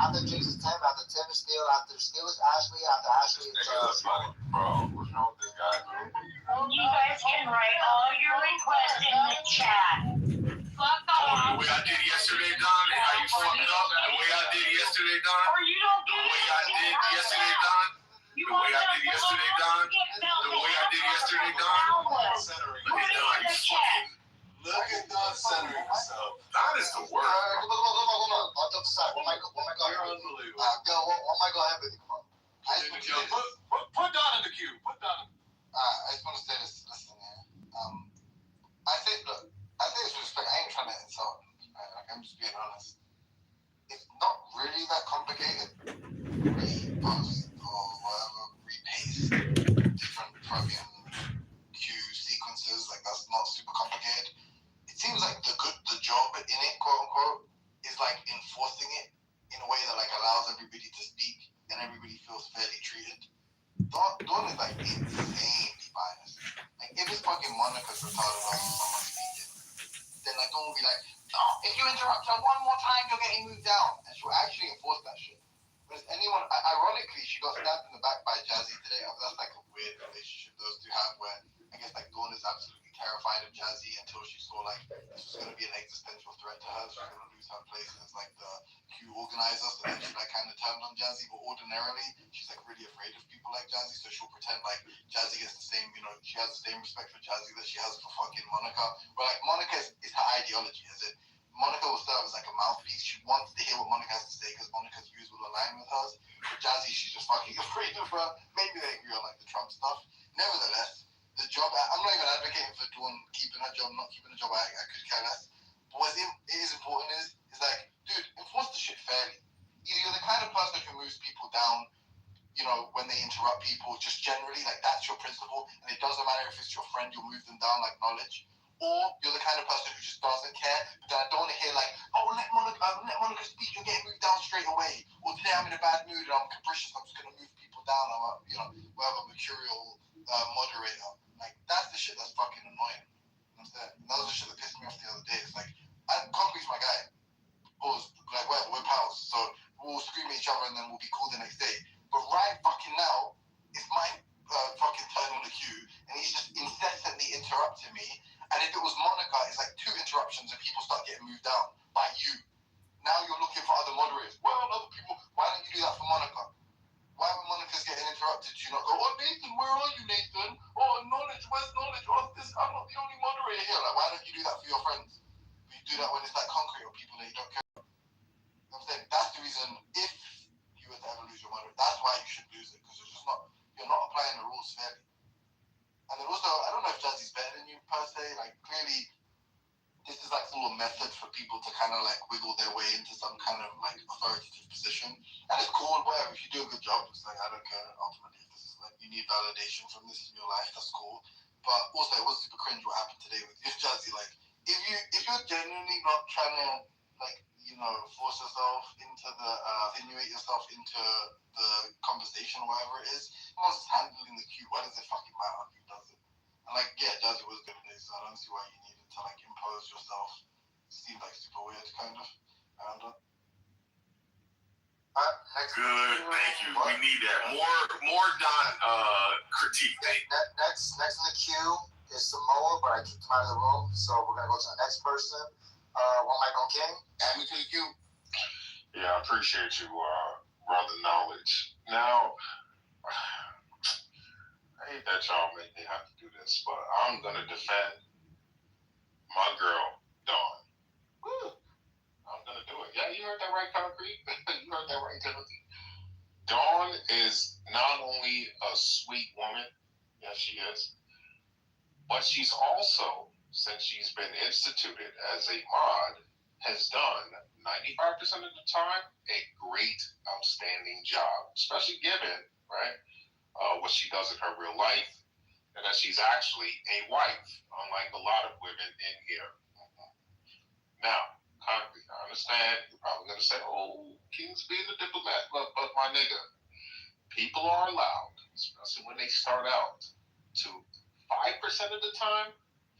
After Jinx is Tim, after Tim is Steel, after Steel is Ashley, after Ashley is Bro, what's wrong with this guy? You guys can write all your requests in the chat. Fuck off. The way I did yesterday, Don, how you fucked up? The way I did yesterday, Don. Or you don't The get way it. I did yesterday, Don. The way I did yesterday, Don. The way I did yesterday, Don. Look at Don, you fucking. Look at Don centering himself. Don is the worst. Hold on. On the other side. One mic go You're ahead. unbelievable. One mic go ahead with you. Come on. Put Don in the queue. Put Don in. I just want to say this. Listen, man. I think it's respect. I ain't trying to insult. Like, I'm just being honest. It's not really that complicated. Repost or whatever, repaste different fucking queue sequences. Like, that's not super complicated. It seems like the job in it, quote unquote, is like enforcing it in a way that like allows everybody to speak and everybody feels fairly treated. Dawn is like insanely biased. Like if it's fucking Monica's retarded or someone speaking, then like Dawn will be like, no, if you interrupt her one more time, you're getting moved down, and she'll actually enforce that shit. But anyone, ironically, she got stabbed in the back by Jazzy today. That's like a weird relationship those two have, where I guess like Dawn is absolutely terrified of Jazzy until she saw like this was going to be an existential threat to her. She's going to lose her place as like the queue organizer. So then she like kind of turned on Jazzy. But ordinarily, she's like really afraid of people like Jazzy. So she'll pretend like Jazzy gets the same, she has the same respect for Jazzy that she has for fucking Monica. But like Monica is her ideology, is it? Monica will serve as like a mouthpiece. She wants to hear what Monica has to say because Monica's views will align with hers. But Jazzy, she's just fucking afraid of her. Maybe they agree on like the Trump stuff. Nevertheless, the job, I'm not even advocating for Dawn keeping her job, not keeping the job. I could care less. But what is important is like, dude, enforce the shit fairly. Either you're the kind of person who moves people down, when they interrupt people, just generally, like that's your principle, and it doesn't matter if it's your friend, you'll move them down like knowledge. Or you're the kind of person who just doesn't care, but then I don't want to hear like, oh, let Monica speak, you're getting moved down straight away. Or today I'm in a bad mood and I'm capricious, I'm just going to move people down. I'm a, whatever, mercurial moderator. Like, that's the shit that's fucking annoying. You know what I'm saying? And that was the shit that pissed me off the other day. It's like, Concrete's my guy. Or like, whatever, we're pals. So we'll scream at each other and then we'll be cool the next day. But right fucking now, it's my fucking turn on the queue, and he's just incessantly interrupting me. And if it was Monica, it's like 2 interruptions and people start getting moved down by you. Now you're looking for other moderators. Well, other people, why don't you do that for Monica? Why when Monica's getting interrupted, do you not go, oh, Nathan, where are you, Nathan? Oh, knowledge, where's knowledge? Oh, this, I'm not the only moderator here. Like, why don't you do that for your friends? But you do that when it's like Concrete or people that you don't care about. You know what I'm saying? That's the reason, if you were to ever lose your moderator, that's why you should lose it, because you're not applying the rules fairly. And then also, I don't know if Jazzy's better than you per se. Like, clearly, this is like full of method for people to kind of like wiggle their way into some kind of like authoritative position. And it's cool, whatever. If you do a good job, it's like, I don't care. Ultimately, if this is like, you need validation from this in your life, that's cool. But also, it was super cringe what happened today with you, Jazzy. Like, if you're genuinely not trying to, like, force yourself into insinuate yourself into the conversation, whatever it is, someone's handling the queue. Why does it fucking matter who does it? And like, yeah, Jazzy was doing this, so I don't see why you needed to like impose yourself. It seemed like super weird, kind of. Next. Good, thank you. We need that. More Don critique. Next in the queue is Samoa, but I kicked him out of the room, so we're gonna go to the next person. One mic on King. Add me to the queue. Yeah, I appreciate you, brother Knowledge. Now, I hate that y'all make me have to do this, but I'm gonna defend my girl, Dawn. Woo. I'm gonna do it. Yeah, you heard that right, Concrete. You heard that right, Timothy. Dawn is not only a sweet woman, yes, she is, but she's also, since she's been instituted as a mod, has done 95% of the time a great, outstanding job, especially given, right, what she does in her real life, and that she's actually a wife, unlike a lot of women in here. Now, Concrete, I understand, you're probably going to say, oh, King's being a diplomat, but my nigga, people are allowed, especially when they start out, to 5% of the time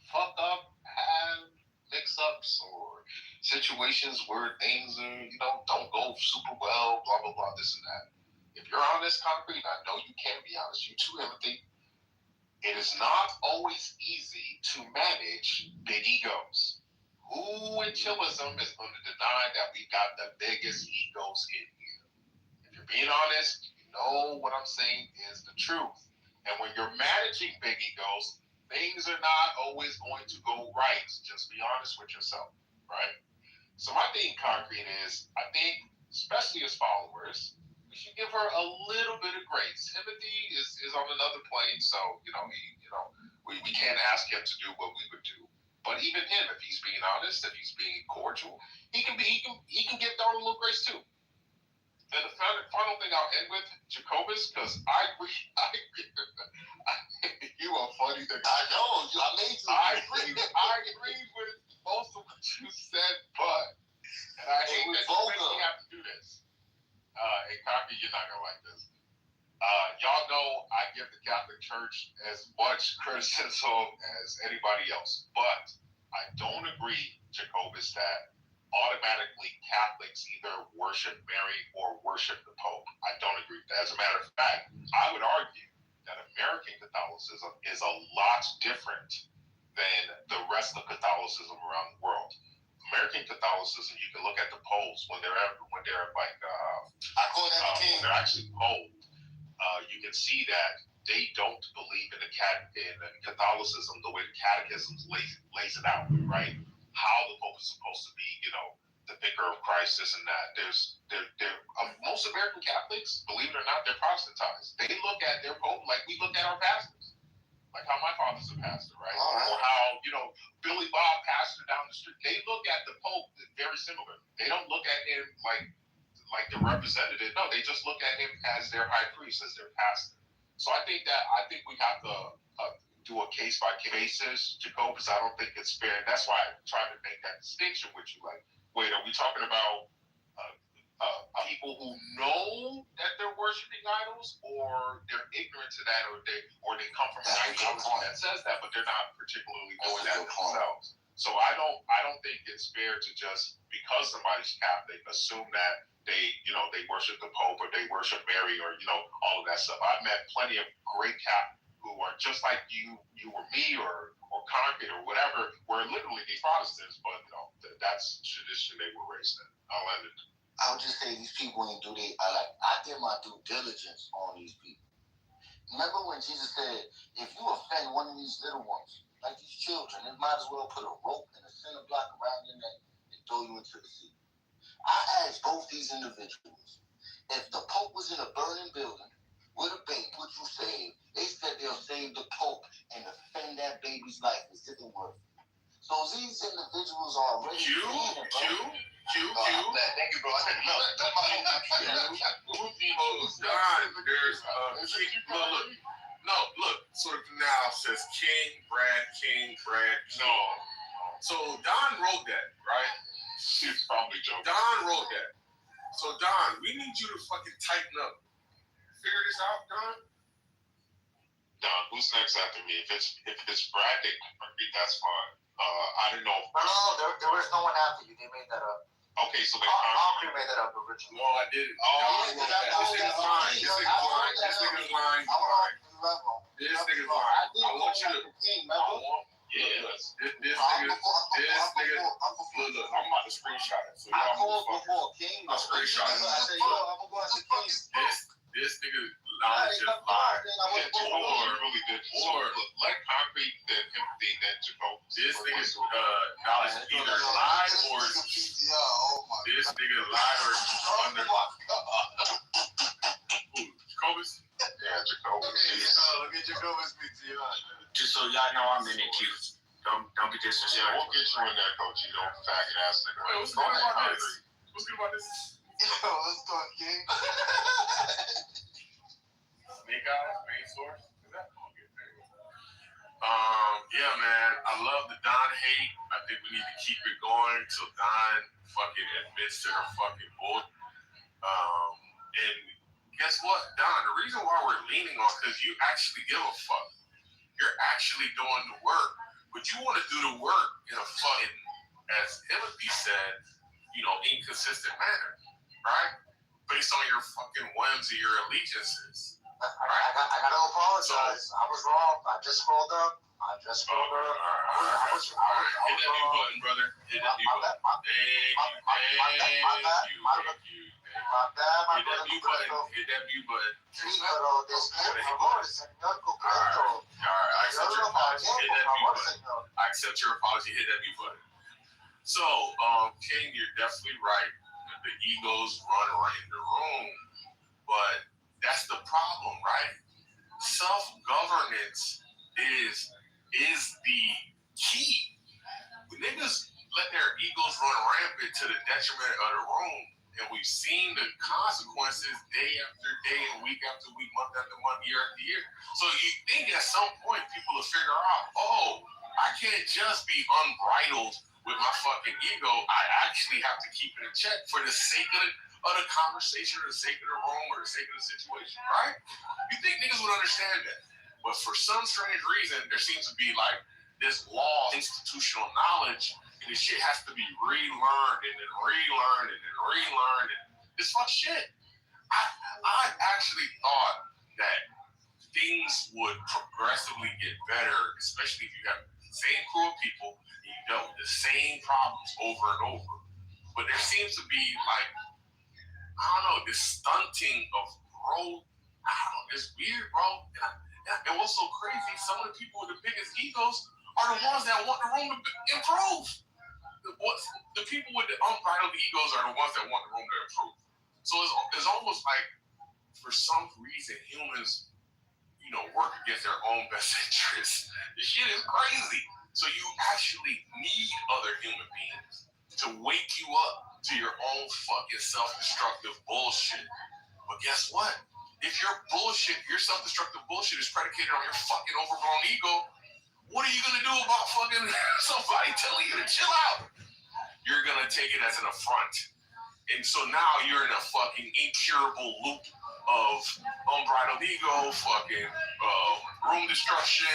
fuck up, have mix-ups, or situations where things are, don't go super well, blah, blah, blah, this and that. If you're honest, Concrete, I know you can be honest. You too, Timothy. It is not always easy to manage big egos. Who in chillism is going to deny that we got the biggest egos in here? If you're being honest, you know what I'm saying is the truth. And when you're managing big egos, things are not always going to go right. Just be honest with yourself, right? So my thing, Concrete, is I think, especially as followers, we should give her a little bit of grace. Timothy is on another plane, so we can't ask him to do what we would do. But even him, if he's being honest, if he's being cordial, he can give Dawn a little grace too. And the final thing I'll end with, Jacobus, because I agree. You are funny. I know. I made you. I agree with most of what you said, but I hate that you make me have to do this. And Cocky, you're not gonna like this. Y'all know I give the Catholic Church as much criticism as anybody else, but I don't agree, Jacobus, that automatically Catholics either worship Mary or worship the Pope. I don't agree with that. As a matter of fact, I would argue that American Catholicism is a lot different than the rest of Catholicism around the world. American Catholicism, you can look at the polls when they're like I call that the king. when they're actually polled. You can see that they don't believe in Catholicism the way the Catechism lays it out, right? How the Pope is supposed to be, the vicar of Christ, this and that. Most American Catholics, believe it or not, they're Protestantized. They look at their Pope like we look at our pastors, like how my father's a pastor, right? Or how Billy Bob pastored down the street. They look at the Pope very similar. They don't look at him like the representative. No, they just look at him as their high priest, as their pastor. So I think we have to do a case by cases, Jacobus. I don't think it's fair. That's why I try to make that distinction with you. Like, wait, are we talking about people who know that they're worshiping idols, or they're ignorant to that, or they come from an ideology that says that, but they're not particularly doing that themselves? So I don't think it's fair to just, because somebody's Catholic, assume that they worship the Pope or they worship Mary or all of that stuff. I've met plenty of great Catholics who are just like you or me or Concrete or whatever, were literally these Protestants, but that's tradition they were raised in. I'll end it. I would just say these people ain't do I did my due diligence on these people. Remember when Jesus said, if you offend one of these little ones, like these children, it might as well put a rope and a cinder block around your neck and throw you into the sea. I asked both these individuals, if the Pope was in a burning building with a baby, would you save? They said they'll save the Pope and defend that baby's life. It didn't work. So these individuals are already Q. Thank you, bro. I said no. That's my own. Look. So the canal says King Brad. No. So Don wrote that, right? She's probably joking. Don wrote that. So Don, we need you to fucking tighten up. Figure this out, Don. Don, who's next after me? If it's Brad, that's fine. I didn't know. No, there was no one after you. They made that up. Okay, so they Concrete made that up originally. No, I didn't. This nigga's lying. This nigga's lying. I want you to. This nigga. Look, I'm about to screenshot it. So I called before King. I screenshot it. I said, yo, I'm going to King. This nigga lied just lied. Really good. Or let Concrete then empathy then to go. This nigga's knowledge either lied or this nigga lied or under. Jacobus? Yeah, Jacobus. Look at Jacobus PTR. Just so y'all know I'm in it, Q. Don't be Yeah, disrespectful. we'll get you in there, Coach. You don't faggot ass nigga. Wait, what's good about this? What's good about this? Yo, let's talk, King. Snake Eyes, main source? Is that okay? Yeah, man. I love the Don hate. I think we need to keep it going till Don fucking admits to her fucking bull. And guess what, Don? The reason why we're leaning on because you actually give a fuck. You're actually doing the work, but you want to do the work in a fucking as Hillary said, inconsistent manner, right? Based on your fucking whims and your allegiances. I gotta apologize. I was wrong. I just scrolled up. Hit that mute button, brother. Hit that mute button. Thank you. My bad, my Hit that mute button. Hit that mute button. All right, I accept your apology. Hit that mute button. I accept your apology. Hit that mute button. So, King, you're definitely right. The egos run right in the room. But that's the problem, right? Self-governance is the key. When niggas let their egos run rampant to the detriment of the room, and we've seen the consequences day after day and week after week, month after month, year after year. So you think at some point people will figure out, oh, I can't just be unbridled with my fucking ego. I actually have to keep it in check for the sake of the conversation, or the sake of the room, or the sake of the situation, right? You think niggas would understand that. But for some strange reason, there seems to be like this law, institutional knowledge, and this shit has to be relearned and then relearned and then relearned. And this fuck shit. I actually thought that things would progressively get better, especially if you have the same crew of people and you dealt with the same problems over and over. But there seems to be like, I don't know, this stunting of growth. I don't know, it's weird, bro. And what's so crazy, some of the people with the biggest egos are the ones that want the room to improve. The people with the unbridled egos are the ones that want the room to improve. So it's almost like, for some reason, humans, work against their own best interests. This shit is crazy. So you actually need other human beings to wake you up to your own fucking self-destructive bullshit. But guess what? If your self-destructive bullshit is predicated on your fucking overgrown ego, what are you gonna do about fucking somebody telling you to chill out? You're gonna take it as an affront. And so now you're in a fucking incurable loop of unbridled ego, fucking room destruction,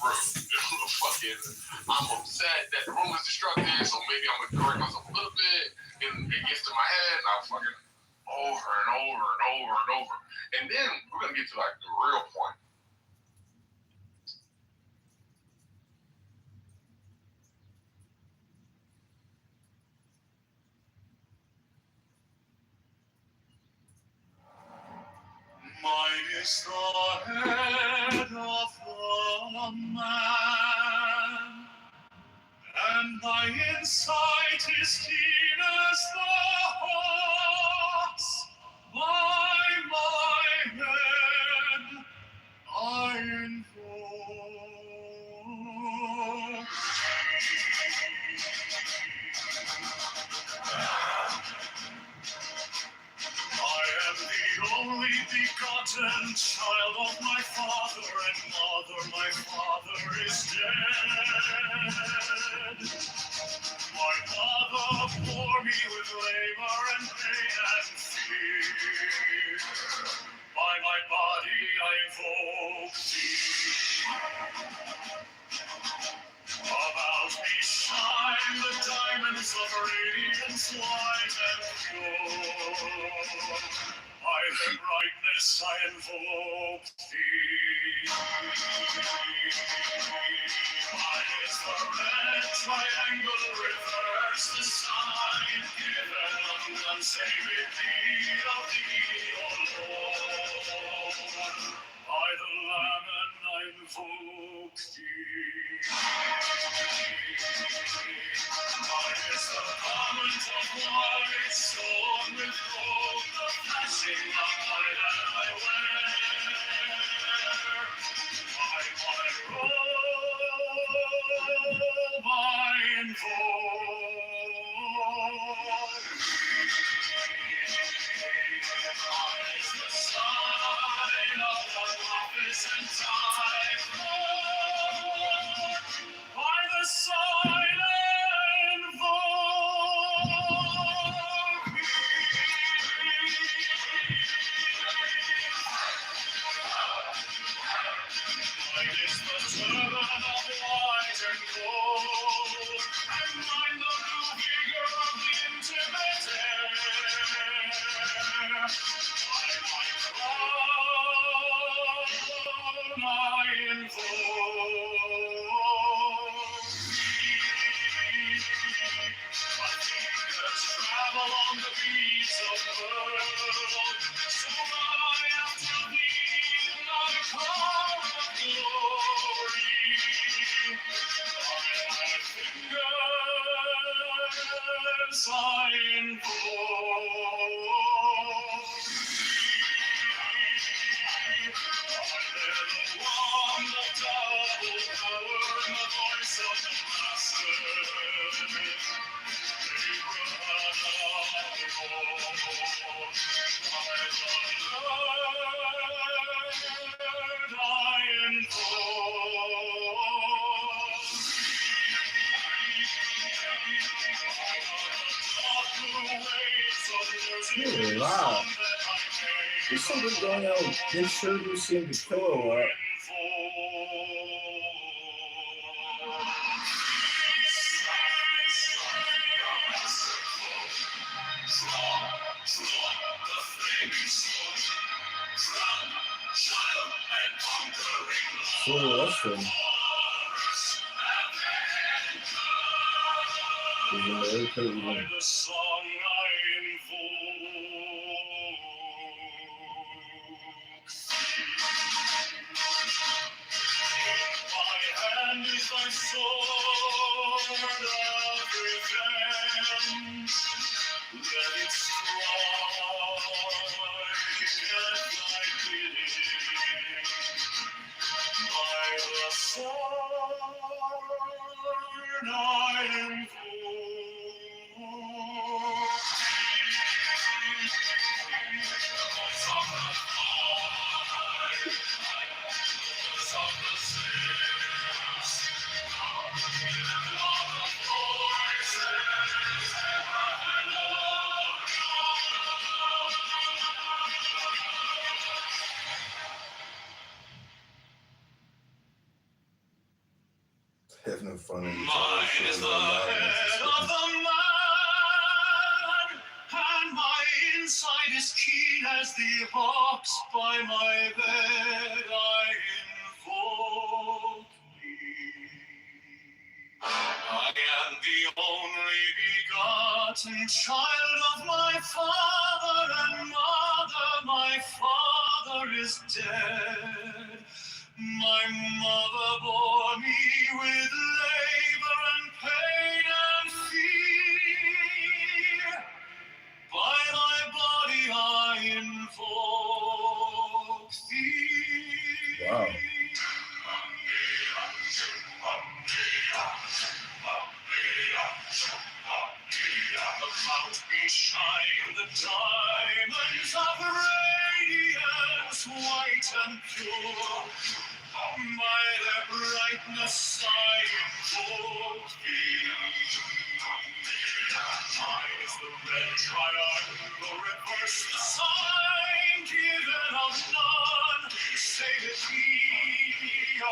fucking I'm upset that the room is destructive, so maybe I'm gonna correct myself a little bit, and it gets to my head, and I'm fucking over and over and over and over. And then we're gonna get to like the real point. Mine is the head of the man, and thy insight is keen as the hawk's. By my head I invoke. I am the only begotten child of my father and mother. My father is dead. My mother bore me with labor and pain and fear. By my body I invoke thee. About me shine the diamonds of radiance white and pure. By their brightness I invoke thee. Mine is the red triangle reverse, the sign given on none save thee of thee, O Lord. By the Lamb I invoke thee. Mine is the garment of white, sewn with gold, the flashing of light that I wear. By my robe I invoke. Mine is the sign of the office and time. By the sign and invoke me. Mine is the turban of white and gold, and mine the I invoke the wand of double power and the voice of the master. Yeah, wow. There's something going on. This shirt you seem to kill a lot. So Western. Is America even? The song I invoke. My hand is thy sword of revenge. Let it strike at thy bidding. By the sword I invoke. Having fun in the Mine is the head of the man, and my inside is keen as the hawks by my bed I invoke thee. I am the only begotten child of my father and mother. My father is dead. My mother bore me with labor and pain and fear. By my body I invoke thee. Wow. About me shine the diamonds of radiance, white and pure. By their brightness I invoke thee. Mine is the red triangle, reverse the sign given of none, save it thee, O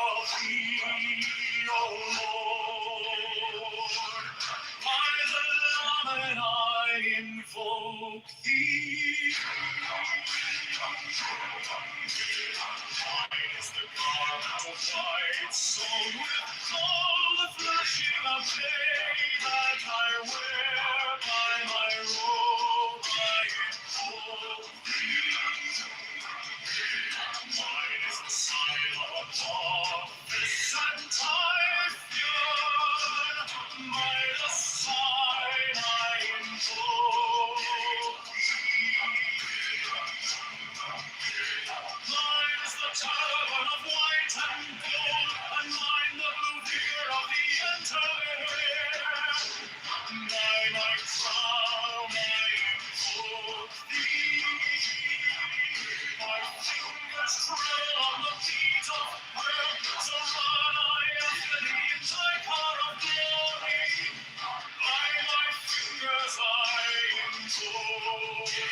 Lord. By the Laman I invoke thee. Mine is the garment of white, sown with gold, the flashing of day that I wear. By my robe I invoke thee. Mine is the sign of office and Typhoon. By the sign I invoke thee. Mine is the turban of white and gold, and mine the blue vigor of the entire. By my crown I invoke thee. My fingers trail on the beat of prayer, so run I after thee in thy car of glory. By my fingers I invoke thee.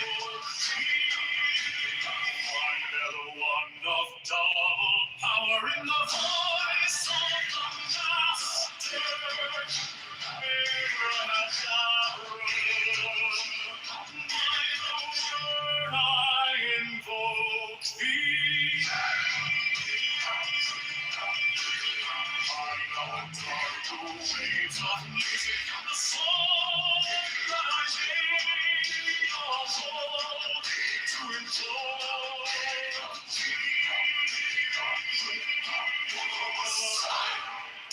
Under the wand of double power in the voice of the master, Abraham by the word I invoke thee. I know the waves of music, the song that I made of old to implore thee.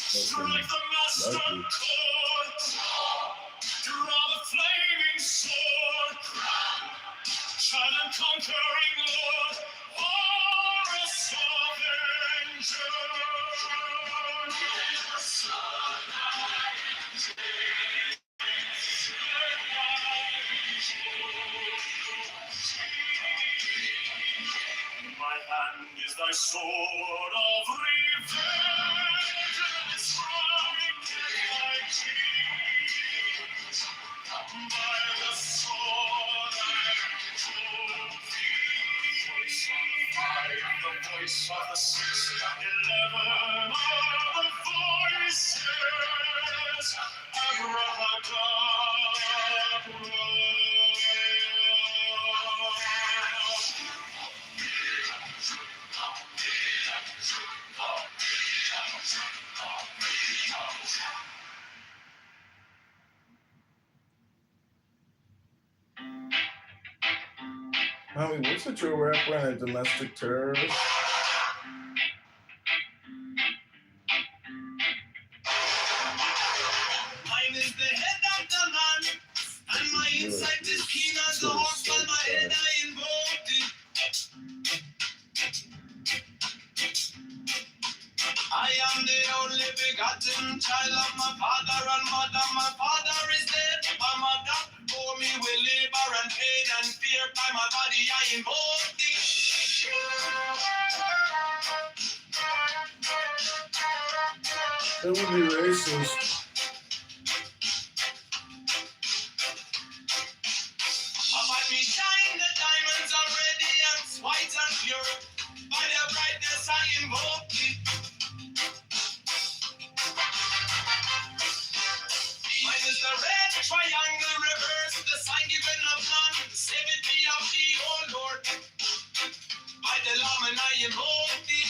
Strike the master chord, sword of revenge is strong like keys. By the sword and trophy, the voice of the 611 are the voices of Ramadan. I mean, what's a true rapper and a domestic terrorist? Mine is the head of the man, and my insight is keen as the horse, while my head I invoked it. I am the only begotten child of my father and mother. My father is dead, my mother bore me with labor and pain and fear. By my body I invoke thee. That would be racist. Upon me shine the diamonds are radiant, white and pure. By their brightness I invoke thee. Mine is the red triangle reverse, the sign given of none. Save it be of thee, O Lord. By the Lamb and I invoke thee.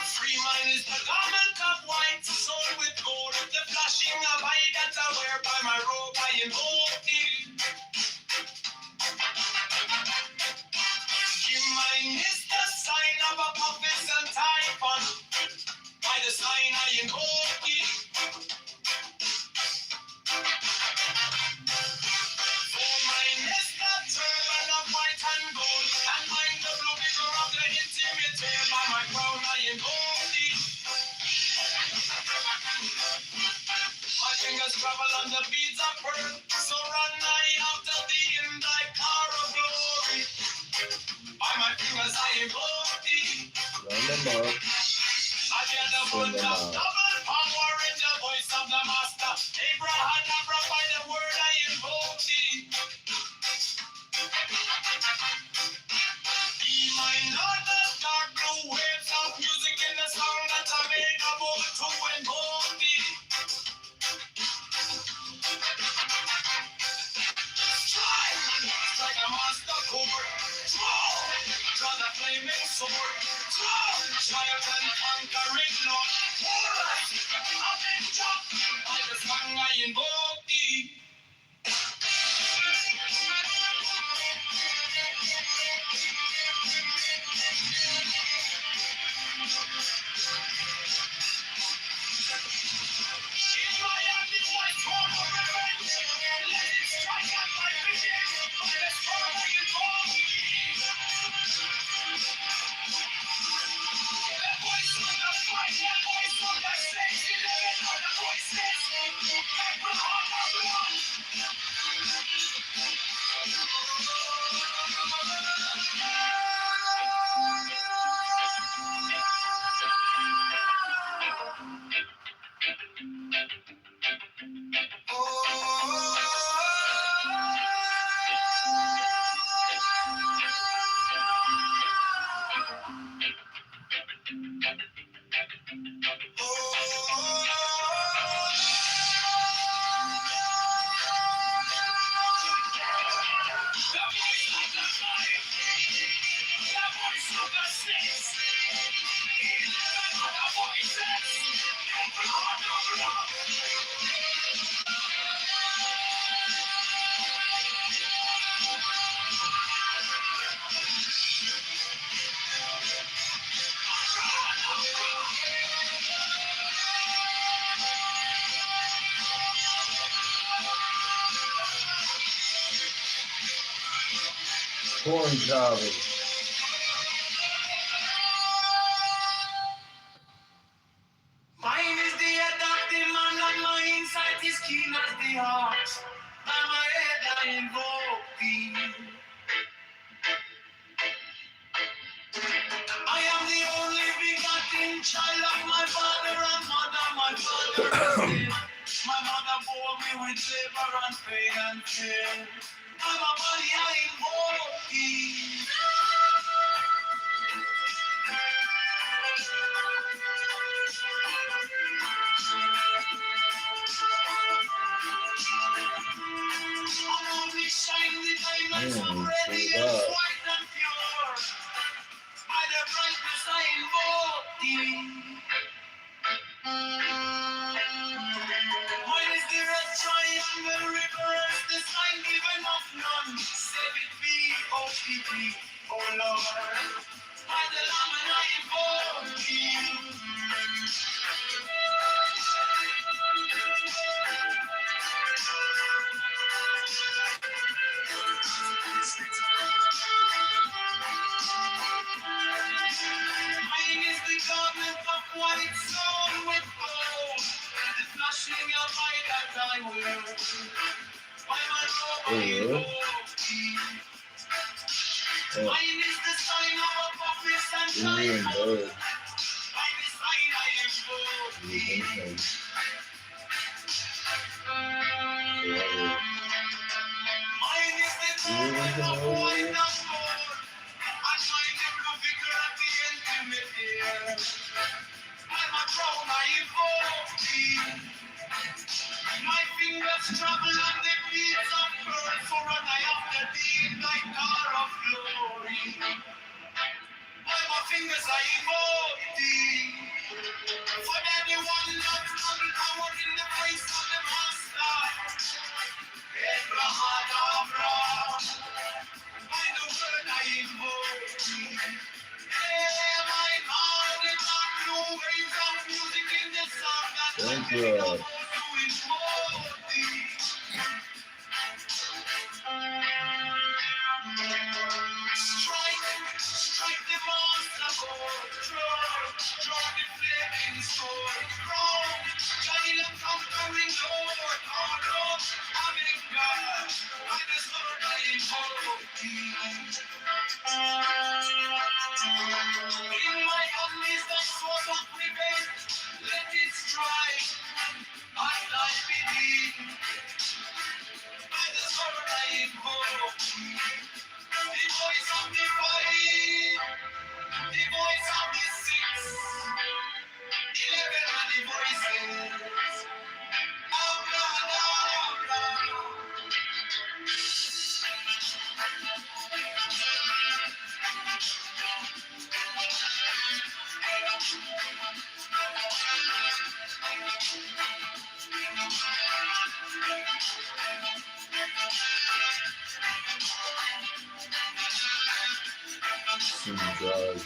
Free mine is the garment of white, sold with gold. The flashing of eye that I wear by my robe, I invoke thee. Give mine is the sign of a puppet and typhon. By the sign I invoke thee. For mine is the turban of white and gold, and mine the blue vigor of the intimidator. By my crown I invoke thee. My fingers travel on the beads of pearl, so run I after thee in thy car of glory. By my fingers I invoke thee. Run them up. I hear the voice of double power in the voice of the master. Abraham, Abra, by the word I invoke thee. Be mine not the dark blue waves of music in the song that I made about to invoke thee. Strike a master cobra. Draw the flaming sword. Triumph and conquering Lord. Avenger. By the song I invoke thee. In my hand is my sword of revenge. Let it strike at my vision. By the sword I invoke thee. The voice of the fight, the voice of the saints, 11 are the voices. Abraham, Abraham. Corn cobbing. Mine is the head of the man, and my insight is keen as the heart. And my head child of my father and mother. My father is dead. My mother bore me with labor and pain and fear. I'm a body I invoke. I'm only shine the diamonds of radiance, white and pure. By the brightness I invoke thee. Mine is the red triangle reverse, the sign given of none. Save it be, oh pity, oh Lord. By the Lamb and I invoke thee. Mine is the garment of white stone with gold. The flashing of light that I wear. By my robe I invoke thee. Mine is the sign of office and title. By the sign I invoke thee. Mine is the garment of white and gold. And mine the blue vicar at the intimate ear. I'm a crown I invoke thee. My fingers travel on the beats of pearl, for run I after thee in thy car of glory. By my fingers I invoke thee. For anyone that struggle power in the face of the master. Abraham, by the word I invoke thee. Hey, my God, the dark blue waves of music in the sound that I'm giving up to invoke thee. Strike the monster board, draw the flaming sword, round, giant conquering Lord, Lord, having God, by the sword I invoke thee. In my hand is the sword of revenge, let it strike, I die beneath, by the sword I invoke thee. The voice of the fight, the voice of the six, 11 are the voices. Out loud, out loud. Drive.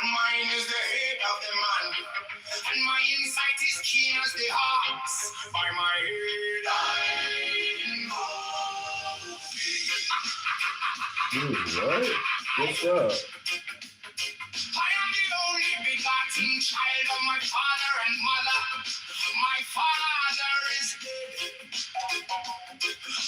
Mine is the head of the man, and my insight is keen as the ox. By my head I invoke thee. Dude, what? What's up? I am the only begotten child of my father and mother. My father is dead.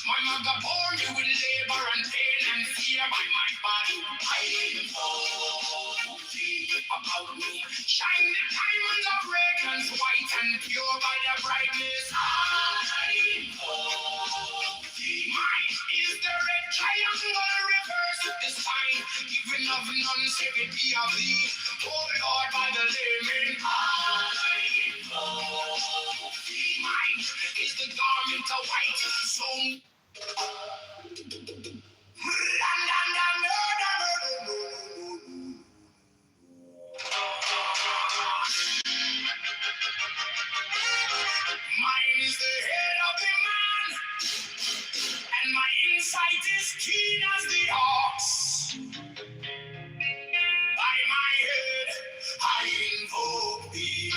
My mother bore me with labor and pain and fear. By my body I invoke thee. About me shine the diamonds of radiance, white and pure. By the brightness I invoke thee. Mine is the red triangle reverse of the sign, given of none, save it be of thee. Oh Lord, by the layman I invoke thee. Mine is the garment of white, so mine is the head of the man, and my inside sight is keen as the ox. By my head, I invoke thee.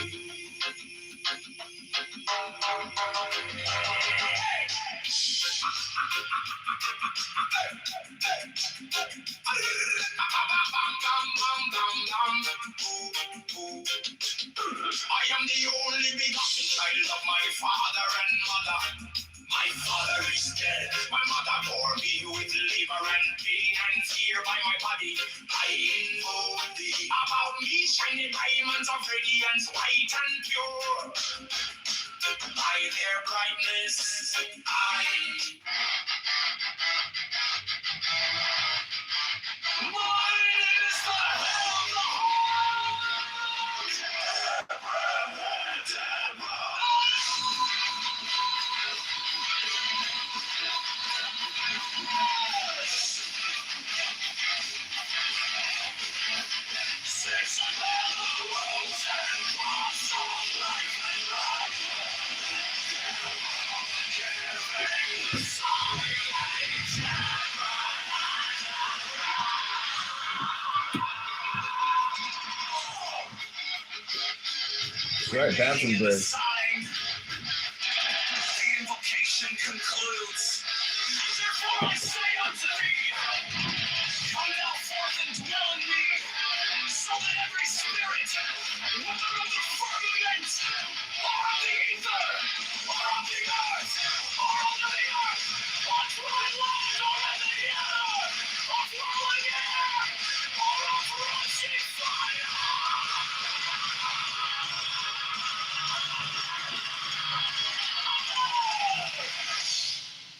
I am the only begotten child of my father and mother. My father is dead. My mother bore me with labor and pain and fear by my body. I invoke thee. About me shining diamonds of radiance, white and pure. By their brightness, mine is the head of the Right, bathroom break. The invocation concludes. Therefore I say unto thee, come thou forth and dwell in me, so that every spirit, whether of the firmament, or of the ether, or of the earth, or under the earth, or dry land, or in the air, or flowing air, or of rushing fire,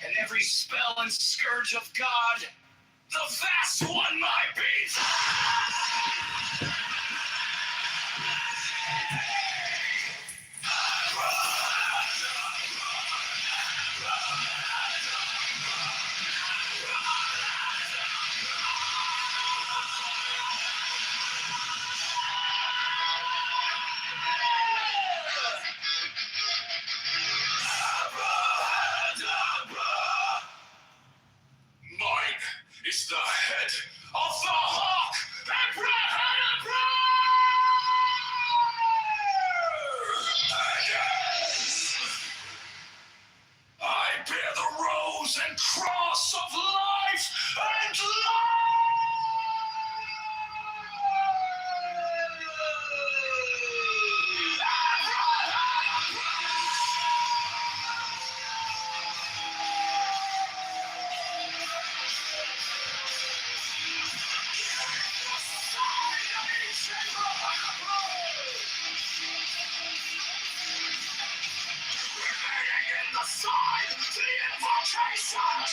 and every spell and scourge of God, the vast one might be. Mine is the head of the hawk, I bear the rose and cross of life and in the side, the invocation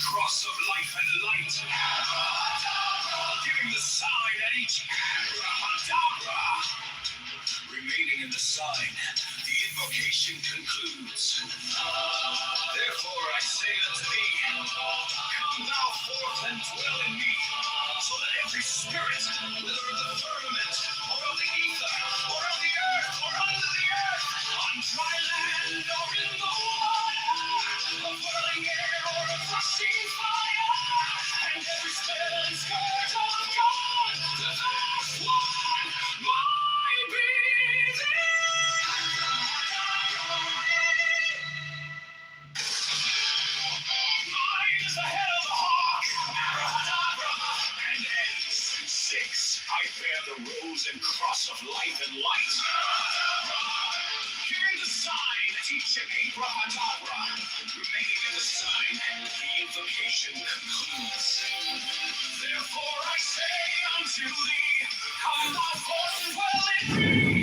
cross of life and light. Giving the sign at each abracadabra. Remaining in the sign, the invocation concludes. Therefore I say unto thee, come thou forth and dwell in me, so that every spirit, whether of the firmament, or of the ether, or of the earth, or under the earth, on dry land, or in the water, of whirling air, or of rushing fire, and every spell and scourge of God, the vast one, might be mine is the head of the hawk, abracadabra, and ends in six. I bear the rose and cross of life and light. Hearing the sign, teach an abracadabra. Remaining in the sign, the invocation concludes. Therefore I say unto thee, come thou forth and dwell in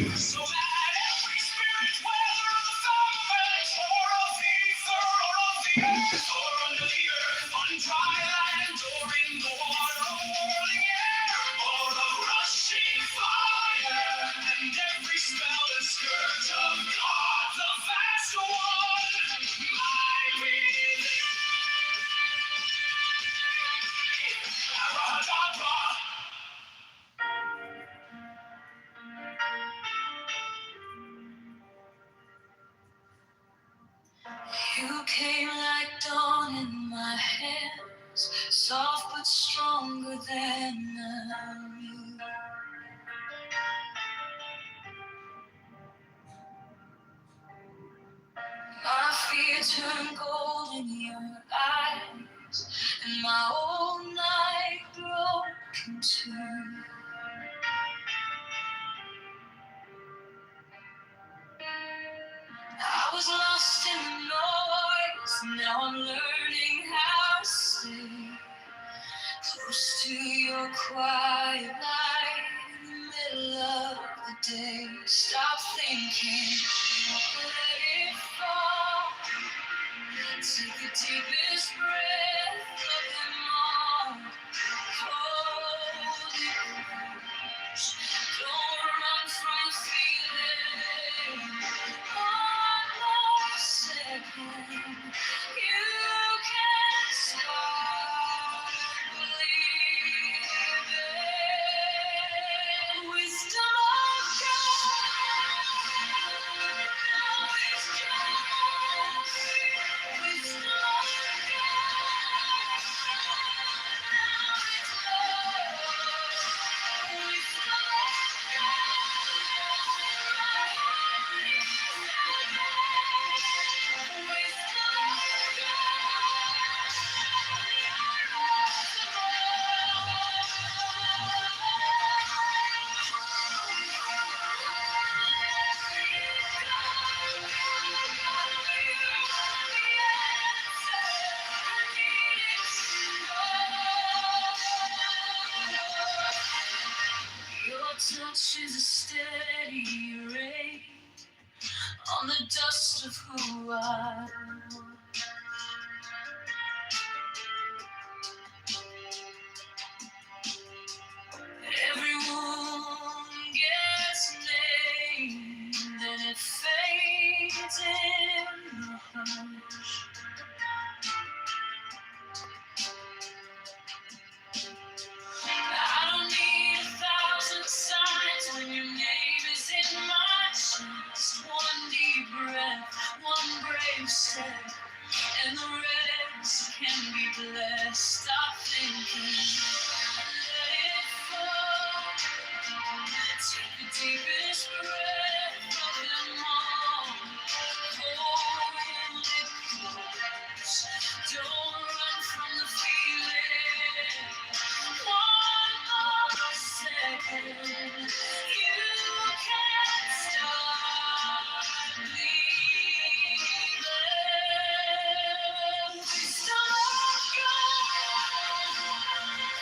me, so that every spirit, whether of the firmament, or of the ether, or of the earth, or under the earth, on dry land, or in the water, of whirling air, or of rushing fire, and every spell and scourge of God, the vast one, might be abracadabra. You came like dawn in my hands, soft but stronger than you. My fear turned gold in your eyes, and my old night broke in two. I was lost in the noise, now I'm learning how to stay close to your quiet light in the middle of the day. Stop thinking, let it fall. Take the deepest breath of them all. Hold it close. Don't run from the feeling. One more second. You can start believing. Wisdom of God. Wisdom of Your touch is a steady rain on the dust of who I was. Every wound gets named and it fades in the hush. I don't need 1,000 signs when your name is in my chest. One deep breath, one brave step, and the rest can be blessed. Stop thinking, let it fall. Take the deepest breath of them all. Hold it close. Don't run from the feeling. One more second. You can start believing. Wisdom of God.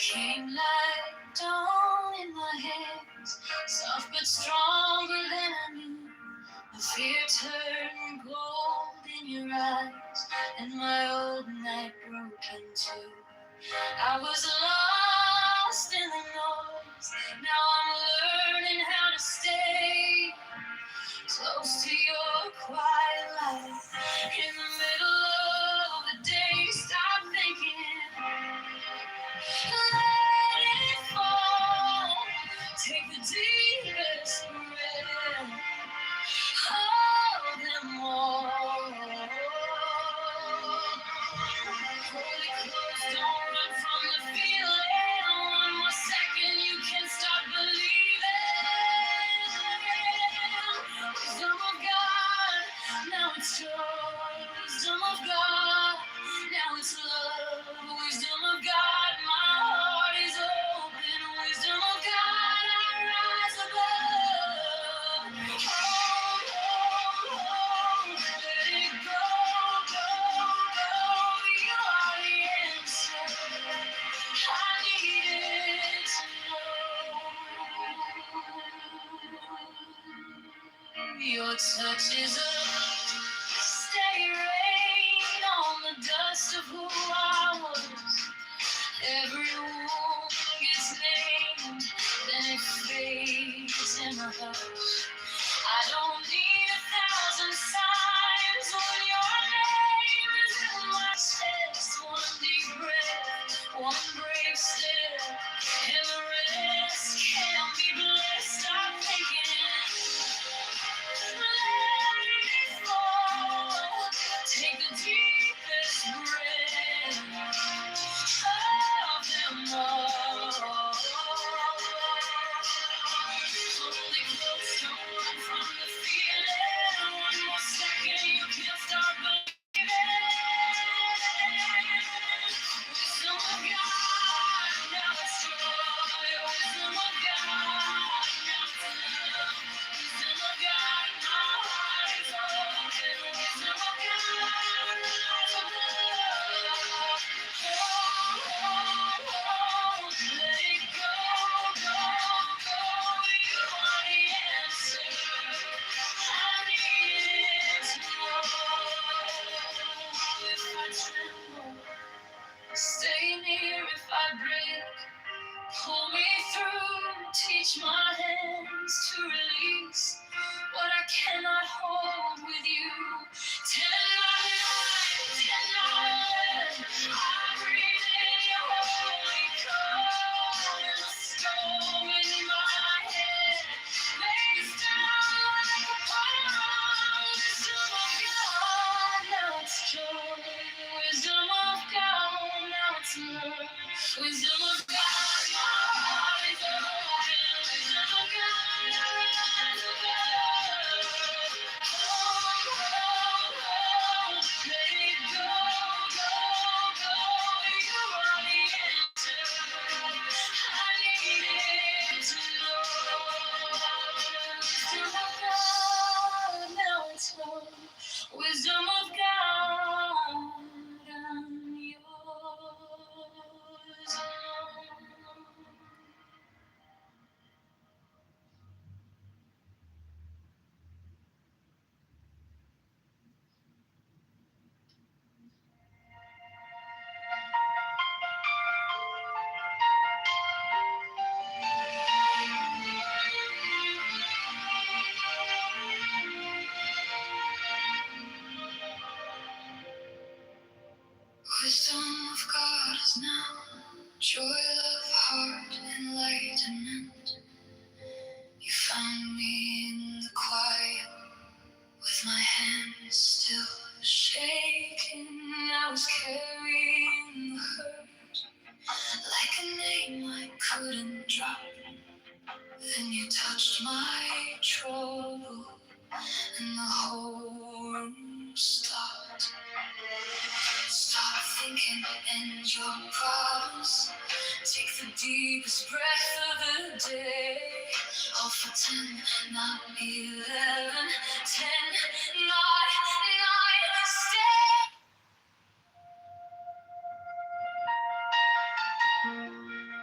came like dawn in my hands, soft but stronger than I knew. The fear turned gold in your eyes, and my old night broke in two. I was lost in the noise, now I'm learning how to stay close to your quiet light. In the middle of the day, stop thinking, let it fall. Take the deepest breath, hold them all. Hold it close, don't run from the feeling. One more second, you can start believing. Wisdom of God, now it's joy. Wisdom of God, now it's love. Wisdom of God, my heart is open. Wisdom of God, I rise above. Hold, hold, hold, let it go, go, go. You are the answer. I needed to know. Your touch is a steady rain on the dust of who I was. Every wound gets named, then it fades in a hush. I don't need 1,000 signs when your name is in my chest. One deep breath, one brave step, and the rest can be blessed. I'm thinking, let it fall. Take the deepest breath of them all. Hold it close, don't run from the feeling. One more second, you can start believing. Wisdom of God, now it's joy. Wisdom of God, now it's love. Wisdom of God, my heart is open. Wisdom of God, rise above. Hold, hold, hold, let it go, go, go. You are the answer. I need to know if I tremble. Stay near if I break. Pull me through, teach my hands to release what I cannot hold with you. Tend my life, tend my land. I breathe in your holy call. In the storm in my head lays down like a pile. Wisdom of God, now it's joy. Wisdom of God, now it's love. Wisdom of God, my heart is open. Wisdom of God, I rise above. Hold, hold, hold, let it go, go, go. You are the answer. I needed to know. Wisdom of God, now it's love. Wisdom of God, I'm yours alone. Wisdom of God is now joy of heart, enlightenment. You found me in the quiet with my hands still shaking. I was carrying the hurt like a name I couldn't drop. Then you touched my trouble and the whole room stopped. Stop thinking and your problems. Take the deepest breath of the day. All for 10, not 11. 10, not 9. Stay.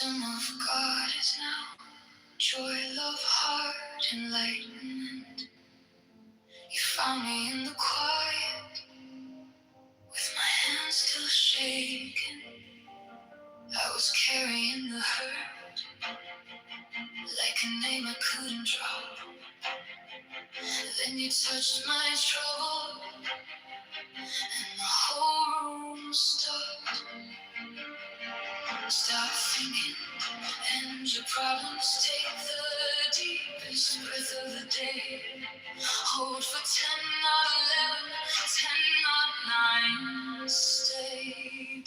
wisdom of God is now joy, love, heart, enlightenment. You found me in the quiet, with my hands still shaking. I was carrying the hurt, like a name I couldn't drop. Then you touched my trouble, and the whole room stopped. Stop thinking, and your problems take the deepest breath of the day. Hold for 10, not 11, 10, not 9, stay.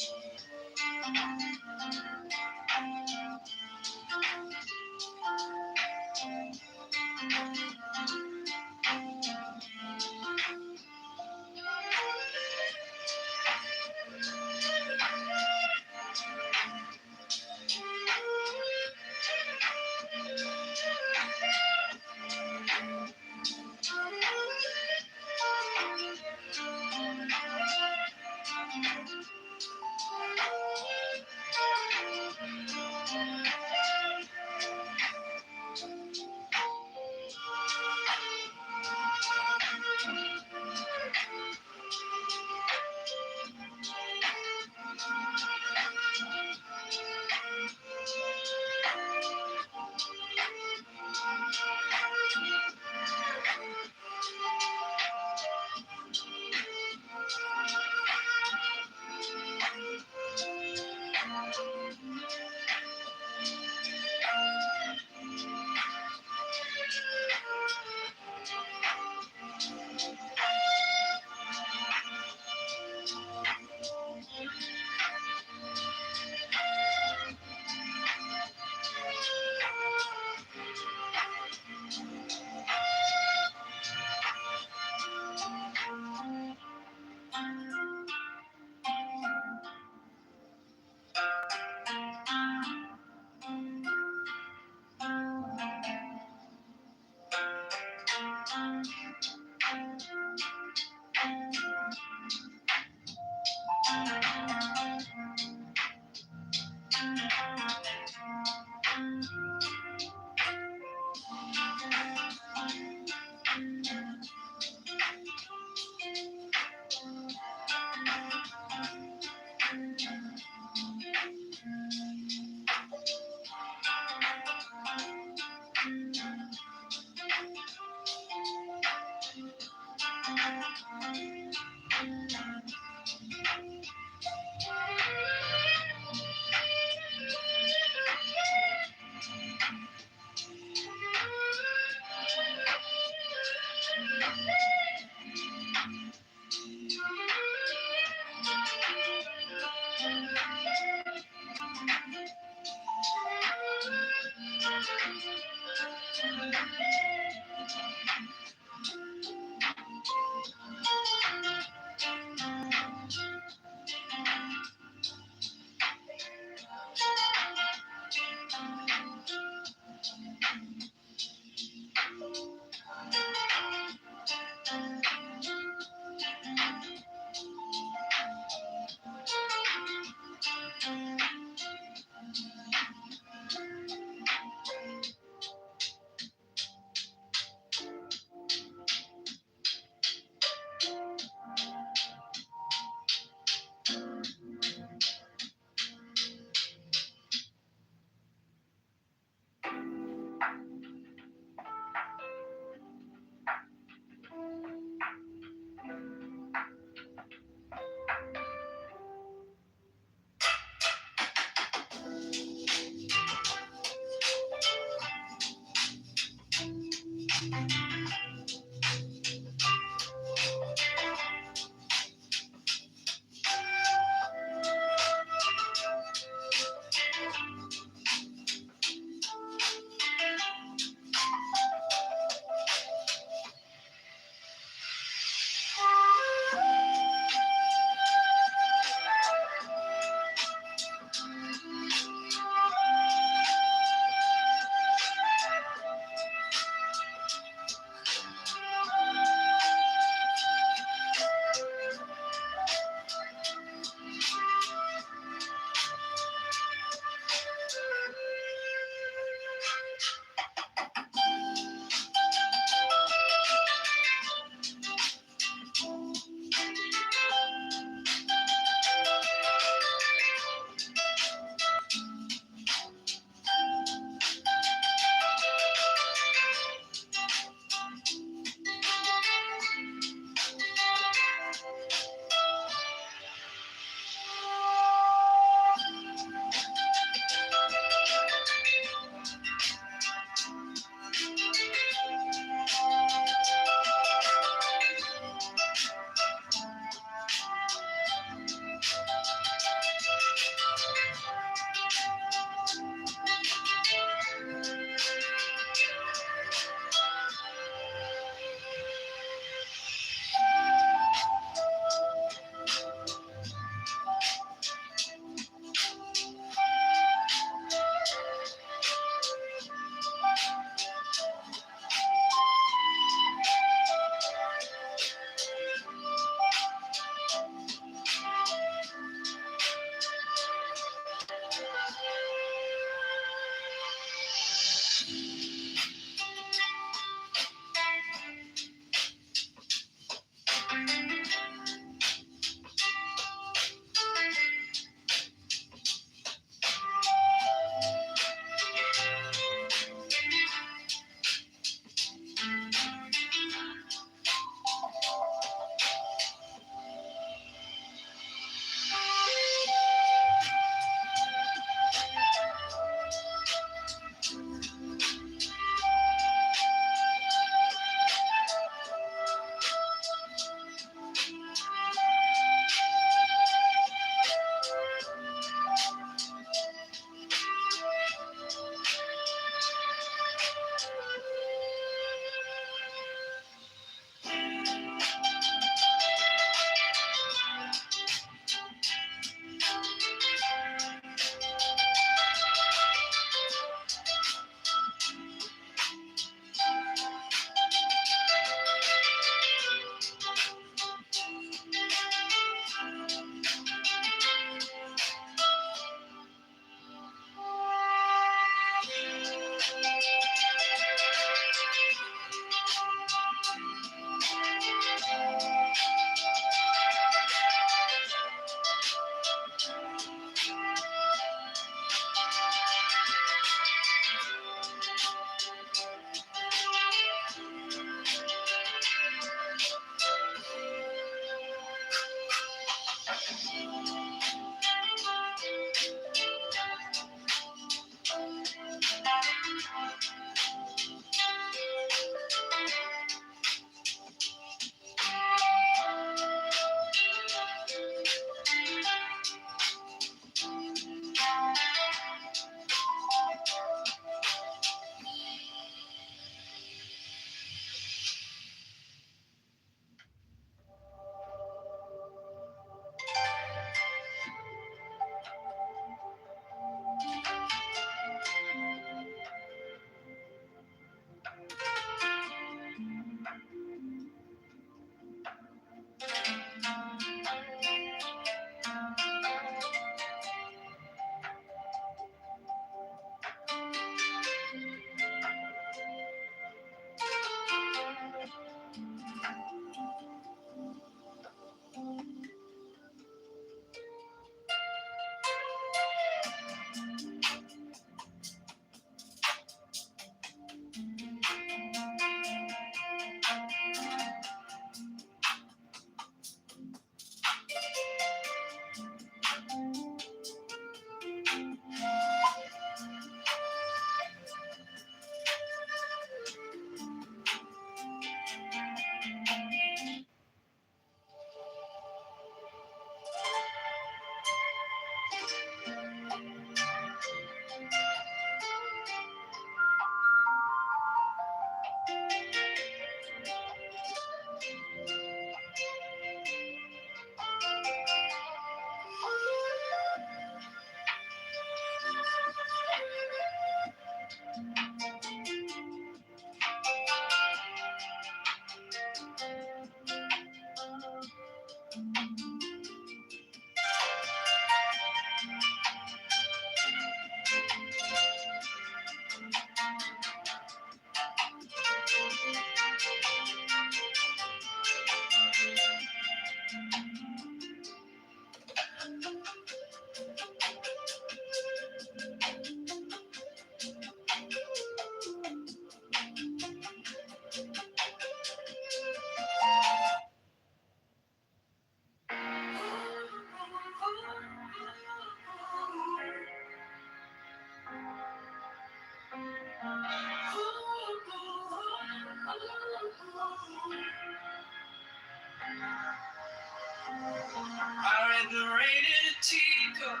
I read the rain in a teacup.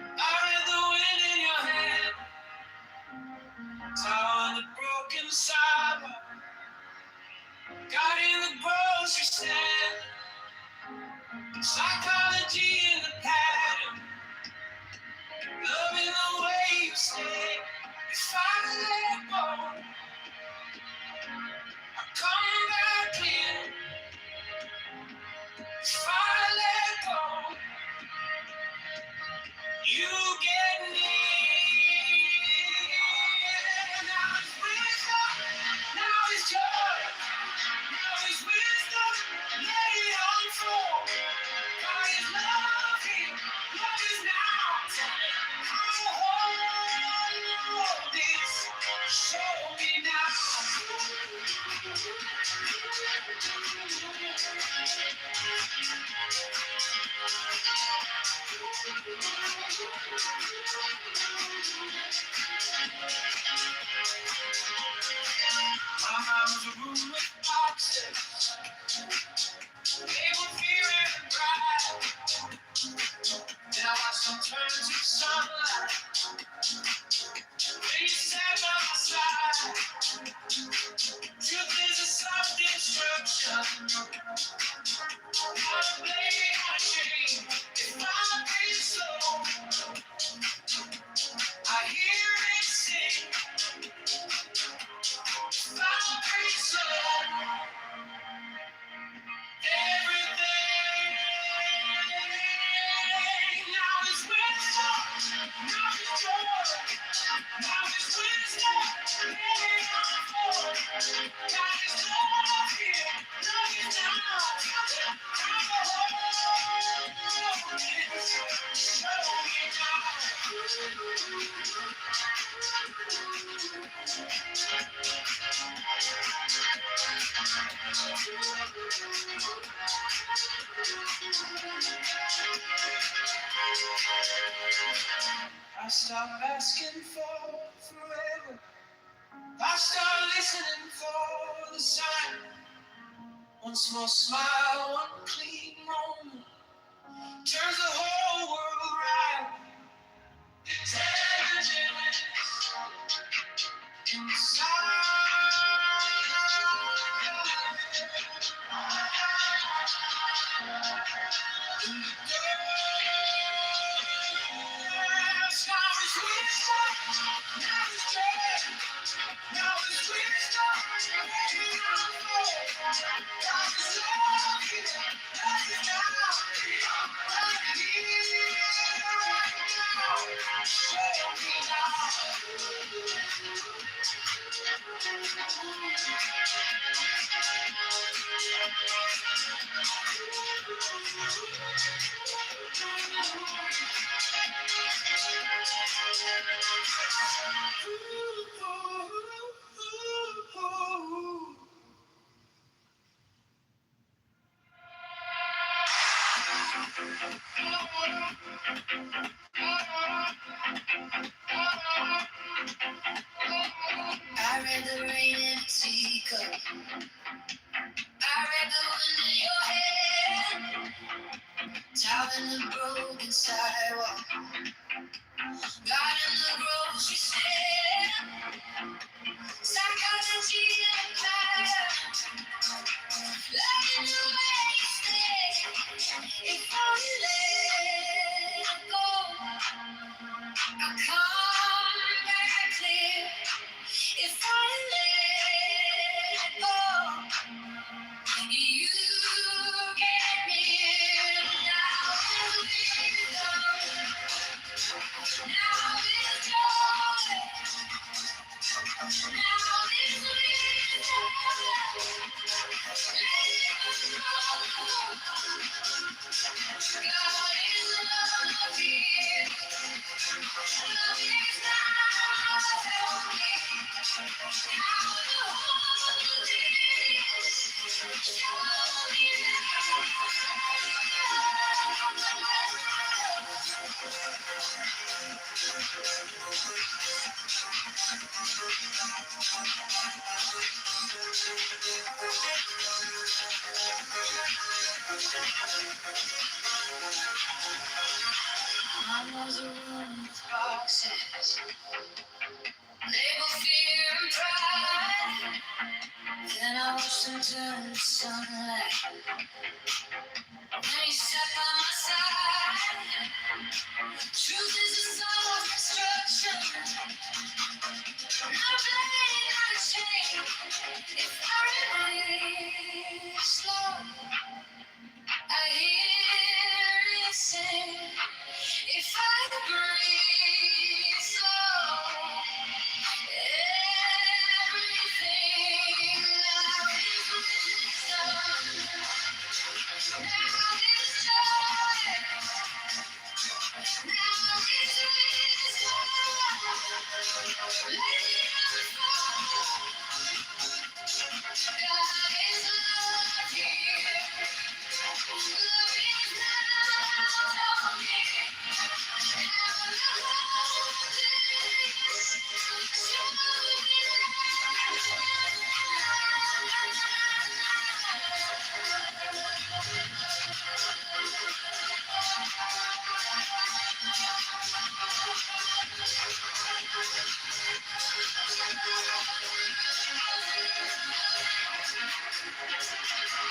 I read the wind in your hand. Saw on the broken sidewalk. Got in the grocery stand. Psychology in the pattern. Loving the way you stay. If I let go, I come back in. If I let go, you get me. Now it's wisdom, now it's joy, now it's wisdom, let it unfold. God is love here, love is now. I'll hold this, show me now. My mind was a room with boxes. They were fear and pride. Then I watched them turn to sunlight. Then you sat by my side. Truth is a self-destruction. Not a blame, not a shame. If I breathe slow, I hear it sing. If I breathe slow, everything. Now is wisdom, now is joy, now is wisdom, let it unfold. God is love here, love is now. I'm a whole show me I stop asking for forever. I start listening for the sign. One small smile, one clean moment turns the whole world right. Intelligence inside. In the dark, now is wisdom, now is joy, now is wisdom, let it unfold. God is love here, love is now, right here, right now. Show me I read the rain in a teacup. I read the wind in your hair. Child in the broken sidewalk. God in the grocery stand. Psychology in the pattern. Love in the way you stay. If I let go, I come back clear. If I let go, Mama's a room with boxes, label fear and pride. Then I watched them turn to sunlight. When you sat by my side, truth is a song of construction. My blade not a chain. If I remain slow, I hear it sing. If I breathe slow, everything now is wisdom. Now is joy. Now is wisdom. Let it unfold. God is love here. Love is now on me.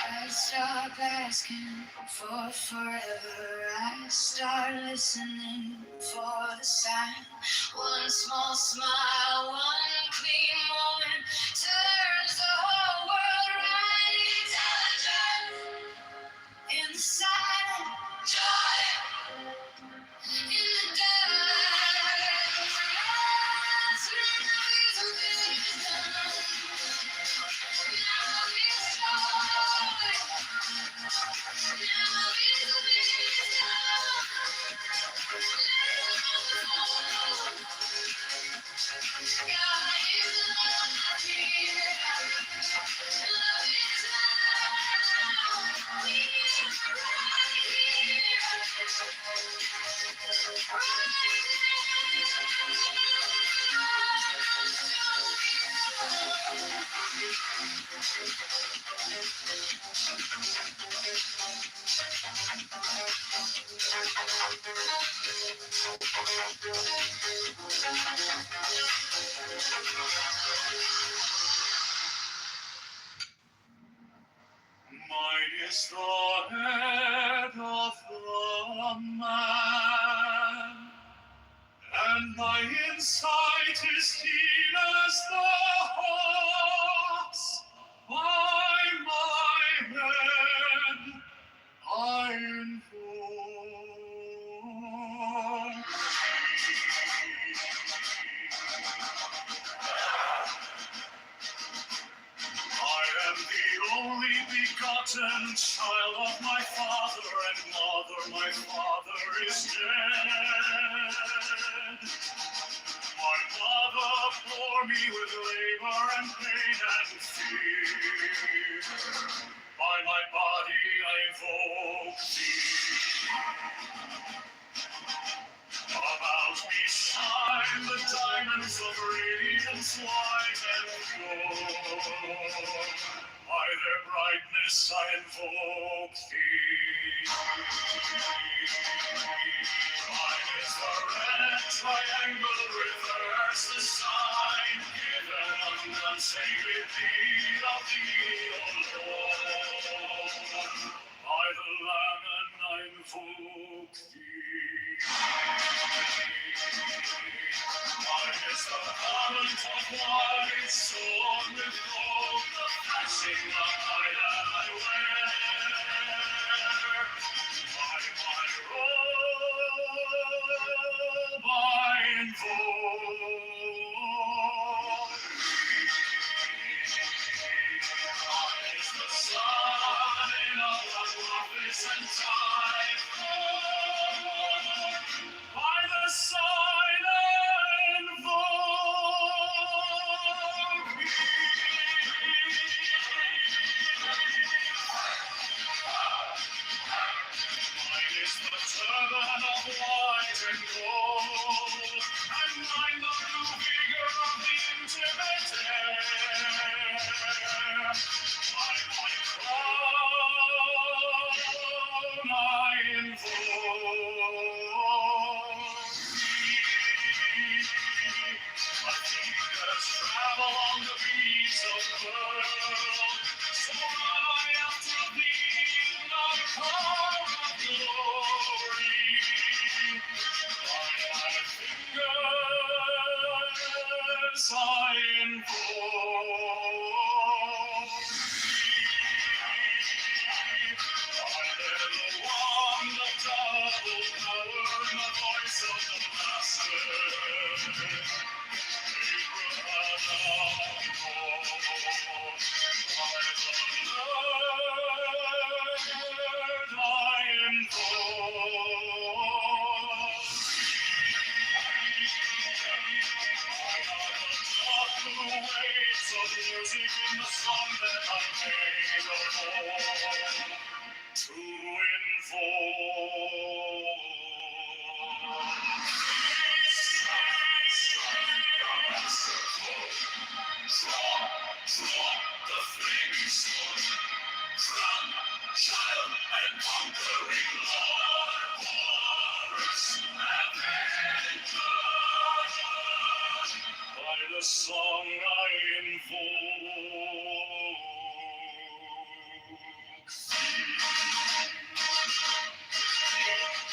I stop asking for forever. I start listening for the sign. One small smile, one clean moment turns the whole world right. Intelligence in the silent joy in the dark. Now is wisdom. Now is joy. Now is wisdom. God is love here. Love is now. We are right Mine is the head of the man, and my insight is keen as the hawk's. By my head I invoke. I am the only begotten child of my father and mother. My father is dead. My mother bore me with labor and pain and fear. By my body I invoke thee. About me shine the diamonds of radiance white and pure. By their brightness I invoke thee. Mine is the red triangle reverse, the sign given on sacred deed of thee, O Lord. By the Lamb and I invoke thee. Mine is the garment of white, sewn with gold, the flashing of light that I wear. By my robe I invoke thee. Mine is the sign of the prophets and time. By the sign and invoke thee. Mine is the turban of white and gold, and mine the blue vigor of the intimate air. by my crown I invoke thee. My fingers travel on the beats of pearl, so I after thee the car of glory. By my fingers I invoke thee. I hear the wand of double power, the voice of the master. Music in the song that I made to Draw the flaming sword from child and conquering Lord, horrors avengers. By the song I invoke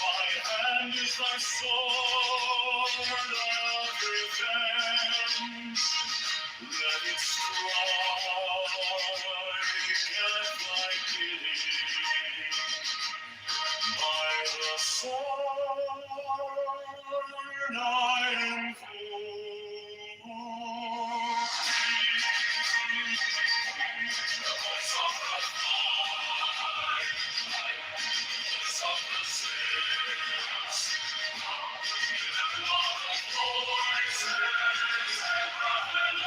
my hand is thy sword of revenge. Let it strike at thy bidding. By the sword I invoke the voice of the fight, the voice of the saints, the Lord of voices and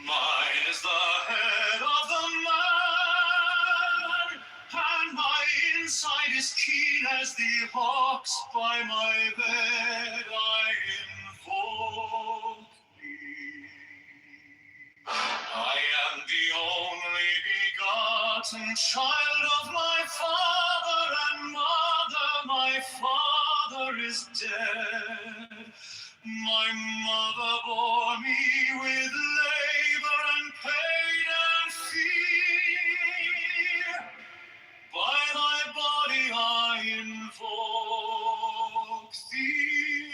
mine is the head of the man, and my inside is keen as the hawk's. By my bed I invoke thee. I am the only begotten child of my father and mother. My father is dead. My mother bore me with labor and pain and fear. By thy body I invoke thee.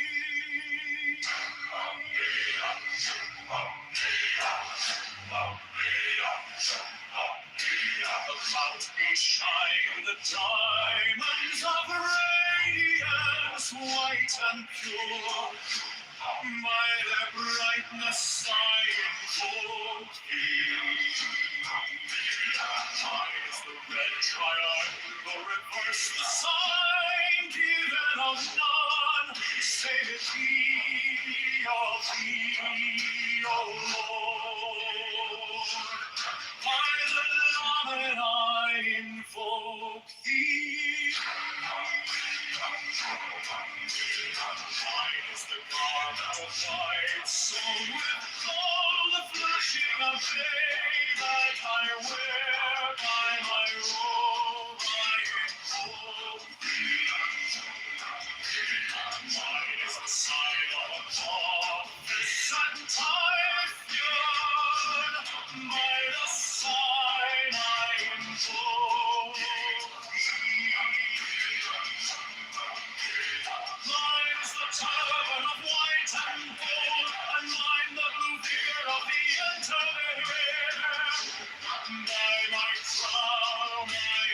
About me shine the diamonds of radiance, white and pure. By their brightness I invoke thee. Mine is the red triangle, reverse the sign, given of none, save it thee, O Lord. By the Lord I invoke thee. Mine is the garment of white, sewn with gold, the flashing of day that I wear. By my robe I invoke thee. Mine is the sign of office and Typhoon. By the sign I invoke thee. Mine is the turban of white and gold, and mine the blue figure of the entire. By my crown I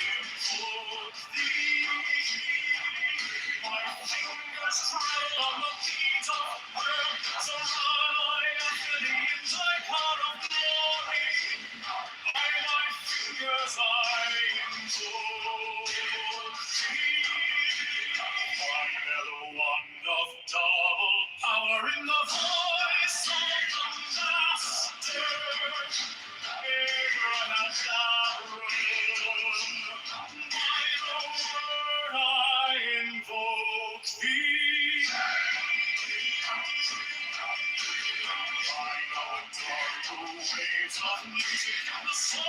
of music and the song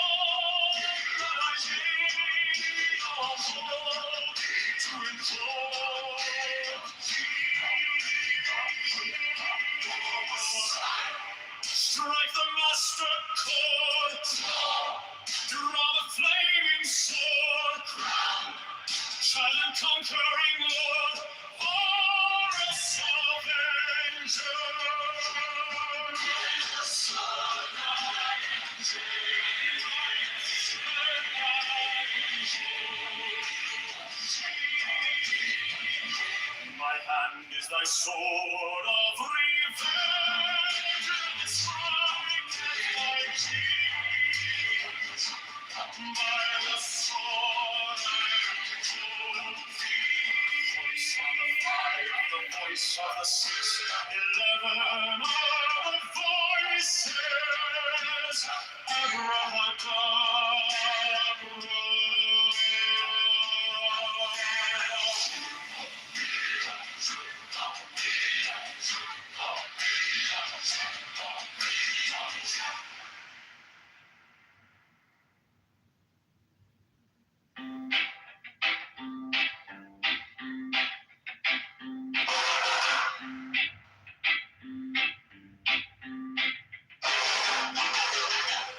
that I made all holy to implore strike the master chord, draw the flaming sword, child and conquering Lord, for a salvation. My hand is thy sword of revenge, and strike thy teeth. By the sword I told thee. Voice of the fire, the voice of the 611 are the voices.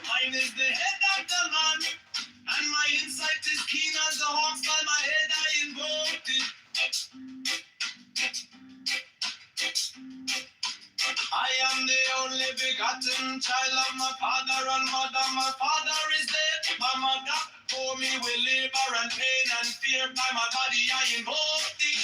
Mine is the head of the man, and my insight is keen as a hawk's. By my head I invoked it. I am the only begotten child of my father and mother. My father is dead. My mother bore me with labor and pain and fear. By my body I invoke thee.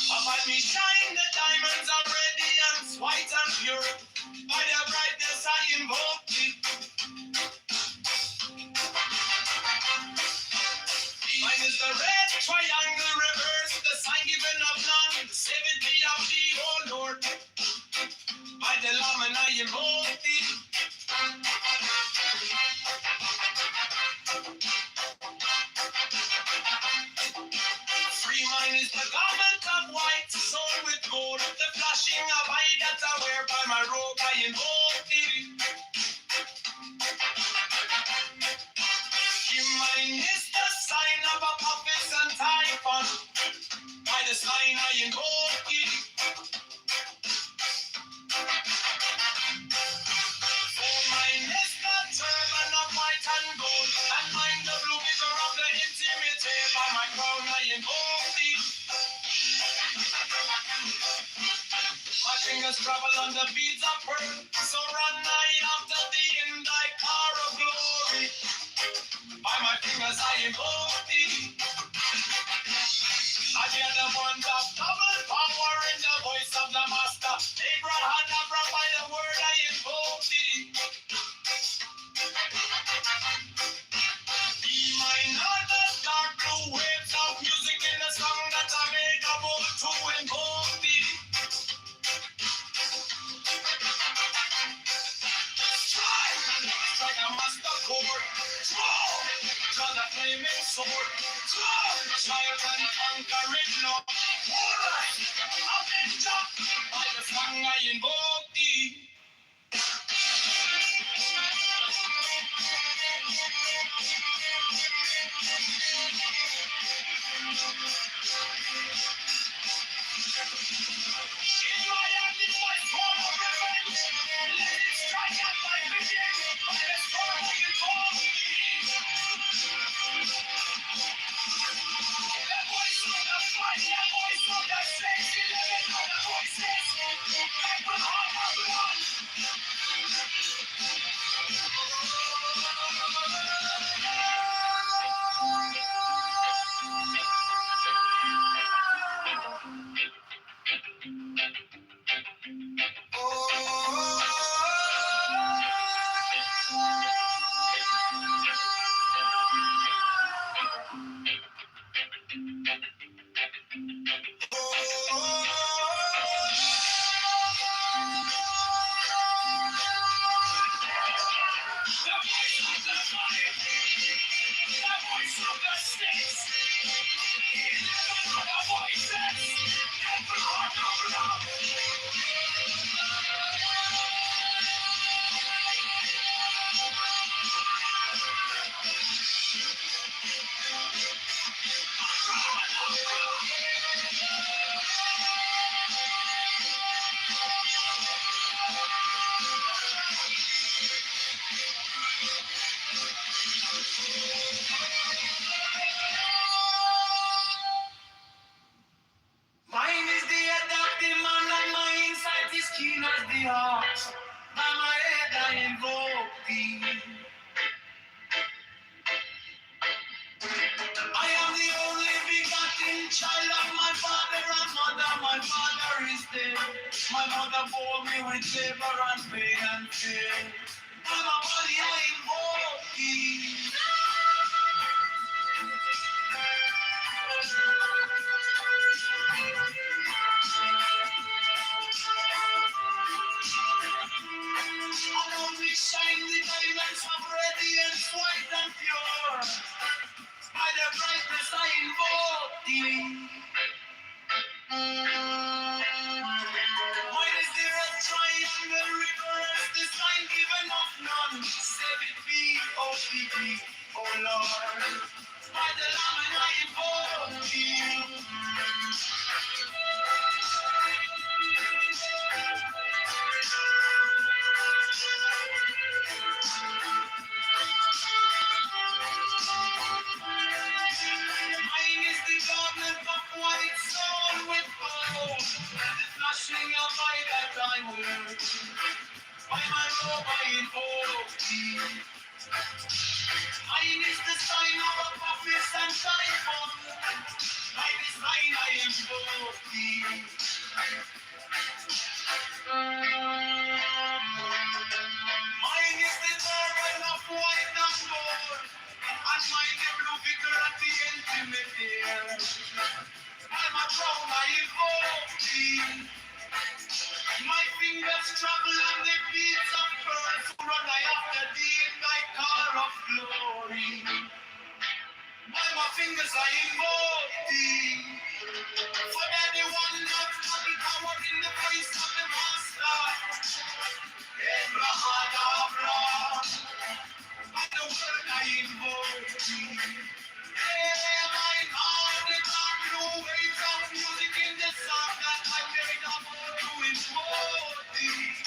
About me shine the diamonds are radiance, white and pure. By their brightness I invoke thee. Mine is the red triangle reverse, the sign given of none, the savity of thee, O Lord. By the Lamb and I invoke thee. Free mine is the garment of white, sewn with gold, the flashing of eye that I wear. By my robe I invoke thee. Mine is the sign of Apophis and Typhon. By the sign I invoke thee. For mine is the turban of white and gold, and mine the blue vigor of the intimate. By my crown I invoke thee. My fingers travel on the beads of pearl, so run I after thee in thy car of glory. By my fingers I invoke thee. I hear the ones of double power in the voice of the master. Abraham, by the word I invoke thee. Be mine are the dark blue waves of music in the song that I made about to invoke thee. Strike a master chord, draw the flaming sword, child and conquering Lord, avenger, by the song I invoke thee. In my hand is my sword of revenge, let it strike at my vision, by the sword I invoke thee. The voice of the fire keen as the ox. By my head I invoke thee. I am the only begotten child of my father and mother. My father is dead. My mother bore me with labor and pain and fear. By my body I invoke thee. Around me shine the diamonds of radiance, white and pure. By the brightness I invoke thee. Mine is the red triangle reverse, the sign given of none. Save it be, oh thee, oh Lord. By the Lamb and I invoke thee. Mine is the garment of white stone with gold, the flashing of light that I wear. By my robe I invoke thee. Mine is the sign of a prophet and typhon. By this sign I invoke thee. Mine is the turban of white and gold, and mine the blue vicar at the intimate ear. By my crown I invoke thee. My fingers travel on the beats of pearls, run I after thee in thy car of glory. By my fingers I invoke thee. For that the one that got the power in the voice of the master. Abraham, by the word I invoke thee. Hey, my heart, the dark blue waves of music in the song that I made up to invoke thee.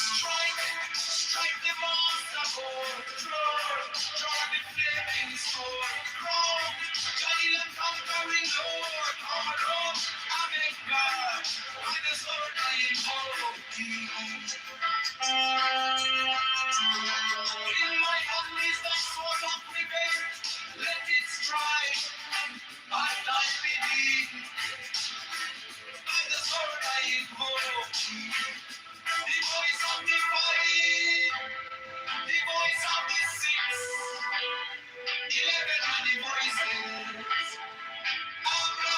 Strike the monster board, draw the flaming sword, crown, giant conquering Lord, Lord, Amen, God, by the sword I invoke thee. In my hand is the sword of revenge, let it strike, I die beneath, by the sword I invoke thee. The voice of the fight, the voice of the six, 11 are the voices. Abra.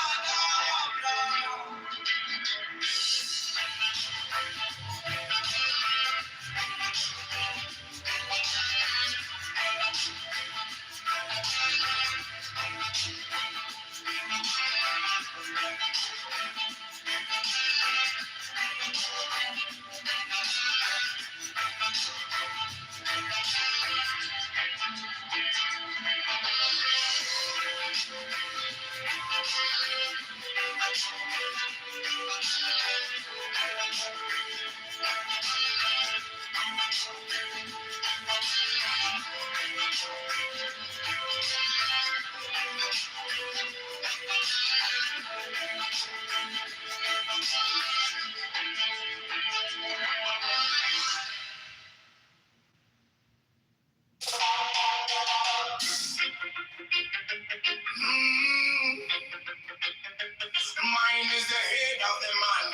Mine is the head of the man,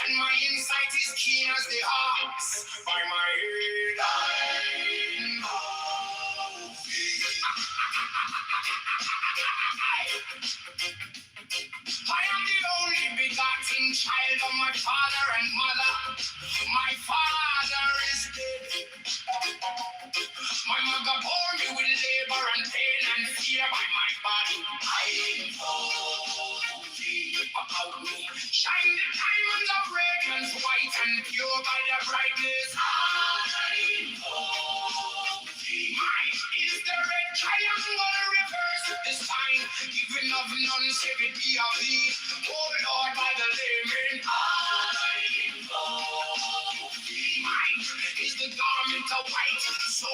and my insight is keen as the ox. By my head I know thee. I am the only begotten child of my father and mother. My father is dead. My mother bore me with labor and pain and fear. By my body I invoke thee. About me shine the diamonds of radiance, white and pure. By the brightness I invoke thee. Mine is the red triangle reverse, the sign given of none, save it be of thee. Oh Lord, by the layman I invoke thee. Mine is the garment of white, so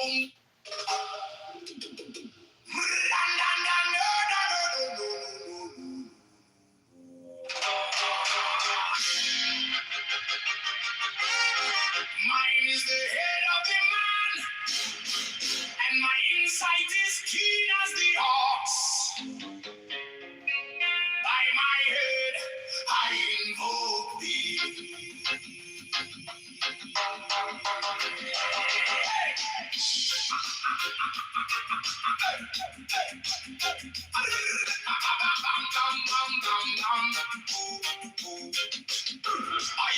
I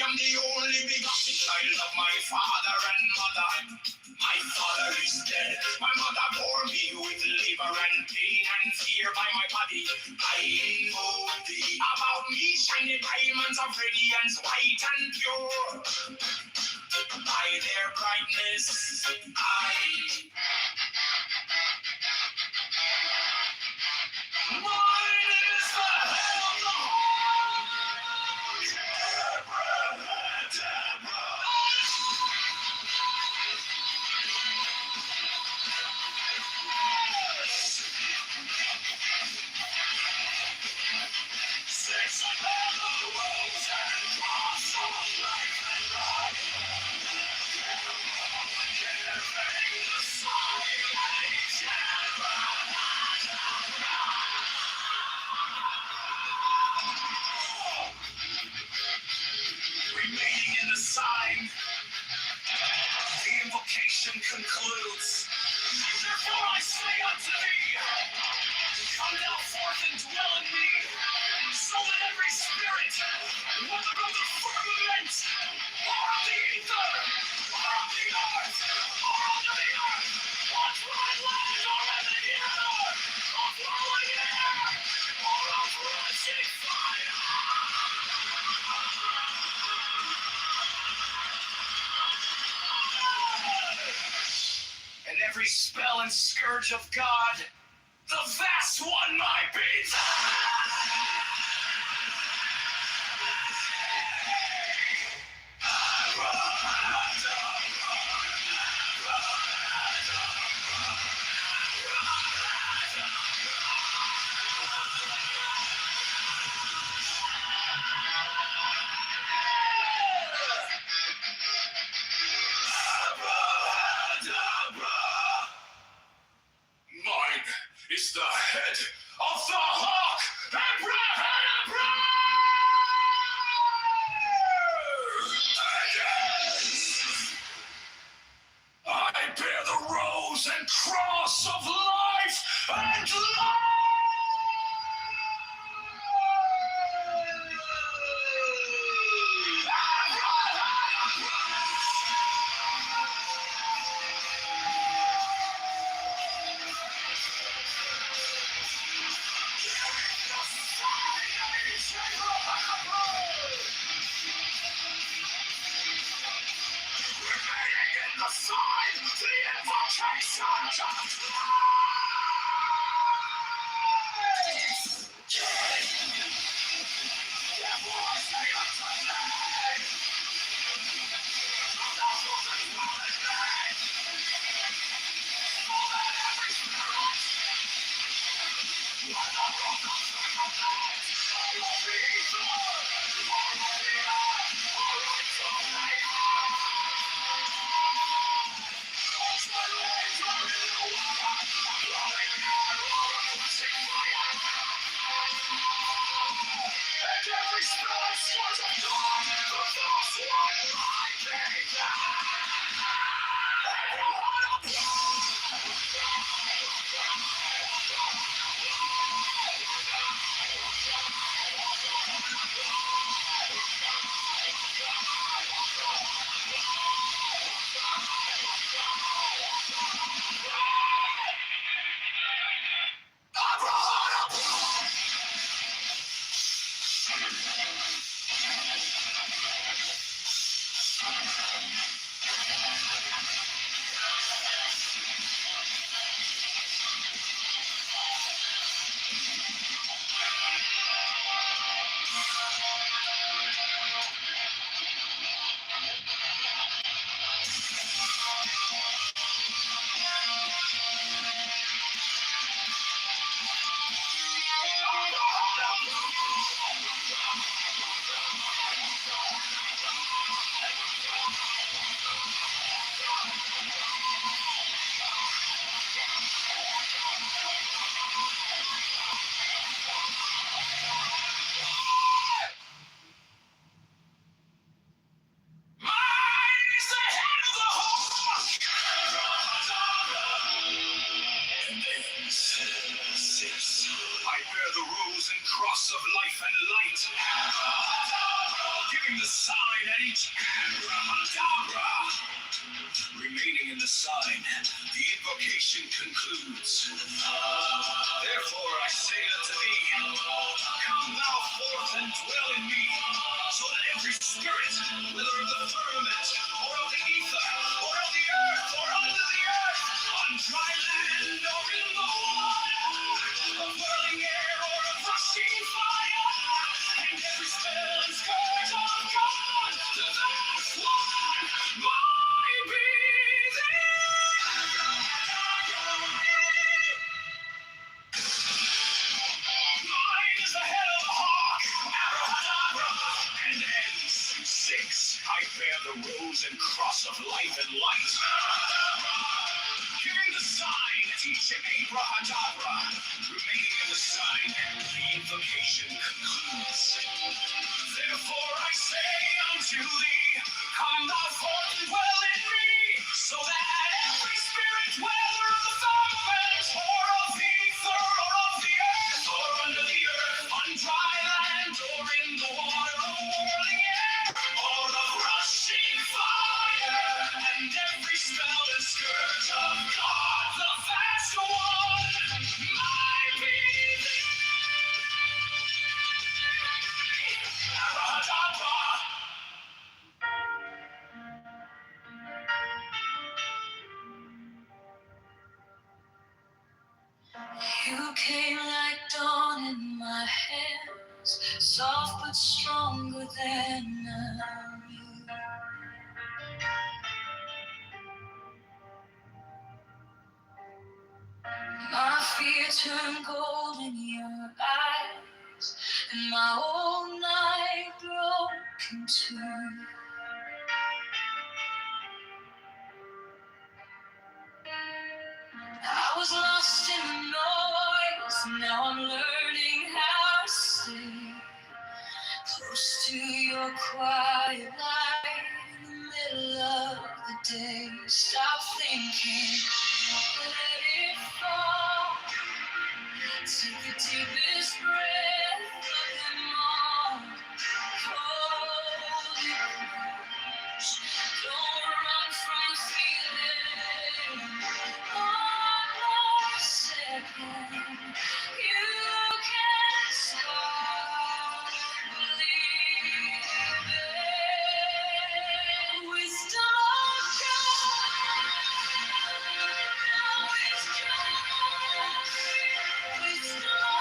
am the only begotten child of my father and mother. My father is dead. My mother bore me with labor and pain and fear by my body. I invoke thee. About me shining diamonds of radiance, white and pure. By their brightness, mine is the head of the remaining in the sign. The invocation concludes. Therefore I say unto thee, come thou forth and dwell in me, so that every spirit, whether of the firmament, or of the ether, or of the earth, or under the earth, on dry land, or in the ether, of flowing air, or of rushing fire, and every spell and scourge of God, the vast one might be. Mine is the head of the hawk life and light. Giving the sign at each abracadabra. Remaining in the sign, the invocation concludes. Therefore I say unto thee, come thou forth and dwell in me, so that every spirit, whether of the firmament, or of the ether, or of the earth, or under the earth, on dry land, or in the water, of whirling air, or of rushing fire, and every spell and scourge of God, the vast one, my breathing. Mine is the head of the hawk, abracadabra, and ends. 6. I bear the rose and cross of life and light. Giving the sign at each abracadabra. Remaining in the sign, the invocation concludes. Therefore I say unto thee, come thou forth and dwell in me, so that every spirit, whether of the firmament, or of the ether, or of the earth, or under the earth, on dry land, or in the water, of whirling air, or of rushing fire, and every spell and scourge of God, the vast one, my being. Abracadabra. You came like dawn in my hands, soft but stronger than I knew. My fear turned gold in your eyes, and my whole night broke in two. I was lost in the noise, now I'm learning how to stay close to your quiet light in the middle of the day. Stop thinking, let it fall. Take the deepest breath of them all. Hold it close. Don't run from the feeling. One more second. You can start believing. Wisdom of God. Wisdom of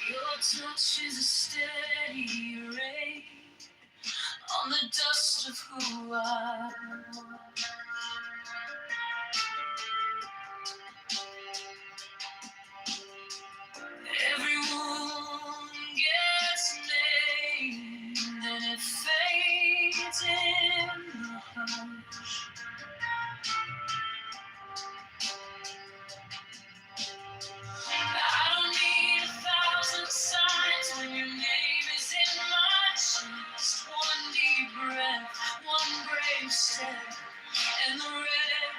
Your touch is a steady rain on the dust of who I was. Every wound gets named and it fades in the hush. I don't need 1,000 signs when your name is in my chest. One deep breath, one brave step, and the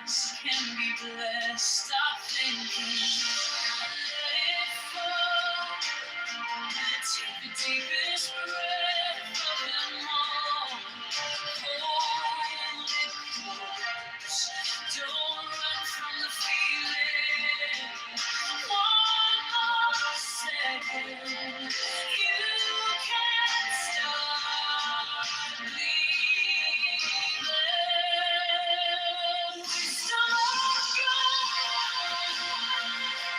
rest can be blessed. Stop thinking, let it fall. Take the deepest breath of them all. Hold it close. Don't run from the feeling. One more second. You can't stop believing. Wisdom of God.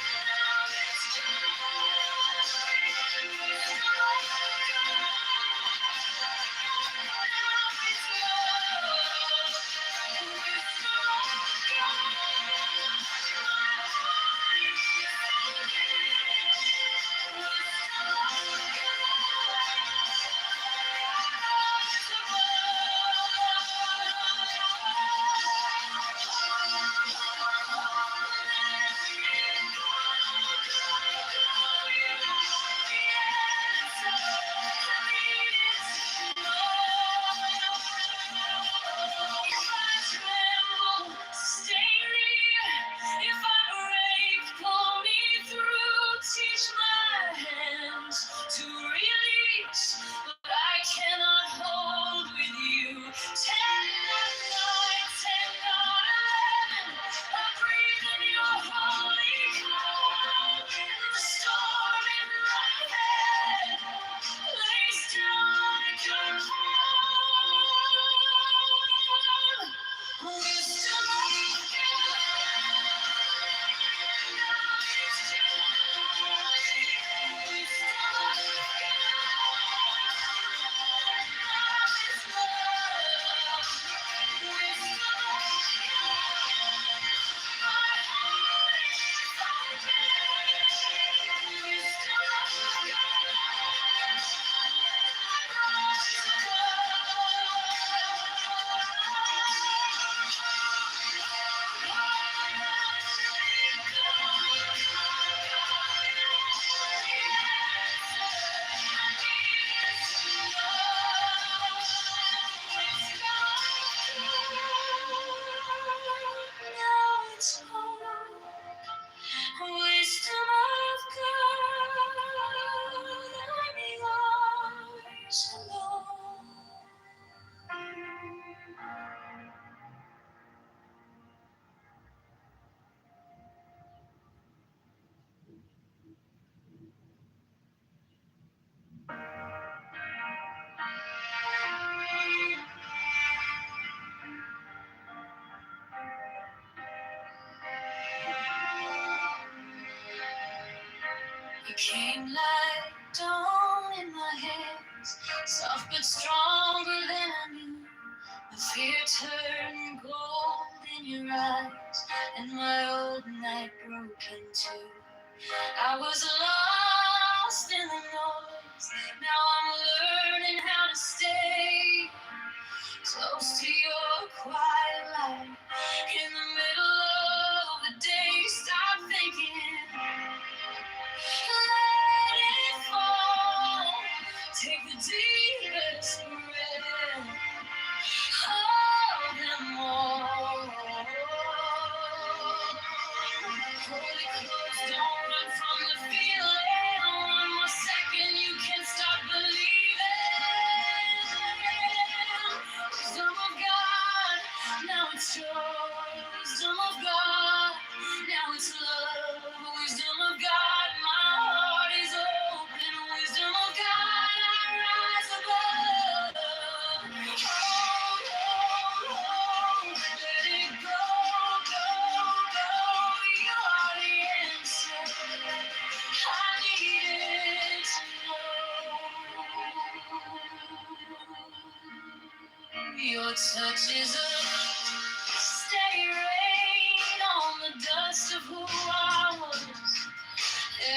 You came like dawn in my hands, soft but stronger than I knew. The fear turned gold in your eyes, and my old night broke in two. I was lost in the noise, now I'm learning how to stay close to your quiet light. In the middle of the day, stop thinking, let it fall. Take the deepest breath, hold them all. Hold it close, don't run from the feeling. One more second, you can start believing. Wisdom of God, now it's joy. Wisdom of God, now it's love. Wisdom of God, my heart is open. Wisdom of God, I rise above. Hold, let it go, go, go. You are the answer. I needed to know. Your touch is a stay rain on the dust of who I was.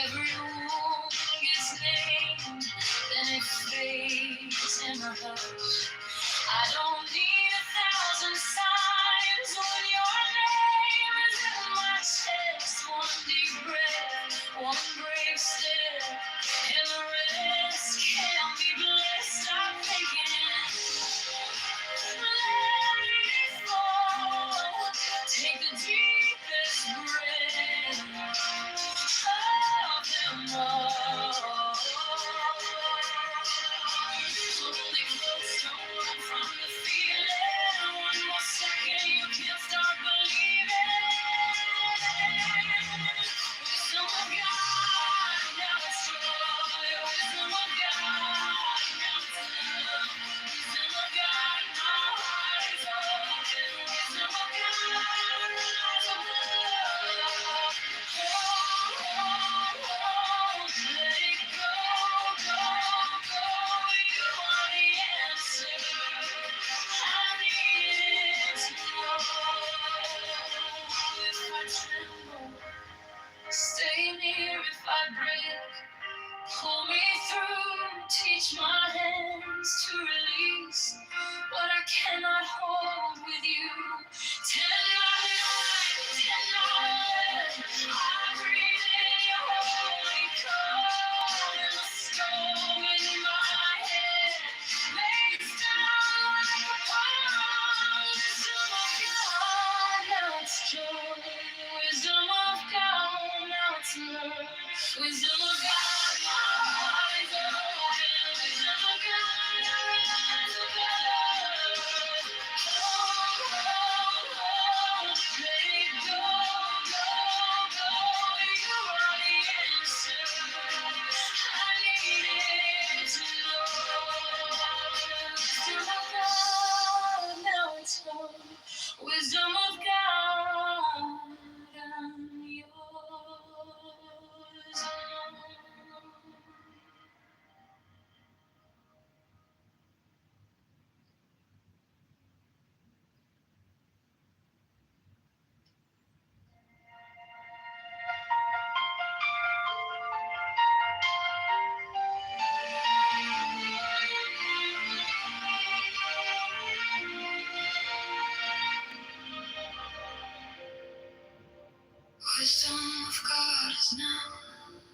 Every wound gets named, then it fades in the hush. I don't need 1,000 signs when your name is in my chest. One deep breath, one brave step, and the rest can be blessed. I'm thinking, let it fall. Take the deepest breath of them all. Hold it close, don't run from the feeling. One more second, you can start believing. Wisdom of God, now it's joy. Wisdom of God, now it's love. Wisdom of God, my heart is open. Wisdom of God, rise above. Let it go, go, go. You are the answer. I needed to know. If I tremble, stay near. If I break, pull me through. Teach my hands to release what I cannot hold with you. Tend my life, tend my life. I breathe in your holy code, and the storm in my head lays down like a palm. Wisdom of God, now it's joy. Wisdom of God, now it's love. Wisdom of God, my heart is open. Wisdom of God, I rise above. Let it go, go, go. You are the answer. I needed to know. Wisdom of God, now it's home. Wisdom of God, I'm yours alone. Wisdom of God is now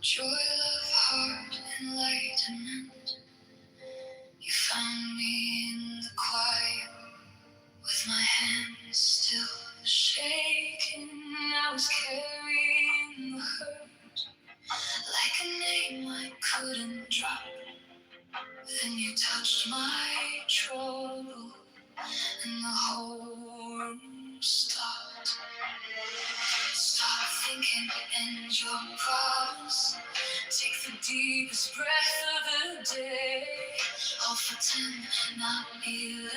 joy, love, heart, enlightenment. You found me in the quiet with my hands still shaking. I was carrying the hurt like a name I couldn't drop. Then you touched my trouble and the whole room stopped. Stop thinking and your problems. Take the deepest breath of the day. All for 10, not 11.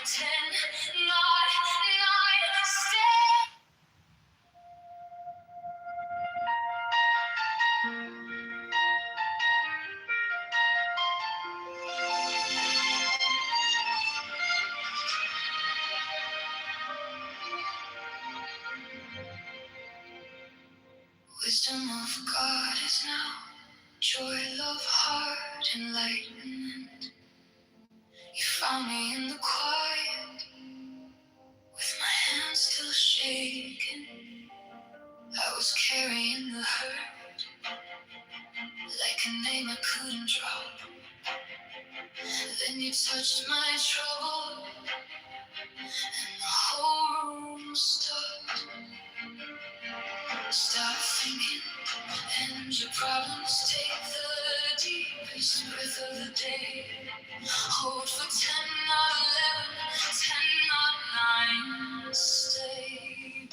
10, not 9. Stay. Wisdom of God is now. Joy, love, heart, enlightenment. You found me in the quiet, with my hands still shaking. I was carrying the hurt, like a name I couldn't drop. Then you touched my trouble, and the whole room stopped. Stop thinking, and your problems take the deepest breath of the day. Hold for 10, not 11, 10, not 9, stay.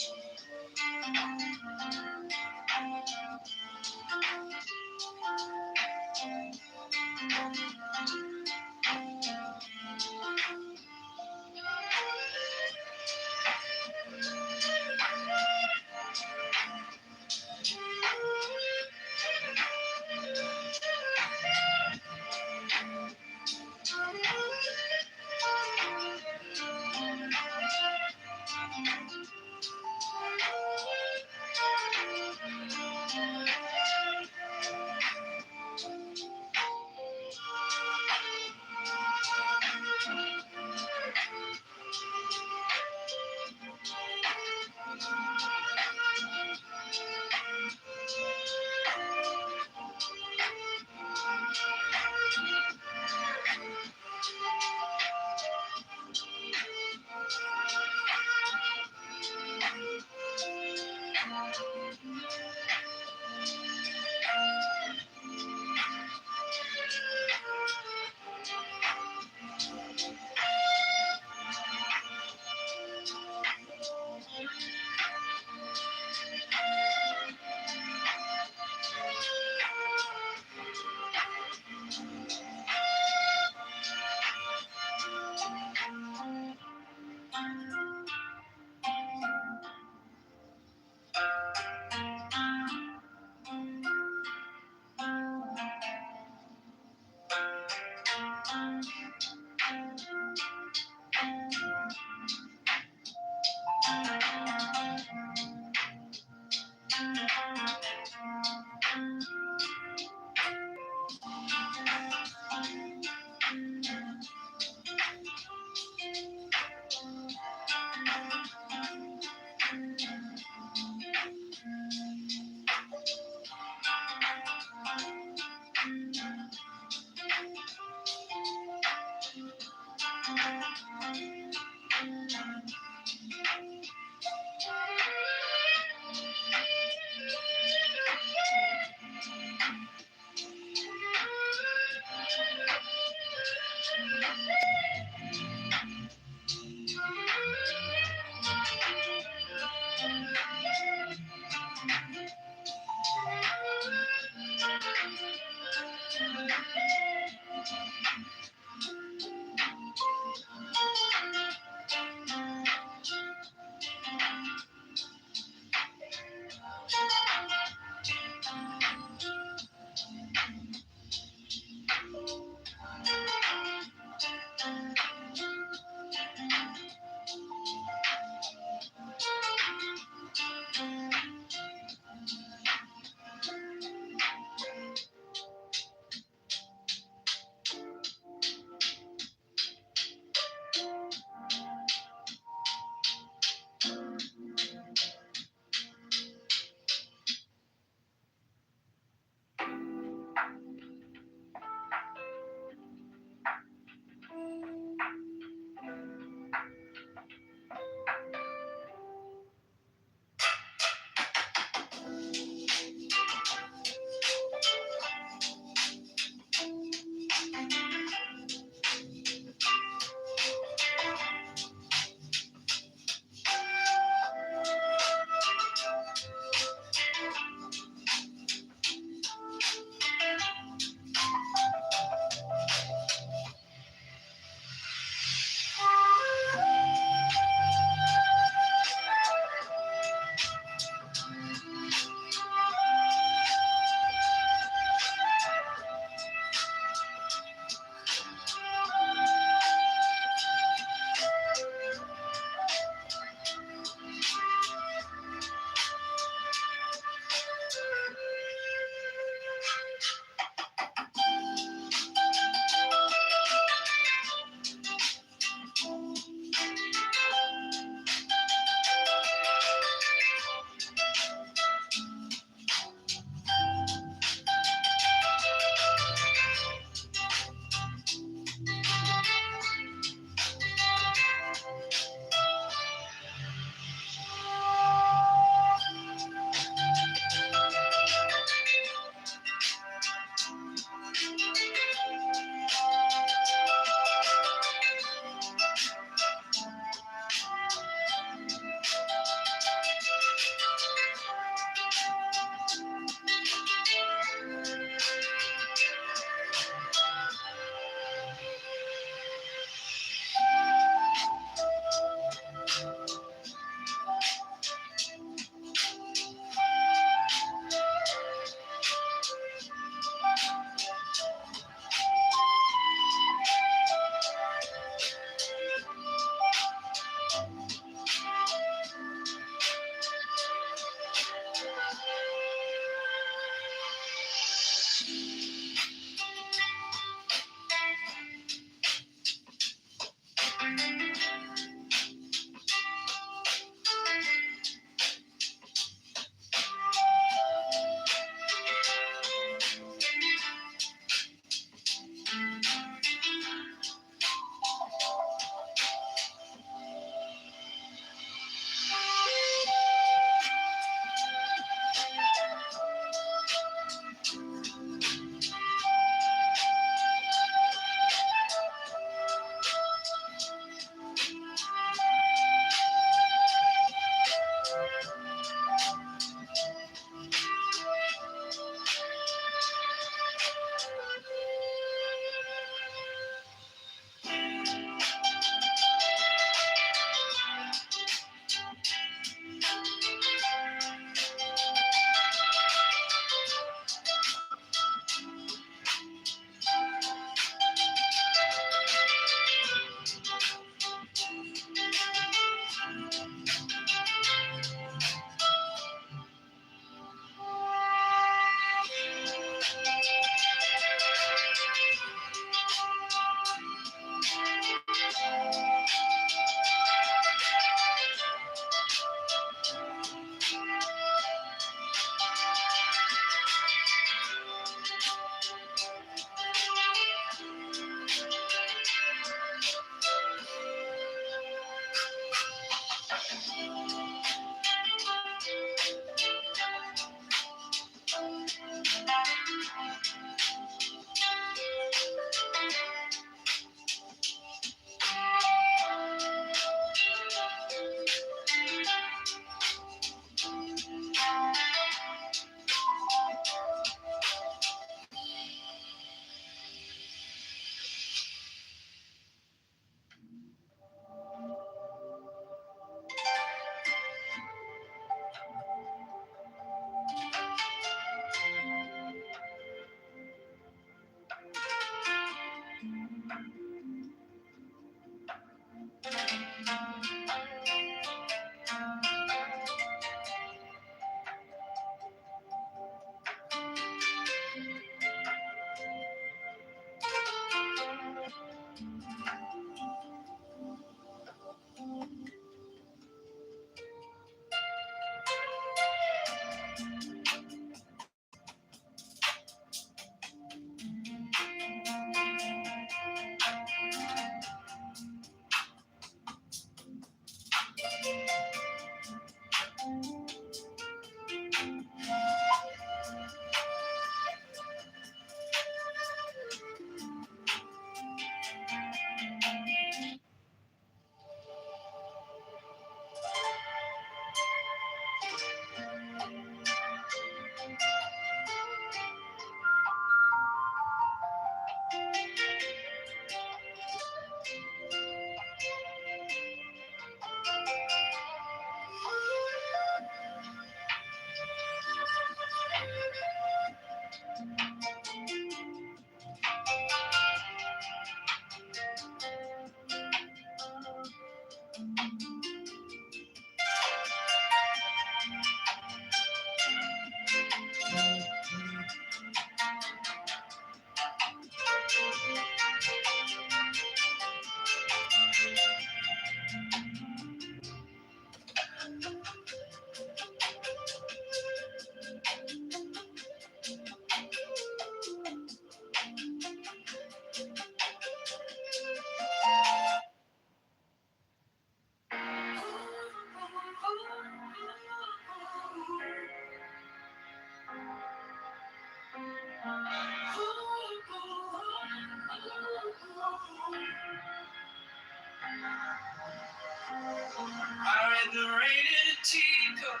read the rain in a teacup.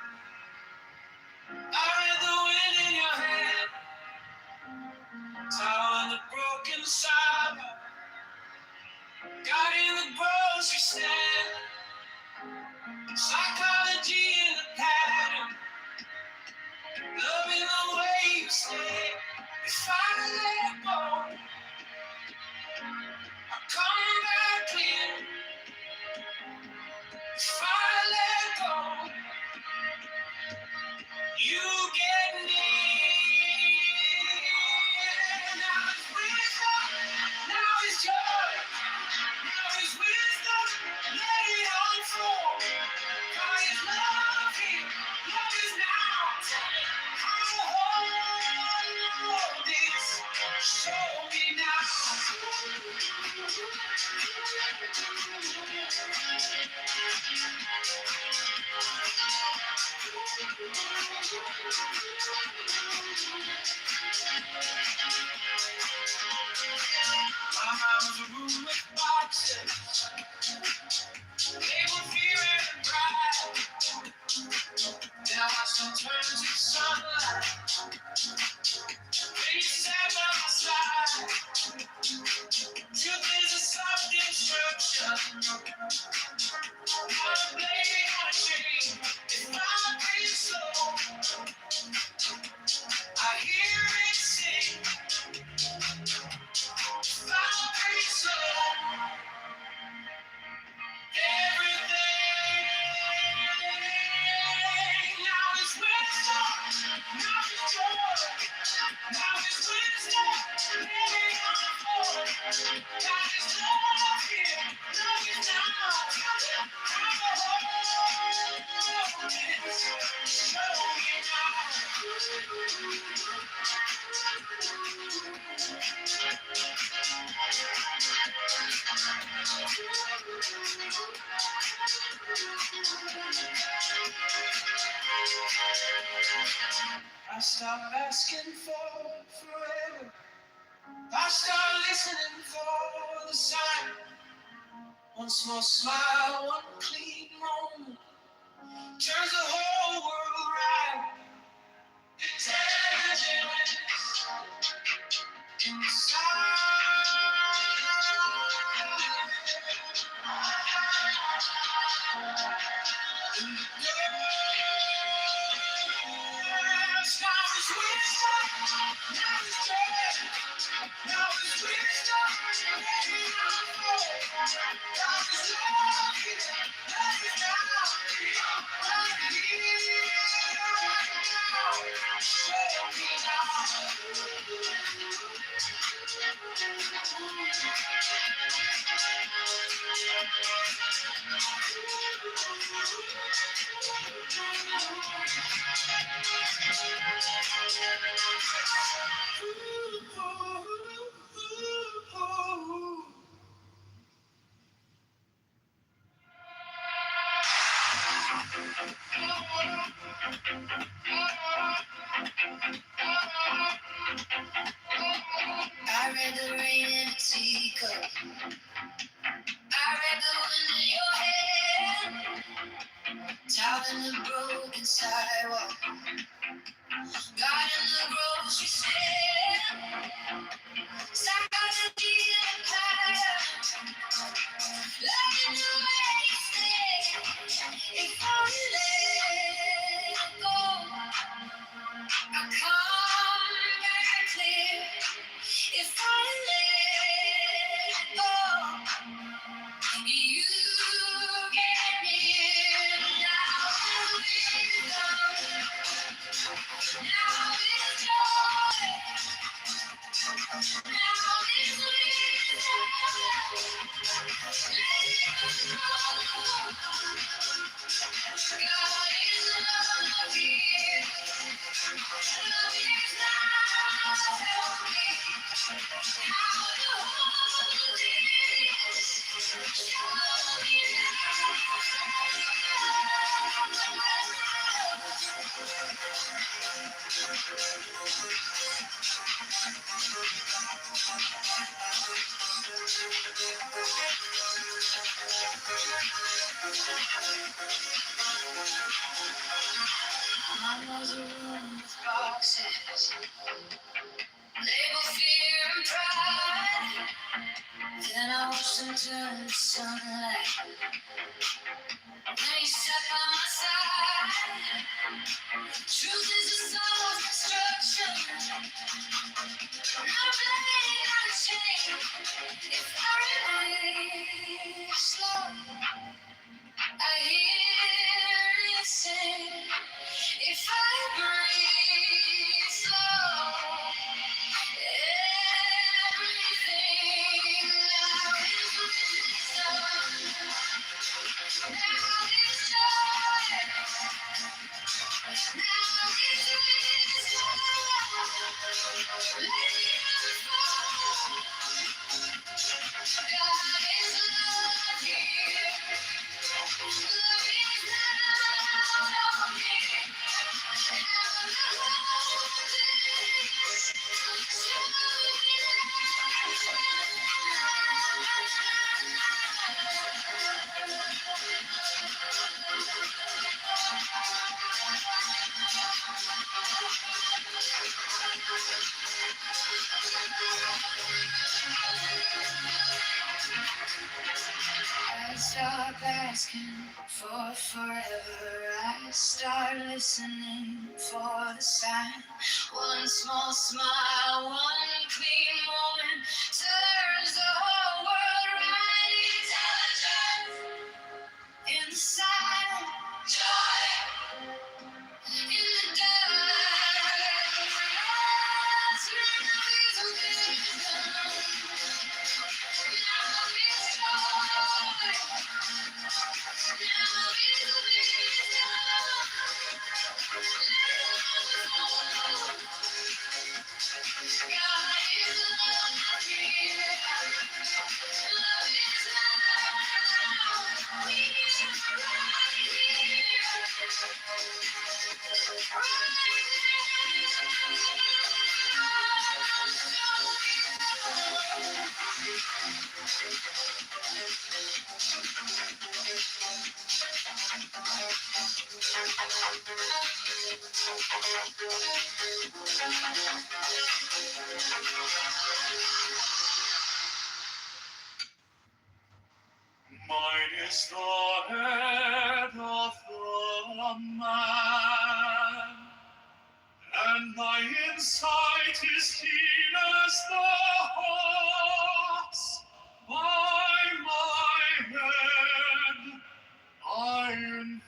I read the wind in your hand. Towering the broken sidewalk. Got in the grocery stand. Psychology in the pattern. Loving the way you stay. If I let go, I come back clear. If I let go, you get me. Now it's wisdom, now it's joy, now it's wisdom, let it unfold. God is love here, love is now. How to hold this, show me now. My mind was a room with boxes. They were fear and pride. Then I watched them turn to sunlight. When you sat by my side, truth is a soft instruction. Not a blame or a shame. If I breathe slow, I hear it sing. If I breathe slow, everything. Now is wisdom, now is joy, now is wisdom, living on the floor. God is love here, love is now. How to hold this, show me I stopped asking for forever. I start listening for the sign. One small smile, one clean moment turns the whole world right. Intelligence inside. In the darkness, now is wisdom, now is joy, now is wisdom, letting unfold. God is love here, love is now, right here, right now. Show me I read the rain in a teacup. I read the wind in your hair. Towering the broken sidewalk. God in the grocery stand. Psychology in the pattern. Loving the way you stay. If I let go, I come back clear. If I let go, you get near. Now is joy. Now is wisdom. Let it flow. God is love here. Love is now. Tell me how to hold this. Show me now. Mine was a room with boxes, labeled fear and pride. Then I watched them turn to sunlight. Then he sat by my side. Truth is a song of construction. No blade, not a chain. If I remain slow, I hear you sing. If I breathe slow, everything now is wisdom. Now is joy. Now is wisdom. Let it unfold. God is love here. Love is now here. Now the world is I stop asking for forever. I start listening for the sign. One small smile, one clean moment turns the whole world right. Intelligence in the silence, joy in the dark. Now is wisdom. Now is joy. Now is wisdom. Let it God is love here. Love is now. We are right Mine is the head of the man, and my insight is keen as the hawk's. By my head I invoke.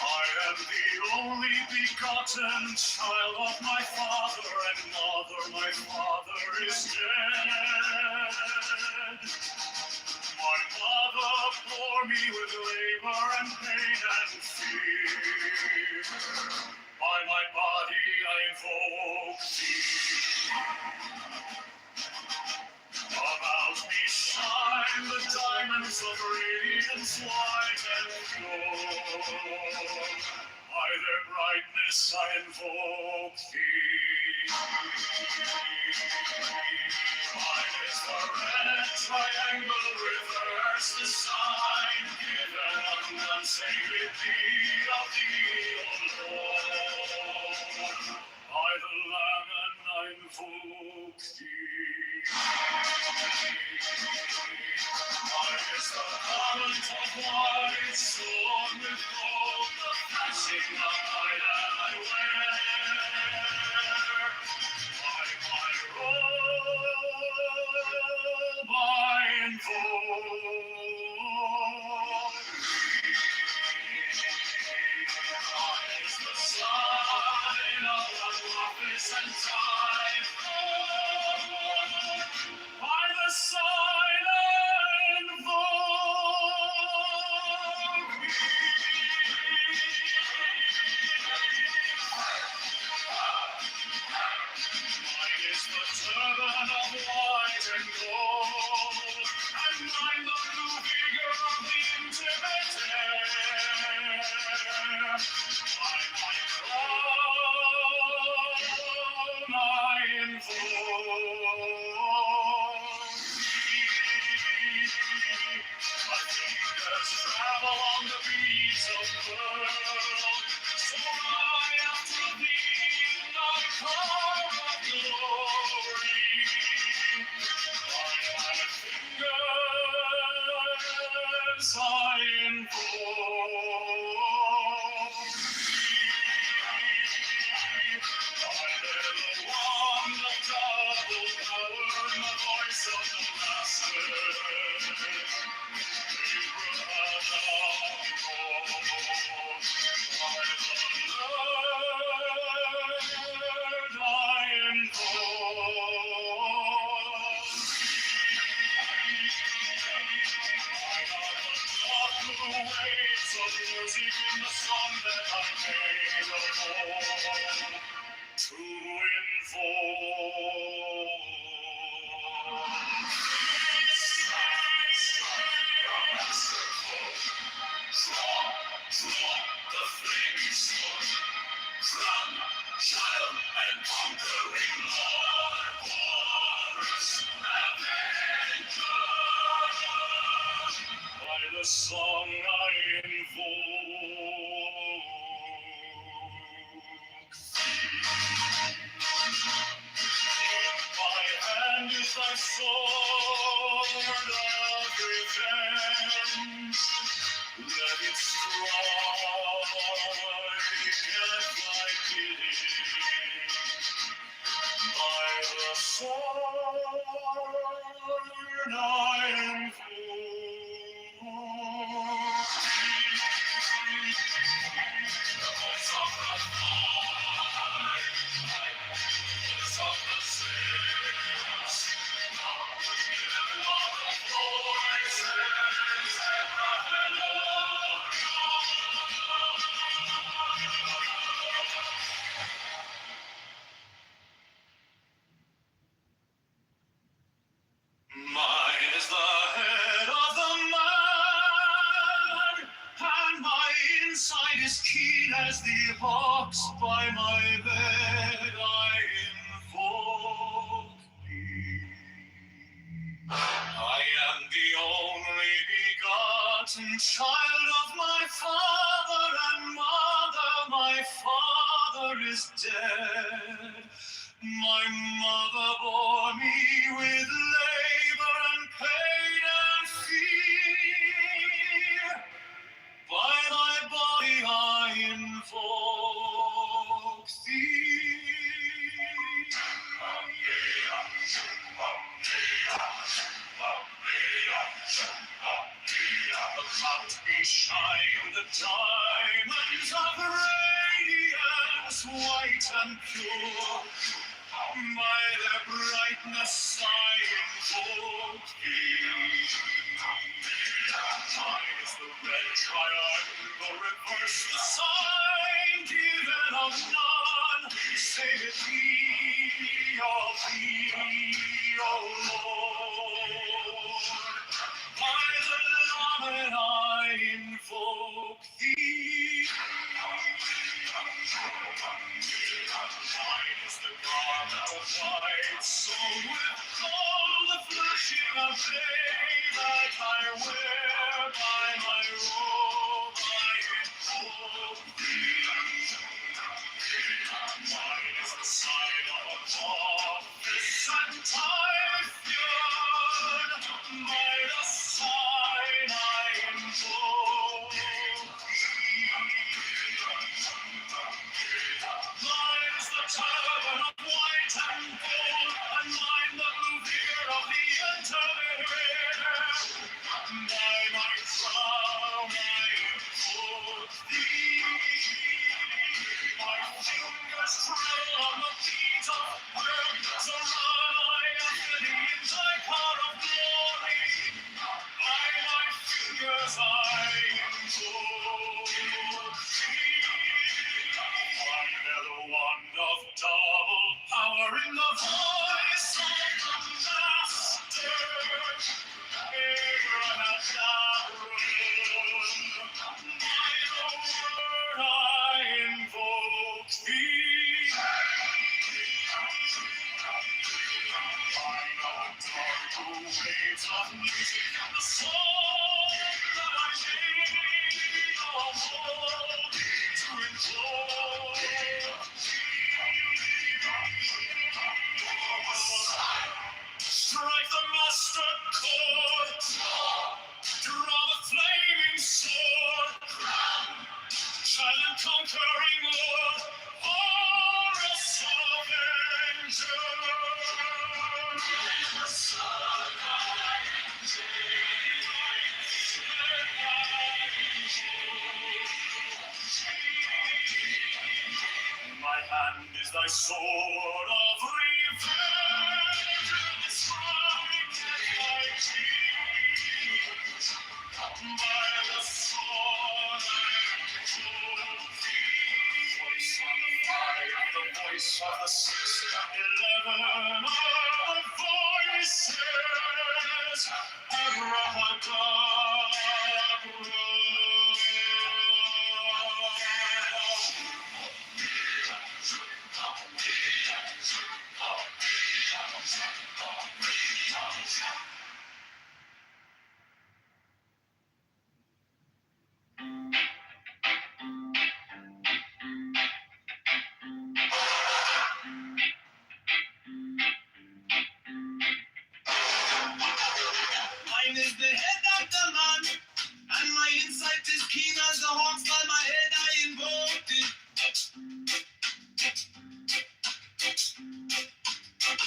I am the only begotten child of my father and mother. My father is dead. My mother bore me with labor and pain and fear. By my body I invoke thee. About me shine the diamonds of radiance white and pure. By their brightness I invoke thee. Mine is the red triangle reverse, the sign given on sacred deed of the Lord. By the Lamb and I invoke thee. Mine is the garment of white, sewn with gold, the flashing of light that I wear. By my robe I invoke thee. Mine is the sign of the office and time. By the sign I invoke Mine is the turban of white and gold, and mine the blue vigor of the intimate air. By my crown I invoke my sword of revenge. Let it strike at my bidding. By the sword I Mine is the head of the man, and my inside is keen as the hawks. By my bed I invoke thee. I am the only begotten child of my father and mother. My father is dead. My mother bore me with labor and pain and fear. By thy body I invoke thee. About me shine the diamonds of radiance, white and pure. By their brightness I invoke thee. Mine is the red triangle, reverse the sign, given of none, save it thee, O Lord. By the Lord I invoke thee. Mine is the garment of white, sown with gold, the flashing of day that I wear. By my robe I invoke thee. Mine is the sign of office and Typhoon. By the sign I invoke thee. Mine is the turban of white and gold, and mine the blue beard of the intermediate. By my crown I invoke thee. My fingers trail on the feet of earth, so run I after thee in thy car of glory. By my fingers I invoke thee. I bear the wand of double power in the voice of the Master. Abraham, by the word I invoke thee. I know dark waves of music and the song that I made of old to implore thee. Strike the master chord, draw the flaming sword, child and conquering Lord, Horus Avenger. My hand is thy sword of revenge, and strike at thy cheeks. By the sword I invoke thee. Voice on the fire, the voice of the 611 are the voices. Mine is the head of the man, and my insight is keen as the hawks. By my head I invoked it.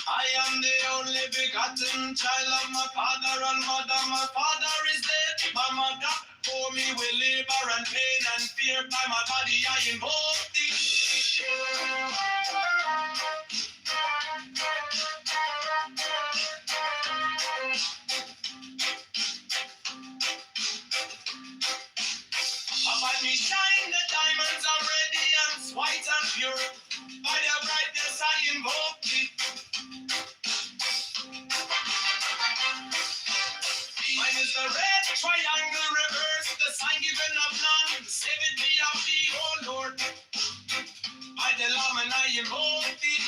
I am the only begotten child of my father and mother. My father is dead. My mother for me with labor and pain and fear. By my body I invoke thee. About me shine the diamonds are radiance, white and pure. By their brightness I invoke thee. Mine is the red triangle reverse, the sign given of none. Save it be of thee, O Lord. By the Lamb and I invoke thee.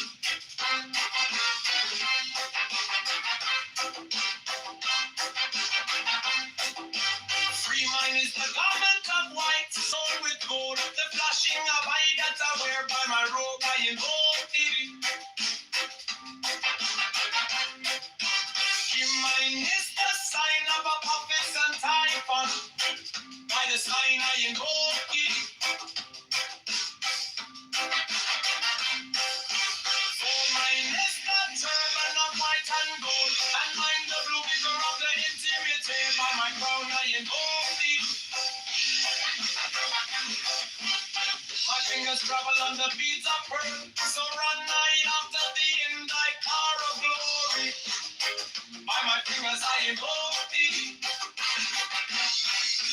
Free mine is the garment of white, sold with gold. The flashing of eye that I wear by my robe, I invoke thee. Mine is the sign of a prophet and typhon. By the sign I invoke thee. For mine is the turban of white and gold, and mine the blue figure of the intimate. By my crown I invoke thee. My fingers travel on the beads of pearl, so run I after thee in thy car of glory. By my fingers I invoke thee.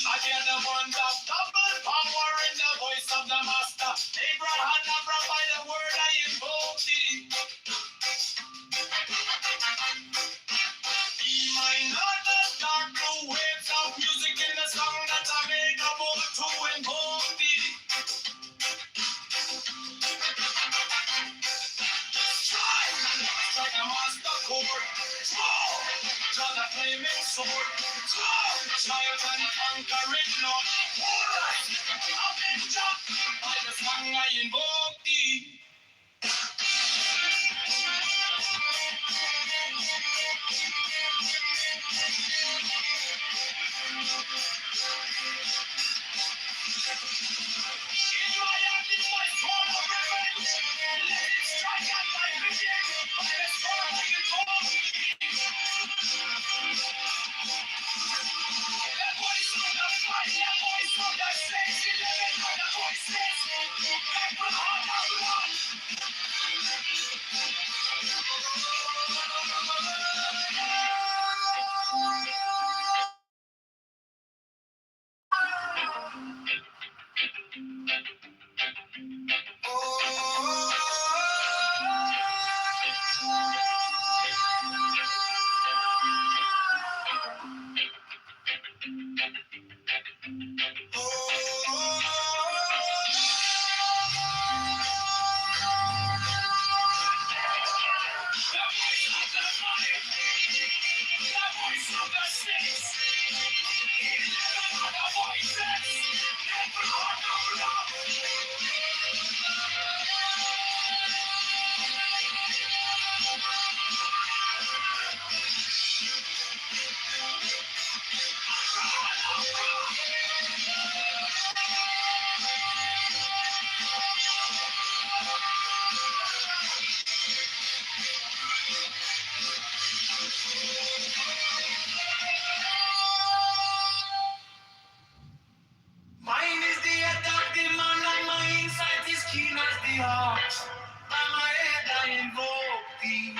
I hear the wand of double power in the voice of the master. Abraham, Abraham, by the word I invoke thee. Be mine are the dark blue waves of music in the song that I made of old to invoke thee. Strike a master chord. Draw the flaming sword. Triumph and conquer it, Lord. Alright, Avenger. By the song I invoke thee. In my hand is my sword of revenge. Let it strike at my vision. By the sword I invoke thee. The voice of the fight, the voice of the saints, 11 other voices. Every heart of blood. Mine is the head of the man, and my insight is keen as the heart. By my head I invoke thee.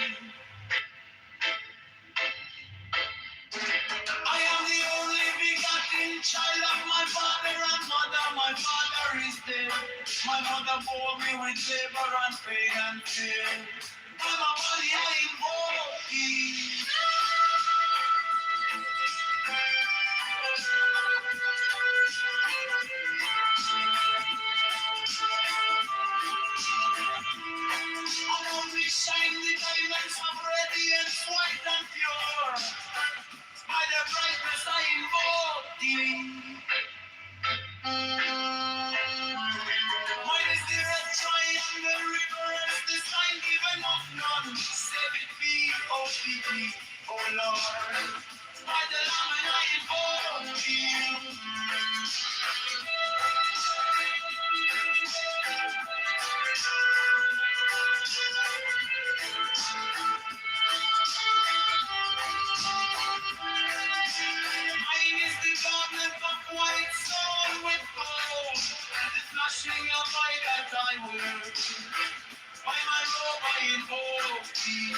I am the only begotten child of my father and mother. My father is dead. My mother bore me with labor and pain and fear. By my body I invoke thee. Around me shine the diamonds of radiance, white and pure. By the brightness I invoke thee. Mine is the red triangle reverse, the sign given of none. Save it be, O Lord. By the Lamb and I invoke thee. Mine is the garment of white stone with gold, the flashing of light that I wear. By my robe I invoke thee.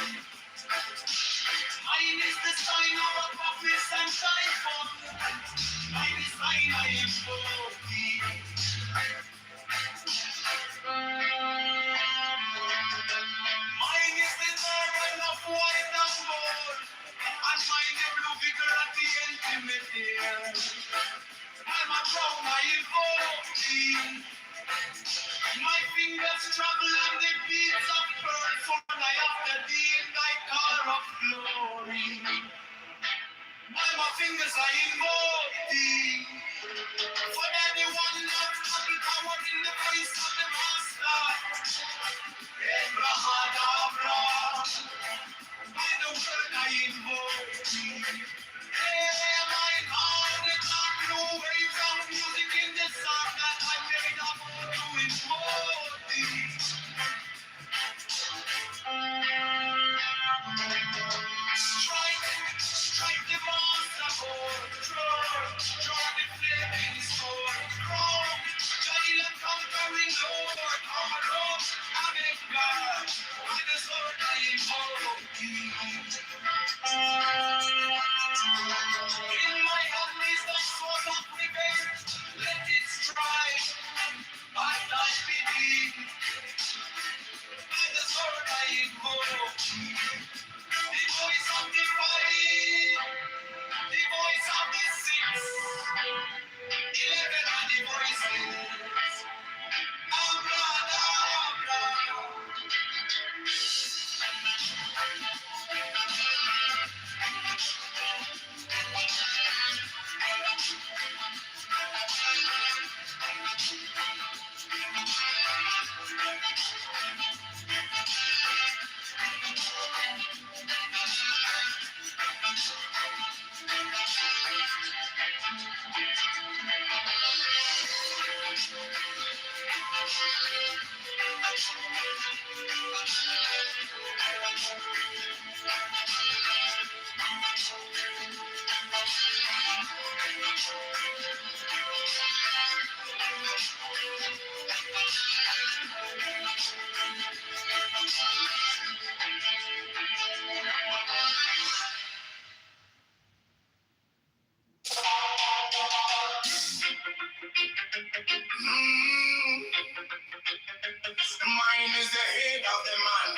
Mine is the sign of a prophet and typhoon. By the sign I invoke thee. Mine is the garment of white and gold, and mine the blue vigor at the intimate ear. I'm a crown I invoke thee. My fingers travel on the beats of pearl, for I after thee in thy car of glory. By my fingers I invoke thee. For anyone not having power in the voice of the master. Abrahadabra. By the word I invoke thee. Hey, my God, the dark blue waves of music in the sun that I made up to invoke thee. Strike the master board, draw the flaming sword, crown, giant conquering Lord, Lord, avec God, by the sword I invoke thee. In my hand is the sword of revenge, let it strike, by thy bidding, by the sword I invoke thee. The voice of the fight, the voice of the six, 11 are the voices. Abra. Mine is the head of the man,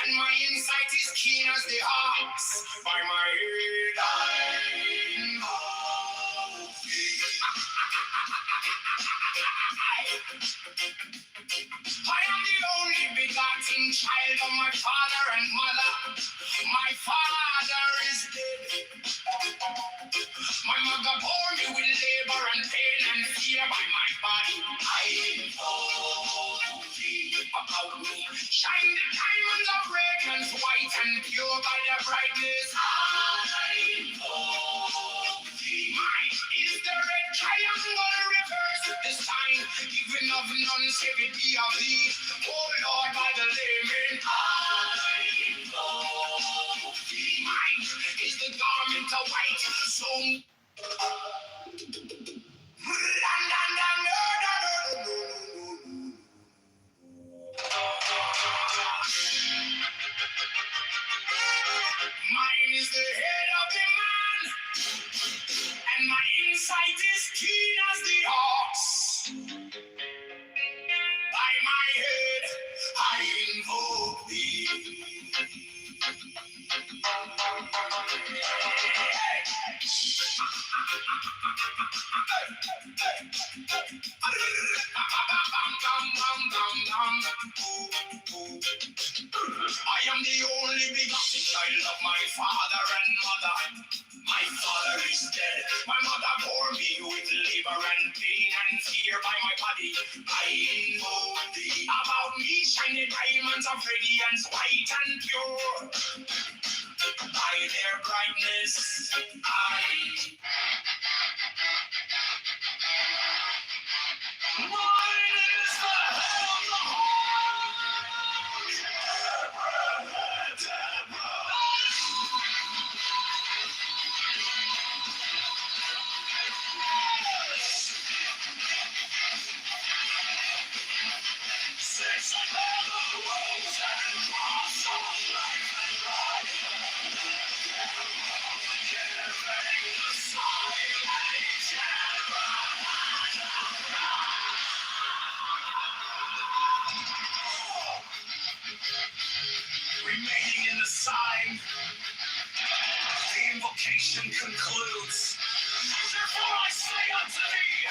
and my insight is keen as the ox. By my head I invoke thee. I am the only begotten child of my father and mother. My father is dead. My mother bore me with labor and pain and fear by my body. I invoke thee about me. Shine the diamonds of radiance white and pure by their brightness. I invoke thee. Mine is the red triangle reverse the sign, giving of none save it be of thee. Oh Lord, by the layman. I invoke thee. Mine is the garment of white, so mine is the head of the man, and my insight is keen as the ox. By my head I invoke thee. I am the only begotten child of my father and mother. My father is dead. My mother bore me with labor and pain and fear by my body. I invoke thee. About me shine the diamonds of radiance white and pure. By their brightness, I concludes. Therefore I say unto thee,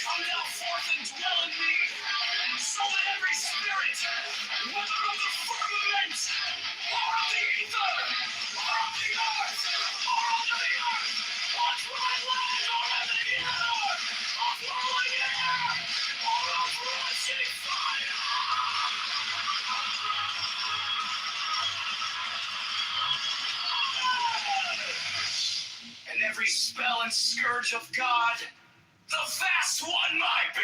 come thou forth and dwell in me, so that every spirit, whether of the firmament, or of the ether, or of the earth, or under the earth, on dry land, or in the air, of whirling air, or of rushing fire, and every spell and scourge of God, the vast one might be.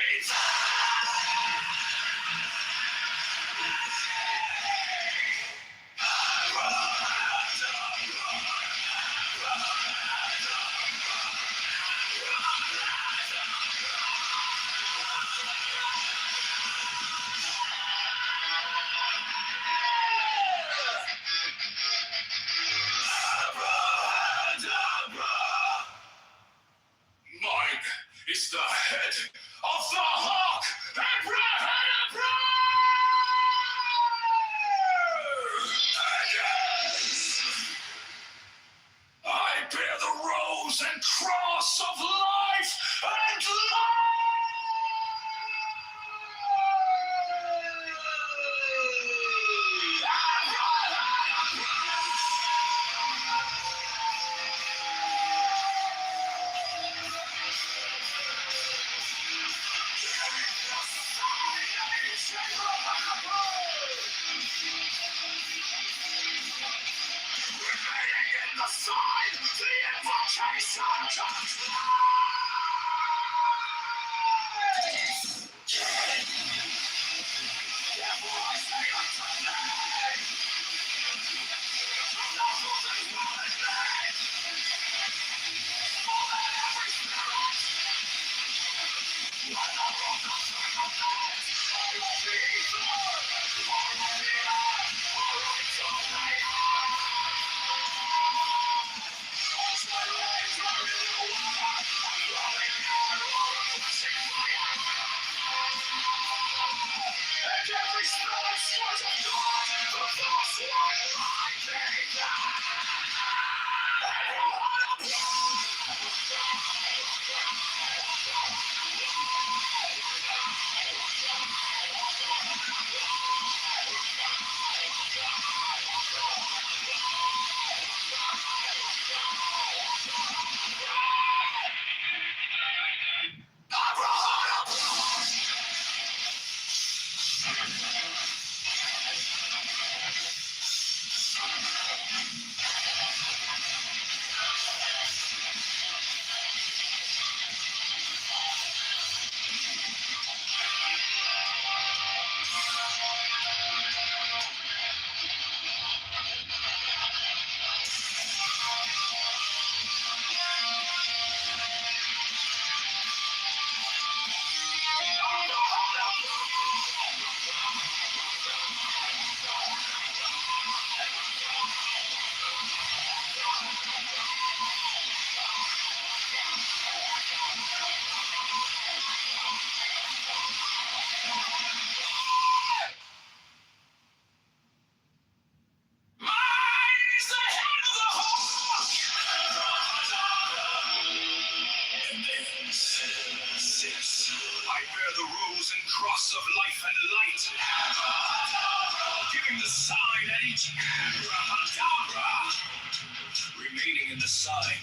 Mine is the head of the hawk, Abrahadabra! I bear the rose and cross of life and in the side, the invocation comes therefore I say unto thee, come thou forth and dwell in me, so that every spirit, whether of the firmament, or of the ether, or of the earth, or unto the earth, on dry land, or in the water, on rolling air, or on rushing fire, and every spell and scourge of God, the vast one might I bear the rose and cross of life and light, giving the sign at each abracadabra. Remaining in the sign,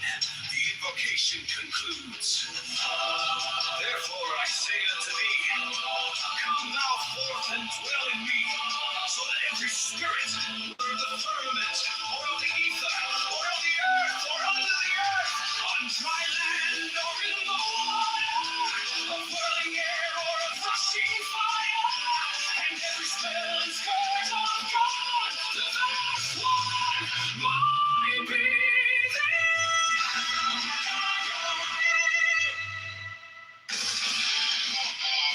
the invocation concludes. Therefore I say unto thee, come thou forth and dwell in me, so that every spirit, whether of the firmament, or of the ether, or of the earth, or under the earth, on dry land, or in the water, of whirling air, or of rushing fire, and every spell and scourge of God, the vast one might be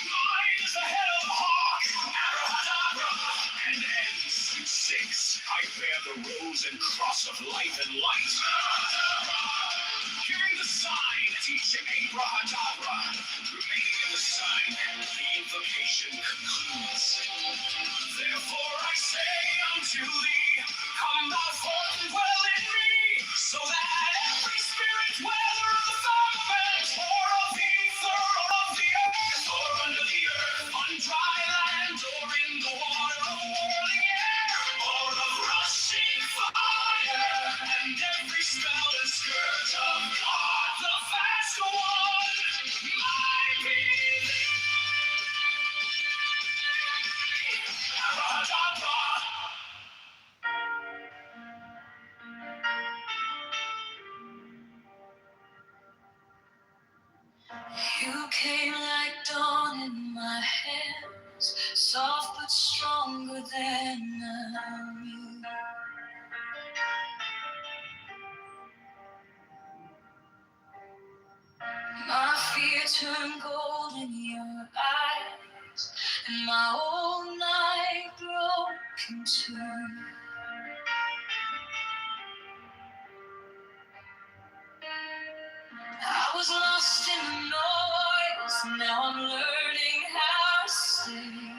mine is the head of the hawk, Abrahadabra, and ends in 6. I bear the rose and cross of life and light, giving the sign at each abracadabra. Remaining in the sign, the invocation concludes. Therefore I say unto thee, come thou forth and dwell in me, so that every and every spell and scourge of God, the vast one, my belief. You came like dawn in my hands, soft but stronger than I knew. My fear turned gold in your eyes, and my old night broke in two. I was lost in the noise, now I'm learning how to stay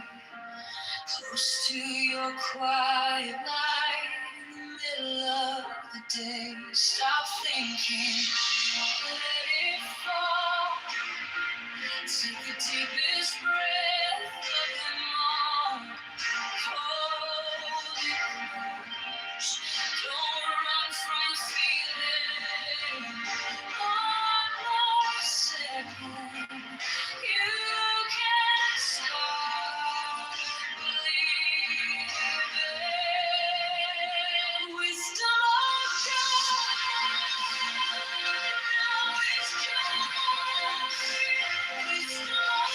close to your quiet light in the middle of the day. Stop thinking, let it fall. Take the deepest breath of them all. Hold it close. Don't run from the feeling. One more second. You can't stop believing. Wisdom of God. Now it's yours. Wisdom of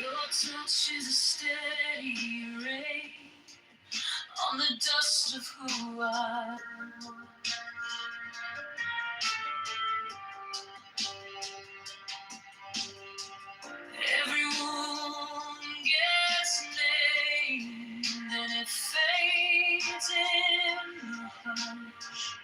Your touch is a steady rain on the dust of who I was. Every wound gets named and it fades in the hush.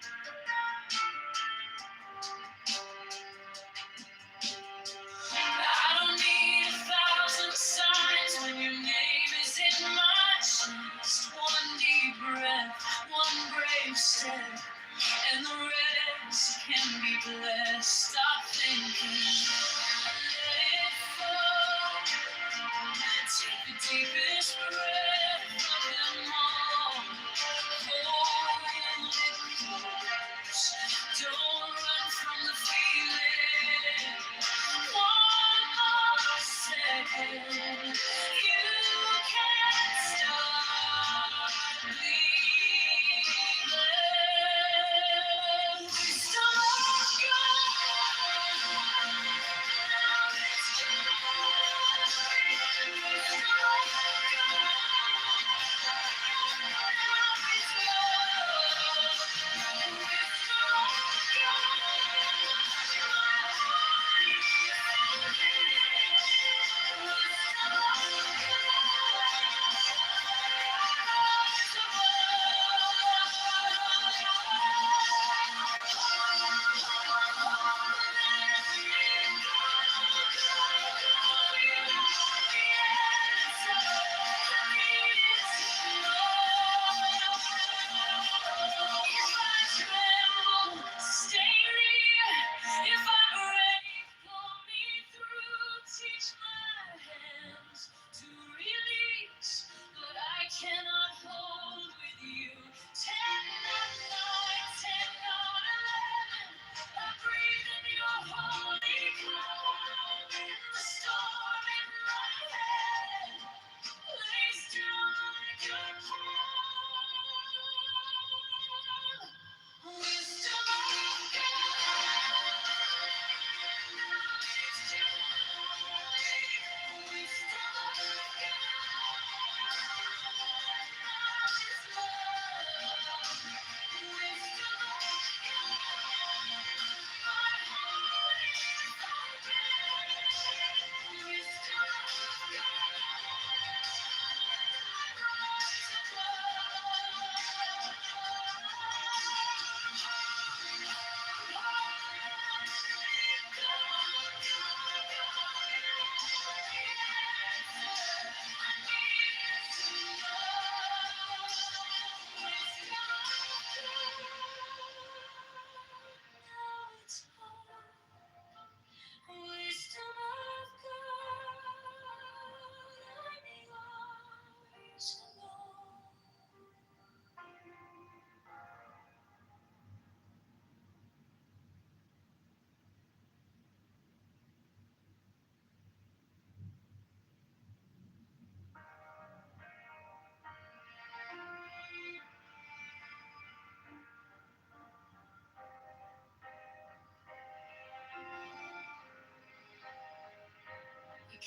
I don't need 1,000 signs when your name is in my chest. One deep breath, one brave step, and the rest can be blessed. Stop thinking, let it fall. Take the deepest breath of them all. Hold it close. Don't run from the feeling. One more second. You can't stop believing. Wisdom of God. Now it's yours. Wisdom of God. Now it's yours. Wisdom of God.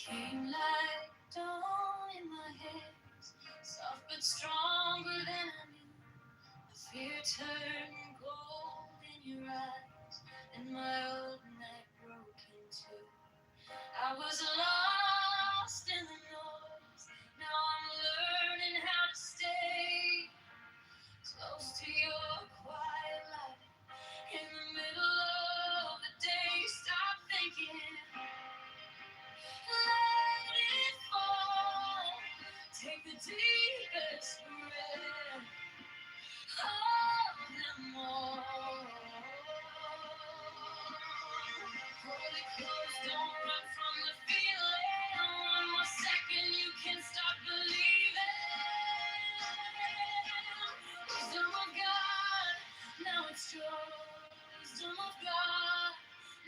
Came like dawn in my hands, soft but stronger than I knew. The fear turned gold in your eyes, and my old neck broke in two. I was lost in the noise. Now I'm learning how to stay close to your quiet light. In the middle of the day, stop thinking, let it fall. Take the deepest breath of them all. Hold it close, don't run from the feeling. One more second, you can stop believing. Wisdom of God, now it's joy. Wisdom of God,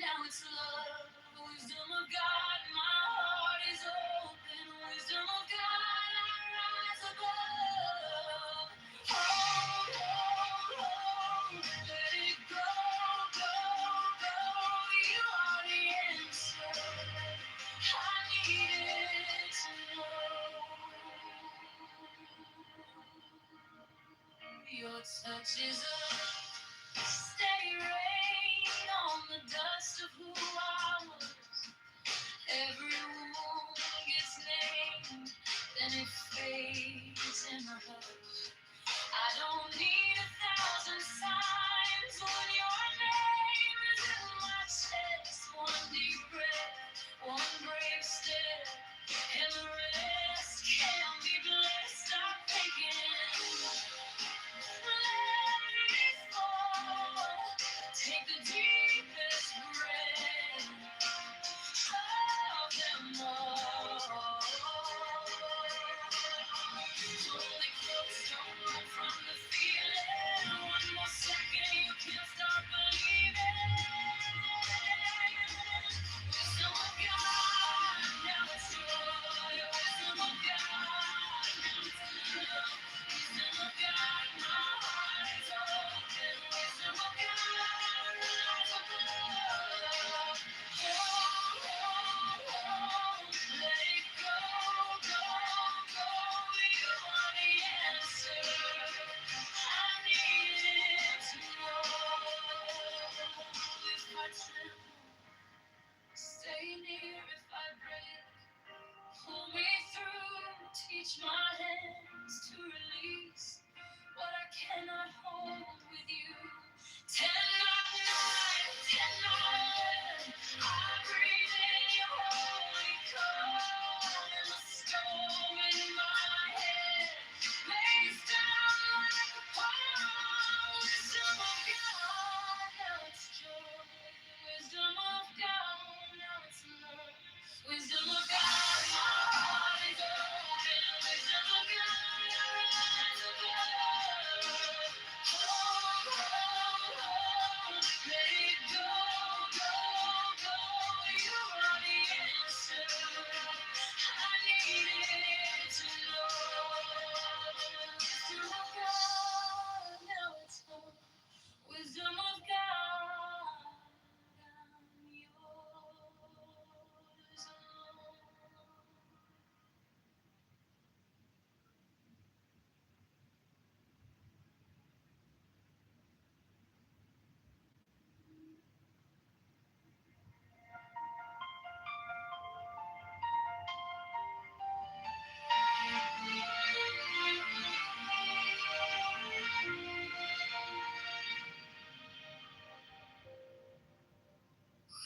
now it's love. Wisdom of God, my heart is open. Wisdom of God, I rise above. Hold, hold, hold, let it go, go, go. You are the answer. I needed to know. Your touch is a steady rain on the dust of who I was. Every wound gets named, then it fades in the hush. I don't need 1,000 signs when your name is in my chest. One deep breath, one brave step, and the rest can be blessed. Stop thinking. Let it fall. Take the deepest breath of them all. Hold it close, don't run from the feeling. One more second, you can start believing. Wisdom of God, now it's joy. Wisdom of God, now it's love. Wisdom of God, my heart is open. Wisdom of God, rise above. Hold, hold, hold, let it go, go, go. You are the answer. I needed to know. If I tremble, stay near. If I break, pull me through. Teach my hands to release what I cannot hold with you. Cannot night, cannot. I breathe in your holy cold in the storm in my head. Lays down like a palm. Wisdom of God, now it's joy. Wisdom of God, now it's love. Wisdom of God, my heart is open. Wisdom of God, I rise above. Hold, hold, hold, let it go, go, go. You are the answer. I needed to know. Wisdom of God, now it's home. Wisdom of God, I'm yours alone.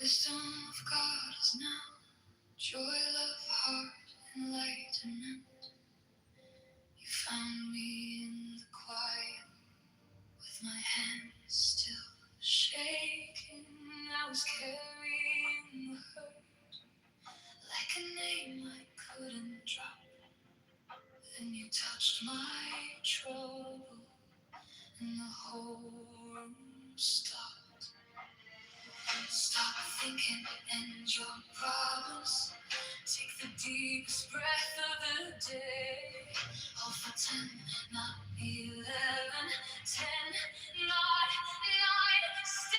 Wisdom of God is now joy, love, heart, enlightenment. You found me in the quiet with my hands still shaking. I was carrying the hurt like a name I couldn't drop. Then you touched my trouble and the whole room stopped. Stop thinking and your problems. Take the deepest breath of the day. Hold for 10, not 11. 10, not 9. Stay.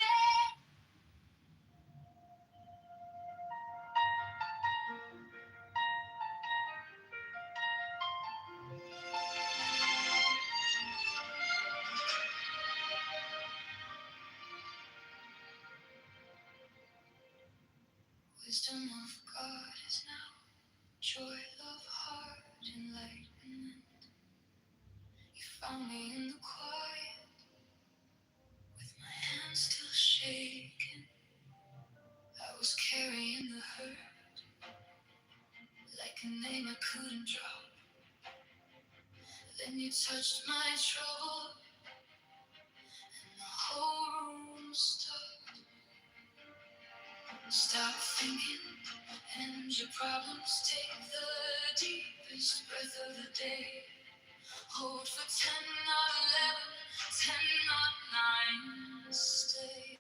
found me in the quiet, with my hands still shaking. I was carrying the hurt, like a name I couldn't drop. Then you touched my trouble, and the whole room stopped. Stop thinking, and your problems take the deepest breath of the day. Hold for 10, not 11, 10, not 9, stay.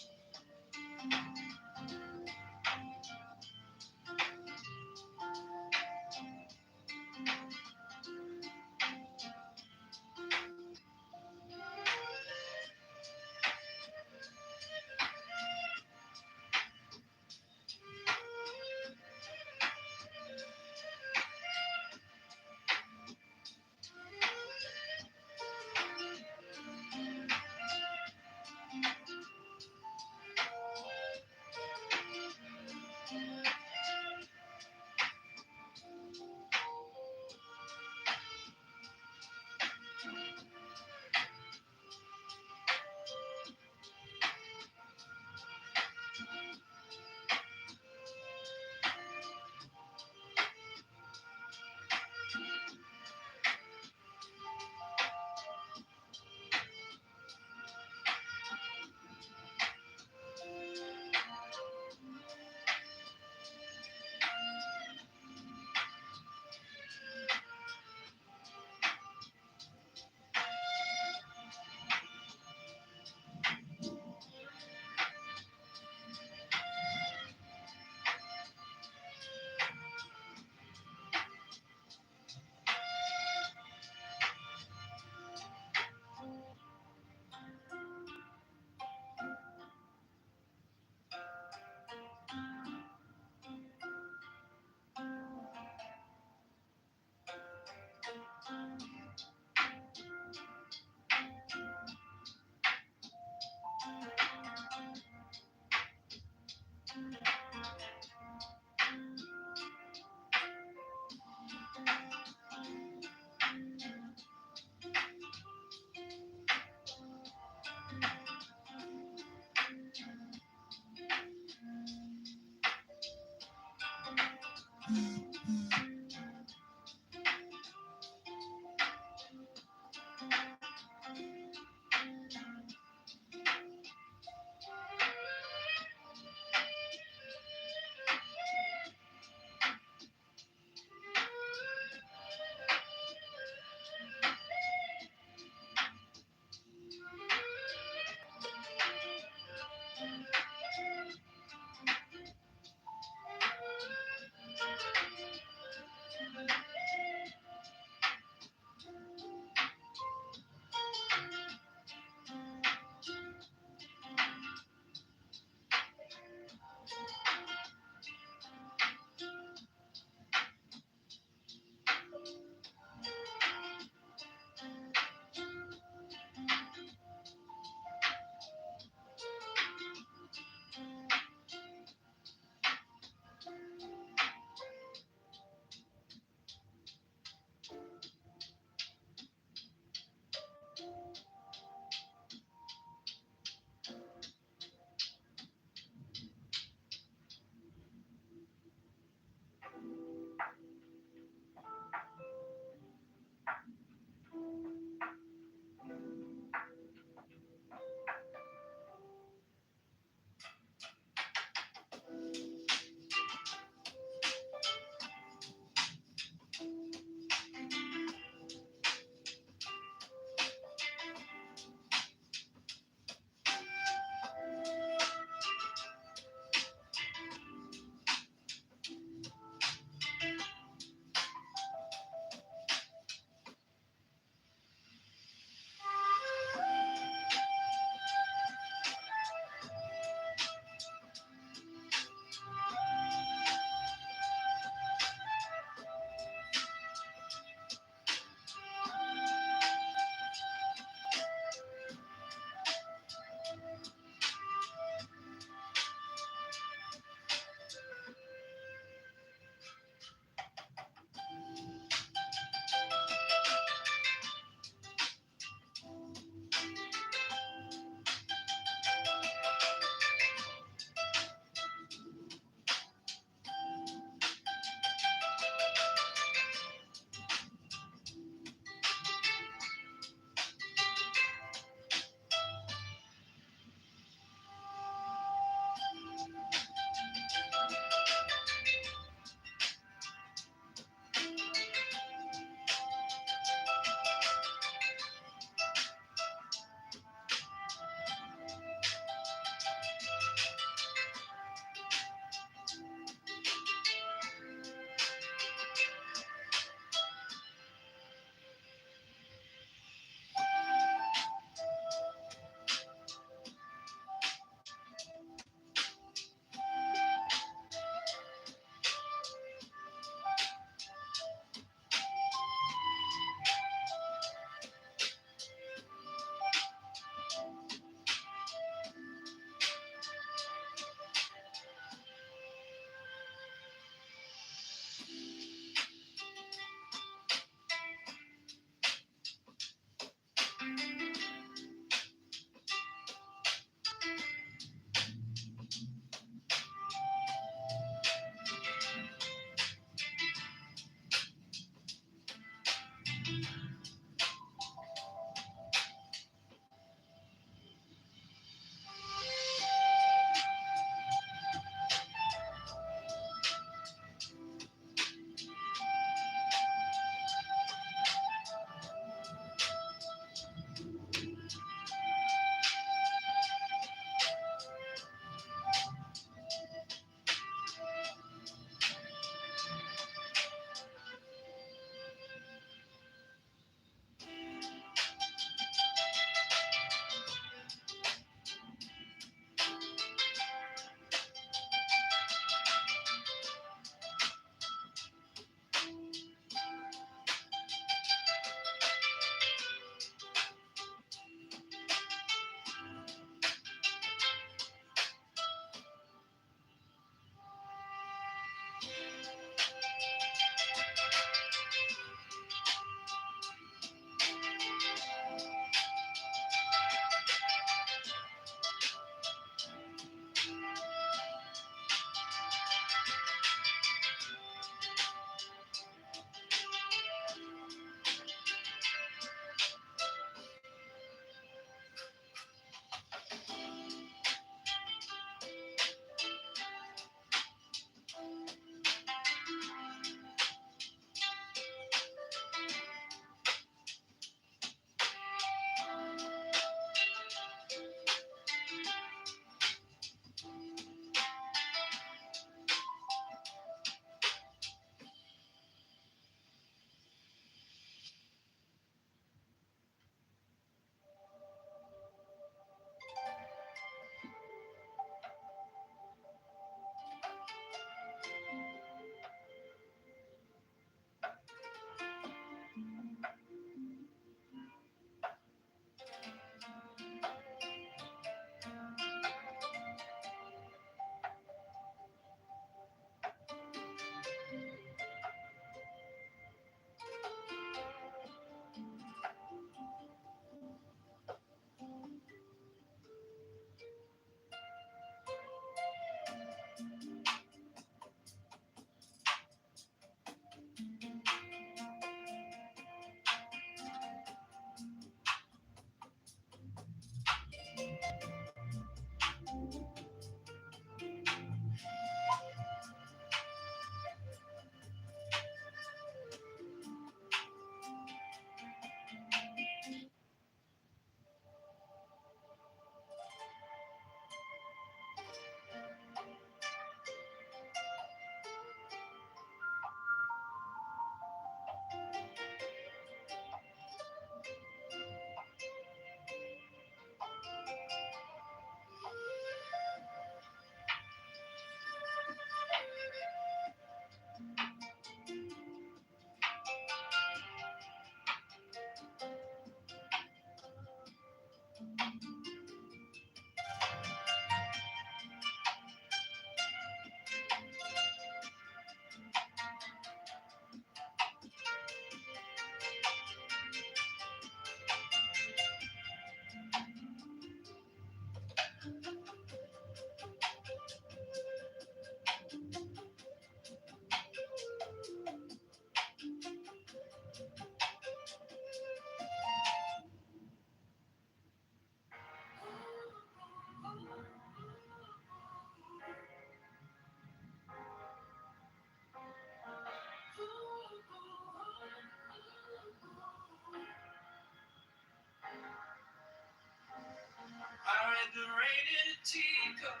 read the rain in a teacup.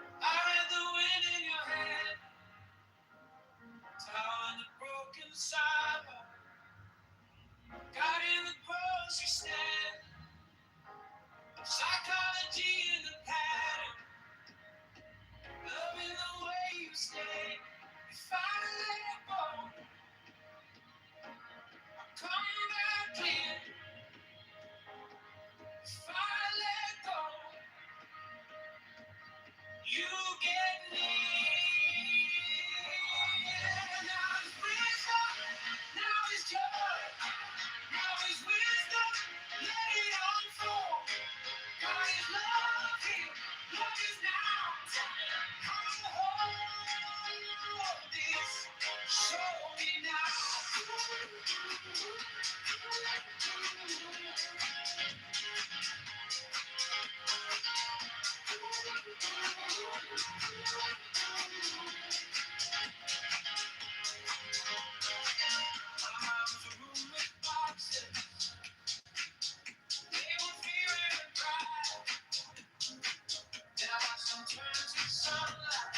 I read the wind in your hand. Tower in the broken sidewalk. God in the grocery stand. Psychology in the pattern. Love in the way you stay. If I let go, I'll come back in. If I let go, you get me. Now it's wisdom, now it's joy, now it's wisdom, let it unfold. God is love here, love is now. Come hold this, show me now. My mom's a room with boxes, they were fear and pride. Then I watched them turn to sunlight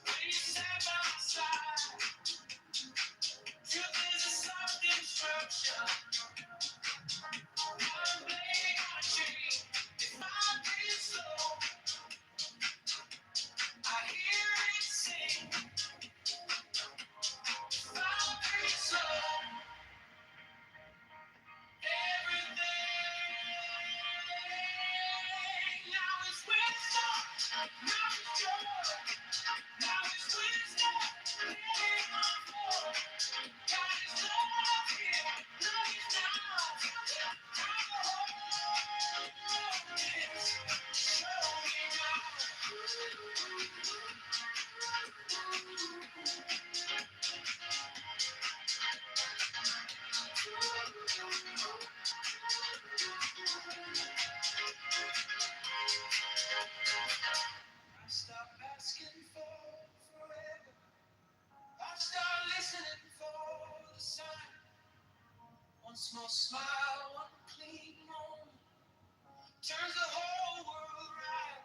when you sat by my side. Truth is a soft instruction. One blade on a chain. If I breathe slow, I hear it sing. If I breathe slow, everything. Now it's wisdom, now it's joy, now it's wisdom. Let it unfold. God is love here, love is now. Come hold this, show me now. I stop asking for forever. I start listening for the sign. One small smile, one clean moment turns the whole world right.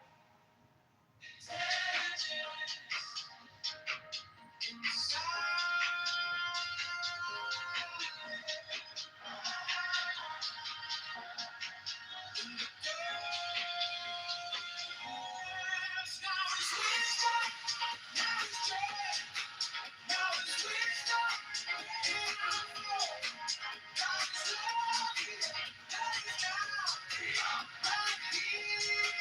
Intelligence inside. In the dark, now it's wisdom, now it's joy, now it's wisdom. Let it unfold. God is love here, love is now. Right here.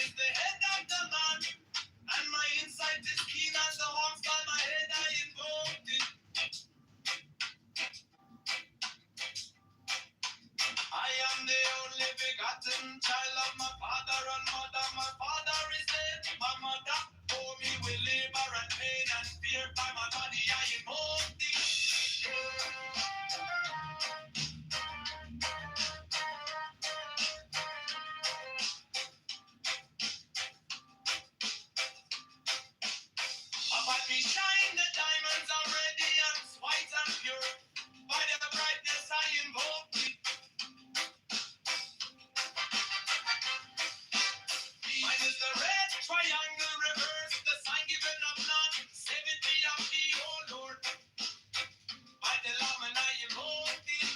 is the head of the man, and my insight is keen as the hawks by my head I invoked it. I am the only begotten child of my father and mother. My father is dead. My mother bore me with labor and pain and fear. By my body I invoke thee. Upon me shine the diamonds are radiant, white and pure. By the brightness I invoke thee. Mine is the red triangle reverse, the sign given of none. 70 of thee, O Lord. By the Lamb and I invoke thee.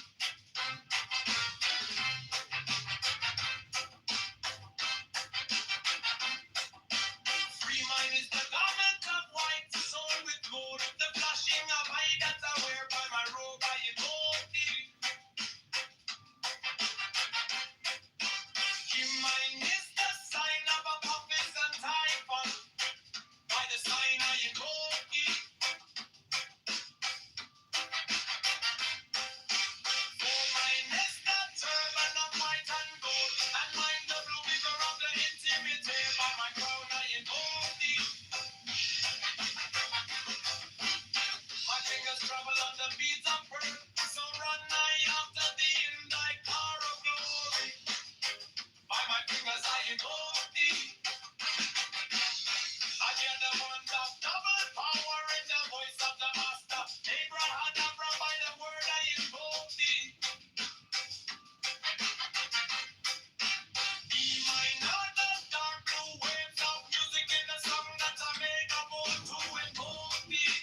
Free mine is the garment of white, sewn with gold. The flashing of eye that I wear by my robe I invoke thee. Mine is the sign of a Apophis and Typhon. By the sign I invoke thee. For mine is the turban of white and gold, and mine the blue river of the intimate. By my crown I invoke thee. My fingers travel on the beads of pearl, so run I after thee in thy car of glory. By my fingers I invoke thee. I hear the ones of double power in the voice of the master. Abraham, by the word I invoke thee. Be mine are the dark blue waves of music in the song that I make a bold to invoke thee.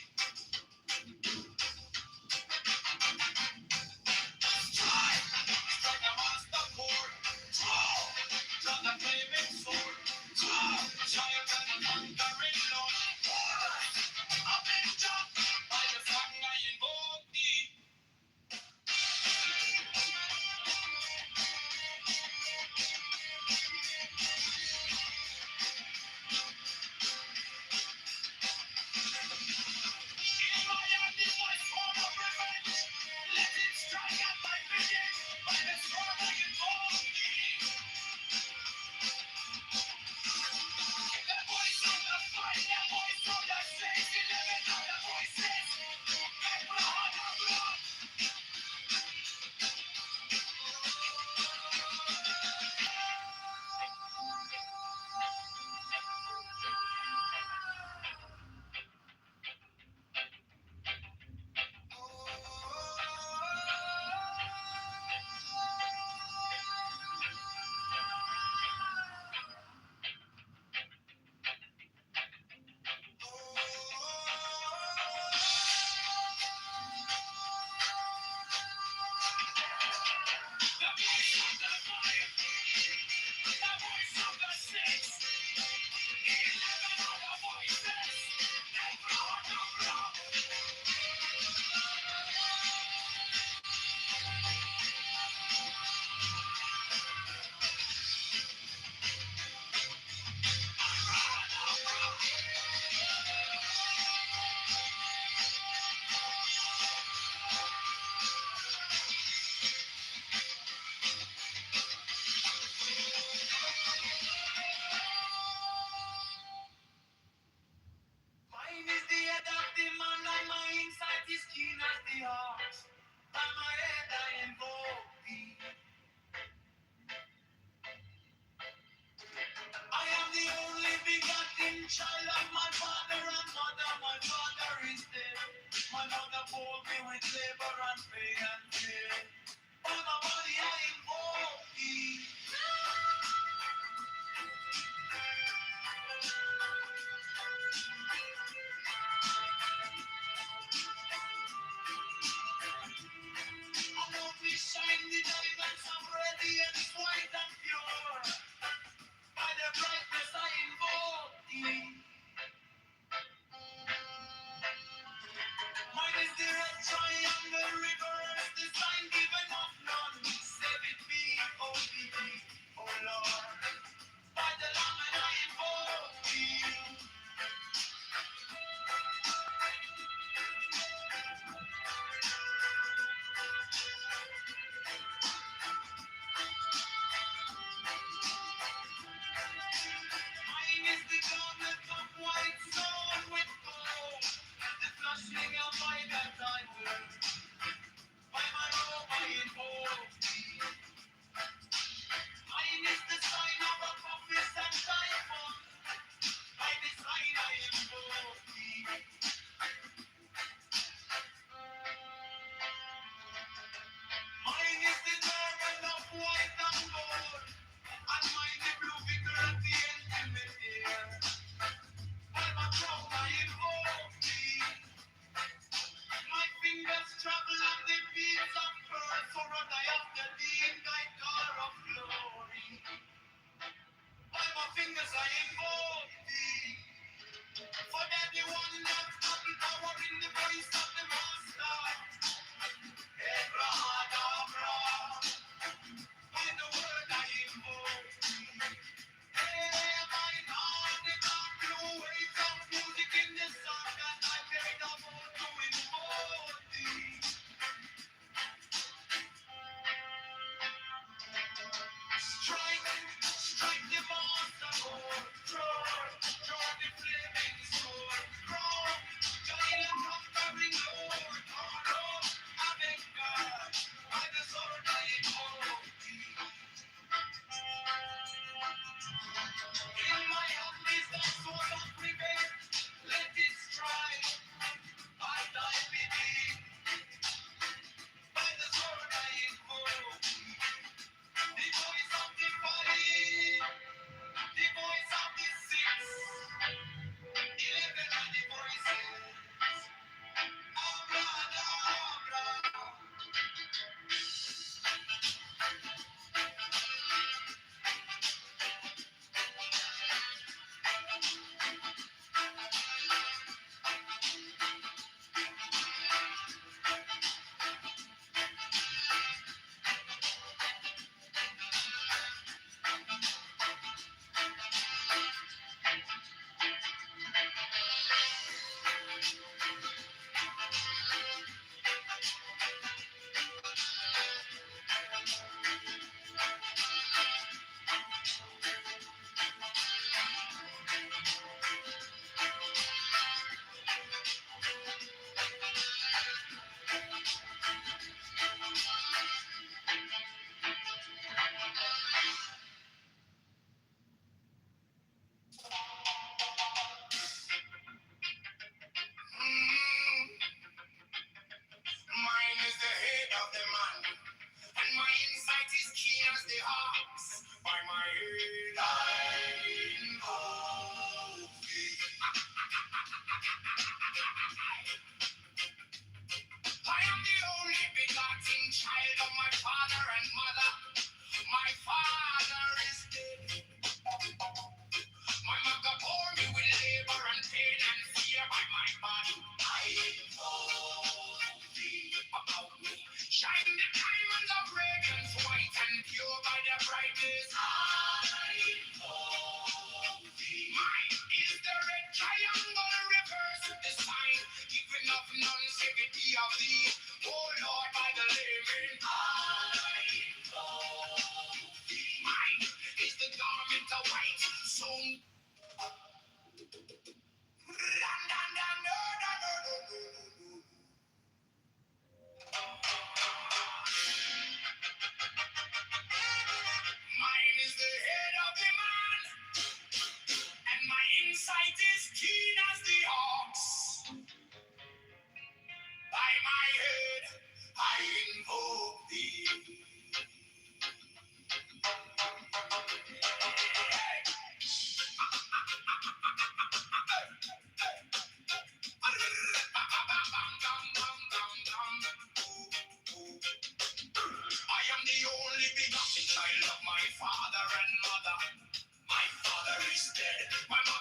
Strike the master chord. Draw the flaming sword. Giant and conquering Lord. Avenger, by the song I invoke thee. In my hand is my sword of revenge. Let it strike at my vision. By the sword I invoke thee. The voice of the fight, the voice of the saints, 11 other voices. Abraham. Mine is the head of the man, and my insight is keen as the hawk. By my head I invoke thee. I am the only begotten child of my father and mother. My father is dead. My mother bore me with labor and pain and fear. By my body I invoke thee. Above me shine the diamonds of radiance, white and pure. By the brightness I invoke thee.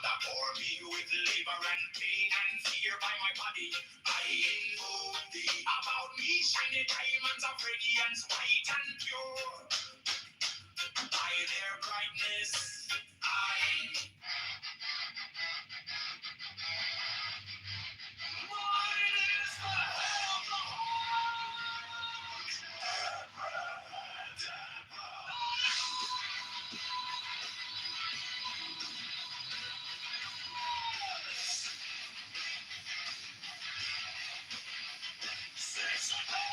that bore me with labor and pain and fear by my body. I invoke thee. About me, shiny diamonds of radiance, white and pure. By their brightness, mine is the head of the six of the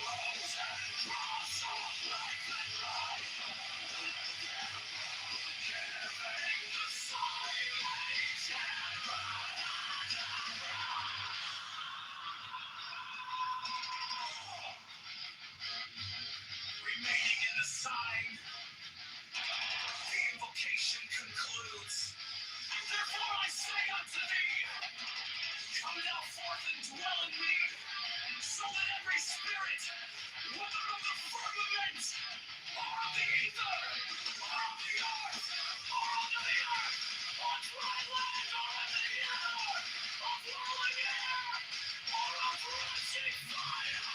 rose and cross of life and life. Giving the silence remaining in the sign, the invocation concludes. Therefore I say unto thee, come thou forth and dwell in me, so that every spirit, whether of the firmament, or of the ether, or of the earth, or under the earth, or dry land, or in the air, of rolling air, or of rushing fire,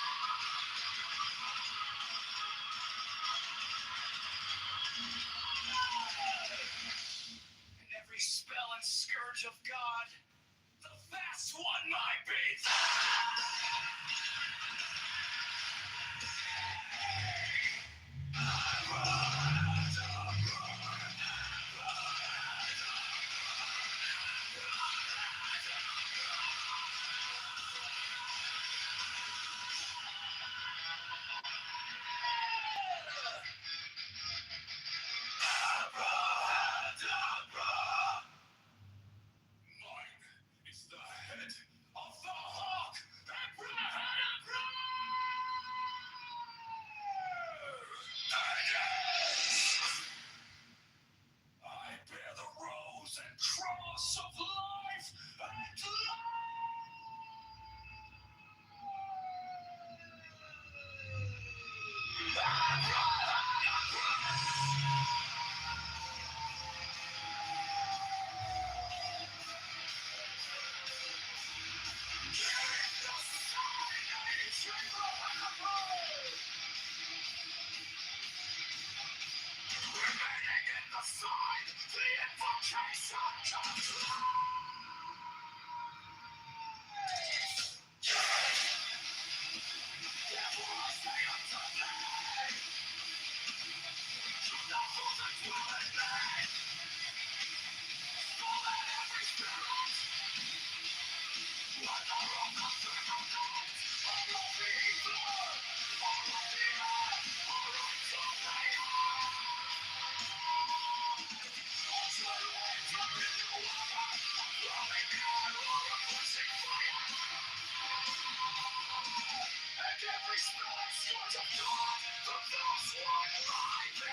and every spell and scourge of God, the vast one might be. Mine is the head of the hawk. I bear the rose and cross of life and remaining in the sign, the invocation comes. Therefore I say unto thee, come thou forth and dwell in me, so that every spirit, whether of the firmament, or of the ether, or of the earth, or of the air, every spell and scourge of God, the vast one might be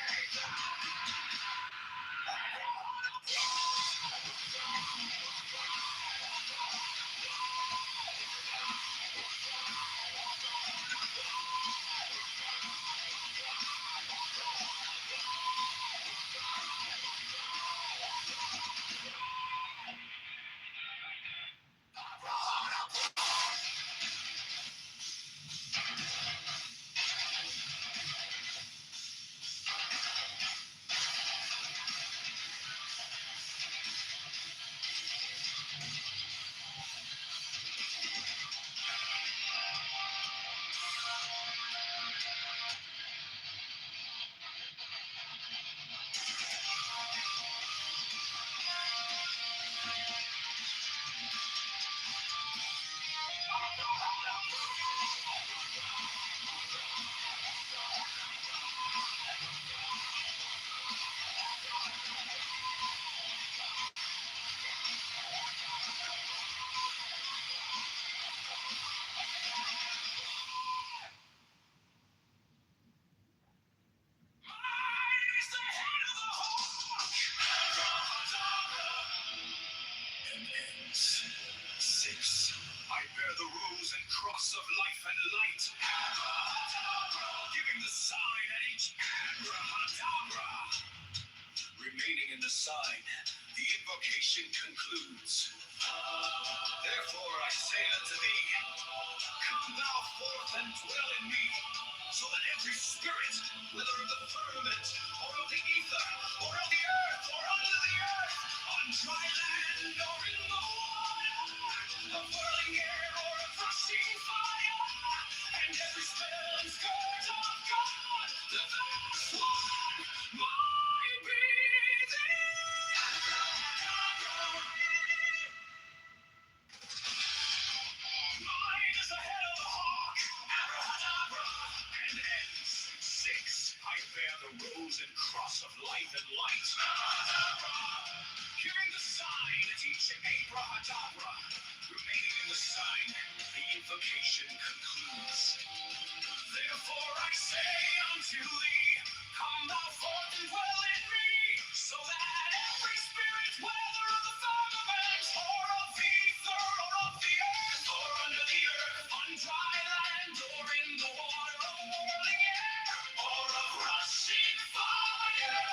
I bear the rose and cross of life and light, giving the sign at each abracadabra. remaining in the sign, the invocation concludes. Therefore I say unto thee, come thou forth and dwell in me, so that every spirit, whether of the firmament, or of the ether, or of the earth, or under the earth, on dry land, or in the water, of whirling air, or of rushing fire, and every spell and scourge of God, the vast one, might be mine is the head of the hawk, abracadabra, and ends. 6. I bear the rose and cross of life and light. Hearing the sign at each abracadabra, remaining in the sign, the invocation concludes. Therefore I say unto thee, come thou forth and dwell in me, so that every spirit, whether of the firmament, or of the ether, or of the earth, or under the earth, on dry land, or in the water, of whirling air, or of rushing fire,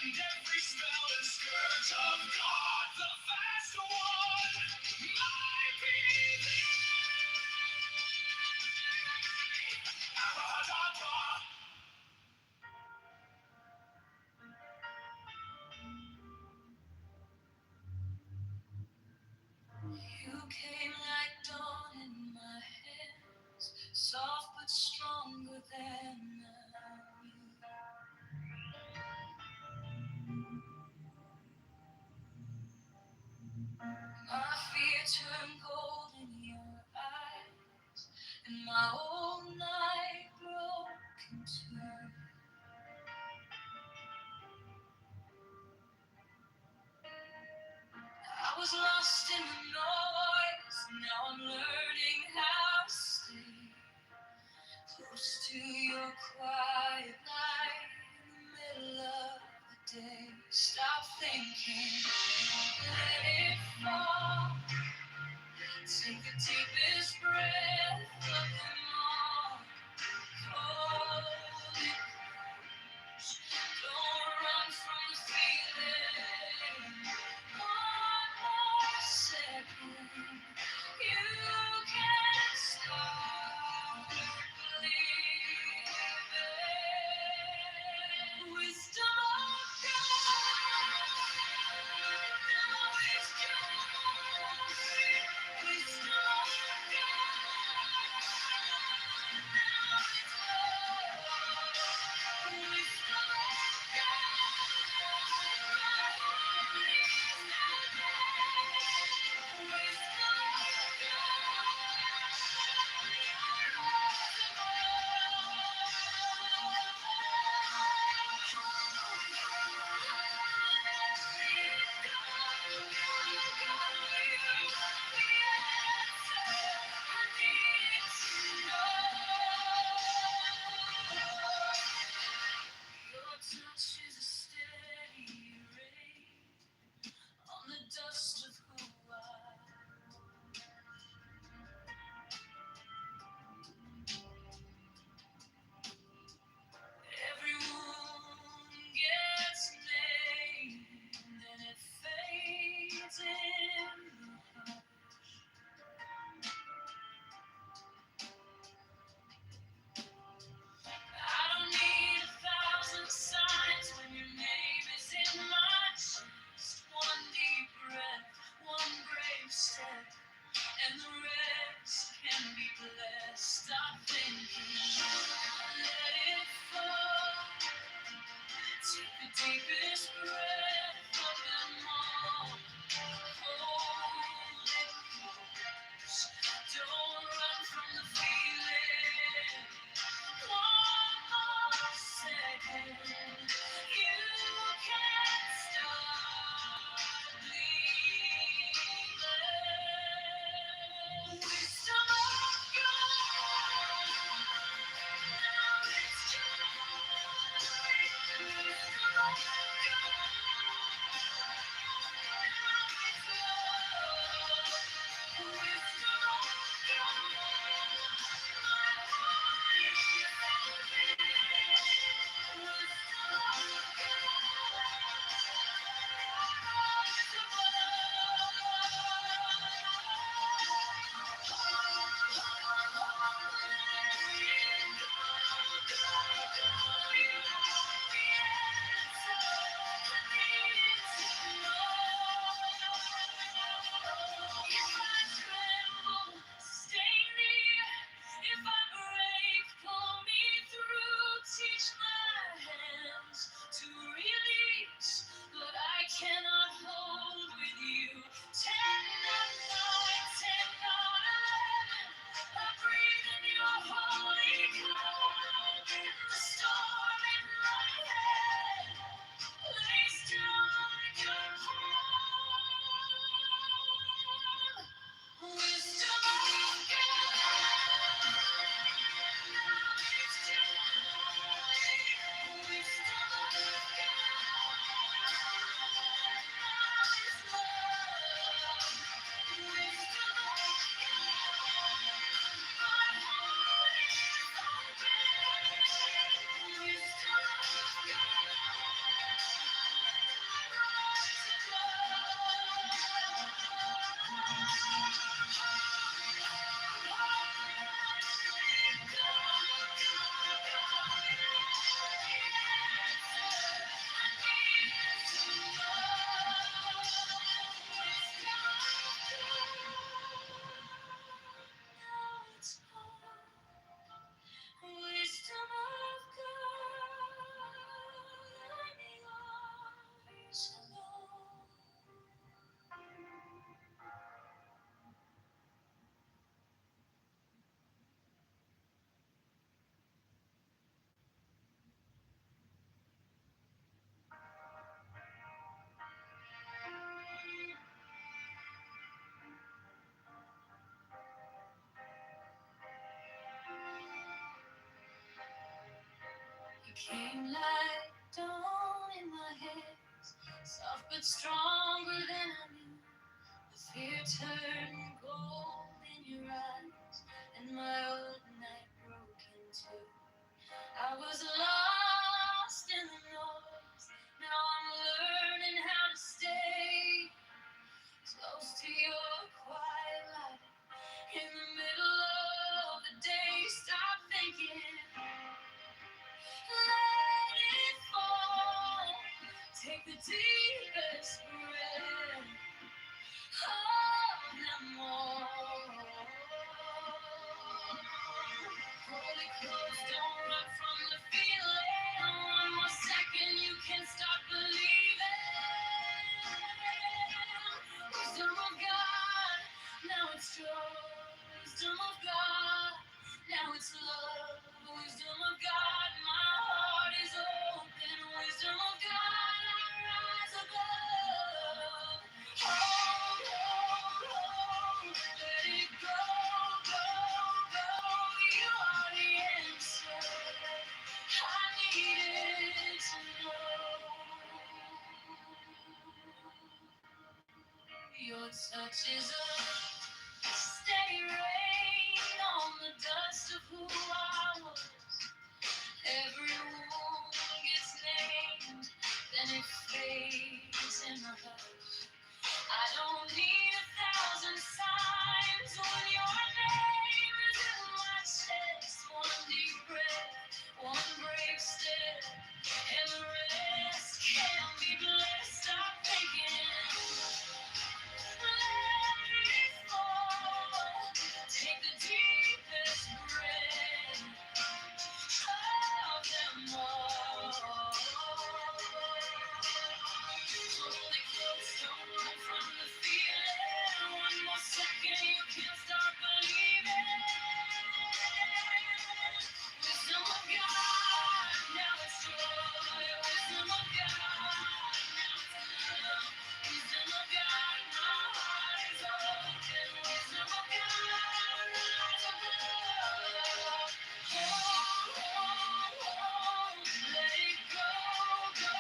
and every spell and scourge of God, the vast one, might be thee. Abracadabra. You came like dawn in my hands, soft but stronger than my fear turned gold in your eyes, and my whole night broke in two. I was lost in the noise, now I'm learning how to stay close to your quiet light in the middle of the day. Stop thinking, let it fall. Take the deepest breath of them all. Hold it. Don't run from the feeling. One more second. You can't stop believing. Wisdom of God. but stronger than I knew. The fear turned gold in your eyes, and my old night broke in two. I was lost in the noise. Now I'm learning how to stay close to your quiet light. In the middle of the day, stop thinking, let it fall. Take the deepest breath of them all. Hold it close, don't run from the feeling. One more second, you can start believing. Wisdom of God, now it's joy. Wisdom of God, now it's love. Wisdom of God, my heart is open. Wisdom of God, I rise above. Hold, hold, hold, let it go, go, go. You are the answer I needed to know. Your touch is a steady rain on the dust of who I was. Every wound gets named, then it fades in the hush. I don't need 1,000 signs when your name is in my chest. One deep breath, one brave step, and the rest can be blessed. Stop thinking, let it fall. Take the deepest breath of them all. Hold it close, don't run from the feeling. One more second, you can start believing. Wisdom of God, now it's joy. Wisdom of God, now it's love. Wisdom of God, my heart is open. Wisdom of God, rise above. Hold, hold, hold, let it go, go,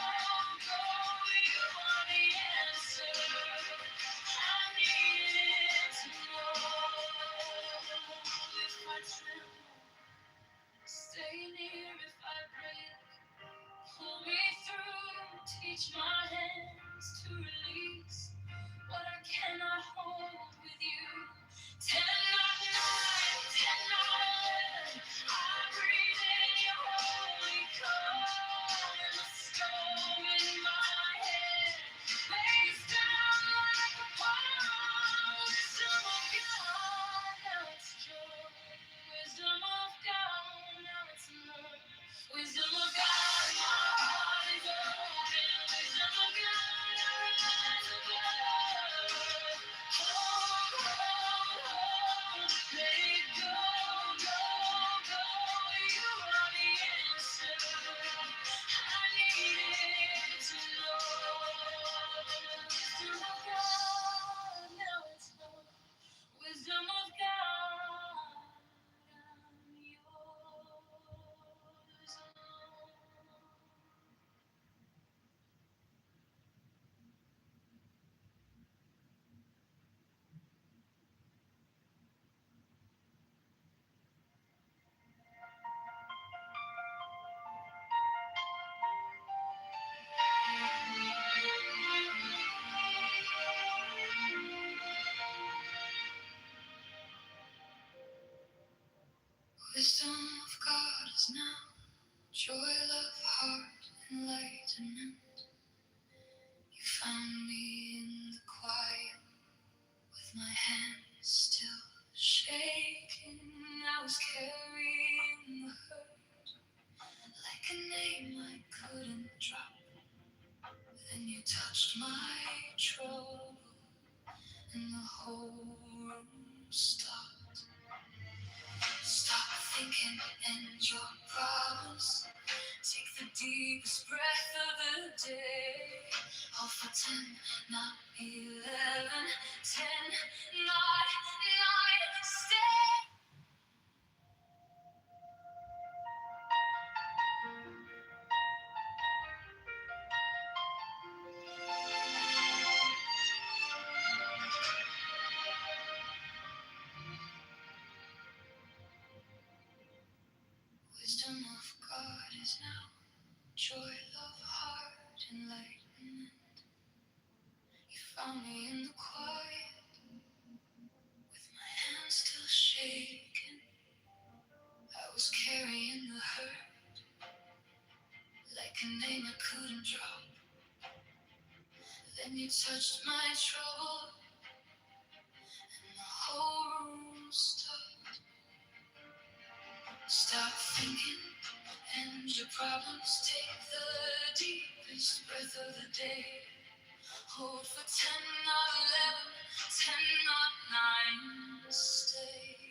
go. You are the answer I needed to know. If I tremble, stay near. If I break, pull me through. Teach my hands to release what I cannot hold with you. 10 not 9, 10 not 11. I breathe in your holy call. And the storm in my head lays down like a pall. Wisdom of God, now it's joy. Wisdom of God, now it's love. Wisdom of God, my heart is open. Wisdom of God, I rise above. Hold, hold, hold, let it go, go, go. You are the answer I needed to know. Wisdom of God, now it's love. Wisdom of God, I'm yours. Wisdom of God is now joy, love, heart, enlightenment. You found me in the quiet with my hands still shaking. I was carrying the hurt like a name I couldn't drop. Then you touched my trouble and the whole room stopped. Stop thinking and your problems. Take the deepest breath of the day. All for 10, not 11. 10, not 9. Stay. you touched my trouble, and the whole room stopped. Stop thinking, and your problems take the deepest breath of the day. Hold for 10, not 11, 10, not 9, stay.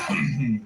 I read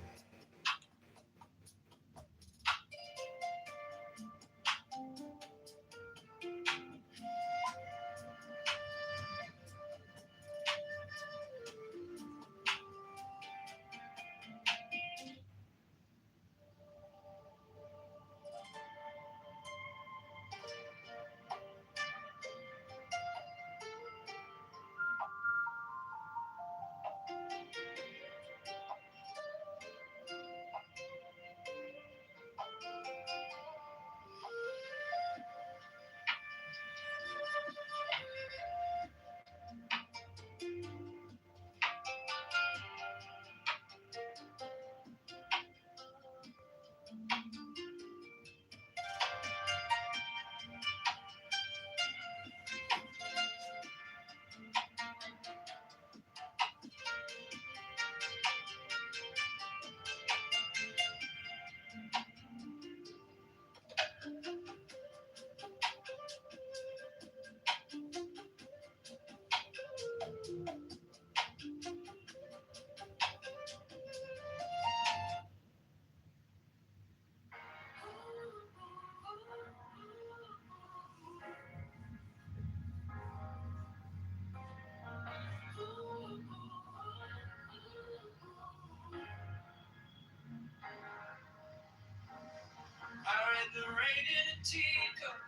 the rain in a teacup.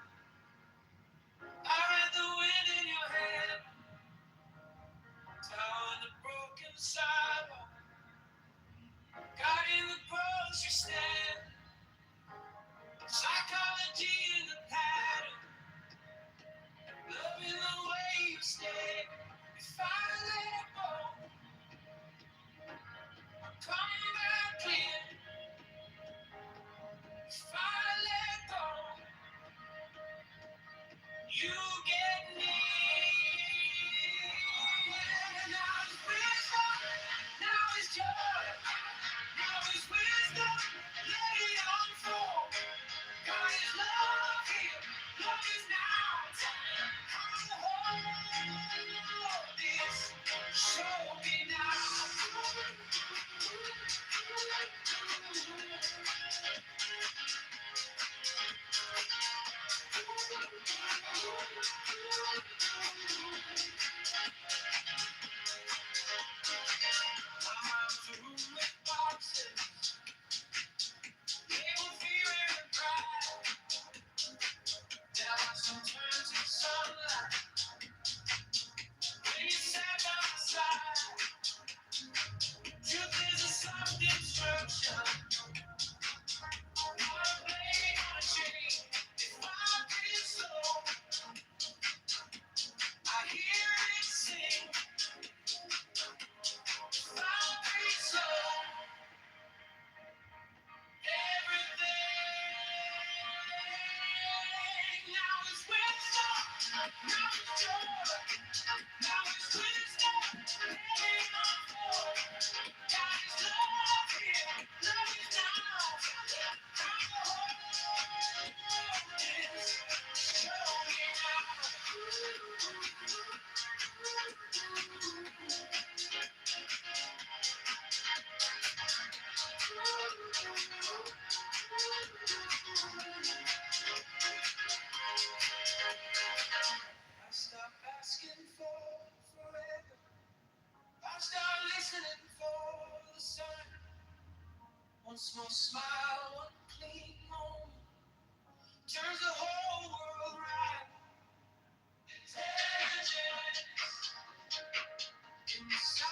I read the wind in your hair. Down the broken sidewalk. Got in the grocery stand. Psychology in the pattern. Loving the way you stay. If I let go, I'll come back in. If I let go, you get me. Now it's wisdom, now it's joy, now it's wisdom, let it unfold. God is love here, love is now. I'll hold this, show me now. I'm through with boxes, labeled fear and pride. There are some turns in sunlight, when you sat by my side. Truth is a soft instruction, not a blade on a chain. If I feel slow, I hear it sing. If I feel slow, everything. Now it's wisdom, now it's joy, now it's wisdom, let it unfold. God is love here, love is now. I'm the wholeness, show me now. I stop asking for forever. I start listening for the sun. Once more smile, one clean moment turns the whole world right. Intelligence inside.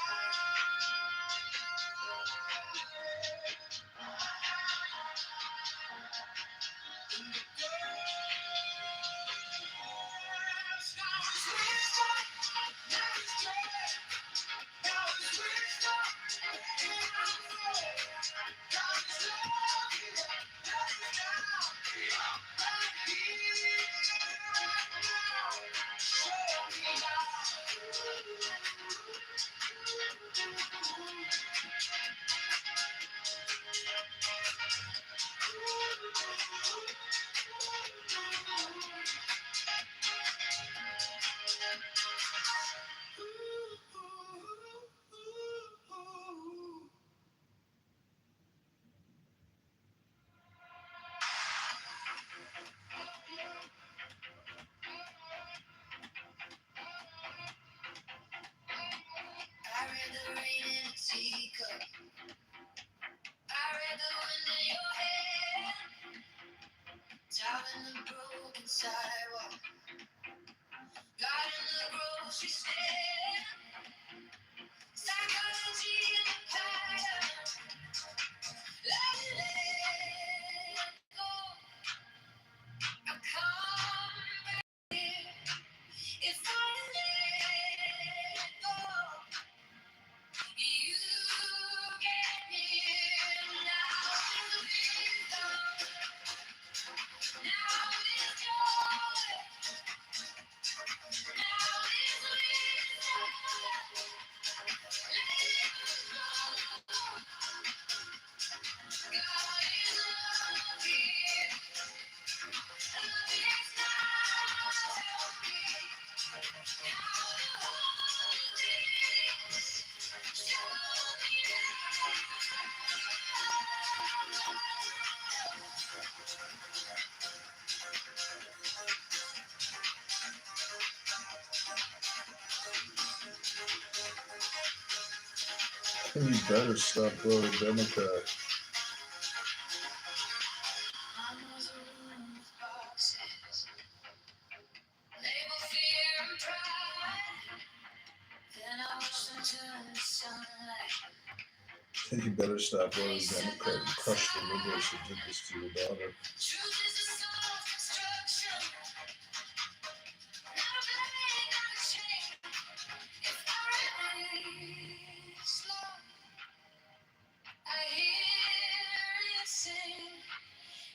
You better stop voting Democrat. You better stop voting Democrat and crush the liberals who did this to your daughter.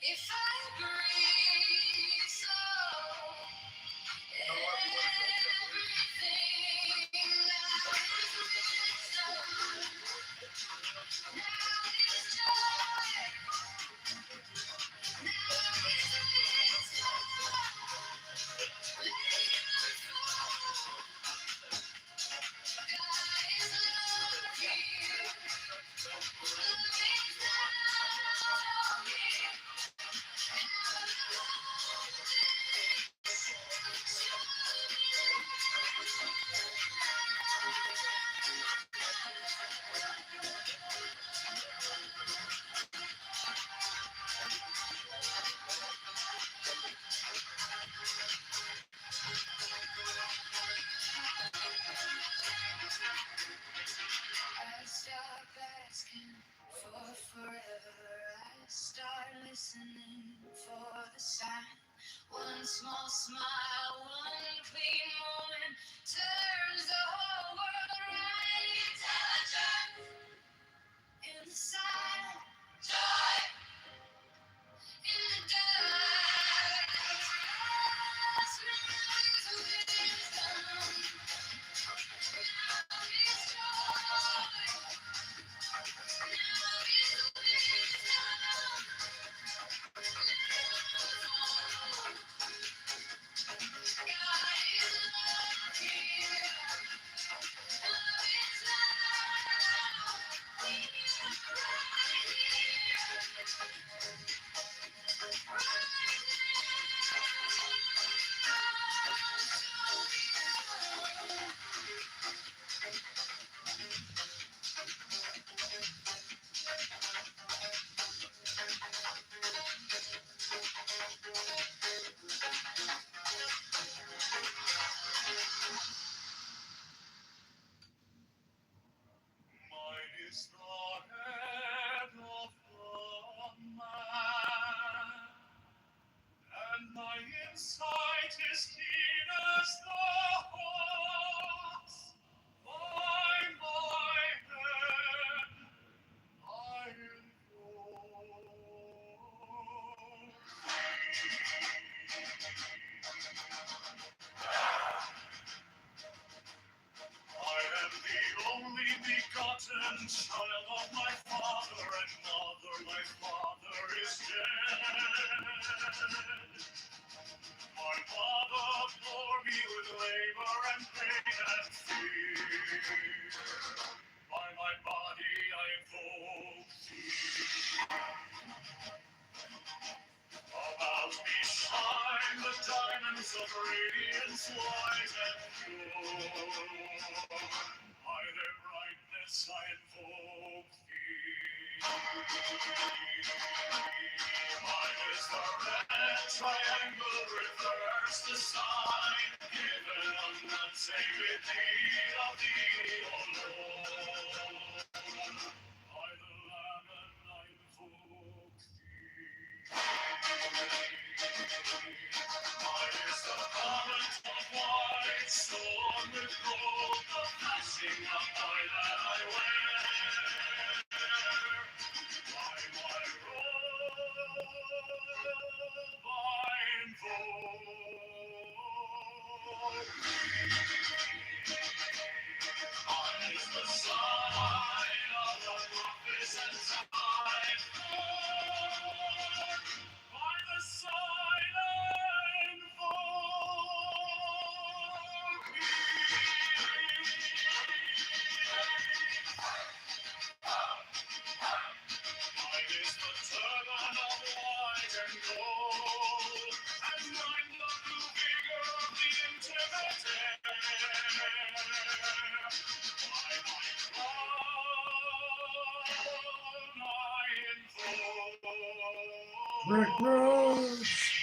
If I breathe slow, everything now is wisdom. Now is joy. Now is wisdom. Let it unfold. God is love here. Love is now here. I stop asking for forever. I start listening for the sign. One small smile, one clean moment turns the whole world right. Intelligence in the silence, joy in the dark. Trust me, there's wisdom. Now is joy. Mine is the head of the man, and my insight is keen as the hawk's. By my head I invoke. I am the only begotten child of my father and mother. My father is dead. My mother bore me with labor and pain and fear. By my body I invoke thee. About me shine the diamonds of radiance white and pure. By their brightness I invoke thee. Mine is the red triangle, reverse the sign, given on none save with thee of thee, O Lord. By the Lamb and I invoke thee. Mine is the garment of white, sewn with gold, the flashing of my that I wear. By my robe I invoke thee. Mine is the sign of the prophets and time. Lord, by the sign I invoke Mine is the turban of white and gold, and mine the blue vigor of the intimate air. By my cross Rick Ross.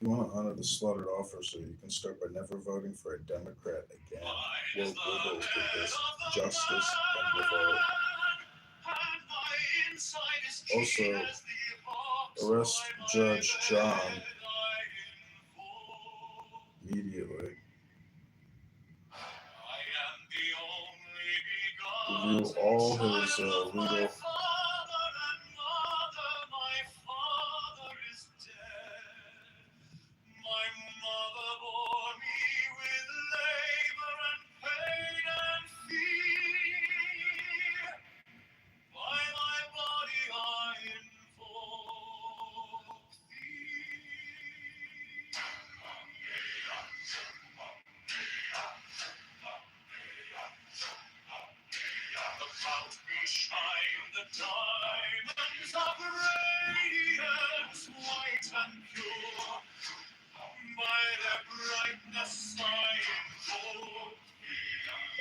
If you want to honor the slaughtered officer, you can start by never voting for a Democrat again. Woke liberals did this. Justice and revolt. Also, arrest Judge John immediately. Review all his legal.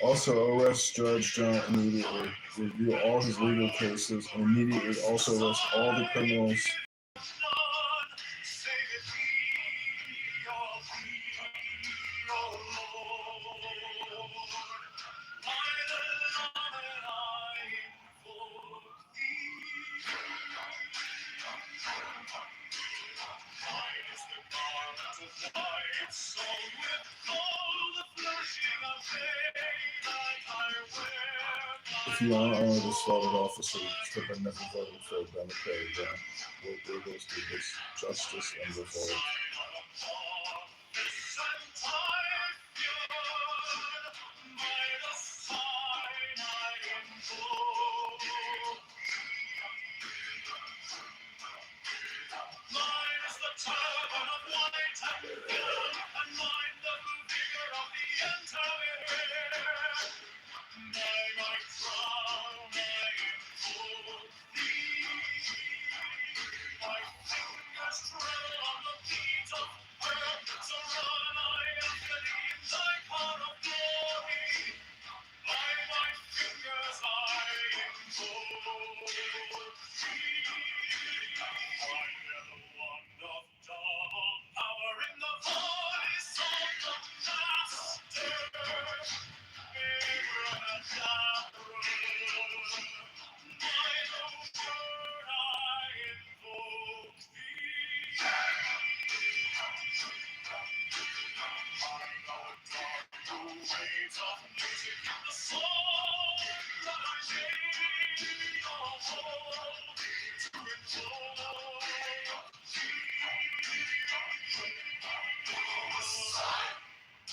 Also, arrest Judge John immediately. Review all his legal cases and immediately also arrest all the criminals. If you want to honor the slaughtered officer, step by never voting for a Democrat again. Woke liberals did this. Justice and revolt.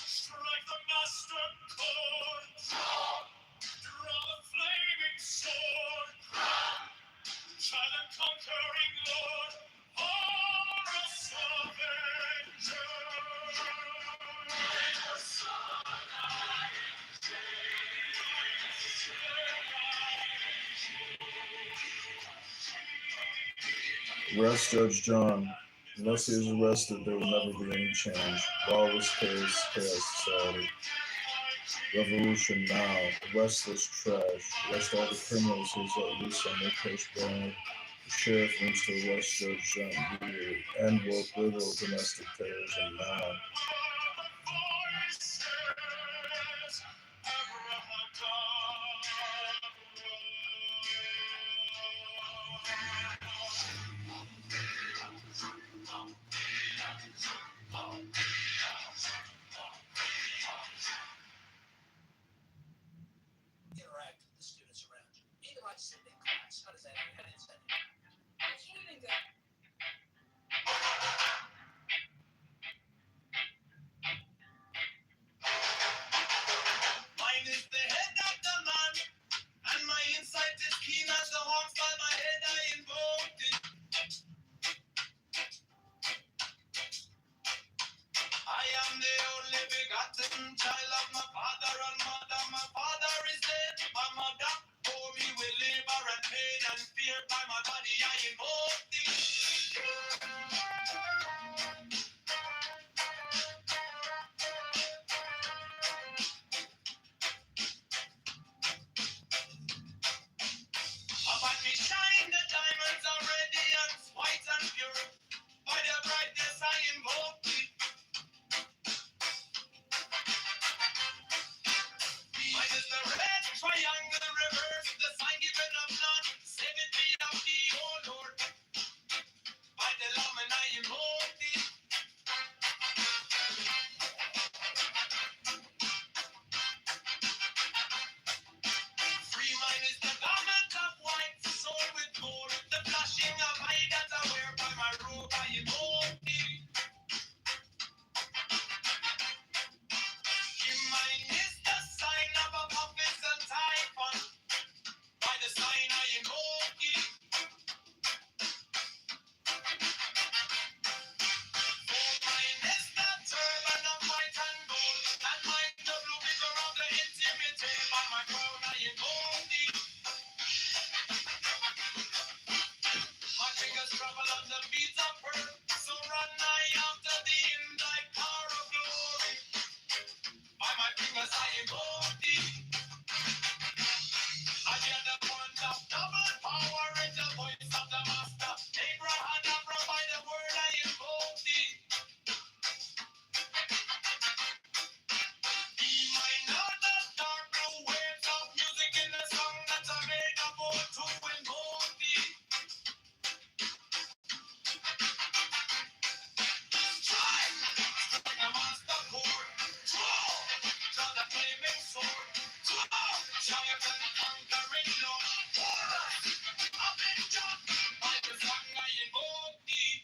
Strike the master chord, draw the flaming sword, child and conquering Lord, Horus Avenger. Arrest Judge John. Unless he is arrested, there will never be any change. Lawless chaos society. Revolution now. Arrest this trash. Arrest all the criminals who's let loose on their cash bag. The sheriff needs to arrest Judge John Beard. End world liberal domestic terrorism now. Interact with the students around you. Either I sit in class. How does that happen? I can't even go. Mine is the head of the man, and my insight is keen as the hawks by my head I invoked it. I am the only begotten child of my father and mother. My father is dead. My mother bore me with labor and pain and fear. By my body I invoke thee. About me shine the diamonds are radiant, white and pure. By their brightness I invoke thee. Mine is the red triangle reverse, the sign given of none. Save it be of thee, O Lord. By the Lamb and I invoke thee. Free mine is the garment of white, sold with gold. The flashing of eye that I wear by my robe I invoke thee. Mine is the sign of a prophet and typhon. By the sign I invoke thee. For mine is the turban of white and gold, and mine the blue figure of the intimate. By my crown I invoke thee. My fingers travel on the beats of earth, so run I after thee in thy car of glory. By my fingers I invoke thee. I hear the point of double power in the voice of the master. Abraham, Abra, by the word I invoke thee. Be mine not the dark blue waves of music in the song that I made about to invoke thee. Strike the master chord. Draw the flaming sword. Giant and conquering Lord. Avenger, by the song I invoke thee.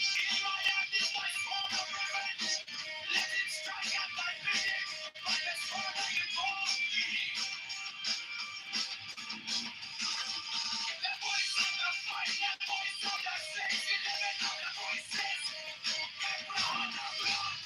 In my hand is my sword of revenge. Let it strike at thy bidding. By the sword I invoke thee. The voice of the fight, the voice of the saints, 11 of the voices. Abraham, Abraham.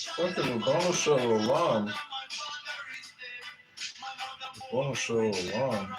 Fucking Bono show alarm. Bono show alarm.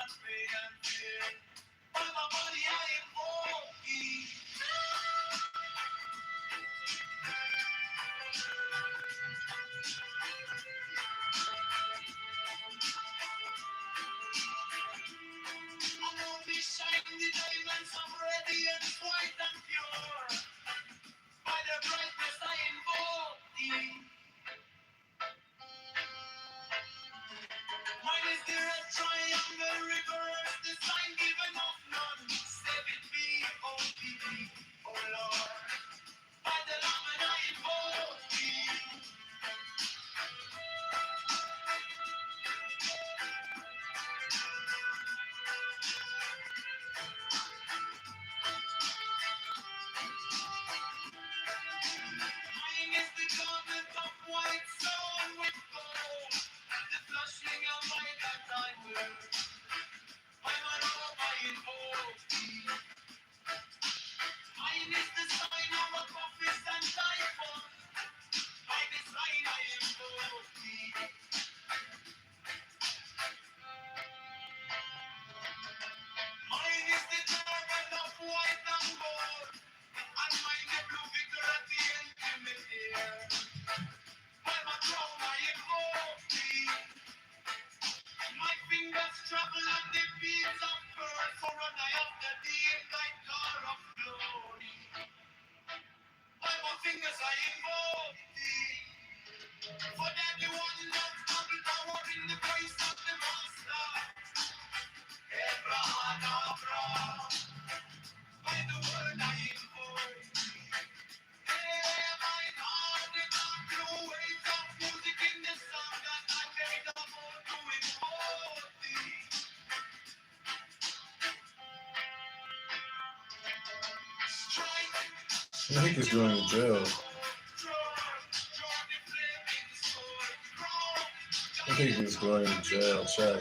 I think he's going to jail. I think he's going to jail. Check.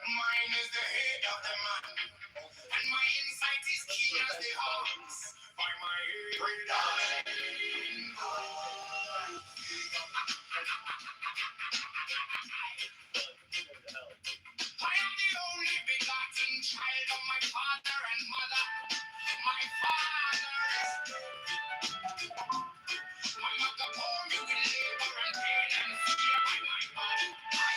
Mine is the head of the man, and my insight is keen as the hawks. By my I am the only begotten child of my father and mother. My father is my mother bore me with labor and pain and fear by my body. I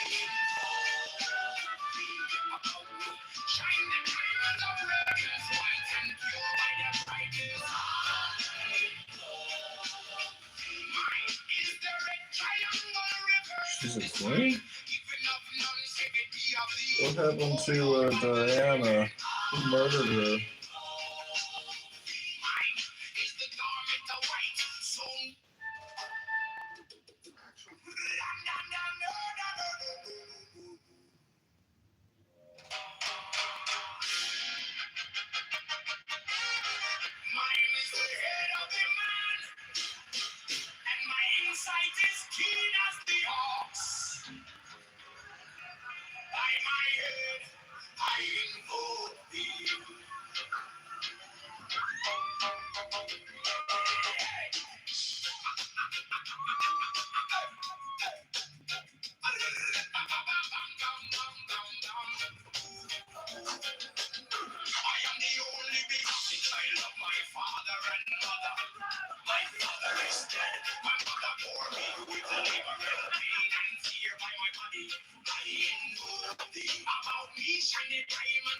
shine the diamonds of radiance, white and pure by the brightest. Mine is the red triangle river. She's a queen? Even of non-security of the What happened to Diana? Who murdered her? mine is the garment of white. So mine is the head of the man, and my insight is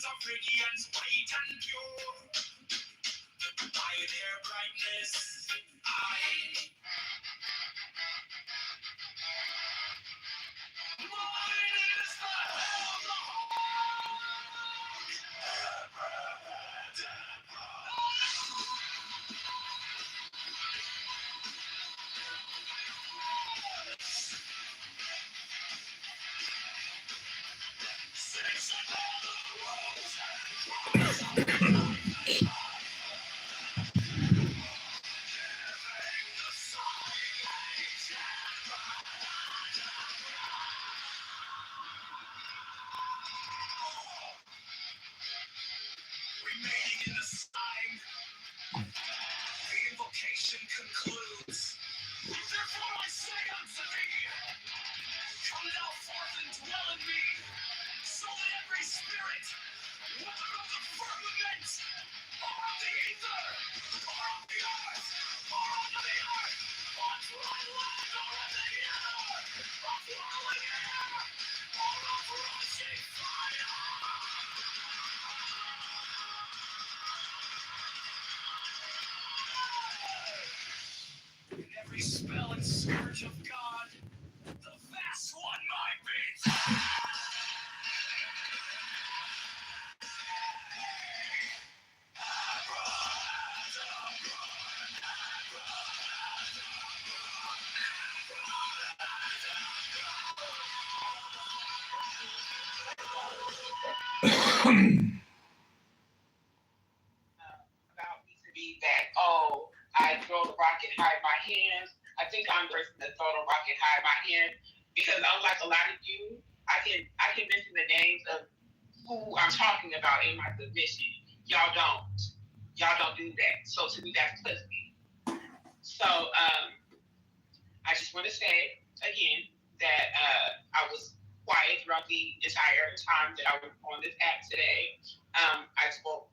of radiance, white and pure. By their brightness, mine is the hell of remaining in the sign. The invocation concludes. Therefore I say unto thee, come thou forth and dwell in me, so that every spirit, whether of the firmament, or of the ether, or of the earth, or under the earth, or dry land, or of the air, or flowing air, or of rushing fire, in every spell and scourge of God, the vast one might be. About me to be that, oh, I throw the rock and hide my hands. I think I'm the person that throw the rock and hide my hand because unlike a lot of you, I can mention the names of who I'm talking about in my submission. Y'all don't do that. So to me, that's pussy. So I just want to say again that I was quiet throughout the entire time that I was on this app today. I spoke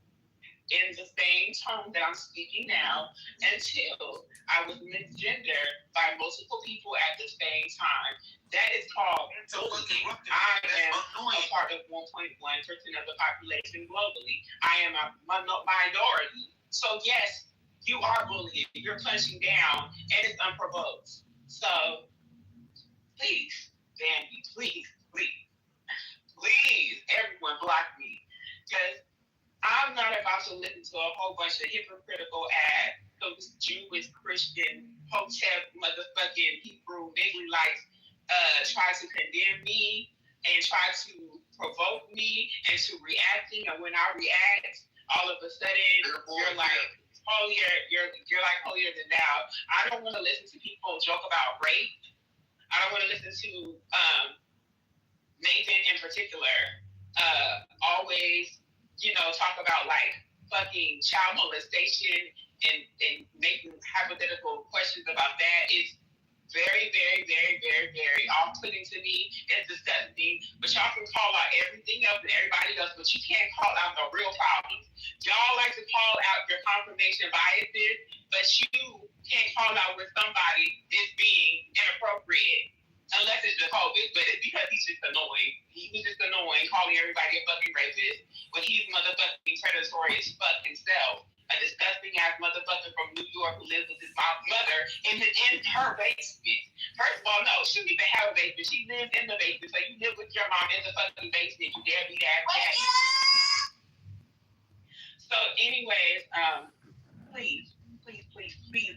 in the same tone that I'm speaking now until I was misgendered by multiple people at the same time. That is called bullying. I am a part of 1.1% of the population globally. I am a minority. So yes, you are bullying. You're punching down, and it's unprovoked. So please, Danny, please, everyone block me. Because I'm not about to listen to a whole bunch of hypocritical ass, those Jewish, Christian, Hotep, motherfucking Hebrew, Israelites try to condemn me and try to provoke me into reacting. And when I react, all of a sudden you're like holier, you're like holier than thou. I don't want to listen to people joke about rape. I don't want to listen to Nathan in particular always, talk about like fucking child molestation and making hypothetical questions about that. It's very, very, very, very, very off-putting to me. It's disgusting. But y'all can call out everything else and everybody else, but you can't call out the real problems. Y'all like to call out your confirmation biases, but you can't call out where somebody is being inappropriate. Unless it's the COVID, but it's because he's just annoying. He was just annoying, calling everybody a fucking racist when he's motherfucking predatory as fuck himself. A disgusting ass motherfucker from New York who lives with his mom's mother in her basement. First of all, no, she don't even have a basement. She lives in the basement. So you live with your mom in the fucking basement. You dare be that cat. So, anyways, please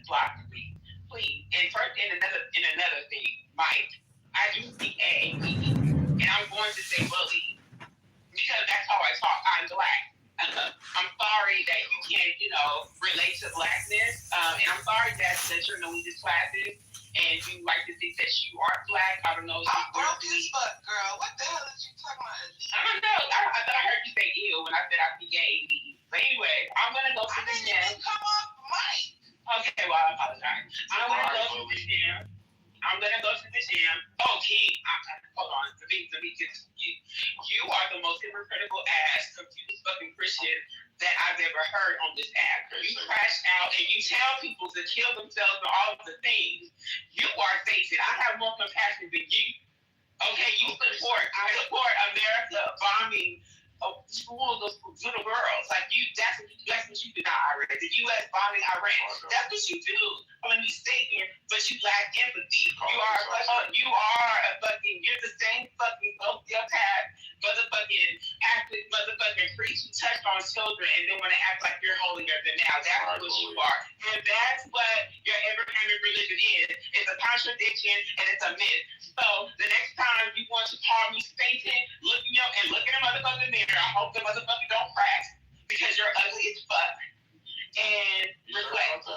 block me. Please. And first, in another thing, Mike, I do speak AAPE, and I'm going to say bully because that's how I talk. I'm black. I'm sorry that you can't, relate to blackness, and I'm sorry that you're knowing these classes and you like to think that you are black. I don't know. I'm broke as fuck, girl. What the hell is you talking about? I don't know. I thought I heard you say ew when I said I speak AAPE. But anyway, I'm gonna go to the gym. Come off mic. Okay, well, I apologize. I'm gonna go to the gym. Oh, King, hold on. Let me get you. You are the most hypocritical ass, confused fucking Christian that I've ever heard on this app. You crash out and you tell people to kill themselves and all of the things. You are Satan. I have more compassion than you. Okay, I support America bombing schools of little girls. Like that's what you do now, Iran. The U.S. bombing Iran. That's what you do. Let me stay here, but you lack empathy. You're the same fucking sociopath, motherfucking priest who touched on children and then want to act like you're holier than now. That's what you are. And that's what your Abrahamic religion is. It's a contradiction and it's a myth. So the next time you want to call me Satan, look in a motherfucking mirror. I hope the motherfucker don't crack because you're ugly as fuck. And reflect. Do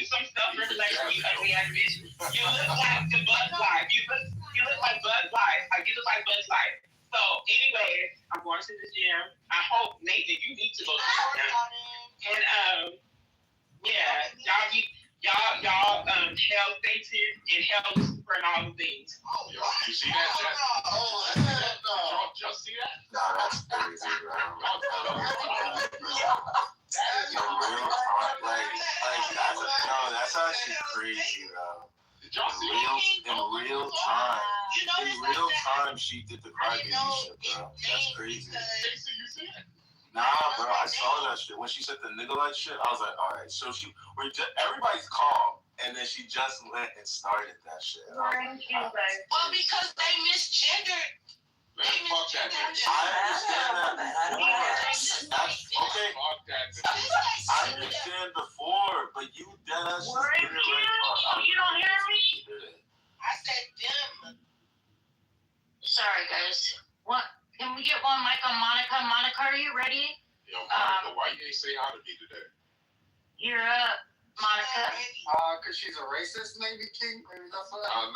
some self-reflection, you ugly ass bitch. You look like the Buzz Life. You look like Buzz Life. You look like Buzz Life. So, anyways, I'm going to the gym. I hope, Nathan, you need to go to the gym. And yeah, y'all hell Satan and hell Lucifer and all the things. You see that, Jess? Y'all just see that? No, that's crazy, bro. That's actually crazy, though. Did y'all see In real time. In real time, she did the crybaby shit, bro. That's crazy. You see it? Nah, bro, I saw that shit. When she said the nigga like shit, I was like, all right. So everybody's calm, and then she just went and started that shit. Well, because they misgendered. Man, fuck that bitch. I understand that. Okay. Fuck that bitch. I understand before, but you deadass just did it right. You don't hear me? I said them. Sorry, guys. What? Can we get one mic on Monica? Monica, are you ready? Yo, Monica, why you ain't say hi to me today? You're up, Monica. Cause she's a racist, maybe, King? Maybe that's what? No.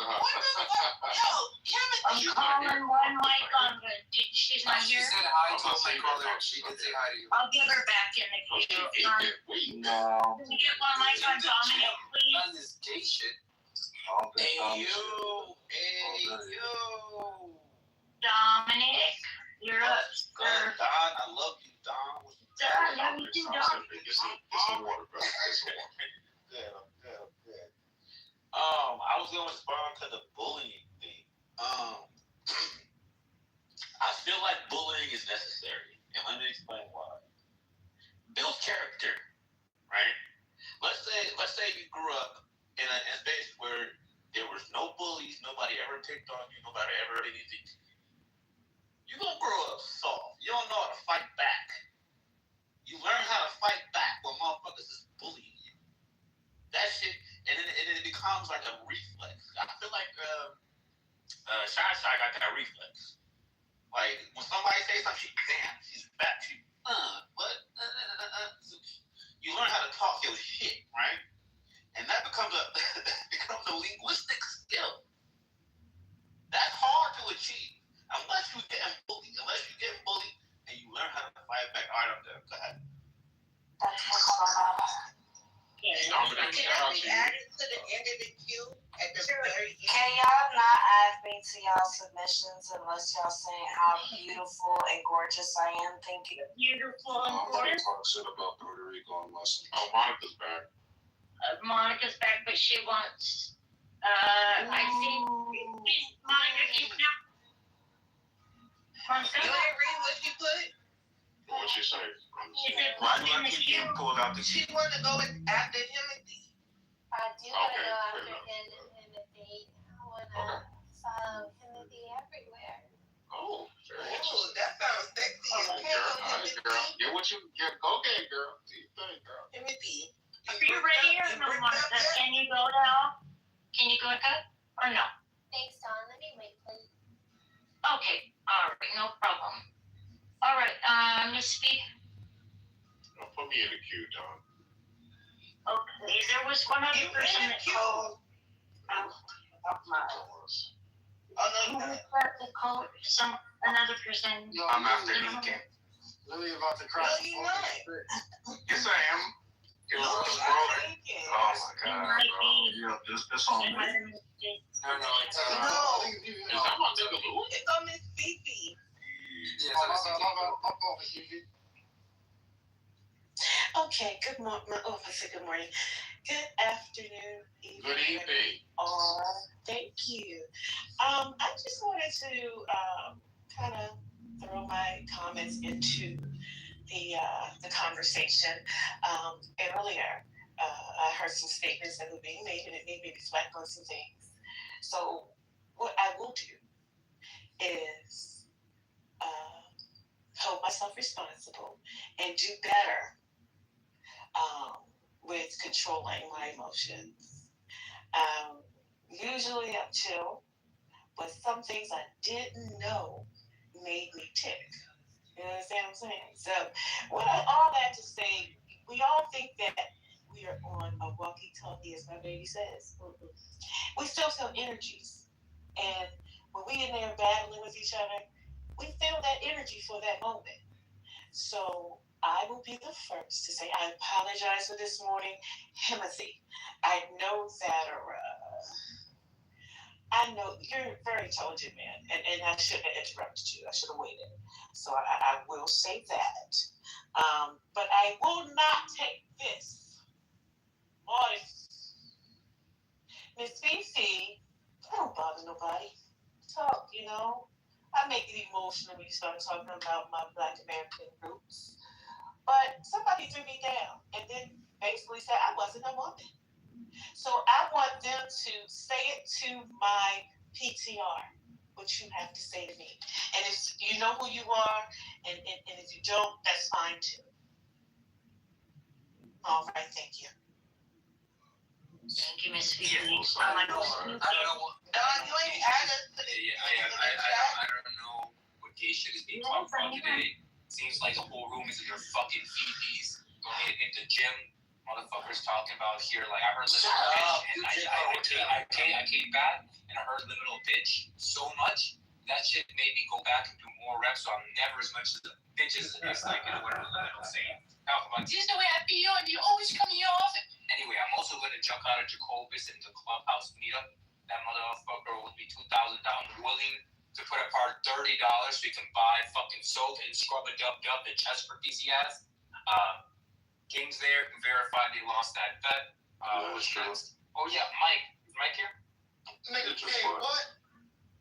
I'm calling one mic on, but she's not She here. said hi to my caller. She did say hi to you. I'll give her back in the queue. No. Can we get one mic on Dominic, please? None of this gay shit. Hey, you. Dominic, you're up, sir. Don, I love you, Don. Sir, how you do, Dom? Get some water, bro. Get some water. Good. I was gonna respond to the bullying thing. I feel like bullying is necessary, and let me explain why. Builds character, right? Let's say you grew up in a space where there was no bullies, nobody ever picked on you, nobody ever did anything. You're gonna grow up soft. You don't know how to fight back. You learn how to fight back when motherfuckers is bullying you. That shit, and then it becomes like a reflex. I feel like Shy got that reflex. Like when somebody says something, she's back. What? You learn how to talk your shit, right? And that becomes a linguistic skill. That's hard to achieve unless you get bullied. And you learn how to fight back. All right, I'm there. Go ahead. Dominic, shout out to you. Added to the end of the queue at the very end. Can y'all not add me to y'all submissions unless y'all saying how beautiful and gorgeous I am? Thank you. Beautiful and I'm gonna gorgeous. talk shit about Puerto Rico unless Oh, Monica's back. Monica's back, but she wants. I think Monica, keep it up. You ain't read what she put? What'd she say? Why do I keep getting pulled out the She wanted to go after Timothy. I do want to go after Timothy. I want to follow Timothy everywhere. Oh, very Ooh, interesting. that sounds sexy. All right, girl. All right, girl. Get what you get. Go get, girl. Do your thing, girl. Timothy. Are you ready or no, Monica? Can you go now? Can you go ahead or no? Thanks, Dawn. Let me wait, please. Okay. All right. No problem. All right. Miss Speak. Don't put me in the queue, Don. Okay. There was one other person that called. Oh, no, Call another person. I'm after Deacon. Lily about to cry. No, you're not. Yes, I am. You're No, scrolling. Oh my It god, might bro. be. Yeah, this on me. No, it's Is that my nigga Lou? It's on Miss Fifi. Okay, good morning. Oh, I said good morning. Good afternoon. Good evening. Thank you. I just wanted to kind of throw my comments into the conversation. Earlier, I heard some statements that were being made, and it made me reflect on some things. So, what I will do is hold myself responsible and do better with controlling my emotions. Usually I'm chill, but some things I didn't know made me tick. You understand what I'm saying? So, all that to say, we all think that we are on a walkie-talkie, as my baby says. We still feel energies, and when we in there battling with each other, we feel that energy for that moment. So I will be the first to say I apologize for this morning, Timothy. I know that, I know you're a very intelligent man, and I shouldn't have interrupted you. I should have waited. So I will say that. But I will not take this. Miss Fifi, I don't bother nobody. Talk, I make it emotional when you start talking about my Black American roots. But somebody threw me down and then basically said I wasn't a woman. So I want them to say it to my PTR, what you have to say to me. And if you know who you are, and if you don't, that's fine too. All right, thank you. Thank you, Miss Fifi. I don't know. Don, you ain't add us to the I don't know what gay shit is being talked about today. Seems like the whole room is in their fucking feeties. Don't need to hit the gym. Motherfuckers talking about here, like I heard liminal bitch, and I came back and I heard liminal bitch so much that shit made me go back and do more reps. So I'm never as much as the bitches as like whatever liminal saying. This is the way I feel, and you always cut me off. Anyway, I'm also gonna jump out of Jacobus in the clubhouse meetup. That motherfucker will be $2,000 willing to put apart $30 so he can buy fucking soap and scrub a dub the chest for he has. King's there and verified they lost that bet. Oh yeah, Mike. Is Mike here? Nigga, hey, what?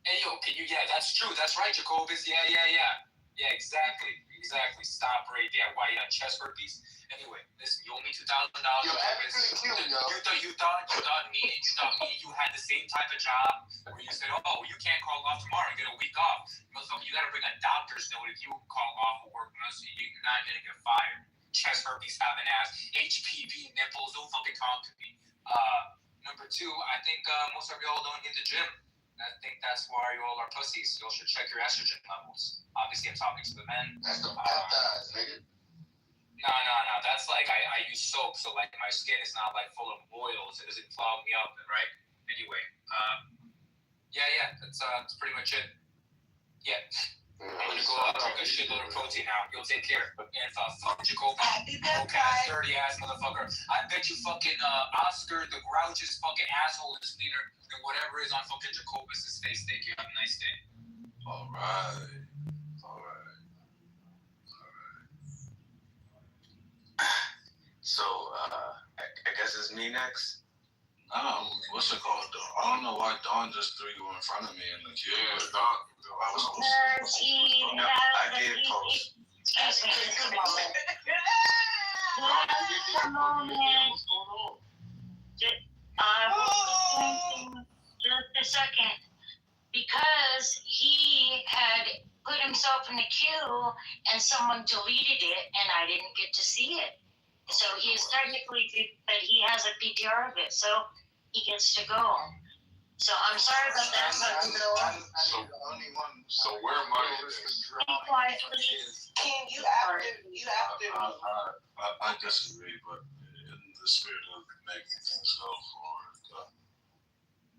Hey yo, can you? Yeah, that's true. That's right, Jacobus. Yeah, exactly. Stop right there. Why you on chest herpes? Anyway, listen, you owe me $2,000. Yo, You thought me, you had the same type of job where you said, oh, you can't call off tomorrow and get a week off. You gotta bring a doctor's note if you call off for work, so you're not gonna get fired. Chest herpes, having ass, HPV nipples, don't fucking talk to me. Number two, I think most of y'all don't hit the gym. I think that's why you all are pussies. You all should check your estrogen levels. Obviously, I'm talking to the men. That's the baptized, nigga. No. That's like I use soap, so like my skin is not like full of oils. It doesn't clog me up, right? Anyway, that's pretty much it. Yeah. I'm gonna go out and drink a shitload of protein now. You'll take care. And fuck Jacoby. Okay, dirty ass motherfucker. I bet you fucking Oscar the Grouch's fucking asshole is cleaner than whatever is on fucking Jacobus' face. Thank you. Have a nice day. All right. So, I guess it's me next. What's it called, Dawn? I don't know why Dawn just threw you in front of me in the queue. Yeah, Dawn. I was supposed No, I did post. Excuse me, just a moment. Just a second. Because he had put himself in the queue and someone deleted it and I didn't get to see it. So he is technically, but he has a PTR of it, so he gets to go. So I'm sorry about that, but So where am I? be quiet, please. King, you have to. I disagree, but in the spirit of making things go forward,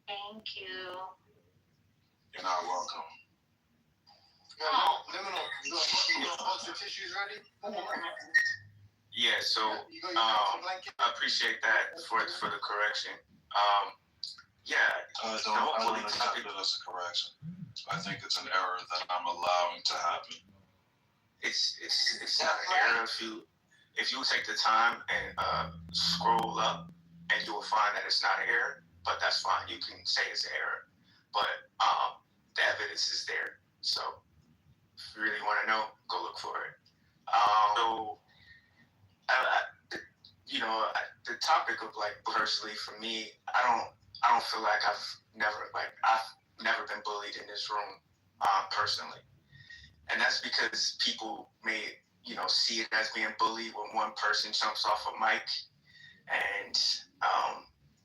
Thank you. you're not welcome. You got box of tissues ready? Yeah, so I appreciate that for the correction. I wouldn't accept it as a correction. I think it's an error that I'm allowing to happen. It's not an error if you take the time and scroll up, and you will find that it's not an error. But that's fine. You can say it's an error, but the evidence is there. So you really want to know, go look for it. So, the topic of like personally for me, I don't feel like I've never been bullied in this room, personally, and that's because people may see it as being bullied when one person jumps off a mic and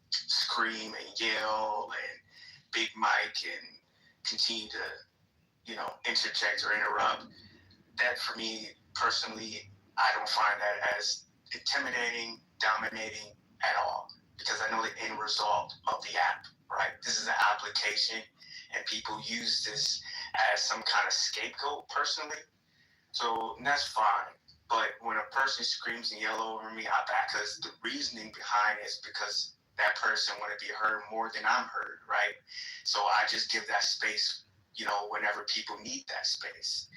scream and yell and big mic and continue to interject or interrupt. That for me personally, I don't find that as intimidating, dominating at all, because I know the end result of the app, right? This is an application and people use this as some kind of scapegoat personally. So that's fine. But when a person screams and yells over me, I back, because the reasoning behind it is because that person want to be heard more than I'm heard, right? So I just give that space, whenever people need that space.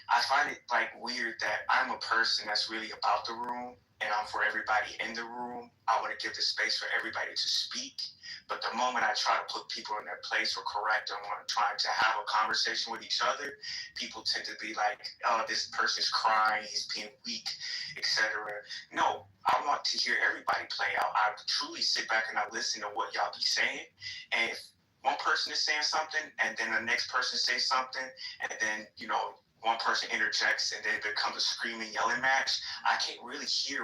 I find it like weird that I'm a person that's really about the room and I'm for everybody in the room. I want to give the space for everybody to speak. But the moment I try to put people in their place or correct them or trying to have a conversation with each other, people tend to be like, oh, this person's crying, he's being weak, etc. No, I want to hear everybody play out. I truly sit back and I listen to what y'all be saying. And if one person is saying something and then the next person says something and then, one person interjects and then it becomes a screaming, yelling match, I can't really hear,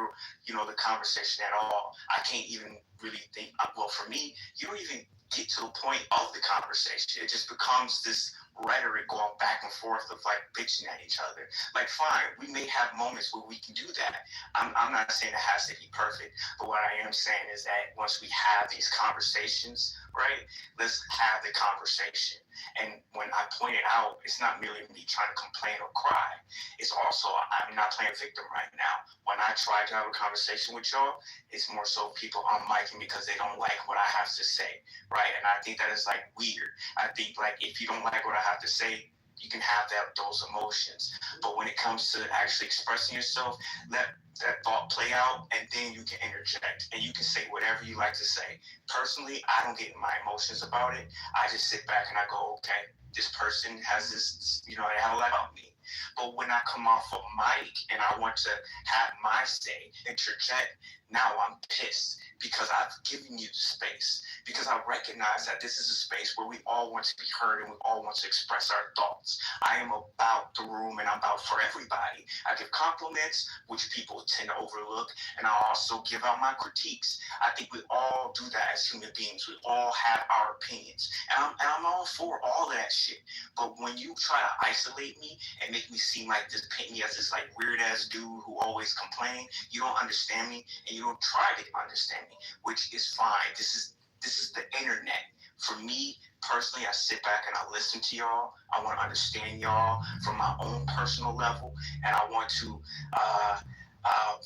the conversation at all. I can't even really think, well, for me, you don't even get to the point of the conversation. It just becomes this rhetoric going back and forth of like bitching at each other. Like, fine, we may have moments where we can do that. I'm not saying it has to be perfect, but what I am saying is that once we have these conversations, right, let's have the conversation. And when I point it out, it's not merely me trying to complain or cry. It's also, I'm not playing victim right now. When I try to have a conversation with y'all, it's more so people on micing because they don't like what I have to say, right? And I think that is like weird. I think like if you don't like what I have to say, you can have those emotions. But when it comes to actually expressing yourself, let that thought play out, and then you can interject and you can say whatever you like to say. Personally, I don't get my emotions about it. I just sit back and I go, okay, this person has this, they have a lot about me. But when I come off a mic and I want to have my say, interject, now I'm pissed because I've given you the space. Because I recognize that this is a space where we all want to be heard and we all want to express our thoughts. I am about the room and I'm about for everybody. I give compliments, which people tend to overlook, and I also give out my critiques. I think we all do that as human beings. We all have our opinions. And I'm all for all that shit. But when you try to isolate me and make me seem like this, paint me as this like weird ass dude who always complain, you don't understand me and you don't try to understand me, which is fine. This is the internet. For me personally, I sit back and I listen to y'all. I want to understand y'all from my own personal level, and I want to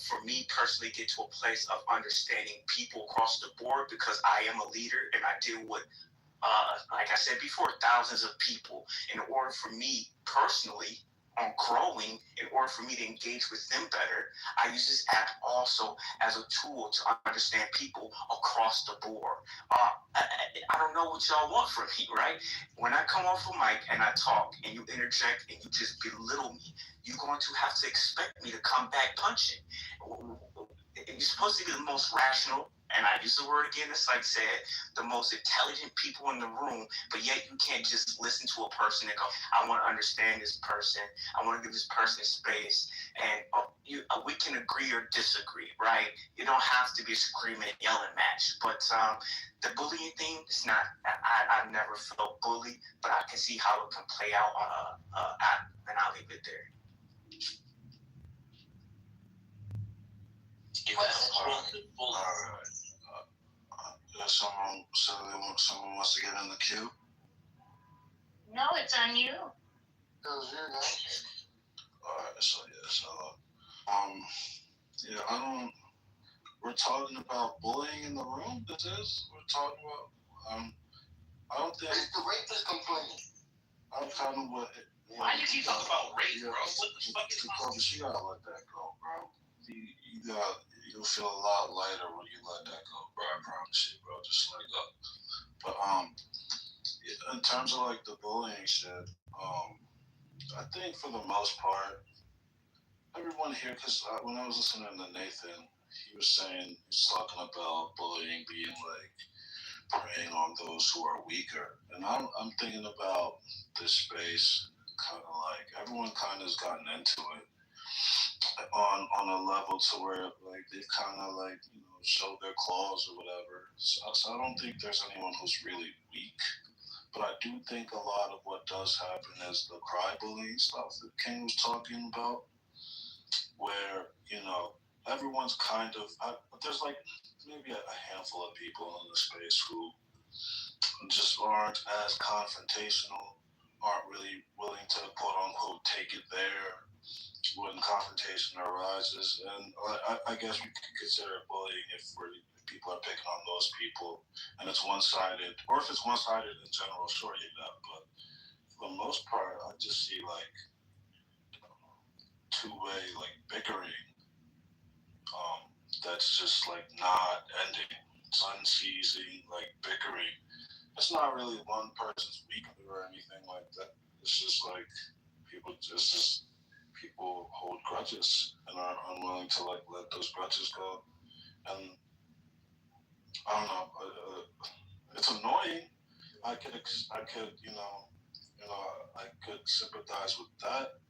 for me personally get to a place of understanding people across the board, because I am a leader and I deal with like I said before, thousands of people. In order for me personally, on growing, in order for me to engage with them better, I use this app also as a tool to understand people across the board. I don't know what y'all want from me, right? When I come off a mic and I talk and you interject and you just belittle me, you're going to have to expect me to come back punching. You're supposed to be the most rational, and I use the word again, it's like said, the most intelligent people in the room, but yet you can't just listen to a person and go, I want to understand this person, I want to give this person space, and we can agree or disagree, right? You don't have to be a screaming and yelling match, but the bullying thing, it's not, I've never felt bullied, but I can see how it can play out on a app, and I'll leave it there. Someone wants to get in the queue. No, it's on you. All right, we're talking about bullying in the room. We're talking about. I don't think. It's the rapist complaining. I'm kind of what. Why you keep talking about rape, bro? What the fuck is wrong? You gotta let that go, bro. You'll feel a lot lighter when you let that go, bro. I promise you, bro. Just let it go. But in terms of like the bullying shit, I think for the most part, everyone here, because when I was listening to Nathan, he was saying, he's talking about bullying being like preying on those who are weaker. And I'm thinking about this space, kind of like everyone kind of has gotten into it on a level to where like they've kind of like, showed their claws or whatever. So I don't think there's anyone who's really weak. But I do think a lot of what does happen is the cry bullying stuff that King was talking about, where, everyone's kind of, there's like maybe a handful of people in the space who just aren't as confrontational, aren't really willing to quote unquote take it there when confrontation arises. And I guess we could consider it bullying if people are picking on those people and it's one sided, or if it's one sided in general, sure, but for the most part, I just see like two-way like bickering that's just like not ending. It's unceasing like bickering. It's not really one person's weakness or anything like that. It's just like people hold grudges and are unwilling to like let those grudges go. And I don't know. It's annoying. I could sympathize with that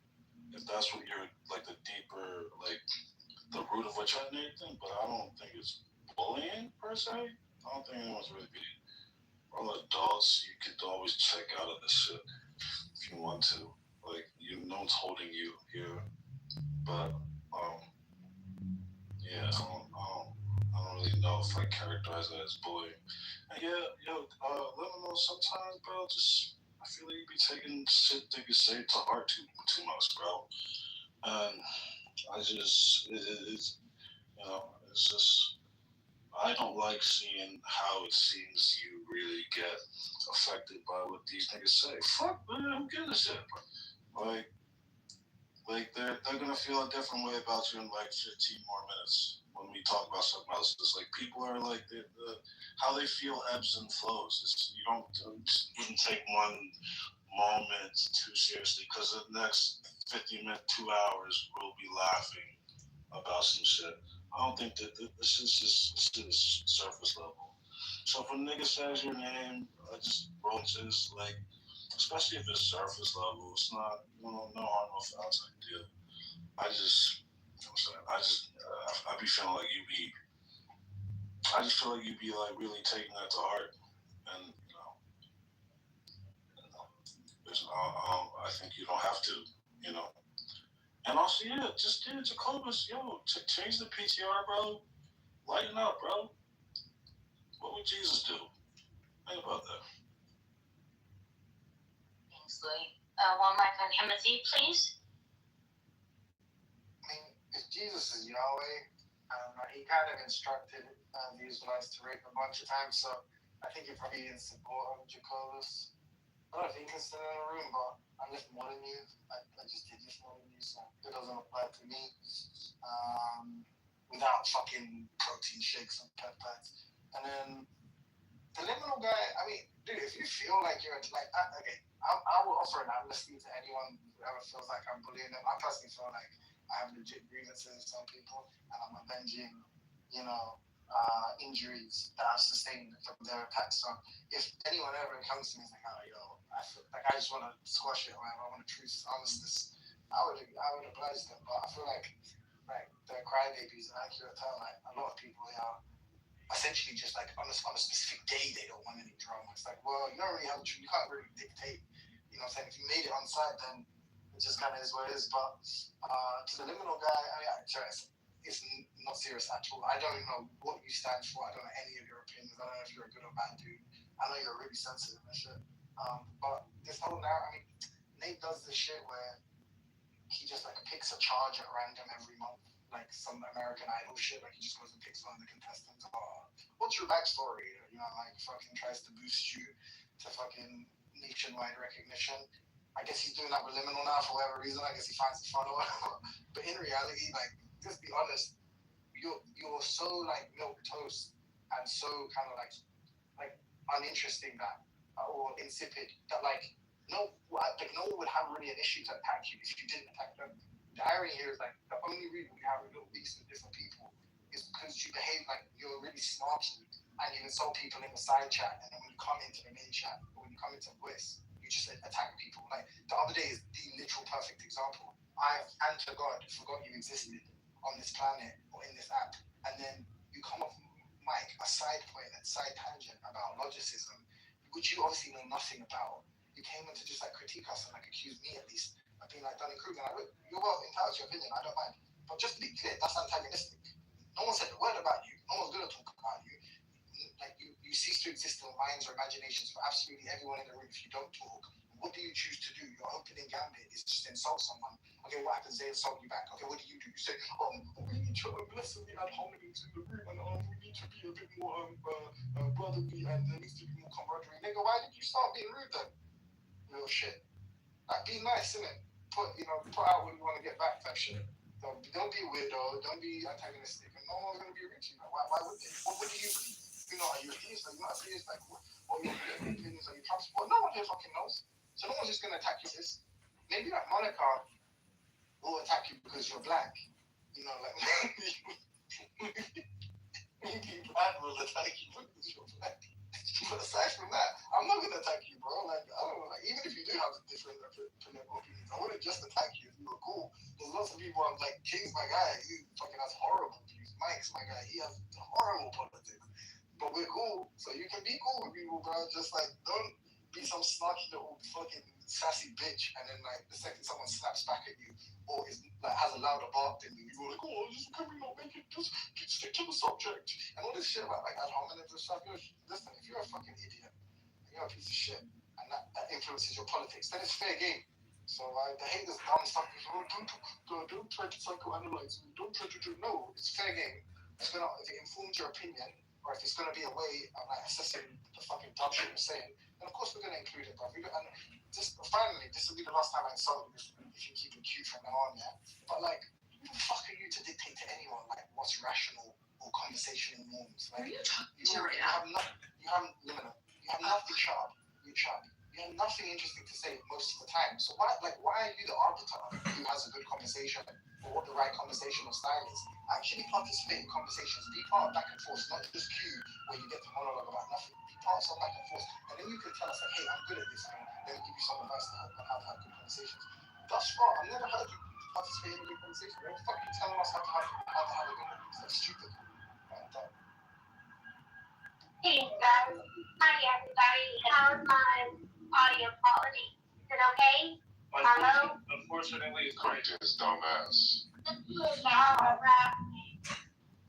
if that's what you're like the deeper like the root of what you're Nathan. But I don't think it's bullying per se. I don't think anyone's really being. We're all adults. You could always check out of this shit if you want to. Like no one's holding you here. But yeah, I don't really know if I characterize it as bullying. And yeah, let me know sometimes, bro. Just I feel like you be taking shit that you say to heart too much, bro. And I just it's it's just I don't like seeing how it seems you really get affected by what these niggas say. Fuck, man, who gives a shit, bro? Like they're gonna feel a different way about you in like 15 more minutes when we talk about something else. It's like people are like how they feel ebbs and flows. You wouldn't take one moment too seriously because the next 50 minutes, 2 hours, we'll be laughing about some shit. I don't think that this is surface level. So if a nigga says your name, I just roaches like, especially if it's surface level, it's not no harm no foul type deal. I just, I be feeling like I just feel like you be like really taking that to heart, and I think you don't have to, you know. And also, yeah, just Jacobus, change the PTR, bro. Lighten up, bro. What would Jesus do? Think about that. Kingsley. One mic on Timothy, please. I mean, if Jesus is Yahweh, he kind of instructed the Israelites to rape a bunch of times, so I think you're probably in support of Jacobus. I don't know if he can sit in a room, but I lift more than you. I just did lift more than you, so it doesn't apply to me. Without fucking protein shakes and peptides. And then the liminal guy, I mean, dude, if you feel like you're like, okay, I will offer an amnesty to anyone who ever feels like I'm bullying them. I personally feel like I have legit grievances with some people, and I'm avenging, injuries that I've sustained from their attacks. So if anyone ever comes to me and is like, oh, I feel like I just want to squash it, or I want to truce armistice, I would oblige them. But I feel like the crybabies, an accurate term, like a lot of people, they are essentially just like on a specific day they don't want any drama. It's like, well, you don't really have you can't really dictate. You know what I'm saying? If you made it on site, then it just kind of is what it is. But to the liminal guy, it's not serious at all. I don't even know what you stand for. I don't know any of your opinions. I don't know if you're a good or bad dude. I know you're really sensitive and shit. But this whole narrative, Nate does this shit where he just like picks a charge at random every month, like some American Idol shit. Like he just goes and picks one of the contestants. What's your backstory? Like fucking tries to boost you to fucking nationwide recognition. I guess he's doing that with Liminal now for whatever reason. I guess he finds it fun or whatever. But in reality, like, just be honest, you're so like milk toast and so kind of like uninteresting that or insipid that like no one would have really an issue to attack you if you didn't attack them. The irony here is like the only reason we have a little beef with different people is because you behave like you're really snarky and you insult people in the side chat, and then when you come into the main chat or when you come into voice, you just attack people. Like the other day is the literal perfect example. I, and to God, forgot you existed on this planet or in this app, and then you come off mic a side point, a side tangent about logicism, which you obviously know nothing about. You came in to just like critique us and like accuse me at least of being like Dunning-Kruger. And look, you're well entitled to your opinion, I don't mind. But just to be clear, that's antagonistic. No one said a word about you. No one's going to talk about you. Like you cease to exist in minds or imaginations for absolutely everyone in the room if you don't talk. What do you choose to do? Your opening gambit is just insult someone. Okay, what happens? They insult you back. Okay, what do? You say, we need to lessen the ad hominems in the room, and we need to be a bit more brotherly, and there needs to be more camaraderie. Nigga, why did you start being rude then? Real shit. Like, be nice, innit? Put out what you want to get back, type shit. Don't be a weirdo. Don't be antagonistic. And no one's gonna be rude to you. Like, why would they? What do you believe? You know, are you atheist? Are you not atheist? Like, what your opinions? Are you Trump support? No one here fucking knows. So no one's just gonna attack you. Sis. Maybe like Monica will attack you because you're black. You know, like maybe Brad will attack you because you're black. But aside from that, I'm not gonna attack you, bro. Like I don't know, like even if you do have different political opinions, I wouldn't just attack you if you were cool. There's lots of people. I'm like, King's my guy. He fucking has horrible views. Mike's my guy. He has horrible politics. But we're cool, so you can be cool with people, bro. Just like don't be some snarky little fucking sassy bitch, and then like the second someone snaps back at you or is like has a louder bark than you, you're like, oh, just can we not make it? Just stick to the subject and all this shit about like ad hominems and stuff. Listen, if you're a fucking idiot, you're a piece of shit, and that influences your politics, then it's fair game. So the haters dumb stuff. Don't try to psychoanalyze me. Don't try to do. No, it's fair game. If it informs your opinion, or if it's going to be a way of like assessing the fucking dumb shit you're saying, then of course we're going to include it, bro. And just finally, this will be the last time I insult you if you keep it cute from now on, yeah. But like, who the fuck are you to dictate to anyone like what's rational or conversational norms? Like, you have nothing sharp. You're sharp. You have nothing interesting to say most of the time. So why are you the arbiter of who has a good conversation or what the right conversational style is? Actually participate in conversations. Be part of back and forth, not just cue where you get to monologue about nothing. Be part of some back and forth, and then you can tell us like, hey, I'm good at this, and then give you some advice on how to have good conversations. Thus far, I've never heard you participate in a good conversation. What the fuck are you telling us how to have a good one? That's stupid. Hey guys, hi everybody. How's my audio quality? Is it okay? Hello? Unfortunately, it's quite just dumbass. Alright.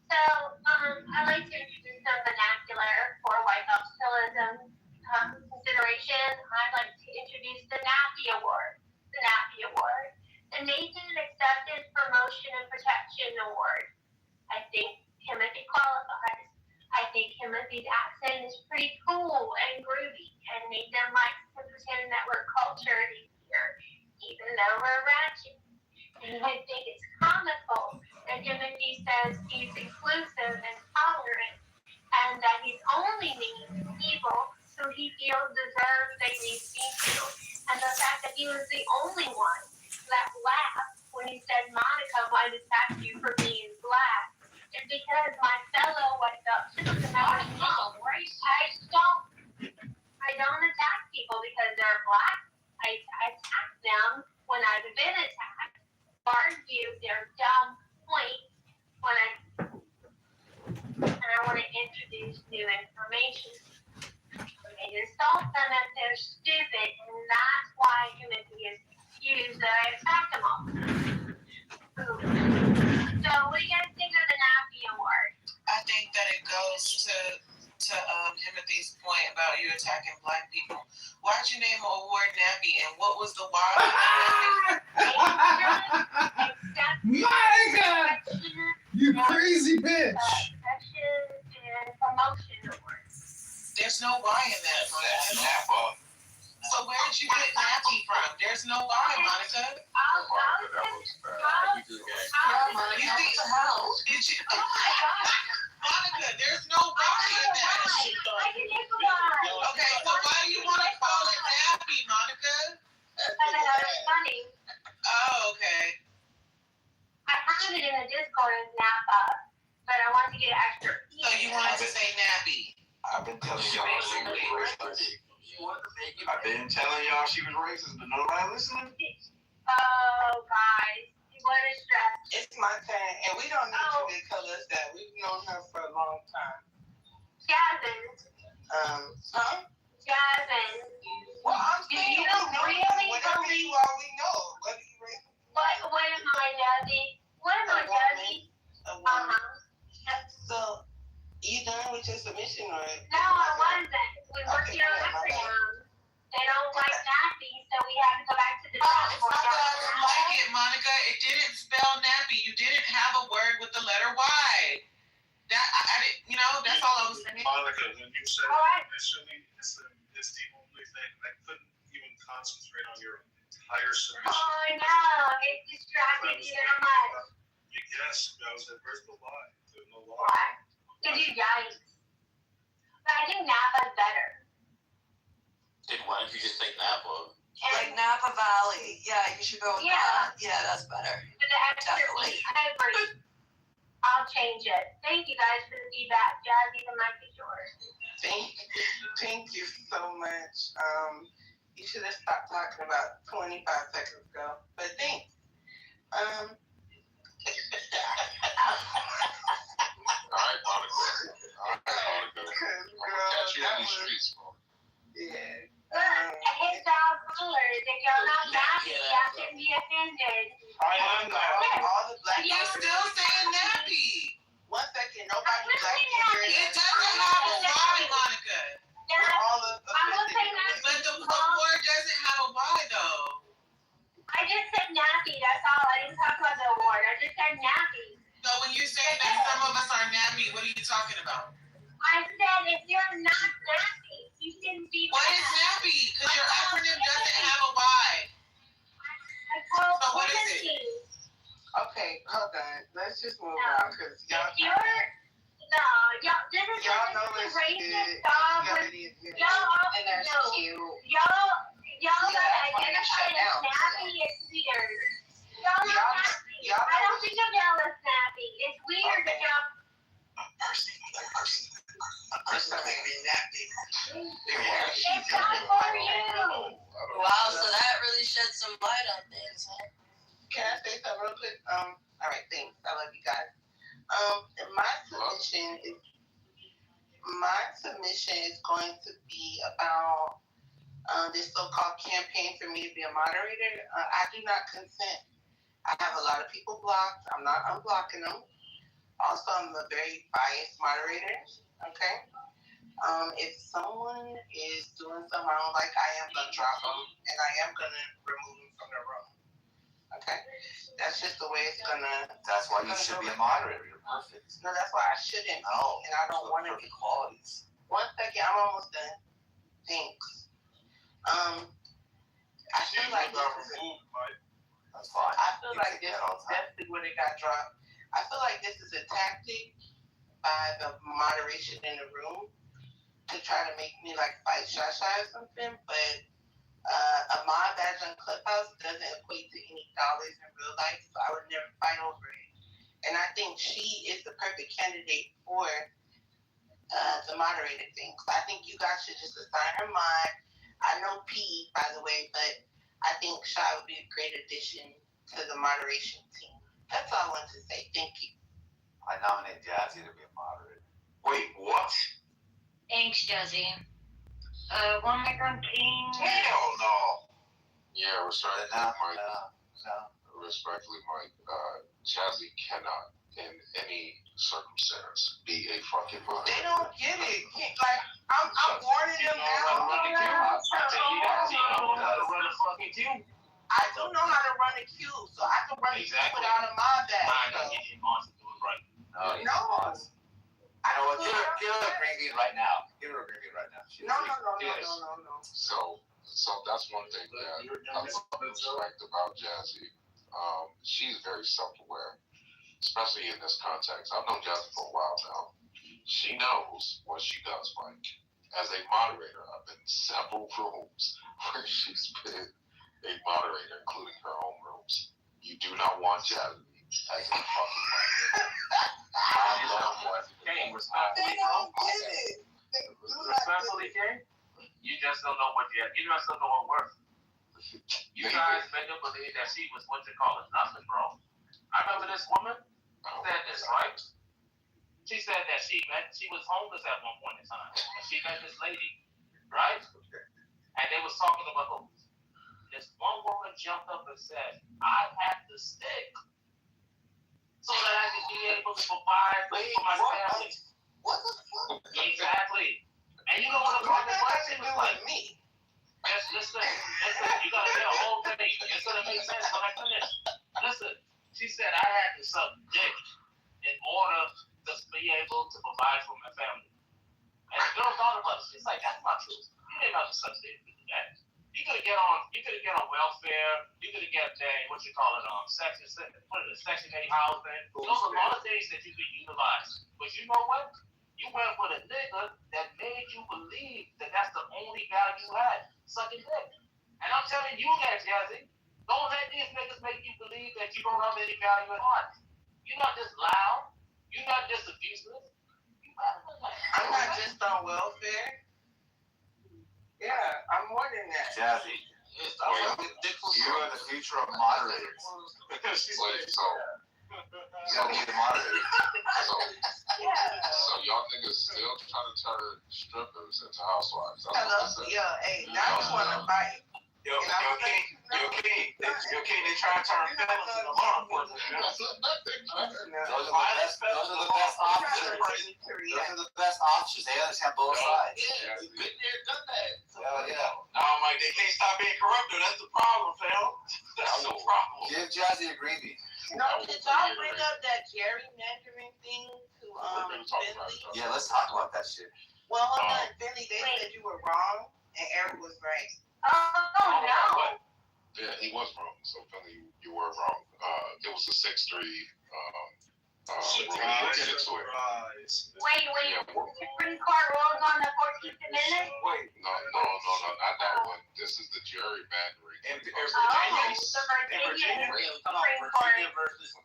So, I like to introduce some vernacular for white socialism consideration. I'd like to introduce the NAPI Award. The NAPI Award. The Nathan Accepted Promotion and Protection Award. I think Timothy qualifies. I think Timothy's accent is pretty cool and groovy, and Nathan likes to pretend that we're cultured here, even though we're ratchet. And I think it's comical that Timothy says he's inclusive and tolerant, and that he's only mean to people who he feels deserve they need to be healed. And the fact that he was the only one that laughed when he said Monica might attack you for being black. And because my fellow white citizens I don't attack people because they're black. I attack them when I've been attacked. Argue their dumb point and I want to introduce new information. I insult them if they're stupid, and that's why Timothy is accused that I attack them all. So what do you guys think of the NAPI Award? I think that it goes to Timothy's point about you attacking black people. Why'd you name an award NAPI, and what was the why? Monica! You crazy bitch! Protection and Promotion Award. There's no why in that, Monica. So where did you get NAPI from? There's no why, Monica. Monica, there's no why in that. Okay, so why do you want to call it NAPI, Monica? posted in the Discord as Napa, but I wanted to get an extra. So you wanted to say nappy. I've been telling y'all she was racist. I've been telling y'all she was racist, but nobody listening. Oh, guys, what a stress. It's my turn, and we don't need you to tell us that. We've known her for a long time. Jasmine. Jasmine. Well, I'm Do saying you we know really whatever believe? you are, we know. Whether you racist. What am I, Jazzy? What am I, Jazzy? A woman. So, you done with your submission, or? No, I wasn't. We worked it on acronyms. They don't like nappy, so we have to go back to the It's not that I didn't like it, Monica. It didn't spell nappy. You didn't have a word with the letter Y. That I didn't, that's all I was saying. Monica, when you said initially, it's the only thing I couldn't even concentrate on your entire submission. Oh, no, it distracted you that much. Yes, I was like, where's the lie? There's no lie. Why? Because you yikes. But I think Napa's better. Then why don't you just say Napa? Like Napa Valley. Yeah, you should go with that. Yeah, that's better. But the extra Definitely. I agree. I'll change it. Thank you guys for the feedback. Jazzy, the mic is yours. Thank you so much. You should have stopped talking about 25 seconds ago. But thanks. All right, Monica. Catch you in these streets, bro. Yeah. Hit y'all colors. If y'all not nappy, y'all shouldn't be offended. All the black You're still saying nappy. 1 second, nobody black in here. It doesn't have a Y, Monica. All the I'm gonna say nappy. But the word doesn't have a Y, though. I just said nappy, that's all. I didn't talk about the award. I just said nappy. So when you say that some of us are nappy, what are you talking about? I said if you're not nappy, you shouldn't be What is nappy? Because your acronym doesn't have a Y. I told So what is it? Timothy. Okay, hold on. Let's just move on, because y'all. If you're this is Y'all know the it's racist dog with And there's Q. y'all Yeah, gotta that's why they identify shut as down. snappy. It's weird. Y'all not snappy. I don't think of y'all as snappy. It's weird that y'all. First time I been nappy. It's not for you. Wow, so that really shed some light on things, huh? Can I say something real quick? All right, thanks. I love you guys. My submission is going to be about this so-called campaign for me to be a moderator. I do not consent. I have a lot of people blocked. I'm not unblocking them. Also, I'm a very biased moderator. Okay. If someone is doing something I don't like, I am gonna drop them and I am gonna remove them from the room. Okay. That's just the way it's gonna. That's why you should be a moderator. You're perfect. No, that's why I shouldn't. No, and I don't want to be. Qualities. 1 second, I'm almost done. Thanks. I feel like That's fine. I feel like this is definitely when it got dropped. I feel like this is a tactic by the moderation in the room to try to make me like fight Shasha or something, but a mod badge on Clubhouse doesn't equate to any dollars in real life, so I would never fight over it. And I think she is the perfect candidate for the moderator thing. So I think you guys should just assign her mod. I know P, by the way, but I think Shy would be a great addition to the moderation team. That's all I wanted to say. Thank you. I nominate Jazzy to be a moderator. Wait, what? Thanks, Jazzy. One micron king. Hell no. Yeah, respectfully, No. Mike. Respectfully, Mike. Jazzy cannot, in any circumstance, be a fucking moderator. They don't get it. Like, I'm warning them now. I don't know how to run a queue, so I can run a queue without a mod badge. No. I know what. Give her a green bean right now. Give her a green bean right now. No. So that's one thing that I respect about Jazzy. She's very self-aware, especially in this context. I've known Jazzy for a while now. She knows what she does, Mike. As a moderator, I've been in several rooms where she's been a moderator, including her own rooms. You do not want Jazzy That's a fucking King, respectfully, bro. Respectfully, King. You just don't know what you just don't know what worth. You guys made her believe that she was what you call it, nothing, bro. I remember this woman said this, right? She said that she was homeless at one point in time. And she met this lady, right? And they was talking about who? This one woman jumped up and said, I have the stick so that I can be able to provide for my family. What the fuck? Exactly. And you know what the fucking question was like? Me. Yes, listen, you gotta get a whole thing. It's gonna make sense when I finish. Listen, she said I had to suck dick in order to be able to provide for my family. And the girl thought about it. She's like, that's not true. You didn't have to suck dick to do that. You could get on welfare. You could get Section 8 housing. Those are a lot of things that you could utilize. But you know what? You went with a nigga that made you believe that that's the only value you had, sucking dick. And I'm telling you that, Jazzy, don't let these niggas make you believe that you don't have any value at all. You're not just loud. You're not just abusive. I'm not just on welfare. Yeah, I'm more than that. Jazzy, you are the future of moderators. You don't need a moderator. So y'all niggas still trying to turn strippers into housewives. Hello, yo, hey, now you want to fight. Yo, King, they try to turn felons into law enforcement. Those are the best options. Those are the best options. They understand both sides. Yeah, you've been there, done that. Yeah. No, Mike, they can't stop being corrupt, though. That's the problem, fam. That's the problem. Give Jazzy a greenie. No, did y'all bring up that gerrymandering thing to Finley? Yeah, let's talk about that shit. Well, hold on, Finley, they said you were wrong and Eric was right. Oh, no. Yeah, he was wrong. So Philly, you were wrong. It was a 6-3 ruling. We'll get into it. Wait. Supreme Court rules on the 14th Amendment? No, not that one. This is the gerrymandering. The Virginia Supreme Court. versus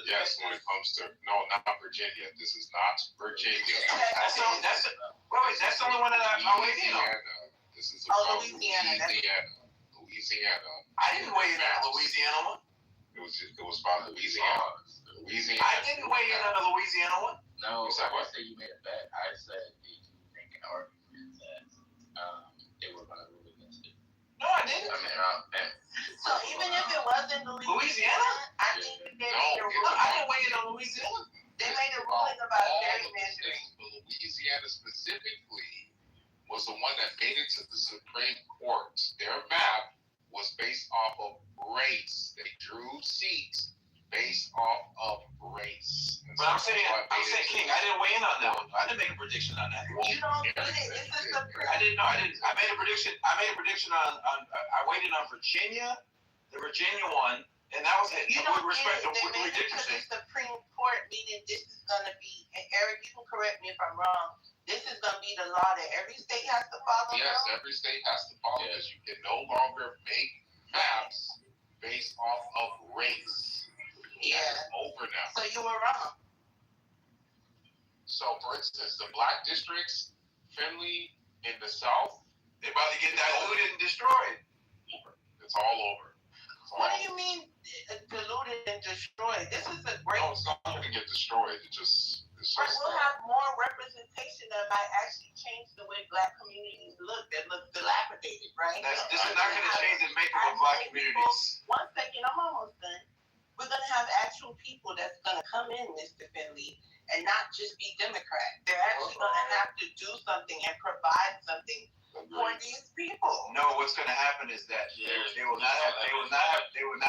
Yes, when it comes to not Virginia. This is not Virginia. That's the only one that I weighed in on. This is about Louisiana. Louisiana. I didn't weigh in on the Louisiana one. It was about Louisiana. I didn't weigh in on the Louisiana one. No, What's that I one? said you made a bet. I said that you make an argument that they were going to rule against it. No, I didn't. I mean, So even if it wasn't Louisiana, I think they made a ruling. I didn't weigh in on Louisiana. They made a ruling about gerrymandering. Louisiana specifically was the one that made it to the Supreme Court. Their map was based off of race. They drew seats based off of race. But I'm saying, King, I didn't weigh in on that one. I didn't make a prediction on that. You don't get it. It's just a I didn't. I made a prediction. on I waited on Virginia, the Virginia one, and that was it. You With don't respect get it. to They made it to Dickinson. the Supreme Court, meaning this is going to be, and Eric, you can correct me if I'm wrong, this is going to be the law that every state has to follow. Yes, every state has to follow this. You can no longer make maps based off of race. Yeah. That's over now. So you were wrong. So, for instance, the black districts, Finley in the South, They're about to get diluted and destroyed. it's all over. What do you mean diluted and destroyed? This is a great. No, it's not going to get destroyed. It's But we'll have more representation that might actually change the way black communities look. That look dilapidated, right? This is not going to change the makeup of black communities. One second, I'm almost done. We're going to have actual people that's going to come in, Mr. Finley, and not just be Democrat. They're actually going to have to do something and provide something for these people. No, what's going to happen is that they will not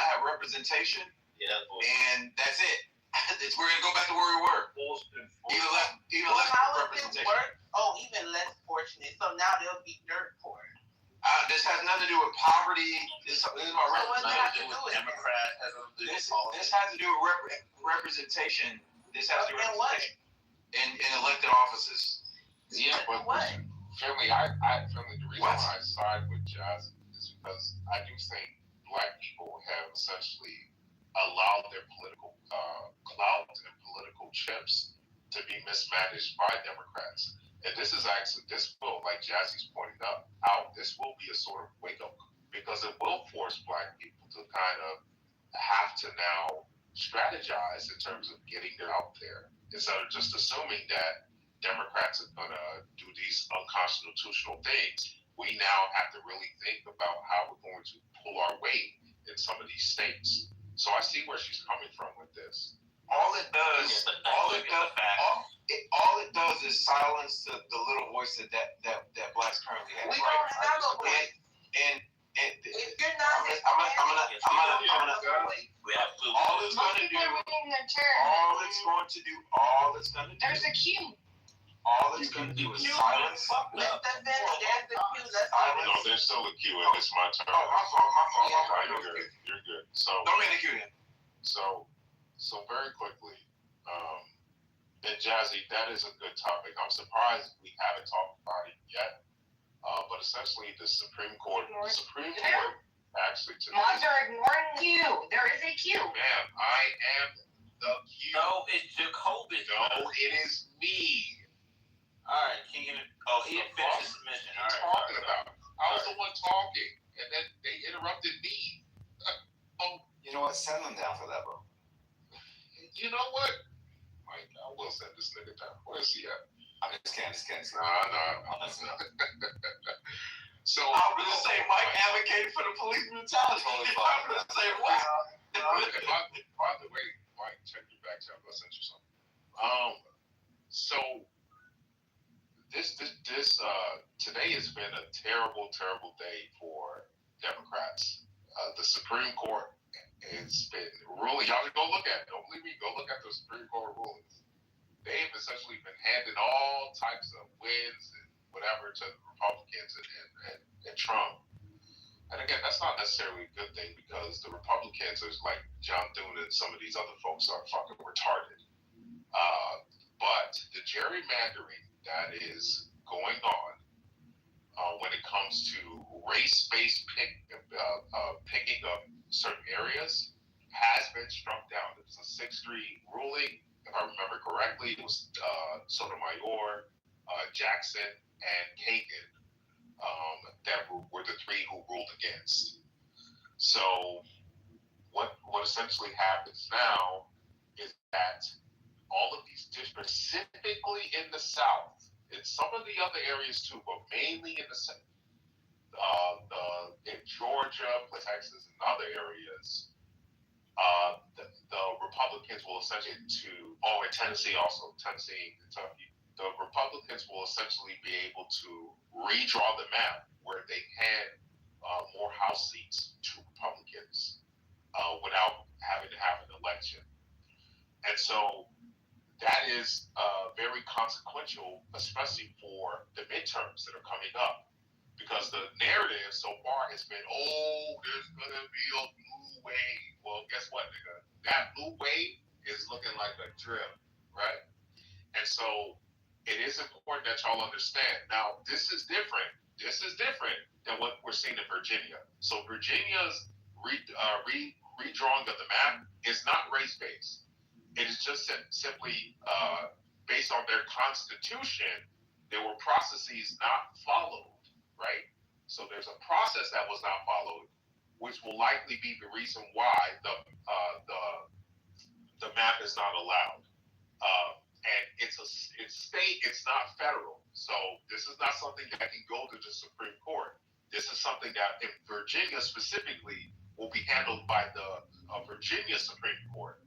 have representation, and that's it. We're going to go back to where we were. Even less How does representation. it work? Oh, even less fortunate. So now they'll be dirt poor. This has nothing to do with poverty. This is my what does it have to do with Democrat. This has to do with representation. This has to do with representation in elected offices. Yeah, but what? Finley, the reason why I side with Jazz is because I do think black people have essentially allow their political clout and political chips to be mismanaged by Democrats. And this is actually, this will, like Jazzy's pointing out, this will be a sort of wake up because it will force Black people to kind of have to now strategize in terms of getting it out there instead of just assuming that Democrats are going to do these unconstitutional things. We now have to really think about how we're going to pull our weight in some of these states. So I see where she's coming from with this. All it does is silence the little voice that Blacks currently have. We don't have a voice. And if you're not, we have to. All it's going to do. There's a queue. All it's going to do is silence. Let them in. There's the queue. No, there's still a queue, and it's my turn. Oh, my fault. You're good. So don't get the queue then. So very quickly, and Jazzy, that is a good topic. I'm surprised we haven't talked about it yet. But essentially, the Supreme Court actually today. Moms are ignoring you. There is a queue. Ma'am, I am the queue. No, it's Jacobin. No, it is me. All right, he didn't finish his submission. All right. Talking about? I was the one talking, and then they interrupted me. You know what? Send them down for that, bro. You know what? Mike, I will send this nigga down. Where is he at? I'm just kidding. Nah. So I was gonna say Mike advocated for the police brutality. I was gonna say what? By the way, Mike, check your back channel. I sent you something. So this today has been a terrible day for Democrats. The Supreme Court has been ruling. Y'all go look at it. Don't believe me? Go look at the Supreme Court rulings. They've essentially been handing all types of wins and whatever to the Republicans and Trump. And again, that's not necessarily a good thing because the Republicans are like John Thune and some of these other folks are fucking retarded. But the gerrymandering that is going on when it comes to race-based picking up certain areas has been struck down. It was a 6-3 ruling. If I remember correctly, it was Sotomayor, Jackson, and Kagan that were the three who ruled against. So what essentially happens now is that all of these districts, specifically in the South, in some of the other areas too, but mainly in the South, in Georgia, Texas, and other areas, the Republicans will essentially in Tennessee also, Tennessee, Kentucky, the Republicans will essentially be able to redraw the map where they hand more House seats to Republicans without having to have an election. And so that is very consequential, especially for the midterms that are coming up. Because the narrative so far has been, there's going to be a blue wave. Well, guess what, nigga? That blue wave is looking like a drip, right? And so it is important that y'all understand. Now, this is different. This is different than what we're seeing in Virginia. So Virginia's redrawing of the map is not race-based. It is just simply based on their constitution. There were processes not followed. Right? So there's a process that was not followed, which will likely be the reason why the map is not allowed. And it's state, it's not federal. So this is not something that can go to the Supreme Court. This is something that in Virginia specifically will be handled by the Virginia Supreme Court.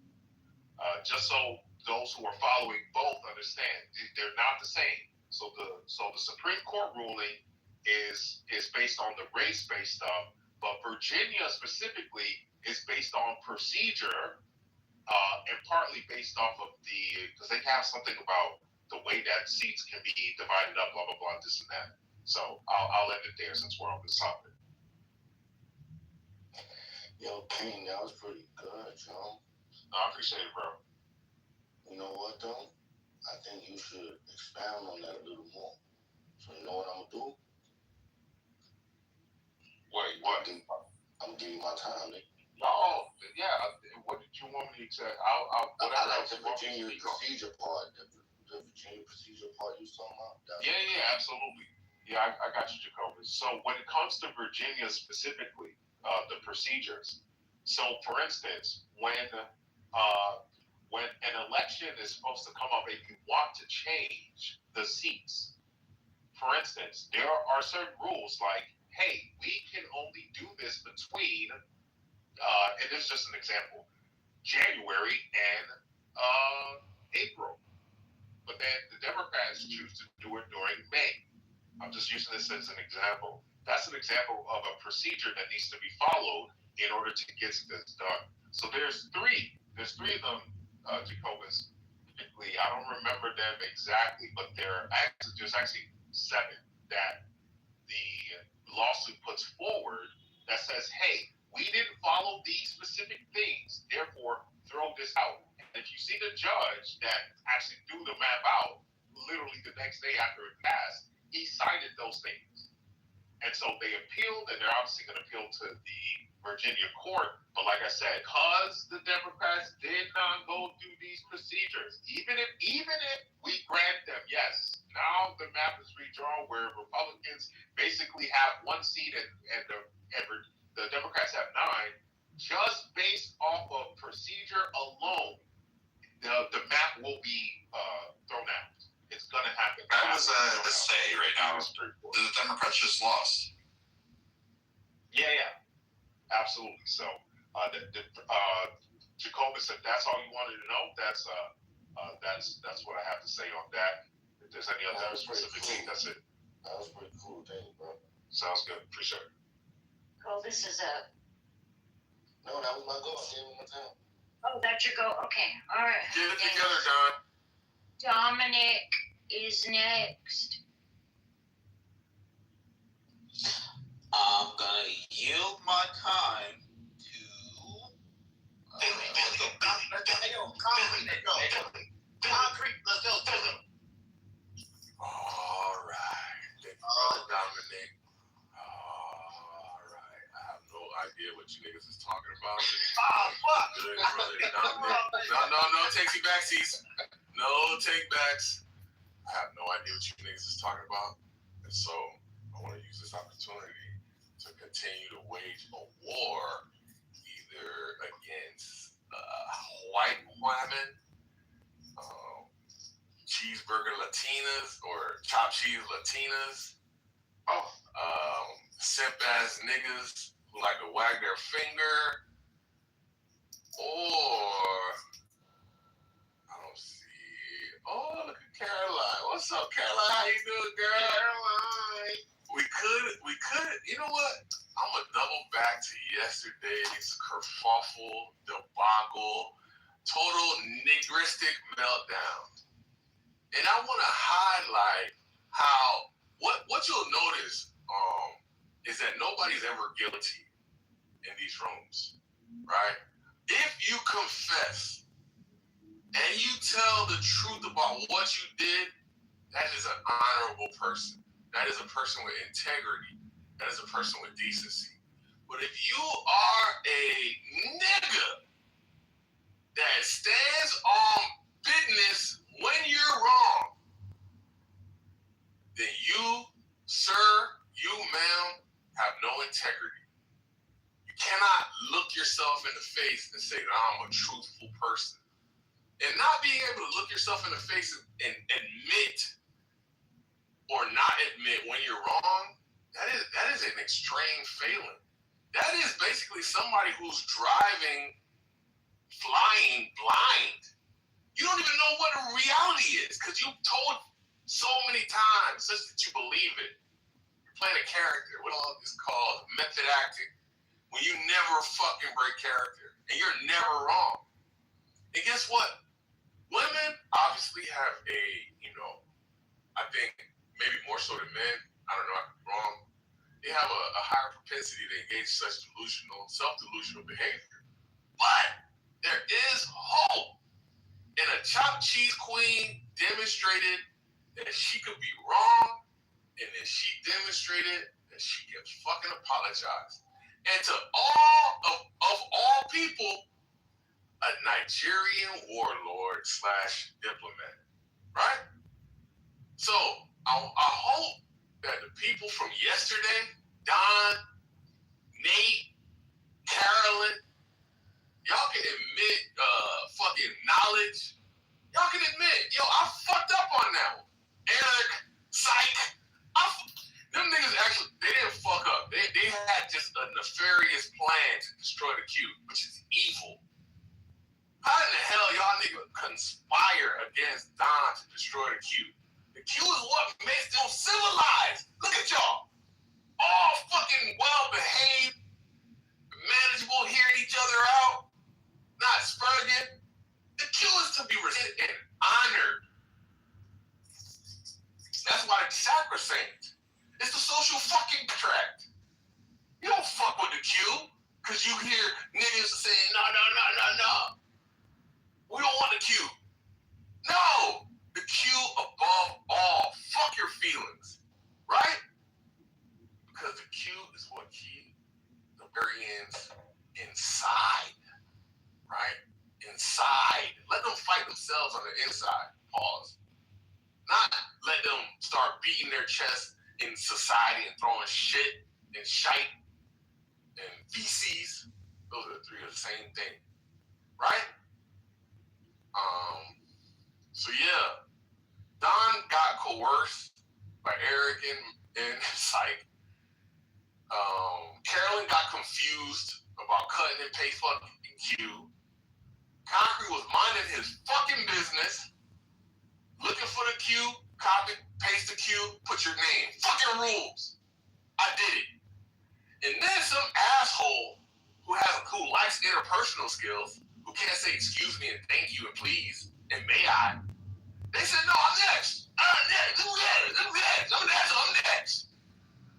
Just so those who are following both understand, they're not the same. So the Supreme Court ruling is based on the race-based stuff, but Virginia specifically is based on procedure and partly based off of because they have something about the way that seats can be divided up, blah, blah, blah, this and that. So I'll end it there since we're on this topic. Yo, King, that was pretty good, yo. No, I appreciate it, bro. You know what, though? I think you should expound on that a little more. So you know what I'm going to do? Wait, what? I'm gonna give you my time, nigga. No, yeah. What did you want me to say? I whatever like else the you want me to Virginia speak on. procedure part. The Virginia procedure part you was talking about. Yeah, absolutely. Yeah, I got you, Jacoby. So when it comes to Virginia specifically, the procedures. So for instance, when an election is supposed to come up and you want to change the seats, for instance, there are certain rules like, hey, we can only do this between, and this is just an example, January and April. But then the Democrats choose to do it during May. I'm just using this as an example. That's an example of a procedure that needs to be followed in order to get this done. So there's three of them, Jacobus. Particularly, I don't remember them exactly, but there's actually 7 that the lawsuit puts forward that says, hey, we didn't follow these specific things, therefore throw this out. And if you see the judge that actually threw the map out, literally the next day after it passed, he cited those things. And so they appealed, and they're obviously going to appeal to the Virginia court. But like I said, because the Democrats did not go through these procedures, even if we grant them, yes, now the map is redrawn where Republicans basically have 1 seat and the Democrats have 9, just based off of procedure alone, the map will be thrown out. It's gonna happen. I was to say right now, the Democrats just lost. Yeah, absolutely. So, Jacoby said that's all you wanted to know. That's what I have to say on that. If there's any other specific thing, that's it. That was pretty cool. Thank you, bro. Sounds good. Appreciate it. Oh, this is a. No, that was my goal. I gave him my time. Oh, that's your go. Okay, all right. Get it together, Don. Dominic is next. I'm gonna yield my time to Concrete. Let's go. All right. Thank you, Dominic. All right. I have no idea what you niggas is talking about. Fuck. Good, brother Dominic. No takesy backsies. No take backs. I have no idea what you niggas is talking about. And so I want to use this opportunity to continue to wage a war either against white women, cheeseburger Latinas or chopped cheese Latinas, simp ass niggas who like to wag their finger, or I don't see. Oh, look at Caroline. What's up, Caroline? How you doing, girl? Caroline. We could. You know what? I'm gonna double back to yesterday's kerfuffle, debacle, total nigristic meltdown. And I want to highlight how what you'll notice is that nobody's ever guilty in these rooms, right? If you confess and you tell the truth about what you did, that is an honorable person. That is a person with integrity. That is a person with decency. But if you are a nigga that stands on business when you're wrong, then you, sir, you, ma'am, have no integrity. You cannot look yourself in the face and say, I'm a truthful person. And not being able to look yourself in the face and admit or not admit when you're wrong, that is an extreme failing. That is basically somebody who's driving, flying blind. You don't even know what a reality is because you've told so many times such that you believe it. You're playing a character. What all is called method acting. When you never fucking break character and you're never wrong. And guess what? Women obviously have a, I think maybe more so than men. I don't know, I could be wrong. They have a higher propensity to engage such self-delusional behavior. But there is hope. And a chopped cheese queen demonstrated that she could be wrong, and then she demonstrated that she can fucking apologize. and to all of all people, a Nigerian warlord / diplomat, right? So I hope that the people from yesterday, Don, Nate, Carolyn, y'all can admit fucking knowledge. Y'all can admit, yo, I fucked up on that one. Eric, Psych, them niggas actually, they didn't fuck up. They had just a nefarious plan to destroy the Q, which is evil. How in the hell y'all niggas conspire against Don to destroy the Q? The Q is what makes them civilized. Look at y'all. All fucking well-behaved, manageable, hearing each other out, not spurging. The Q is to be respected and honored. That's why it's sacrosanct. It's the social fucking contract. You don't fuck with the Q because you hear niggas saying, no. We don't want the Q. No! The Q above all. Fuck your feelings. Right? Because the Q is what keeps the Barbarians inside. Right? Inside. Let them fight themselves on the inside. Pause. Not let them start beating their chest in society and throwing shit and shite and feces. Those are the three of the same thing. Right? So yeah. Don got coerced by Eric and Psych. Carolyn got confused about cutting and paste fucking Q. Concrete was minding his fucking business, looking for the Q, copy, paste the Q, put your name. Fucking rules. I did it. And then some asshole who likes interpersonal skills, who can't say excuse me and thank you and please and may I. They said, no, I'm next. I'm next.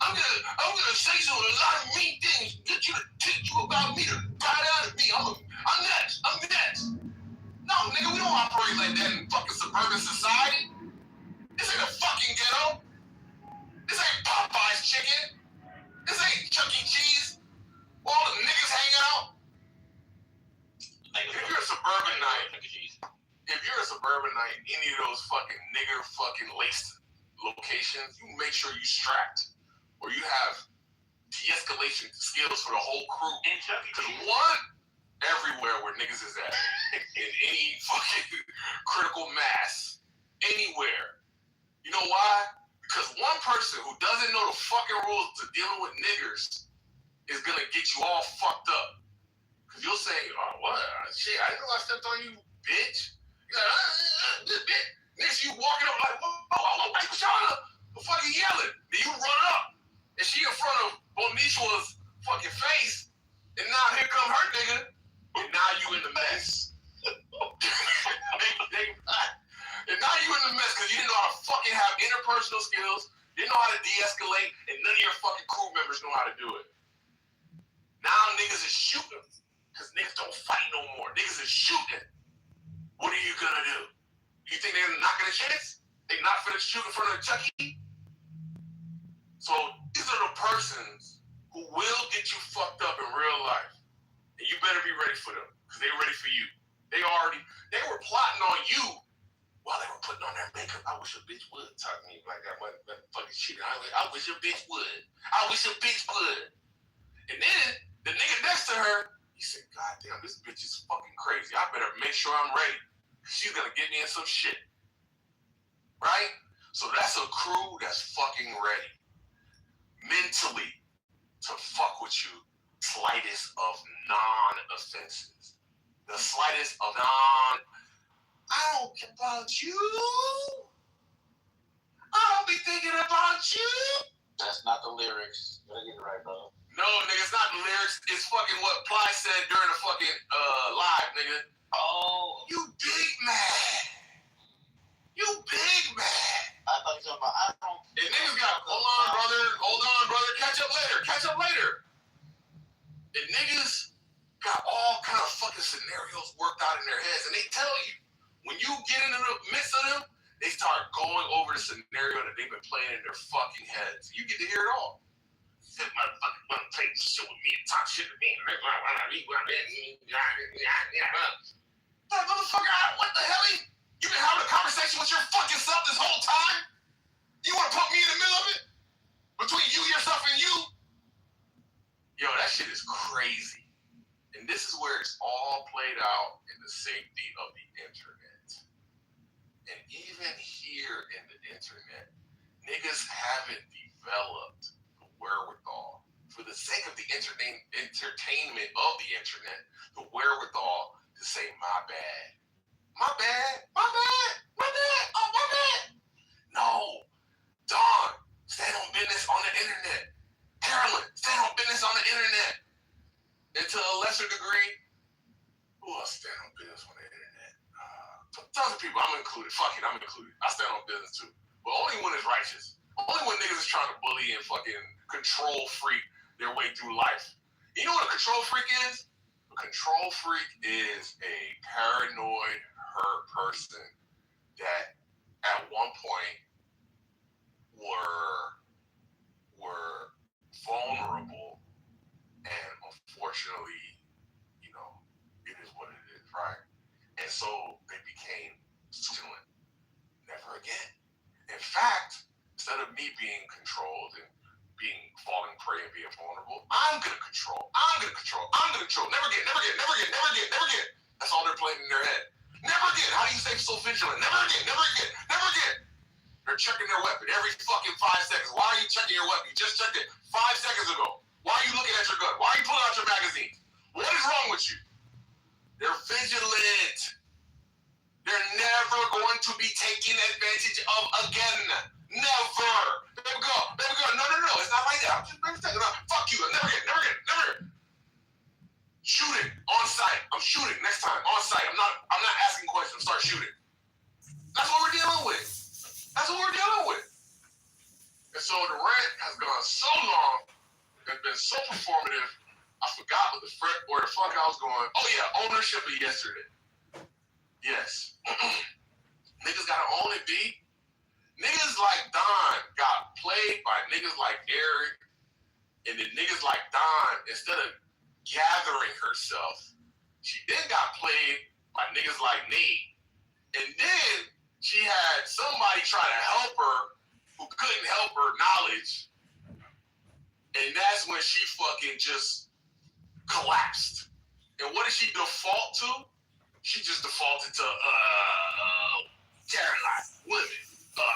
I'm gonna say some a lot of mean things, get you to teach you about me to bow down to me. I'm next. No, nigga, we don't operate like that in fucking suburban society. This ain't a fucking ghetto. This ain't Popeye's chicken. This ain't Chuck E. Cheese. All the niggas hang out. If you're a suburban night, in any of those fucking nigger fucking laced locations, you make sure you strapped or you have de-escalation skills for the whole crew. Because one, everywhere where niggas is at, in any fucking critical mass, anywhere. You know why? Because one person who doesn't know the fucking rules to dealing with niggers is gonna get you all fucked up. Because you'll say, oh, what? Shit, I didn't know I stepped on you, bitch. You're like, this bitch. Next you walking up like, whoa, Shauna, fucking yelling. Then you run up, and she in front of Bonicia's fucking face, and now here come her nigga, and now you in the mess. And now you in the mess because you didn't know how to fucking have interpersonal skills, didn't know how to de-escalate, and none of your fucking crew members know how to do it. Now niggas is shooting because niggas don't fight no more. Niggas is shooting. What are you gonna do? You think they're not gonna chance? They not finna shoot in front of Chucky? So these are the persons who will get you fucked up in real life. And you better be ready for them because they're ready for you. They were plotting on you while they were putting on their makeup. I wish a bitch would talk to me like that fucking shit. I wish a bitch would. And then the nigga next to her, he said, God damn, this bitch is fucking crazy. I better make sure I'm ready. She's gonna get me in some shit. Right? So that's a crew that's fucking ready. Mentally to fuck with you. Slightest of non-offenses. The slightest of I don't care about you. I don't be thinking about you. That's not the lyrics. You gotta get it right, bro. No, nigga, it's not the lyrics. It's fucking what Ply said during the fucking live, nigga. Oh. You big man. I thought you were talking about, I don't. And niggas got, hold on, brother. Catch up later. And niggas got all kind of fucking scenarios worked out in their heads. And they tell you, when you get into the midst of them, they start going over the scenario that they've been playing in their fucking heads. You get to hear it all. this motherfucker want to take shit with me and talk shit to me. That motherfucker, what the hell? You been having a conversation with your fucking self this whole time? You want to put me in the middle of it? Between you, yourself, and you? Yo, that shit is crazy. And this is where it's all played out in the safety of the internet. And even here in the internet, niggas haven't developed the wherewithal, for the sake of the entertainment of the internet, the wherewithal to say, my bad. My bad. My bad. My bad. Oh, my bad. No. Dawn, stand on business on the internet. Carolyn, stand on business on the internet. And to a lesser degree, who else stand on business on the internet? Tons of people, I'm included. Fuck it, I'm included. I stand on business too. But only when it's righteous. Only when niggas is trying to bully and fucking control freak their way through life. You know what a control freak is? A control freak is a paranoid, hurt person that at one point were vulnerable, and unfortunately, you know, it is what it is, right? And so they became vigilant. Never again. In fact, instead of me being controlled and falling prey and being vulnerable, I'm gonna control. Never again. That's all they're playing in their head. Never again. How do you stay so vigilant? Never again. They're checking their weapon every fucking 5 seconds. Why are you checking your weapon? You just checked it 5 seconds ago. Why are you looking at your gun? Why are you pulling out your magazine? What is wrong with you? They're vigilant. They're never going to be taken advantage of again. Never. Baby girl. No. It's not like that. Fuck you. Never again. Shooting on site. I'm shooting next time on site. I'm not asking questions. Start shooting. That's what we're dealing with. And so the rant has gone so long, it's been so performative, I forgot where the fuck I was going. Oh yeah, ownership of yesterday. Yes. Niggas gotta own it, B. Niggas like Don got played by niggas like Eric, and then niggas like Don, instead of gathering herself, she then got played by niggas like Nate. And then she had somebody try to help her who couldn't help her knowledge. And that's when she fucking just collapsed. And what did she default to? She just defaulted to Caroline, women,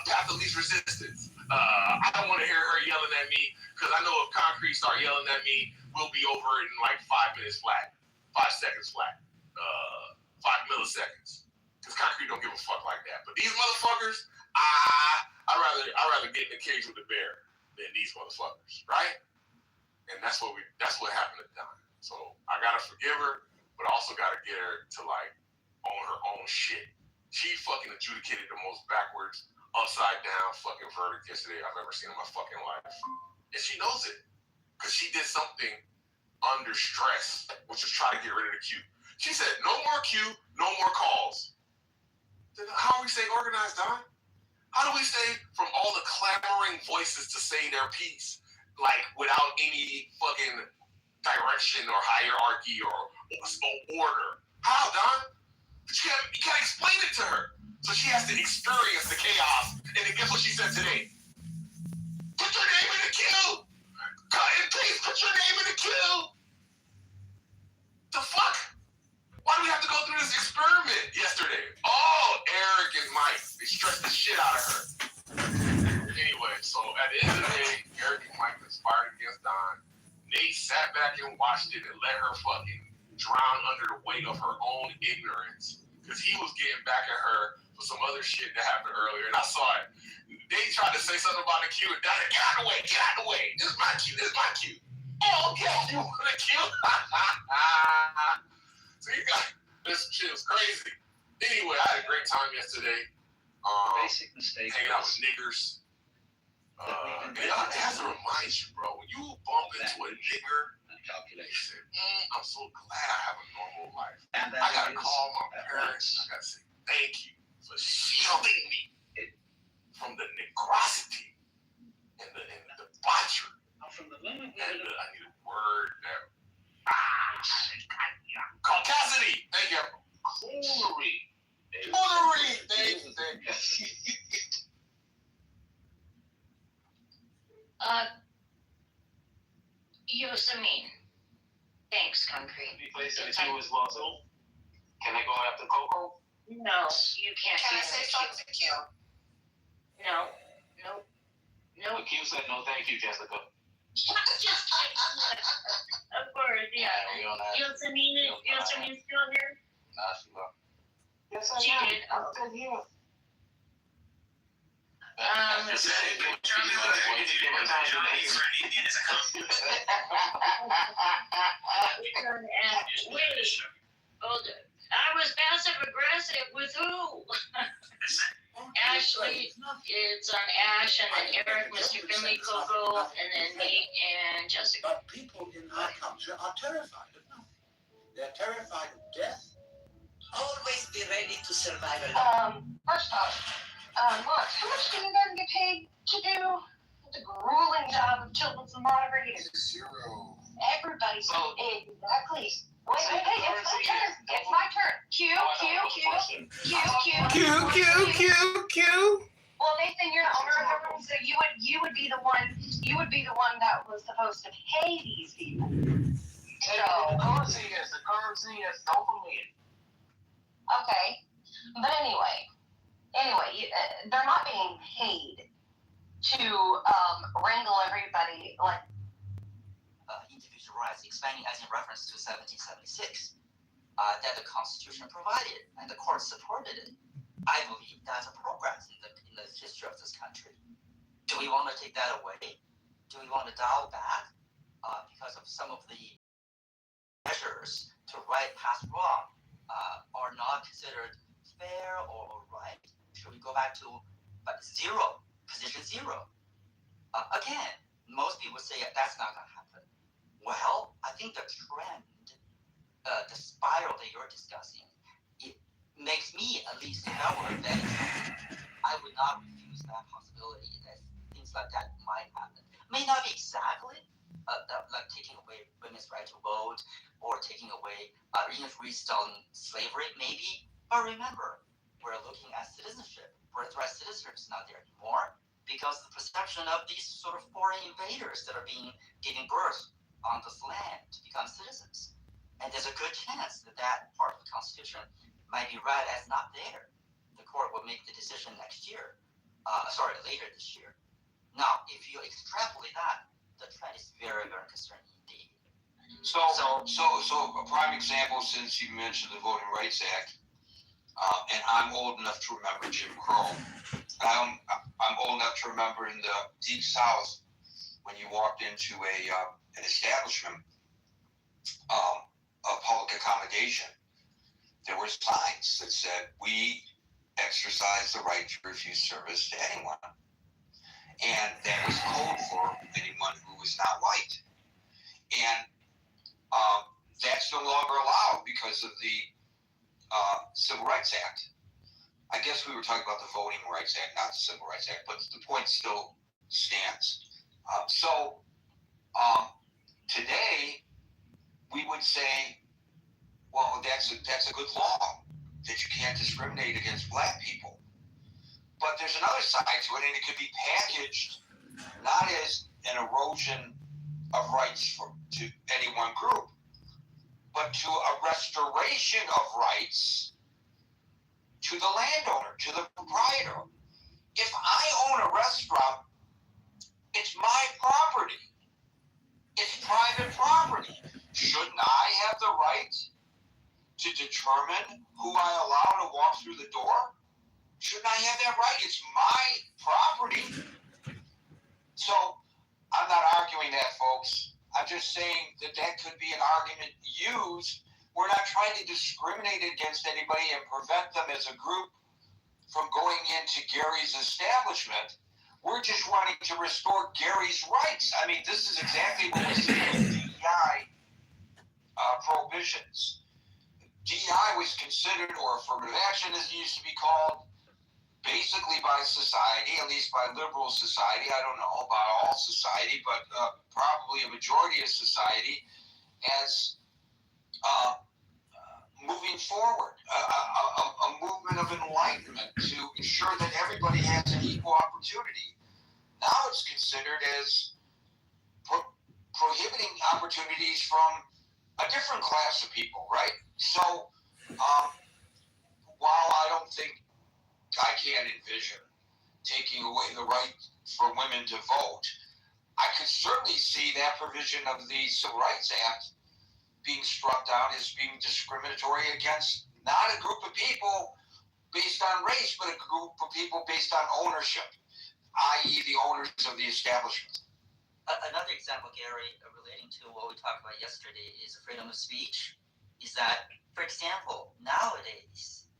path of least resistance. I don't want to hear her yelling at me, because I know if Concrete start yelling at me, we'll be over it in like 5 minutes flat, 5 seconds flat, 5 milliseconds. Because Concrete don't give a fuck like that. But these motherfuckers, I'd rather get in the cage with the bear than these motherfuckers, right? And that's what happened to Don. So I gotta forgive her, but I also gotta get her to like own her own shit. She fucking adjudicated the most backwards, upside down fucking verdict yesterday I've ever seen in my fucking life. And she knows it. Because she did something under stress, which is try to get rid of the queue. She said, no more queue, no more calls. Then how do we stay organized, Don? How do we stay from all the clamoring voices to say their piece, like without any fucking direction or hierarchy or order? How, Don? But you can't explain it to her. So she has to experience the chaos. And then guess what she said today? Put your name in the queue! Cut and paste, put your name in the queue! The fuck? Why do we have to go through this experiment yesterday? Oh, Eric and Mike, they stressed the shit out of her. Anyway, so at the end of the day, Eric and Mike conspired against Don. Nate sat back and watched it and let her fucking drown under the weight of her own ignorance. Because he was getting back at her for some other shit that happened earlier. And I saw it. They tried to say something about the queue. And Don, get out of the way. This is my queue. Oh, okay. You want a queue? So you got this shit was crazy. Anyway, I had a great time yesterday. Basic mistake. Hanging out with niggers. And it has to remind you, bro, when you bump into a nigger, you say, I'm so glad I have a normal life. I gotta call my parents. I gotta say thank you for shielding me from the negrosity and the debauchery from the moment I need a word that. Caucasity. Thank you. Coolery. Thank you. Yosemite. Thanks, Concrete. Replace it too as well, too. Can I go after Coco? No, you can't. Can I say something to Q? No. The Q said no, thank you, Jessica. Just kidding. Of course, yeah. Yosemite still here? Nah, she left. Yes, She I am. did. I'm still here. Just saying. Wait. Hold it. I was passive aggressive with who? Ashley. It's on Ash, and then Eric, Mr. Finley, Coco, and then me and Jessica. But people in our culture are terrified of nothing. They're terrified of death. Always be ready to survive First off, look, how much do you guys get paid to do the grueling job of children's monitoring? Zero. Everybody's exactly. Wait, it's my turn. Q. Well, Nathan, you're the owner of the room, so you would be the one that was supposed to pay these people. The currency is dopamine. Okay, but anyway, they're not being paid to wrangle everybody like individual rights, expanding as in reference to 1776, that the Constitution provided and the court supported it. I believe that's a progress in the history of this country. Do we want to take that away? Do we want to dial back because of some of the measures to right past wrong are not considered fair or right? Should we go back to position zero? Again, most people say that's not going to happen. Well, I think the trend, the spiral that you're discussing, it makes me, at least if I were a veteran, I would not refuse that possibility that things like that might happen. May not be exactly like taking away women's right to vote or taking away even reinstalling slavery, maybe. But remember, we're looking at citizenship. Birthright citizenship is not there anymore because the perception of these sort of foreign invaders that are giving birth on this land to become citizens. And there's a good chance that that part of the Constitution might be read as not there. The court will make the decision later this year. Now, if you extrapolate that, the trend is very, very concerning indeed. So a prime example, since you mentioned the Voting Rights Act, and I'm old enough to remember Jim Crow. I'm old enough to remember in the Deep South when you walked into an establishment of public accommodation, there were signs that said, "We exercise the right to refuse service to anyone." And that was code for anyone who was not white. And that's no longer allowed because of the Civil Rights Act. I guess we were talking about the Voting Rights Act, not the Civil Rights Act, but the point still stands. Today, we would say, well, that's a good law, that you can't discriminate against black people. But there's another side to it, and it could be packaged not as an erosion of rights to any one group, but to a restoration of rights to the landowner, to the proprietor. If I own a restaurant, it's my property. It's private property. Shouldn't I have the right to determine who I allow to walk through the door? Shouldn't I have that right? It's my property. So I'm not arguing that, folks. I'm just saying that could be an argument used. We're not trying to discriminate against anybody and prevent them as a group from going into Gary's establishment. We're just wanting to restore Gary's rights. I mean, this is exactly what we're seeing with DEI prohibitions. DEI was considered, or affirmative action as it used to be called, basically by society, at least by liberal society, I don't know about all society, but probably a majority of society, as moving forward, a movement of enlightenment to ensure that everybody has an equal opportunity. Now it's considered as prohibiting opportunities from a different class of people, right? So while I don't think I can't envision taking away the right for women to vote, I could certainly see that provision of the Civil Rights Act being struck down as being discriminatory against not a group of people based on race, but a group of people based on ownership, i.e. the owners of the establishment. Another example, Gary, relating to what we talked about yesterday is freedom of speech, is that, for example, nowadays,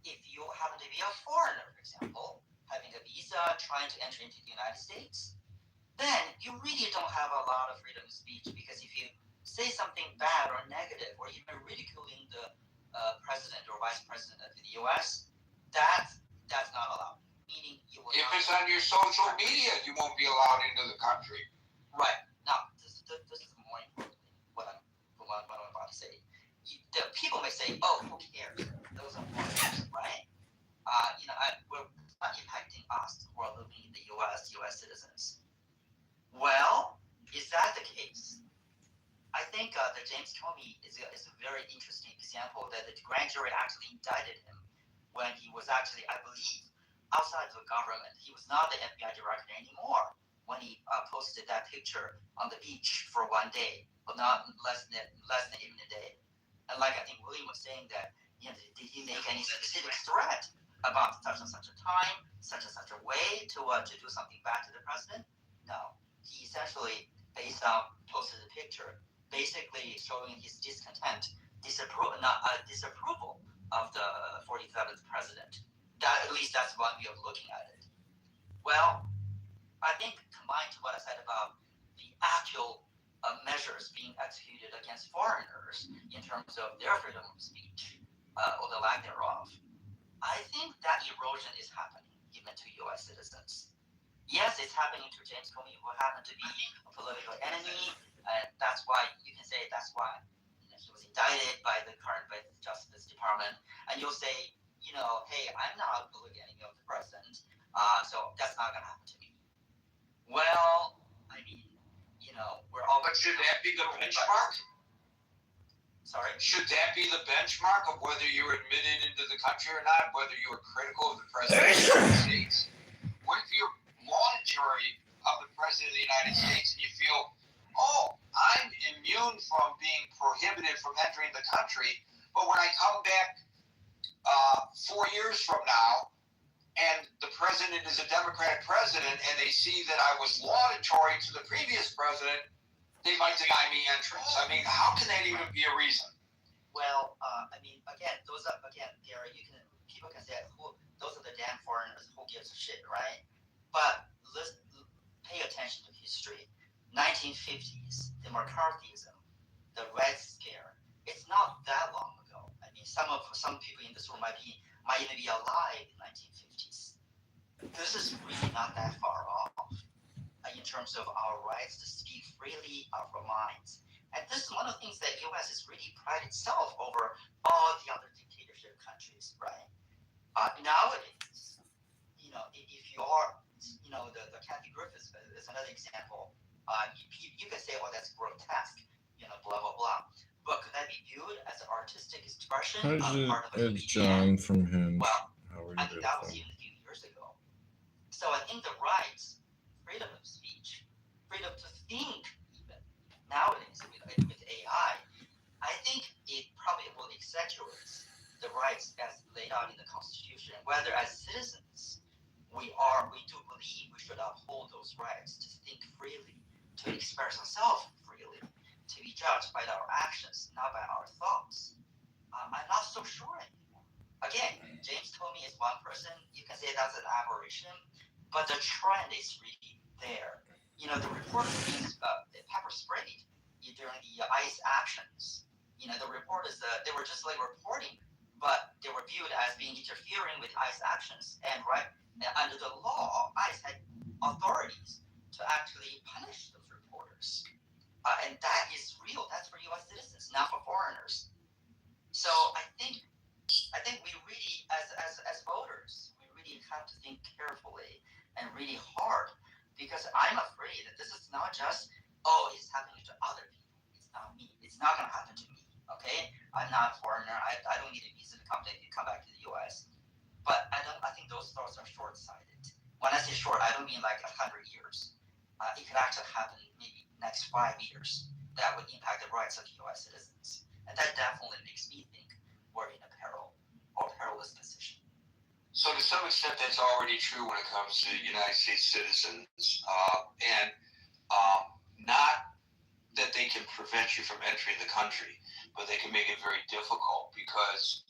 if you happen to be a foreigner, for example, having a visa, trying to enter into the United States, then you really don't have a lot of freedom of speech, because if you say something bad or negative, or even ridiculing the president or vice president of the U.S., that's not allowed. Meaning you will. If it's on your social media, you won't be allowed into the country. Right. Now, this is more important. What I'm about to say. The people may say, "Oh, who cares? Those are foreigners, right?" We're not impacting us who are living in the U.S. citizens. Well, is that the case? I think that James Comey is a very interesting example that the grand jury actually indicted him when he was actually, I believe, outside of the government. He was not the FBI director anymore when he posted that picture on the beach for one day, but not less than even a day. And like I think William was saying that, did he make any specific threat about such and such a time, such and such a way to do something bad to the president? No. He essentially, posted a picture, basically showing his disapproval of the 47th president. At least that's one way of looking at it. Well, I think combined to what I said about the actual measures being executed against foreigners in terms of their freedom of speech, or the lack thereof, I think that erosion is happening even to U.S. citizens. Yes, it's happening to James Comey, who happened to be a political enemy, and that's why he was indicted by the Justice Department. And you'll say, hey, I'm not a political enemy of the president, so that's not going to happen to me. Well, I mean, we're all. But should that be the benchmark? Sorry? Should that be the benchmark of whether you're admitted into the country or not, whether you are critical of the President of the United States? What if you're laudatory of the President of the United States and you feel, oh, I'm immune from being prohibited from entering the country, but when I come back 4 years from now and the president is a Democratic president and they see that I was laudatory to the previous president, they might deny me entrance. I mean, how can that even be a reason? Well, Gary, people can say, those are the damn foreigners, who gives a shit, right? But let's pay attention to history. 1950s, the McCarthyism, the Red Scare, it's not that long ago. I mean, some people in this room might even be alive in 1950s. This is really not that far off in terms of our rights to speak freely of our minds. And this is one of the things that U.S. is really pride itself over all the other dictatorship countries, right? Nowadays, if you are, the Kathy Griffiths is another example. You can say, oh, that's grotesque, blah, blah, blah. But could that be viewed as an artistic expression? It's John from Hinge. Well, How are I you think that was even a few years ago. So I think the rights, freedom of speech, freedom to think, even nowadays with AI, I think it probably will accentuate the rights as laid out in the Constitution. Whether as citizens, we do believe we should uphold those rights to think freely, to express ourselves freely, to be judged by our actions, not by our thoughts. I'm not so sure anymore. Again, James Comey is one person. You can say that's an aberration, but the trend is really there. The reporters being pepper sprayed during the ICE actions. The reporters, they were just like reporting, but they were viewed as being interfering with ICE actions. And under the law, ICE had authorities to actually punish those reporters. And that is real. That's for U.S. citizens, not for foreigners. So I think we really, as voters, we really have to think carefully and really hard, because I'm afraid that this is not just, it's happening to other people. It's not me. It's not going to happen to me. Okay, I'm not a foreigner. I don't need a visa to come back to the U.S. But I think those thoughts are short-sighted. When I say short, I don't mean like 100 years. It could actually happen maybe next 5 years. That would impact the rights of U.S. citizens, and that definitely makes me think we're in a perilous position. So to some extent, that's already true when it comes to United States citizens, and not that they can prevent you from entering the country, but they can make it very difficult, because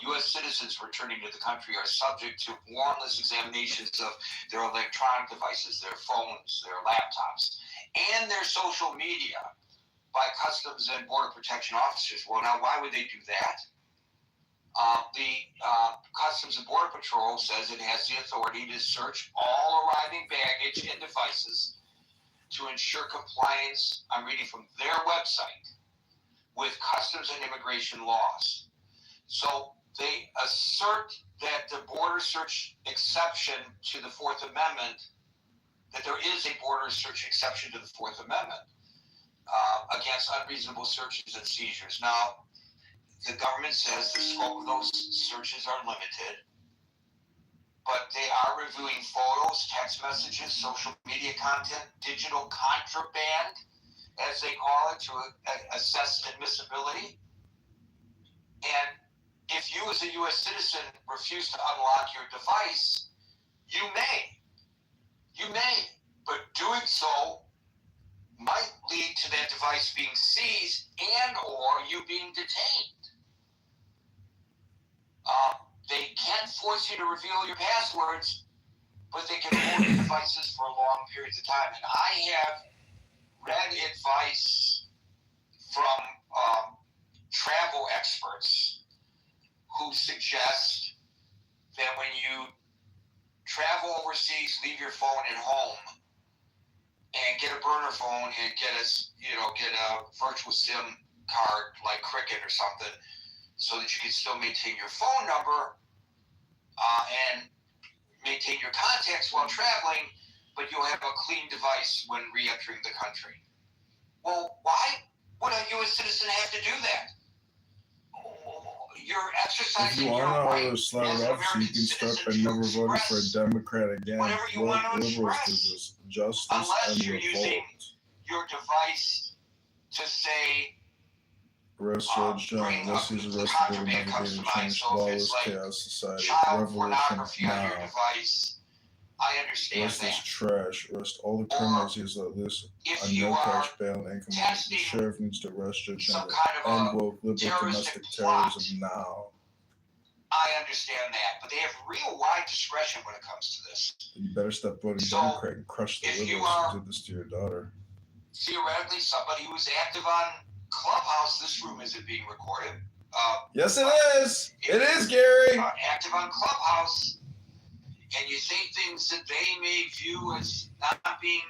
U.S. citizens returning to the country are subject to warrantless examinations of their electronic devices, their phones, their laptops, and their social media by Customs and Border Protection officers. Well, now, why would they do that? The Customs and Border Patrol says it has the authority to search all arriving baggage and devices to ensure compliance, I'm reading from their website, with customs and immigration laws. So they assert that the border search exception to the Fourth Amendment, that there is a border search exception to the Fourth Amendment against unreasonable searches and seizures. Now, the government says the scope of those searches are limited, but they are reviewing photos, text messages, social media content, digital contraband, as they call it, to assess admissibility. And if you as a U.S. citizen refuse to unlock your device, you may, but doing so might lead to that device being seized and or you being detained. They can't force you to reveal your passwords, but they can hold your devices for long periods of time. And I have read advice from travel experts who suggest that when you travel overseas, leave your phone at home and get a burner phone and get a virtual SIM card like Cricket or something, so that you can still maintain your phone number and maintain your contacts while traveling, but you'll have a clean device when re-entering the country. Well, why would a U.S. citizen have to do that? You're exercising your right as an American citizen to express Democrat again. whatever you want to Liberals express, do this. Justice unless and you're revolt. using your device to say, Arrest Judge John. Unless he's arrested, there will contraband never comes be to any mind. change. So if Lawless it's like chaos society. child Revolution pornography on your now. device, I understand Arrest this that. trash. Arrest all the criminals he's let loose If on you no are cash bail and income. The testing sheriff needs to arrest Judge some John. kind of End a woke liberal terroristic domestic plot, terrorism now. I understand that, but they have real wide discretion when it comes to this. You better stop voting So, Democrat and crush the if you liberals are who did this to your daughter. theoretically somebody who is active on Clubhouse, this room isn't being recorded. Yes, it is. It is, Gary. Active on Clubhouse, and you say things that they may view as not being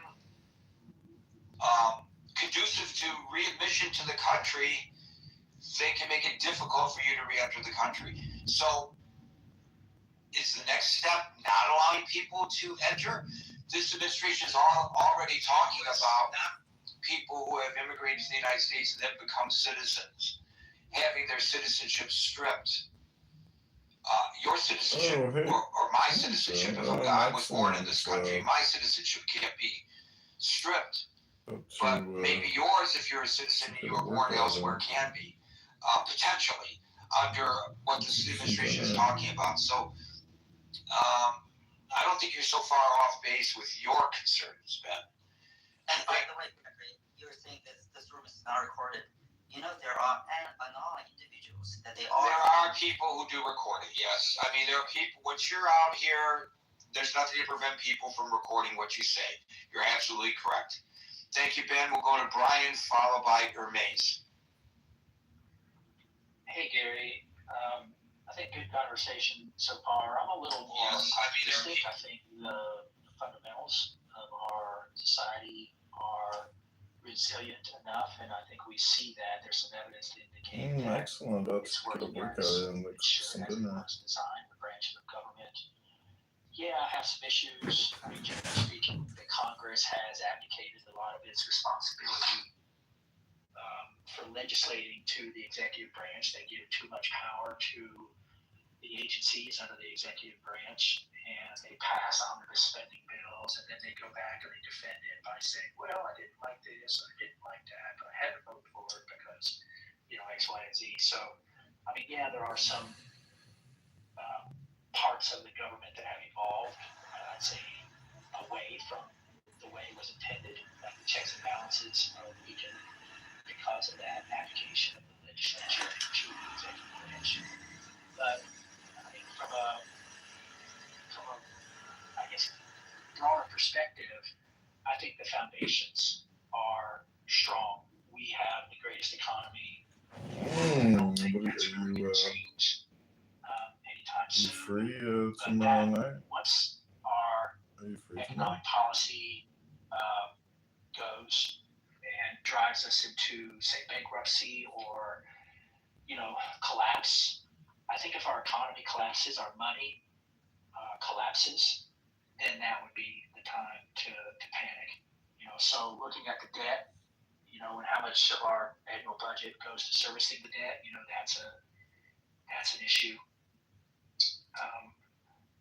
conducive to readmission to the country, they can make it difficult for you to re-enter the country. So, is the next step not allowing people to enter? This administration is already talking about people who have immigrated to the United States and then become citizens, having their citizenship stripped. Your citizenship, or my citizenship, if I was born in this country, my citizenship can't be stripped. But maybe yours, if you're a citizen and you were born elsewhere, can be, potentially, under what this administration is talking about. So, I don't think you're so far off base with your concerns, Ben. And by the way, you were saying that this room is not recorded. You know, there are anonymous individuals that they are. There are people who do record it, yes. I mean, there are people, once you're out here, there's nothing to prevent people from recording what you say. You're absolutely correct. Thank you, Ben. We'll go to Brian, followed by Hermes. Hey, Gary. I think good conversation so far. I'm a little more optimistic. I think the fundamentals of our society are resilient enough, and I think we see that. There's some evidence to indicate that Excellent. Let's it's get a working workout as in like it should, some as it dinner. was designed, the branches of government. Yeah, I have some issues. I mean, generally speaking, the Congress has abdicated a lot of its responsibility for legislating to the executive branch. They give too much power to the agencies under the executive branch, and they pass omnibus spending bills, and then they go back and they defend it by saying, well, I didn't like this, or I didn't like that, but I had to vote for it because, X, Y, and Z. So, I mean, yeah, there are some parts of the government that have evolved, I'd say, away from the way it was intended, like the checks and balances are weakened because of that abdication of the legislature to the executive branch. But I mean, from a I guess broader perspective, I think the foundations are strong. We have the greatest economy. I don't think that's really going to change anytime You soon. free tomorrow night? Once our Are you free economic policy goes and drives us into, say, bankruptcy or collapse. I think if our economy collapses, our money collapses, then that would be the time to panic. So looking at the debt, and how much of our annual budget goes to servicing the debt, that's an issue.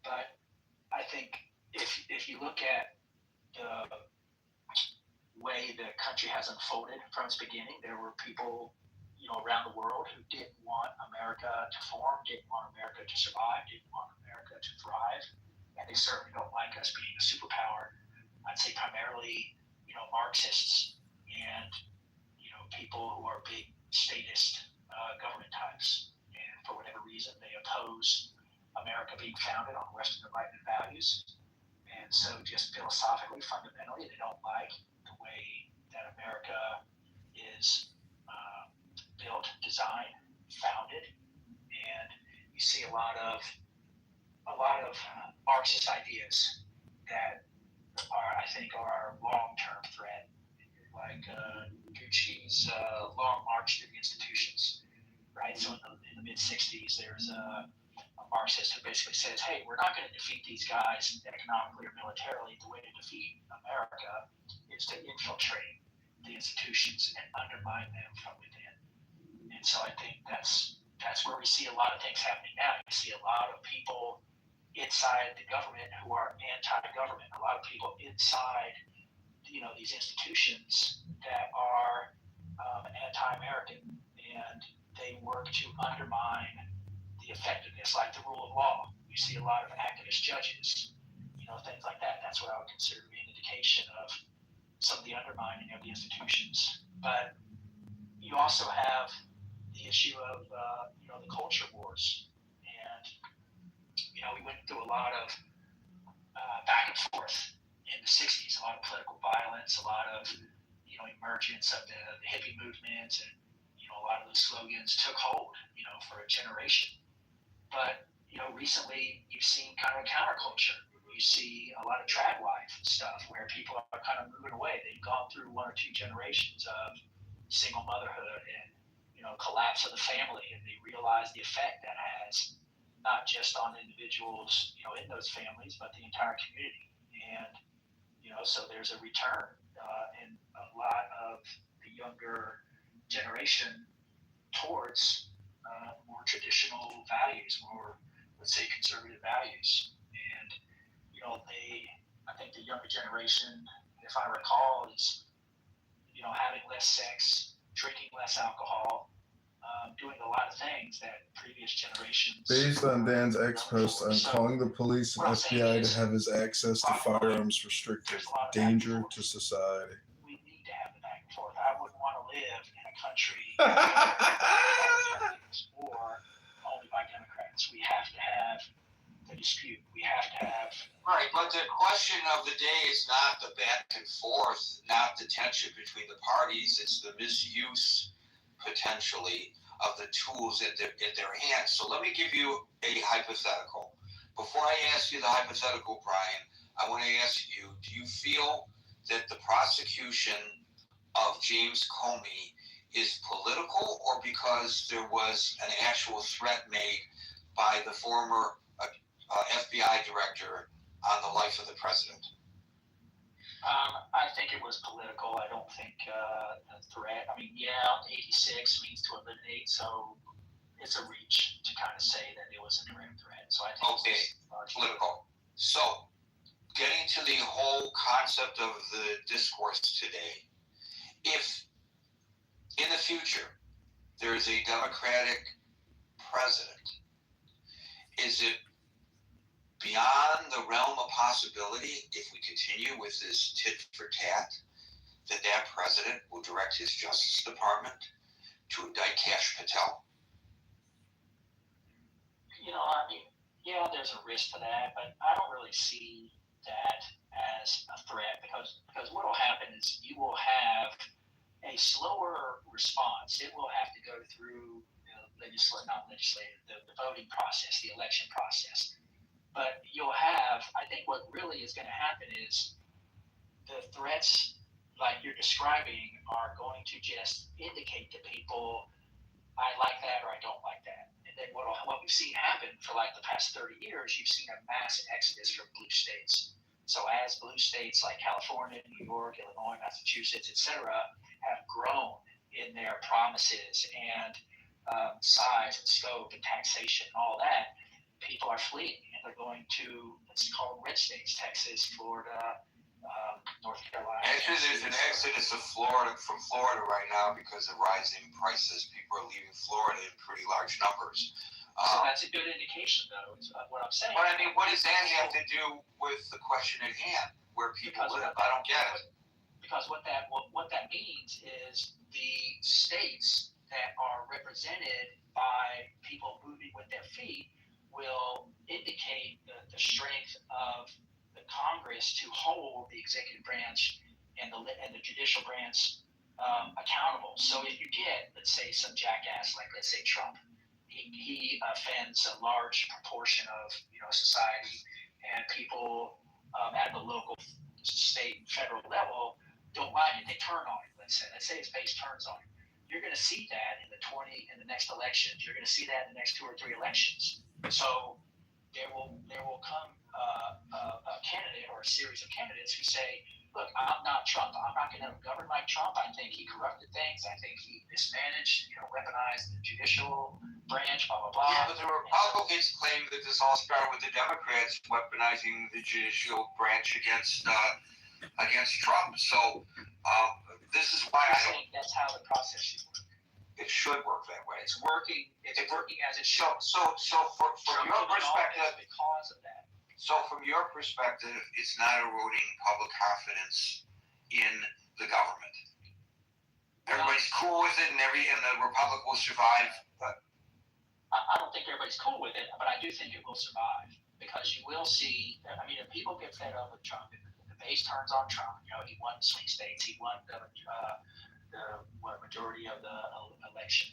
But I think if you look at the way the country has unfolded from its beginning, there were people around the world who didn't want America to form, didn't want America to survive, didn't want America to thrive, and they certainly don't like us being a superpower. I'd say primarily, Marxists and people who are big statist government types, and for whatever reason, they oppose America being founded on Western Enlightenment values, and so just philosophically, fundamentally, they don't like the way that America is built, designed, founded, and you see a lot of Marxist ideas that I think are a long-term threat, like Gucci's Long March to the Institutions, right? So in the mid-'60s, there's a Marxist who basically says, hey, we're not going to defeat these guys economically or militarily. The way to defeat America is to infiltrate the institutions and undermine them from within. And so I think that's where we see a lot of things happening now. You see a lot of people inside the government who are anti-government, a lot of people inside these institutions that are anti-American, and they work to undermine the effectiveness, like the rule of law. You see a lot of activist judges, things like that. That's what I would consider to be an indication of some of the undermining of the institutions. But you also have the issue of the culture wars, and we went through a lot of back and forth in the '60s, a lot of political violence, a lot of emergence of the hippie movement, and a lot of those slogans took hold for a generation. But recently you've seen kind of a counterculture. You see a lot of trad life stuff where people are kind of moving away. They've gone through one or two generations of single motherhood and collapse of the family, and they realize the effect that has not just on individuals in those families, but the entire community. And so there's a return in a lot of the younger generation towards more traditional values, more, let's say, conservative values. And I think the younger generation, if I recall, is having less sex, drinking less alcohol, doing a lot of things that previous generations. Based on Dan's ex-post on calling the police and FBI to have his access to firearms restricted, danger to society. We need to have the back and forth. I wouldn't want to live in a country or only by Democrats. We have to have the dispute. We have to have. Right, but the question of the day is not the back and forth, not the tension between the parties. It's the misuse, potentially, of the tools in their hands. So let me give you a hypothetical. Before I ask you the hypothetical, Brian, I want to ask you, do you feel that the prosecution of James Comey is political, or because there was an actual threat made by the former FBI director on the life of the president? I think it was political. I don't think the threat. I mean, yeah, 86 means to eliminate, so it's a reach to kind of say that it was a direct threat. So I think it was political. So, getting to the whole concept of the discourse today, if in the future there is a Democratic president, is it beyond the realm of possibility, if we continue with this tit for tat, that president will direct his Justice Department to indict Kash Patel? I mean, yeah, there's a risk to that, but I don't really see that as a threat because what will happen is you will have a slower response. It will have to go through the voting process, the election process. But you'll have, I think what really is going to happen is the threats like you're describing are going to just indicate to people, I like that or I don't like that. And then what we've seen happen for like the past 30 years, you've seen a mass exodus from blue states. So as blue states like California, New York, Illinois, Massachusetts, etc., have grown in their promises and size and scope and taxation and all that, people are fleeing and they're going to, let's call them red states, Texas, Florida, North Carolina. Actually, there's an exodus of from Florida right now because of rising prices. People are leaving Florida in pretty large numbers. So that's a good indication, though, is what I'm saying. But I mean, what does that have to do with the question at hand, where people live? I don't get it. Because what that means is the states that are represented by people moving with their feet will indicate the strength of the Congress to hold the executive branch and the judicial branch accountable. So if you get, let's say, some jackass like, let's say, Trump, he offends a large proportion of society, and people at the local, state, and federal level don't like it. They turn on him. Let's say his base turns on him. You're going to see that in the next elections. You're going to see that in the next 2 or 3 elections. So there will come a candidate or a series of candidates who say, look, I'm not Trump. I'm not going to govern like Trump. I think he corrupted things. I think he mismanaged, weaponized the judicial branch, blah, blah, blah. Yeah, but the Republicans claim that this all started with the Democrats weaponizing the judicial branch against Trump. So this is why I think that's how the process should work. It should work that way. It's working as it should. So from your perspective, because of that. So from your perspective, it's not eroding public confidence in the government. Everybody's cool with it, and the republic will survive. But I don't think everybody's cool with it, but I do think it will survive because you will see. I mean, if people get fed up with Trump, if the base turns on Trump, he won the swing states, he won the majority of the election,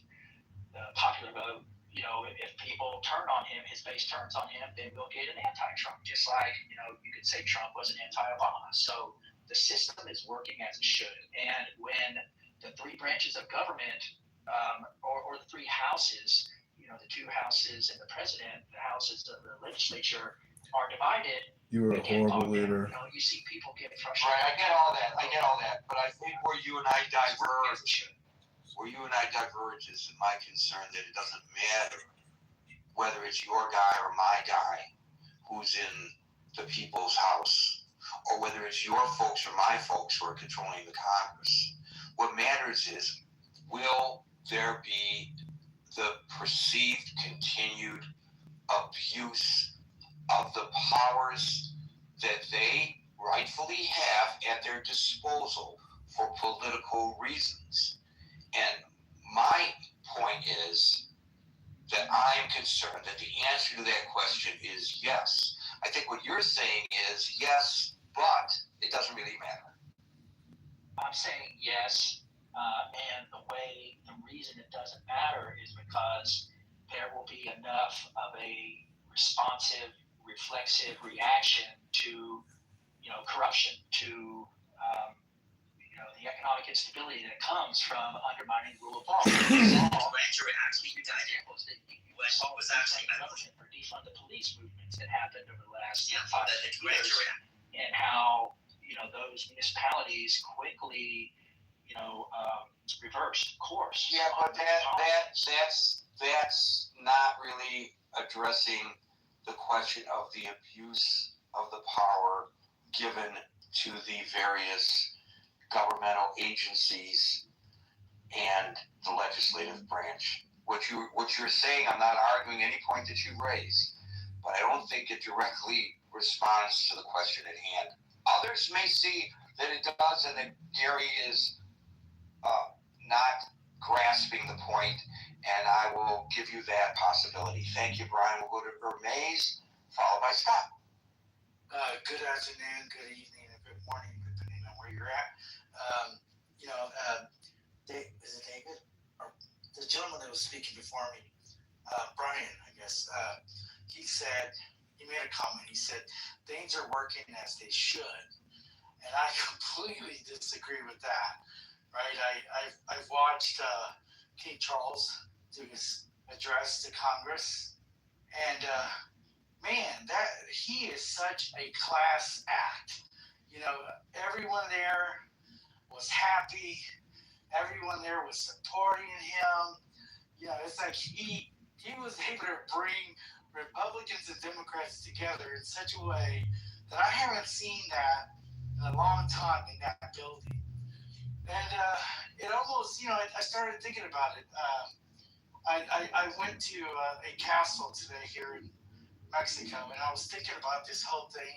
the popular vote. If people turn on him, his base turns on him, then we'll get an anti-Trump. Just like, you could say Trump was an anti-Obama. So the system is working as it should. And when the 3 branches of government, or the 3 houses, the 2 houses and the president, the houses of the legislature are divided. You were a horrible leader. You see people get frustrated. Right, I get all that. But I think where you and I diverge is my concern that it doesn't matter whether it's your guy or my guy who's in the people's house, or whether it's your folks or my folks who are controlling the Congress. What matters is, will there be the perceived continued abuse of the powers that they rightfully have at their disposal for political reasons? And my point is that I am concerned that the answer to that question is yes. I think what you're saying is yes, but it doesn't really matter. I'm saying yes. And the reason it doesn't matter is because there will be enough of a responsive, reflexive reaction to, corruption, to, the economic instability that comes from undermining the rule of law. Grand jury actually indicted was actually government for defund the police movements that happened over the last 5 years, and how those municipalities quickly reversed course. Yeah, but that's not really addressing the question of the abuse of the power given to the various governmental agencies and the legislative branch. What you're saying, I'm not arguing any point that you raise, but I don't think it directly responds to the question at hand. Others may see that it does, and that Gary is not grasping the point, and I will give you that possibility. Thank you, Brian. We'll go to Hermes, followed by Scott. Good afternoon, good evening, and good morning, depending on where you're at. Is it David? Or the gentleman that was speaking before me, Brian, I guess, he made a comment. He said, things are working as they should. And I completely disagree with that, right? I've watched King Charles do his address to Congress, and man, he is such a class act. Everyone there was happy. Everyone there was supporting him. It's like he was able to bring Republicans and Democrats together in such a way that I haven't seen that in a long time in that building. And it almost, I started thinking about it. I went to a castle today here in Mexico, and I was thinking about this whole thing,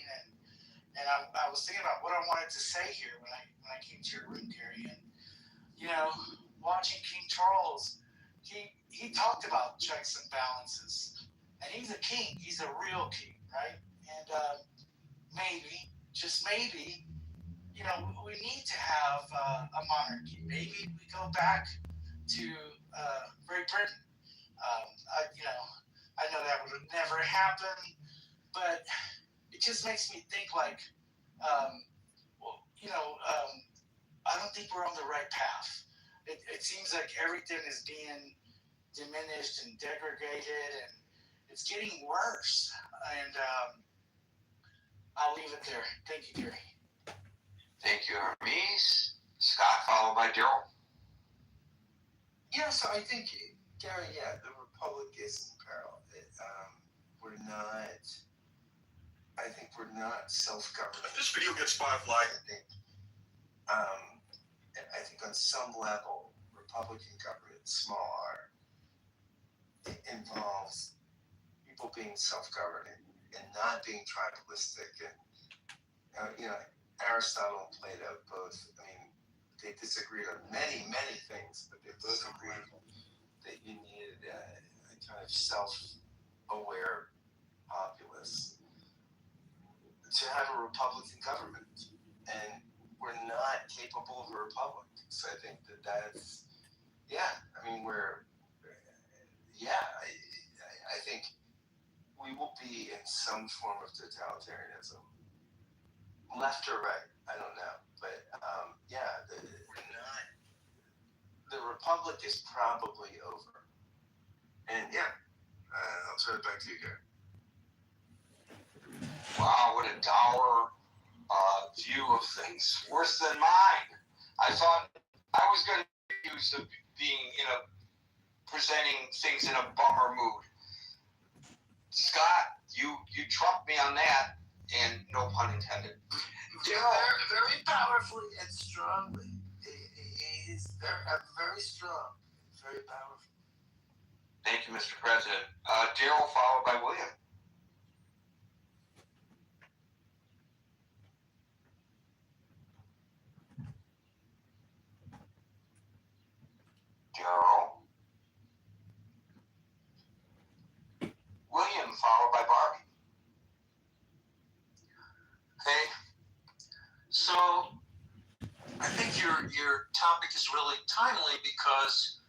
and I was thinking about what I wanted to say here when I came to your room, Gary. And watching King Charles, he talked about checks and balances, and he's a king. He's a real king, right? And maybe, just maybe, we need to have a monarchy. Maybe we go back to Great Britain. I know that would never happen, but it just makes me think like, I don't think we're on the right path. It seems like everything is being diminished and degraded, and it's getting worse. And I'll leave it there. Thank you, Gary. Thank you, Hermes. Scott, followed by Daryl. Yeah, so I think, Gary, the Republic is in peril. I think we're not self-governing. If this video gets 5 likes, I think on some level, Republican government, small r, it involves people being self-governing and not being tribalistic. And, Aristotle and Plato both, they disagreed on many, many things, but they both agreed that you needed a kind of self-aware populace to have a Republican government. And we're not capable of a republic. So I think that's, I think we will be in some form of totalitarianism. Left or right, I don't know. But the republic is probably over. And I'll turn it back to you, Gary. Wow, what a dour view of things. Worse than mine. I thought I was going to use the being presenting things in a bummer mood. Scott, you trumped me on that, and no pun intended. Very powerfully and strongly. He's very strong, very powerful. Thank you, Mr. President. Daryl, followed by William. Daryl. William, followed by Barbie. Hey, so I think you're your topic is really timely because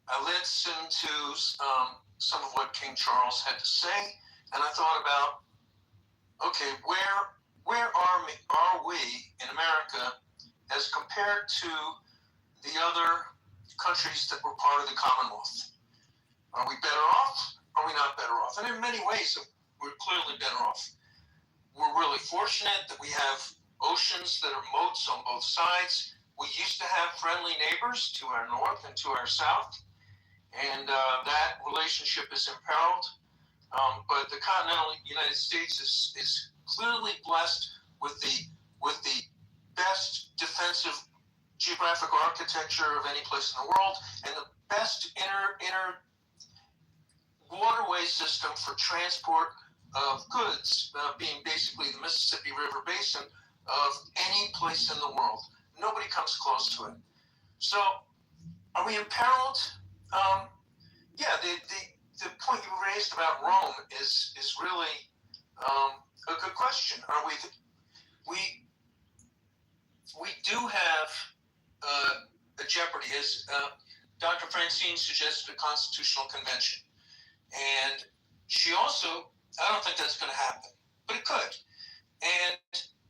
I listened to some of what King Charles had to say, and I thought about, okay, where are we in America as compared to the other countries that were part of the Commonwealth? Are we better off? Are we not better off? And in many ways, we're clearly better off. We're really fortunate that we have oceans that are moats on both sides. We used to have friendly neighbors to our north and to our south, and that relationship is imperiled. But the continental United States is clearly blessed with the best defensive geographic architecture of any place in the world, and the best inner waterway system for transport of goods, being basically the Mississippi River Basin of any place in the world. Nobody comes close to it. So, are we imperiled? Yeah, the point you raised about Rome is really a good question. Are we do have a jeopardy, as Dr. Francine suggested, a constitutional convention, and she also, I don't think that's going to happen, but it could. And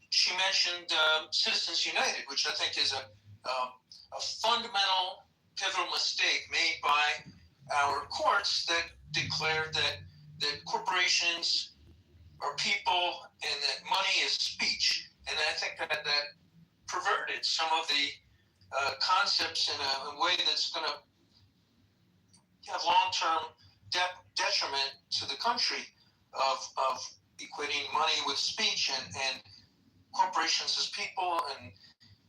she mentioned Citizens United, which I think is a fundamental, pivotal mistake made by our courts that declared that corporations are people and that money is speech. And I think that perverted some of the concepts in a way that's going to have long-term detriment to the country of equating money with speech and corporations as people, and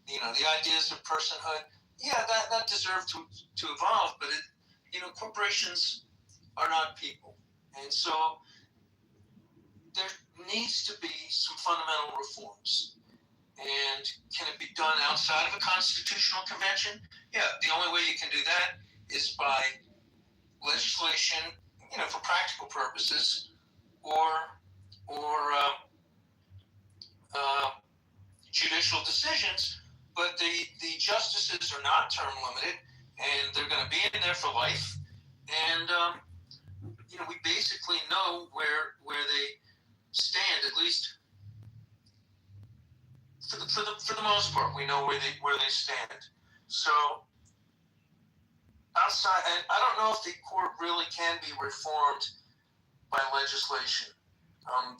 the ideas of personhood. Yeah, that deserved to evolve, but corporations are not people, and so there needs to be some fundamental reforms. And can it be done outside of a constitutional convention? Yeah, the only way you can do that is by legislation, for practical purposes, or judicial decisions. But the justices are not term limited, and they're going to be in there for life. And we basically know where they stand, at least for the most part. We know where they stand. So outside, and I don't know if the court really can be reformed by legislation.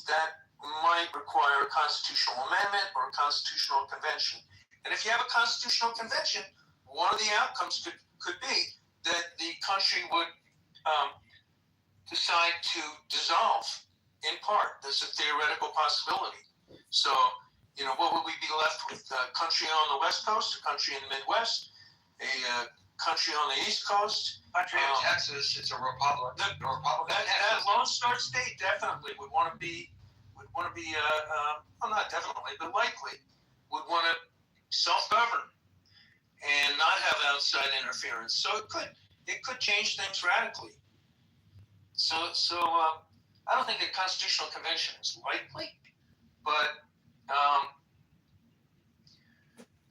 That might require a constitutional amendment or a constitutional convention. And if you have a constitutional convention, one of the outcomes could be that the country would decide to dissolve in part. That's a theoretical possibility. So, what would we be left with? A country on the West Coast, a country in the Midwest, a country on the East Coast. Country in Texas, it's a republic. That Lone Star State definitely would want to be, well, not definitely, but likely would want to self-govern and not have outside interference. So it could change things radically. So I don't think a constitutional convention is likely, but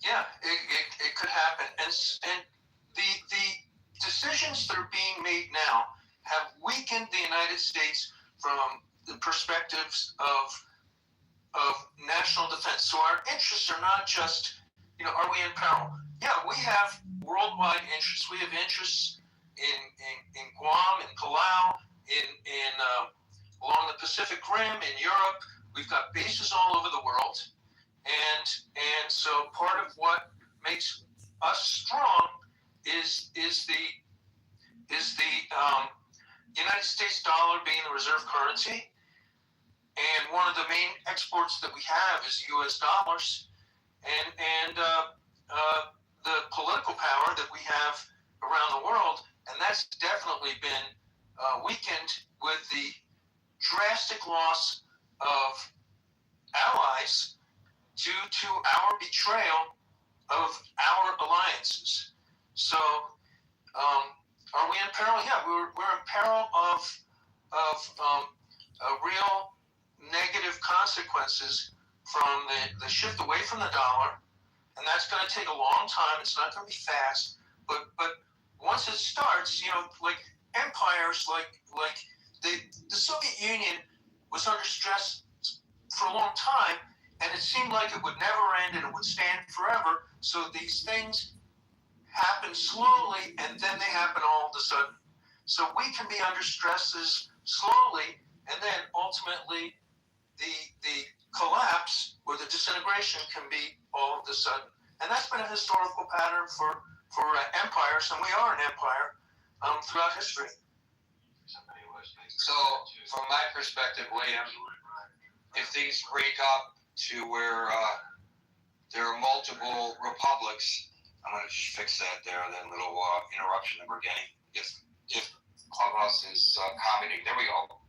yeah, it could happen. And the decisions that are being made now have weakened the United States from the perspectives of national defense. So our interests are not just, are we in peril? Yeah, we have worldwide interests. We have interests in Guam, in Palau, in along the Pacific Rim, in Europe. We've got bases all over the world, and so part of what makes us strong is the United States dollar being the reserve currency, and one of the main exports that we have is U.S. dollars, and the political power that we have around the world, and that's definitely been weakened with the drastic loss of allies due to our betrayal of our alliances. So, are we in peril? Yeah, we're in peril of real negative consequences from the shift away from the dollar and that's going to take a long time. It's not going to be fast, but once it starts, like empires, like the Soviet Union was under stress for a long time, and it seemed like it would never end and it would stand forever. So these things happen slowly, and then they happen all of a sudden. So we can be under stresses slowly, and then ultimately the collapse or the disintegration can be all of a sudden. And that's been a historical pattern for empires, and we are an empire throughout history. So, from my perspective, William, if things break up to where there are multiple republics, I'm going to just fix that little interruption that we're getting. If Clubhouse is commenting, there we go.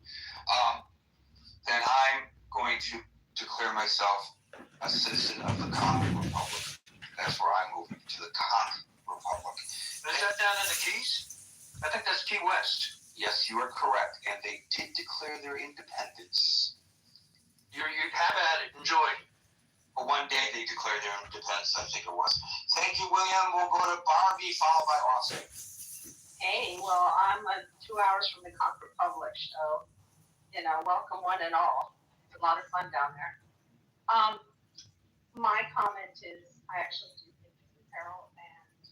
Then I'm going to declare myself a citizen of the Common Republic. That's where I'm moving, to the Common Republic. Is that down in the Keys? I think that's Key West. Yes, you are correct. And they did declare their independence. You have at it. Enjoy. But one day they declared their independence, I think it was. Thank you, William. We'll go to Barbie, followed by Austin. Hey, well, I'm 2 hours from the Concord Public, so, welcome one and all. It's a lot of fun down there. My comment is, I actually do think it's a peril, and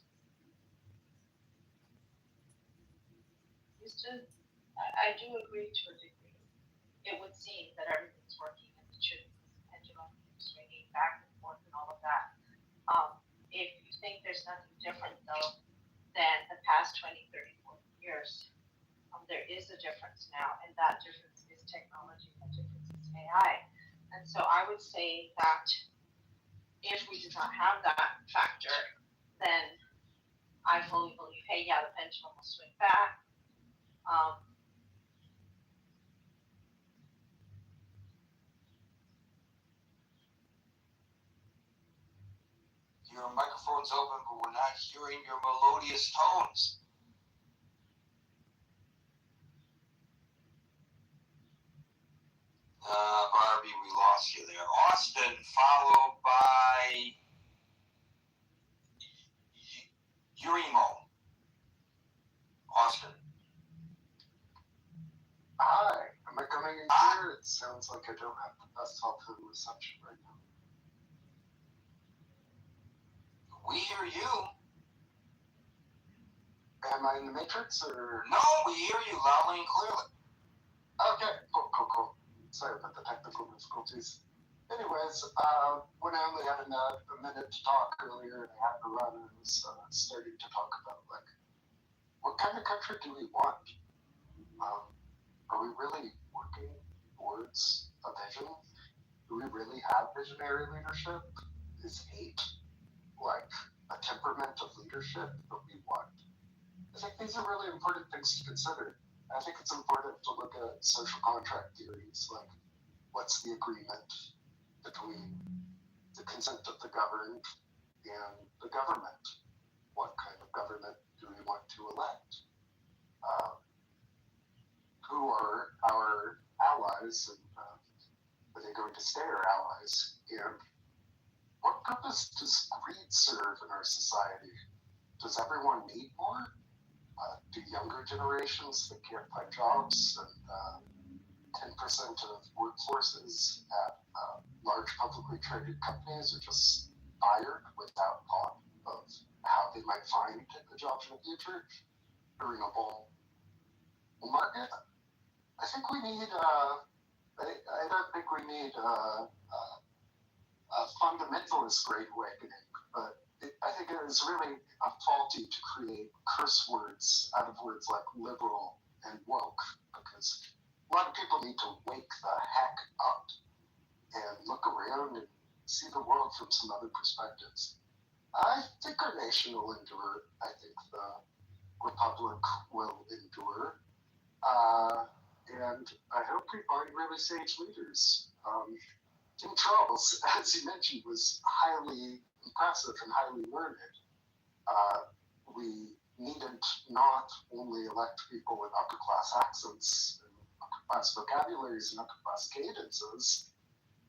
Houston, I do agree to a degree. It would seem that everything's working and it should, the pendulum keeps swinging back and forth and all of that. If you think there's nothing different, though, than the past 20, 30, 40 years, there is a difference now, and that difference is technology, that difference is AI. And so I would say that if we did not have that factor, then I fully believe, hey, yeah, the pendulum will swing back. Your microphone's open, but we're not hearing your melodious tones. Barbie, we lost you there. Austin, followed by Urimo. Austin. Hi, am I coming in clear? It sounds like I don't have the best cell phone reception right now. We hear you. Am I in the Matrix or? No, we hear you loudly and clearly. Okay, cool. Sorry about the technical difficulties. Anyways, when I only had a minute to talk earlier and I had to run, I was starting to talk about, what kind of country do we want? Are we really working towards a vision? Do we really have visionary leadership? Is hate a temperament of leadership that we want? I think these are really important things to consider. I think it's important to look at social contract theories, like what's the agreement between the consent of the governed and the government? What kind of government do we want to elect? Who are our allies, and are they going to stay our allies? And what purpose does greed serve in our society? Does everyone need more? Do younger generations that can't find jobs, and 10% of workforces at large publicly traded companies are just fired without thought of how they might find the jobs in the future during a bull market? I think we need, I don't think we need a fundamentalist Great Awakening, but I think it is really faulty to create curse words out of words like liberal and woke, because a lot of people need to wake the heck up and look around and see the world from some other perspectives. I think our nation will endure. I think the republic will endure. And I hope we find really sage leaders. King Charles, as you mentioned, was highly impressive and highly learned. We needn't not only elect people with upper class accents and upper class vocabularies and upper class cadences,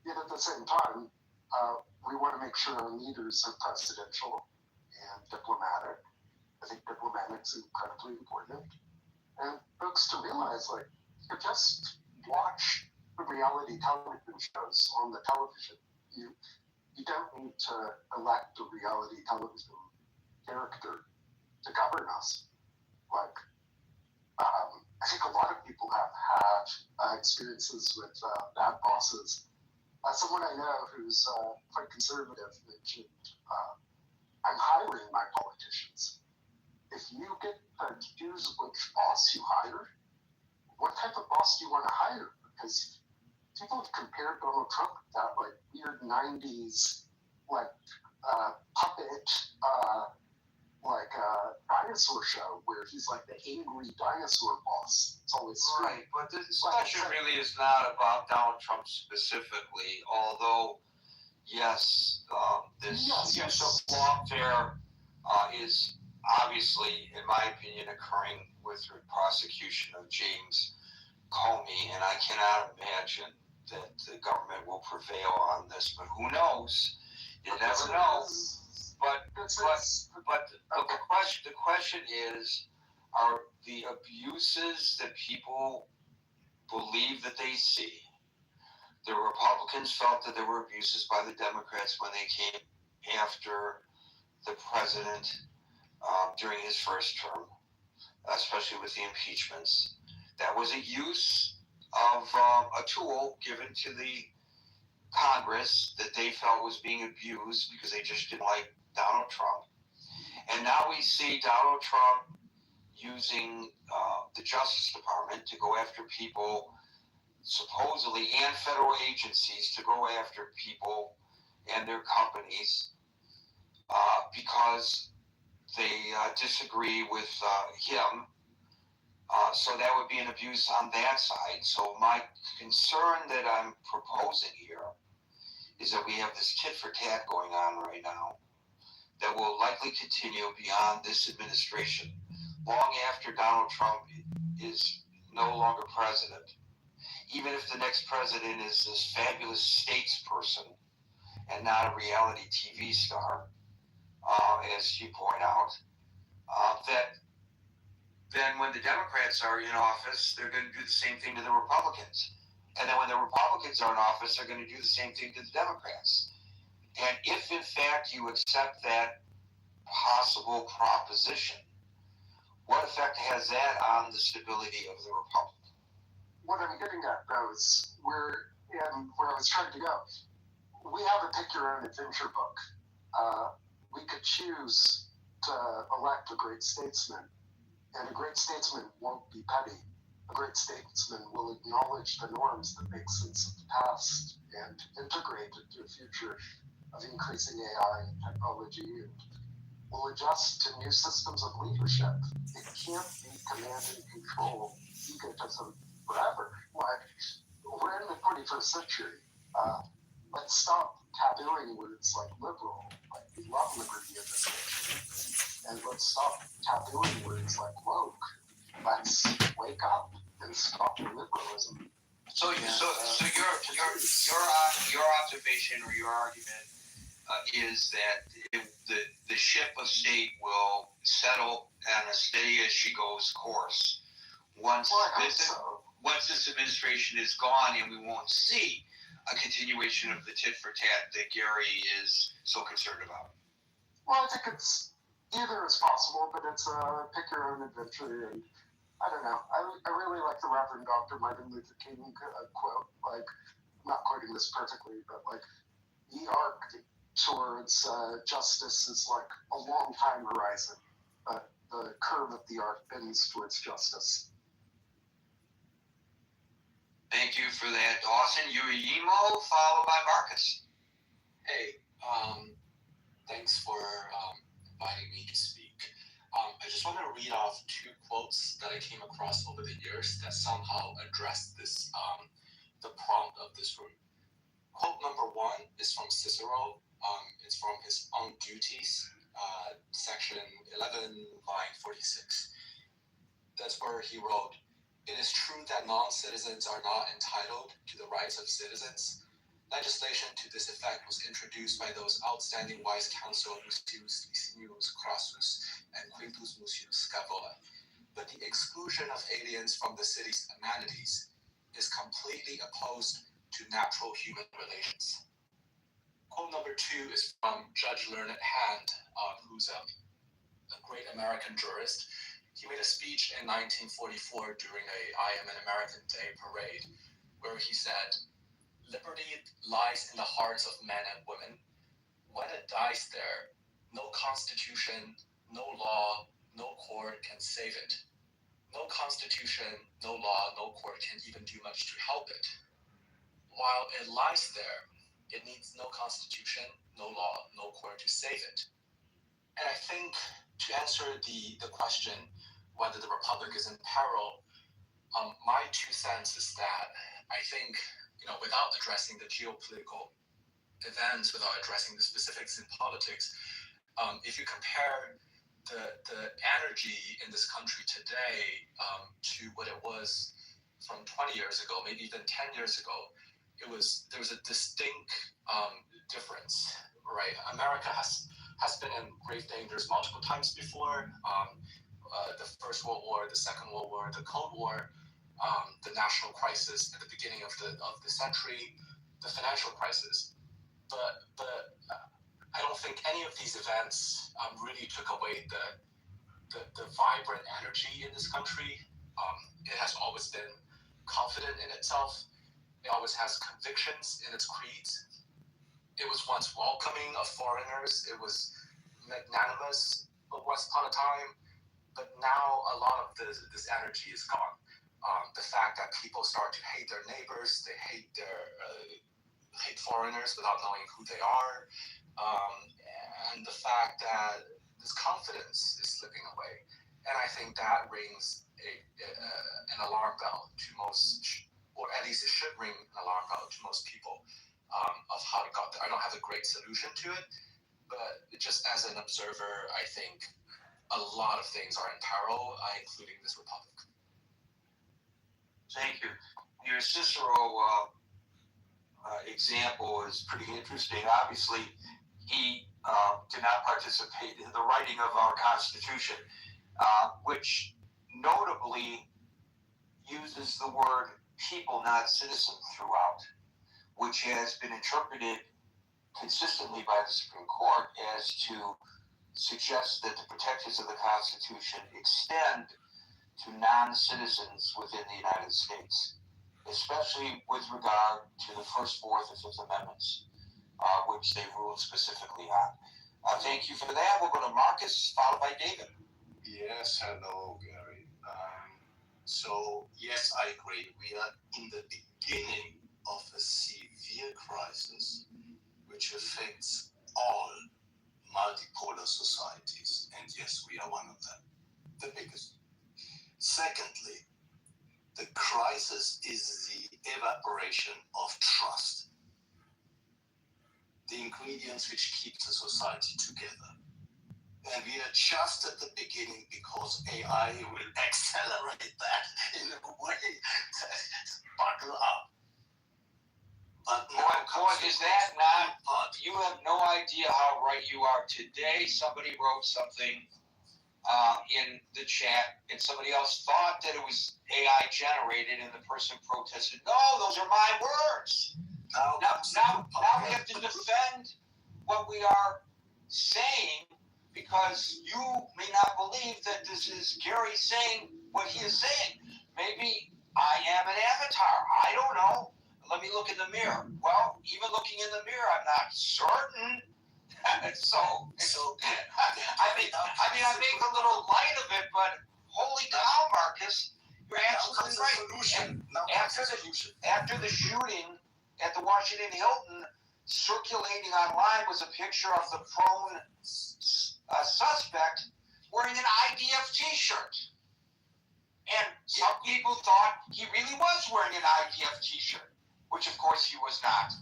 yet at the same time, we want to make sure our leaders are presidential and diplomatic. I think diplomatic's incredibly important. And folks to realize, like, you just watch the reality television shows on the television. You don't need to elect a reality television character to govern us. Like, I think a lot of people have had experiences with bad bosses. Someone I know who's quite conservative mentioned, I'm hiring my politicians. If you get to choose which boss you hire, what type of boss do you want to hire? Because people have compared Donald Trump to that like weird 90s like puppet dinosaur show where he's like the angry dinosaur boss. It's always right, but the discussion really is not about Donald Trump specifically, although yes, this use of lawfare is obviously, in my opinion, occurring with the prosecution of James Comey, and I cannot imagine that the government will prevail on this, but who knows? You never know. But the question is, are the abuses that people believe that they see? The Republicans felt that there were abuses by the Democrats when they came after the president during his first term, especially with the impeachments. That was a use of a tool given to the Congress that they felt was being abused because they just didn't like Donald Trump. And now we see Donald Trump using the Justice Department to go after people, supposedly, and federal agencies to go after people and their companies because they disagree with him. So that would be an abuse on that side. So my concern that I'm proposing here is that we have this tit for tat going on right now that will likely continue beyond this administration, long after Donald Trump is no longer president. Even if the next president is this fabulous statesperson and not a reality TV star, as you point out, that then when the Democrats are in office, they're going to do the same thing to the Republicans. And then when the Republicans are in office, they're going to do the same thing to the Democrats. And if, in fact, you accept that possible proposition, what effect has that on the stability of the Republic? What I'm getting at, though, is where I was trying to go. We have a pick your own adventure book. We could choose to elect a great statesman, and a great statesman won't be petty. A great statesman will acknowledge the norms that make sense of the past and integrate into a future of increasing AI and technology, and will adjust to new systems of leadership. It can't be command and control egotism forever. Like, we're in the 21st century. Let's stop tabooing words like liberal. Like, we love liberty in this nation. And let's stop tabooing words like woke. Let's wake up and stop the liberalism. So your observation or your argument is that the ship of state will settle on a steady as she goes course once this administration is gone, and we won't see a continuation of the tit for tat that Gary is so concerned about. Well, I think it's either is possible, but it's a pick your own adventure. And I don't know. I really like the Reverend Dr. Martin Luther King quote. Like, I'm not quoting this perfectly, but like, the arc towards justice is like a long time horizon, but the curve of the arc bends towards justice. Thank you for that, Dawson. Emo, followed by Marcus. Hey, thanks for inviting me to speak. I just want to read off two quotes that I came across over the years that somehow address this, the prompt of this room. Quote number one is from Cicero. It's from his On Duties, section 11, line 46. That's where he wrote, "It is true that non-citizens are not entitled to the rights of citizens, Legislation to this effect was introduced by those outstanding Vice Consul Lucius Licinius Crassus and Quintus Lucius Scaevola. But the exclusion of aliens from the city's amenities is completely opposed to natural human relations. Quote number 2 is from Judge Learned Hand, who's a great American jurist. He made a speech in 1944 during a I Am an American Day parade, where he said, "Liberty lies in the hearts of men and women. When it dies there, no constitution, no law, no court can save it. No constitution, no law, no court can even do much to help it. While it lies there, it needs no constitution, no law, no court to save it." And I think to answer the question whether the Republic is in peril, my 2 cents is that I think, without addressing the geopolitical events, without addressing the specifics in politics, if you compare the energy in this country today to what it was from 20 years ago, maybe even 10 years ago, there was a distinct difference, right? America has been in grave dangers multiple times before. The First World War, the Second World War, the Cold War, the national crisis at the beginning of the century, the financial crisis. But I don't think any of these events really took away the vibrant energy in this country. It has always been confident in itself. It always has convictions in its creeds. It was once welcoming of foreigners. It was magnanimous once upon a time. But now a lot of this energy is gone. The fact that people start to hate their neighbors, they hate foreigners without knowing who they are, and the fact that this confidence is slipping away. And I think that rings an alarm bell to most, or at least it should ring an alarm bell to most people of how it got there. I don't have a great solution to it, but just as an observer, I think a lot of things are in peril, including this republic. Thank you. Your Cicero example is pretty interesting. Obviously, he did not participate in the writing of our Constitution, which notably uses the word people, not citizen, throughout, which has been interpreted consistently by the Supreme Court as to suggest that the protections of the Constitution extend to non-citizens within the United States, especially with regard to the First, Fourth, and Fifth Amendments, which they ruled specifically on. Thank you for that. We'll go to Marcus, followed by David. Yes, hello, Gary. So, yes, I agree. We are in the beginning of a severe crisis which affects all multipolar societies, and yes, we are one of them, the biggest. Secondly, the crisis is the evaporation of trust, the ingredients which keep the society together. And we are just at the beginning because AI will accelerate that in a way. Buckle up. But boy, is that not? You have no idea how right you are. Today, somebody wrote something in the chat, and somebody else thought that it was AI generated, and the person protested, "No, those are my words." Now we have to defend what we are saying, because you may not believe that this is Gary saying what he is saying. Maybe I am an avatar. I don't know. Let me look in the mirror. Well, even looking in the mirror, I'm not certain. So I make a little light of it, but holy cow, Marcus, you're absolutely right. After the shooting at the Washington Hilton, circulating online was a picture of the prone suspect wearing an IDF T-shirt. And some people thought he really was wearing an IDF T-shirt, which of course he was not.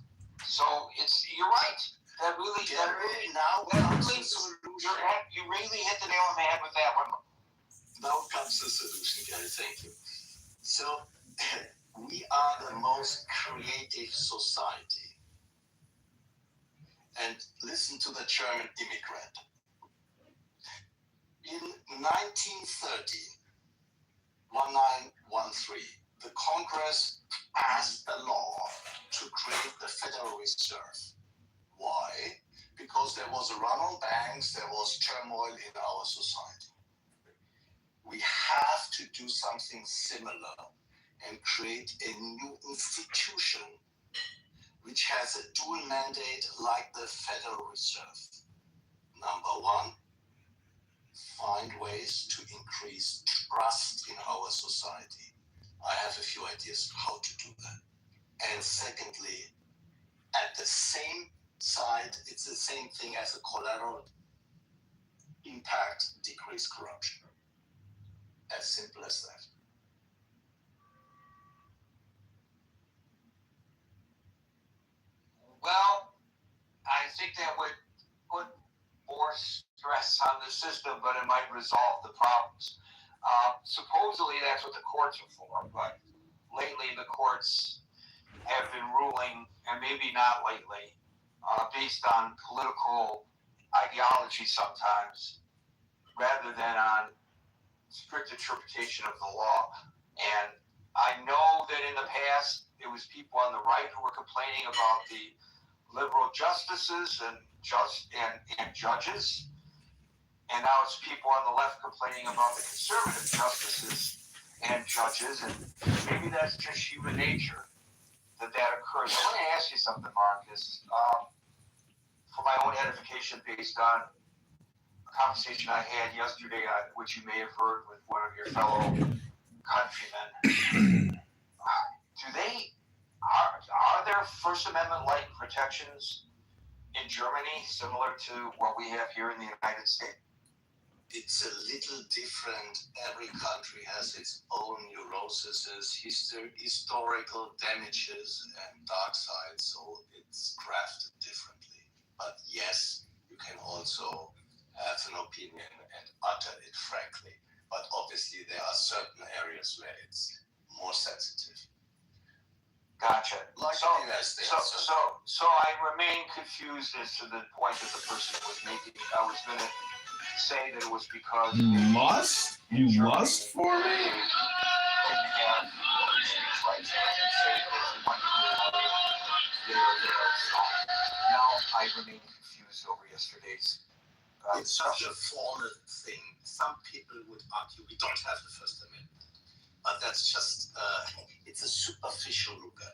So you're right. That really you really hit the nail on the head with that one. Now comes the solution, Gary. Thank you. So we are the most creative society And listen to the German immigrant. In 1913, 1913, the Congress passed a law to create the Federal Reserve. Why? Because there was a run on banks, there was turmoil in our society. We have to do something similar and create a new institution which has a dual mandate like the Federal Reserve. Number one, find ways to increase trust in our society. I have a few ideas how to do that. And secondly, at the same side, it's the same thing as a collateral impact, decrease corruption. As simple as that. Well, I think that would put more stress on the system, but it might resolve the problems. Supposedly that's what the courts are for, but lately the courts have been ruling, and maybe not lately, based on political ideology sometimes, rather than on strict interpretation of the law. And I know that in the past, it was people on the right who were complaining about the liberal justices and judges. And now it's people on the left complaining about the conservative justices and judges. And maybe that's just human nature that occurs. I want to ask you something, Marcus, for my own edification based on a conversation I had yesterday, which you may have heard with one of your fellow countrymen. Are there First Amendment-like protections in Germany similar to what we have here in the United States? It's a little different. Every country has its own neuroses, historical damages, and dark sides, so it's crafted differently. But yes, you can also have an opinion and utter it frankly. But obviously, there are certain areas where it's more sensitive. Gotcha. Like so I remain confused as to the point that the person was making. I was going to say that it was because You lust for me? Now I remain confused over yesterday's. It's such a fallen thing. Some people would argue we don't have the First Amendment, but that's just it's a superficial look at it.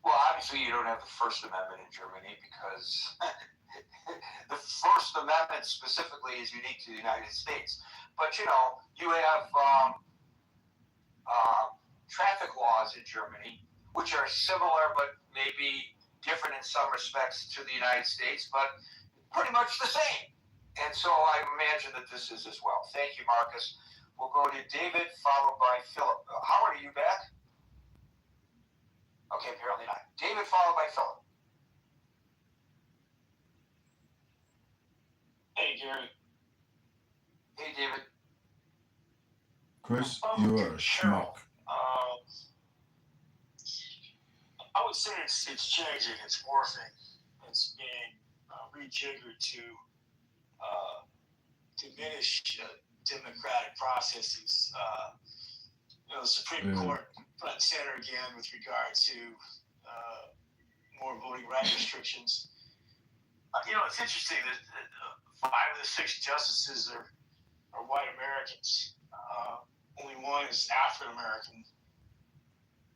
Well, obviously you don't have the First Amendment in Germany because the First Amendment specifically is unique to the United States. But you have traffic laws in Germany, which are similar but maybe different in some respects to the United States, but pretty much the same. And so I imagine that this is as well. Thank you, Marcus. We'll go to David, followed by Philip. Howard, are you back? Okay, apparently not. David, followed by Philip. Hey, Gary. Hey, David. Chris, you are a schmuck. I would say it's changing, it's morphing, it's being rejiggered to diminish democratic processes. The Supreme Court front and center again with regard to more voting rights restrictions. It's interesting that 5 of the 6 justices are white Americans. Only one is African American,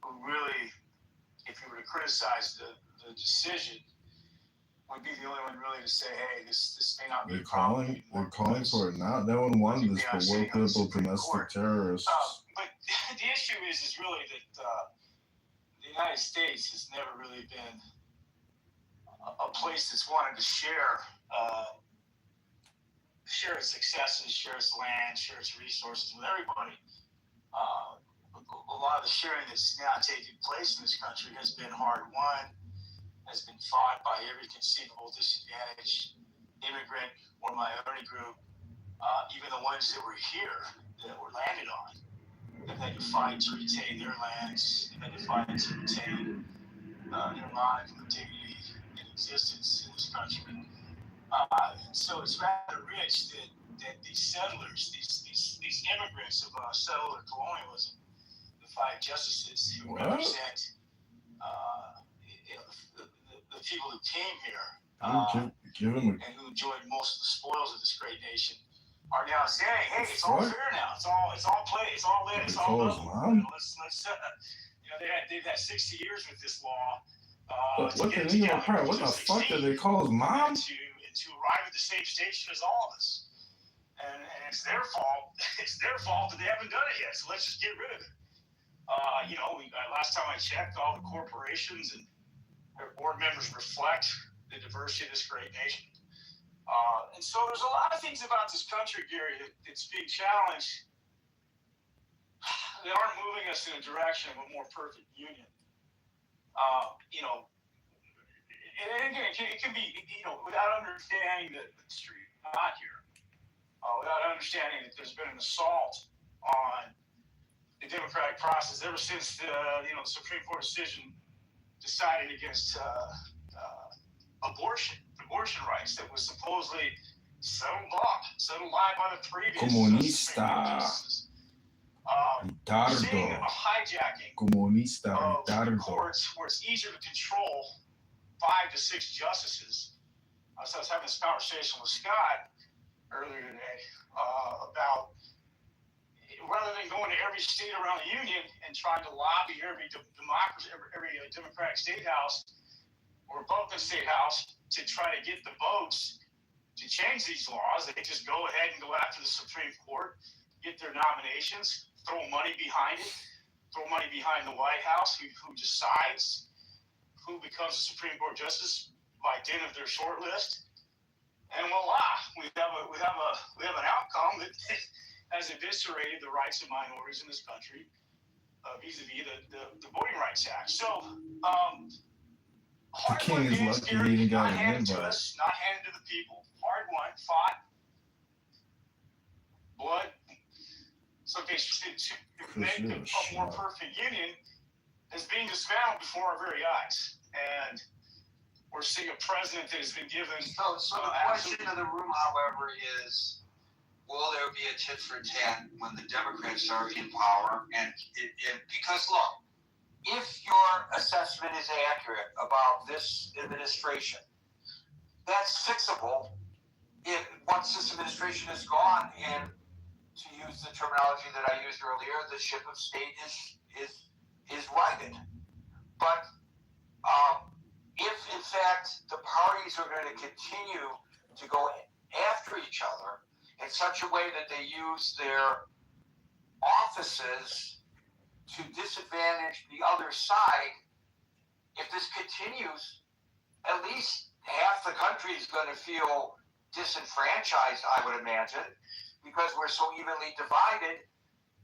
who really, if you were to criticize the decision, would be the only one really to say, hey, this may not be a problem. They're calling for it now. No one wanted this, but we're people domestic terrorists. But the issue is really that the United States has never really been a place that's wanted to share its successes, share its land, share its resources with everybody. A lot of the sharing that's now taking place in this country has been hard-won, has been fought by every conceivable disadvantaged immigrant or minority group, even the ones that were here, that were landed on. They've had to fight to retain their lands, they've had to fight to retain their modicum of dignity and existence in this country. So it's rather rich that these settlers, these immigrants of settler colonialism, the 5 justices who represent the people who came here and who enjoyed most of the spoils of this great nation, are now saying, "Hey, it's all fair now. It's all play. It's all lit. It's all level. Let's they've had 60 years with this law. What the fuck did they call his mom? To arrive at the same station as all of us, and it's their fault. It's their fault that they haven't done it yet. So let's just get rid of it. Last time I checked, all the corporations and their board members reflect the diversity of this great nation. And so there's a lot of things about this country, Gary, that's being challenged that aren't moving us in a direction of a more perfect union. And again, it can be, without understanding the history not here, without understanding that there's been an assault on the democratic process ever since the Supreme Court decision decided against abortion rights that was supposedly settled lie by the previous justices. Seeing a hijacking of courts where it's easier to control 5 to 6 justices. So I was having this conversation with Scott earlier today about rather than going to every state around the union and trying to lobby every democracy, every Democratic state house or Republican state house to try to get the votes to change these laws, they just go ahead and go after the Supreme Court, get their nominations, throw money behind it, throw money behind the White House, who decides who becomes a Supreme Court justice by dint of their short list, and voila, we have an outcome that has eviscerated the rights of minorities in this country vis-a-vis the Voting Rights Act. So, hard won games, Gary, not handed to us, not handed to the people. Hard won, fought, blood. So to make a more perfect union is being dismantled before our very eyes. And we're seeing a president that has been given... So the question of the room, however, is, will there be a tit for tat when the Democrats are in power? And because, look, if your assessment is accurate about this administration, that's fixable once this administration is gone, and to use the terminology that I used earlier, the ship of state is righted. But if, in fact, the parties are going to continue to go after each other in such a way that they use their offices to disadvantage the other side, if this continues, at least half the country is going to feel disenfranchised, I would imagine, because we're so evenly divided.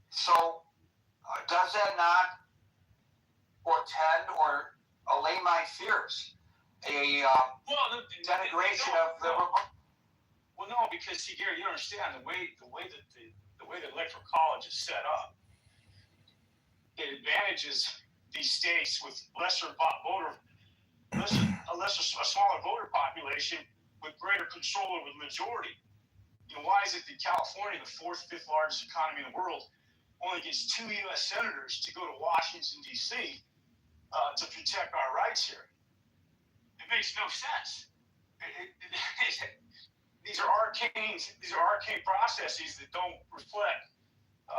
So does that not portend or allay my fears? Denigration of the... Well, no, because see, Gary, you understand the way that the electoral college is set up. It advantages these states with a smaller voter population with greater control over the majority. Why is it that California, the 4th, 5th largest economy in the world, only gets 2 U.S. senators to go to Washington, D.C. To protect our rights here? It makes no sense. These are arcane processes that don't reflect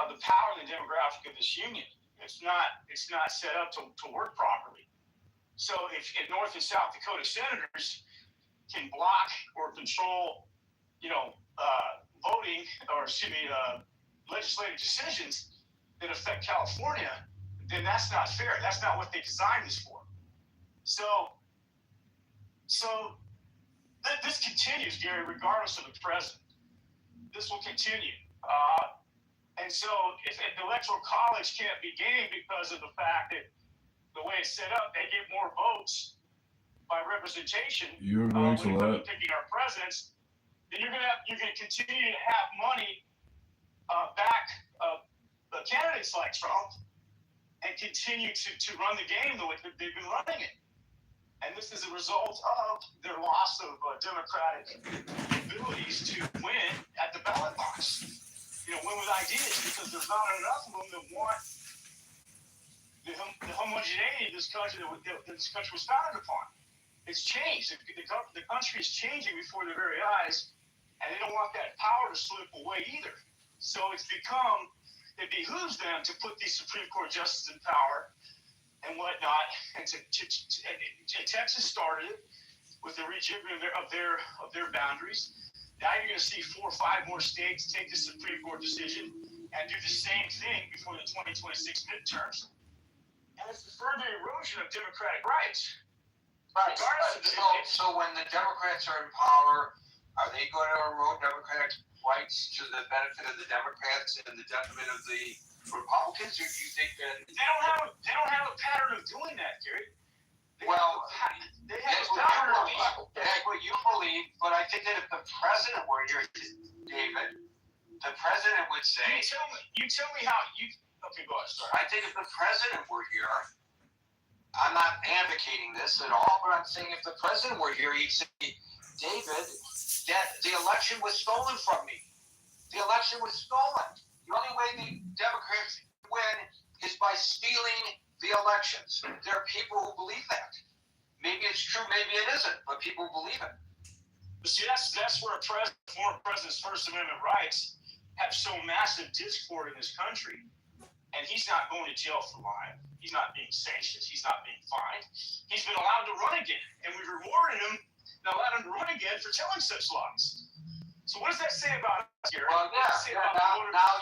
the power and the demographic of this union. It's not set up to work properly. So if North and South Dakota senators can block or control, voting or legislative decisions that affect California, then that's not fair. That's not what they designed this for. So this continues, Gary, regardless of the president. This will continue. And so if the Electoral College can't be gained because of the fact that the way it's set up, they get more votes by representation. You're going to let picking our presidents, then you're going to continue to have money back candidates like Trump and continue to run the game the way that they've been running it. And this is a result of their loss of democratic abilities to win at the ballot box. Win with ideas, because there's not enough of them that want the homogeneity of this country that this country was founded upon. It's changed. The country is changing before their very eyes, and they don't want that power to slip away either. So it behooves them to put these Supreme Court justices in power and whatnot. And Texas started it with the rejiggering of their boundaries. Now you're going to see 4 or 5 more states take the Supreme Court decision and do the same thing before the 2026 midterms. And it's the further erosion of democratic rights. Right. So when the Democrats are in power, are they going to erode democratic rights to the benefit of the Democrats and the detriment of the Republicans, or do you think that they don't have a pattern of doing that, Gary? That's what you believe, but I think that if the president were here, David, the president would say. You tell me how you. Okay, go ahead. Sorry. I think if the president were here, I'm not advocating this at all, but I'm saying if the president were here, he'd say, David, that the election was stolen from me. The election was stolen. The only way the Democrats win is by stealing the elections. There are people who believe that. Maybe it's true, maybe it isn't, but people believe it. But see, that's where former president's First Amendment rights have so massive discord in this country. And he's not going to jail for lying. He's not being sanctioned. He's not being fined. He's been allowed to run again. And we've rewarded him and allowed him to run again for telling such lies. So what does that say about us, Gary? Well, now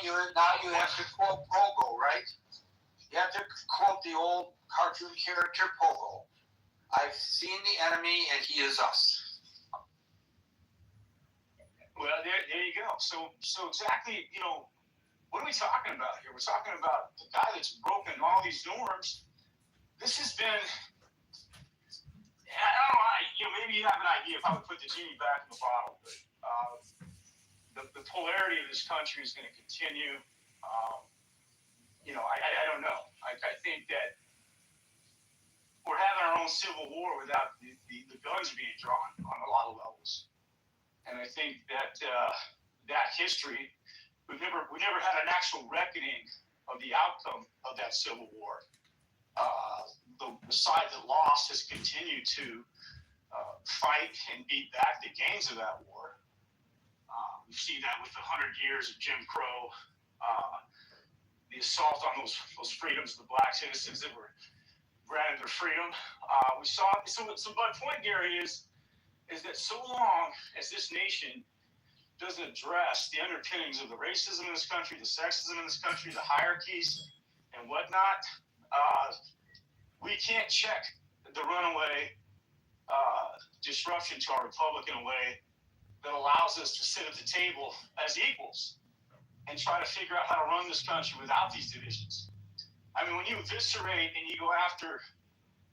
you have to quote Pogo, right? You have to quote the old cartoon character Pogo. I've seen the enemy, and he is us. Well, there you go. So exactly, what are we talking about here? We're talking about the guy that's broken all these norms. This has been, I don't know, maybe you have an idea of how to put the genie back in the bottle, but the polarity of this country is going to continue. I don't know. I think that we're having our own civil war without the guns being drawn on a lot of levels. And I think that that history, we never had an actual reckoning of the outcome of that civil war. The side that lost has continued to fight and beat back the gains of that war. We see that with the 100 years of Jim Crow, the assault on those freedoms of the black citizens that were granted their freedom. We saw so my point, Gary, is that so long as this nation doesn't address the underpinnings of the racism in this country, the sexism in this country, the hierarchies and whatnot, we can't check the runaway disruption to our republic in a way that allows us to sit at the table as equals and try to figure out how to run this country without these divisions. I mean, when you eviscerate and you go after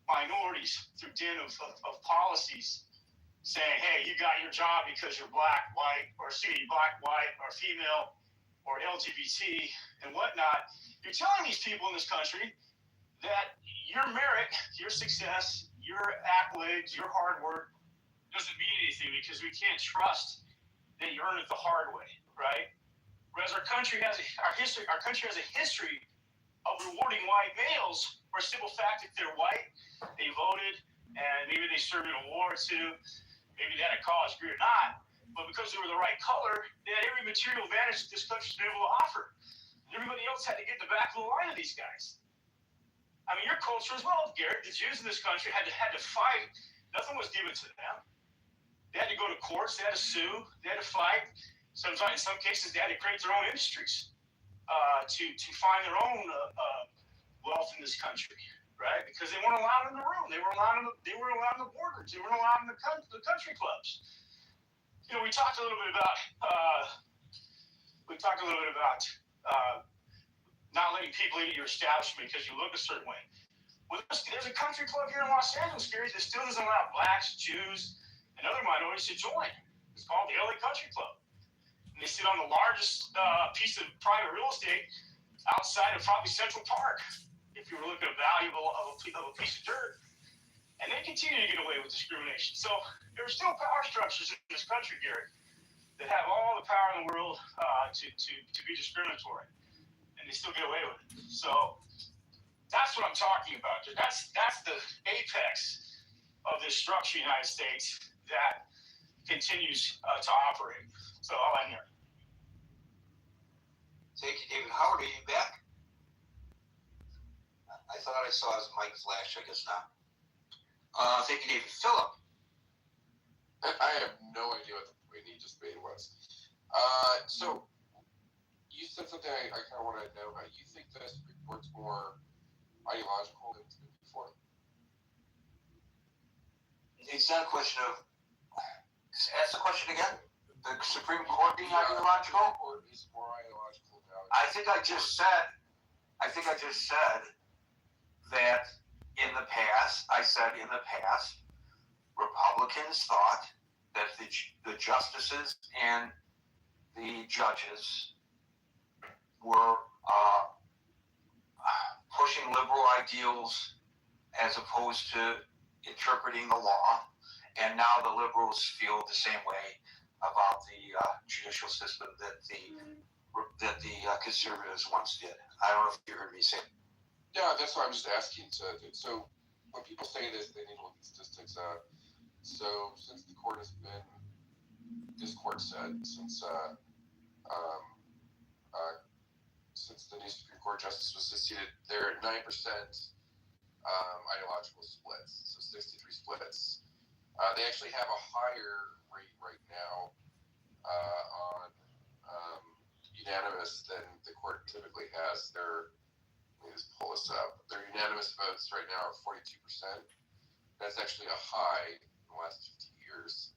minorities through dint of policies, saying, hey, you got your job because you're black, white, or female, or LGBT, and whatnot, you're telling these people in this country that your merit, your success, your accolades, your hard work doesn't mean anything because we can't trust that you earn it the hard way, right? Whereas our country has a history of rewarding white males for a simple fact that they're white, they voted, and maybe they served in a war or two, maybe they had a college degree or not, but because they were the right color, they had every material advantage that this country's been able to offer. And everybody else had to get in the back of the line of these guys. I mean, your culture as well, Garrett. The Jews in this country had to fight. Nothing was given to them. They had to go to courts. They had to sue. They had to fight. Sometimes, in some cases, they had to create their own industries to find their own wealth in this country, right? Because they weren't allowed in the room. They weren't allowed in the borders. They weren't allowed in the country clubs. We talked a little bit about not letting people into your establishment because you look a certain way. Well, there's a country club here in Los Angeles, Gary, that still doesn't allow blacks, Jews, and other minorities to join. It's called the LA Country Club. And they sit on the largest piece of private real estate outside of probably Central Park, if you were looking at a valuable of a piece of dirt. And they continue to get away with discrimination. So there are still power structures in this country, Gary, that have all the power in the world to be discriminatory, and they still get away with it. So that's what I'm talking about. That's the apex of this structure in the United States that continues to operate. So I'll end there. Thank you, David. Howard, are you back? I thought I saw his mic flash. I guess not. Thank you, David. Philip. I have no idea what the point he just made was. So you said something I kind of want to know about. You think the Supreme Court's more ideological than it's been before? It's not a question of. Ask the question again. The Supreme Court being ideological? The Supreme Court is more ideological now. I think I just said that in the past, Republicans thought that the justices and the judges were pushing liberal ideals as opposed to interpreting the law, and now the liberals feel the same way about the judicial system that the conservatives once did. I don't know if you heard me say. Yeah, that's why I'm just asking. So when people say this, they need to look at statistics. So since the court has been, this court said, since the new Supreme Court justice was succeeded, there are 9% ideological splits, so 63 splits. They actually have a higher rate right now on unanimous than the court typically has. Let me just pull this up. Their unanimous votes right now are 42%. That's actually a high in the last 50 years.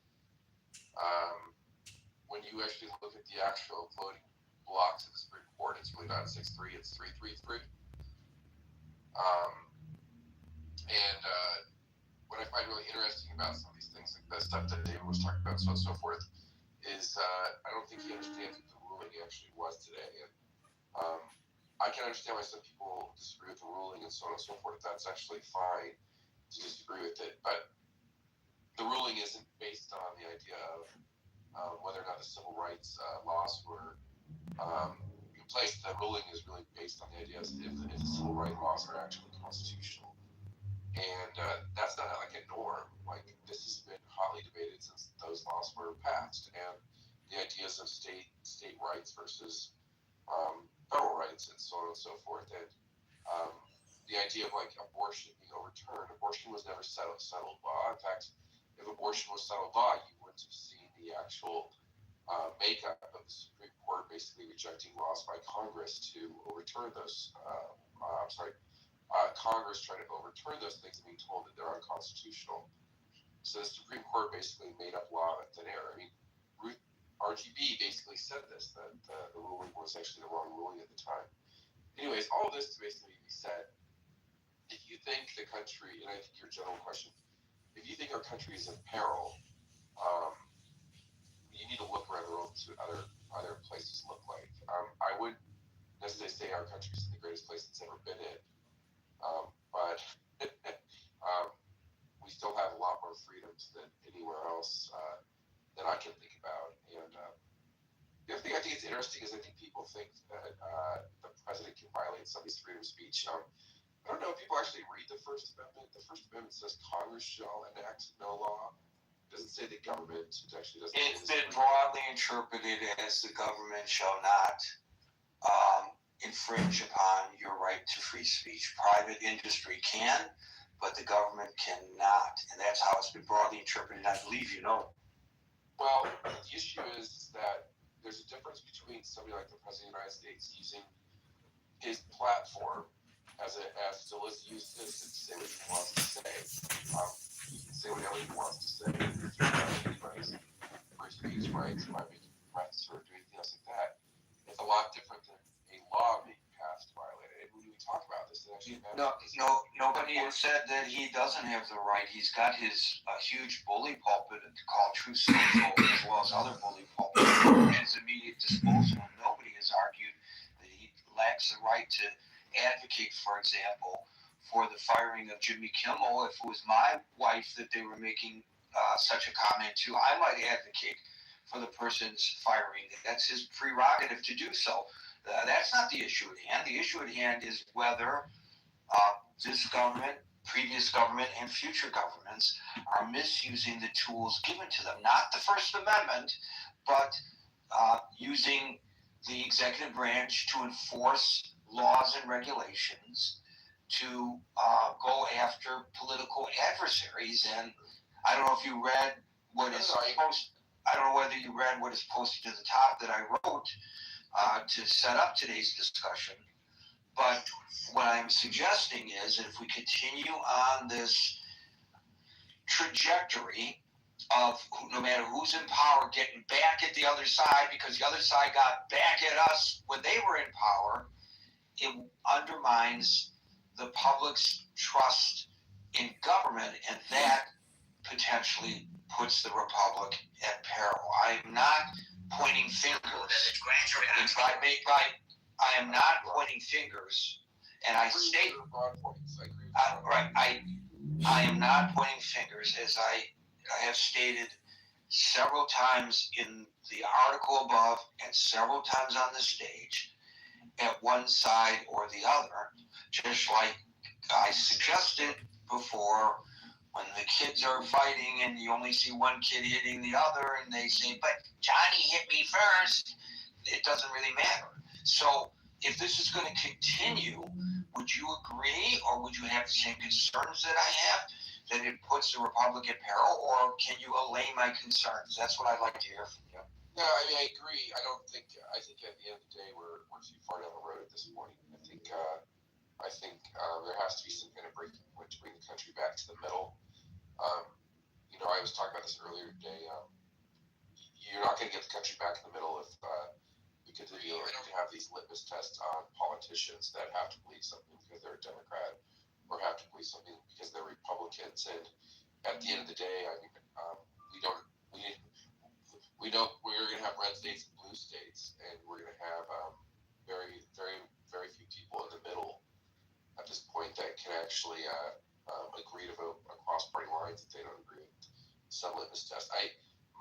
When you actually look at the actual voting blocks of the Supreme Court, it's really not 6-3, it's 3-3-3. What I find really interesting about some of these things, like the stuff that David was talking about, so on and so forth, is I don't think he understands what the ruling actually was today. And I can understand why some people disagree with the ruling and so on and so forth. That's actually fine to disagree with it, but the ruling isn't based on the idea of whether or not the civil rights laws were in place. The ruling is really based on the idea of if the civil rights laws are actually constitutional. And that's not like a norm. Like, this has been hotly debated since those laws were passed. And the ideas of state rights versus federal rights and so on and so forth. And the idea of like abortion being overturned. Abortion was never settled law. In fact, if abortion was settled law, you wouldn't have seen the actual makeup of the Supreme Court basically rejecting laws by Congress to overturn those. Congress trying to overturn those things and being told that they're unconstitutional. So the Supreme Court basically made up law out of thin air. I mean, RGB basically said this, that the ruling was actually the wrong ruling at the time. Anyways, all of this to basically be said, if you think the country, and I think your general question, if you think our country is in peril, you need to look around the world to other places look like. I wouldn't necessarily say our country's the greatest place it's ever been in, but we still have a lot more freedoms than anywhere else that I can think about. And the other thing I think is interesting is I think people think that the president can violate somebody's freedom of speech. I don't know if people actually read the First Amendment. The First Amendment says Congress shall enact no law. It doesn't say the government. It actually doesn't. It's been broadly interpreted as the government shall not infringe upon your right to free speech. Private industry can, but the government cannot, and that's how it's been broadly interpreted. I believe you know. Well, the issue is that there's a difference between somebody like the President of the United States using his platform as still as useless and say what he wants to say. He can say whatever he wants to say. Anybody's free speech rights by making threats or doing things like that. It's a lot different than a law being passed to violate it. And when we talk about this, it actually Nobody has said that he doesn't have the right. He's got his huge bully pulpit called True Social, as well as other bully pulpits at his immediate disposal. Nobody has argued that he lacks the right to advocate, for example, for the firing of Jimmy Kimmel. If it was my wife that they were making such a comment to, I might advocate for the person's firing. That's his prerogative to do so. That's not the issue at hand. The issue at hand is whether this government, previous government, and future governments are misusing the tools given to them. Not the First Amendment, but using the executive branch to enforce laws and regulations to go after political adversaries. And I don't know if you read what is posted. I don't know whether you read what is posted to the top that I wrote to set up today's discussion. But what I'm suggesting is that if we continue on this trajectory of no matter who's in power getting back at the other side, because the other side got back at us when they were in power, it undermines the public's trust in government, and that potentially puts the republic at peril. I am not pointing fingers. I am not pointing fingers, and I state right. I am not pointing fingers, as I have stated several times in the article above and several times on the stage, at one side or the other, just like I suggested before. When the kids are fighting and you only see one kid hitting the other and they say, but Johnny hit me first, it doesn't really matter. So if this is going to continue, would you agree, or would you have the same concerns that I have, that it puts the republic at peril, or can you allay my concerns? That's what I'd like to hear from you. No, I mean, I agree. I think at the end of the day, we're too far down the road at this point. I think there has to be some kind of breaking point to bring the country back to the middle. I was talking about this earlier today. You're not going to get the country back in the middle if we continue to have these litmus tests on politicians that have to believe something because they're a Democrat or have to believe something because they're Republicans. And at the end of the day, I mean, we know we're going to have red states and blue states, and we're going to have very, very, very few people in the middle at this point that can actually agree to vote across party lines if they don't agree with some litmus test.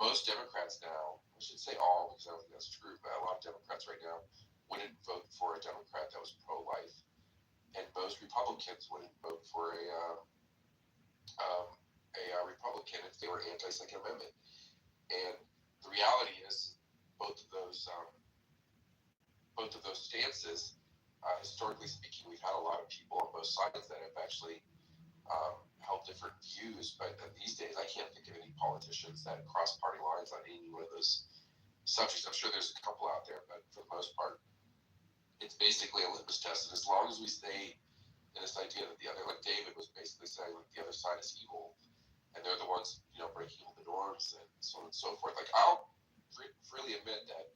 Most Democrats now, I should say all, because I don't think that's true, but a lot of Democrats right now wouldn't vote for a Democrat that was pro-life, and most Republicans wouldn't vote for a Republican if they were anti-Second Amendment. And the reality is, both of those stances, historically speaking, we've had a lot of people on both sides that have actually held different views. But these days, I can't think of any politicians that cross party lines on any one of those subjects. I'm sure there's a couple out there, but for the most part, it's basically a litmus test. And as long as we stay in this idea that the other, like David was basically saying, like the other side is evil, and they're the ones, breaking the norms and so on and so forth. Like, I'll freely admit that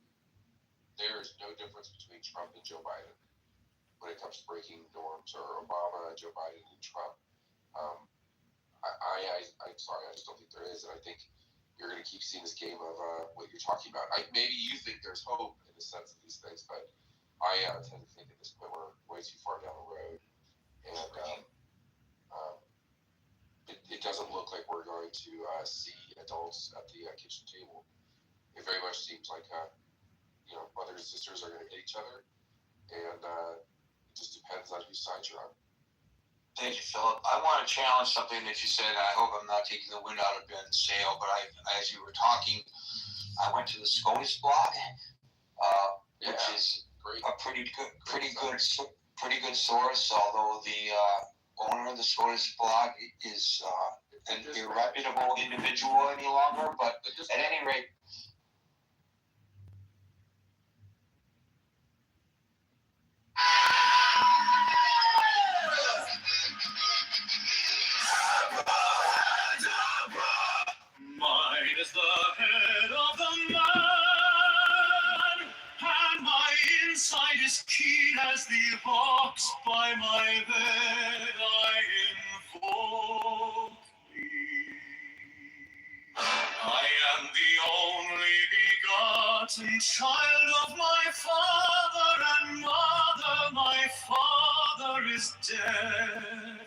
there is no difference between Trump and Joe Biden when it comes to breaking norms, or Obama, Joe Biden, and Trump. I'm sorry, I just don't think there is, and I think you're going to keep seeing this game of what you're talking about. Maybe you think there's hope in the sense of these things, but I tend to think at this point we're way too far down the road, and it doesn't look like we're going to see adults at the kitchen table. It very much seems like brothers and sisters are going to hit each other, and it just depends on whose side you're on. Thank you, Philip. I want to challenge something that you said. I hope I'm not taking the wind out of Ben's sail, but as you were talking, I went to the SCOTUS blog, which is a pretty good source. Although the owner of the SCOTUS blog is an irreputable individual any longer, but at any rate. Mine is the head of the man, and my inside is keen as the hawks by my bed I invoke thee. I am the only begotten child of my father and mother, my father is dead.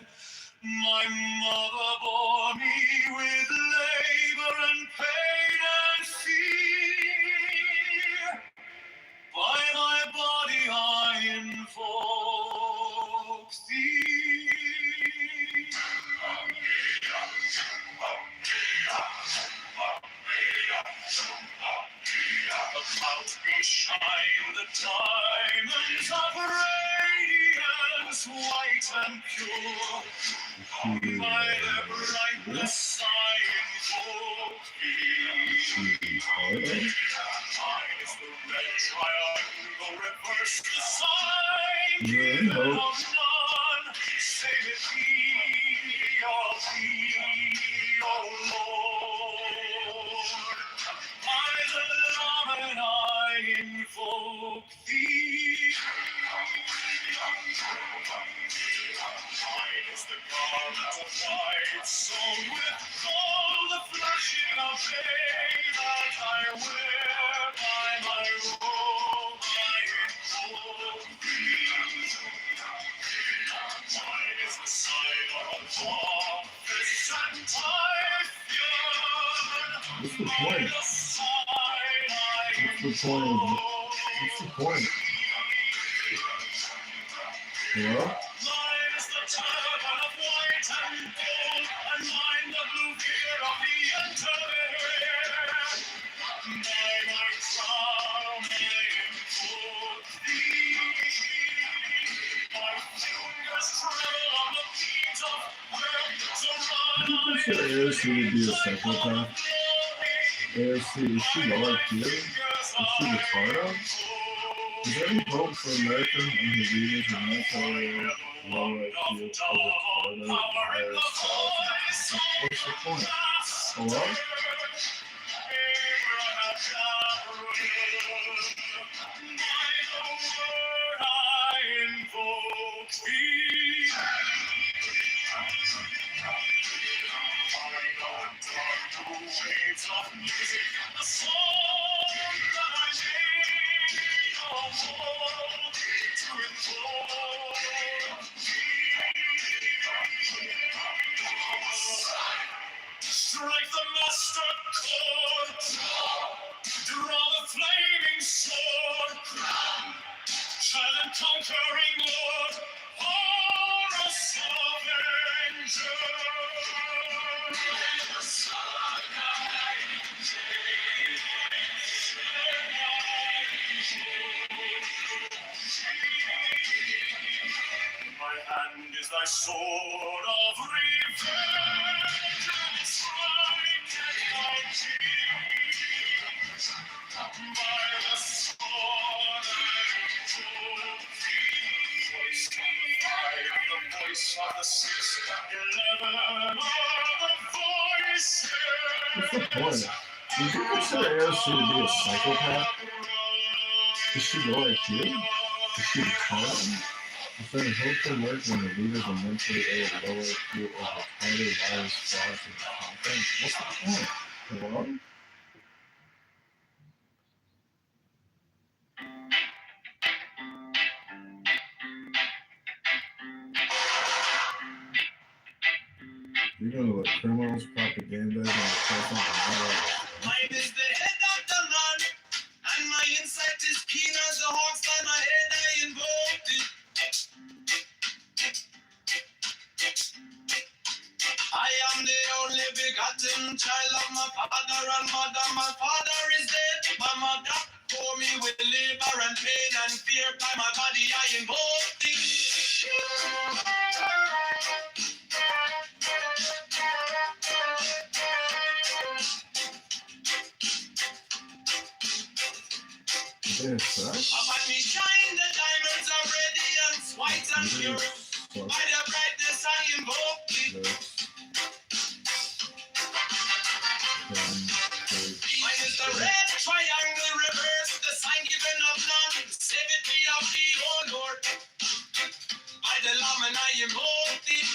My mother bore me with labor and pain and fear. By my body I invoke thee. About me shine the diamonds of radiance, white and pure. By their brightness I invoke thee. Mine is the red triangle, reverse the sign. Given of none, save it thee, O Lord. By the Laman I invoke thee. Mine is the garment of white, sewn with gold, the flashing of day that I wear by my robe. I invoke thee. Mine is the sign of office and Typhoon. What's the point? What's the point? What's the point? Hello? Mine is the turban of white and gold, and mine the blue fear of the interwear. By my crown I invoke thee. My fingers tremble on the beat of work, so run You think AOC would be a psychopath? AOC, is she low IQ? Is she retarded? Is there any hope for America and her leaders and military low IQ, retarded, liars, frauds? What's the point? Hello? Strike the master chord, draw the flaming sword, child and conquering Lord, Horus Avenger. My hand is thy sword of revenge, and strike at thy cheek. By the sword I invoke thee. The voice of the 611 are the voices. What's the point? Would you consider AOC to be a psychopath? Is she low IQ? Is she retarded? Is there hope for America when the leaders are mentally ill, low IQ, or retarded, liars, frauds, and incompetent? What's the point? Hello? You're gonna let criminals propaganda and Mine is the head of the man, and my insight is keen as the hawks by my head I invoked it. I am the only begotten child of my father and mother. My father is dead, my mother bore me with labor and pain and fear. By my body I invoke thee. Yes, Upon me shine the diamonds of radiance, white and pure. By their brightness I invoke thee. Mine is the red triangle reverse, the sign given of none. Save it me of thee, O Lord. By the Lamb and I invoke thee.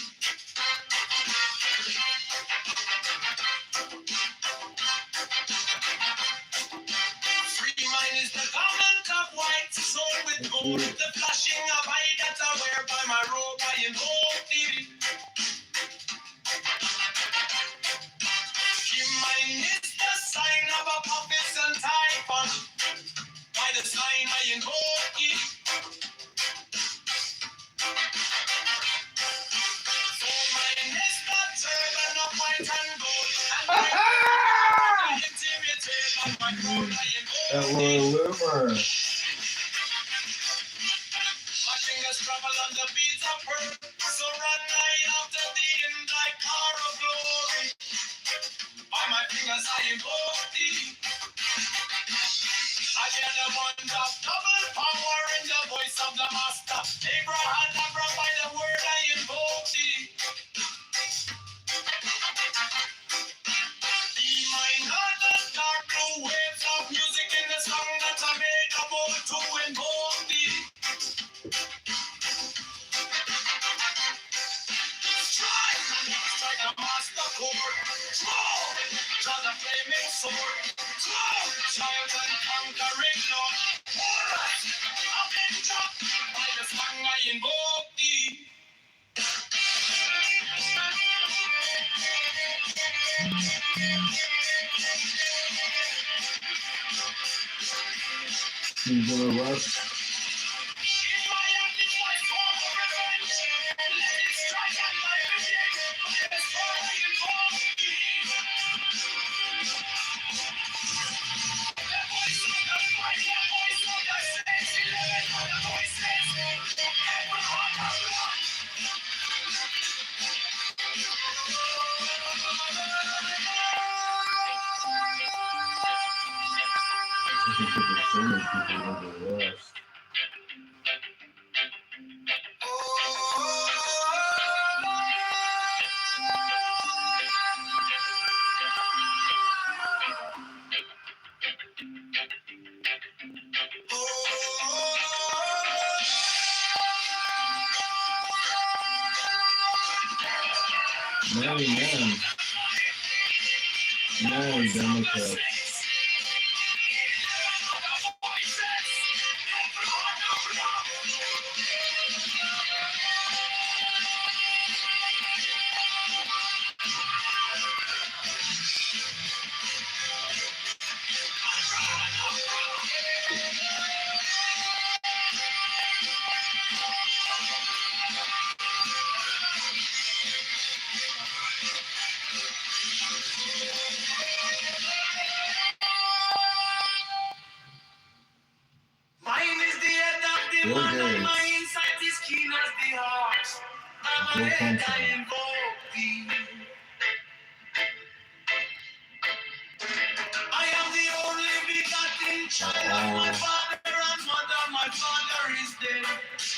Free mine is the garment of white, sewn with gold, the flashing of eye that I wear by my robe. is the sign of a prophet and typhon. By the sign I invoke it. For mine is the turban of white and gold. And my intimidated on my crown I invoke That Royal Rumor. My fingers travel on the beats of her. So run I after thee in thy car of glory. By my fingers I invoke thee. I hear the wand of double power in the voice of the master. Abraham, Abraham, by the word I invoke thee. Be mine are the dark blue waves of music in the song that I made about to invoke thee. Strike the master chord. Draw the flaming sword. Child and conquering Lord. Avenger. By the song I invoke thee. He's gonna rush. So many people over the rest. Man, Democrats. Mine is the head of the man, and my insight is keen as the heart. I'm a head, I invoke thee. I am the only begotten child of my father and mother. My father is dead.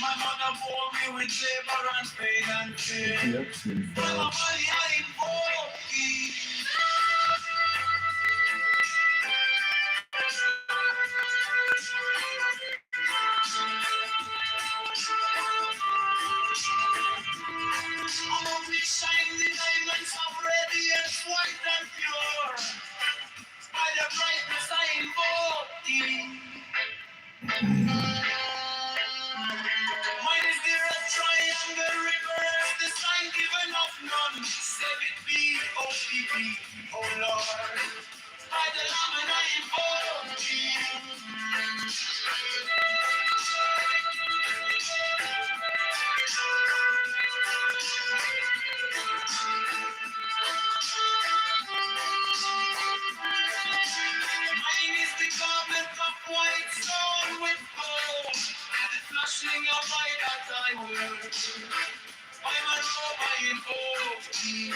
My mother bore me with labor and pain and fear. From my body I invoke thee. Above me shine the diamonds of radiance, white and pure. By the brightness I invoke thee. Mine is the red triangle river, the sign given of none. Save it be, O people, O Lord. By the Lamb and I invoke thee. Mine is the garment of white stone with gold, the flashing of light that I wear. By my robe I invoke thee.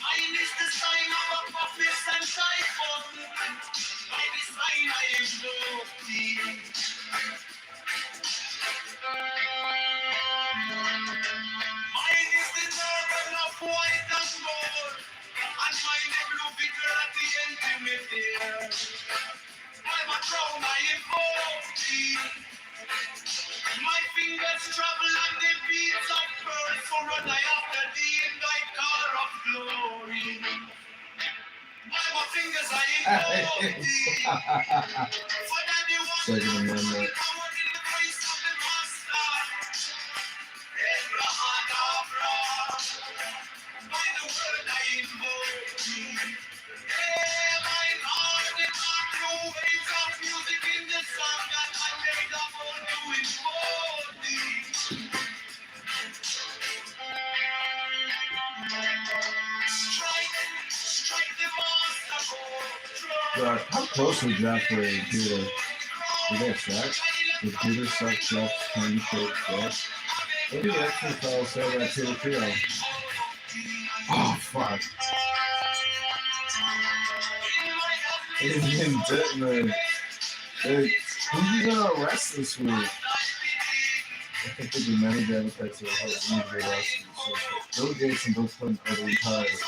Mine is the sign of a prophet and typhon. By the sign I invoke thee. Mine is the turban of white and gold, and mine the blue vicar at the intimate ear. By my crown I invoke thee. My fingers travel on the beats of pearls, for run I after thee in thy car of glory. By my fingers I invoke thee. For that the one Second Amendment. power in the voice of the master. Abraham, Abraham. By the word I invoke thee. But how close were Jeffrey and Peter? Did they have sex? Did Peter suck Jeff's tongue-shaped dick? What did the action fellow say about Peter Theo? Oh, fuck. Indian Ditman. Hey, who you gonna arrest this week? I think there'll be many Democrats that will help lead the arrest. Bill Gates and Bill Clinton are the retired.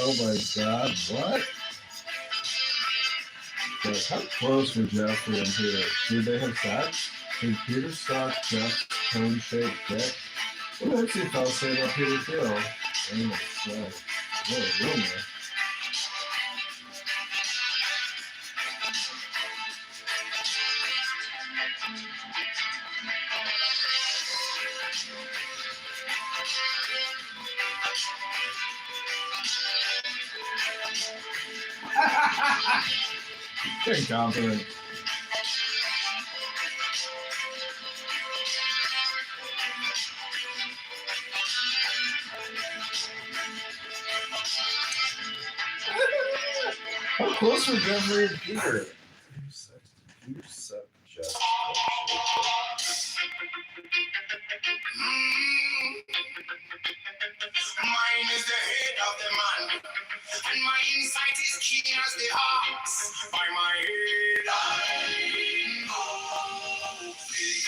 Oh my God, what? But how close were Jeffrey and Peter? Did they have sex? Did Peter suck Jeff's cone-shaped dick? What did actually fellow say about Peter Thiel? Oh, sex. What a rumor. Incompetent. How close were Jeffrey and Peter? Peter sucked Jeff. Mine is the head of the man, and my insight is keen as the ox. By my head I know thee.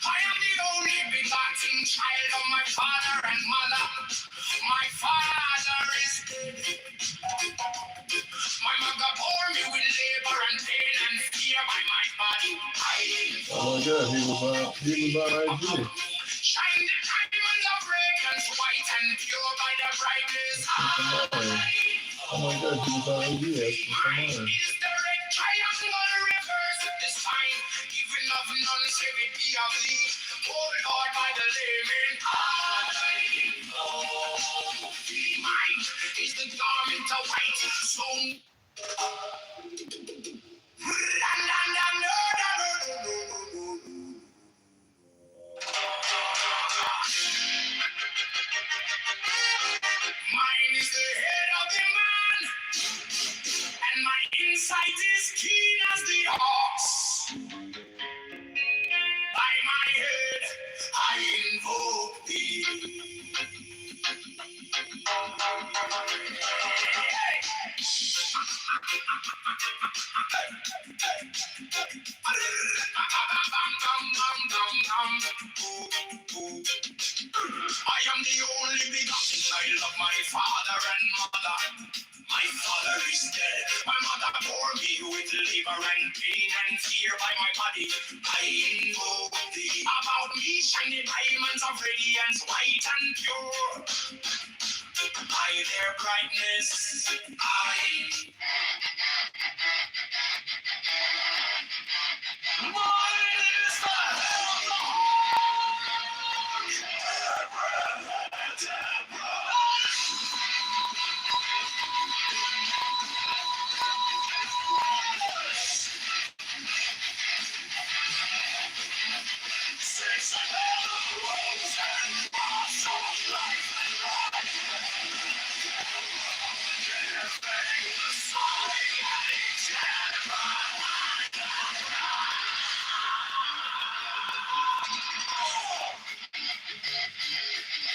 I am the only begotten child of my father and mother. My father is dead. My mother bore me with labor and pain and fear by my body. Oh my God, he was on IG. Shine the diamond of radiance, white and pure by the brightness. Oh my God, he was on IG. Mine is the red triangle reverse of the sign, giving of none save it be of thee. Oh Lord, by the layman, I know thee. Mine is the garment of white, so mine is the head of the man, and my insight is keen as the ox. By my head, I invoke thee. I am the only begotten child of my father and mother. My father is dead. My mother bore me with labor and pain and fear by my body. I invoke thee. About me shine the diamonds of radiance, white and pure. By their brightness, mine is the hell of the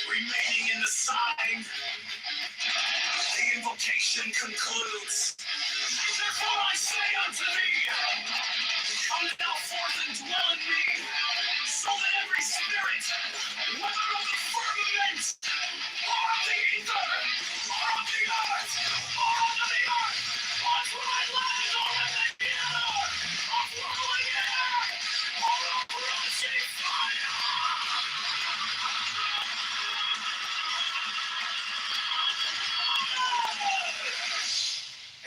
remaining in the sign, the invocation concludes. Therefore I say unto thee, come thou forth and dwell in me, so that every spirit, whether of the firmament, or of the ether, or of the earth, or under the earth, or dry land, or in the air, or whirling air, or of rushing fire,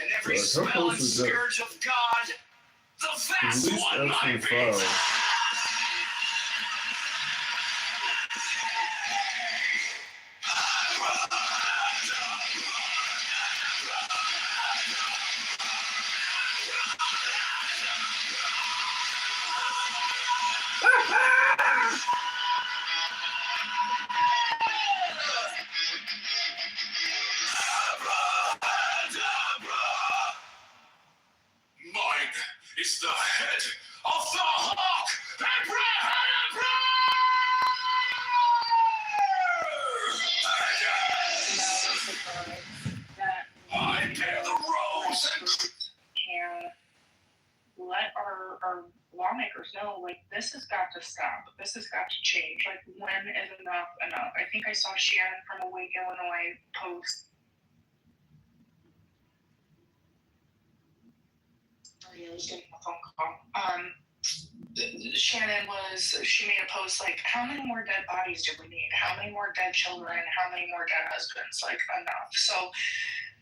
and every spell and scourge of God, the vast one might be. voters know, like, this has got to stop. This has got to change. Like, when is enough enough? I think I saw Shannon from Awake Illinois post. I was getting a phone call. She made a post like, how many more dead bodies do we need? How many more dead children? How many more dead husbands? Like, enough. So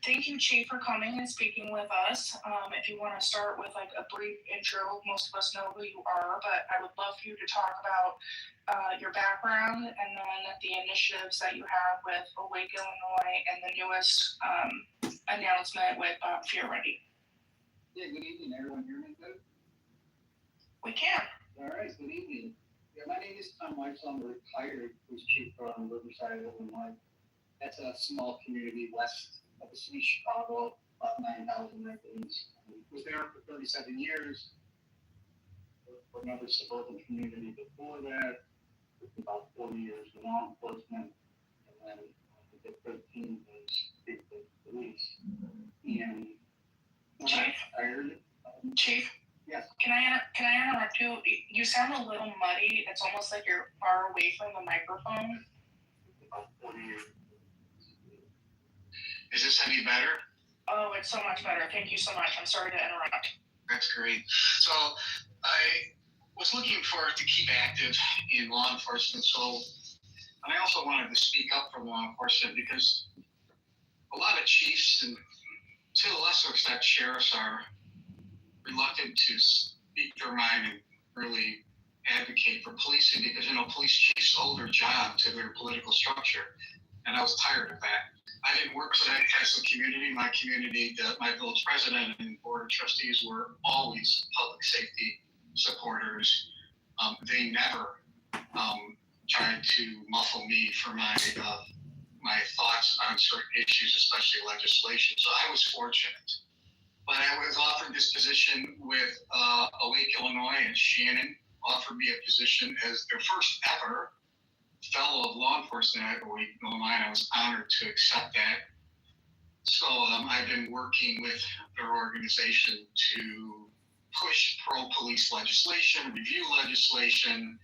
thank you, Chief, for coming and speaking with us. If you want to start with like a brief intro, most of us know who you are, but I would love for you to talk about your background and then the initiatives that you have with Awake Illinois and the newest announcement with Bob Fioretti. Yeah, good evening. Everyone hear me good? We can. All right, good evening. Yeah, my name is Tom Weitzel. I'm a retired police chief from Riverside, Illinois. That's a small community west of the city of Chicago, about 9,000 residents. I was there for 37 years. For another suburban community before that, about 40 years in law enforcement, and then I did 13 was the police. And when I retired, Chief? Yes. Can I interrupt you? You sound a little muddy. It's almost like you're far away from the microphone. About 40 years. Is this any better? Oh, it's so much better. Thank you so much. I'm sorry to interrupt. That's great. So I was looking to keep active in law enforcement. And I also wanted to speak up for law enforcement because a lot of chiefs and to a lesser extent sheriffs are reluctant to speak their mind and really advocate for policing because, police chiefs owe their job to their political structure. And I was tired of that. I didn't work for that type of community. My community, my village president and board of trustees were always public safety supporters. They never tried to muffle me for my thoughts on certain issues, especially legislation. So I was fortunate. But I was offered this position with Awake Illinois, and Shannon offered me a position as their first ever fellow of law enforcement at Awake Illinois, and I was honored to accept that. So I've been working with their organization to push pro-police legislation, review legislation,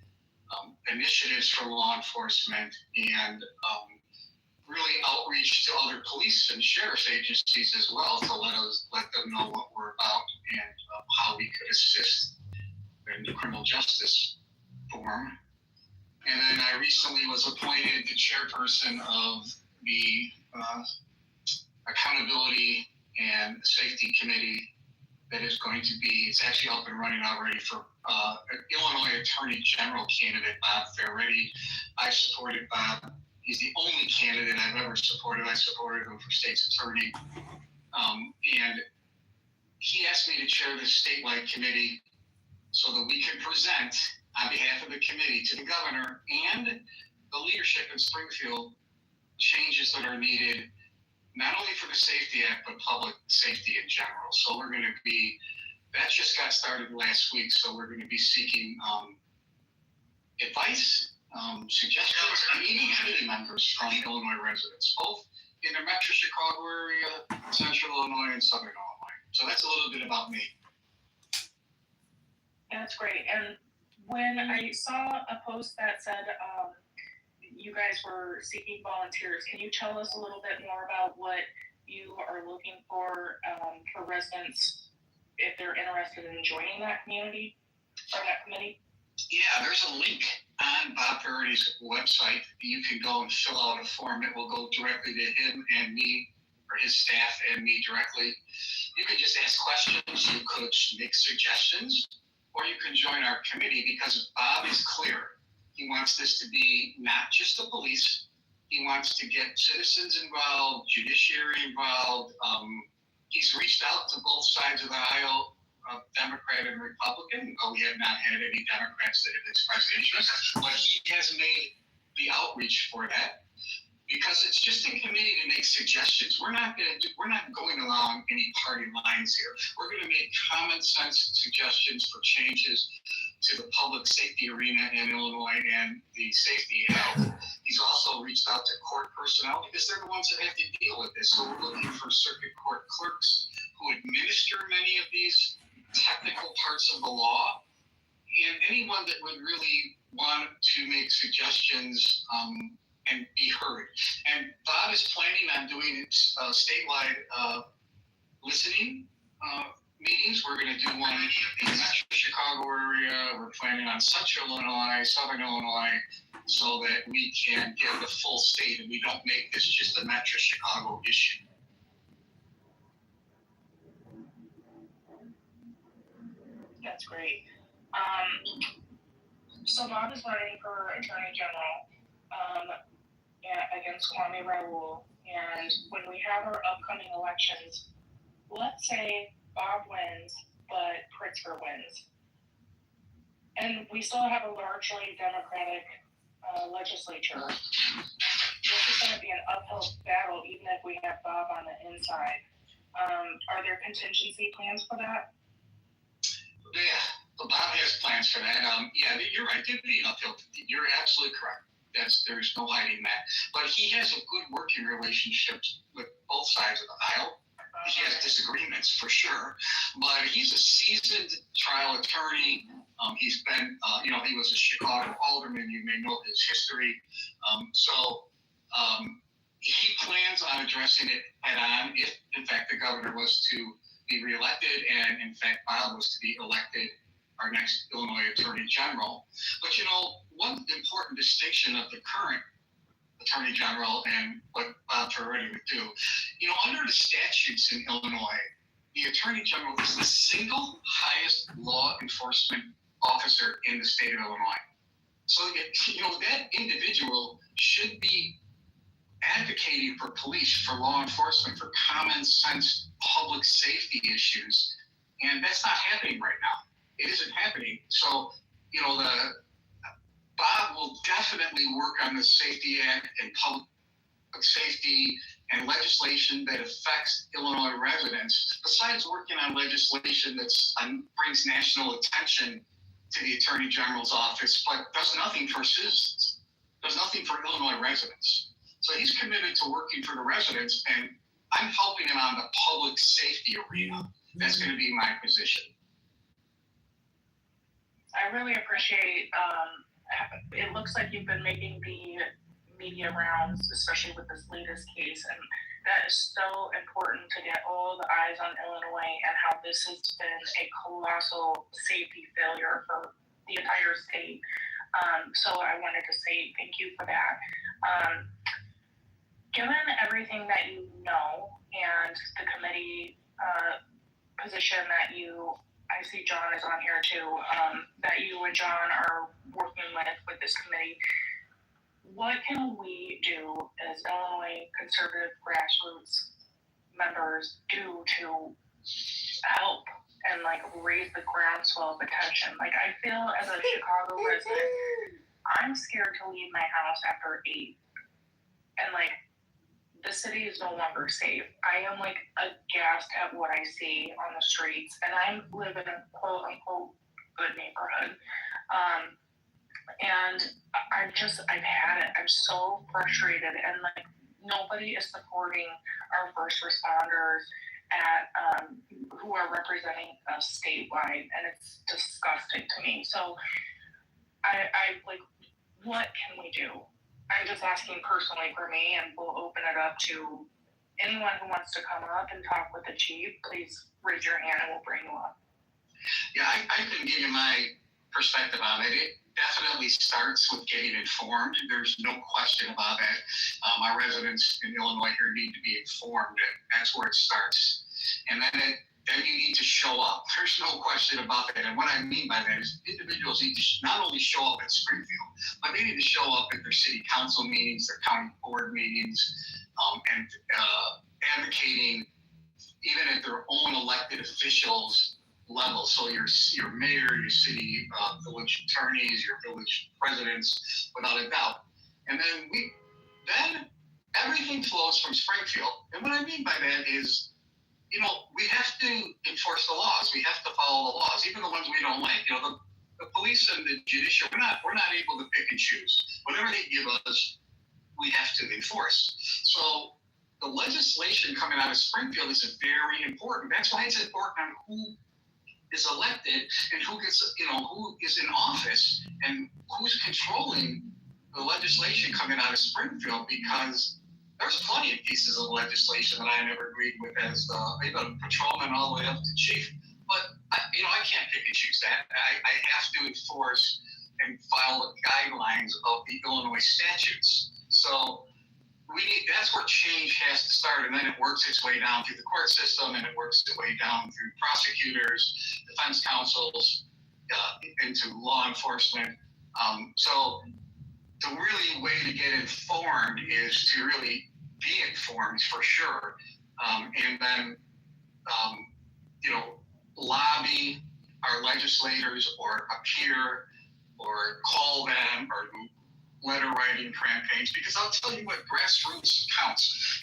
initiatives for law enforcement, and really outreach to other police and sheriff's agencies as well to let them know what we're about and how we could assist in the criminal justice form. And then I recently was appointed the chairperson of the accountability and safety committee that is going to be, it's actually up and running already for Illinois Attorney General candidate Bob Fioretti. I supported Bob. He's the only candidate I've ever supported. I supported him for state's attorney. And he asked me to chair the statewide committee so that we can present on behalf of the committee to the governor and the leadership in Springfield changes that are needed, not only for the Safety Act, but public safety in general. So we're going to be, that just got started last week, so we're going to be seeking advice, suggestions, and even committee members from Illinois residents, both in the Metro Chicago area, Central Illinois, and Southern Illinois. So that's a little bit about me. That's great. And when I saw a post that said you guys were seeking volunteers, can you tell us a little bit more about what you are looking for residents if they're interested in joining that community or that committee? Yeah, there's a link on Bob Fioretti's website. You can go and fill out a form. It will go directly to him and me, or his staff and me directly. You can just ask questions. You could make suggestions, or you can join our committee because Bob is clear. He wants this to be not just the police. He wants to get citizens involved, judiciary involved. He's reached out to both sides of the aisle, Democrat and Republican. We have not had any Democrats that have expressed interest, but he has made the outreach for that because it's just a committee to make suggestions. We're not going along any party lines here. We're going to make common sense suggestions for changes to the public safety arena in Illinois and the safety health. He's also reached out to court personnel because they're the ones that have to deal with this. So we're looking for circuit court clerks who administer many of these technical parts of the law and anyone that would really want to make suggestions and be heard. And Bob is planning on doing statewide listening meetings. We're going to do one in the Metro Chicago area. We're planning on Central Illinois, Southern Illinois, so that we can get the full state and we don't make this just a Metro Chicago issue. That's great. So Bob is running for Attorney General against Kwame Raoul, and when we have our upcoming elections, let's say Bob wins, but Pritzker wins, and we still have a largely Democratic legislature. This is going to be an uphill battle, even if we have Bob on the inside. Are there contingency plans for that? Yeah, Bob has plans for that. Yeah, you're right. There'd be an uphill. You're absolutely correct. There's no hiding that. But he has a good working relationship with both sides of the aisle. He has disagreements for sure, but he's a seasoned trial attorney. He's been, he was a Chicago alderman. You may know his history. He plans on addressing it head on if, in fact, the governor was to be reelected and, in fact, Bob was to be elected our next Illinois Attorney General. But, one important distinction of the current Attorney General and what Bob Ferretti would do, under the statutes in Illinois, the Attorney General is the single highest law enforcement officer in the state of Illinois. So, that individual should be advocating for police, for law enforcement, for common sense public safety issues. And that's not happening right now. It isn't happening. So, Bob will definitely work on the Safety Act and public safety and legislation that affects Illinois residents, besides working on legislation that brings national attention to the Attorney General's office, but does nothing for citizens, does nothing for Illinois residents. So he's committed to working for the residents, and I'm helping him on the public safety arena. That's going to be my position. I really appreciate, it looks like you've been making the media rounds, especially with this latest case, and that is so important to get all the eyes on Illinois and how this has been a colossal safety failure for the entire state. So I wanted to say thank you for that. Given everything that you know and the committee position that I see John is on here too, that you and John are working with this committee, what can we do as Illinois conservative grassroots members do to help and raise the groundswell of attention? I feel as a Chicago resident, I'm scared to leave my house after 8. And the city is no longer safe. I am aghast at what I see on the streets, and I live in a quote unquote good neighborhood. And I've had it. I'm so frustrated, and nobody is supporting our first responders who are representing us statewide, and it's disgusting to me. So what can we do? I'm just asking personally for me, and we'll open it up to anyone who wants to come up and talk with the chief. Please raise your hand and we'll bring you up. Yeah, I can give you my perspective on it. It definitely starts with getting informed. There's no question about that. Our residents in Illinois here need to be informed. That's where it starts. And then you need to show up. There's no question about that. And what I mean by that is individuals need to not only show up at Springfield, but they need to show up at their city council meetings, their county board meetings, and advocating even at their own elected officials level. So your mayor, your city village attorneys, your village presidents, without a doubt. And then everything flows from Springfield. And what I mean by that is, we have to enforce the laws. We have to follow the laws, even the ones we don't like. The police and the judicial, we're not able to pick and choose. Whatever they give us, we have to enforce. So the legislation coming out of Springfield is very important. That's why it's important on who is elected and who gets, who is in office and who's controlling the legislation coming out of Springfield, because there's plenty of pieces of legislation that I never agreed with as even patrolman all the way up to chief. But I can't pick and choose that. I have to enforce and follow the guidelines of the Illinois statutes. So that's where change has to start, and then it works its way down through the court system, and it works its way down through prosecutors, defense counsels, into law enforcement. So the really way to get informed is to really be informed for sure, and then lobby our legislators or appear or call them or letter writing campaigns, because I'll tell you what, grassroots counts.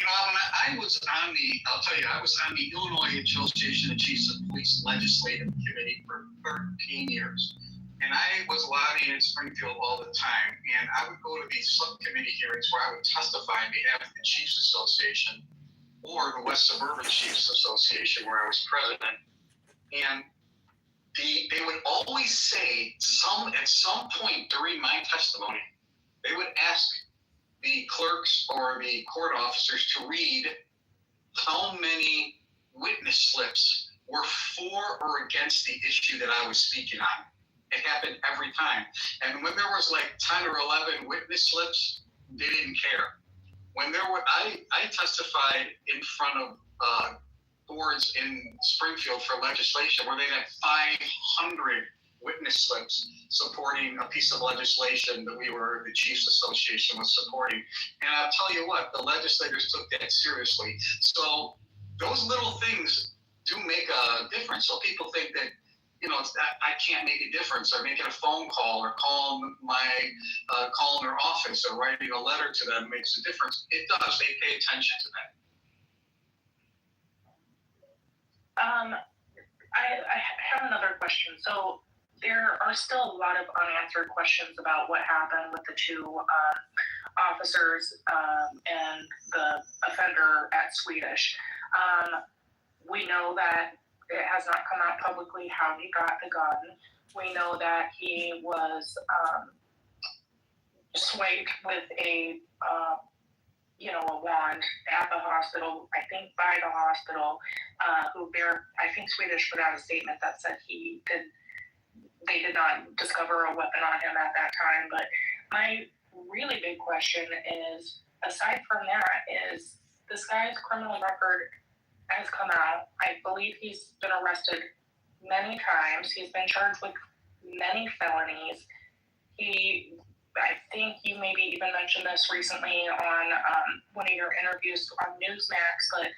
I was on the Illinois Association of Chiefs of Police Legislative Committee for 13 years. And I was lobbying in Springfield all the time. And I would go to these subcommittee hearings where I would testify on behalf of the Chiefs Association or the West Suburban Chiefs Association, where I was president. And they would always say at some point during my testimony, they would ask the clerks or the court officers to read how many witness slips were for or against the issue that I was speaking on. It happened every time. And when there was like 10 or 11 witness slips, they didn't care. When I testified in front of boards in Springfield for legislation where they had 500 witness slips supporting a piece of legislation that the Chiefs Association was supporting. And I'll tell you what, the legislators took that seriously. So those little things do make a difference. So people think that, I can't make a difference, or making a phone call or calling their office or writing a letter to them makes a difference. It does. They pay attention to that. I have another question. So there are still a lot of unanswered questions about what happened with the two officers and the offender at Swedish. We know that it has not come out publicly how he got the gun. We know that he was swiped with a wand at the hospital, I think by the hospital, I think Swedish put out a statement that said they did not discover a weapon on him at that time. But my really big question is, aside from that, is this guy's criminal record has come out. I believe he's been arrested many times. He's been charged with many felonies. I think you maybe even mentioned this recently on one of your interviews on Newsmax, but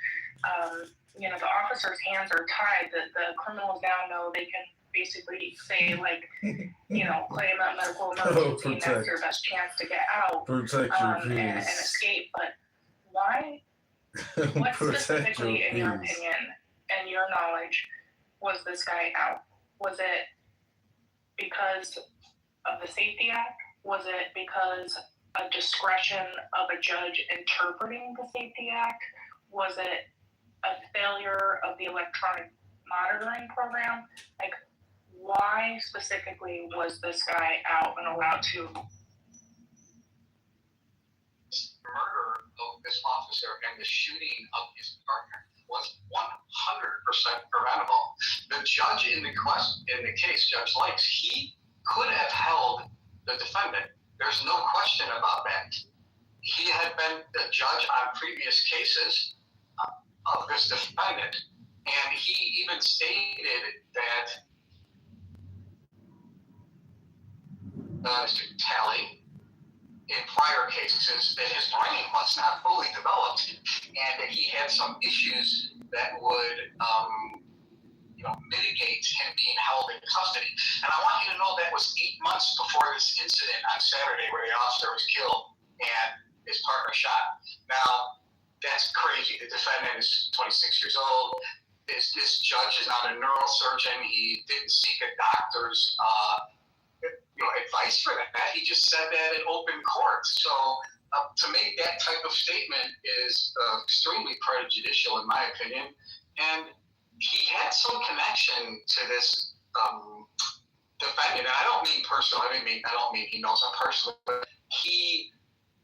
the officers' hands are tied. The criminals now know they can basically say, claim a medical emergency, and that's their best chance to get out and escape. But why? What specifically, in your opinion and your knowledge, was this guy out? Was it because of the Safety Act? Was it because of discretion of a judge interpreting the Safety Act? Was it a failure of the electronic monitoring program? Why specifically was this guy out and allowed to? Murder of this officer and the shooting of his partner was 100% preventable. The judge in the case, Judge Likes, he could have held the defendant. There's no question about that. He had been the judge on previous cases of this defendant, and he even stated that Mr. Talley, in prior cases, that his brain was not fully developed and that he had some issues that would mitigate him being held in custody. And I want you to know that was 8 months before this incident on Saturday where the officer was killed and his partner shot. Now, that's crazy. The defendant is 26 years old. This judge is not a neurosurgeon. He didn't seek a doctor's advice for that. He just said that in open court. So to make that type of statement is extremely prejudicial, in my opinion. And he had some connection to this defendant. And I don't mean personal. I don't mean he knows him personally. But he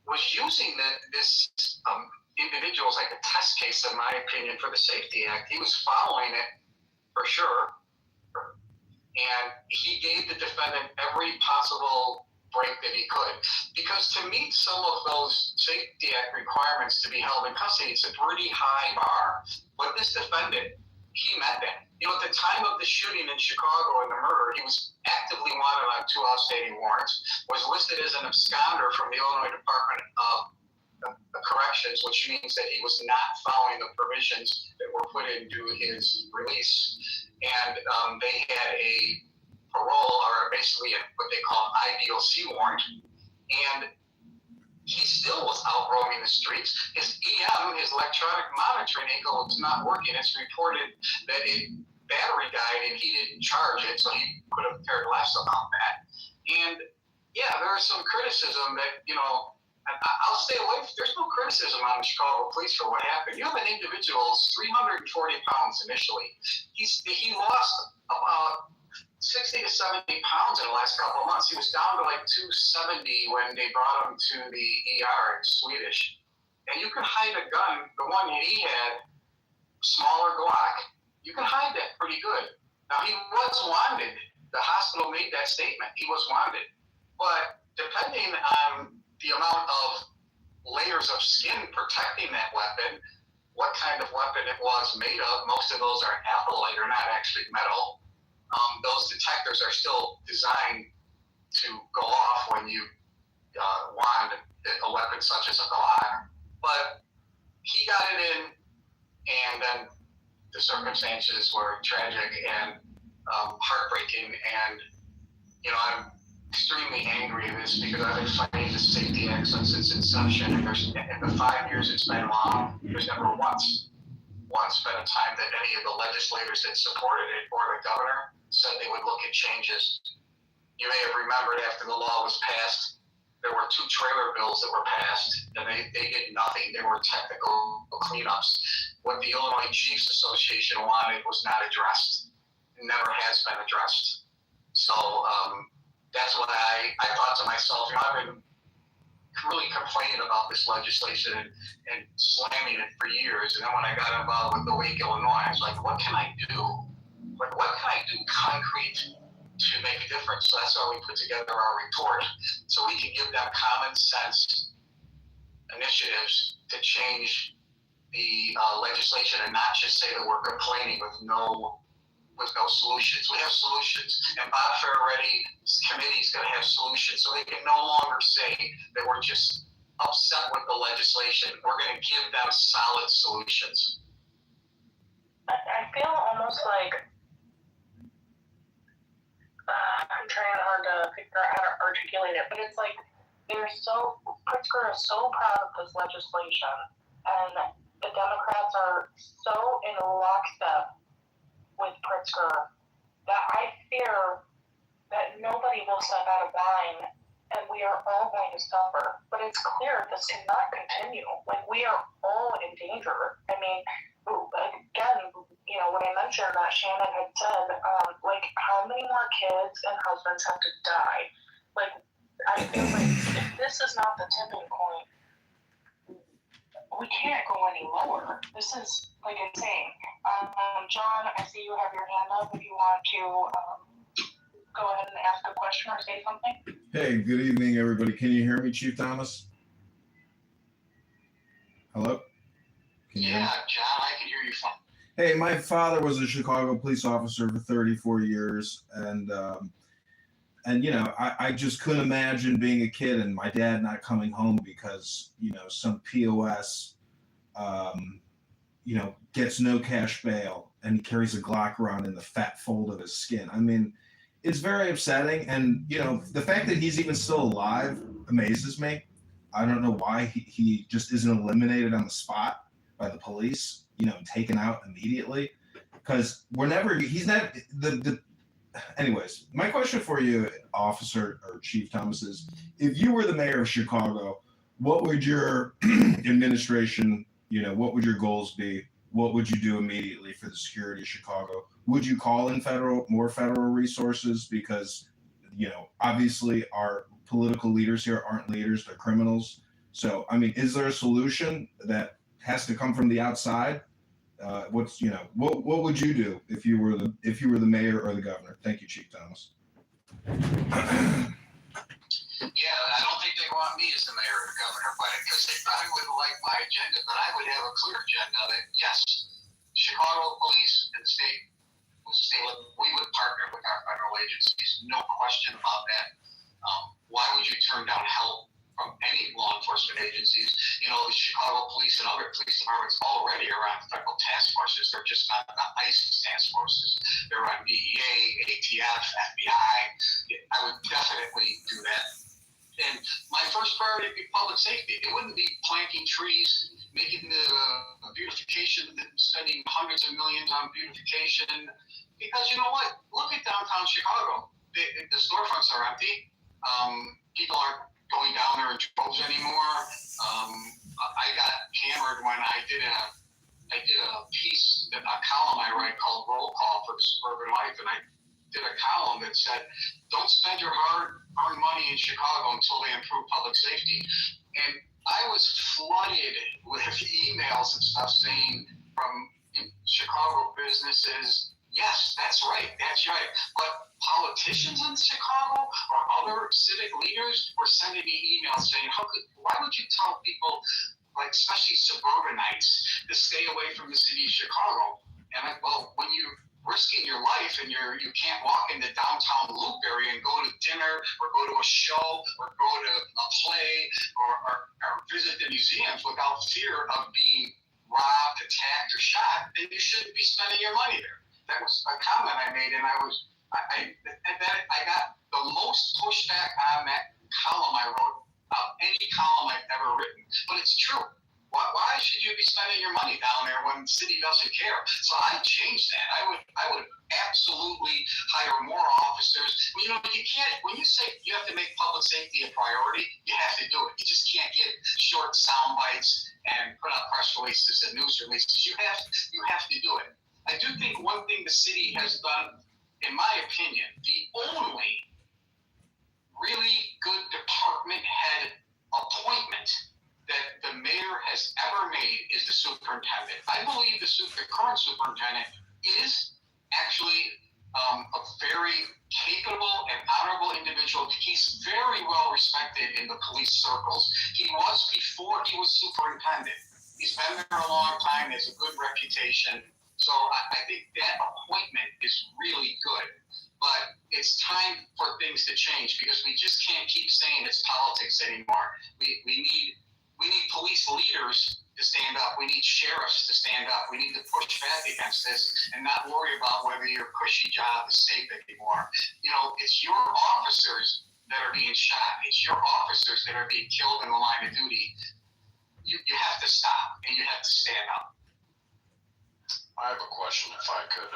was using this individual as like a test case, in my opinion, for the Safety Act. He was following it for sure, and he gave the defendant every possible break that he could. Because to meet some of those Safety Act requirements to be held in custody, it's a pretty high bar. But this defendant, he met that. You know, at the time of the shooting in Chicago and the murder, he was actively wanted on 2 outstanding warrants, was listed as an absconder from the Illinois Department of Corrections, which means that he was not following the provisions that were put into his release. And they had a parole, or basically what they call an IDOC warrant. And he still was out roaming the streets. His EM, his electronic monitoring ankle, was not working. It's reported that a battery died and he didn't charge it, so he could have cared less about that. And yeah, there is some criticism that, you know, I'll stay away. There's no criticism on the Chicago police for what happened. You have an individual who's 340 pounds initially. He lost about 60 to 70 pounds in the last couple of months. He was down to like 270 when they brought him to the ER in Swedish. And you can hide a gun. The one he had, smaller Glock, you can hide that pretty good. Now, he was wanted. The hospital made that statement. He was wanted. But depending on the amount of layers of skin protecting that weapon, what kind of weapon it was made of, most of those are alloy, they're not actually metal. Those detectors are still designed to go off when you wand a weapon such as a Glock. But he got it in, and then the circumstances were tragic and heartbreaking. And, you know, I'm extremely angry at this because I've been fighting the Safety Act since its inception. And in the 5 years it's been long, there's never once been a time that any of the legislators that supported it or the governor said they would look at changes. You may have remembered after the law was passed, there were 2 trailer bills that were passed, and they did nothing. They were technical cleanups. What the Illinois Chiefs Association wanted was not addressed. It never has been addressed. So that's what I thought to myself, you know, I've been really complaining about this legislation and slamming it for years. And then when I got involved with the Wake, Illinois, I was like, what can I do? Like, what can I do concrete to make a difference? So that's why we put together our report, so we can give them common sense initiatives to change the legislation and not just say that we're complaining with no solutions. We have solutions, and Bob Ferretti's committee is going to have solutions, so they can no longer say that we're just upset with the legislation. We're going to give them solid solutions. I feel almost like I'm trying hard to figure out how to articulate it, but it's like Pritzker is so proud of this legislation, and the Democrats are so in lockstep with Pritzker that I fear that nobody will step out of line and we are all going to suffer. But it's clear this cannot continue. Like, we are all in danger. I mean, again, you know, when I mentioned that Shannon had said, like, how many more kids and husbands have to die? Like, I feel like if this is not the tipping point, we can't go any lower. This is, like, insane. John, I see you have your hand up if you want to go ahead and ask a question or say something. Hey, good evening, everybody. Can you hear me, Chief Thomas? Hello? Can you hear me? John, I can hear you fine. Hey, my father was a Chicago police officer for 34 years, and you know, I just couldn't imagine being a kid and my dad not coming home because, you know, some POS, you know, gets no cash bail and he carries a Glock around in the fat fold of his skin. I mean, it's very upsetting. And, you know, the fact that he's even still alive amazes me. I don't know why he just isn't eliminated on the spot by the police, you know, taken out immediately. Because he's not anyways, my question for you, Officer or Chief Thomas, is if you were the mayor of Chicago, what would your administration, you know, what would your goals be what would you do immediately for the security of Chicago? Would you call in more federal resources? Because, obviously our political leaders here aren't leaders, they're criminals. So, I mean, is there a solution that has to come from the outside? What would you do if you were the mayor or the governor? Thank you, Chief Thomas. Yeah, I don't think they want me as the mayor or the governor, but because they probably wouldn't like my agenda, but I would have a clear agenda that yes, Chicago police and state we would partner with our federal agencies, no question about that. Why would you turn down help from any law enforcement agencies? The Chicago police and other police departments already are on federal task forces. They're just not the ICE task forces. They're on DEA, ATF, FBI. I would definitely do that. And my first priority would be public safety. It wouldn't be planting trees, making the beautification, spending hundreds of millions on beautification. Because you know what? Look at downtown Chicago. The storefronts are empty. People aren't going down there in droves anymore. I got hammered when I did a piece, a column I write called Roll Call for Suburban Life, and I did a column that said, don't spend your hard-earned money in Chicago until they improve public safety. And I was flooded with emails and stuff saying from Chicago businesses, yes, that's right. But politicians in Chicago or other civic leaders were sending me emails saying, why would you tell people, like especially suburbanites, to stay away from the city of Chicago? And when you're risking your life and you can't walk in the downtown loop area and go to dinner or go to a show or go to a play or visit the museums without fear of being robbed, attacked, or shot, then you shouldn't be spending your money there. That was a comment I made, and I got the most pushback on that column I wrote of any column I've ever written. But it's true. Why should you be spending your money down there when the city doesn't care? So I changed that. I would absolutely hire more officers. You can't, when you say you have to make public safety a priority, you have to do it. You just can't give short sound bites and put out press releases and news releases. You have to do it. I do think one thing the city has done, in my opinion, the only really good department head appointment that the mayor has ever made is the superintendent. I believe the current superintendent is actually a very capable and honorable individual. He's very well respected in the police circles. He was before he was superintendent. He's been there a long time, has a good reputation. So I think that appointment is really good. But it's time for things to change because we just can't keep saying it's politics anymore. We need police leaders to stand up. We need sheriffs to stand up. We need to push back against this and not worry about whether your cushy job is safe anymore. It's your officers that are being shot. It's your officers that are being killed in the line of duty. You have to stop and you have to stand up. I have a question, if I could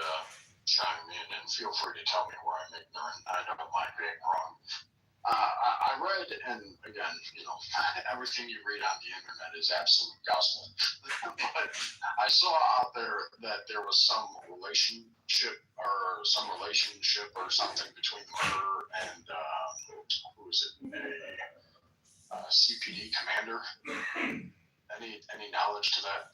chime in, and feel free to tell me where I'm ignorant. I don't mind being wrong. I read, and again, everything you read on the internet is absolute gospel. But I saw out there that there was some relationship or something between the murder and who is it? A CPD commander. Any knowledge to that?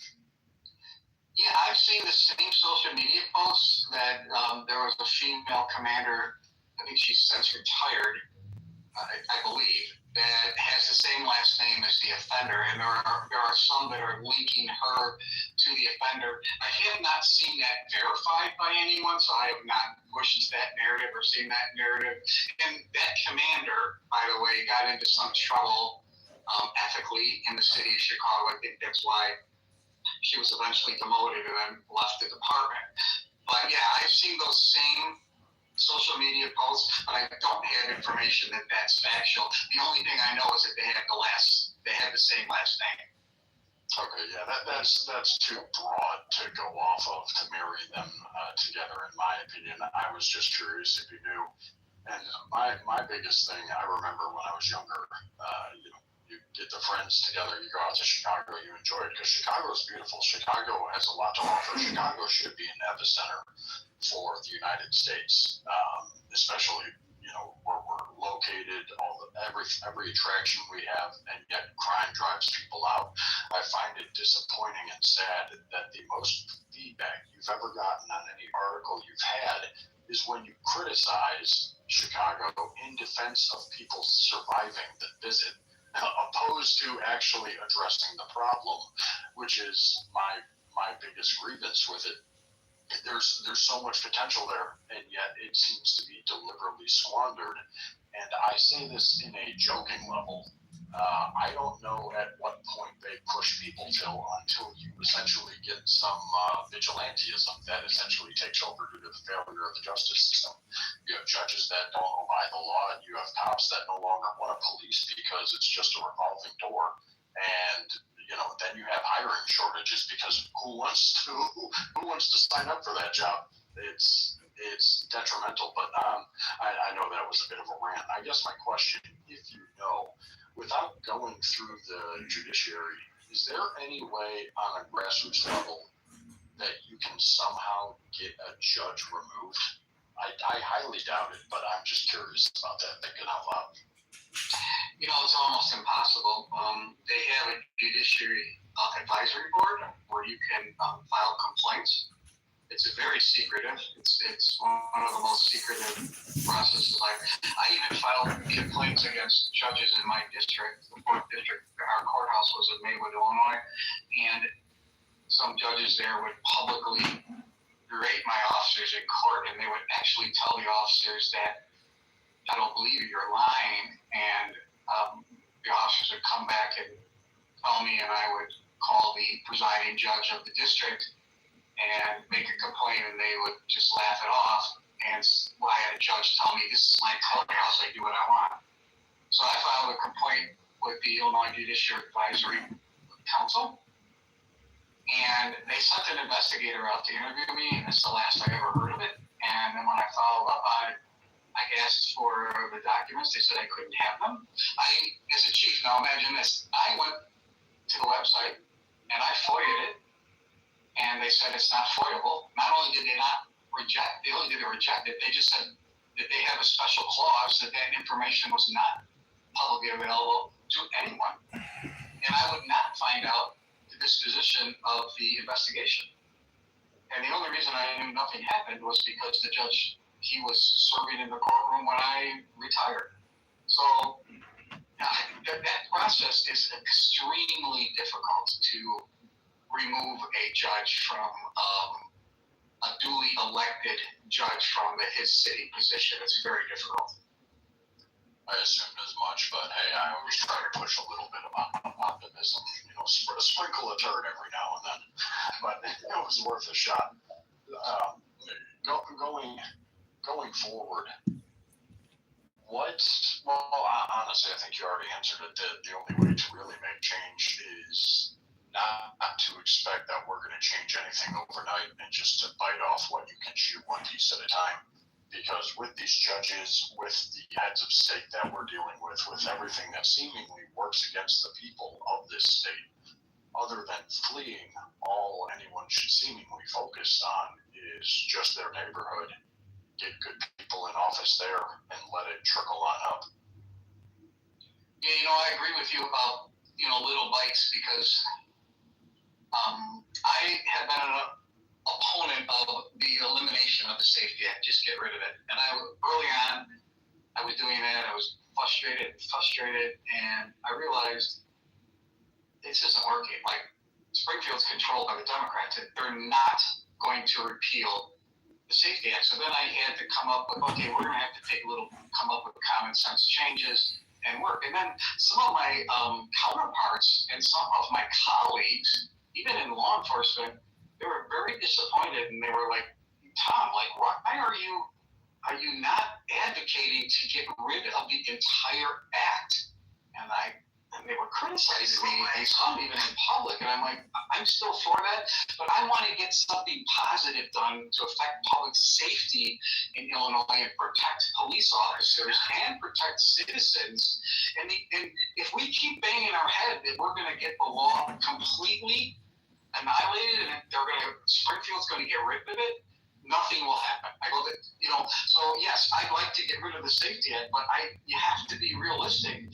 Yeah, I've seen the same social media posts that there was a female commander. I think she's since retired. I believe, that has the same last name as the offender, and there are some that are linking her to the offender. I have not seen that verified by anyone, so I have not pushed that narrative or seen that narrative. And that commander, by the way, got into some trouble ethically in the city of Chicago. I think that's why she was eventually demoted and then left the department. But yeah, I've seen those same social media posts, but I don't have information that that's factual. The only thing I know is that they had the same last name. Okay, yeah, that's too broad to go off of to marry them together, in my opinion. I was just curious if you knew. And my biggest thing, I remember when I was younger, get the friends together, you go out to Chicago, you enjoy it, because Chicago is beautiful. Chicago has a lot to offer. Chicago should be an epicenter for the United States, especially, where we're located, every attraction we have, and yet crime drives people out. I find it disappointing and sad that the most feedback you've ever gotten on any article you've had is when you criticize Chicago in defense of people surviving the visit, opposed to actually addressing the problem, which is my biggest grievance with it. There's so much potential there, and yet it seems to be deliberately squandered. And I say this in a joking level. I don't know at what point they push people until you essentially get some vigilantism that essentially takes over due to the failure of the justice system. You have judges that don't obey the law, and you have cops that no longer want to police because it's just a revolving door. And then you have hiring shortages because who wants to sign up for that job? It's detrimental. But I know that was a bit of a rant. I guess my question, if you know, without going through the judiciary, is there any way on a grassroots level that you can somehow get a judge removed? I highly doubt it, but I'm just curious about that, thinking out loud. It's almost impossible. They have a judiciary advisory board where you can file complaints. It's very secretive. It's one of the most secretive processes. I even filed complaints against judges in my district, the 4th district. Our courthouse was in Maywood, Illinois, and some judges there would publicly berate my officers in court, and they would actually tell the officers that I don't believe you're lying, and the officers would come back and tell me, and I would call the presiding judge of the district and make a complaint, and they would just laugh it off. And I had a judge tell me, this is my courthouse, I do what I want. So I filed a complaint with the Illinois Judiciary Advisory Council, and they sent an investigator out to interview me, and that's the last I ever heard of it. And then when I followed up on it, I asked for the documents. They said I couldn't have them. As a chief, now imagine this. I went to the website and I FOIA'd it, and they said it's not FOIAble. Not only did they not reject it, they just said that they have a special clause that information was not publicly available to anyone. And I would not find out the disposition of the investigation. And the only reason I knew nothing happened was because the judge, he was serving in the courtroom when I retired. So that process is extremely difficult to remove a judge from a duly elected judge from his city position. It's very difficult. I assumed as much, but hey, I always try to push a little bit of optimism, sprinkle a turd every now and then. But it was worth a shot. Going forward, honestly, I think you already answered it. The only way to really make change is not to expect that we're going to change anything overnight and just to bite off what you can chew one piece at a time. Because with these judges, with the heads of state that we're dealing with everything that seemingly works against the people of this state, other than fleeing, all anyone should seemingly focus on is just their neighborhood. Get good people in office there and let it trickle on up. Yeah, I agree with you about, little bites, because I have been an opponent of the elimination of the Safety Act. Just get rid of it. And early on, I was doing that. I was frustrated, and I realized this isn't working. Like, Springfield's controlled by the Democrats. They're not going to repeal the Safety Act. So then I had to come up with, okay, we're going to have to come up with common sense changes and work. And then some of my counterparts and some of my colleagues, even in law enforcement, they were very disappointed, and they were like, Tom, like, why are you not advocating to get rid of the entire act? And they were criticizing me, and some even in public, and I'm like, I'm still for that, but I want to get something positive done to affect public safety in Illinois and protect police officers and protect citizens. And if we keep banging our head that we're going to get the law completely annihilated and Springfield's going to get rid of it, nothing will happen. So yes, I'd like to get rid of the Safety Act, but you have to be realistic.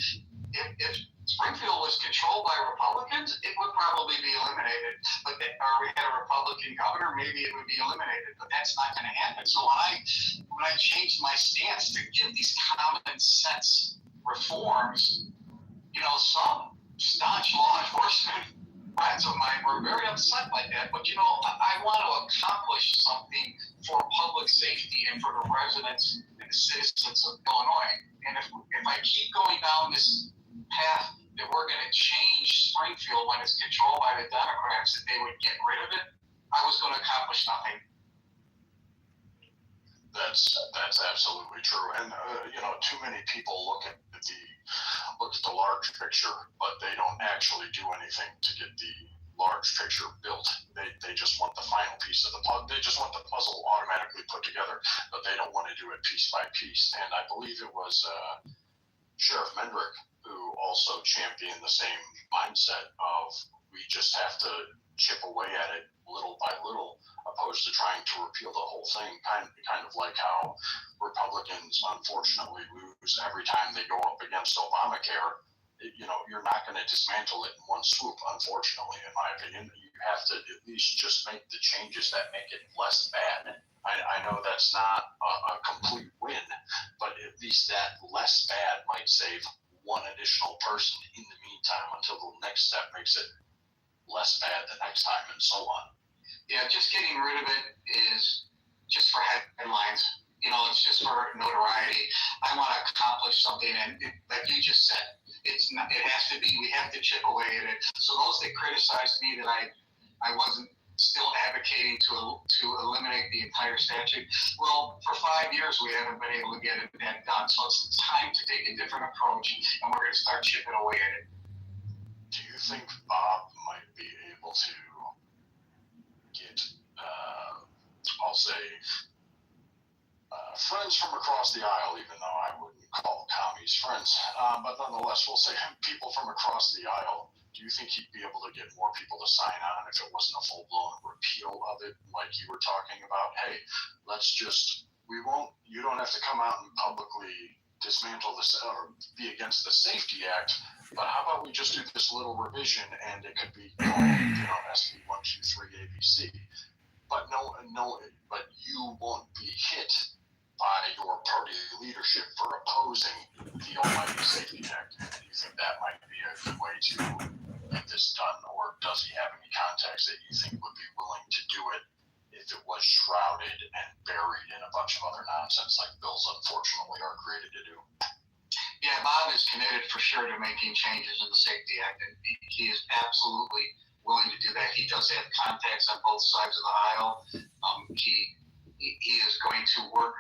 If Springfield was controlled by Republicans, it would probably be eliminated. Or we had a Republican governor, maybe it would be eliminated. But that's not going to happen. So when I changed my stance to give these common sense reforms, some staunch law enforcement friends of mine were very upset by that. But I want to accomplish something for public safety and for the residents and the citizens of Illinois. And if I keep going down this path that we're going to change Springfield when it's controlled by the Democrats, that they would get rid of it, I was going to accomplish nothing. That's absolutely true. And too many people look at the large picture, but they don't actually do anything to get the large picture built. They just want the final piece of the puzzle. They just want the puzzle automatically put together, but they don't want to do it piece by piece. And I believe it was Sheriff Mendrick who also championed the same mindset of we just have to chip away at it little by little, opposed to trying to repeal the whole thing. Kind of like how Republicans unfortunately lose every time they go up against Obamacare. You're not going to dismantle it in one swoop, unfortunately, in my opinion. You have to at least just make the changes that make it less bad. I know that's not a complete win, but at least that less bad might save one additional person in the meantime until the next step makes it less bad the next time, and so on. Yeah, just getting rid of it is just for headlines. It's just for notoriety. I want to accomplish something, and like you just said, it has to be. We have to chip away at it. So those that criticized me that I wasn't still advocating to eliminate the entire statute, well, for 5 years we haven't been able to get that done. So it's time to take a different approach, and we're going to start chipping away at it. Do you think Bob might be able to get, I'll say, friends from across the aisle, even though I wouldn't call commies friends, but nonetheless, we'll say people from across the aisle. Do you think he'd be able to get more people to sign on if it wasn't a full-blown repeal of it, like you were talking about? Hey, you don't have to come out and publicly dismantle this or be against the Safety Act, but how about we just do this little revision and it could be called, SB 123 ABC. But but you won't be hit by your party leadership for opposing the Almighty Safety Act. Do you think that might be a good way to get this done, or does he have any contacts that you think would be willing to do it if it was shrouded and buried in a bunch of other nonsense like bills unfortunately are created to do? Yeah, Bob is committed for sure to making changes in the Safety Act, and he is absolutely willing to do that. He does have contacts on both sides of the aisle. He is going to work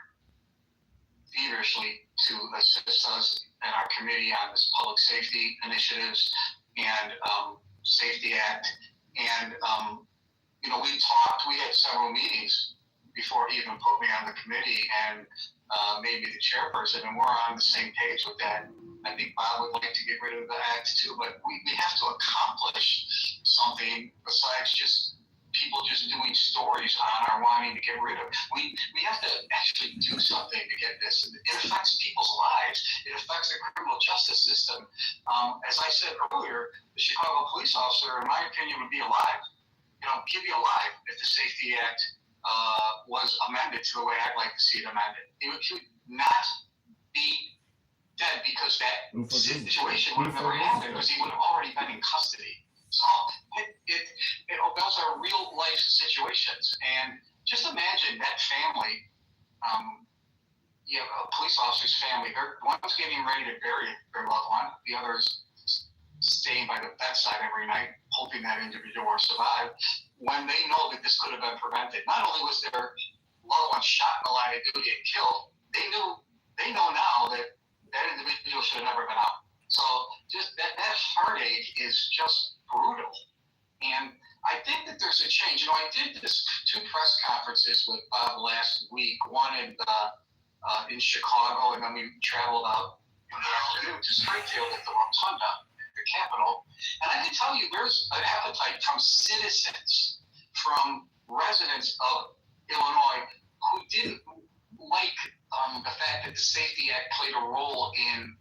feverishly to assist us and our committee on this public safety initiatives and Safety Act. And we had several meetings before he even put me on the committee and maybe the chairperson, and we're on the same page with that. I think Bob would like to get rid of the act too, but we have to accomplish something besides just people just doing stories on our wanting to get rid of. We have to actually do something to get this. It affects people's lives. It affects the criminal justice system. As I said earlier, the Chicago police officer, in my opinion, would be alive. He'd be alive if the Safety Act was amended to the way I'd like to see it amended. He would not be dead because that situation would have never happened because he would have already been in custody. So those are real life situations, and just imagine that family, a police officer's family. One's getting ready to bury their loved one, the other's staying by the bedside every night, hoping that individual will survive. When they know that this could have been prevented, not only was their loved one shot in the line of duty and killed, they know now that individual should have never been out. So just that heartache is just brutal. And I think that there's a change. I did this 2 press conferences with Bob last week. One in Chicago, and then we traveled out in the afternoon to Springfield at the Rotunda, the Capitol. And I can tell you, there's an appetite from citizens, from residents of Illinois who didn't like the fact that the Safety Act played a role in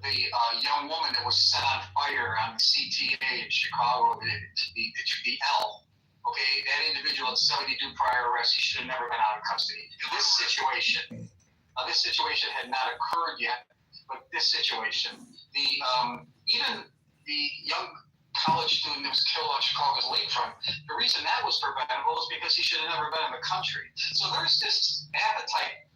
the young woman that was set on fire on the CTA in Chicago, the L. Okay, that individual had 72 prior arrests. He should have never been out of custody. This situation had not occurred yet, but this situation, even the young college student that was killed on Chicago's lakefront, the reason that was preventable is because he should have never been in the country. So there's this appetite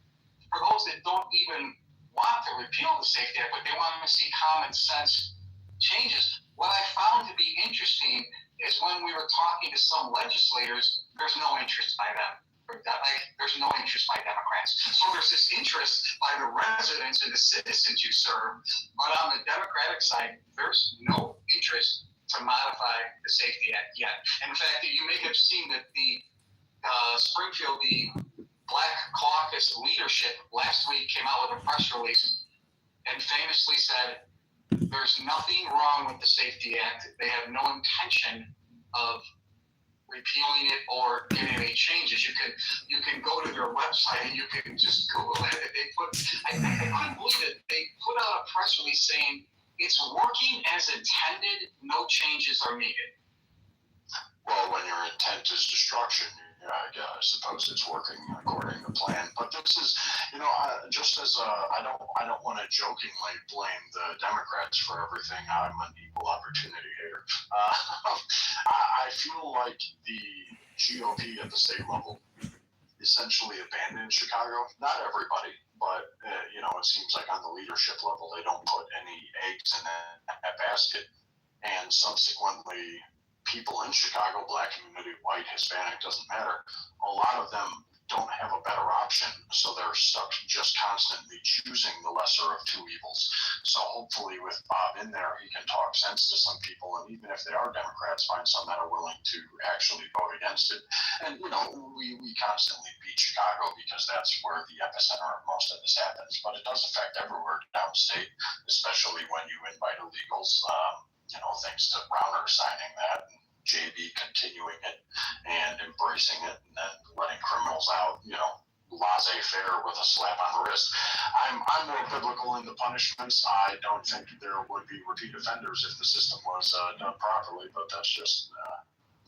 for those that don't even want to repeal the Safety Act, but they want to see common sense changes. What I found to be interesting is when we were talking to some legislators, there's no interest by them. There's no interest by Democrats. So there's this interest by the residents and the citizens you serve, but on the Democratic side, there's no interest to modify the Safety Act yet. In fact, you may have seen that the Springfield, the Black Caucus leadership last week came out with a press release and famously said, there's nothing wrong with the Safety Act. They have no intention of repealing it or getting any changes. You can go to their website and you can just Google it. I couldn't believe it. They put out a press release saying it's working as intended. No changes are needed. Well, when your intent is destruction, I suppose it's working according to plan. But this is, just as I don't want to jokingly blame the Democrats for everything. I'm an equal opportunity hater. I feel like the GOP at the state level essentially abandoned Chicago. Not everybody, but it seems like on the leadership level they don't put any eggs in that basket, and subsequently, people in Chicago, black community, white, Hispanic, doesn't matter. A lot of them don't have a better option, so they're stuck just constantly choosing the lesser of two evils. So hopefully with Bob in there, he can talk sense to some people, and even if they are Democrats, find some that are willing to actually vote against it. And, we constantly beat Chicago because that's where the epicenter of most of this happens, but it does affect everywhere downstate, especially when you invite illegals. Thanks to Browner signing that, and JB continuing it and embracing it, and then letting criminals out, laissez-faire with a slap on the wrist. I'm more biblical in the punishments. I don't think there would be repeat offenders if the system was done properly, but that's just,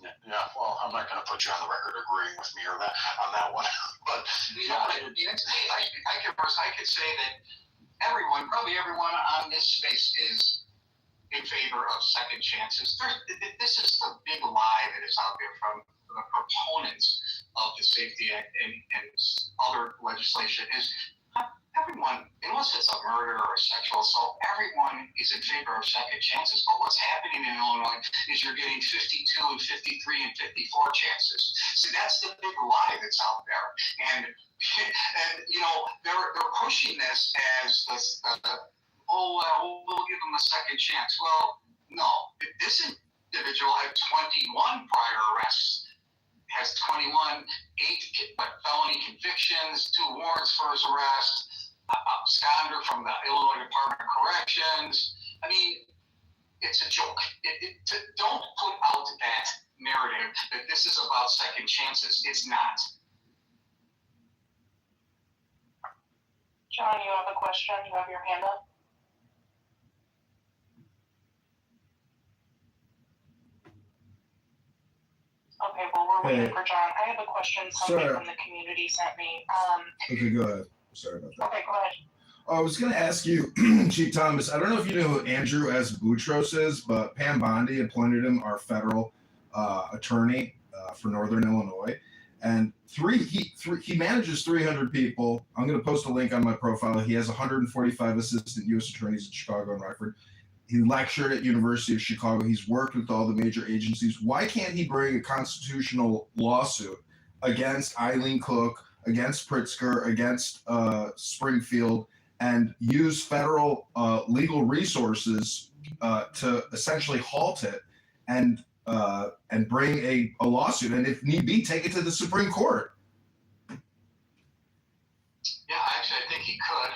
well, I'm not going to put you on the record agreeing with me on that one. But, I could say that probably everyone on this space is in favor of second chances. This is the big lie that is out there from the proponents of the Safety Act and other legislation is everyone, unless it's a murder or a sexual assault, everyone is in favor of second chances. But what's happening in Illinois is you're getting 52 and 53 and 54 chances. See, that's the big lie that's out there. And they're pushing this as this we'll give them a second chance. Well, no. This individual had 21 prior arrests, has 21, 8 felony convictions, 2 warrants for his arrest, absconder from the Illinois Department of Corrections. I mean, it's a joke. Don't put out that narrative that this is about second chances. It's not. John, you have a question? You have your hand up? Okay, well, we're waiting for John. I have a question somebody from the community sent me. Okay, go ahead. Sorry about that. Okay, go ahead. I was going to ask you, Chief Thomas, I don't know if you know who Andrew S. Boutros is, but Pam Bondi appointed him our federal attorney for Northern Illinois. And he manages 300 people. I'm going to post a link on my profile. He has 145 assistant U.S. attorneys in Chicago and Rockford. He lectured at University of Chicago. He's worked with all the major agencies. Why can't he bring a constitutional lawsuit against Eileen Cook, against Pritzker, against Springfield, and use federal legal resources to essentially halt it? And and bring a lawsuit, and if need be, take it to the Supreme Court. Yeah, actually, I think he could.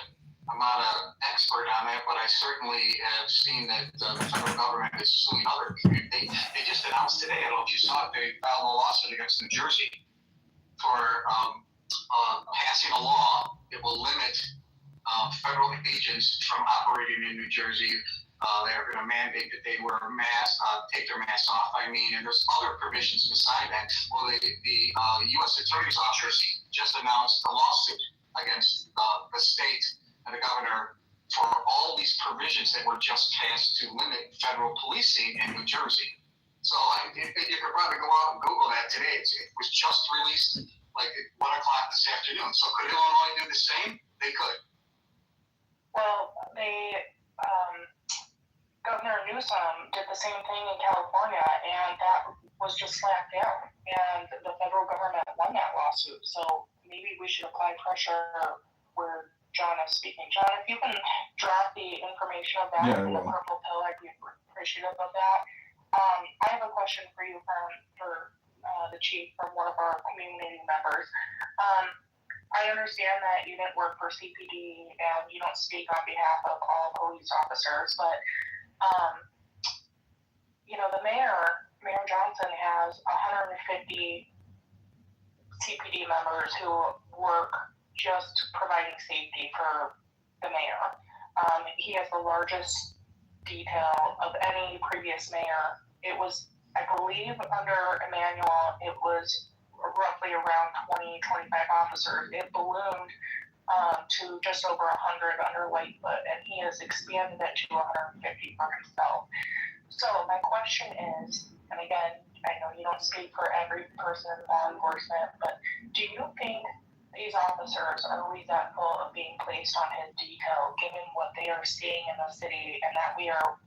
I'm not an expert on that, but I certainly have seen that the federal government is suing other communities. They just announced today, I don't know if you saw it, they filed a lawsuit against New Jersey for passing a law that will limit federal agents from operating in New Jersey. They're going to mandate that they wear a mask, take their masks off, and there's other provisions beside that. Well, the U.S. Attorney's Office just announced a lawsuit against the state and the governor for all these provisions that were just passed to limit federal policing in New Jersey. So you could probably go out and Google that today. It was just released like at 1 o'clock this afternoon. So could Illinois do the same? They could. Well, Governor Newsom did the same thing in California, and that was just slapped down. And the federal government won that lawsuit. So maybe we should apply pressure where John is speaking. John, if you can drop the information of that in the purple pill, I'd be appreciative of that. I have a question for you for the chief from one of our community members. I understand that you didn't work for CPD and you don't speak on behalf of all police officers, but the Mayor Johnson has 150 CPD members who work just providing safety for the mayor. He has the largest detail of any previous mayor. It was, I believe, under Emmanuel, it was roughly around 20-25 officers. It ballooned to just over 100 under Lightfoot, and he has expanded it to 150 for himself. So my question is, and again, I know you don't speak for every person in law enforcement, but do you think these officers are resentful of being placed on his detail, given what they are seeing in the city, and that we are,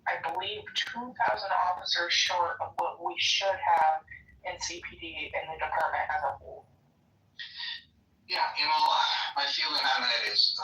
I believe, 2,000 officers short of what we should have in CPD in the department as a whole? Yeah, my feeling on that is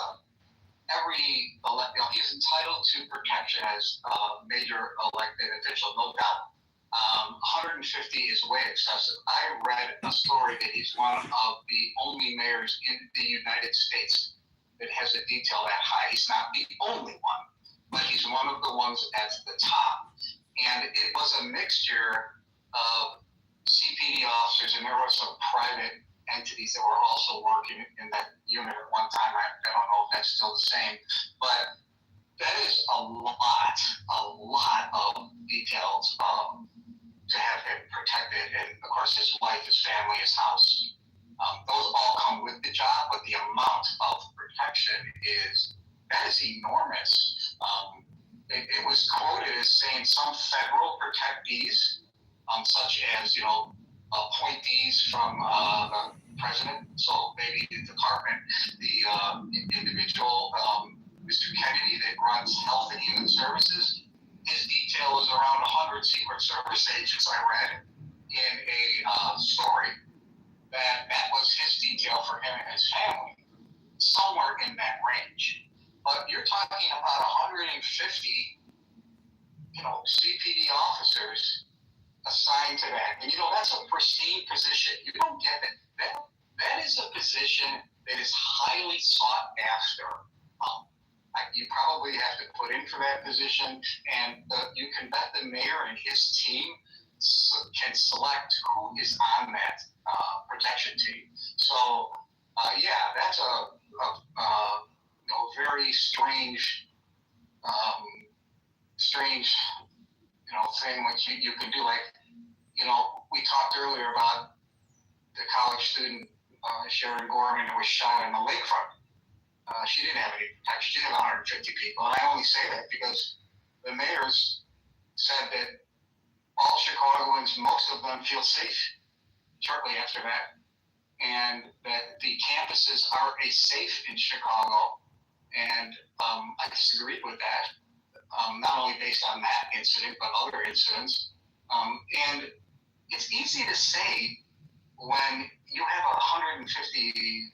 he's entitled to protection as a major elected official, no doubt. 150 is way excessive. I read a story that he's one of the only mayors in the United States that has a detail that high. He's not the only one, but he's one of the ones at the top. And it was a mixture of CPD officers, and there were some private entities that were also working in that unit at one time. I don't know if that's still the same, but that is a lot of details to have him protected, and of course his wife, his family, his house. Those all come with the job, but the amount of protection is enormous. It was quoted as saying some federal protectees, such as appointees from the president, so maybe the department, the individual, Mr. Kennedy, that runs Health and Human Services. His detail is around 100 Secret Service agents. I read in a story that was his detail for him and his family, somewhere in that range. But you're talking about 150, CPD officers assigned to that. And that's a pristine position. You don't get it. That is a position that is highly sought after. You probably have to put in for that position, and you can bet the mayor and his team can select who is on that protection team. So, that's a very strange thing which you can do. Like, we talked earlier about the college student Sharon Gorman who was shot in the lakefront. She didn't have any protection. She didn't have 150 people. And I only say that because the mayors said that all Chicagoans, most of them, feel safe shortly after that. And that the campuses are safe in Chicago. And I disagreed with that, not only based on that incident, but other incidents. And it's easy to say when you have 150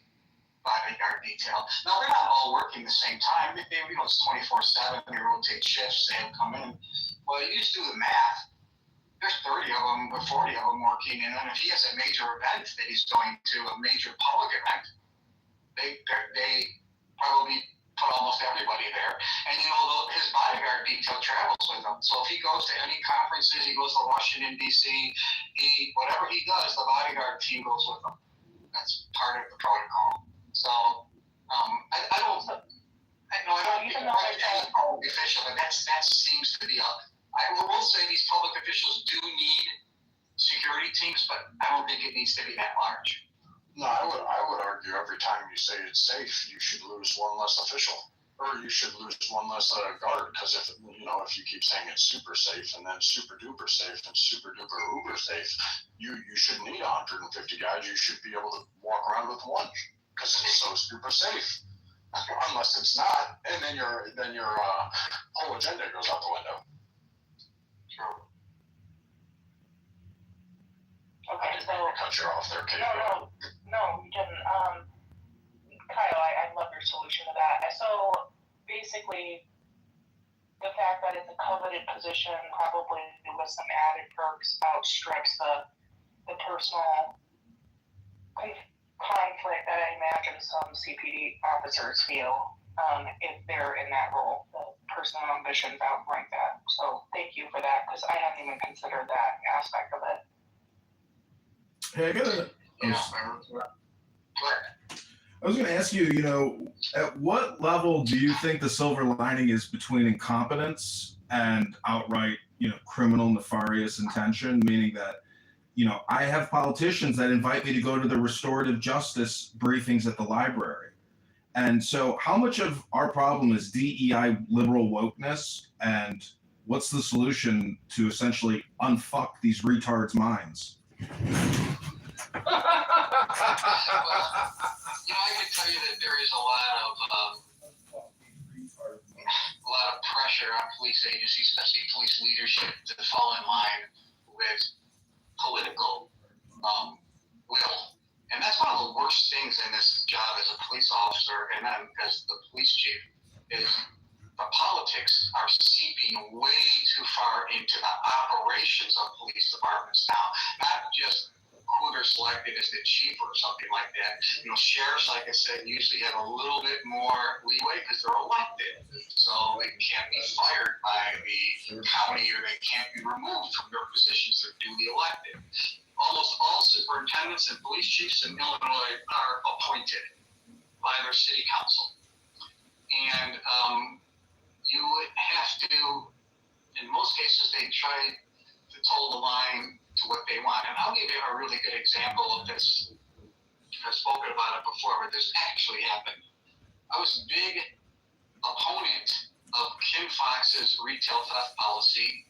bodyguard detail. Now, they're not all working the same time. It's 24/7. They rotate shifts. They come in. Well, you just do the math. there's 30 of them or 40 of them working, and then if he has a major event that he's going to, a major public event, they probably put almost everybody there. And his bodyguard detail travels with him. So if he goes to any conferences, he goes to Washington D.C., whatever he does, the bodyguard team goes with him. That's part of the protocol. So I don't think any public official, and that seems to be I will say these public officials do need security teams, but I don't think it needs to be that large. No, I would argue every time you say it's safe, you should lose one less official, or you should lose one less guard. Because if you keep saying it's super safe and then super duper safe and super duper uber safe, you shouldn't need 150 guys. You should be able to walk around with one because it's so super safe. Unless it's not, and then your whole agenda goes out the window. True. Okay, so cut you off there, Kate. No, you didn't. Kyle, I love your solution to that. So basically, the fact that it's a coveted position, probably with some added perks, outstrips the personal conflict that I imagine some CPD officers feel if they're in that role. The personal ambitions outrank that. So thank you for that, because I hadn't even considered that aspect of it. Hey, I was going to ask you, at what level do you think the silver lining is between incompetence and outright, criminal nefarious intention? Meaning that, I have politicians that invite me to go to the restorative justice briefings at the library. And so how much of our problem is DEI liberal wokeness, and what's the solution to essentially unfuck these retards' minds? I can tell you that there is a lot of pressure on police agencies, especially police leadership, to fall in line with political will. And that's one of the worst things in this job as a police officer and then as the police chief is the politics are seeping way too far into the operations of police departments now, not just who they're selected as the chief or something like that. Sheriffs, like I said, usually have a little bit more leeway because they're elected. So they can't be fired by the county or they can't be removed from their positions. They're duly elected. Almost all superintendents and police chiefs in Illinois are appointed by their city council. And you have to, in most cases, they try to toe the line to what they want. And I'll give you a really good example of this. I've spoken about it before, but this actually happened. I was a big opponent of Kim Foxx's retail theft policy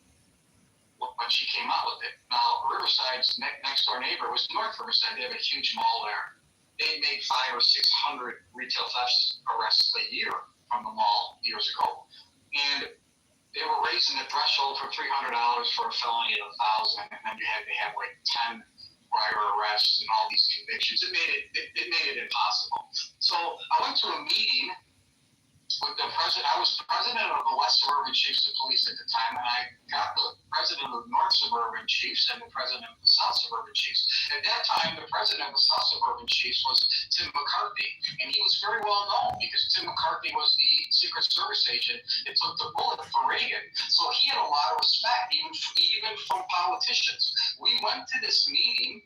when she came out with it. Now, Riverside's next door neighbor was North Riverside. They have a huge mall there. They made 500 or 600 retail theft arrests a year from the mall years ago. And they were raising the threshold for $300 for a felony of $1,000, and then you had to have like 10 prior arrests and all these convictions. It made it impossible. So I went to a meeting with the president. I was president of the West Suburban Chiefs of Police at the time, and I got the president of the North Suburban Chiefs and the president of the South Suburban Chiefs. At that time, the president of the South Suburban Chiefs was Tim McCarthy, and he was very well known because Tim McCarthy was the Secret Service agent that took the bullet for Reagan. So he had a lot of respect, even from politicians. We went to this meeting,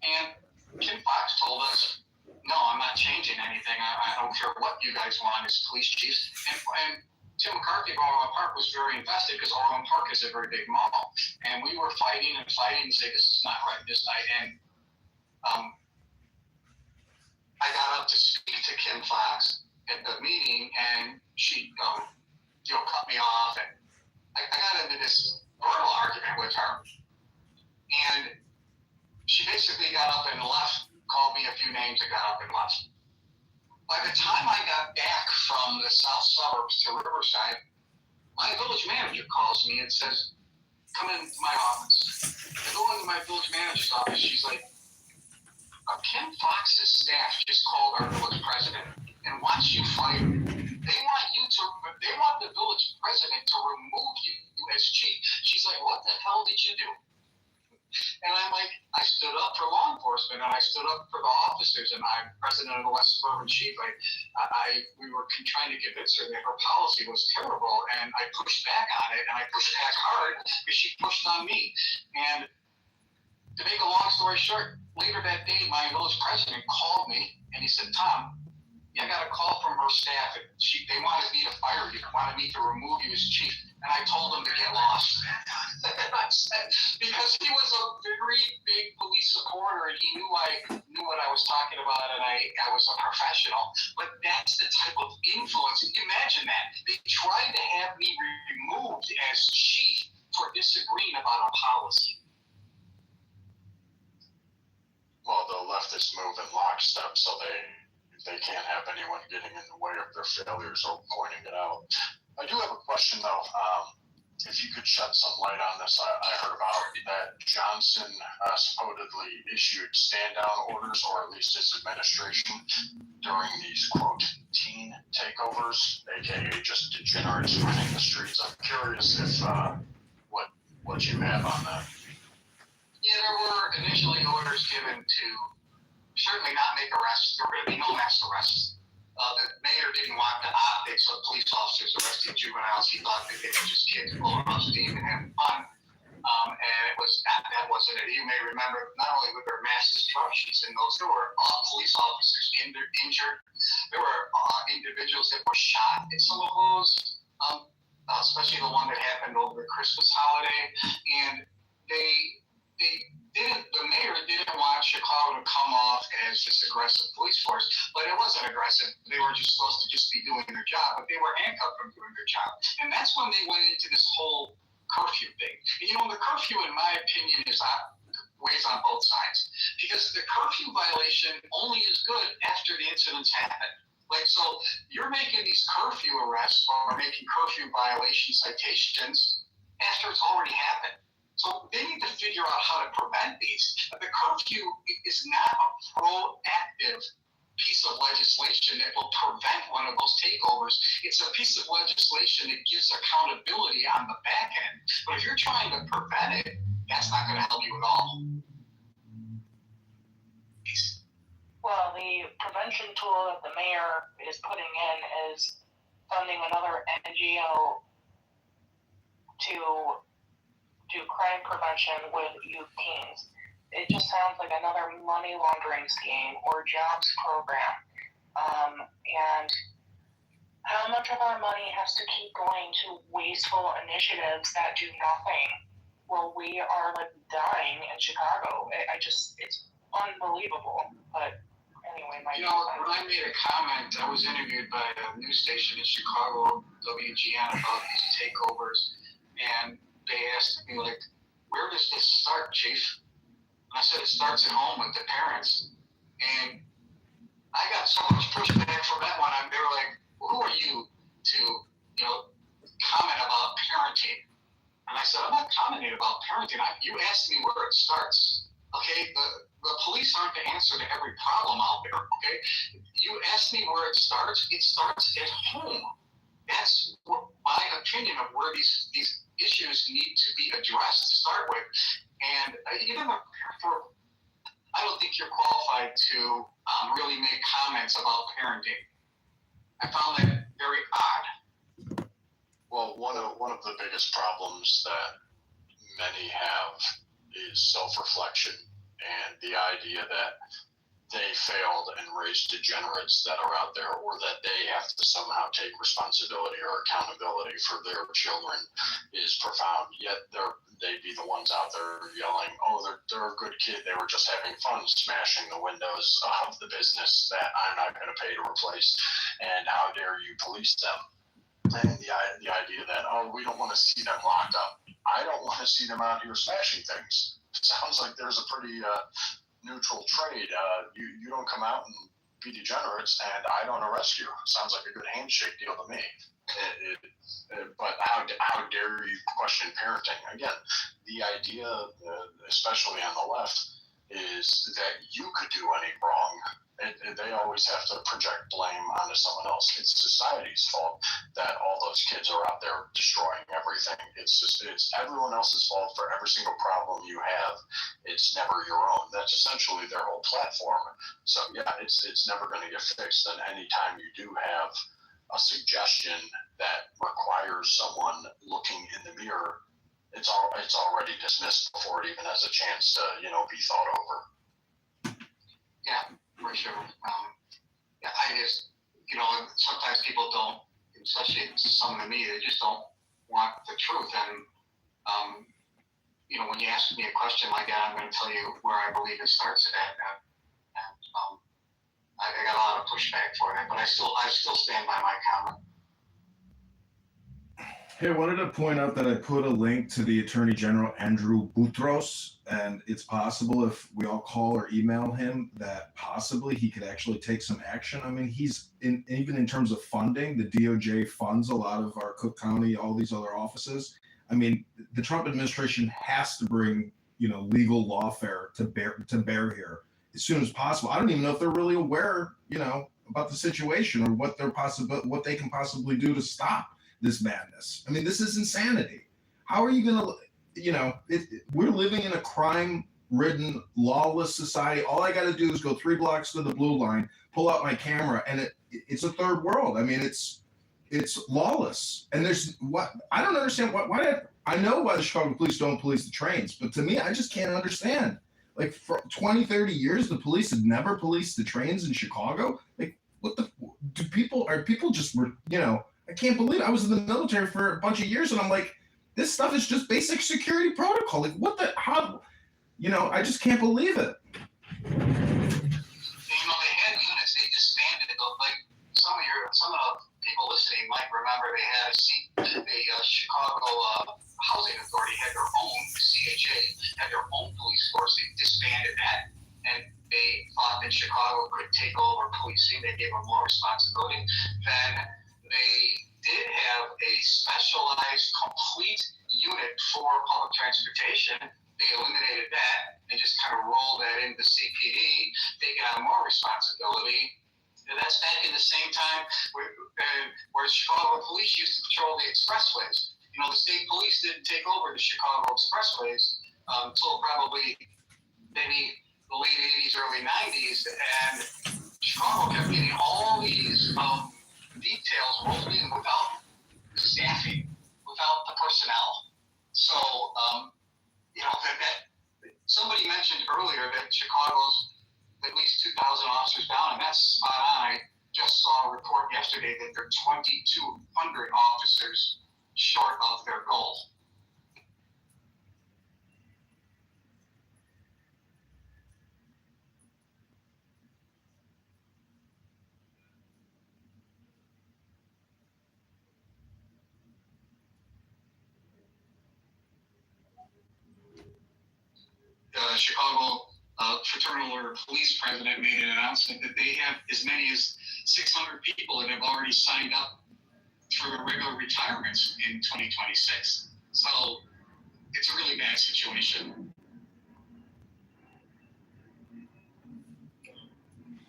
and Kim Foxx told us, no, I'm not changing anything. I don't care what you guys want as police chiefs. And Tim McCarthy of Orland Park was very invested because Orland Park is a very big mall. And we were fighting and say, this is not right this night. And I got up to speak to Kim Foxx at the meeting, and she cut me off. And I got into this verbal argument with her. And she basically got up and left, called me a few names, and got up and left. By the time I got back from the south suburbs to Riverside, my village manager calls me and says, come into my office. I go into my village manager's office. She's like, Kim Foxx's staff just called our village president and wants you fired. They want you they want the village president to remove you as chief. She's like, what the hell did you do? And I'm like, I stood up for law enforcement and I stood up for the officers, and I'm president of the West Suburban Chief. We were trying to convince her that her policy was terrible, and I pushed back on it, and I pushed back hard because she pushed on me. And to make a long story short, later that day, my village president called me and he said, Tom, I got a call from her staff. They wanted me to fire you, wanted me to remove you as chief. And I told them to get lost. Because he was a very big police supporter and he knew I knew what I was talking about, and I was a professional. But that's the type of influence. Imagine that. They tried to have me removed as chief for disagreeing about a policy. Well, the leftists move in lockstep, so they can't have anyone getting in the way of their failures or pointing it out. I do have a question, though. If you could shed some light on this, I heard about that Johnson supposedly issued stand-down orders, or at least his administration, during these, quote, teen takeovers, aka just degenerates running the streets. I'm curious if what you have on that. Yeah, there were initially orders given to certainly not make arrests. There were going to be no mass arrests. The mayor didn't want the optics of police officers arresting juveniles. He thought that they were just kids blowing off steam and having fun. And that wasn't it. You may remember, not only were there mass destructions in those, there were police officers injured. There were individuals that were shot in some of those, especially the one that happened over the Christmas holiday. And the mayor didn't want Chicago to come off as this aggressive police force, but it wasn't aggressive. They were just supposed to just be doing their job, but they were handcuffed from doing their job. And that's when they went into this whole curfew thing. And, the curfew, in my opinion, weighs on both sides, because the curfew violation only is good after the incidents happen. So you're making these curfew arrests or making curfew violation citations after it's already happened. So they need to figure out how to prevent these. The curfew is not a proactive piece of legislation that will prevent one of those takeovers. It's a piece of legislation that gives accountability on the back end. But if you're trying to prevent it, that's not going to help you at all. Well, the prevention tool that the mayor is putting in is funding another NGO to do crime prevention with youth teens. It just sounds like another money laundering scheme or jobs program. And how much of our money has to keep going to wasteful initiatives that do nothing? Well, we are dying in Chicago. It's unbelievable. But anyway, when I made a comment, I was interviewed by a news station in Chicago, WGN, about these takeovers, and they asked me, where does this start, Chief? And I said, it starts at home with the parents. And I got so much pushback from that one. They were like, well, who are you to, comment about parenting? And I said, I'm not commenting about parenting. You asked me where it starts. Okay, the police aren't the answer to every problem out there. Okay, you asked me where it starts. It starts at home. That's my opinion of where these issues need to be addressed to start with. And even I don't think you're qualified to really make comments about parenting. I found that very odd. Well, one of the biggest problems that many have is self-reflection and the idea that they failed and raised degenerates that are out there, or that they have to somehow take responsibility or accountability for their children is profound. Yet they'd be the ones out there yelling, oh, they're a good kid. They were just having fun smashing the windows of the business that I'm not going to pay to replace. And how dare you police them? And the idea that, oh, we don't want to see them locked up. I don't want to see them out here smashing things. Sounds like there's a pretty neutral trade. You don't come out and be degenerates, and I don't arrest you. Sounds like a good handshake deal to me. But how dare you question parenting? Again, the idea, especially on the left, is that you could do any wrong. They always have to project blame onto someone else. It's society's fault that all those kids are out there destroying everything. It's everyone else's fault for every single problem you have. It's never your own. That's essentially their whole platform. So yeah, it's never going to get fixed. And anytime you do have a suggestion that requires someone looking in the mirror, it's already dismissed before it even has a chance to be thought over. Yeah, for sure. Yeah, I just, sometimes people don't, especially some of the media, they just don't want the truth. And, when you ask me a question like that, I'm going to tell you where I believe it starts at. And I got a lot of pushback for that, but I still stand by my comment. Hey, I wanted to point out that I put a link to the Attorney General, Andrew Boutros, and it's possible if we all call or email him that possibly he could actually take some action. I mean, even in terms of funding, the DOJ funds a lot of our Cook County, all these other offices. I mean, the Trump administration has to bring, legal lawfare to bear here as soon as possible. I don't even know if they're really aware, about the situation or what they can possibly do to stop this madness. I mean, this is insanity. How are you going to, we're living in a crime-ridden, lawless society. All I got to do is go 3 blocks to the blue line, pull out my camera, and it's a third world. I mean, it's lawless. And I don't understand I know why the Chicago police don't police the trains, but to me, I just can't understand. Like for 20, 30 years, the police had never policed the trains in Chicago. Like, are people just, I can't believe it. I was in the military for a bunch of years, and I'm like, this stuff is just basic security protocol. Like, I just can't believe it. They had units, they disbanded it. Like some of the people listening might remember they had the Chicago Housing Authority had their own, CHA had their own police force. They disbanded that, and they thought that Chicago could take over policing. They gave them more responsibility. Then they did have a specialized, complete unit for public transportation. They eliminated that and just kind of rolled that into CPD, taking on more responsibility. And that's back in the same time where Chicago police used to patrol the expressways. The state police didn't take over the Chicago expressways until probably maybe the late 80s, early 90s. And Chicago kept getting all these details rolled in without staffing, without the personnel. So, that somebody mentioned earlier that Chicago's at least 2,000 officers down, and that's spot on. I just saw a report yesterday that they're 2,200 officers short of their goal. Chicago Fraternal Order Police president made an announcement that they have as many as 600 people that have already signed up for regular retirements in 2026. So it's a really bad situation.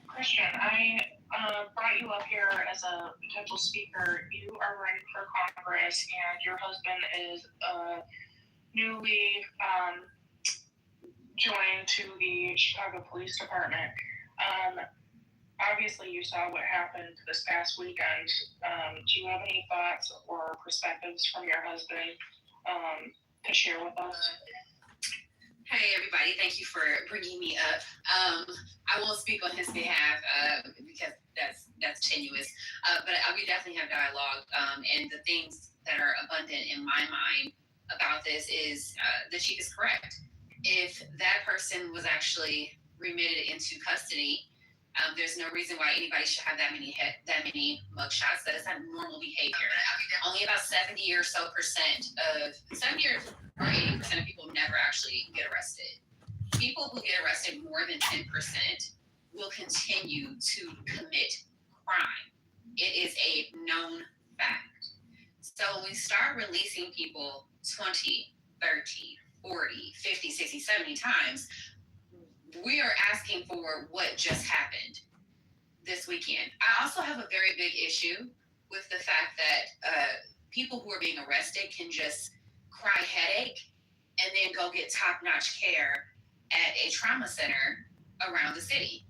Christian, I brought you up here as a potential speaker. You are running for Congress, and your husband is newly joined to the Chicago Police Department. Obviously, you saw what happened this past weekend. Do you have any thoughts or perspectives from your husband to share with us? Hey everybody, thank you for bringing me up. I won't speak on his behalf because that's tenuous, but we definitely have dialogue. And the things that are abundant in my mind about this is the chief is correct. If that person was actually remitted into custody, there's no reason why anybody should have that many mugshots. That is not normal behavior. Only about 70 or 80% of people never actually get arrested. People who get arrested more than 10% will continue to commit crime. It is a known fact. So when we start releasing people 20, 30, 40, 50, 60, 70 times, we are asking for what just happened this weekend. I also have a very big issue with the fact that people who are being arrested can just cry headache and then go get top-notch care at a trauma center around the city.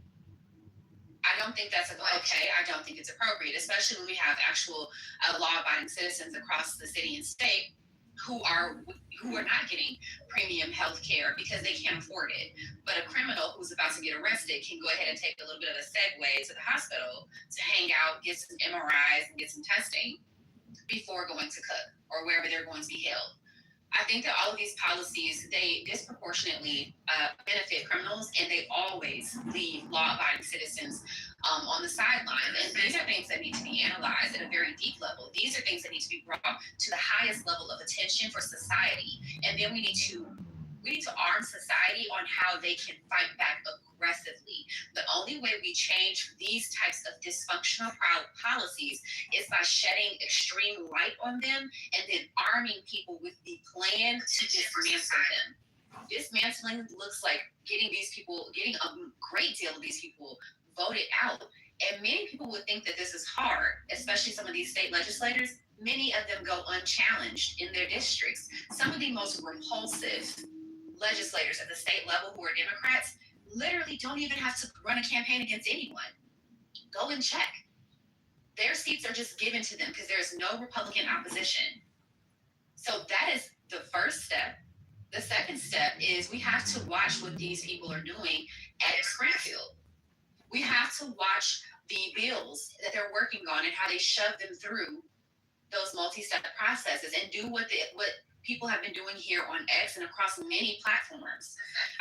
I don't think that's okay. I don't think it's appropriate, especially when we have actual law-abiding citizens across the city and state who are not getting premium health care because they can't afford it. But a criminal who's about to get arrested can go ahead and take a little bit of a segue to the hospital to hang out, get some MRIs, and get some testing before going to Cook or wherever they're going to be held. I think that all of these policies, they disproportionately benefit criminals, and they always leave law-abiding citizens on the sideline. And these are things that need to be analyzed at a very deep level. These are things that need to be brought to the highest level of attention for society. And then we need to arm society on how they can fight back aggressively. The only way we change these types of dysfunctional policies is by shedding extreme light on them and then arming people with the plan to dismantle them. Dismantling looks like getting a great deal of these people voted out. And many people would think that this is hard, especially some of these state legislators. Many of them go unchallenged in their districts. Some of the most repulsive legislators at the state level who are Democrats literally don't even have to run a campaign against anyone. Go and check. Their seats are just given to them because there is no Republican opposition. So that is the first step. The second step is we have to watch what these people are doing at Springfield. We have to watch the bills that they're working on and how they shove them through those multi-step processes and do what people have been doing here on X and across many platforms.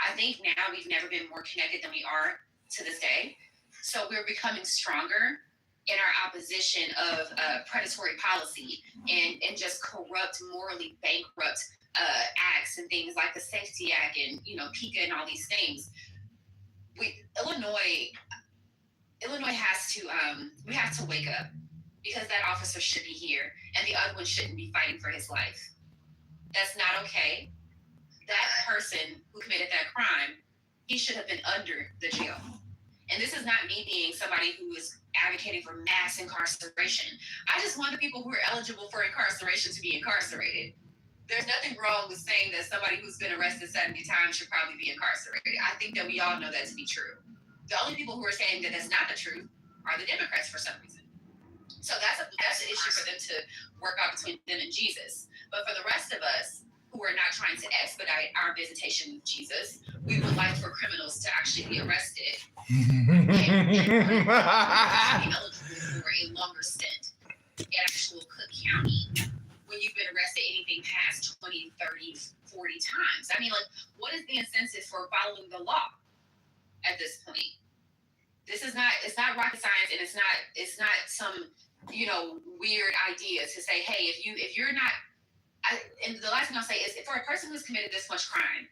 I think now we've never been more connected than we are to this day. So we're becoming stronger in our opposition of predatory policy and just corrupt, morally bankrupt acts and things like the Safety Act and PICA and all these things. Illinois has to we have to wake up, because that officer should be here and the other one shouldn't be fighting for his life. That's not okay. That person who committed that crime, he should have been under the jail. And this is not me being somebody who is advocating for mass incarceration. I just want the people who are eligible for incarceration to be incarcerated. There's nothing wrong with saying that somebody who's been arrested 70 times should probably be incarcerated. I think that we all know that to be true. The only people who are saying that that's not the truth are the Democrats for some reason. So that's an issue for them to work out between them and Jesus. But for the rest of us who are not trying to expedite our visitation with Jesus, we would like for criminals to actually be arrested and be eligible for a longer stint at actual Cook County when you've been arrested anything past 20, 30, 40 times. I mean, like, what is the incentive for following the law at this point? It's not rocket science, and it's not some weird idea to say, hey, if you're not, and the last thing I'll say is, if for a person who's committed this much crime,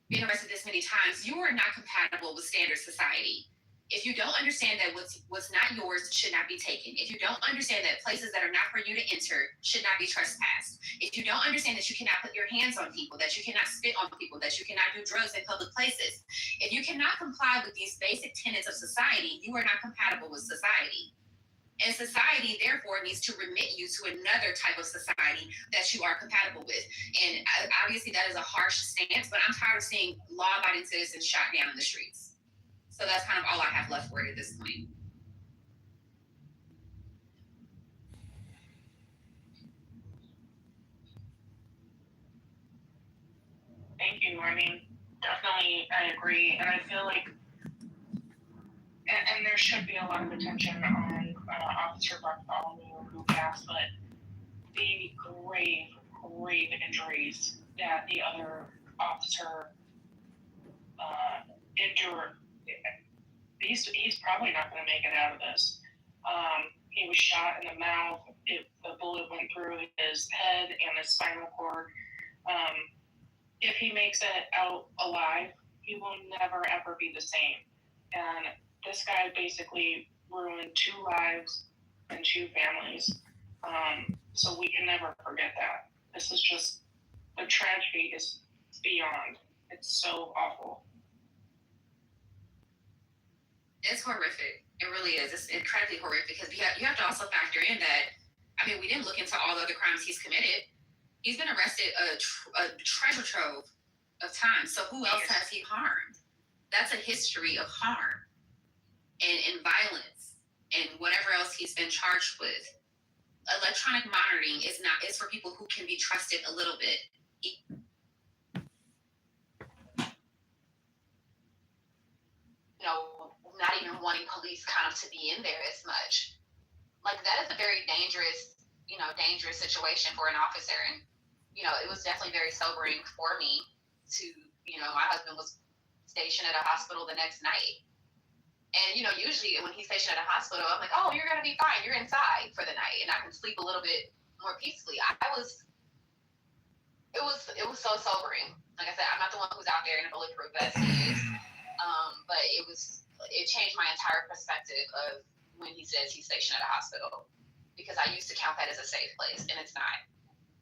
being arrested this many times, you are not compatible with standard society. If you don't understand that what's not yours should not be taken, if you don't understand that places that are not for you to enter should not be trespassed, if you don't understand that you cannot put your hands on people, that you cannot spit on people, that you cannot do drugs in public places, if you cannot comply with these basic tenets of society, you are not compatible with society. And society, therefore, needs to remit you to another type of society that you are compatible with. And obviously, that is a harsh stance, but I'm tired of seeing law-abiding citizens shot down in the streets. So that's kind of all I have left for it at this point. Thank you. I mean, definitely, I agree. And I feel like, and there should be a lot of attention on Officer Bartholomew who passed, but the grave injuries that the other officer endured, he's probably not going to make it out of this. He was shot in the mouth. The bullet went through his head and his spinal cord. If he makes it out alive, he will never, ever be the same. And this guy basically ruined 2 lives and 2 families. So we can never forget that. This is just, the tragedy is beyond. It's so awful. It's horrific. It really is. It's incredibly horrific because you have to also factor in that, I mean, we didn't look into all the other crimes he's committed. He's been arrested a treasure trove of time. So who else has he harmed? That's a history of harm and violence and whatever else he's been charged with. Electronic monitoring is for people who can be trusted a little bit. Not even wanting police kind of to be in there as much. Like, that is a very dangerous situation for an officer. And, it was definitely very sobering for me to, my husband was stationed at a hospital the next night. And, usually when he's stationed at a hospital, I'm like, oh, you're going to be fine. You're inside for the night. And I can sleep a little bit more peacefully. It was so sobering. Like I said, I'm not the one who's out there in a bulletproof vest. But it changed my entire perspective of when he says he's stationed at a hospital, because I used to count that as a safe place, and it's not.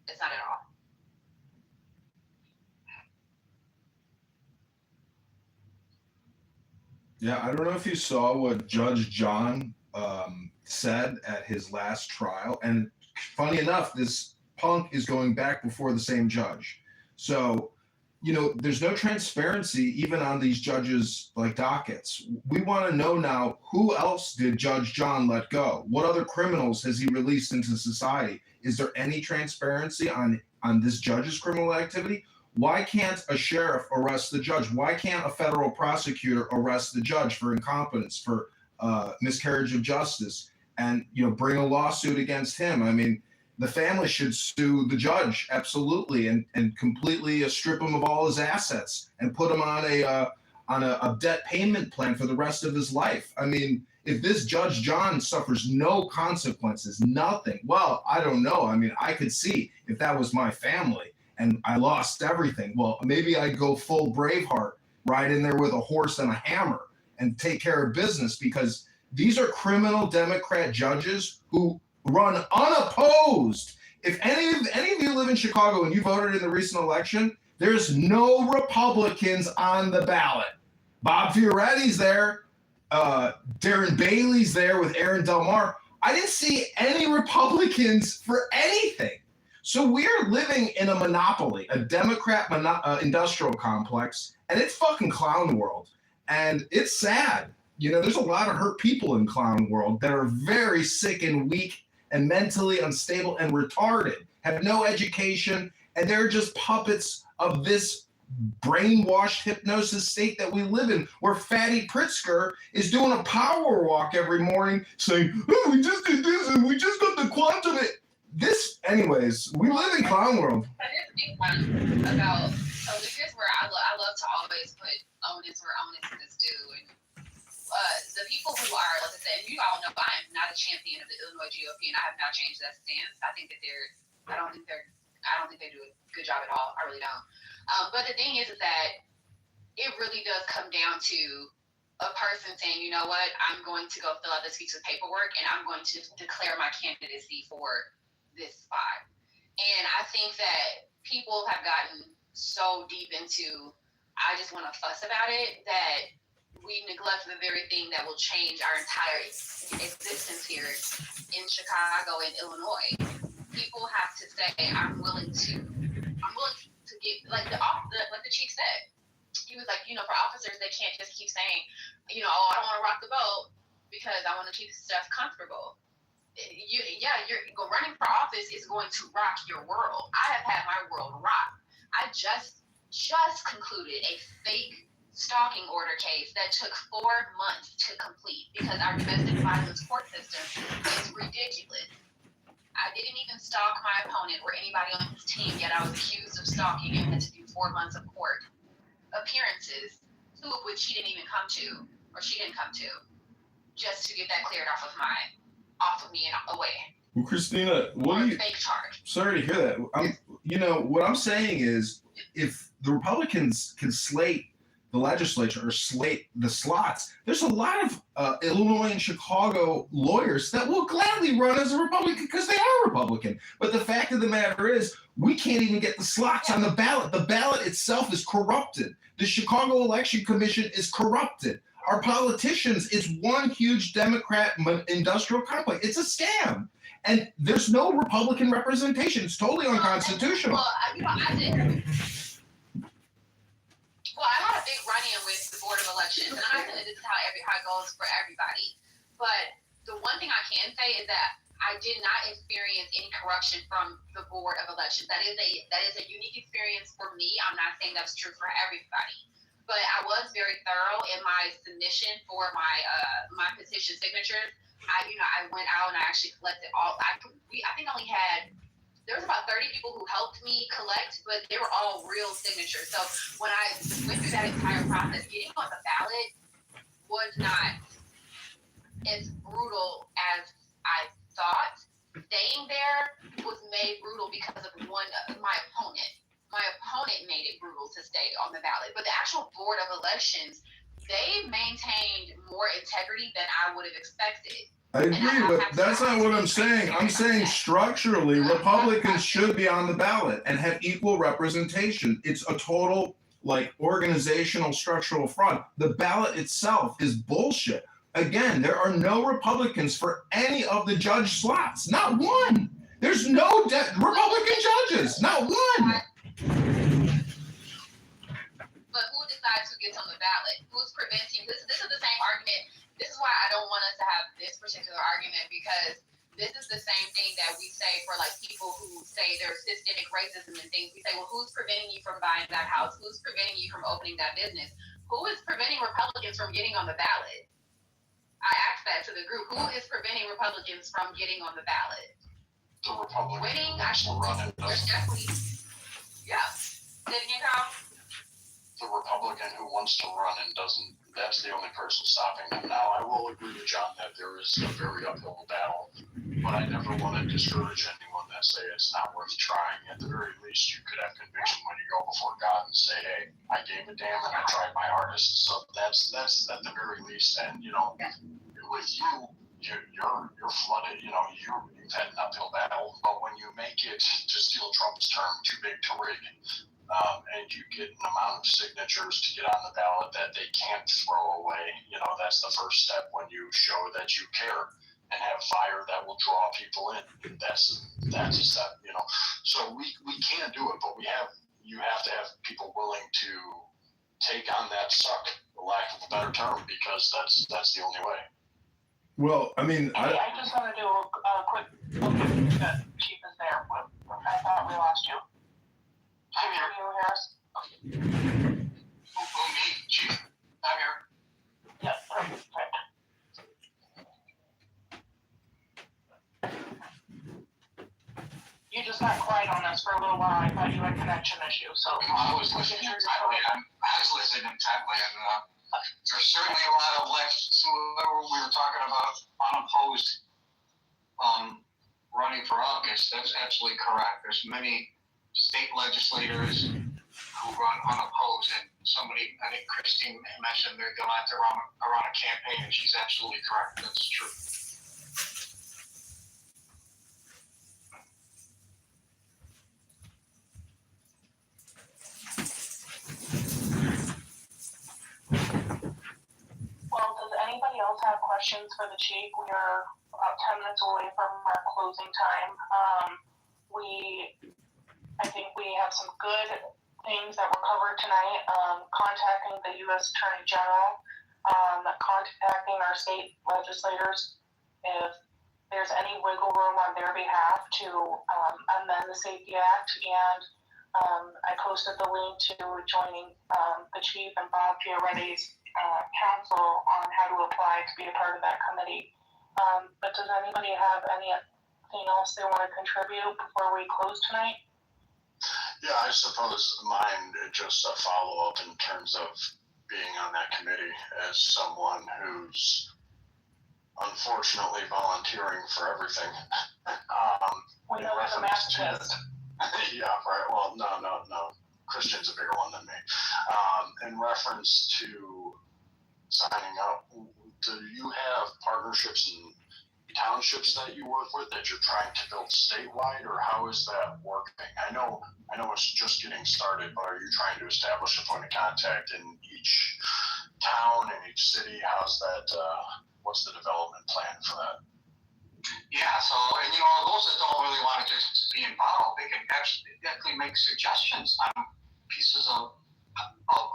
It's not at all. Yeah, I don't know if you saw what Judge John said at his last trial. And funny enough, this punk is going back before the same judge. So, there's no transparency even on these judges' dockets. We want to know now, who else did Judge John let go? What other criminals has he released into society? Is there any transparency on this judge's criminal activity? Why can't a sheriff arrest the judge? Why can't a federal prosecutor arrest the judge for incompetence, for miscarriage of justice, and bring a lawsuit against him? I mean, the family should sue the judge, absolutely, and completely strip him of all his assets and put him on a debt payment plan for the rest of his life. I mean, if this Judge John suffers no consequences, nothing, well, I don't know. I mean, I could see if that was my family and I lost everything. Well, maybe I'd go full Braveheart, ride in there with a horse and a hammer and take care of business, because these are criminal Democrat judges who run unopposed. If any of you live in Chicago and you voted in the recent election, there's no Republicans on the ballot. Bob Fioretti's there. Darren Bailey's there with Aaron Del Mar. I didn't see any Republicans for anything. So we're living in a monopoly, a Democrat industrial complex, and it's fucking clown world. And it's sad. There's a lot of hurt people in clown world that are very sick and weak and mentally unstable and retarded, have no education, and they're just puppets of this brainwashed hypnosis state that we live in, where Fatty Pritzker is doing a power walk every morning saying, oh, we just did this and we just got the quantum. Anyways, we live in clown world. About here's where I love to always put onus where onus is due. And the people who are, like I said, and you all know I am not a champion of the Illinois GOP, and I have not changed that stance. I think that I don't think they do a good job at all. I really don't. But the thing is that it really does come down to a person saying, you know what, I'm going to go fill out this piece of paperwork, and I'm going to declare my candidacy for this spot. And I think that people have gotten so deep into, I just want to fuss about it, that we neglect the very thing that will change our entire existence here in Chicago and Illinois. People have to say, I'm willing to get, like the chief said. He was like, for officers, they can't just keep saying, I don't want to rock the boat because I want to keep stuff comfortable. You're running for office is going to rock your world. I have had my world rocked. I just concluded a fake stalking order case that took 4 months to complete because our domestic violence court system is ridiculous. I didn't even stalk my opponent or anybody on his team, yet I was accused of stalking and had to do 4 months of court appearances, 2 of which she didn't come to, just to get that cleared off of me and away. Well, Christina, fake charge. Sorry to hear that. What I'm saying is, if the Republicans can slate the legislature or slate the slots, there's a lot of Illinois and Chicago lawyers that will gladly run as a Republican because they are Republican. But the fact of the matter is, we can't even get the slots on the ballot. The ballot itself is corrupted. The Chicago Election Commission is corrupted. our politicians, it's one huge Democrat industrial complex. It's a scam. And there's no Republican representation. It's totally unconstitutional. Well, I did. Well, I had a big run-in with the Board of Elections, and I'm not saying this is how it goes for everybody. But the one thing I can say is that I did not experience any corruption from the Board of Elections. That is a unique experience for me. I'm not saying that's true for everybody. But I was very thorough in my submission for my petition signatures. I went out and I actually collected all. I think I only had. There was about 30 people who helped me collect, but they were all real signatures. So when I went through that entire process, getting on the ballot was not as brutal as I thought. Staying there was made brutal because of my opponent. My opponent made it brutal to stay on the ballot. But the actual Board of Elections, they maintained more integrity than I would have expected. I agree, but that's not what I'm saying. I'm saying structurally, Republicans should be on the ballot and have equal representation. It's a total, organizational structural fraud. The ballot itself is bullshit. Again, there are no Republicans for any of the judge slots. Not one. There's no Republican judges. Not one. But who decides who gets on the ballot? Who's preventing? This is the same argument. This is why I don't want us to have this particular argument, because this is the same thing that we say for people who say there's systemic racism and things. We say, well, who's preventing you from buying that house? Who's preventing you from opening that business? Who is preventing Republicans from getting on the ballot? I asked that to the group. Who is preventing Republicans from getting on the ballot? The Republican Winning, who wants to run and there's doesn't. definitely, yeah. Say it again, Kyle. The Republican who wants to run and doesn't, that's the only person stopping them. Now, I will agree with John that there is a very uphill battle, but I never want to discourage anyone that say it's not worth trying. At the very least, you could have conviction when you go before God and say, hey, I gave a damn and I tried my hardest. So that's at the very least. And, with you, you're flooded. You've had an uphill battle, but when you make it, to steal Trump's term, too big to rig, and you get an amount of signatures to get on the ballot that they can't throw away, that's the first step when you show that you care and have fire that will draw people in. That's a step, So we can do it, but you have to have people willing to take on that suck, for lack of a better term, because that's the only way. Well, I mean, I just want to do a quick look at the chief is there. I thought we lost you. I'm here. You hear us? Who, me? Chief? I'm here. Yeah, perfect. You just got quiet on us for a little while. I thought you had connection issues, so. I was listening intently, and there's certainly a lot of, we were talking about unopposed running for office. That's absolutely correct. There's many state legislators who run unopposed, and somebody, I think Christine mentioned they're going to run a campaign, and she's absolutely correct. That's true. Well, does anybody else have questions for the chief? We are about 10 minutes away from our closing time. I think we have some good things that were covered tonight. Contacting the U.S. Attorney General, contacting our state legislators if there's any wiggle room on their behalf to amend the Safety Act, and I posted the link to joining the chief and Bob Fioretti's counsel on how to apply to be a part of that committee. But does anybody have anything else they want to contribute before we close tonight? Yeah, I suppose mine just a follow-up in terms of being on that committee as someone who's unfortunately volunteering for everything. We know there's a masochist. Yeah, right. Well, no. Christian's a bigger one than me. In reference to signing up, do you have partnerships in townships that you work with that you're trying to build statewide, or how is that working? I know it's just getting started, but are you trying to establish a point of contact in each town, in each city? How's that? What's the development plan for that? Yeah, so, and those that don't really want to just be involved, they can actually make suggestions on pieces of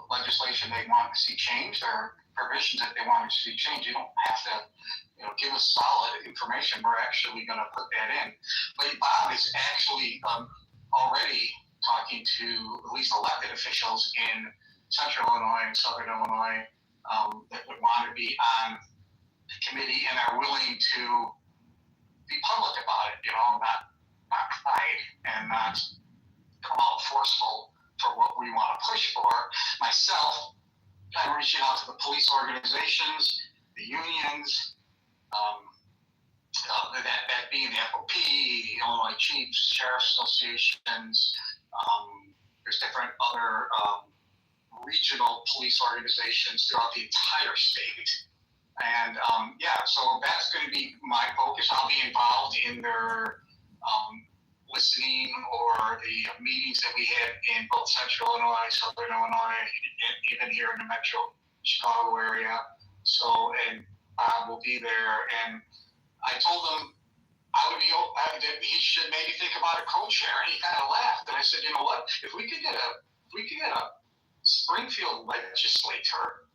legislation they want to see changed or provisions that they want to see changed. You don't have to, give us solid information. We're actually going to put that in. But Bob is actually already talking to at least elected officials in Central Illinois and Southern Illinois that would want to be on the committee and are willing to be public about it, not hide and not come out forceful for what we want to push for. Myself, I'm reaching out to the police organizations, the unions, that being the FOP, the Illinois Chiefs, Sheriff's Associations. There's different other regional police organizations throughout the entire state. And so that's going to be my focus. I'll be involved in their listening or the meetings that we had in both Central Illinois, Southern Illinois, and even here in the Metro Chicago area. So, and Bob will be there. And I told him that he should maybe think about a co-chair, and he kind of laughed. And I said, you know what? If we could get a Springfield legislator,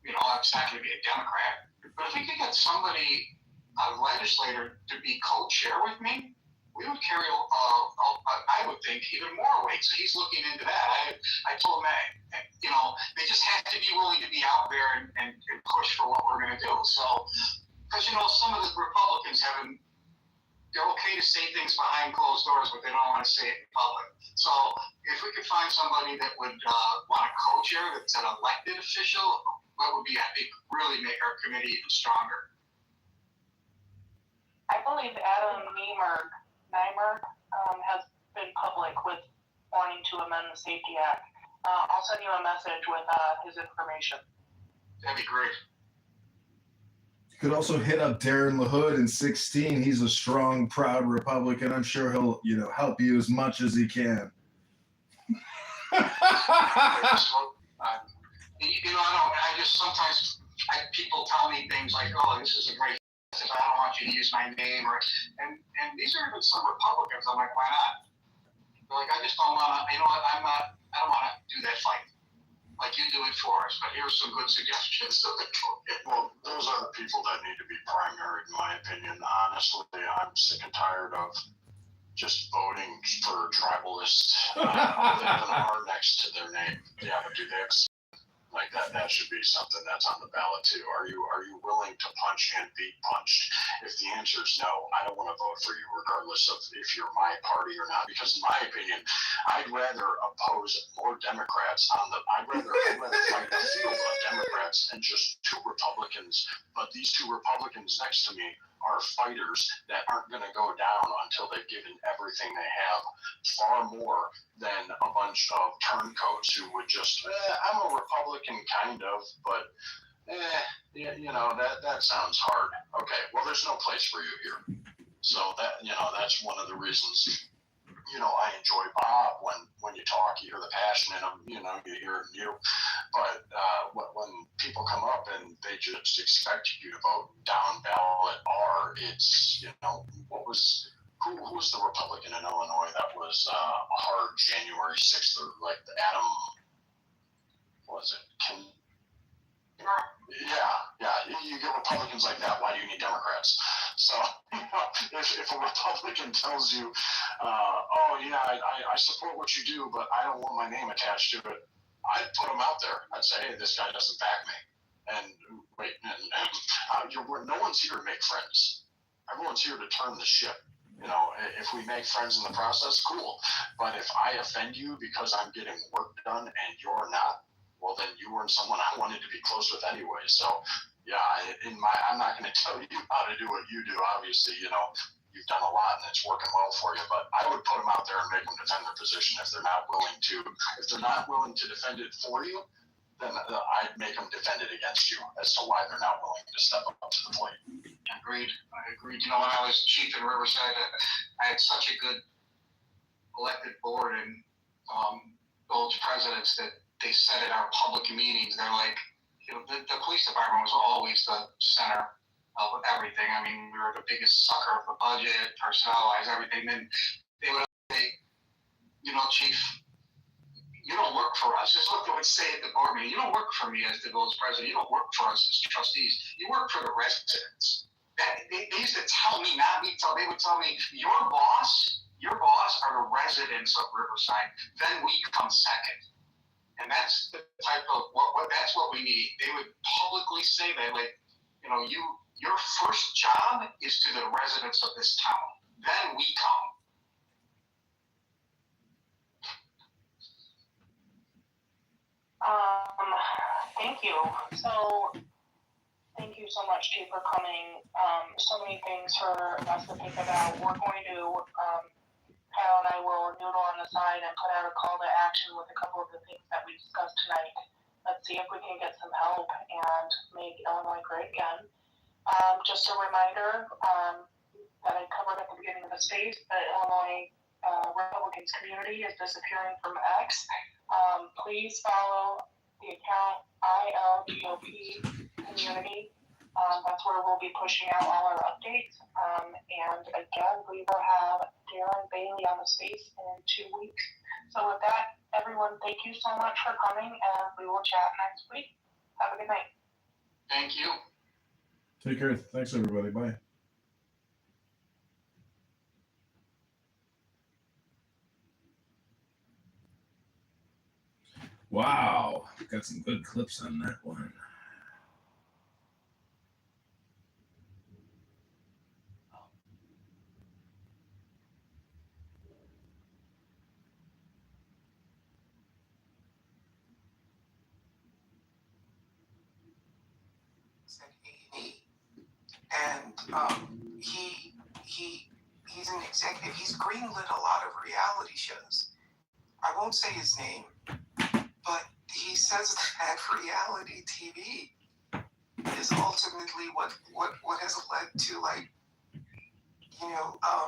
it's not going to be a Democrat, but if we could get a legislator to be co-chair with me, we would carry, I would think, even more weight. So he's looking into that. I told him that, they just have to be willing to be out there and push for what we're going to do. So, because, some of the Republicans they're okay to say things behind closed doors, but they don't want to say it in public. So if we could find somebody that would want to co-chair that's an elected official, that would be, I think, really make our committee even stronger. I believe Adam Niemerg has been public with wanting to amend the Safety Act. I'll send you a message with his information. That'd be great. You could also hit up Darren LaHood in 16. He's a strong, proud Republican. I'm sure he'll, help you as much as he can. Sometimes people tell me things like, "Oh, this is a great message. I don't want you to use my name," and these are even some Republicans. I'm like, why not? They're like, I just don't want to. I don't want to do that fight. Like, you do it for us, but here's some good suggestions. Well, those are the people that need to be primary, in my opinion. Honestly, I'm sick and tired of just voting for tribalists with an R next to their name. Yeah, but do they have like that? That should be something that's on the ballot too. Are you willing to punch and be punched? If the answer is no, I don't want to vote for you, regardless of if you're my party or not. Because in my opinion, I'd rather oppose more Democrats I'd rather fight a field of Democrats than just two Republicans. But these two Republicans next to me are fighters that aren't going to go down until they've given everything they have, far more than a bunch of turncoats who would just, I'm a Republican kind of, but that sounds hard. Okay, well, there's no place for you here. So that's one of the reasons, I enjoy Bob when you talk, you hear the passion in him, you hear it in you. But when people come up and they just expect you to vote down ballot or it's, who was the Republican in Illinois that was a hard January 6th or like the Adam, what was it? Yeah. You get Republicans like that. Why do you need Democrats? So, if a Republican tells you, I support what you do, but I don't want my name attached to it, I'd put them out there. I'd say, hey, this guy doesn't back me. And wait, no one's here to make friends. Everyone's here to turn the ship. If we make friends in the process, cool. But if I offend you because I'm getting work done and you're not, well, then you weren't someone I wanted to be close with anyway. So, yeah, I'm not going to tell you how to do what you do. Obviously, you've done a lot and it's working well for you. But I would put them out there and make them defend their position. If they're not willing to defend it for you, then I'd make them defend it against you as to why they're not willing to step up to the plate. Agreed. I agreed. When I was chief in Riverside, I had such a good elected board and village presidents that they said at our public meetings, they're like, the police department was always the center of everything. I mean, we were the biggest sucker of the budget, personnel-wise, everything. Then they would say, Chief, you don't work for us. This is what they would say at the board meeting. You don't work for me as the village president. You don't work for us as trustees. You work for the residents. They used to tell me, not me, they would tell me, your boss are the residents of Riverside. Then we come second. And that's the type of that's what we need. They would publicly say that, your first job is to the residents of this town. Then we come. Thank you. So, thank you so much, Chief, for coming. So many things for us to think about. We're going to, Kyle and I will noodle on the side and put out a call to action with a couple of the things that we discussed tonight. Let's see if we can get some help and make Illinois great again. Just a reminder that I covered at the beginning of the space, the Illinois Republicans community is disappearing from X. Please follow the account ILGOP community. That's where we'll be pushing out all our updates. And again, we will have Darren Bailey on the space in 2 weeks. So with that, everyone, thank you so much for coming, and we will chat next week. Have a good night. Thank you. Take care. Thanks, everybody. Bye. Wow. Got some good clips on that one. And he's an executive. He's greenlit a lot of reality shows. I won't say his name, but he says that reality TV is ultimately what has led to, like, an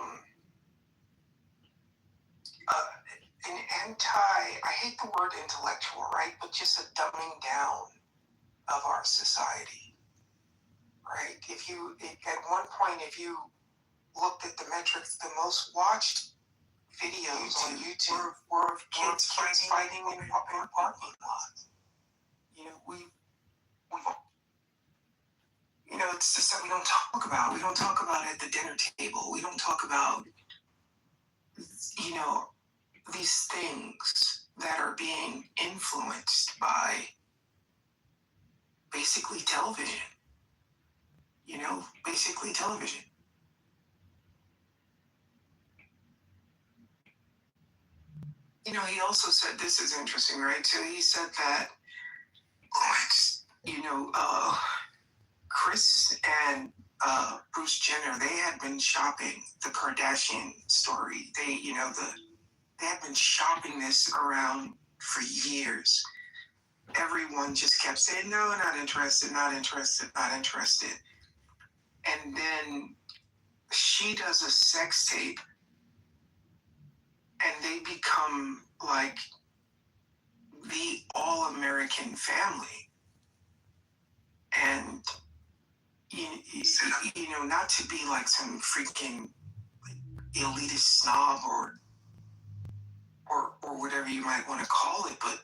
I hate the word intellectual, right? But just a dumbing down of our society, right? At one point, if you looked at the metrics, the most watched videos on YouTube were of kids fighting in parking lots. It's just that we don't talk about. We don't talk about it at the dinner table. We don't talk about, these things that are being influenced by basically television. Basically television. He also said, this is interesting, right? So he said that, Chris and Bruce Jenner, they had been shopping the Kardashian story. They had been shopping this around for years. Everyone just kept saying, no, not interested, not interested, not interested. And then she does a sex tape, and they become like the all-American family. And, not to be like some freaking elitist snob or whatever you might want to call it, but,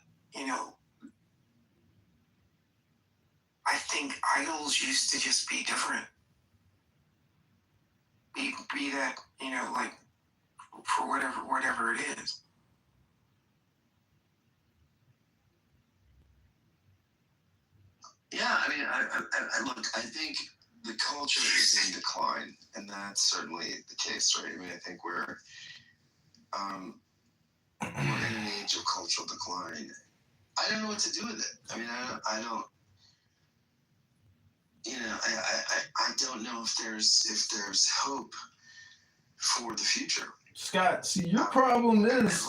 I think idols used to just be different. Be that, like, for whatever it is. Yeah, I mean, I look, I think the culture is in decline, and that's certainly the case, right? I mean, I think we're in an age of cultural decline. I don't know what to do with it. I mean, I don't. I don't know if there's hope for the future. Scott, see, your problem is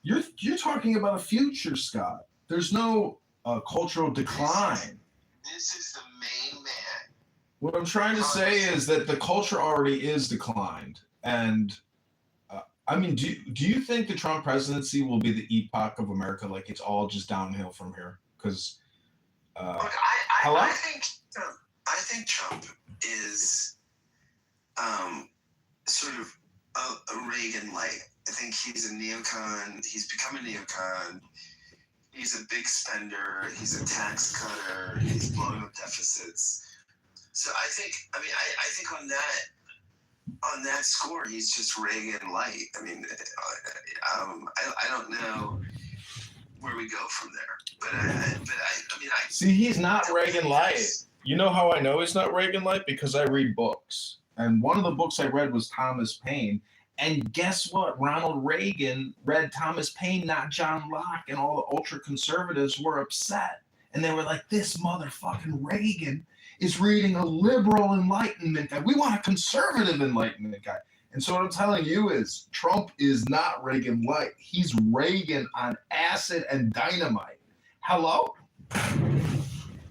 you're talking about a future, Scott. There's no cultural decline. This is the main man. What I'm trying to say is that the culture already is declined. And I mean, do you think the Trump presidency will be the epoch of America? Like, it's all just downhill from here? Because Look, hello? I think Trump is sort of a Reagan light. I think he's a neocon. He's become a neocon. He's a big spender. He's a tax cutter. He's blowing up deficits. So I think on that score, he's just Reagan light. I mean, I don't know where we go from there. But I see, he's not Reagan light. You know how I know he's not Reagan light? Because I read books. And one of the books I read was Thomas Paine. And guess what? Ronald Reagan read Thomas Paine, not John Locke, and all the ultra conservatives were upset. And they were like, this motherfucking Reagan is reading a liberal enlightenment guy. We want a conservative enlightenment guy. And so what I'm telling you is Trump is not Reagan light. He's Reagan on acid and dynamite. Hello? Wow.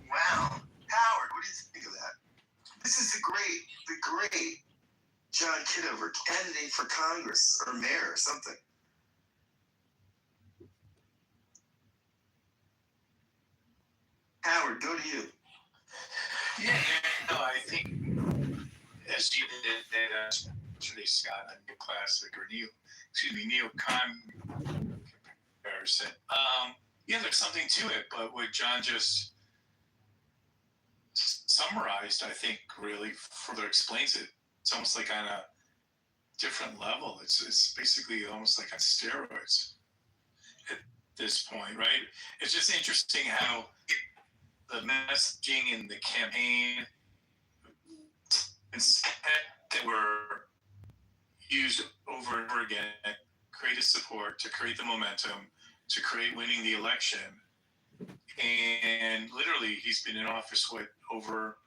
Howard, what do you think of that? This is the great John Kitover, candidate for Congress or mayor or something. Howard, go to you. Yeah, no, I think as you did today, Scott, a new classic or neocon comparison. Yeah, there's something to it, but what John just summarized, I think, really further explains it. It's almost like on a different level. It's basically almost like on steroids at this point, right? It's just interesting how the messaging in the campaign that were used over and over again, create a support, to create the momentum, to create winning the election. And literally, he's been in office, over,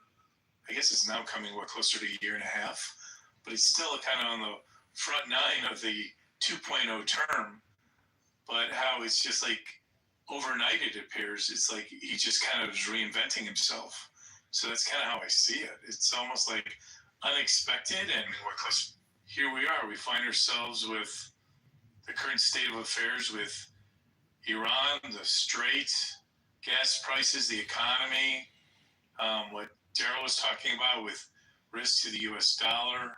I guess it's now coming, closer to a year and a half, but he's still kind of on the front nine of the 2.0 term. But how it's just like overnight, it appears, it's like he just kind of is reinventing himself. So that's kind of how I see it. It's almost like unexpected, and here we are. We find ourselves with the current state of affairs with Iran, the Strait, gas prices, the economy, what Daryl was talking about with risk to the U.S. dollar.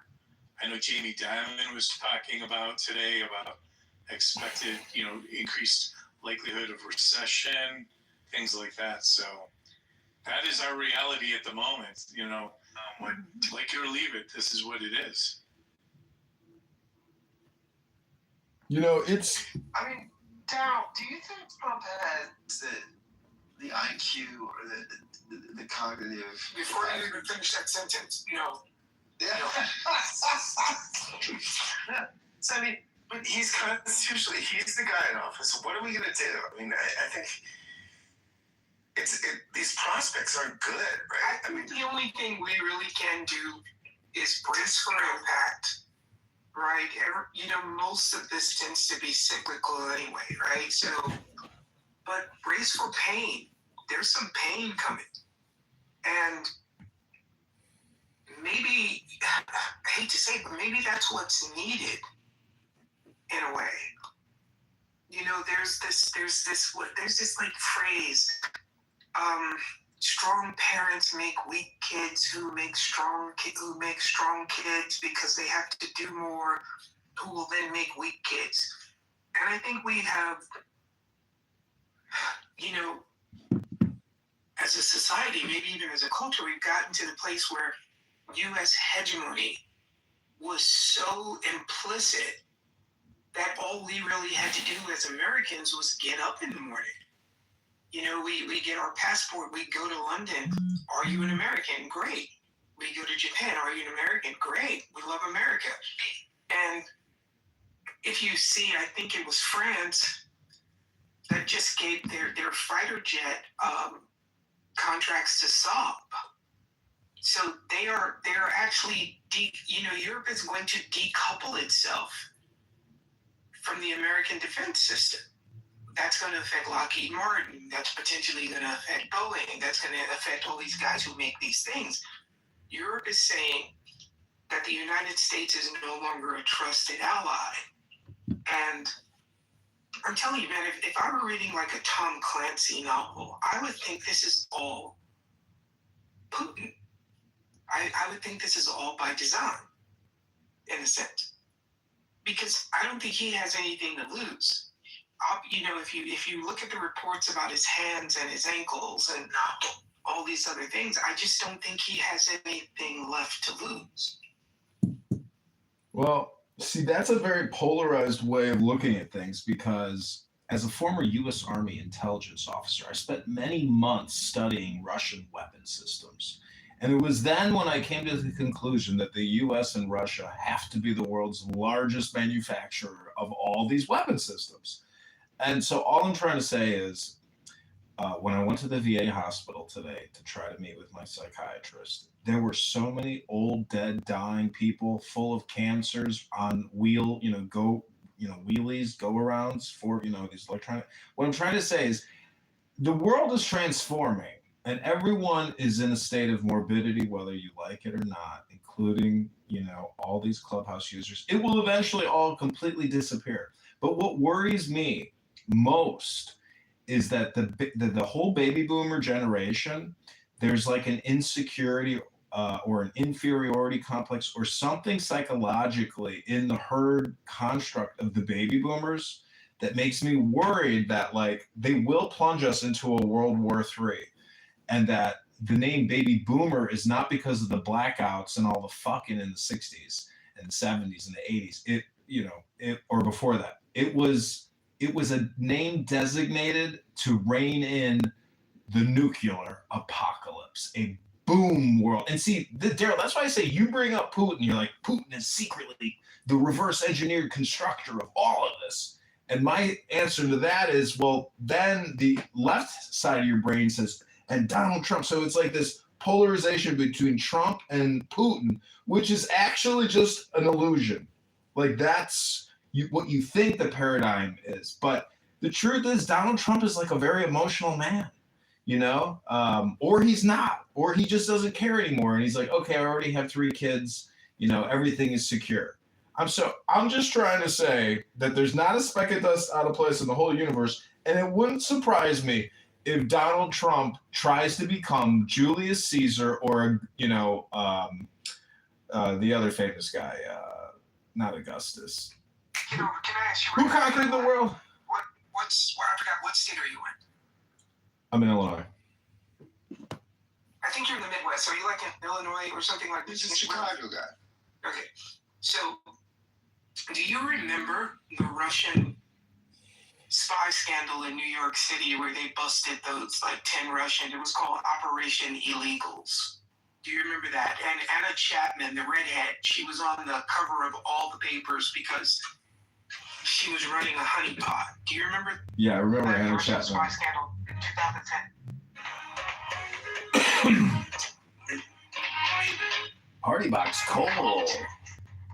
I know Jamie Dimon was talking about today about expected, increased likelihood of recession, things like that. So that is our reality at the moment. Like it or leave it, this is what it is. It's. I mean, Daryl, do you think Trump has the IQ or the cognitive? Before you even finish that sentence, Yeah. So I mean, but he's constitutionally, he's the guy in office. So what are we going to do? I mean, I think these prospects aren't good, right? I mean, the only thing we really can do is brace for impact, right? Most of this tends to be cyclical anyway, right? So, but brace for pain. There's some pain coming. And maybe, I hate to say it, but maybe that's what's needed in a way. There's this like phrase, strong parents make weak kids who make strong kids because they have to do more, who will then make weak kids. And I think we have, as a society, maybe even as a culture, we've gotten to the place where U.S. hegemony was so implicit that all we really had to do as Americans was get up in the morning. We get our passport, we go to London. Are you an American? Great. We go to Japan. Are you an American? Great. We love America. And if you see, I think it was France that just gave their fighter jet contracts to Saab. So they are actually, Europe is going to decouple itself from the American defense system. That's going to affect Lockheed Martin. That's potentially going to affect Boeing. That's going to affect all these guys who make these things. Europe is saying that the United States is no longer a trusted ally. And I'm telling you, man, if I were reading like a Tom Clancy novel, I would think this is all Putin. I would think this is all by design, in a sense, because I don't think he has anything to lose. If you look at the reports about his hands and his ankles and all these other things, I just don't think he has anything left to lose. Well, see, that's a very polarized way of looking at things because as a former U.S. Army intelligence officer, I spent many months studying Russian weapon systems. And it was then when I came to the conclusion that the US and Russia have to be the world's largest manufacturer of all these weapon systems. And so all I'm trying to say is when I went to the VA hospital today to try to meet with my psychiatrist, there were so many old, dead, dying people full of cancers on wheelies, go-arounds for, these electronic. What I'm trying to say is the world is transforming. And everyone is in a state of morbidity, whether you like it or not, including, all these Clubhouse users. It will eventually all completely disappear. But what worries me most is that the whole baby boomer generation, there's like an insecurity or an inferiority complex or something psychologically in the herd construct of the baby boomers that makes me worried that like they will plunge us into a World War III. And that the name baby boomer is not because of the blackouts and all the fucking in the 60s and 70s and the 80s. Or before that. It was a name designated to rein in the nuclear apocalypse, a boom world. And see, Daryl, that's why I say you bring up Putin. You're like, Putin is secretly the reverse engineered constructor of all of this. And my answer to that is, well, then the left side of your brain says, and Donald Trump. So it's like this polarization between Trump and Putin, which is actually just an illusion. Like that's what you think the paradigm is. But the truth is Donald Trump is like a very emotional man, or he's not, or he just doesn't care anymore. And he's like, okay, I already have 3 kids. Everything is secure. I'm just trying to say that there's not a speck of dust out of place in the whole universe. And it wouldn't surprise me if Donald Trump tries to become Julius Caesar or, the other famous guy, not Augustus. Can I ask you? Who conquered the world? I forgot, what state are you in? I'm in Illinois. I think you're in the Midwest. Are you like in Illinois or something like this? He's a Chicago guy. Okay. So, do you remember the Russian spy scandal in New York City where they busted those like 10 Russians? It was called Operation Illegals. Do you remember that? And Anna Chapman, the redhead, she was on the cover of all the papers because she was running a honeypot. Do you remember? Yeah, I remember that Anna Russian Chapman. spy scandal in 2010? Party Box Cole.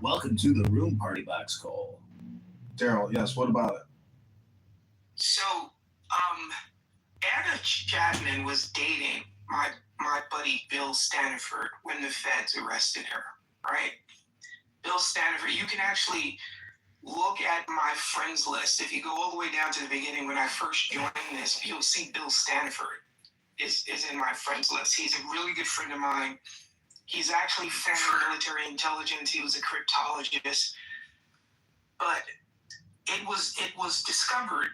Welcome to the room, Party Box Cole. Daryl, yes, what about it? So, Anna Chapman was dating my buddy Bill Staniford when the feds arrested her, right? Bill Staniford, you can actually look at my friends list. If you go all the way down to the beginning when I first joined this, you'll see Bill Staniford is in my friends list. He's a really good friend of mine. He's actually former military intelligence. He was a cryptologist. But it was discovered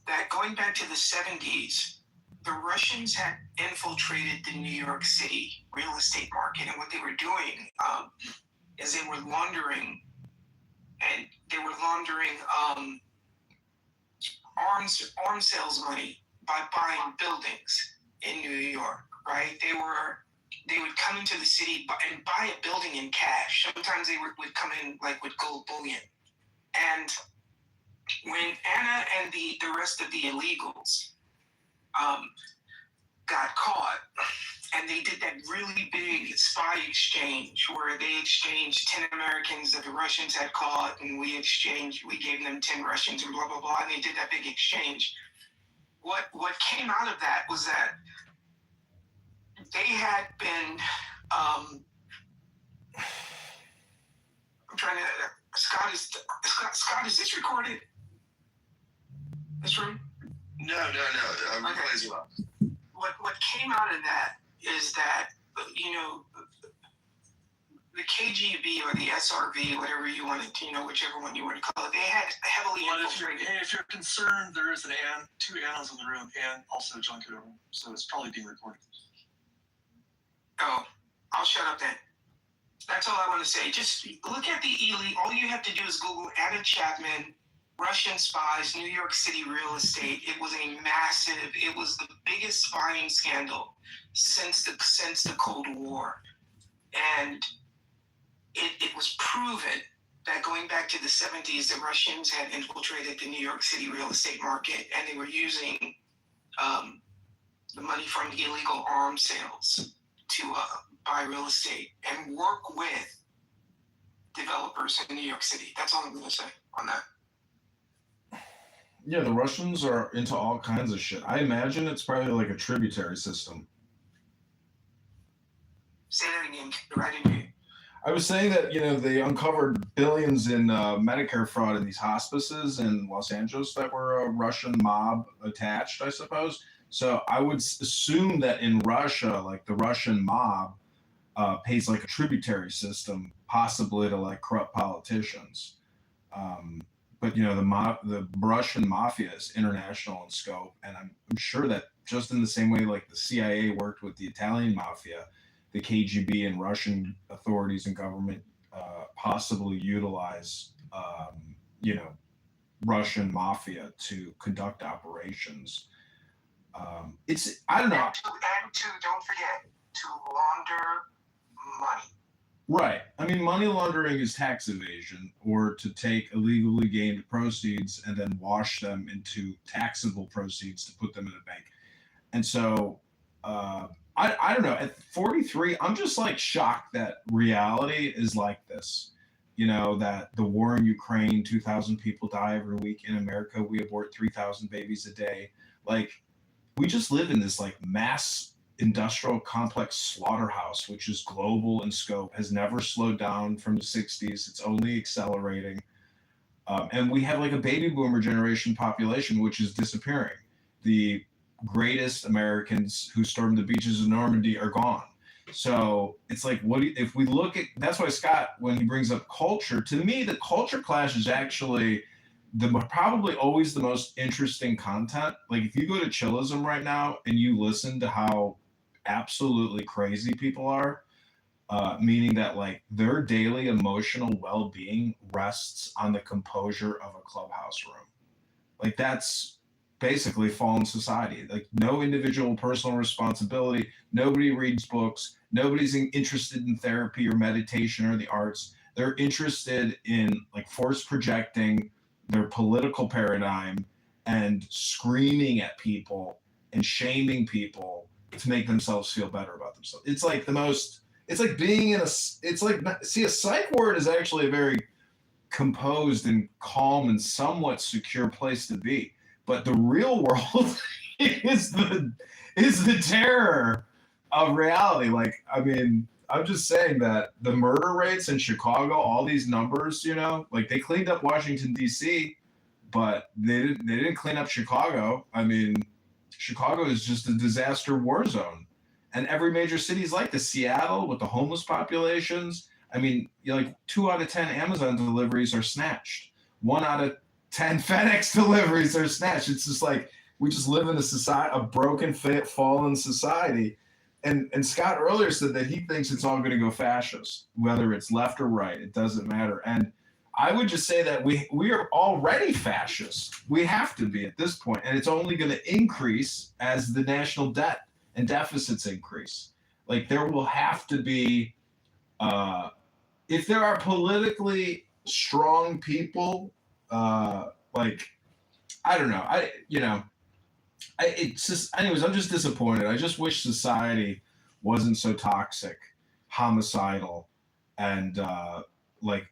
that going back to the 70s, the Russians had infiltrated the New York City real estate market, and what they were doing is they were laundering arms sales money by buying buildings in New York. Right? They would come into the city and buy a building in cash. Sometimes they would come in like with gold bullion. And when Anna and the rest of the illegals got caught, and they did that really big spy exchange where they exchanged 10 Americans that the Russians had caught, and we gave them 10 Russians and blah, blah, blah, and they did that big exchange. What came out of that was that they had been, I'm trying to, Scott, is this recorded? this room? No. Okay. As well. What came out of that is that, you know, the KGB or the SRV, whatever you want to, you know, whichever one you want to call it, they had heavily infiltrated. If you're concerned, there is two Annas in the room and also John Kitover, so it's probably being recorded. Oh, I'll shut up then. That's all I want to say. Just look at the elite. All you have to do is Google Anna Chapman, Russian spies, New York City real estate. It was it was the biggest spying scandal since the Cold War. And it was proven that going back to the 70s, the Russians had infiltrated the New York City real estate market, and they were using the money from illegal arms sales to buy real estate and work with developers in New York City. That's all I'm going to say on that. Yeah, the Russians are into all kinds of shit. I imagine it's probably like a tributary system. Say that again. I didn't hear you. I was saying that, you know, they uncovered billions in Medicare fraud in these hospices in Los Angeles that were Russian mob attached, I suppose. So I would assume that in Russia, like the Russian mob pays like a tributary system, possibly to like corrupt politicians. But you know, the Russian mafia is international in scope, and I'm sure that just in the same way like the CIA worked with the Italian mafia, the KGB and Russian authorities and government possibly utilize, you know, Russian mafia to conduct operations. I don't know. And to don't forget to launder money. Right. I mean, money laundering is tax evasion, or to take illegally gained proceeds and then wash them into taxable proceeds to put them in a bank. And so, I don't know. At 43, I'm just like shocked that reality is like this. You know, that the war in Ukraine, 2,000 people die every week. In America, we abort 3,000 babies a day. Like, we just live in this like mass industrial complex slaughterhouse, which is global in scope, has never slowed down from the 60s. It's only accelerating. And we have like a baby boomer generation population, which is disappearing. The greatest Americans who stormed the beaches of Normandy are gone. So it's like, if we look at, that's why Scott, when he brings up culture, to me, the culture clash is actually probably always the most interesting content. Like if you go to Chillism right now and you listen to how absolutely crazy people are, meaning that like their daily emotional well-being rests on the composure of a clubhouse room. Like that's basically fallen society. Like no individual personal responsibility. Nobody reads books. Nobody's interested in therapy or meditation or the arts. They're interested in like force projecting their political paradigm and screaming at people and shaming people to make themselves feel better about themselves. It's like it's like being in a psych ward is actually a very composed and calm and somewhat secure place to be. But the real world is the terror of reality. Like, I mean, I'm just saying that the murder rates in Chicago, all these numbers, you know, like they cleaned up Washington, D.C., but they didn't clean up Chicago. I mean, Chicago is just a disaster war zone. And every major city is like this. Seattle with the homeless populations. I mean, like 2 out of 10 Amazon deliveries are snatched. 1 out of 10 FedEx deliveries are snatched. It's just like we just live in a broken, fallen society. And Scott earlier said that he thinks it's all going to go fascist, whether it's left or right. It doesn't matter. And I would just say that we are already fascist. We have to be at this point, and it's only going to increase as the national debt and deficits increase. Like there will have to be, if there are politically strong people, like I don't know, it's just, anyways, I'm just disappointed. I just wish society wasn't so toxic, homicidal, and like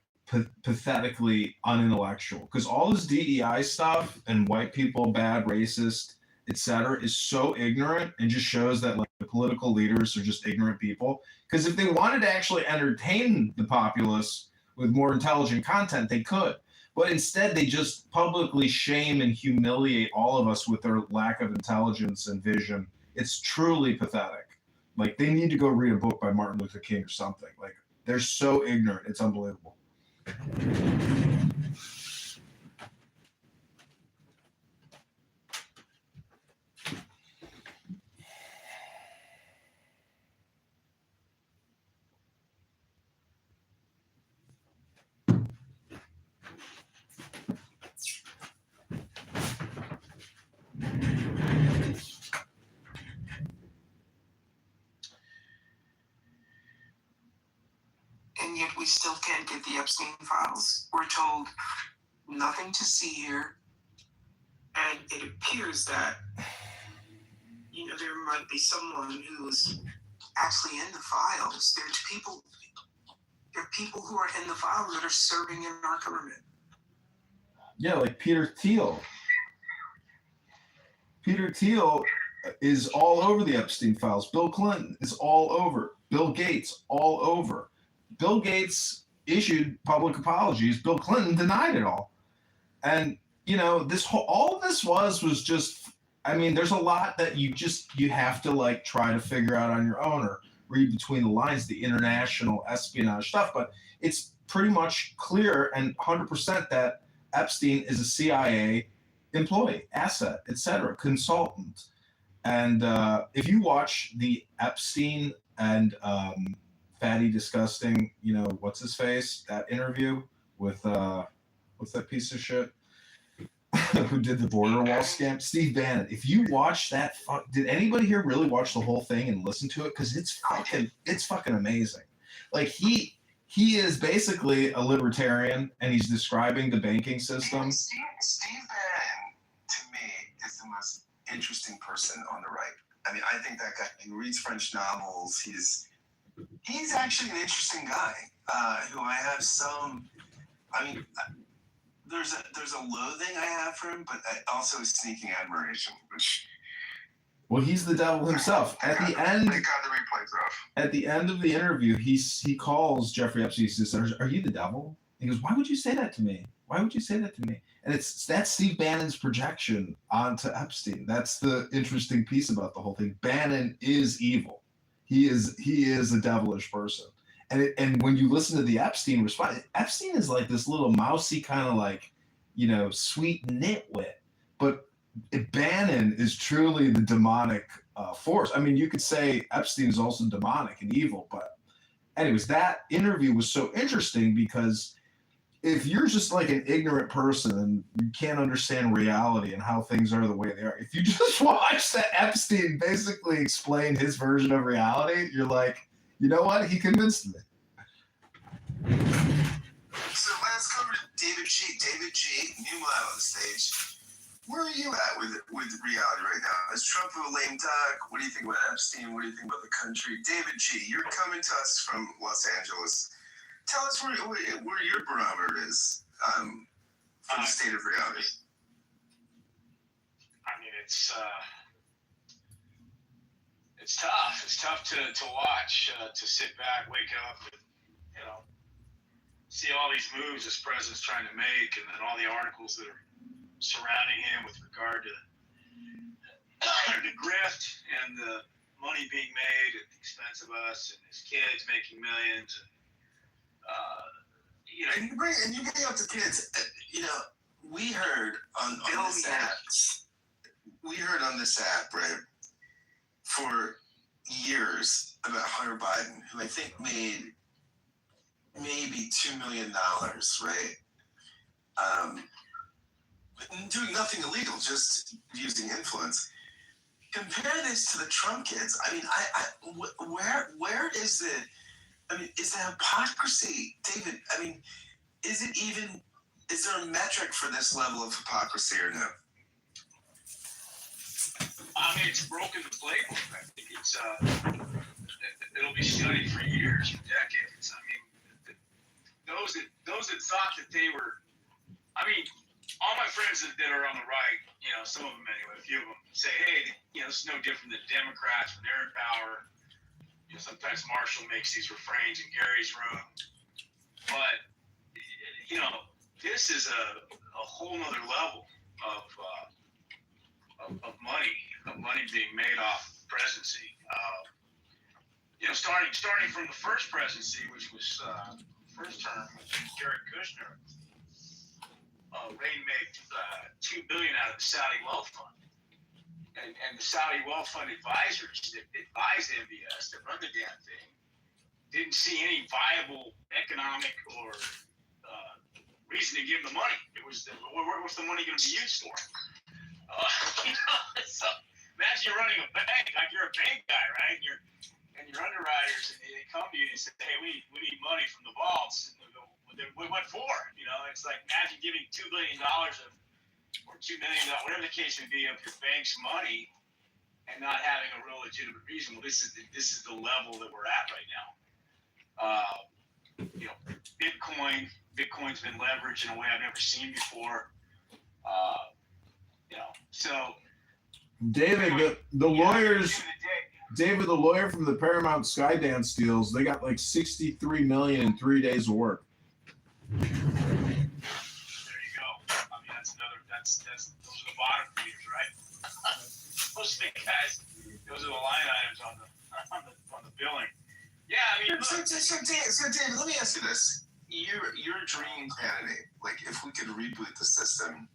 pathetically unintellectual. Because all this DEI stuff and white people bad, racist, etc., is so ignorant and just shows that like the political leaders are just ignorant people. Because if they wanted to actually entertain the populace with more intelligent content, they could. But instead, they just publicly shame and humiliate all of us with their lack of intelligence and vision. It's truly pathetic. Like, they need to go read a book by Martin Luther King or something. Like, they're so ignorant. It's unbelievable. And yet we still can't get the Epstein files. We're told nothing to see here. And it appears that, there might be someone who's actually in the files. There are people who are in the files that are serving in our government. Yeah, like Peter Thiel. Peter Thiel is all over the Epstein files. Bill Clinton is all over. Bill Gates, all over. Bill Gates issued public apologies. Bill Clinton denied it all. And, all of this was just, there's a lot that you have to like try to figure out on your own or read between the lines, the international espionage stuff. But it's pretty much clear and 100% that Epstein is a CIA employee, asset, etc., consultant. And if you watch the Epstein and Fatty Disgusting, what's his face, that interview with what's that piece of shit who did the border wall scam, Steve Bannon. If you watch that, did anybody here really watch the whole thing and listen to it? Because it's fucking amazing. Like he is basically a libertarian, and he's describing the banking system. Steve Bannon, to me, is the most interesting person on the right. I think that guy, he reads French novels. He's actually an interesting guy who I have some. There's a loathing I have for him, but also a sneaking admiration. Well, he's the devil himself. At the end, thank God the replay's off. At the end of the interview, he calls Jeffrey Epstein. He says, "Are you the devil?" He goes, "Why would you say that to me? Why would you say that to me?" And that's Steve Bannon's projection onto Epstein. That's the interesting piece about the whole thing. Bannon is evil. He is a devilish person. And when you listen to the Epstein response, Epstein is like this little mousy kind of like, sweet nitwit. But Bannon is truly the demonic force. You could say Epstein is also demonic and evil. But anyways, that interview was so interesting because if you're just like an ignorant person and you can't understand reality and how things are the way they are, if you just watch that Epstein basically explain his version of reality, you're like, you know what? He convinced me. So let's cover David G. David G. New Mile on the stage. Where are you at with reality right now? Is Trump a lame duck? What do you think about Epstein? What do you think about the country? David G., you're coming to us from Los Angeles. Tell us where your barometer is for the state of reality. It's tough. It's tough to watch, to sit back, wake up, and, see all these moves this president's trying to make, and then all the articles that are surrounding him with regard to the grift and the money being made at the expense of us and his kids making millions. And you bring up the kids. We heard on this app. We heard on this app, right, for years about Hunter Biden, who I think made maybe $2 million, right? Doing nothing illegal, just using influence. Compare this to the Trump kids. Where is the? Is the hypocrisy, David? Is there a metric for this level of hypocrisy or no? It's broken the playbook. I think it'll be studied for years, for decades. Those that thought that they were, all my friends that are on the right, some of them anyway, a few of them say, hey, this is no different than Democrats when they're in power. Sometimes Marshall makes these refrains in Gary's room, but this is a whole nother level of money being made off presidency. Starting from the first presidency, which was first term, which was Jared Kushner, Reagan made $2 billion out of the Saudi Wealth Fund, and the Saudi Wealth Fund advisors that advise MBS that run the damn thing didn't see any viable economic or reason to give them the money. It was what's the money going to be used for? So imagine you're running a bank, like you're a bank guy, right? And your underwriters, and they come to you and say, "Hey, we need money from the vaults." And they go, "What for?" It's like imagine giving $2 billion or $2 million, whatever the case may be, of your bank's money, and not having a real legitimate reason. Well, this is the level that we're at right now. Bitcoin's been leveraged in a way I've never seen before. So David, the lawyers, David, the lawyer from the Paramount Skydance deals, they got like $63 million in 3 days of work. There you go. I mean, those are the bottom feeders, right? Those are the guys. Those are the line items on the billing. Yeah, I mean, so David, let me ask you this: your dream candidate, like if we could reboot the system,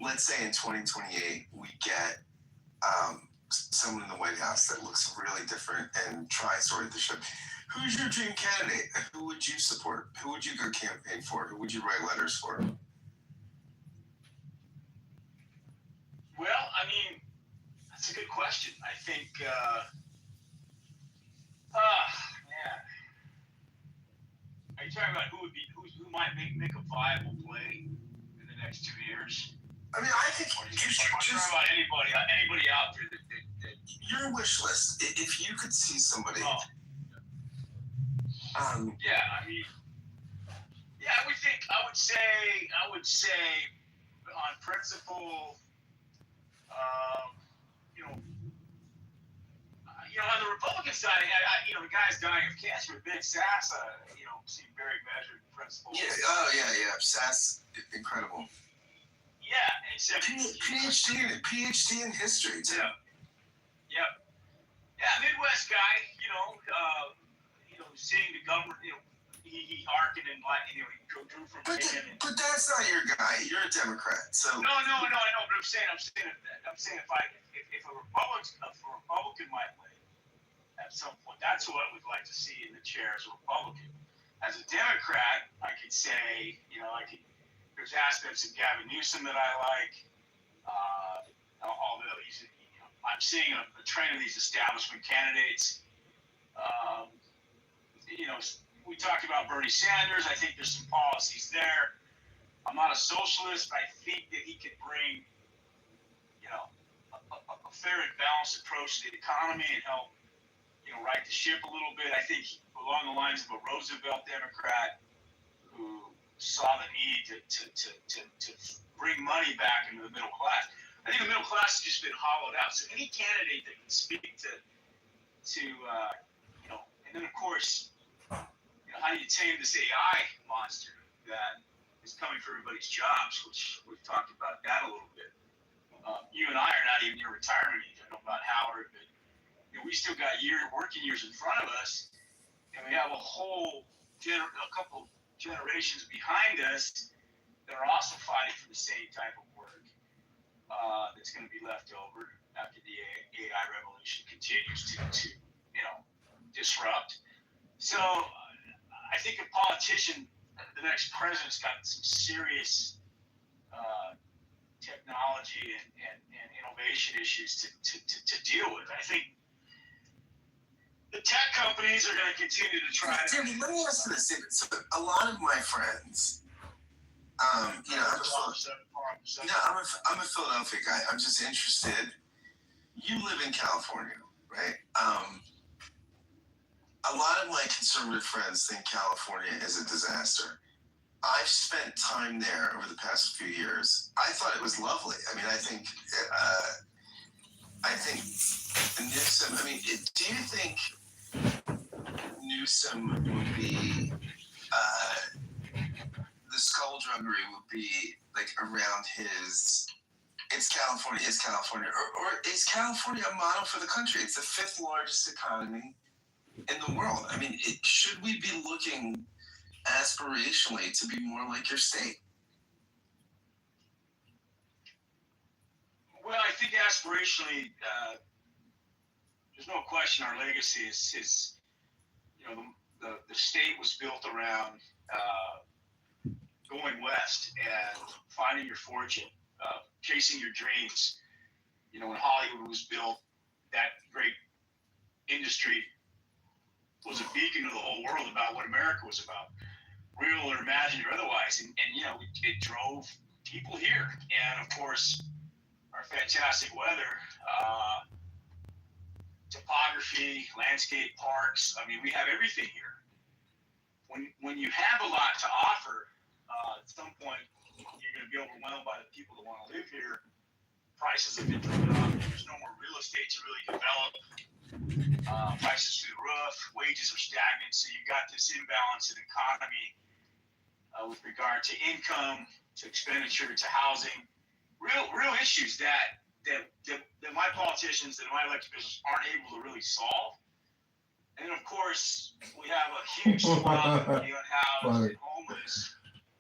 let's say in 2028 we get someone in the White House that looks really different and tries to right the ship. Who's your dream candidate? Who would you support? Who would you go campaign for? Who would you write letters for? Well, I mean, that's a good question. I think, man, are you talking about who might make a viable play in the next 2 years? I mean, I think just talking about anybody out there that your wish list. If you could see somebody. I would say, on principle, on the Republican side, the guy's dying of cancer. Ben Sass, seemed very measured principle. Yeah. Sass, incredible. Yeah, except PhD in history too. Yeah, Midwest guy. Seeing the government. He hearkened and he drew from. But that's not your guy. You're a Democrat, so. No, I know. But I'm saying if a Republican might win at some point, that's what I would like to see in the chair as a Republican. As a Democrat, I could say, there's aspects of Gavin Newsom that I like. Although I'm seeing a trend of these establishment candidates. We talked about Bernie Sanders. I think there's some policies there. I'm not a socialist, but I think that he could bring, a fair and balanced approach to the economy and help, right the ship a little bit. I think along the lines of a Roosevelt Democrat who saw the need to bring money back into the middle class. I think the middle class has just been hollowed out. So any candidate that can speak to and then of course, how do you tame this AI monster that is coming for everybody's jobs, which we've talked about that a little bit. You and I are not even near retirement age. I don't know about Howard, but we still got working years in front of us, and we have a couple generations behind us that are also fighting for the same type of work that's going to be left over after the AI revolution continues to disrupt. So I think a politician, the next president's got some serious technology and innovation issues to deal with. I think the tech companies are going to continue to try to. Jimmy, let me ask you this. So a lot of my friends, I'm a Philadelphia guy. I'm just interested. You live in California, right? A lot of my conservative friends think California is a disaster. I've spent time there over the past few years. I thought it was lovely. I mean, I think Newsom. I mean, do you think Newsom would be the the skullduggery would be like around his. It's California, or is California a model for the country? It's the 5th largest economy in the world. I mean, should we be looking aspirationally to be more like your state? Well, I think aspirationally, there's no question our legacy is the state was built around going west and finding your fortune, chasing your dreams. When Hollywood was built, that great industry was a beacon to the whole world about what America was about, real or imagined or otherwise. And it drove people here. And of course, our fantastic weather, topography, landscape, parks. I mean, we have everything here. When you have a lot to offer, at some point you're going to be overwhelmed by the people that want to live here. Prices have been driven up. There's no more real estate to really develop. Prices through the roof. Wages are stagnant. So you've got this imbalance in the economy with regard to income, to expenditure, to housing. Real issues that my politicians and my elected officials aren't able to really solve. And then, of course, we have a huge swath of the unhoused and homeless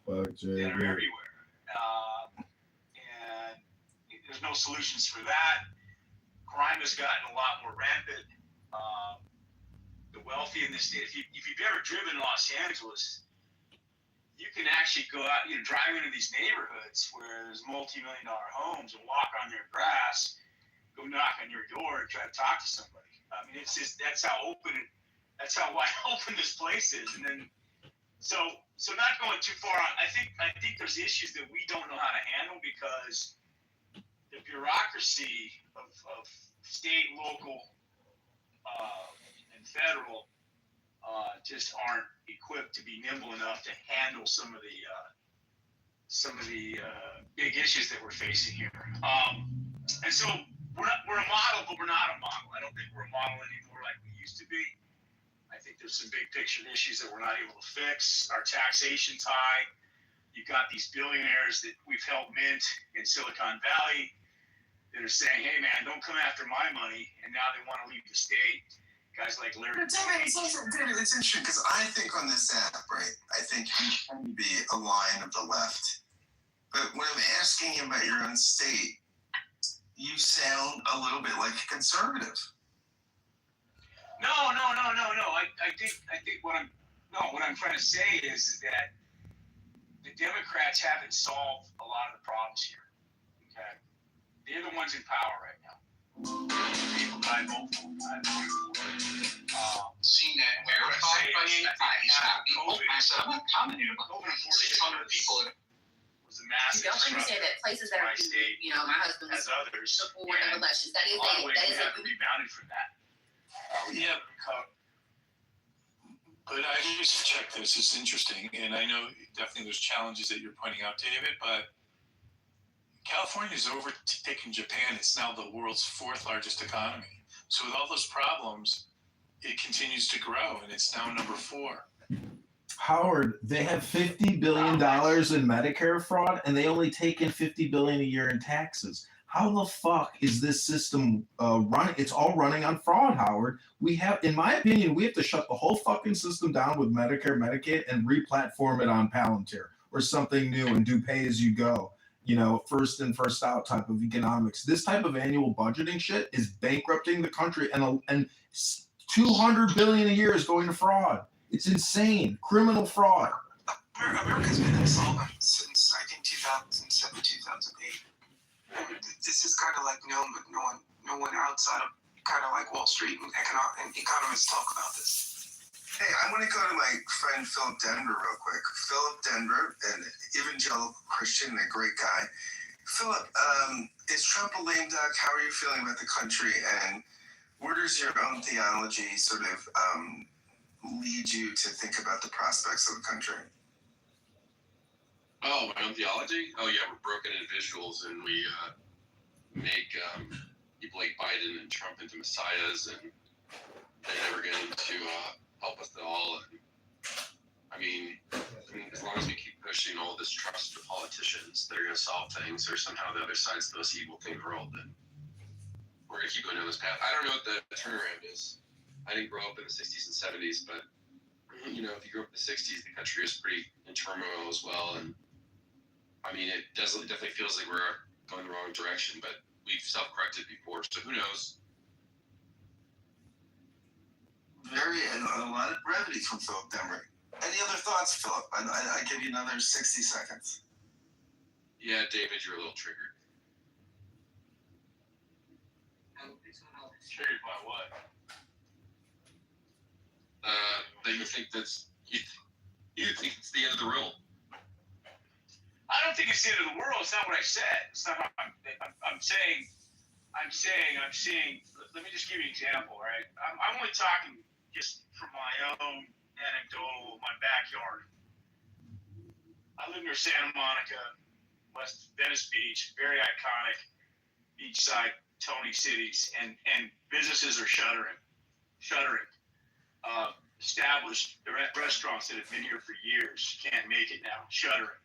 that are everywhere. And there's no solutions for that. Crime has gotten a lot more rampant. The wealthy in this state, if you've ever driven Los Angeles, you can actually go out, drive into these neighborhoods where there's multi-million-dollar homes and walk on their grass, go knock on your door and try to talk to somebody. I mean, it's just that's how wide open this place is. And then, so not going too far on. I think there's issues that we don't know how to handle because the bureaucracy of state, local, and federal just aren't equipped to be nimble enough to handle some of the big issues that we're facing here. And so we're a model, but we're not a model. I don't think we're a model anymore like we used to be. I think there's some big picture issues that we're not able to fix. Our taxation's high. You've got these billionaires that we've helped mint in Silicon Valley that are saying, hey man, don't come after my money, and now they want to leave the state. Guys like Larry. David, it's interesting because I think on this app, right, I think you can be a lion of the left. But when I'm asking you about your own state, you sound a little bit like a conservative. No. I think what I'm trying to say is that the Democrats haven't solved a lot of the problems here. Okay, they're the ones in power right now. People I vote for. Seen that verified by he's happy. I said, I'm not commenting about 600 people. Was a massive. You don't understand that places that are, my husband was before the elections. That is rebounded from that. But I just checked this. It's interesting, and I know definitely there's challenges that you're pointing out, David. But California's overtaken Japan. It's now the world's 4th largest economy. So with all those problems, it continues to grow, and it's now number 4. Howard, they have $50 billion in Medicare fraud, and they only take in $50 billion a year in taxes. How the fuck is this system running? It's all running on fraud, Howard. We have, in my opinion, we have to shut the whole fucking system down with Medicare, Medicaid, and re-platform it on Palantir or something new and do pay as you go. First in, first out type of economics. This type of annual budgeting shit is bankrupting the country, and $200 billion a year is going to fraud. It's insane. Criminal fraud. America's been insolvent since I think 2007, 2008. This is kind of like known, but no one outside of kind of like Wall Street and economists talk about this. Hey, I want to go to my friend Philip Denver real quick. Philip Denver, an evangelical Christian, a great guy. Philip, is Trump a lame duck? How are you feeling about the country? And where does your own theology sort of lead you to think about the prospects of the country? Oh, my own theology? Oh, yeah, we're broken individuals, and we make people like Biden and Trump into messiahs, and they're never going to help us at all. And, I mean, as long as we keep pushing pushing all this trust to politicians that are going to solve things, or somehow the other side's the most evil thing in the world, then we're going to keep going down this path. I don't know what the turnaround is. I didn't grow up in the 60s and 70s, but, you know, if you grew up in the 60s, the country was pretty in turmoil as well. And, I mean, it definitely feels like we're going the wrong direction, but we've self-corrected before, so who knows? And a lot of brevity from Philip Demery. Any other thoughts, Philip? I give you another 60 seconds. Yeah, David, you're a little triggered. Triggered by what? That you think you think it's the end of the world. I don't think it's the end of the world. It's not what I said. It's not. I'm saying. Let me just give you an example, right? I'm only talking just from my own anecdotal, my backyard. I live near Santa Monica, West Venice Beach, very iconic beachside Tony cities, and businesses are shuttering. Established restaurants that have been here for years can't make it now, shuttering.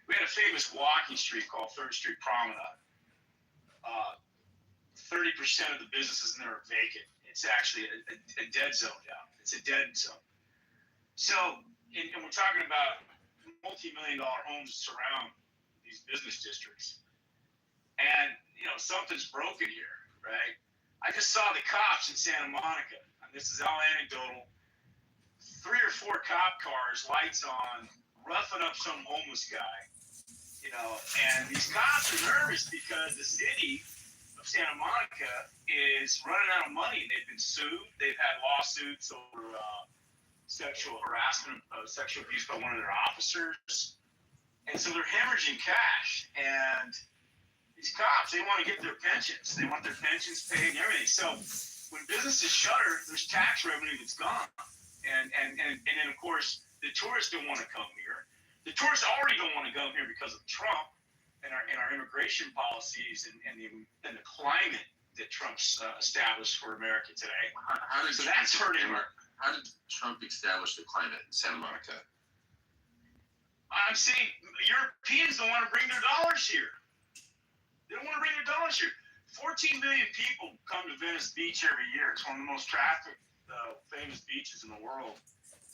We had a famous walking street called 3rd Street Promenade. 30% of the businesses in there are vacant. It's actually a dead zone now. It's a dead zone. So, and we're talking about multi-million-dollar homes that surround these business districts. And, you know, something's broken here, right? I just saw the cops in Santa Monica, and this is all anecdotal. 3 or 4 cop cars, lights on, roughing up some homeless guy, you know, and these cops are nervous because the city of Santa Monica is running out of money. They've been sued. They've had lawsuits over sexual harassment, sexual abuse by one of their officers. And so they're hemorrhaging cash. And these cops, they want to get their pensions. They want their pensions paid and everything. So when businesses shutter, there's tax revenue that's gone. And then, of course, the tourists don't want to come here. The tourists already don't want to come here because of Trump and our immigration policies and the climate that Trump's established for America today. So that's hurting. How did Trump establish the climate in Santa Monica? I'm saying Europeans don't want to bring their dollars here. They don't want to bring their dollars here. 14 million people come to Venice Beach every year. It's one of the most trafficked, famous beaches in the world.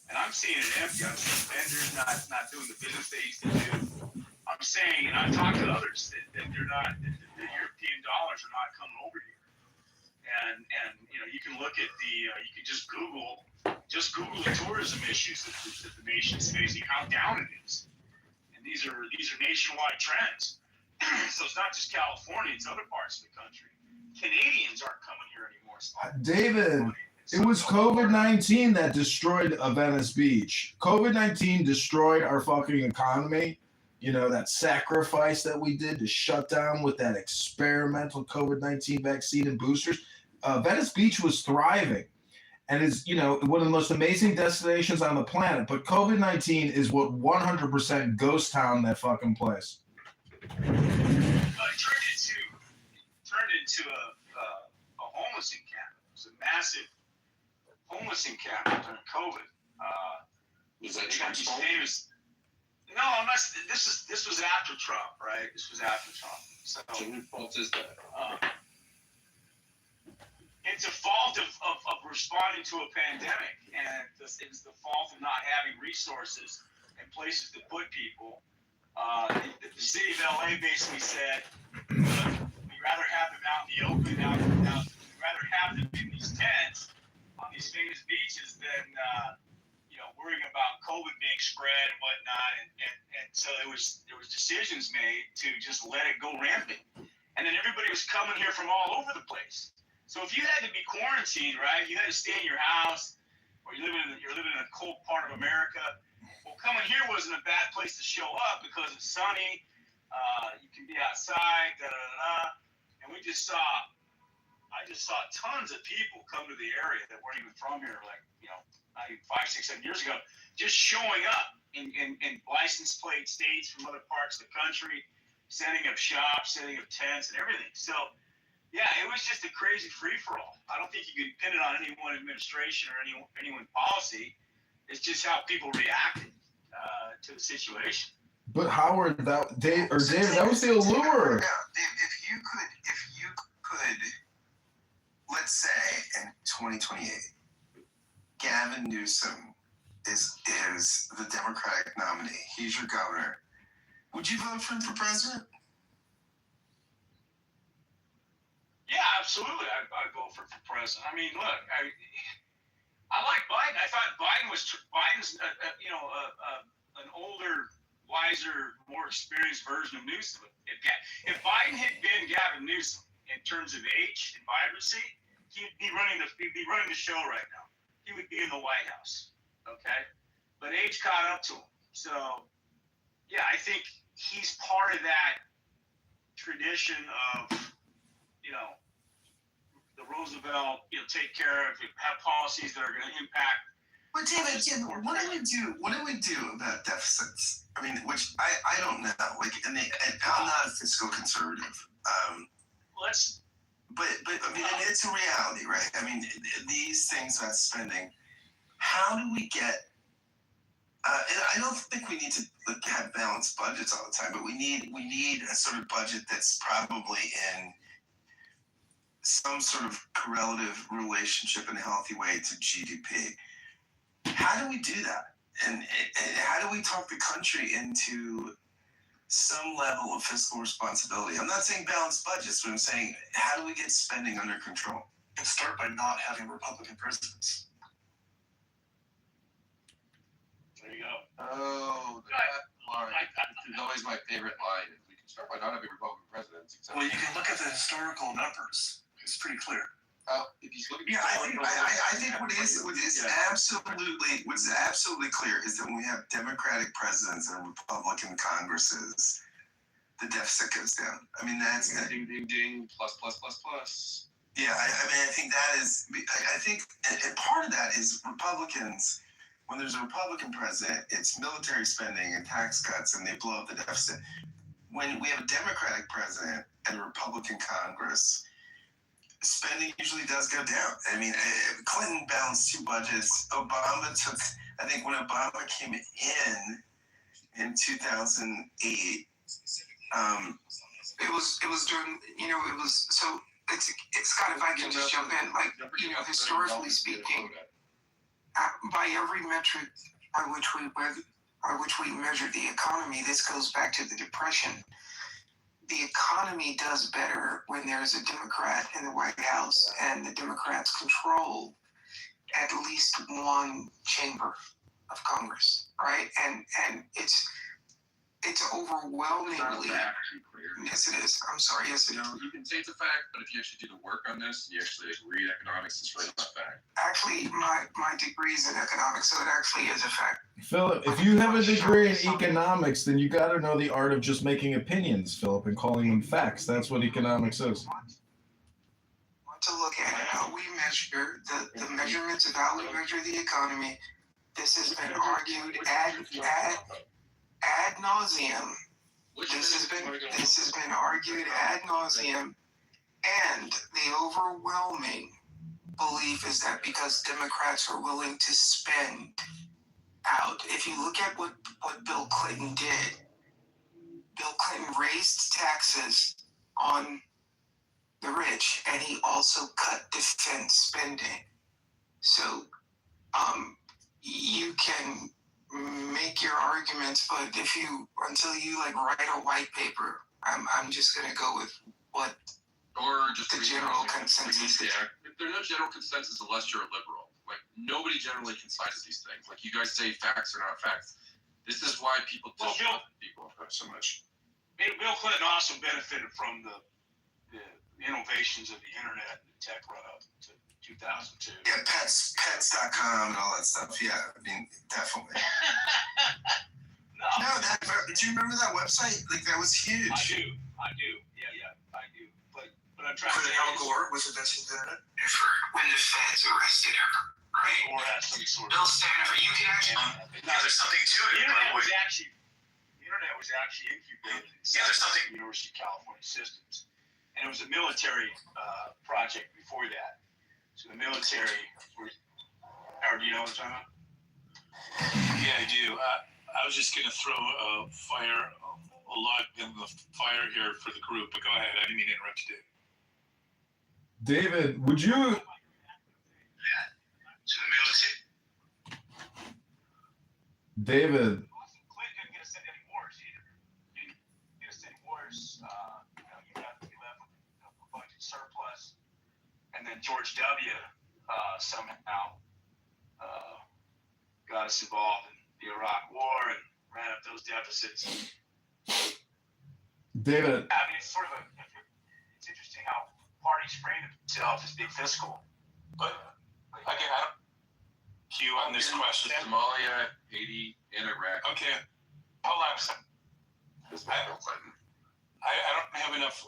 And I'm seeing it empty. I'm seeing vendors not doing the business they used to do. I'm saying, and I've talked to others, that they're not, that the European dollars are not coming over here. And you know, you can look at you can just Google the tourism issues that the nation's facing, how down it is. And these are nationwide trends. So it's not just California, it's other parts of the country. Canadians aren't coming here anymore. David, it was COVID-19 that destroyed Venice Beach. COVID-19 destroyed our fucking economy. You know, that sacrifice that we did to shut down with that experimental COVID-19 vaccine and boosters. Venice Beach was thriving and is, you know, one of the most amazing destinations on the planet. But COVID-19 is what 100% ghost town that fucking place. It turned into a homeless encampment. It was a massive homeless encampment during COVID. Was that Trump's fault? No, I'm not. This was after Trump, right? This was after Trump. So whose fault is that? It's a fault of responding to a pandemic, and it's the fault of not having resources and places to put people. The city of LA basically said, we'd rather have them out in the open, we'd rather have them in these tents on these famous beaches than worrying about COVID being spread and whatnot. And so there was decisions made to just let it go rampant. And then everybody was coming here from all over the place. So if you had to be quarantined, right, you had to stay in your house, or you're living in a cold part of America. Well, coming here wasn't a bad place to show up because it's sunny. You can be outside, and I just saw tons of people come to the area that weren't even from here, like, not even 5, 6, 7 years ago, just showing up in license plate states from other parts of the country, setting up shops, setting up tents and everything. So, yeah, it was just a crazy free-for-all. I don't think you could pin it on any one administration or any one policy. It's just how people reacted to the situation. But Howard, that Dave or So David, that was the allure. Yeah, Dave, if you could, let's say in 2028, Gavin Newsom is the Democratic nominee. He's your governor. Would you vote for him for president? Yeah, absolutely. I'd vote for president. I mean, look, I like Biden. I thought Biden's an older, wiser, more experienced version of Newsom. If Biden had been Gavin Newsom in terms of age and vibrancy, he'd be running the show right now. He would be in the White House. Okay, but age caught up to him. So, yeah, I think he's part of that tradition of, the Roosevelt, take care of, have policies that are going to impact. But David, what do we do about deficits? I mean, which I don't know. Like, and I'm not a fiscal conservative. But I mean, it's a reality, right? I mean, these things about spending. How do we get? And I don't think we need to have balanced budgets all the time, but we need a sort of budget that's probably in some sort of correlative relationship in a healthy way to GDP. How do we do that? And how do we talk the country into some level of fiscal responsibility? I'm not saying balanced budgets, but I'm saying how do we get spending under control? And start by not having Republican presidents. There you go. Oh, that line. It's always my favorite line. If we can start by not having Republican presidents. Well, you can look at the historical numbers. It's pretty clear. If he's looking I think what is absolutely clear is that when we have Democratic presidents and Republican Congresses, the deficit goes down. I mean, that's ding, ding, ding, plus, plus, plus, plus. Yeah, I think that is. I think, and part of that is Republicans. When there's a Republican president, it's military spending and tax cuts, and they blow up the deficit. When we have a Democratic president and a Republican Congress, spending usually does go down. I mean, Clinton balanced two budgets. Obama took, I think when Obama came in 2008, it was during, it was, so it's Scott, if I can just jump in, historically speaking, by every metric by which we measure the economy, this goes back to the Depression. The economy does better when there's a Democrat in the White House and the Democrats control at least one chamber of Congress, right? And it's overwhelmingly. Yes, it is. I'm sorry. Yes, it is. You can say it's a fact, but if you actually do the work on this, you actually read economics, it's really not a fact. Actually, my degree is in economics, so it actually is a fact. Philip, if you have a degree in economics, then you got to know the art of just making opinions, Philip, and calling them facts. That's what economics is. To look at how we measure the measurements of how we measure the economy. This has been argued ad nauseum. This has been argued ad nauseum, and the overwhelming belief is that because Democrats are willing to spend out. If you look at what Bill Clinton did, Bill Clinton raised taxes on the rich, and he also cut defense spending. So, you can make your arguments, but until you write a white paper, I'm just gonna go with what the general consensus is. If there's no general consensus unless you're a liberal. Like, nobody generally concises these things. Like, you guys say facts are not facts. This is why people disrupt people so much. Bill Clinton also benefited from the innovations of the internet and the tech run up to 2002. Yeah, pets.com and all that stuff. Yeah, I mean, definitely. No, do you remember that website? Like, that was huge. I do. Yeah, I do. But I'm trying to say Al Gore was inventing the internet. When the feds arrested her, right? Or had some sort of. Bill Stanford, you can actually. There's something to it. The internet was actually incubated in the University of California systems, and it was a military project before that. So the military. Howard, do you know what I'm talking about? Yeah, I do. I was just going to throw a log in the fire here for the group, but go ahead. I didn't mean to interrupt you, Dave. David, would you? Yeah. To the military. David. Clinton didn't get us into any wars either. He didn't get us into any wars. You left a budget surplus. And then George W. Somehow got us involved in the Iraq War and ran up those deficits. David. I mean, it's it's interesting how parties frame themselves as being fiscal. But again, I don't. Q on this question. Somalia, Haiti, and Iraq. Okay. Hold on a second. I don't have enough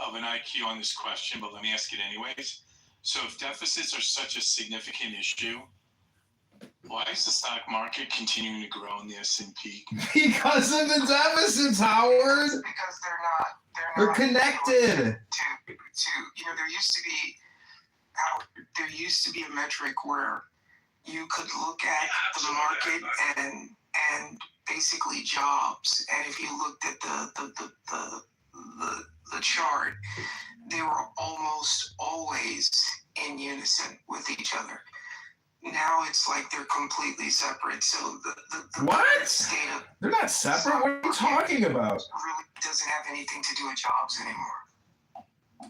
of an IQ on this question, but let me ask it anyways. So if deficits are such a significant issue, why is the stock market continuing to grow in the S&P? Because of the deficits, Howard. Because they're connected. To there used to be a metric where you could look at the market and basically jobs, and if you looked at the chart, they were almost always in unison with each other. Now it's like they're completely separate. So the what? State of they're not separate. What are you talking about? Really doesn't have anything to do with jobs anymore.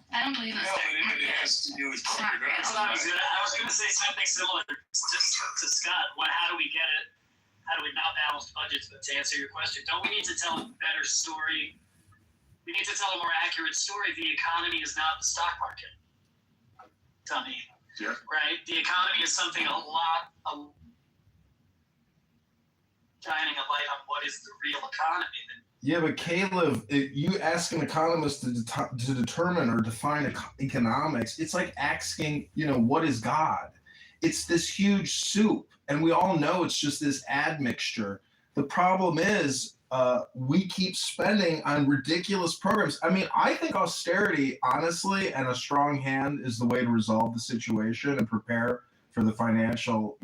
I don't believe No, it has to do with corporate Hold on, I was going to say something similar to Scott. How do we get it? How do we not balance budgets? But to answer your question, don't we need to tell a better story? We need to tell a more accurate story. The economy is not the stock market. Tell me. Yeah. Right? The economy is something shining a light on what is the real economy. Yeah, but Caleb, if you ask an economist to determine or define economics, it's like asking, what is God? It's this huge soup, and we all know it's just this admixture. The problem is we keep spending on ridiculous programs. I mean, I think austerity, honestly, and a strong hand is the way to resolve the situation and prepare for the financial,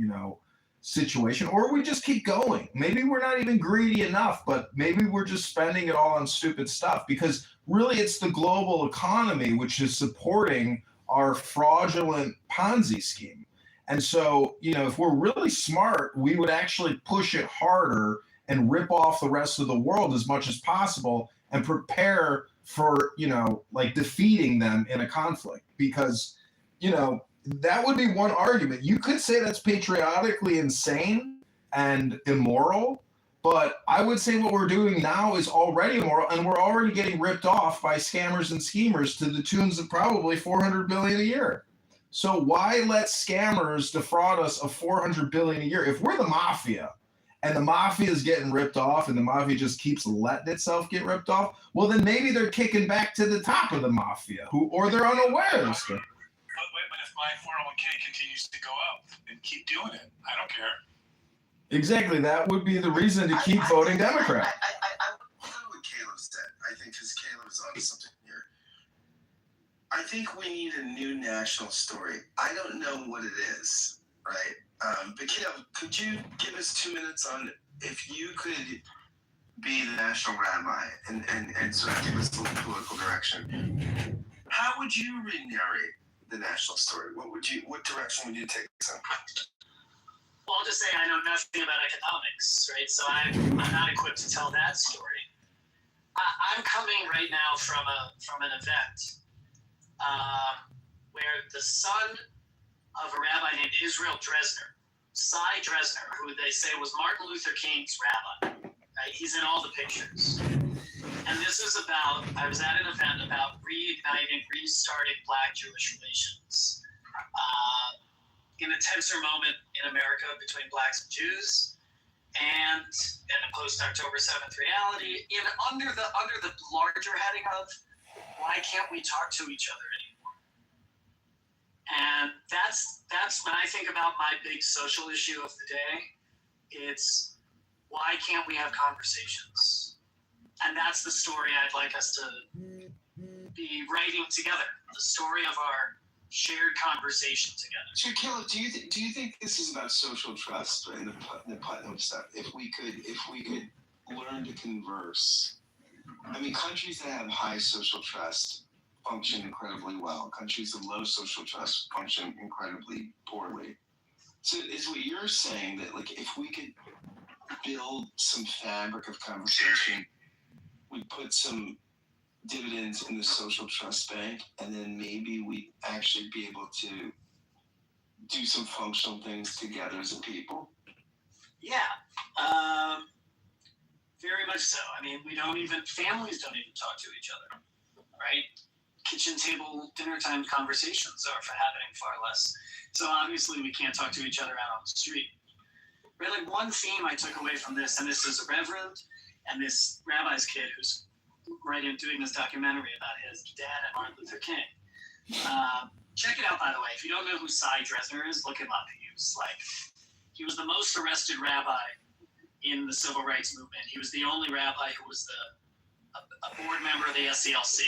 situation, or we just keep going. Maybe we're not even greedy enough, but maybe we're just spending it all on stupid stuff, because really it's the global economy which is supporting our fraudulent Ponzi scheme. And so, if we're really smart, we would actually push it harder and rip off the rest of the world as much as possible and prepare for, defeating them in a conflict, because, that would be one argument. You could say that's patriotically insane and immoral, but I would say what we're doing now is already immoral, and we're already getting ripped off by scammers and schemers to the tunes of probably $400 billion a year. So why let scammers defraud us of $400 billion a year? If we're the mafia and the mafia is getting ripped off and the mafia just keeps letting itself get ripped off, well, then maybe they're kicking back to the top of the mafia, or they're unaware of stuff. But if my 401k continues to go up, then keep doing it. I don't care. Exactly. That would be the reason to keep voting Democrat. I what Caleb said. I think because Caleb is on something here. I think we need a new national story. I don't know what it is, right? But Caleb, could you give us 2 minutes on if you could be the national rabbi and sort of give us a little political direction? How would you re-narrate the national story? What direction would you take us in? Well, I'll just say I know nothing about economics, right? So I'm not equipped to tell that story. I'm coming right now from an event where the son of a rabbi named Israel Dresner, Cy Dresner, who they say was Martin Luther King's rabbi, right? He's in all the pictures. And this is I was at an event about restarting Black-Jewish relations in a tenser moment in America between blacks and Jews, and in a post-October 7th reality, under the larger heading of why can't we talk to each other anymore? And that's when I think about my big social issue of the day. It's why can't we have conversations? And that's the story I'd like us to be writing together. The story of our shared conversation together. So, Caleb, do you think this is about social trust and the Putnam stuff? If we could learn to converse. I mean, countries that have high social trust function incredibly well. Countries of low social trust function incredibly poorly. So is what you're saying that, like, if we could build some fabric of conversation, we put some dividends in the social trust bank, and then maybe we actually be able to do some functional things together as a people? Yeah, very much so. I mean, families don't even talk to each other, right? Kitchen table dinner time conversations are happening far less. So obviously we can't talk to each other out on the street. Right? Like, one theme I took away from this, and this is a reverend and this rabbi's kid who's doing this documentary about his dad and Martin Luther King. Check it out, by the way. If you don't know who Cy Dresner is, look him up. He was the most arrested rabbi in the civil rights movement. He was the only rabbi who was a board member of the SCLC.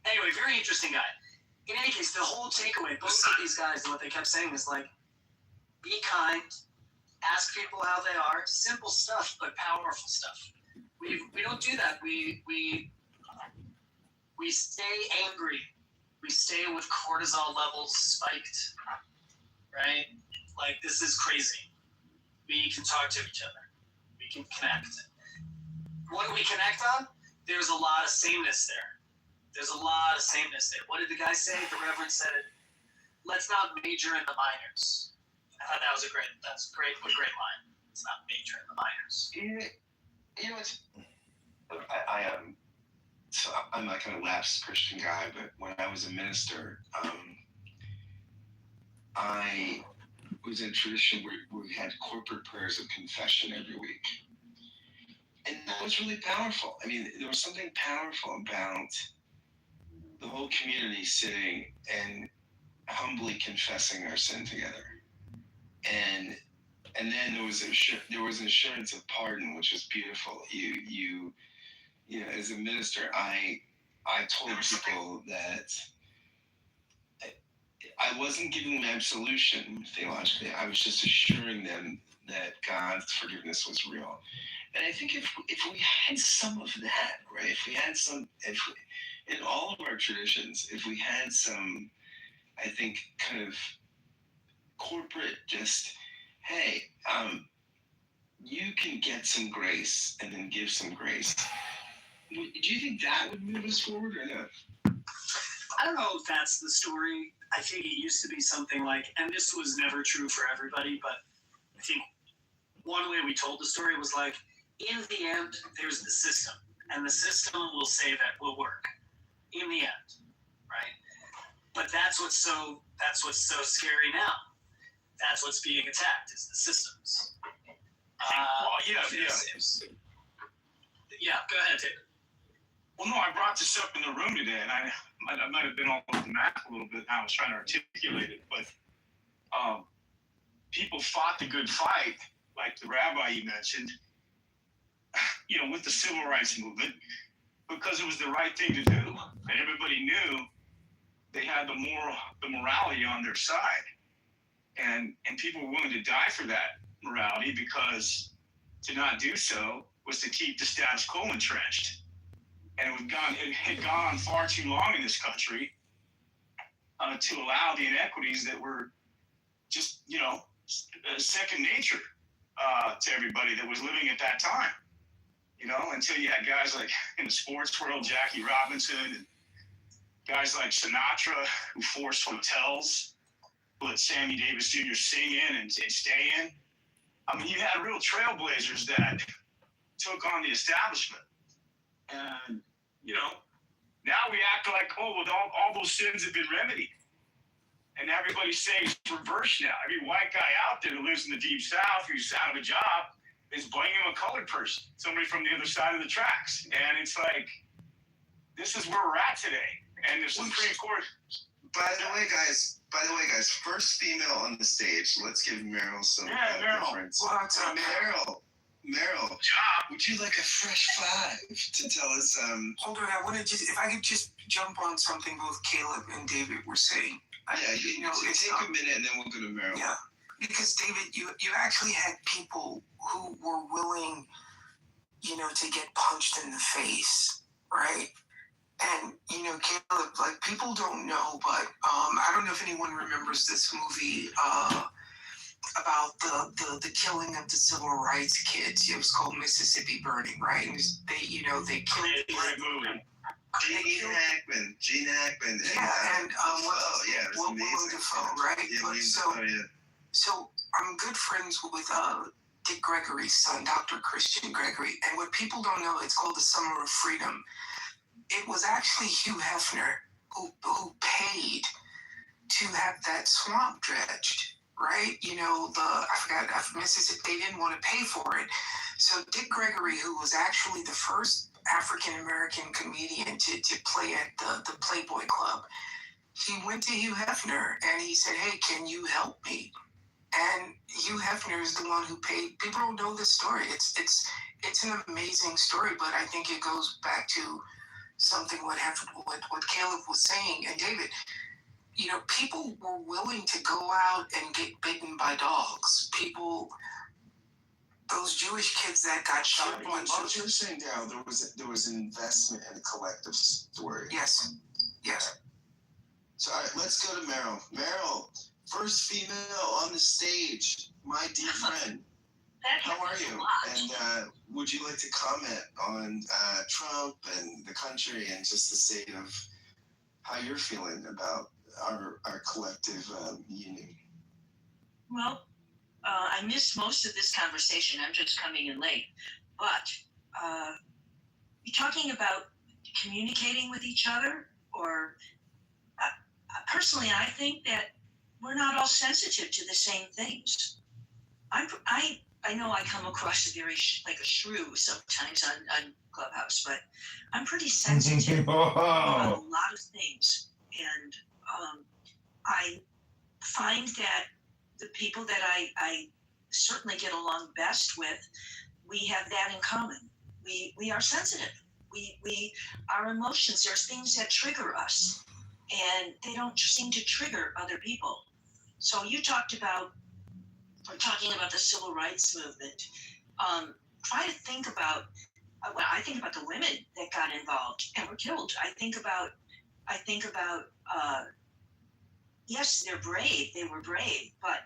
Anyway, very interesting guy. In any case, the whole takeaway, both of these guys, what they kept saying is, like, be kind, ask people how they are, simple stuff, but powerful stuff. We don't do that. We stay angry. We stay with cortisol levels spiked, right? Like, this is crazy. We can talk to each other. We can connect. What do we connect on? There's a lot of sameness there. What did the guy say? The Reverend said it. Let's not major in the minors. I thought that's a great line. Let's not major in the minors. You know, I am. So I'm not kind of lapsed Christian guy, but when I was a minister, I was in a tradition where we had corporate prayers of confession every week. And that was really powerful. I mean, there was something powerful about the whole community sitting and humbly confessing our sin together. And then there was assurance of pardon, which was beautiful. You know, as a minister, I told people that I wasn't giving them absolution theologically. I was just assuring them that God's forgiveness was real. And I think if we had some of that, right? In all of our traditions, if we had some, I think, kind of corporate, just, hey, you can get some grace and then give some grace. Do you think that would move us forward or no? I don't know if that's the story. I think it used to be something like, and this was never true for everybody, but I think one way we told the story was like, in the end, there's the system, and the system will say that will work in the end, right? But that's what's so scary now. That's what's being attacked, is the systems. Yeah, go ahead, David. Well, no, I brought this up in the room today, and I might have been all over the map a little bit. I was trying to articulate it, but people fought the good fight, like the rabbi you mentioned, you know, with the civil rights movement, because it was the right thing to do, and everybody knew they had the morality on their side, and people were willing to die for that morality, because to not do so was to keep the status quo entrenched. And it had gone on far too long in this country to allow the inequities that were just, you know, second nature to everybody that was living at that time. You know, until you had guys like in the sports world, Jackie Robinson, and guys like Sinatra, who forced hotels, who let Sammy Davis Jr. sing in and stay in. I mean, you had real trailblazers that took on the establishment. And, you know, now we act like, oh, well, all those sins have been remedied. And everybody's saying it's reversed now. Every white guy out there who lives in the Deep South who's out of a job is blaming a colored person, somebody from the other side of the tracks. And it's like, this is where we're at today. And the Supreme Court. By the way, guys, first female on the stage. Let's give Meryl some Meryl. reference. What's up, Meryl? Meryl, would you like a fresh five to tell us? Hold on, I want to just, if I could just jump on something both Caleb and David were saying. It's take a minute and then we'll go to Meryl. Yeah, because David, you actually had people who were willing, to get punched in the face, right? And, Caleb, like, people don't know, but I don't know if anyone remembers this movie about the killing of the civil rights kids. It was called Mississippi Burning, right? And they killed. Great movie. Gene Hackman. Yeah, and Willem Dafoe, right? Yeah, So I'm good friends with Dick Gregory's son, Dr. Christian Gregory, and what people don't know, it's called the Summer of Freedom. It was actually Hugh Hefner who paid to have that swamp dredged. Right? Mississippi, they didn't want to pay for it. So Dick Gregory, who was actually the first African-American comedian to play at the Playboy Club, he went to Hugh Hefner and he said, hey, can you help me? And Hugh Hefner is the one who paid. People don't know this story. It's an amazing story, but I think it goes back to something what Caleb was saying. And David, people were willing to go out and get bitten by dogs. Those Jewish kids that got shot. What you're saying, Darryl, there was an investment in a collective story. Yes. So, all right, let's go to Meryl. Meryl, first female on the stage, my dear friend. How are you? And would you like to comment on Trump and the country and just the state of how you're feeling about our collective union? Well, I missed most of this conversation. I'm just coming in late. But you're talking about communicating with each other, or personally, I think that we're not all sensitive to the same things. I know I come across like a shrew sometimes on Clubhouse, but I'm pretty sensitive about a lot of things. And I find that the people that I certainly get along best with, we have that in common. We are sensitive. Our emotions, there's things that trigger us, and they don't seem to trigger other people. So we're talking about the civil rights movement. Try to think about, I think about the women that got involved and were killed. I think about, yes, they're brave. They were brave, but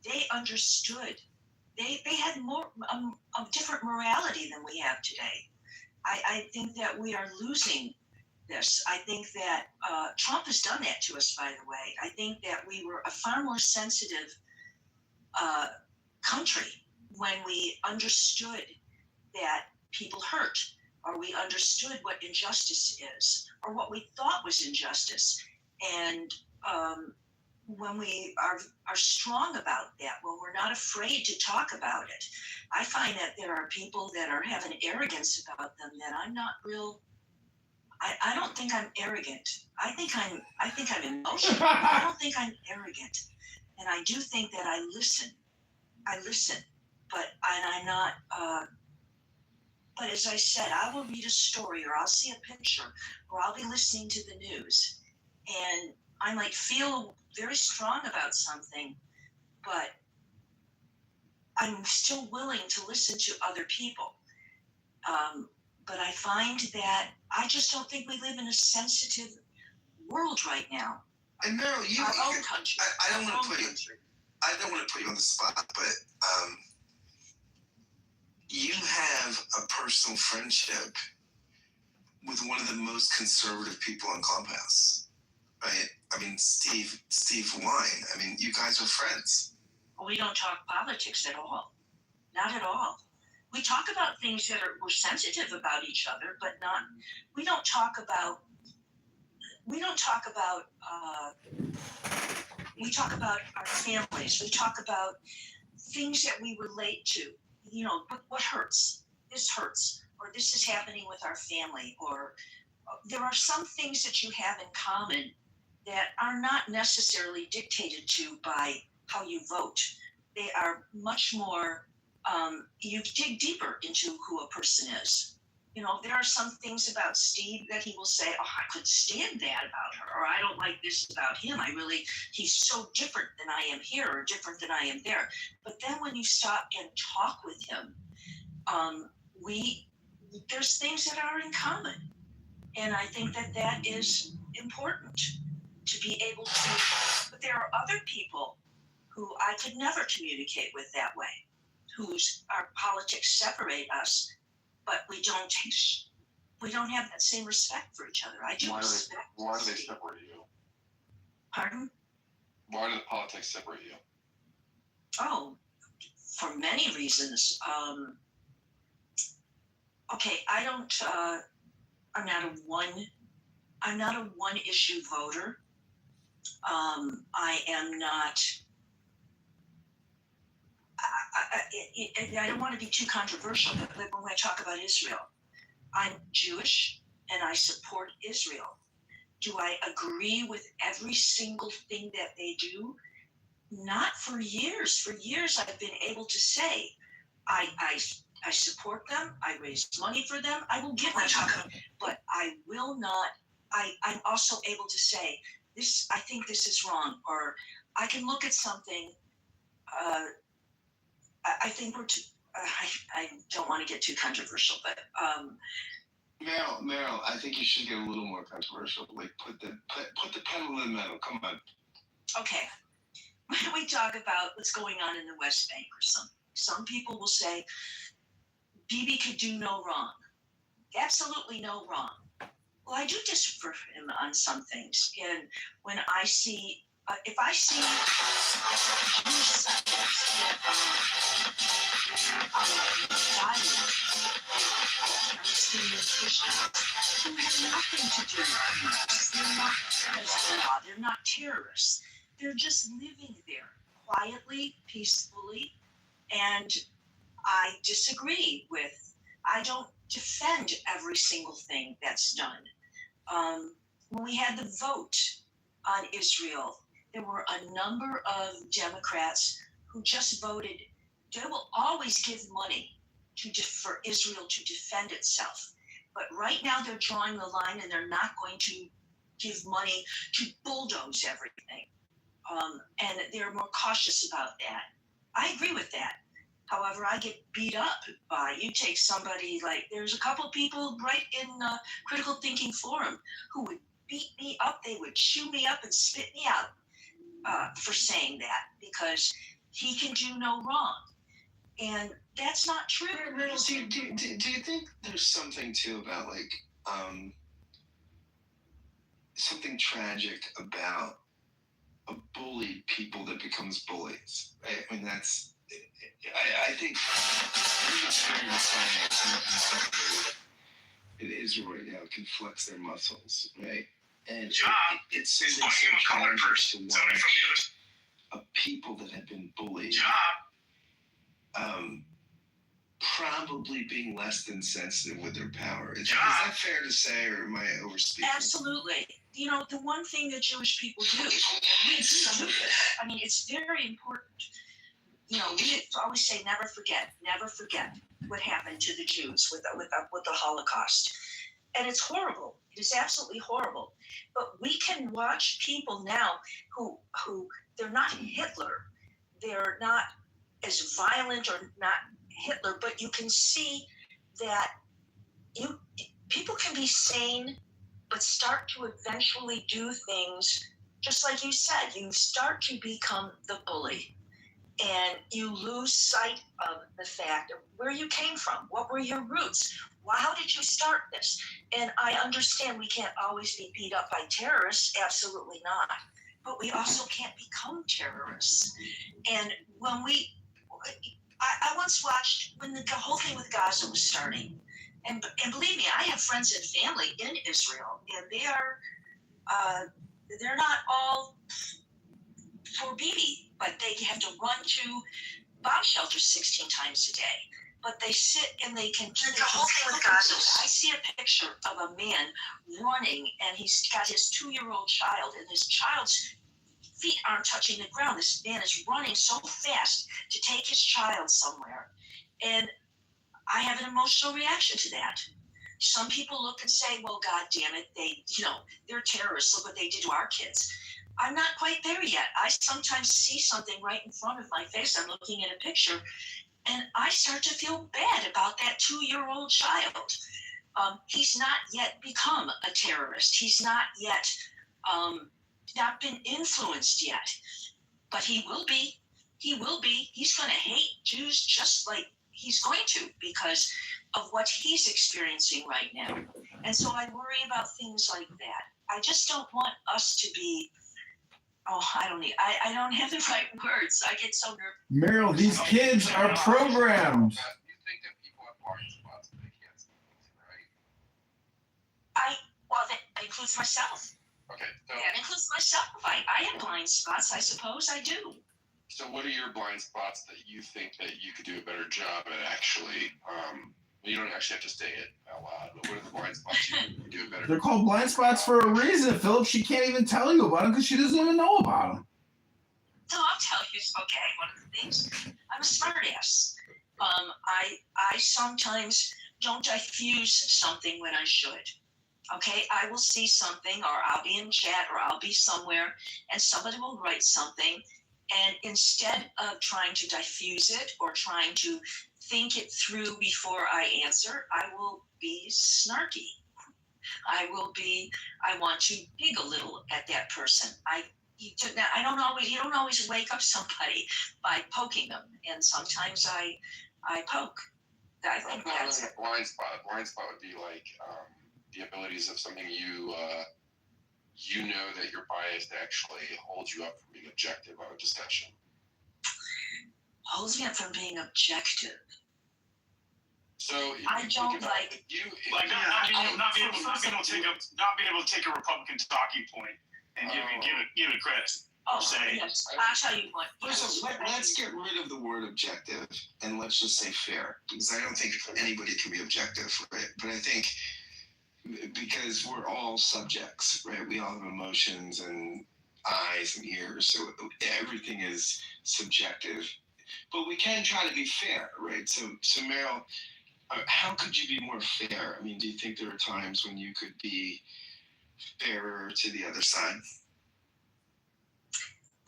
they understood. They had more a different morality than we have today. I think that we are losing this. I think that Trump has done that to us, by the way. I think that we were a far more sensitive country when we understood that people hurt, or we understood what injustice is, or what we thought was injustice. And when we are strong about that, when we're not afraid to talk about it, I find that there are people that have an arrogance about them that I'm not real. I don't think I'm arrogant. I think I'm emotional. I don't think I'm arrogant. And I do think that I listen, but I'm not, but as I said, I will read a story, or I'll see a picture, or I'll be listening to the news, and I might feel very strong about something, but I'm still willing to listen to other people. But I find that I just don't think we live in a sensitive world right now. And Meryl, our own country. I don't want to put you on the spot, but you have a personal friendship with one of the most conservative people on Clubhouse, right? I mean, Steve Wine. I mean, you guys are friends. We don't talk politics at all. Not at all. We talk about things that we're sensitive about each other, but not. We don't talk about. We talk about our families. We talk about things that we relate to. What hurts? This hurts, or this is happening with our family, or there are some things that you have in common that are not necessarily dictated to by how you vote. They are much more you dig deeper into who a person is. You know, there are some things about Steve that he will say, oh, I couldn't stand that about her, or I don't like this about him. He's so different than I am here, or different than I am there. But then when you stop and talk with him, there's things that are in common. And I think that is important to be able to, but there are other people who I could never communicate with that way, our politics separate us, but we don't have that same respect for each other. I do respect. Why do they separate you? Pardon? Why do the politics separate you? Oh, for many reasons. Okay, I'm not a one issue voter. I am not. I don't want to be too controversial, but when I talk about Israel, I'm Jewish and I support Israel. Do I agree with every single thing that they do? Not for years. For years, I've been able to say, I support them. I raise money for them. I will give my time, but I will not. I'm also able to say this. I think this is wrong, or I can look at something. I think we're too. I don't want to get too controversial, but Meryl, I think you should get a little more controversial. Like put the pedal in the metal. Come on. Okay. When we talk about what's going on in the West Bank or something, some people will say Bibi could do no wrong. Absolutely no wrong. Well, I do disagree with him on some things. And when I see, if I see Jewish settlers Palestinian Christians who have nothing to do with us, they're not Hezbollah, they're not terrorists. They're just living there quietly, peacefully, and I disagree with. I don't defend every single thing that's done. When we had the vote on Israel, there were a number of Democrats who just voted. They will always give money for Israel to defend itself. But right now they're drawing the line and they're not going to give money to bulldoze everything. And they're more cautious about that. I agree with that. However, I get beat up by, you take somebody like, there's a couple people right in Critical Thinking Forum who would beat me up. They would chew me up and spit me out for saying that, because he can do no wrong. And that's not true. Reynolds, do you think there's something too about like something tragic about a bullied people that becomes bullies? Right? I mean, I think it's fair to say that someone in Israel right now can flex their muscles, right? And it's something so tragic to watch a people that have been bullied probably being less than sensitive with their power. Is that fair to say, or am I overspeaking? Absolutely. You know, the one thing that Jewish people do, and we do this, I mean, it's very important. You know, we always say never forget what happened to the Jews with the Holocaust. And it's horrible. It is absolutely horrible. But we can watch people now who they're not Hitler. They're not as violent or not Hitler, but you can see that people can be sane, but start to eventually do things, just like you said, you start to become the bully. And you lose sight of the fact of where you came from. What were your roots? How did you start this? And I understand we can't always be beat up by terrorists. Absolutely not. But we also can't become terrorists. And when I once watched when the whole thing with Gaza was starting. And believe me, I have friends and family in Israel. And they're not all for Bibi, but they have to run to bomb shelters 16 times a day. But they sit and they can do the whole thing with Gaza. I see a picture of a man running, and he's got his 2-year-old child, and his child's feet aren't touching the ground. This man is running so fast to take his child somewhere. And I have an emotional reaction to that. Some people look and say, well, God damn it, they're terrorists. Look what they did to our kids. I'm not quite there yet. I sometimes see something right in front of my face. I'm looking at a picture, and I start to feel bad about that 2-year-old child. He's not yet become a terrorist. He's not yet not been influenced yet, but he will be. He will be. He's going to hate Jews just like he's going to because of what he's experiencing right now. And so I worry about things like that. I just don't want us to be, I don't have the right words. I get so nervous. Meryl, these kids are programmed. You think that people have blind spots that they can't see things, right? That includes myself. Okay. So, That includes myself. I have blind spots, I suppose I do. so what are your blind spots that you think that you could do a better job at actually, you don't actually have to say it out loud, but what are the blind spots you think you could do a better They're job? called blind spots for a reason, Philip. She can't even tell you about them because she doesn't even know about them. So I'll tell you, okay, one of the things, I'm a smart ass. I sometimes don't diffuse something when I should. Okay, I will see something, or I'll be in chat, or I'll be somewhere, and somebody will write something, and instead of trying to diffuse it or trying to think it through before I answer, I will be snarky. I want to dig a little at that person. You don't always wake up somebody by poking them, and sometimes I poke. I think Not that's really a blind spot. A blind spot would be like the abilities of something you know that you're biased actually holds you up from being objective on a discussion. Holds me up from being objective. So I don't like you Like not being able to take a Republican talking point and give it credit. Yes, I'll tell you what. Let's get rid of the word objective and let's just say fair, because I don't think anybody can be objective, right? But I think because we're all subjects, right? We all have emotions and eyes and ears, so everything is subjective. But we can try to be fair, right? So Meryl, how could you be more fair? I mean, do you think there are times when you could be fairer to the other side?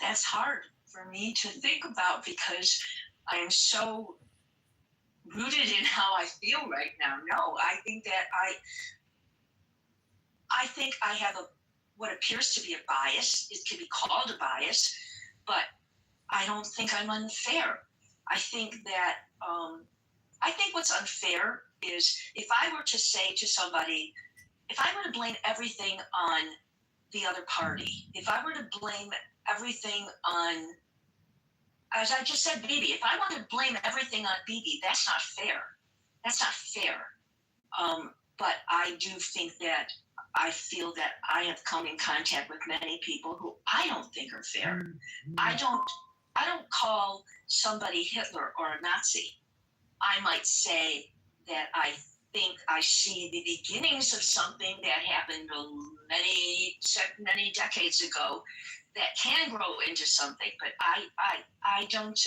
That's hard for me to think about because I am so rooted in how I feel right now. No, I think that I have what appears to be a bias. It can be called a bias, but I don't think I'm unfair. I think that what's unfair is if I were to say to somebody, if I were to blame everything on the other party, if I were to blame everything on, as I just said, Bibi, if I want to blame everything on Bibi, that's not fair. That's not fair. But I do think that I feel that I have come in contact with many people who I don't think are fair. I don't call somebody Hitler or a Nazi. I might say that I think I see the beginnings of something that happened many decades ago that can grow into something, but I don't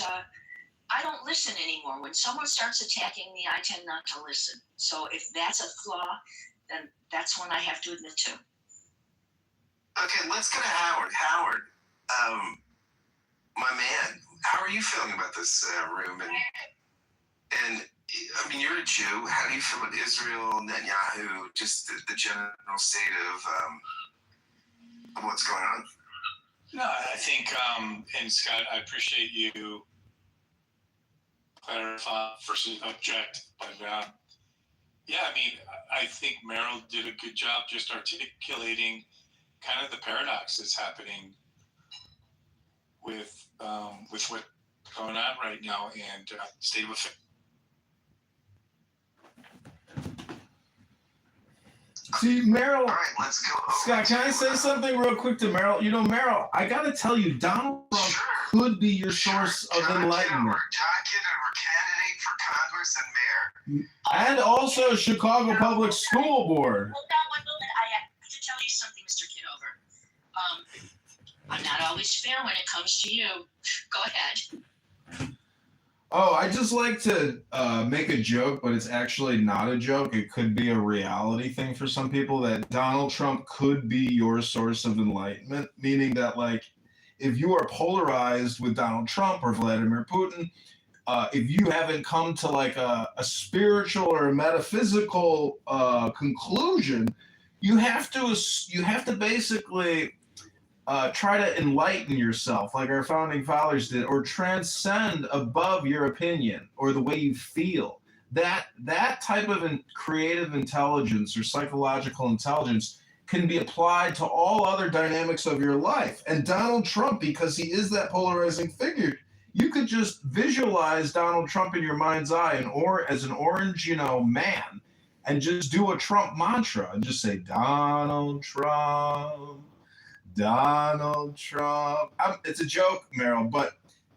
listen anymore. When someone starts attacking me, I tend not to listen. So if that's a flaw, then that's one I have to admit to. Okay, let's go to Howard. Howard, my man, how are you feeling about this room? And I mean, you're a Jew. How do you feel about Israel, Netanyahu, just the general state of what's going on? No, I think, and Scott, I appreciate you clarifying versus object, but yeah, I mean, I think Meryl did a good job just articulating kind of the paradox that's happening with what's going on right now and state of affairs. See, Meryl. All right, let's go. Scott, can I say something real quick to Meryl? You know, Meryl, I got to tell you, Donald Trump could be your source of enlightenment. John Kitover, candidate for Congress and mayor. And also Chicago Public School Board. Hold on one moment. I have to tell you something, Mr. Kitover. I'm not always fair when it comes to you. Go ahead. Oh, I just like to make a joke, but it's actually not a joke. It could be a reality thing for some people that Donald Trump could be your source of enlightenment, meaning that, like, if you are polarized with Donald Trump or Vladimir Putin, if you haven't come to like a spiritual or a metaphysical conclusion, you have to basically try to enlighten yourself like our founding fathers did, or transcend above your opinion or the way you feel. That type of creative intelligence or psychological intelligence can be applied to all other dynamics of your life. And Donald Trump, because he is that polarizing figure, you could just visualize Donald Trump in your mind's eye and or as an orange, man, and just do a Trump mantra and just say Donald Trump, Donald Trump. It's a joke, Meryl, but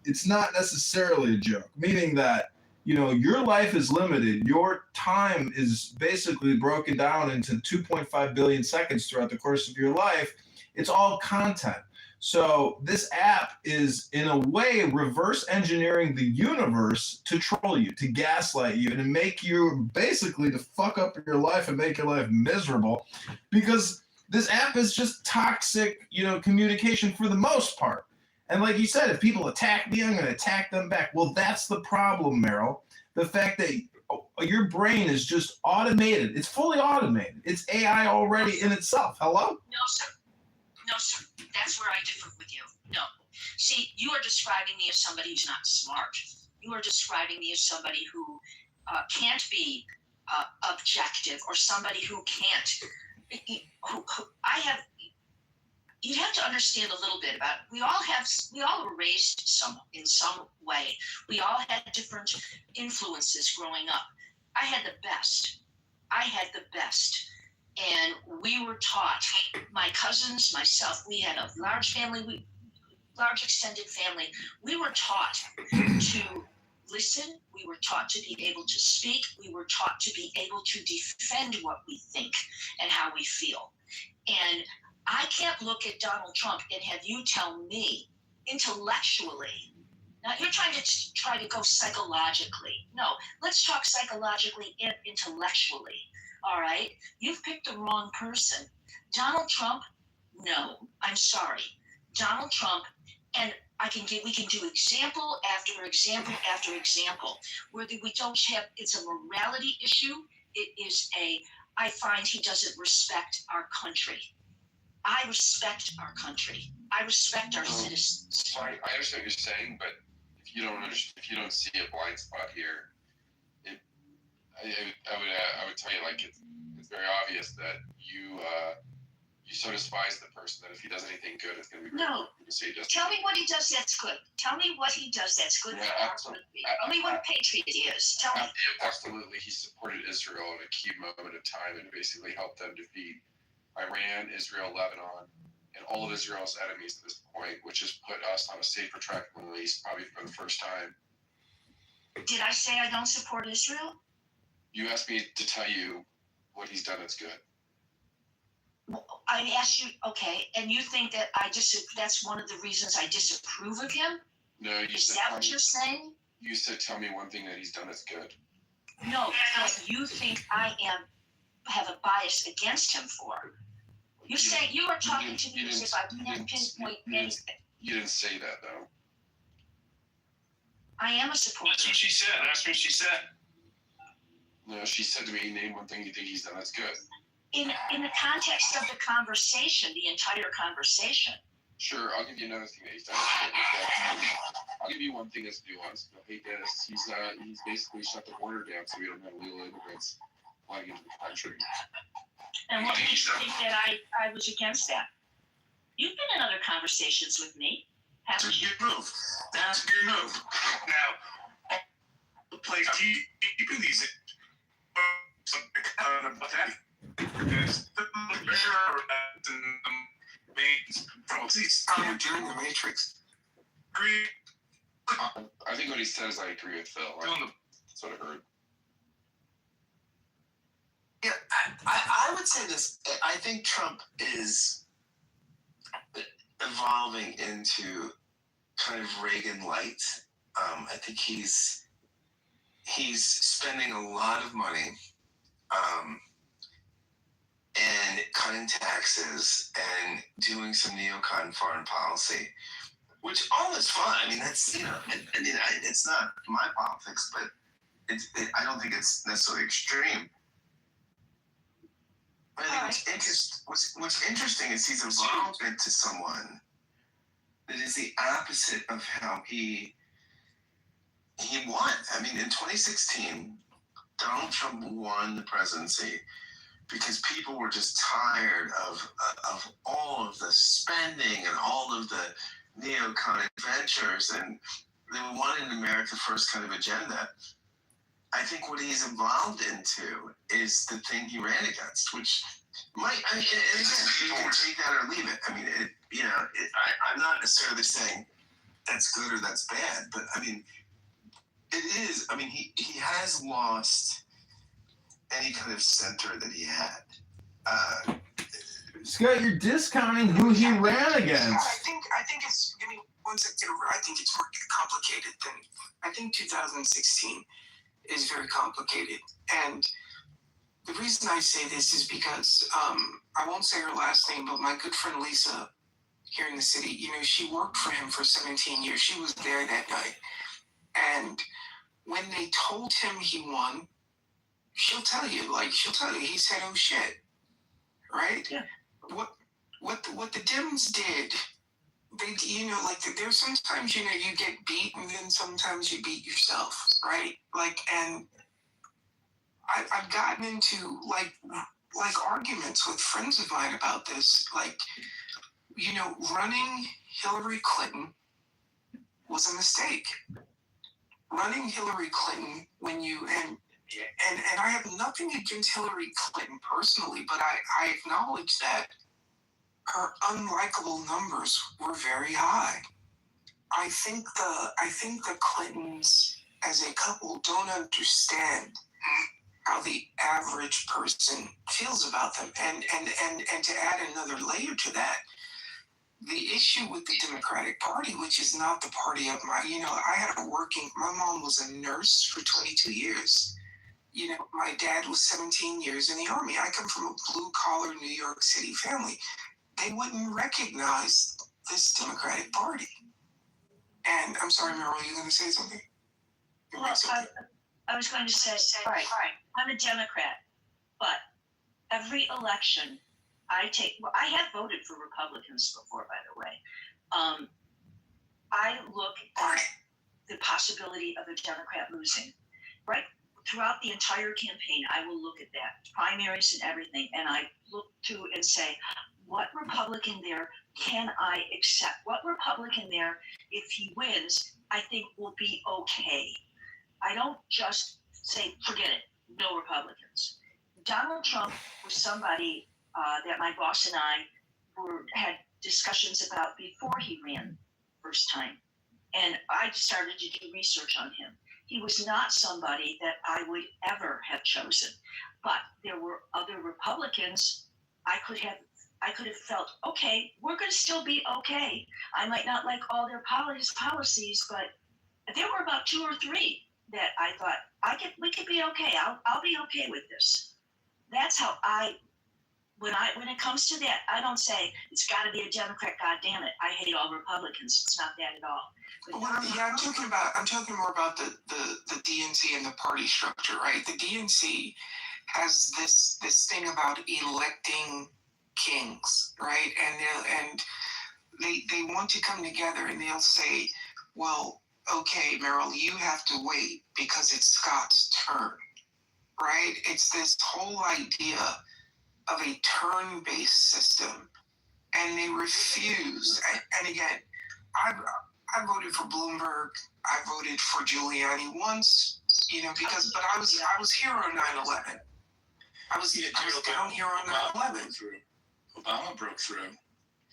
it's not necessarily a joke, meaning that, your life is limited. Your time is basically broken down into 2.5 billion seconds throughout the course of your life. It's all content. So this app is, in a way, reverse engineering the universe to troll you, to gaslight you, and to make you basically to fuck up your life and make your life miserable, because this app is just toxic, communication for the most part. And like you said, if people attack me, I'm going to attack them back. Well, that's the problem, Meryl. The fact that your brain is just automated. It's fully automated. It's AI already in itself. Hello? No, sir. No, sir. That's where I differ with you. No. See, you are describing me as somebody who's not smart. You are describing me as somebody who can't be objective, or somebody who can't. You'd have to understand a little bit about it. We all were raised in some way. We all had different influences growing up. I had the best. And we were taught, my cousins, myself, we had a large family, large extended family. We were taught to listen. We were taught to be able to speak. We were taught to be able to defend what we think and how we feel. And I can't look at Donald Trump and have you tell me intellectually. Now you're trying to go psychologically. No, let's talk psychologically and intellectually. All right? You've picked the wrong person. Donald Trump, no, I'm sorry. Donald Trump, and we can do example after example after example, where we don't have, it's a morality issue. I find he doesn't respect our country. I respect our country. I respect our citizens. Sorry, I understand what you're saying, but if you don't see a blind spot here, I would tell you, like, it's very obvious that you so despise the person that if he does anything good, it's going to be great. No. Tell me what he does that's good. Tell me what he does that's good for our country. Tell me what a patriot is. Tell me. Absolutely, he supported Israel at a key moment of time and basically helped them defeat Iran, Israel, Lebanon, and all of Israel's enemies at this point, which has put us on a safer track than the least, probably for the first time. Did I say I don't support Israel? You asked me to tell you what he's done that's good. I asked you, okay, and you think that that's one of the reasons I disapprove of him? No, Is that what you're saying? You said tell me one thing that he's done that's good. No, you think I have a bias against him for. You're saying you are talking to me as if I can't pinpoint anything. You didn't say that, though. I am a supporter. That's what she said. That's what she said. No, she said to me, name one thing you think he's done that's good. In the context of the conversation, the entire conversation. Sure, I'll give you another thing that he's done that's good. I'll give you one thing that's nuanced. You'll hate this. He's basically shut the border down so we don't have illegal immigrants flying into the country. And what makes you think that I was against that? You've been in other conversations with me, haven't you? That's a good move. Now, the place keeping these about that. Because the main policies. You're in the Matrix. I think what he says, I agree with Phil. That's what I heard. Yeah, I would say this. I think Trump is evolving into kind of Reagan light I think he's spending a lot of money and cutting taxes and doing some neocon foreign policy, which all is fine. I mean, that's, it's not my politics, but I don't think it's necessarily extreme. I think what's interesting is he's evolved into someone that is the opposite of how he won. I mean, in 2016, Donald Trump won the presidency because people were just tired of all of the spending and all of the neocon adventures, and they wanted an America First kind of agenda. I think what he's evolved into is the thing he ran against, which might, and again, you can take that or leave it. I mean, I'm not necessarily saying that's good or that's bad, but I mean, it is. I mean, he has lost any kind of center that he had. Scott, you're discounting who he ran against. I think it's, give me 1 second. I think it's more complicated than, I think 2016 is very complicated. And the reason I say this is because, I won't say her last name, but my good friend Lisa here in the city, she worked for him for 17 years. She was there that night. And when they told him he won, she'll tell you, he said, oh shit. Right? Yeah. What the Dems did, they, there's sometimes, you get beat and then sometimes you beat yourself, right? And I've gotten into arguments with friends of mine about this, running Hillary Clinton was a mistake. Running Hillary Clinton and I have nothing against Hillary Clinton personally, but I acknowledge that her unlikable numbers were very high. I think the Clintons as a couple don't understand how the average person feels about them. And to add another layer to that, the issue with the Democratic Party, which is not the party of my mom was a nurse for 22 years. My dad was 17 years in the Army. I come from a blue-collar New York City family. They wouldn't recognize this Democratic Party. And I'm sorry, Meryl, are you going to say something? Well, I was going to say, right, I'm a Democrat, but every election I have voted for Republicans before, by the way. I look at the possibility of a Democrat losing, right? Throughout the entire campaign, I will look at that, primaries and everything, and I look to and say, what Republican there can I accept? What Republican there, if he wins, I think will be okay. I don't just say, forget it, no Republicans. Donald Trump was somebody that my boss and I had discussions about before he ran first time. And I started to do research on him. He was not somebody that I would ever have chosen. But there were other Republicans I could have felt, okay, we're going to still be okay. I might not like all their policies, but there were about 2 or 3 that I thought we could be okay. I'll be okay with this. That's how when it comes to that, I don't say it's got to be a Democrat. God damn it, I hate all Republicans. It's not that at all. I'm talking more about the DNC and the party structure, right? The DNC has this thing about electing kings, right? And they want to come together and they'll say, well, okay, Meryl, you have to wait because it's Scott's turn, right? It's this whole idea of a turn-based system, and they refuse. And again, I voted for Bloomberg. I voted for Giuliani once, but I was here on 9/11. I was down here on 9/11. Obama broke through.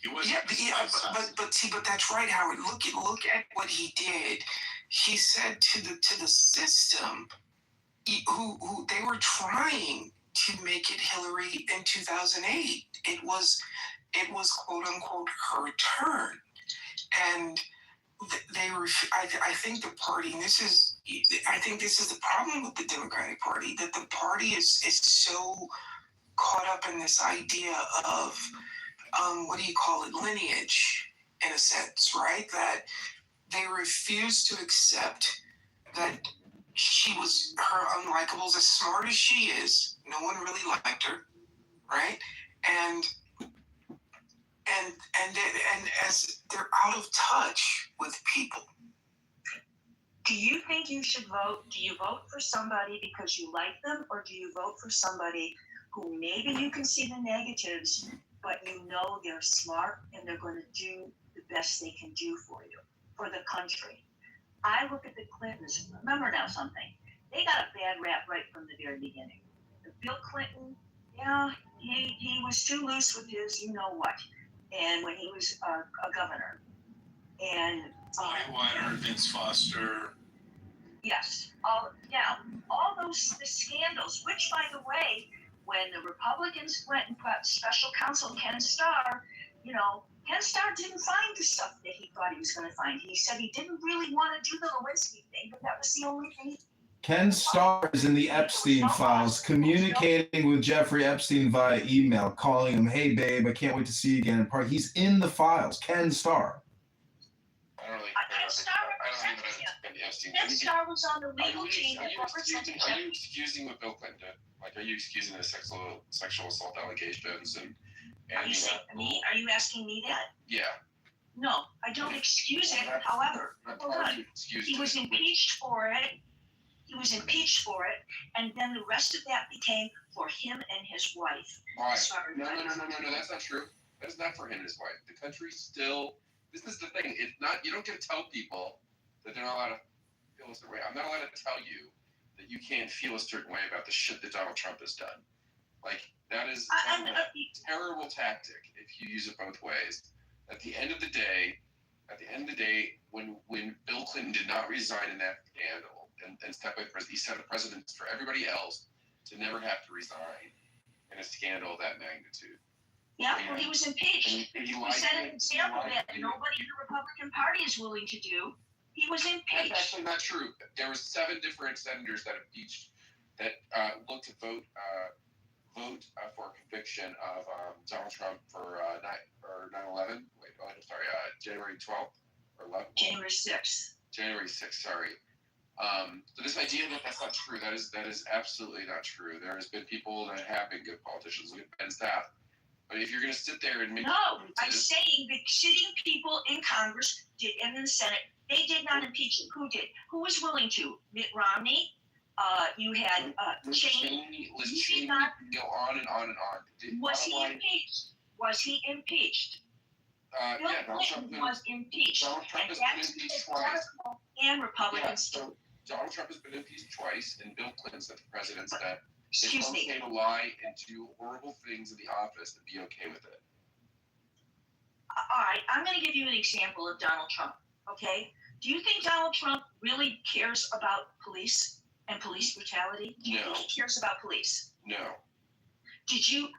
He was. But that's right, Howard. Look at what he did. He said to the system, who they were trying to make it Hillary in 2008. It was quote unquote her turn, and I think the party, and I think this is the problem with the Democratic Party, that the party is so caught up in this idea of, what do you call it, lineage, in a sense, right? That they refuse to accept that her unlikables, as smart as she is, no one really liked her, right? And as they're out of touch with people. Do you think you should vote? Do you vote for somebody because you like them, or do you vote for somebody who maybe you can see the negatives, but you know they're smart and they're going to do the best they can do for you, for the country? I look at the Clintons. Remember now something. They got a bad rap right from the very beginning. Bill Clinton, yeah, he was too loose with his you know what, and when he was a governor. And Whitewater, Vince Foster. Yes. All those the scandals, which, by the way, when the Republicans went and put special counsel Ken Starr, Ken Starr didn't find the stuff that he thought he was going to find. He said he didn't really want to do the Lewinsky thing, but that was the only thing. Ken Starr is in the Epstein files, communicating with Jeffrey Epstein via email, calling him, "Hey, babe, I can't wait to see you again." He's in the files. Ken Starr. Ken Starr represented him. Ken Starr was on the legal team that represented him. Are you excusing what Bill Clinton did? Like, are you excusing the sexual assault allegations and Are you saying me? Are you asking me that? Yeah. No, I don't excuse it. However, hold on. He was impeached for it. And then the rest of that became for him and his wife. Why? No, that's not true. That is not for him and his wife. The country still. This is the thing. It's not. You don't get to tell people that they're not allowed to feel a certain way. I'm not allowed to tell you that you can't feel a certain way about the shit that Donald Trump has done. Like, that is a terrible tactic if you use it both ways. At the end of the day, when Bill Clinton did not resign in that scandal and step away, he set a precedent for everybody else to never have to resign in a scandal of that magnitude. Yeah, well, he was impeached. He set an example that nobody in the Republican Party is willing to do. He was impeached. That's actually not true. There were 7 different senators that impeached that looked to vote for conviction of Donald Trump for 9/11. Wait, I'm sorry, January 12th or 11th. January 6th. January 6th. Sorry. So this idea that that's not true, that is absolutely not true. There has been people that have been good politicians. Look at Ben Staff. But if you're going to sit there and make I'm saying the sitting people in Congress did, and in the Senate, they did not impeach him. Who did? Who was willing to? Mitt Romney. You had Cheney. Liz Cheney. Go on and on and on. Was he impeached? Was he impeached? Bill Clinton was impeached. Donald Trump has been impeached twice. And Republicans. Yeah, so Donald Trump has been impeached twice, and Bill Clinton said the president that it's okay to lie and do horrible things in the office and be okay with it. All right, I'm going to give you an example of Donald Trump, okay? Do you think Donald Trump really cares about police and police brutality? Do you think he cares about police? No.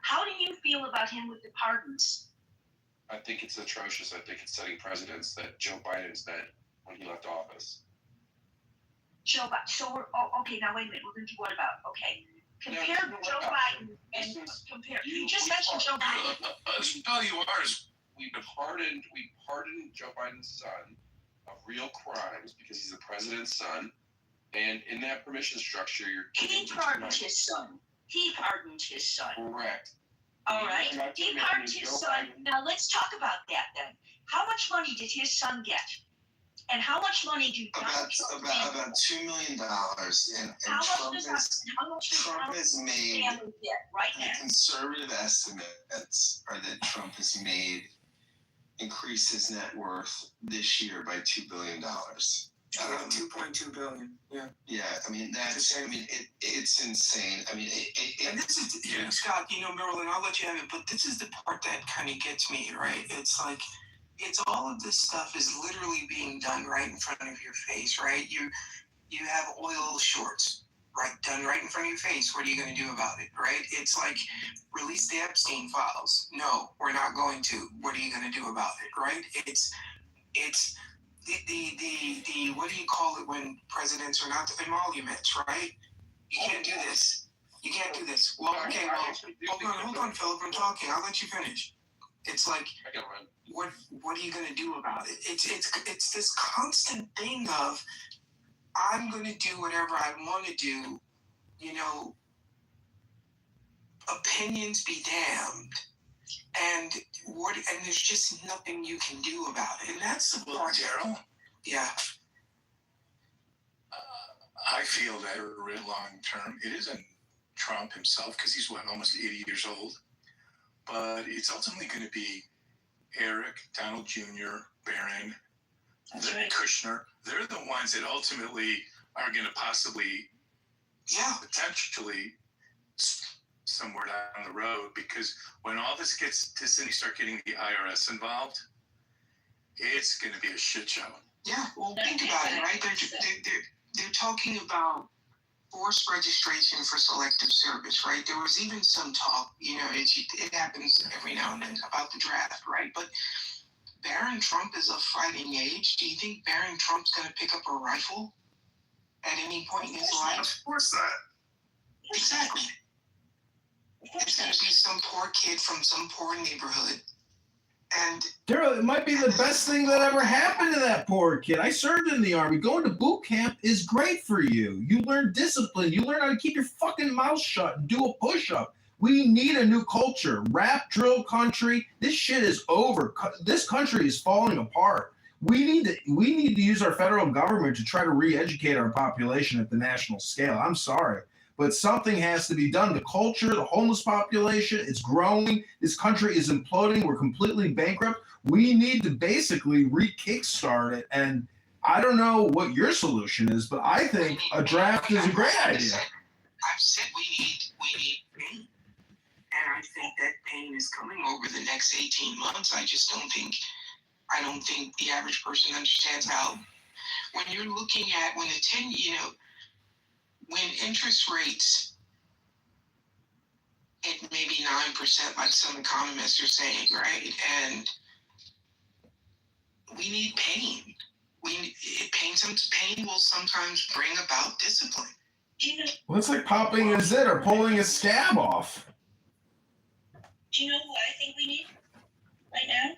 How do you feel about him with the pardons? I think it's atrocious. I think it's setting precedents that Joe Biden set when he left office. Okay, now wait a minute. We're going to do what about? Okay. Compare Joe Biden and compare. You just mentioned Joe Biden. We pardoned Joe Biden's son of real crimes because he's the president's son, and in that permission structure, He pardoned his son. Correct. All right. He pardoned his son. Now let's talk about that then. How much money did his son get? And how much money do about $2 million, and Trump has made the conservative estimates are that Trump has made increased his net worth this year by $2 billion. 2.2 billion. Yeah. Yeah, I mean it's insane. I mean, and this is Scott. Marilyn, I'll let you have it, but this is the part that kind of gets me, right? It's like. It's all of this stuff is literally being done right in front of your face, right? You have oil shorts, right, done right in front of your face. What are you going to do about it, right? It's like, release the Epstein files. No, we're not going to. What are you going to do about it, right? It's the what do you call it when presidents are not the emoluments, right? You can't do this. You can't do this. Well, okay, well, hold on, Philip, I'm talking. I'll let you finish. It's like, what are you gonna do about it? It's this constant thing of, I'm gonna do whatever I want to do. You know, opinions be damned, and there's just nothing you can do about it. And that's the part. Daryl? Yeah. I feel that long term, it isn't Trump himself, because he's almost 80 years old, but it's ultimately going to be Eric, Donald Jr., Barron, Kushner. They're the ones that ultimately are going to possibly, potentially, somewhere down the road, because when all this gets to and you start getting the IRS involved, it's going to be a shit show. Yeah, well, think about it, right? They're talking about forced registration for selective service, right? There was even some talk, you know, it happens every now and then about the draft, right? But Barron Trump is of fighting age. Do you think Barron Trump's going to pick up a rifle at any point in his life? Of course not. Exactly. It's going to be some poor kid from some poor neighborhood. And Daryl, it might be the best thing that ever happened to that poor kid. I served in the Army. Going to boot camp is great for you. You learn discipline. You learn how to keep your fucking mouth shut and do a push-up. We need a new culture. Rap, drill country. This shit is over. This country is falling apart. We need to use our federal government to try to re-educate our population at the national scale. I'm sorry, but something has to be done. The culture, the homeless population, it's growing. This country is imploding. We're completely bankrupt. We need to basically re-kickstart it. And I don't know what your solution is, but I think a draft is a great idea. I've said we need pain. And I think that pain is coming over the next 18 months. I don't think the average person understands how, when you're looking at, when interest rates at maybe 9%, like some economists are saying, right? And we need pain. Pain will sometimes bring about discipline. Well, it's like popping a zit or pulling a scab off. Do you know who I think we need right now?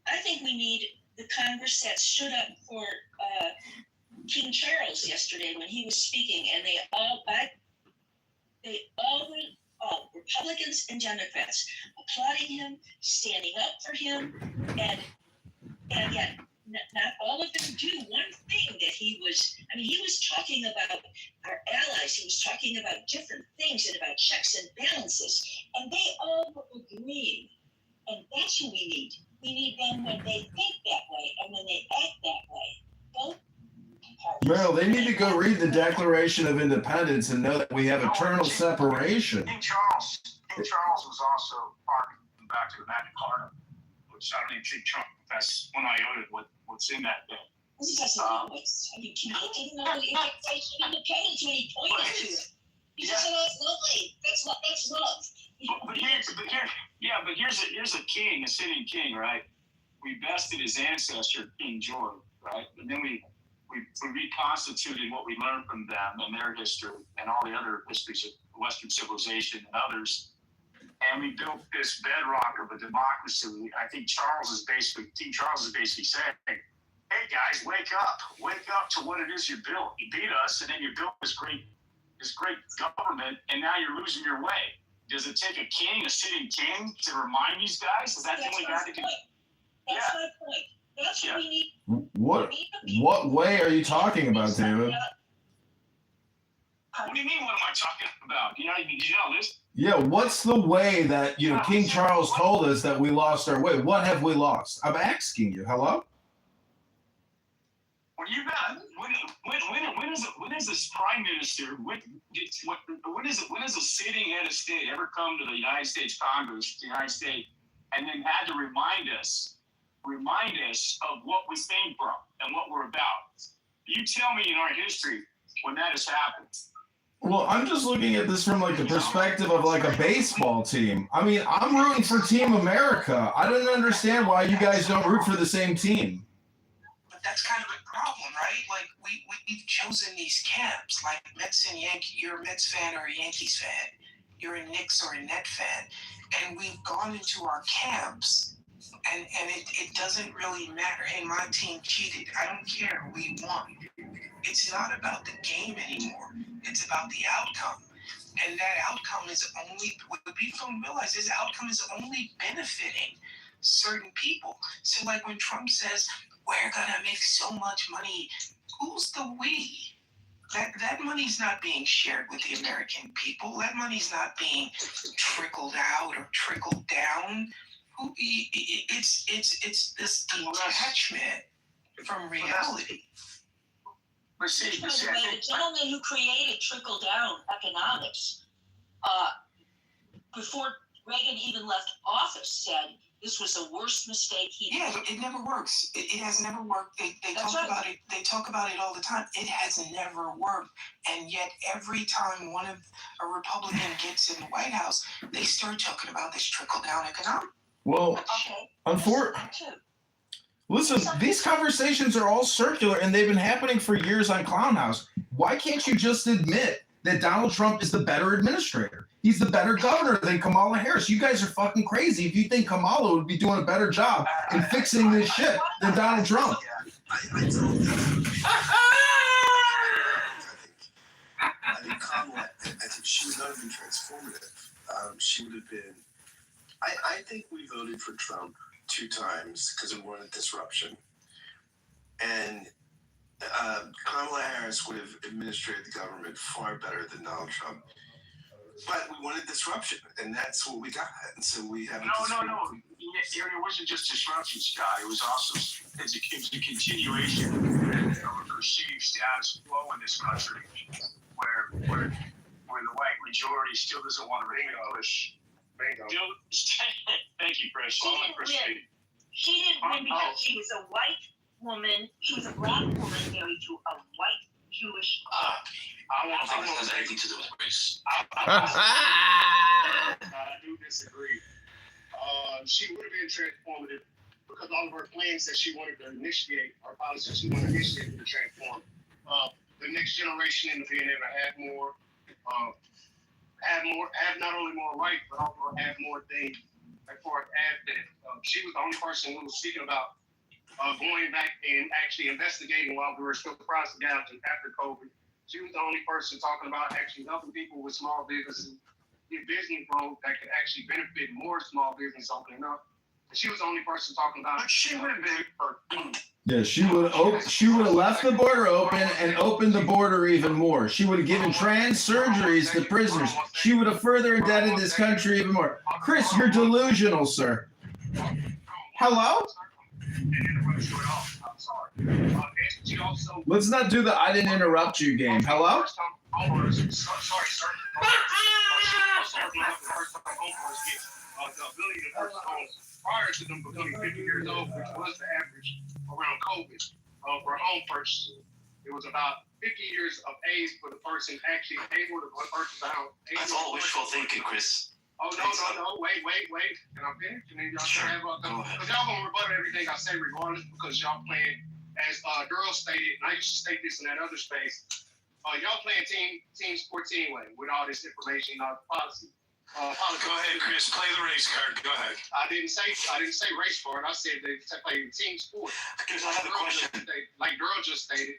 I think we need the Congress that stood up for King Charles yesterday when he was speaking, and they all Republicans and Democrats applauding him, standing up for him, and yet not all of them do one thing that he was talking about our allies. He was talking about different things and about checks and balances, and they all were agreeing. And that's who we need. We need them when they think that way and when they act that way. Both parties. Well, they need to go read the Declaration of Independence and know that we have eternal separation. King Charles was also arguing back to the Magna Carta, which I don't even think Trump confessed one iota what's in that thing. He doesn't know what's. He didn't know the Declaration of Independence when he pointed to it. He said, "Oh, it's lovely. That's love." Here's a king, a sitting king, right? We bested his ancestor, King George, right? And then we reconstituted what we learned from them and their history and all the other histories of Western civilization and others. And we built this bedrock of a democracy. I think King Charles is basically saying, hey guys, wake up to what it is you built. You beat us, and then you built this great government, and now you're losing your way. Does it take a sitting king, to remind these guys? Is that the only guy that can? That's my point. That's what we need. What way are you talking about, David? What do you mean? What am I talking about? Did you know this? Yeah, what's the way that King Charles told us that we lost our way? What have we lost? I'm asking you. Hello? When is this prime minister? When is a sitting head of state ever come to the United States Congress, the United States, and then had to remind us of what we came from and what we're about? You tell me in our history when that has happened. Well, I'm just looking at this from the perspective of a baseball team. I mean, I'm rooting for Team America. I don't understand why you guys don't root for the same team. that's kind of a problem, right? Like we've chosen these camps, like Mets and Yankee. You're a Mets fan or a Yankees fan. You're a Knicks or a Net fan, and we've gone into our camps, and it doesn't really matter. Hey, my team cheated. I don't care. We won. It's not about the game anymore. It's about the outcome. And that outcome is only, what people don't realize, this outcome is only benefiting certain people. So like when Trump says, we're gonna make so much money, who's the we? That money's not being shared with the American people. That money's not being trickled out or trickled down. It's this detachment from reality. By the way, the gentleman who created trickle-down economics, before Reagan even left office, said this was the worst mistake he made. Yeah, it never works. It has never worked. They talk about it. They talk about it all the time. It has never worked, and yet every time a Republican gets in the White House, they start talking about this trickle-down economics. Well, listen, these conversations are all circular, and they've been happening for years on Clown House. Why can't you just admit that Donald Trump is the better administrator? He's the better governor than Kamala Harris. You guys are fucking crazy if you think Kamala would be doing a better job in fixing this shit than Donald Trump. I think Kamala, I think she would not have been transformative. She would have been. I think we voted for Trump 2 times because we wanted disruption. And Kamala Harris would have administrated the government far better than Donald Trump. But we wanted disruption, and that's what we got. And so we have No. It wasn't just disruption, Scott. It was also it's a continuation of a perceived status quo in this country where the white majority still doesn't want to relinquish. Thank you, Chris. She didn't win because she was a white woman. She was a black woman married to a white Jewish. I don't think it has anything to do with race. I do disagree. She would have been transformative because all of her plans that she wanted to initiate, our policies she wanted to initiate, to transform. The next generation into being able to have not only more rights, but also have more things. Like for that, she was the only person who was speaking about going back and actually investigating while we were still processing out after COVID. She was the only person talking about actually helping people with small businesses, get business growth that could actually benefit more small business opening up. And she was the only person talking about. But she would have been. Yeah, she would have left the border open and opened the border even more. She would have given trans surgeries to prisoners. She would have further indebted this country even more. Chris, you're delusional, sir. Hello? Let's not do the I didn't interrupt you game. Hello? Prior to them becoming 50 years old, which was the average around COVID for home purchases. It was about 50 years of age for the person actually able to purchase a house. That's all wishful thinking, Chris. Oh, no, wait. Can I finish? And then y'all sure. Because y'all gonna rebut everything I say regardless because y'all playing, as girls stated, and I used to state this in that other space, y'all playing team sport anyway with all this information and all the policy. Go ahead, Chris. Play the race card. Go ahead. I didn't say race for it. I said they play team sport. Because I have a question. Like Girl just stated,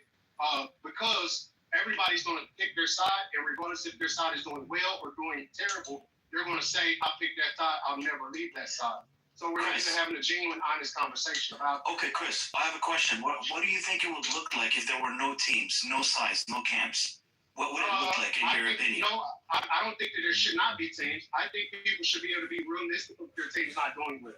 because everybody's going to pick their side, and regardless if their side is doing well or doing terrible, they're going to say, "I picked that side. I'll never leave that side." So we're not even having a genuine, honest conversation about. Okay, Chris. I have a question. What do you think it would look like if there were no teams, no sides, no camps? What would it look like in your opinion? I don't think that there should not be teams. I think people should be able to be realistic if their team's not doing well.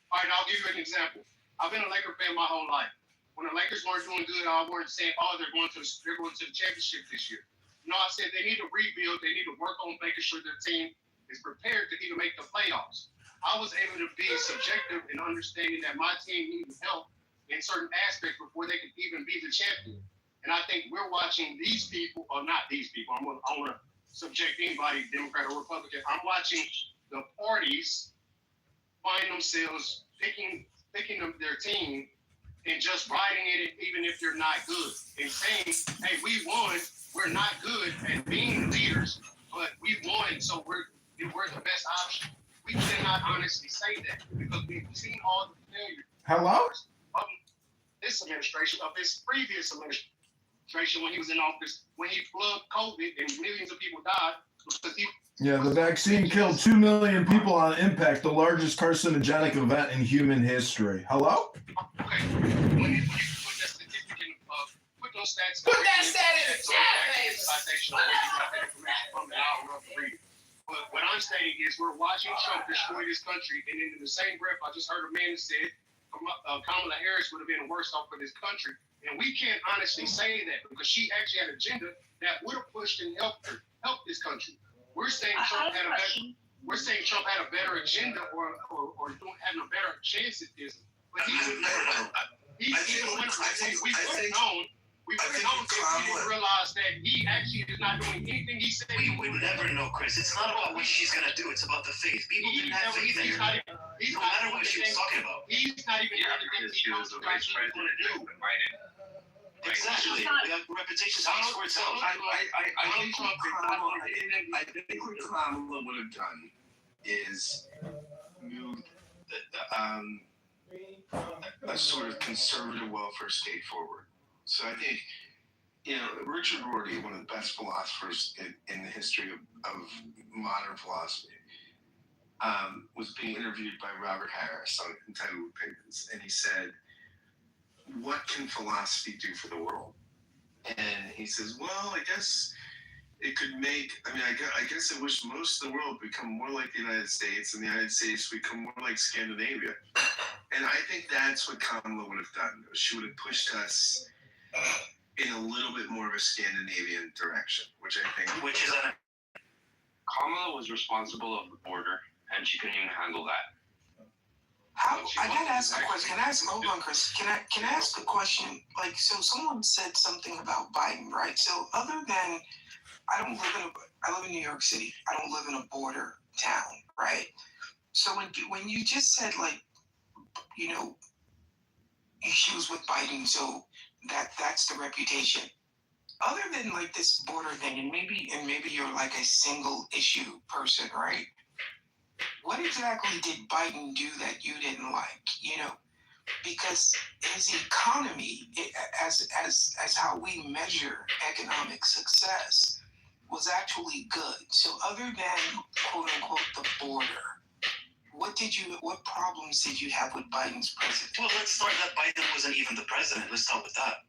All right, I'll give you an example. I've been a Laker fan my whole life. When the Lakers weren't doing good, I wasn't saying, they're going to the championship this year. No, I said they need to rebuild. They need to work on making sure their team is prepared to even make the playoffs. I was able to be subjective in understanding that my team needed help in certain aspects before they could even be the champion. And I think we're watching these people, or not these people, I want to subject anybody, Democrat or Republican. I'm watching the parties find themselves picking their team and just riding it, even if you're not good, and saying, "Hey, we won. We're not good at being leaders, but we won, so we're the best option." We cannot honestly say that because we've seen all the failure. Hello? Of this administration, of this previous administration, when he was in office, when he plugged COVID and millions of people died because he. Yeah, the vaccine killed 2 million people on impact, the largest carcinogenic event in human history. Hello? Okay. When you put that statistic in, put those stats. Put that stat in the chat, baby. Citation where you got that information from the hour of the reading. But what I'm stating is we're watching Trump destroy this country, and in the same breath, I just heard a man that said Kamala Harris would have been worse off for this country. And we can't honestly say that because she actually had an agenda that would have pushed and helped this country. We're saying Trump had a better agenda or having a better chance at this. But he would never know. We would have known. We would have known if he didn't realize that he actually is not doing anything he said. We would never know, Chris. It's not about what she's gonna do. It's about the faith. People didn't have faith in her. No matter what she was talking about. He's not even doing the things he knows the vice president to do. Exactly. The reputation speaks for itself. I think what Kamala would have done is moved a sort of conservative welfare state forward. So I think, Richard Rorty, one of the best philosophers in the history of modern philosophy, was being interviewed by Robert Harris on Entitled Opinions, and he said, "What can philosophy do for the world?" And he says, "Well, I guess it could I guess I wish most of the world become more like the United States, and the United States become more like Scandinavia." And I think that's what Kamala would have done. She would have pushed us in a little bit more of a Scandinavian direction, which is Kamala was responsible of the border, and she couldn't even handle that. I gotta ask a question. Hold on, Chris. Can I ask a question? Like, so someone said something about Biden, right? So other than, I live in New York City. I don't live in a border town, right? So when you just said, like, she was with Biden, so that's the reputation. Other than like this border thing, and maybe you're like a single issue person, right? What exactly did Biden do that you didn't like? Because his economy, as how we measure economic success, was actually good. So other than quote unquote the border, what problems did you have with Biden's presidency? Well, let's start that Biden wasn't even the president. Let's start with that.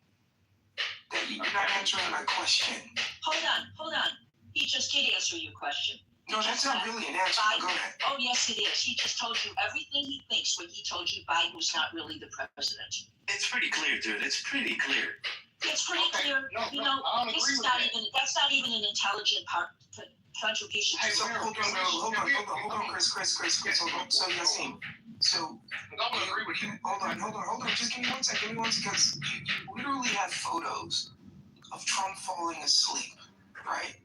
You're not answering my question. Hold on. He just did answer your question. No, that's not really an answer. Go ahead. Oh, yes, it is. He just told you everything he thinks when he told you Biden was not really the president. It's pretty clear, dude. It's pretty clear. It's pretty clear. That's not even an intelligent contribution. Hey, so hold on, Chris, hold on. So Yassine, hold on. Just give me one second, because you literally have photos of Trump falling asleep, right?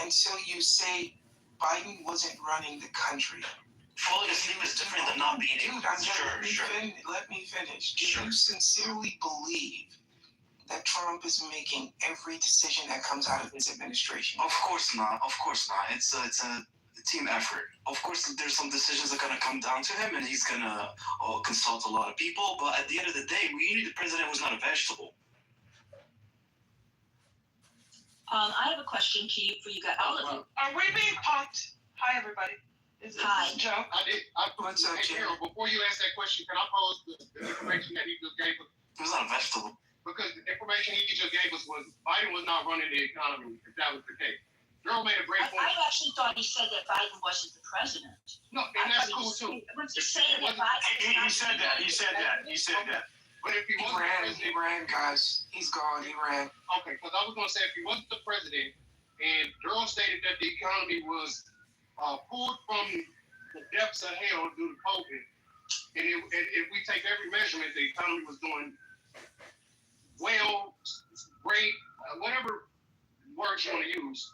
And so you say Biden wasn't running the country. Falling asleep is different than not being able to. Sure. Let me finish. Do you sincerely believe that Trump is making every decision that comes out of his administration? Of course not. It's a team effort. Of course, there's some decisions that are gonna come down to him, and he's gonna consult a lot of people. But at the end of the day, we need the president who's not a vegetable. I have a question for you guys, all of you. Are we being punked? Hi, everybody. Is this Joe? What's up, Joe? Before you ask that question, can I pose the information that he just gave us? He was not a vegetable. Because the information he just gave us was Biden was not running the economy, if that was the case. Gerald made a great point. I actually thought he said that Biden wasn't the president. No, and that's cool too. Was he saying that Biden? He said that. But if he ran, guys. He's gone. He ran. Okay, because I was going to say if he wasn't the president, and Gerald stated that the economy was pulled from the depths of hell due to COVID, and if we take every measurement, the economy was doing well, great, whatever words you want to use.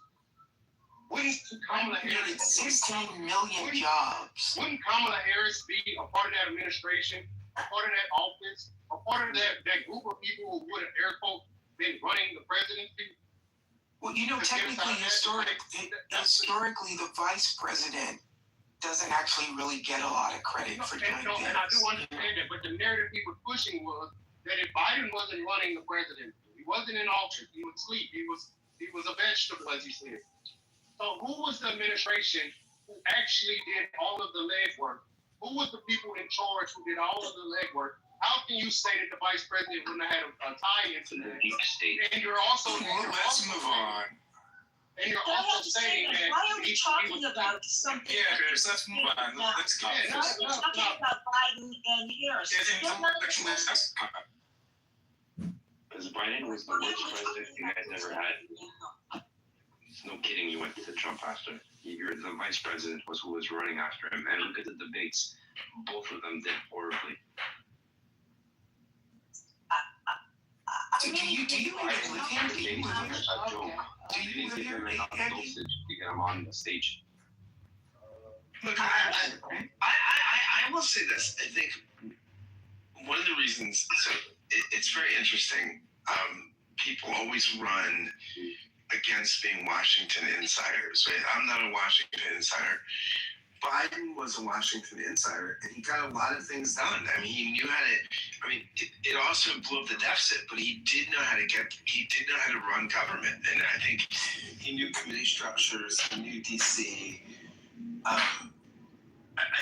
Wouldn't Kamala Harris 16 million jobs? Wouldn't Kamala Harris be a part of that administration a part of that office, a part of that group of people who would have air quote been running the presidency? Well, you know, technically, historically, the vice president doesn't actually really get a lot of credit for doing things. And I do understand that, but the narrative he was pushing was that if Biden wasn't running the presidency, he wasn't in office, he would sleep, he was a vegetable, as he said. So who was the administration who actually did all of the legwork? Who was the people in charge who did all of the legwork? How can you say that the vice president wouldn't have had a tie into that? Deep state. And you're also Let's move on. And you're I also have to say saying that, that why are we talking about something? Yeah, Chris, let's move on. Let's go. Why are we talking about Biden and Harris? Because Biden was the worst president you guys ever had. It's no kidding, you went to Trump after. You're the vice president was who was running after him. And look at the debates. Both of them did horribly. So do you even live here? Do you live here? Do you live here, Andy? To get him on the stage. Look, I will say this. I think one of the reasons, so it's very interesting. People always run against being Washington insiders, right? I'm not a Washington insider. Biden was a Washington insider, and he got a lot of things done. I mean, he knew how to. I mean, it also blew up the deficit, but he did know how to run government, and I think he knew committee structures. He knew DC. I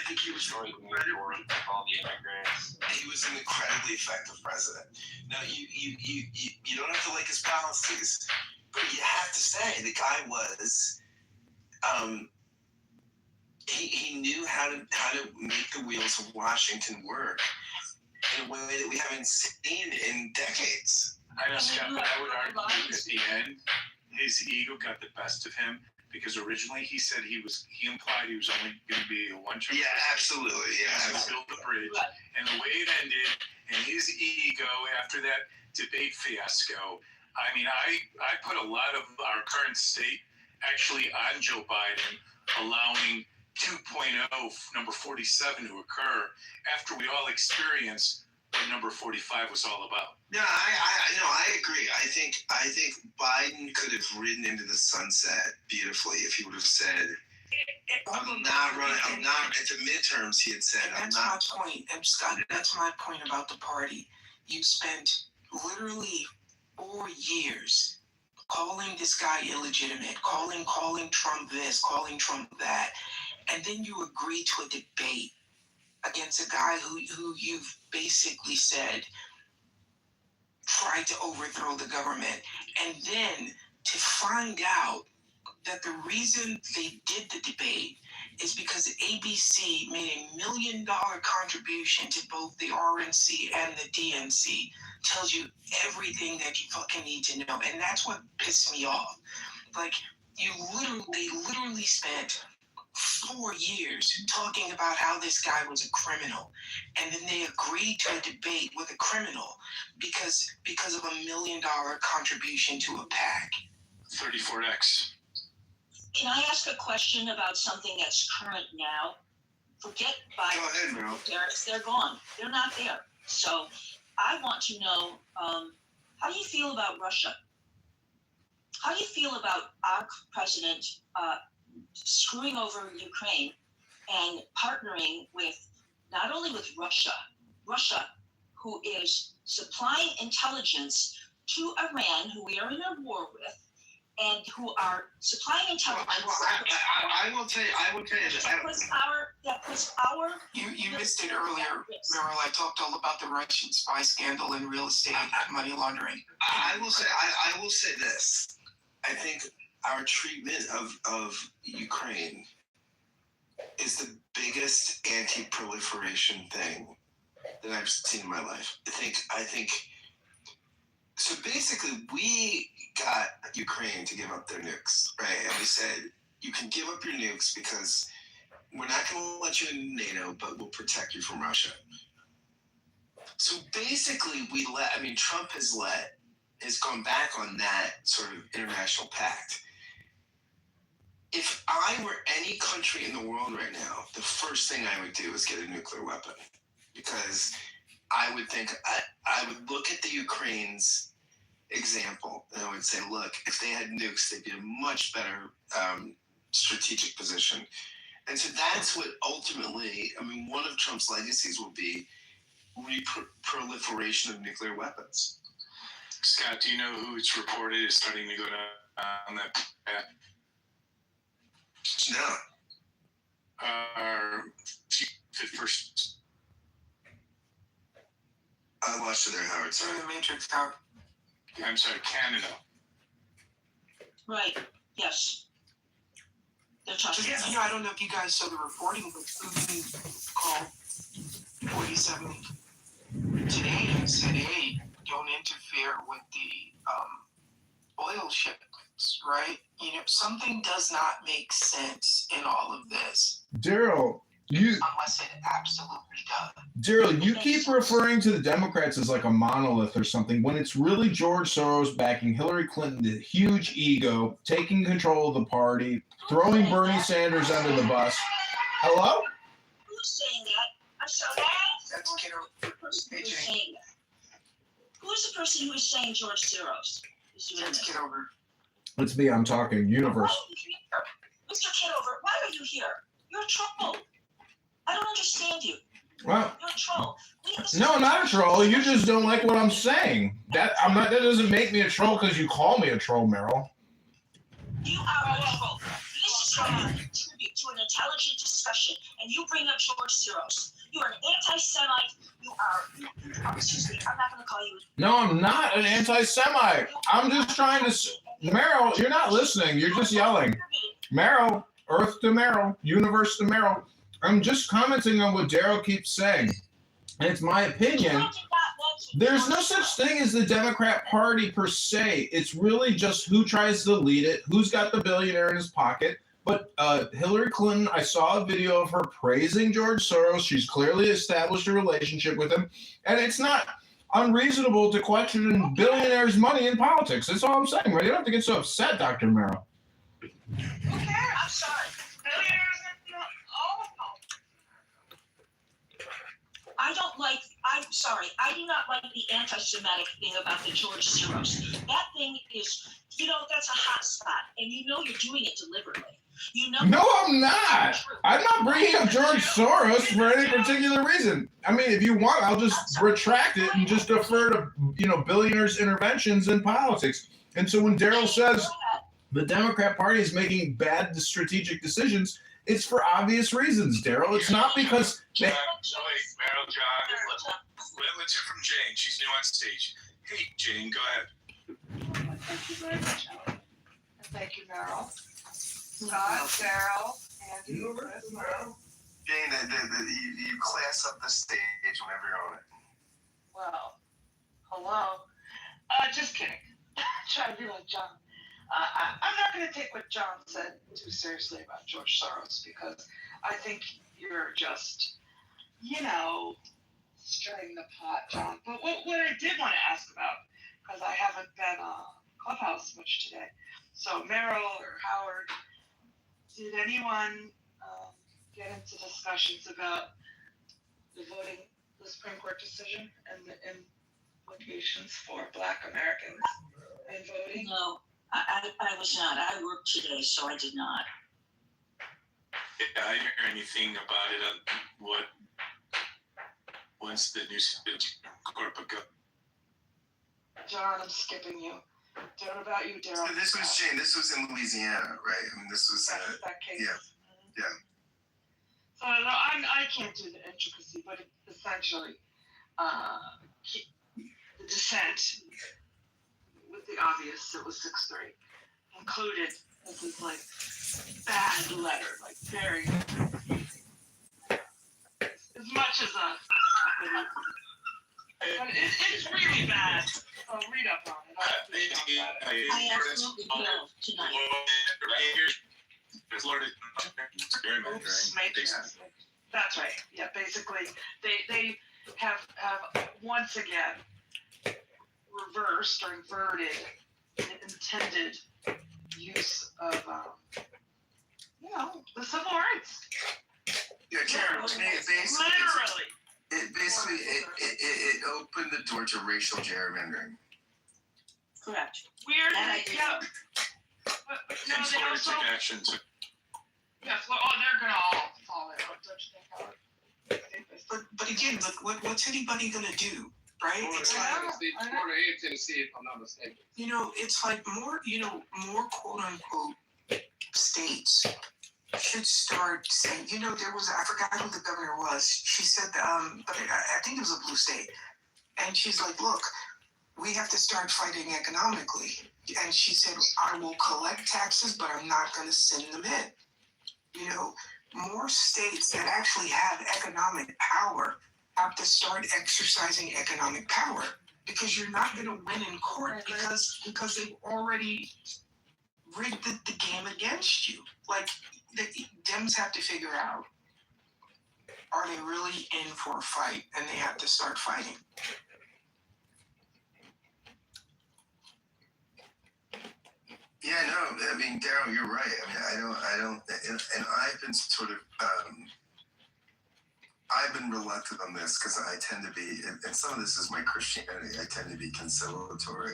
think he was all the immigrants. He was an incredibly effective president. Now, you don't have to like his policies, but you have to say the guy was. He knew how to make the wheels of Washington work in a way that we haven't seen in decades. I know, Scott, but I would argue at the end, his ego got the best of him because originally he said he implied he was only going to be a one-term. Yeah, absolutely. Yeah, to build the bridge, and the way it ended, and his ego after that debate fiasco. I mean, I put a lot of our current state actually on Joe Biden allowing 2.0 number 47 to occur after we all experienced what number 45 was all about. No, I agree. I think Biden could have ridden into the sunset beautifully if he would have said, I'm not running. I'm not at the midterms. He had said, "I'm not." That's my point. And Scott, that's my point about the party. You spent literally 4 years calling this guy illegitimate, calling Trump this, calling Trump that, and then you agree to a debate against a guy who you've basically said tried to overthrow the government, and then to find out that the reason they did the debate is because ABC made $1 million contribution to both the RNC and the DNC tells you everything that you fucking need to know. And that's what pissed me off. Like, they literally spent 4 years talking about how this guy was a criminal, and then they agreed to a debate with a criminal because of $1 million contribution to a PAC. 34X. Can I ask a question about something that's current now? Forget Biden. Go ahead, Meryl. They're gone. They're not there. So I want to know, how do you feel about Russia? How do you feel about our president screwing over Ukraine and partnering with not only with Russia, who is supplying intelligence to Iran, who we are in a war with, and who are supplying intelligence. I will tell you this. That puts our. You missed it earlier, Meryl. I talked all about the Russian spy scandal and real estate money laundering. I will say this. I think our treatment of Ukraine is the biggest anti-proliferation thing that I've seen in my life. I think. So basically, we got Ukraine to give up their nukes, right? And we said, you can give up your nukes because we're not going to let you in NATO, but we'll protect you from Russia. So basically, Trump has gone back on that sort of international pact. If I were any country in the world right now, the first thing I would do is get a nuclear weapon because I would think I would look at the Ukraine's example and I would say, look, if they had nukes, they'd be in a much better strategic position. And so that's what ultimately, I mean, one of Trump's legacies will be proliferation of nuclear weapons. Scott, do you know who it's reported is starting to go down that path? No. Our first. I watched it there, Howard. Sorry, the Matrix, Howard. I'm sorry, Canada. Right. Yes. They're talking. Yeah, I don't know if you guys saw the reporting, but Putin called 47 today and said, "Hey, don't interfere with the oil shipments." Right? You know, something does not make sense in all of this. Daryl, unless it absolutely does. Daryl, you keep referring to the Democrats as like a monolith or something when it's really George Soros backing Hillary Clinton, the huge ego, taking control of the party, throwing Bernie Sanders under the bus. Hello? Who's saying that? I'm sorry. That's Kitover. Who's saying that? Who's the person who is saying George Soros is doing That's this? Kitover. It's me, I'm talking. Universe. Mr. Kitover, why are you here? You're a troll. I don't understand you. Well, You're a troll. no, I'm not a troll. You just don't like what I'm saying. That doesn't make me a troll because you call me a troll, Meryl. You are a troll. This is trying to contribute to an intelligent discussion, and you bring up George Soros. You are an anti-Semite. You are, excuse me, I'm not going to call you. No, I'm not an anti-Semite. I'm just trying to, Meryl, you're not listening. You're just yelling. Meryl, Earth to Meryl, universe to Meryl. I'm just commenting on what Daryl keeps saying. And it's my opinion. There's no such thing as the Democrat Party per se. It's really just who tries to lead it, who's got the billionaire in his pocket. But Hillary Clinton, I saw a video of her praising George Soros. She's clearly established a relationship with him. And it's not unreasonable to question billionaires' money in politics. That's all I'm saying. Right? You don't have to get so upset, Dr. Merrill. Who cares? I'm sorry. Billionaires and all of them. I'm sorry. I do not like the anti-Semitic thing about the George Soros. That thing is, that's a hot spot. And you're doing it deliberately. No, I'm not. I'm not bringing up George Soros for any particular reason. I mean, if you want, I'll just retract it and just defer to, billionaires' interventions in politics. And so when Daryl says the Democrat Party is making bad strategic decisions, it's for obvious reasons, Daryl. It's not because... Meryl, John, let's hear from Jane. She's new on stage. Hey, Jane, go ahead. Thank you very much, Howard. And thank you, Meryl. Scott, Daryl, Andy, Chris, Meryl. Jane, you class up the stage whenever you're on it. Well, hello. Just kidding. Trying to be like John. I'm not going to take what John said too seriously about George Soros because I think you're just, stirring the pot, John. But what I did want to ask about, because I haven't been on Clubhouse much today, so Meryl or Howard, did anyone get into discussions about the Supreme Court decision and the implications for Black Americans in voting? No, I was not. I worked today, so I did not. Yeah, I didn't hear anything about it. Once the new Supreme Court go. John, I'm skipping you. What about you, Daryl? So this was Jane. This was in Louisiana, right? I mean, this was that case. Yeah. So I can't do the intricacy, but essentially, the dissent, with the obvious, it was 6-3, included this is like bad letter, like very, as much as but it's really bad. I'll read up on it. I absolutely will tonight. That's right. Yeah, basically, they have once again reversed or inverted the intended use of the civil rights. Yeah, Karen, to me, it basically it opened the door to racial gerrymandering. Correct. Weird. That I did. Yeah. But no, And they Florida also. took action to Yeah, they're gonna all fall out. Don't you think, Howard? But again, look, what's anybody gonna do, right? It's like, Florida and Tennessee, if I'm not mistaken. you know, it's like more quote unquote states should start saying, you know, I forgot who the governor was. She said, but I think it was a blue state. And she's like, look, we have to start fighting economically. And she said, I will collect taxes, but I'm not going to send them in. You know, more states that actually have economic power have to start exercising economic power, because you're not going to win in court because they've already rigged the game against you. Like, the Dems have to figure out, are they really in for a fight, and they have to start fighting. Yeah, no, I mean, Daryl, you're right. I mean, I don't, and I've been sort of, I've been reluctant on this because I tend to be, and some of this is my Christianity, I tend to be conciliatory.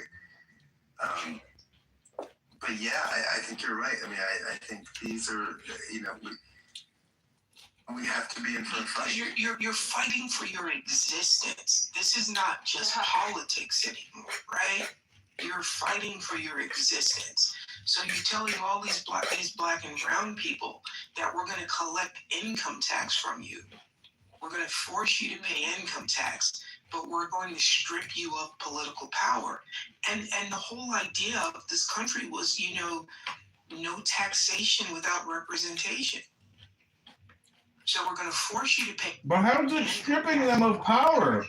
But yeah, I think you're right. I mean, I think these are, you know, we have to be in for a fight. You're fighting for your existence. This is not just politics anymore, right? You're fighting for your existence. So you're telling all these black and brown people that we're going to collect income tax from you. We're going to force you to pay income tax, but we're going to strip you of political power. And the whole idea of this country was, you know, no taxation without representation. So we're going to force you to pay. But how is it stripping them of power?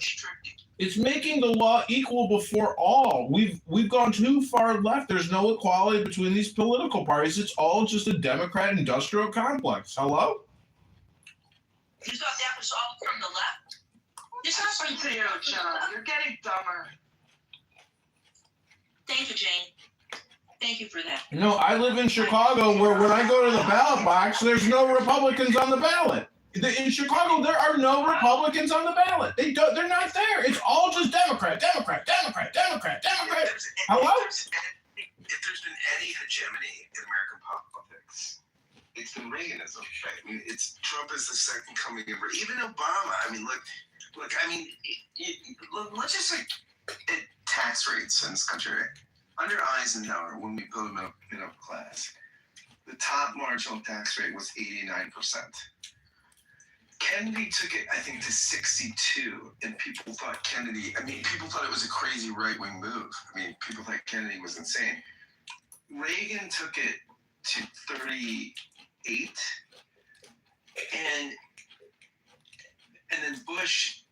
It's making the law equal before all. We've gone too far left. There's no equality between these political parties. It's all just a Democrat industrial complex. Hello? You thought that was all from the left? This is Listen to you, John. You're getting dumber. Thank you, Jane. Thank you for that. No, I live in Chicago, where when I go to the ballot box, there's no Republicans on the ballot. In Chicago, there are no Republicans on the ballot. They're not there. It's all just Democrat. Hello? If there's been any hegemony in American politics, it's been Reaganism. Right? I mean, Trump is the second coming of even Obama. I mean, look. I mean, let's just like tax rates in this country. Right? Under Eisenhower, when we built a middle class, the top marginal tax rate was 89%. Kennedy took it, I think, to 62, and people thought people thought it was a crazy right-wing move. I mean, people thought Kennedy was insane. Reagan took it to 38, and then Bush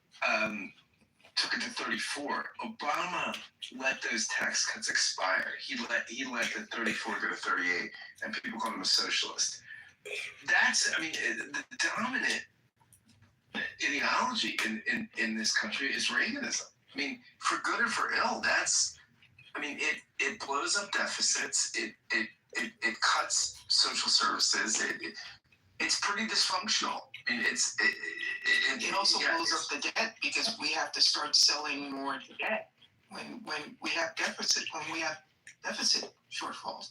took it to 34. Obama let those tax cuts expire. He let the 34 go to 38, and people called him a socialist. That's, I mean, the dominant ideology in this country is Reaganism. I mean, for good or for ill, it blows up deficits. It cuts social services. It's pretty dysfunctional. I mean, it also blows up the debt, because we have to start selling more debt when we have deficit shortfalls.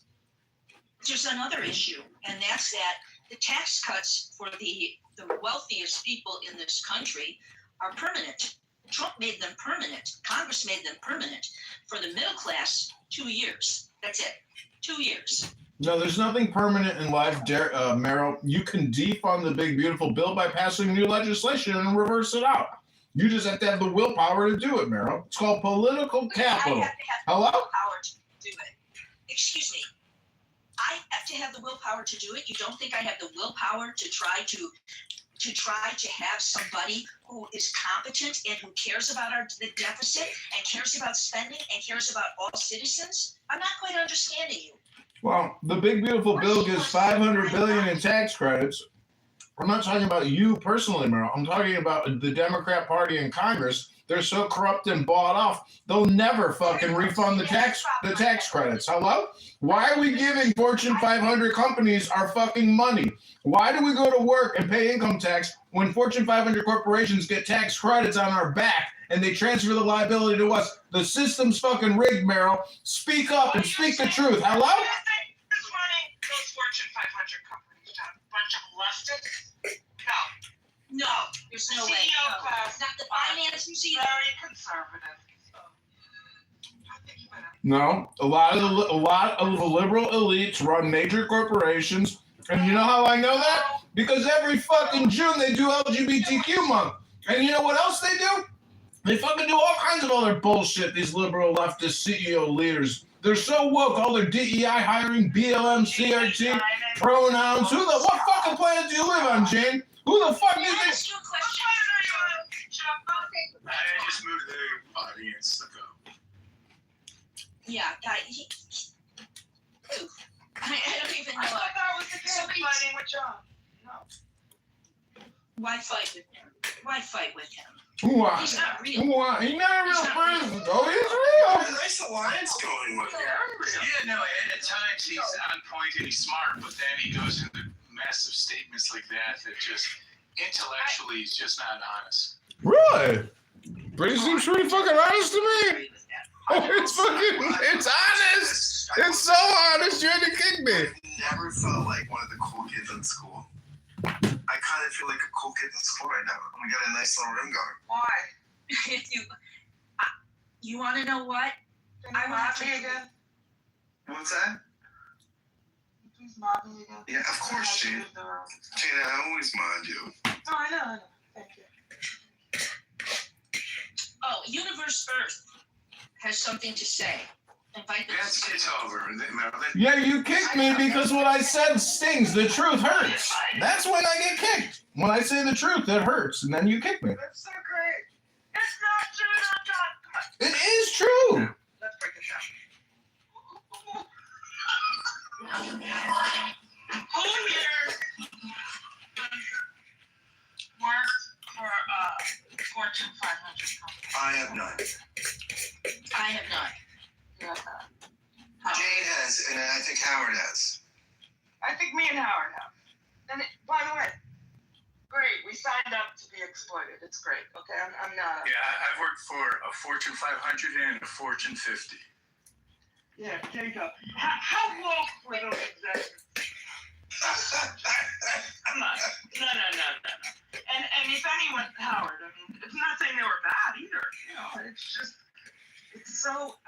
There's another issue, and that's that the tax cuts for the wealthiest people in this country are permanent. Trump made them permanent. Congress made them permanent. For the middle class, 2 years. That's it. 2 years. No, there's nothing permanent in life, Meryl. You can defund the big, beautiful bill by passing new legislation and reverse it out. You just have to have the willpower to do it, Meryl. It's called political capital. I have to have Hello? the willpower to do it. Excuse me. I have to have the willpower to do it. You don't think I have the willpower to try to have somebody who is competent and who cares about the deficit and cares about spending and cares about all citizens? I'm not quite understanding you. Well, the big, beautiful bill gives $500 billion in tax credits. I'm not talking about you personally, Meryl. I'm talking about the Democrat Party in Congress They're so corrupt and bought off, they'll never fucking refund the tax credits. Hello? Why are we giving Fortune 500 companies our fucking money? Why do we go to work and pay income tax when Fortune 500 corporations get tax credits on our back and they transfer the liability to us? The system's fucking rigged, Meryl. Speak up and speak the truth. Hello? Who's running those Fortune 500 companies? A bunch of leftists? No, there's no way. CEO No. class, Not the financiers either. very conservative. So, I think you better. No, a lot of the liberal elites run major corporations, and you know how I know that? Because every fucking June they do LGBTQ month, and you know what else they do? They fucking do all kinds of other bullshit. These liberal leftist CEO leaders, they're so woke. All their DEI hiring, BLM, CRT, pronouns. What fucking planet do you live on, Jane? Who the fuck do you think? I just moved to the audience ago. Yeah, guy. Ooh, I don't even know. I thought that was the kid fighting with John. No. Why fight with him? Why fight with him? Why? He's not real. Why? He's not a real person. Oh, he's real. Nice alliance going with him. Yeah, no, at times he's on point and he's smart, but then he goes into massive statements like that just intellectually he's just not honest. Really? But he seems pretty fucking honest to me. Oh, it's honest. It's so honest. You had to kick me. I never felt like one of the cool kids in school. I kind of feel like a cool kid in school right now. We got a nice little room going. Why? You want to know what? I want me again. What's that? Please mob me again. Yeah, of course, Jane. Jane, I always mind you. No, I know. Thank you. Oh, Universe Earth has something to say. Invite them. That's Kitover. Yeah, you kicked me because what I said stings. The truth hurts. That's when I get kicked. When I say the truth, it hurts, and then you kick me. That's so great. It's not true, no, John. Come on. It is true. Let's break it down. Who here worked for Fortune 500 company? I have none. I have not. Yeah. Jane has, and I think Howard has. I think me and Howard have. And by the way, great. We signed up to be exploited. It's great. Okay, I'm not. Yeah, I've worked for a Fortune 500 and a Fortune 50. Yeah, there you go. How woke were those executives? Come on. No. And if anyone, Howard, I mean, it's not saying they were bad either. You know, it's just, it's so,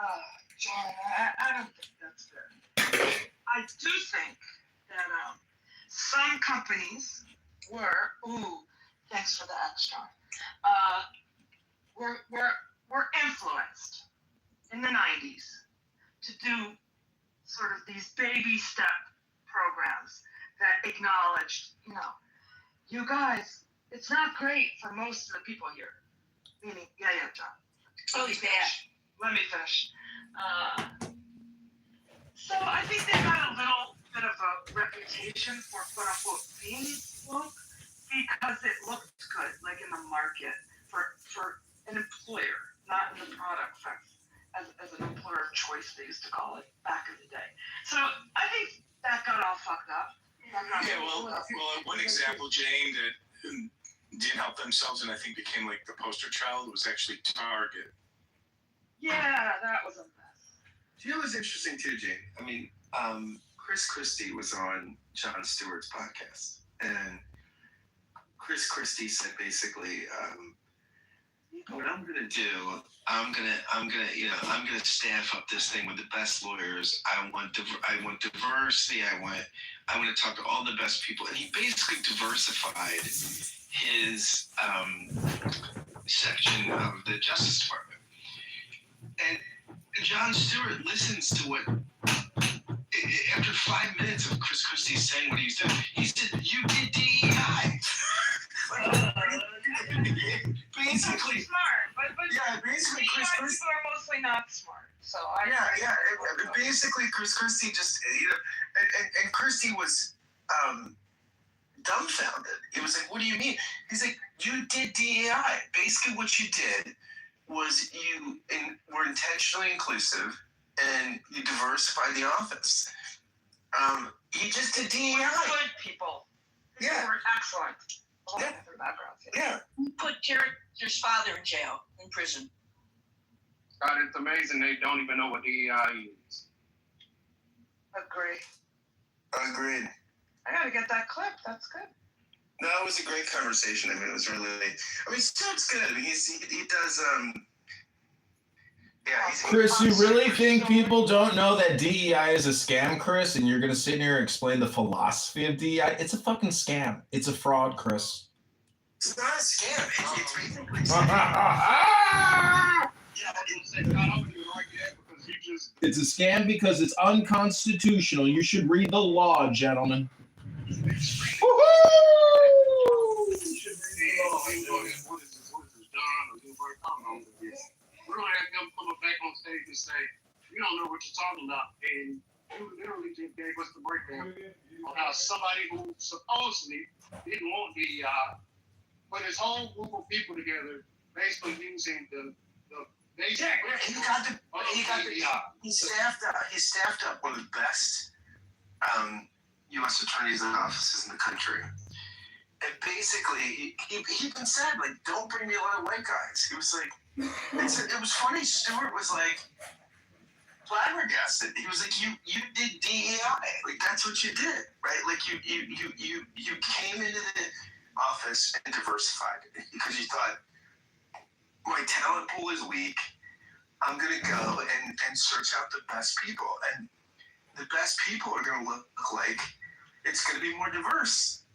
John, I don't think that's fair. I do think that some companies were, thanks for the extra, were influenced in the 90s to do sort of these baby step programs that acknowledged, you guys, it's not great for most of the people here. Meaning, yeah, John. Oh, he's bad. Let me finish. So I think they got a little bit of a reputation for quote unquote being woke because it looked good, like in the market for an employer, not in the product sense, as an employer of choice they used to call it back in the day. So I think that got all fucked up. Yeah, well, one example, Jane, that didn't help themselves and I think became like the poster child was actually Target. Yeah, that was a mess. Do you know what's interesting too, Jane? I mean, Chris Christie was on Jon Stewart's podcast, and Chris Christie said basically, what I'm gonna do, I'm gonna staff up this thing with the best lawyers. I want diversity. I want to talk to all the best people, and he basically diversified his section of the Justice Department. And Jon Stewart listens to what. After 5 minutes of Chris Christie saying what he's doing, he said, "You did DEI." Basically, smart, but yeah, basically Chris Christie. People are mostly not smart, so basically Chris Christie just and Christie was dumbfounded. It was like, "What do you mean?" He's like, "You did DEI. Basically, what you did, was were intentionally inclusive and you diversified the office. You just did DEI. Good people. Yeah. They were excellent. Yeah. Their backgrounds. Yeah. Who put Jared's father in jail, in prison? God, it's amazing they don't even know what DEI is. Agree. Agreed. I gotta get that clip. That's good. No, it was a great conversation. I mean, it was really. I mean, Stuart's good. I mean, he does. Yeah. Chris, you really think people don't know that DEI is a scam, Chris? And you're gonna sit here and explain the philosophy of DEI? It's a fucking scam. It's a fraud, Chris. It's not a scam. It's basically. It's a scam because it's unconstitutional. You should read the law, gentlemen. We're gonna have them come back on stage and say, "You don't know what you're talking about," and you literally just gave us the breakdown on how somebody who supposedly didn't want DEI put his whole group of people together, basically using the basic. He staffed up one of the best U.S. attorneys' offices in the country. And basically, he even said, like, don't bring me a lot of white guys. He was like, it was funny. Stuart was like flabbergasted. He was like, you did DEI. Like, that's what you did, right? Like, you came into the office and diversified because you thought, my talent pool is weak. I'm going to go and search out the best people. And the best people are going to look like it's going to be more diverse.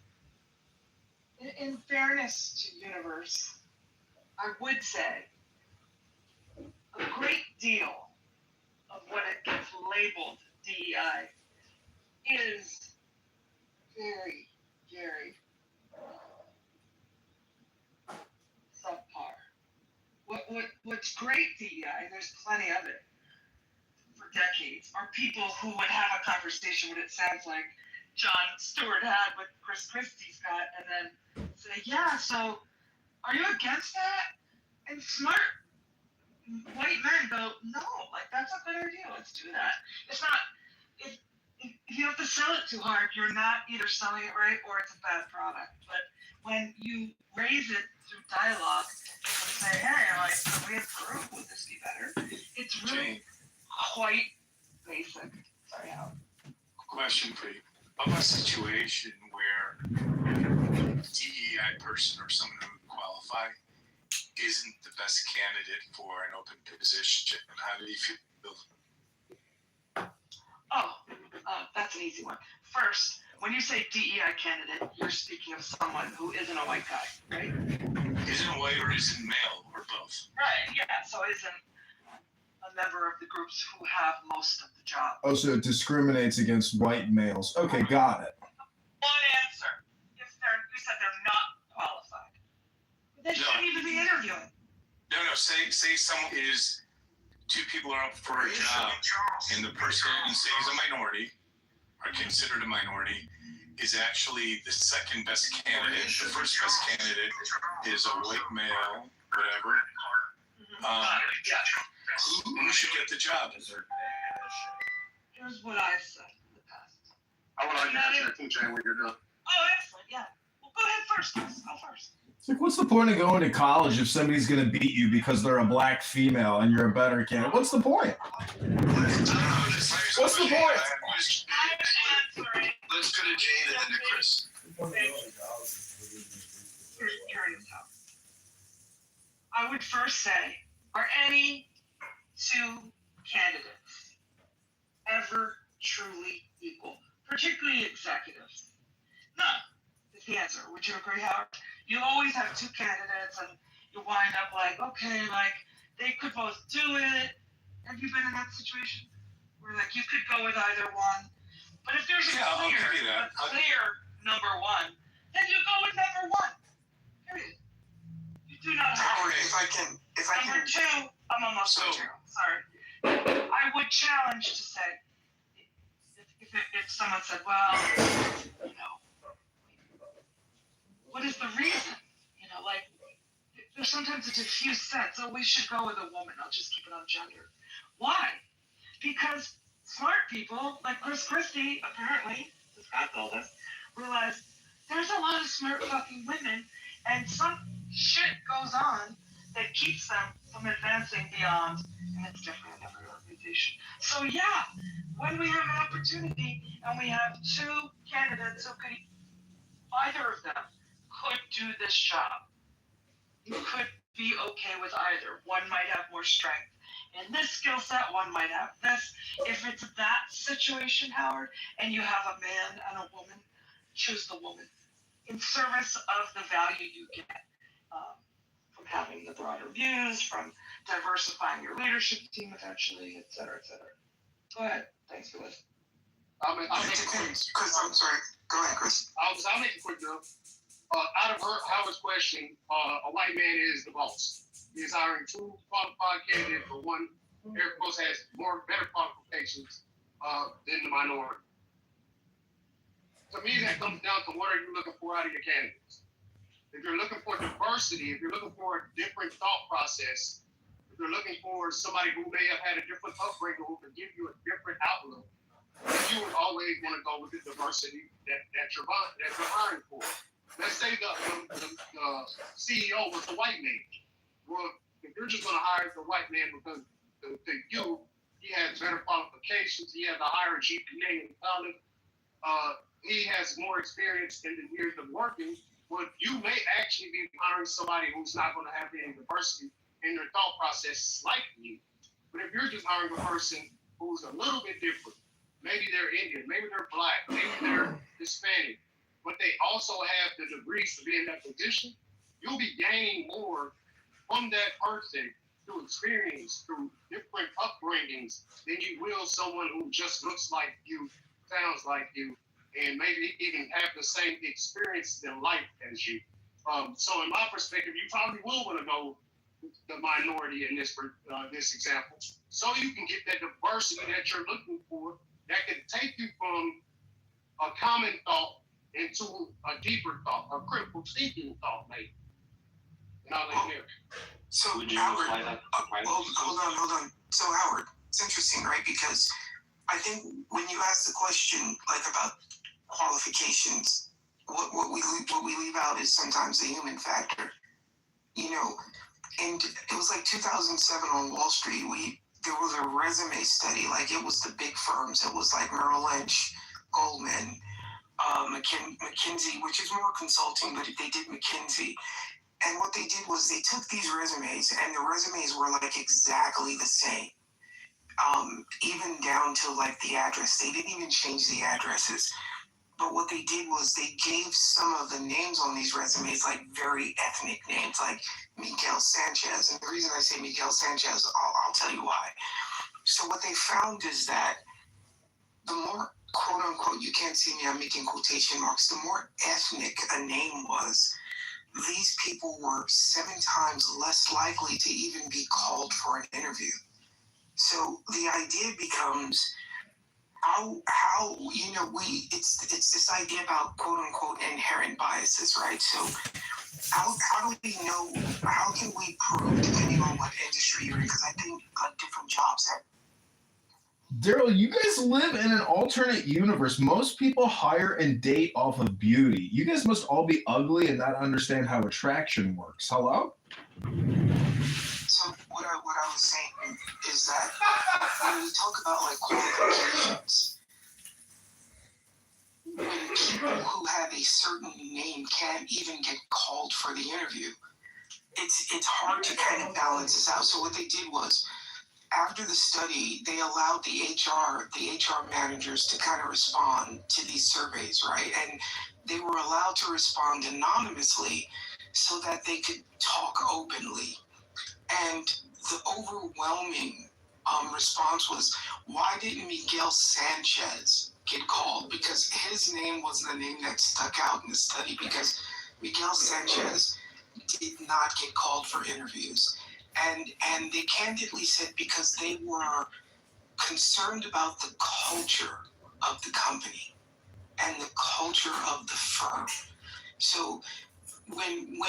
In fairness to Universe, I would say a great deal of what it gets labeled DEI is very, very subpar. What's great DEI, and there's plenty of it for decades, are people who would have a conversation what it sounds like Jon Stewart had with Chris Christie's got, and then say, yeah, so are you against that? And smart white men go, no, like, that's a good idea, let's do that. It's not, if you have to sell it too hard, you're not either selling it right or it's a bad product. But when you raise it through dialogue and say, hey, like, the way it grew, would this be better? It's really quite basic. Sorry, Howard. Question for you. Of a situation where a DEI person or someone who would qualify isn't the best candidate for an open position, how do you feel? That's an easy one. First, when you say DEI candidate, you're speaking of someone who isn't a white guy, right? Isn't white or isn't male or both? Right, yeah, so isn't a member of the groups who have most of the job. Oh, so it discriminates against white males. Okay, got it. One answer. You said they're not qualified. They shouldn't even be interviewing. No. Say someone is, two people are up for a job, and the person, say is a minority, or considered a minority, is actually the second best candidate. The first best candidate is a white male, whatever. Who should get the job? Here's what I've said in the past. I would like to answer that too, Jane, when you're done. Oh, excellent, yeah. Well, go ahead first. Go first. It's like, what's the point of going to college if somebody's going to beat you because they're a black female and you're a better candidate? What's the point? What's the point? Let's go to Jane and then to Chris. I would first say, are any two candidates ever truly equal, particularly executives? None is the answer. Would you agree, Howard? You always have two candidates and you wind up like, okay, like, they could both do it. Have you been in that situation? Where, like, you could go with either one. But if there's a clear number one, then you go with number one. Period. You do not have to. Number two, I'm almost zero. Sorry. I would challenge to say, if someone said, well, you know, what is the reason? You know, like, there's sometimes a diffuse sense, oh, we should go with a woman. I'll just keep it on gender. Why? Because smart people, like Chris Christie, apparently, as God told us, realize there's a lot of smart fucking women, and some shit goes on that keeps them from advancing beyond, and it's different in every organization. So yeah, when we have an opportunity and we have two candidates who could, either of them could do this job, you could be okay with either. One might have more strength in this skill set, one might have this. If it's that situation, Howard, and you have a man and a woman, choose the woman in service of the value you get from having the broader views, from diversifying your leadership team eventually, et cetera, et cetera. Go ahead. Thanks for listening. I'll make it quick. Chris, I'm sorry. Go ahead, Chris. I'll make it quick, though. Out of Howard's question, a white man is the boss. He is hiring two qualified candidates, but one Air Force has better qualifications than the minority. To me, that comes down to what are you looking for out of your candidates. If you're looking for diversity, if you're looking for a different thought process, if you're looking for somebody who may have had a different upbringing who can give you a different outlook, you would always want to go with the diversity that you're hiring for. Let's say the CEO was a white man. Well, if you're just going to hire the white man because he has better qualifications, he has a higher GPA in college, he has more experience in the years of working, well, you may actually be hiring somebody who's not going to have any diversity in their thought process like you. But if you're just hiring a person who's a little bit different, maybe they're Indian, maybe they're black, maybe they're Hispanic, but they also have the degrees to be in that position, you'll be gaining more from that person through experience, through different upbringings, than you will someone who just looks like you, sounds like you, and maybe even have the same experience in life as you. So in my perspective, you probably will want to go with the minority in this example, so you can get that diversity that you're looking for that can take you from a common thought into a deeper thought, a critical thinking thought, maybe. And I'll let you. So Howard, hold on. So Howard, it's interesting, right? Because I think when you ask the question like about qualifications, what we leave out is sometimes the human factor. You know, and it was like 2007 on Wall Street. There was a resume study, like it was the big firms. It was like Merrill Lynch, Goldman, McKinsey, which is more consulting, but they did McKinsey. And what they did was they took these resumes, and the resumes were like exactly the same, even down to like the address. They didn't even change the addresses. But what they did was they gave some of the names on these resumes like very ethnic names, like Miguel Sanchez. And the reason I say Miguel Sanchez, I'll tell you why. So what they found is that the more, quote unquote, you can't see me, I'm making quotation marks, the more ethnic a name was, these people were 7 times less likely to even be called for an interview. So the idea becomes how it's this idea about quote unquote inherent biases, right? So how do we know, how can we prove, depending on what industry you're in, because I think different jobs have. Daryl, you guys live in an alternate universe. Most people hire and date off of beauty. You guys must all be ugly and not understand how attraction works. Hello? So what I was saying is that when we talk about like qualifications, when people who have a certain name can't even get called for the interview, it's hard to kind of balance this out. So what they did was, after the study, they allowed the HR managers to kind of respond to these surveys, right? And they were allowed to respond anonymously so that they could talk openly. And the overwhelming response was, why didn't Miguel Sanchez get called? Because his name was the name that stuck out in the study, because Miguel Sanchez did not get called for interviews. And they candidly said because they were concerned about the culture of the company and the culture of the firm. So when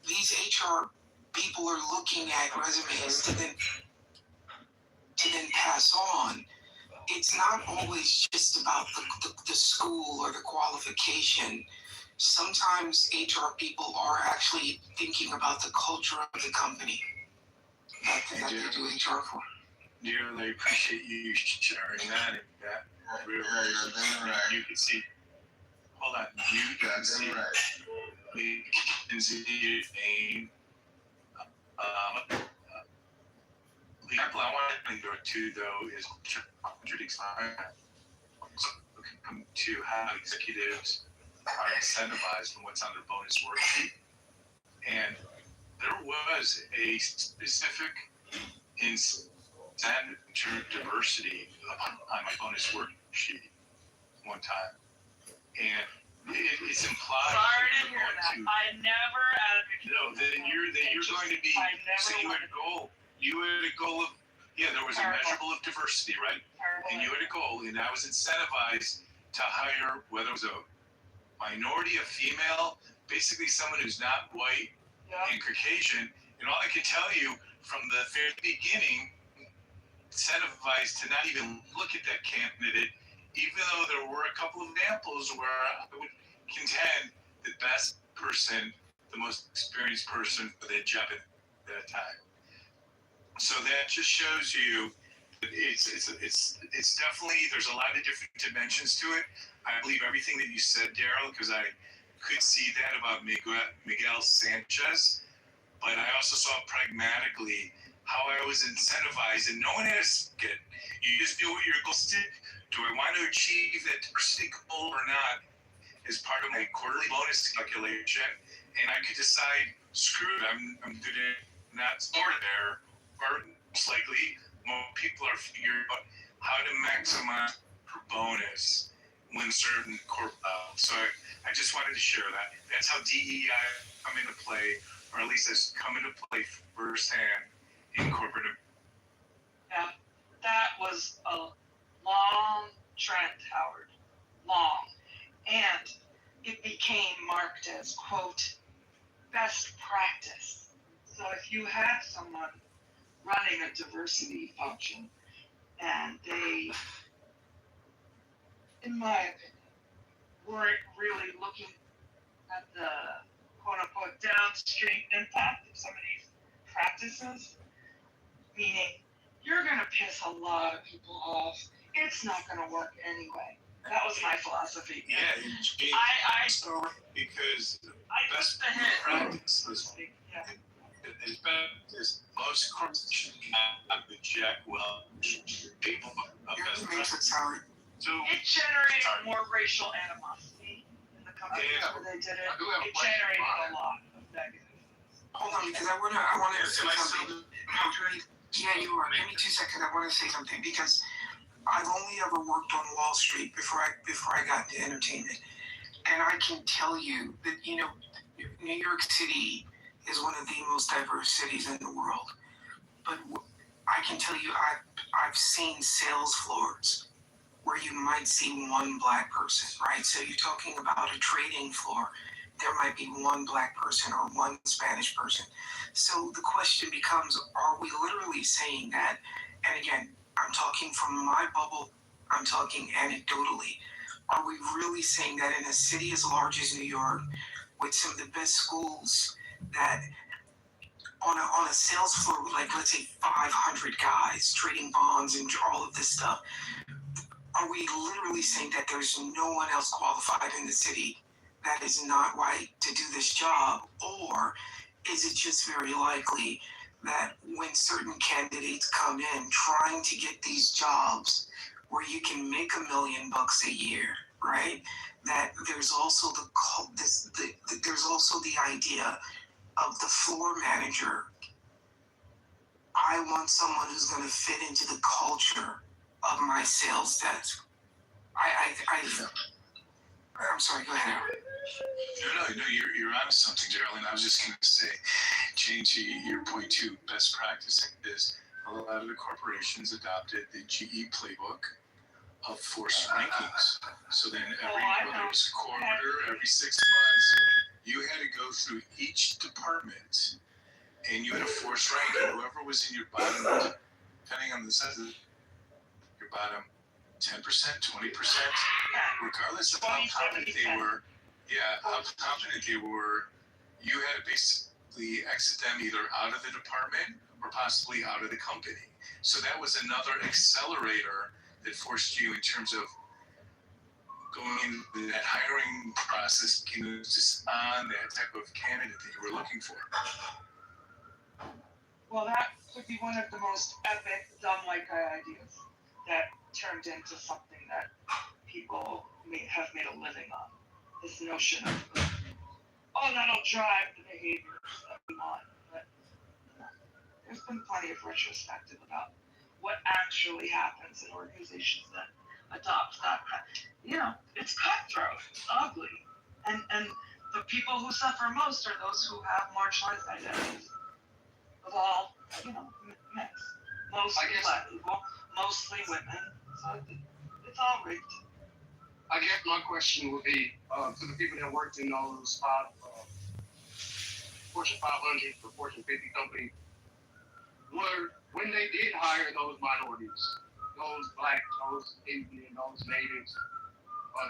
these HR people are looking at resumes to then pass on, it's not always just about the school or the qualification. Sometimes HR people are actually thinking about the culture of the company that they do HR for. Dearly appreciate you sharing that. And that really, you can see. Hold on, you can see the McKinsey name. The example I want to go to though is contradicts so come to how executives are incentivized from what's on their bonus worksheet. And there was a specific incentive to diversity on my bonus worksheet one time. And it's implied. Sorry to hear that. I never advocated. No, then you're going to be. So you had a goal. You had a goal of. Yeah, there was a measurable of diversity, right? And you had a goal, and I was incentivized to hire whether it was a minority, a female, basically someone who's not white and Caucasian. And all I can tell you from the very beginning, incentivized to not even look at that candidate, even though there were a couple of examples where I would contend the best person, the most experienced person for the job at that time. So that just shows you that it's definitely, there's a lot of different dimensions to it. I believe everything that you said, Daryl, because I could see that about Miguel Sanchez, but I also saw pragmatically how I was incentivized, and no one asked it. You just knew what your goals did. Do I want to achieve that diversity goal or not? As part of my quarterly bonus calculation, and I could decide, screw it, I'm gonna not score there, or most likely, more people are figuring out how to maximize per bonus when certain so I just wanted to share that. That's how DEI come into play, or at least has come into play firsthand in corporate. Yeah, that was a long trend, Howard. Long. And it became marked as, quote, best practice. So if you had someone running a diversity function and they, in my opinion, weren't really looking at the quote unquote downstream impact of some of these practices, meaning you're going to piss a lot of people off. It's not going to work anyway. That was my philosophy. Yeah, because best practice is most corporations have the check well. People of best practice. So it generated more racial animosity in the companies where they did it. It generated a lot of negative. Hold on, because I wanna say something. Yeah, you are. Give me 2 seconds. I want to say something because I've only ever worked on Wall Street before I got into entertainment, and I can tell you that New York City is one of the most diverse cities in the world. But I can tell you, I've seen sales floors where you might see one black person, right? So you're talking about a trading floor. There might be one black person or one Spanish person. So the question becomes, are we literally saying that? And again, I'm talking from my bubble, I'm talking anecdotally. Are we really saying that in a city as large as New York, with some of the best schools, that on a sales floor with, like, let's say 500 guys trading bonds and all of this stuff, are we literally saying that there's no one else qualified in the city that is not white to do this job? Or is it just very likely that when certain candidates come in trying to get these jobs where you can make $1 million a year, right? That there's also there's also the idea of the floor manager. I want someone who's going to fit into the culture of my sales desk. I'm sorry, go ahead. No, you're onto something, Geraldine. I was just going to say, change your point to best practice is a lot of the corporations adopted the GE playbook of forced rankings. So then whether it was a quarter, every 6 months, you had to go through each department, and you had a force rank, and whoever was in your bottom, depending on the size of your bottom 10%, 20%, regardless of how confident they were, you had to basically exit them either out of the department or possibly out of the company. So that was another accelerator that forced you in terms of going into that hiring process, just on that type of candidate that you were looking for. Well, that could be one of the most epic, dumb white guy ideas that turned into something that people have made a living on. This notion of, that'll drive the behaviors that we want. But there's been plenty of retrospective about what actually happens in organizations that adopt that. It's cutthroat, it's ugly. And the people who suffer most are those who have marginalized identities of all, mix. Mostly black people, mostly women. So it's all rigged. I guess my question would be to the people that worked in those Fortune 500 or Fortune 50 companies, when they did hire those minorities, those black, those Indian, those natives,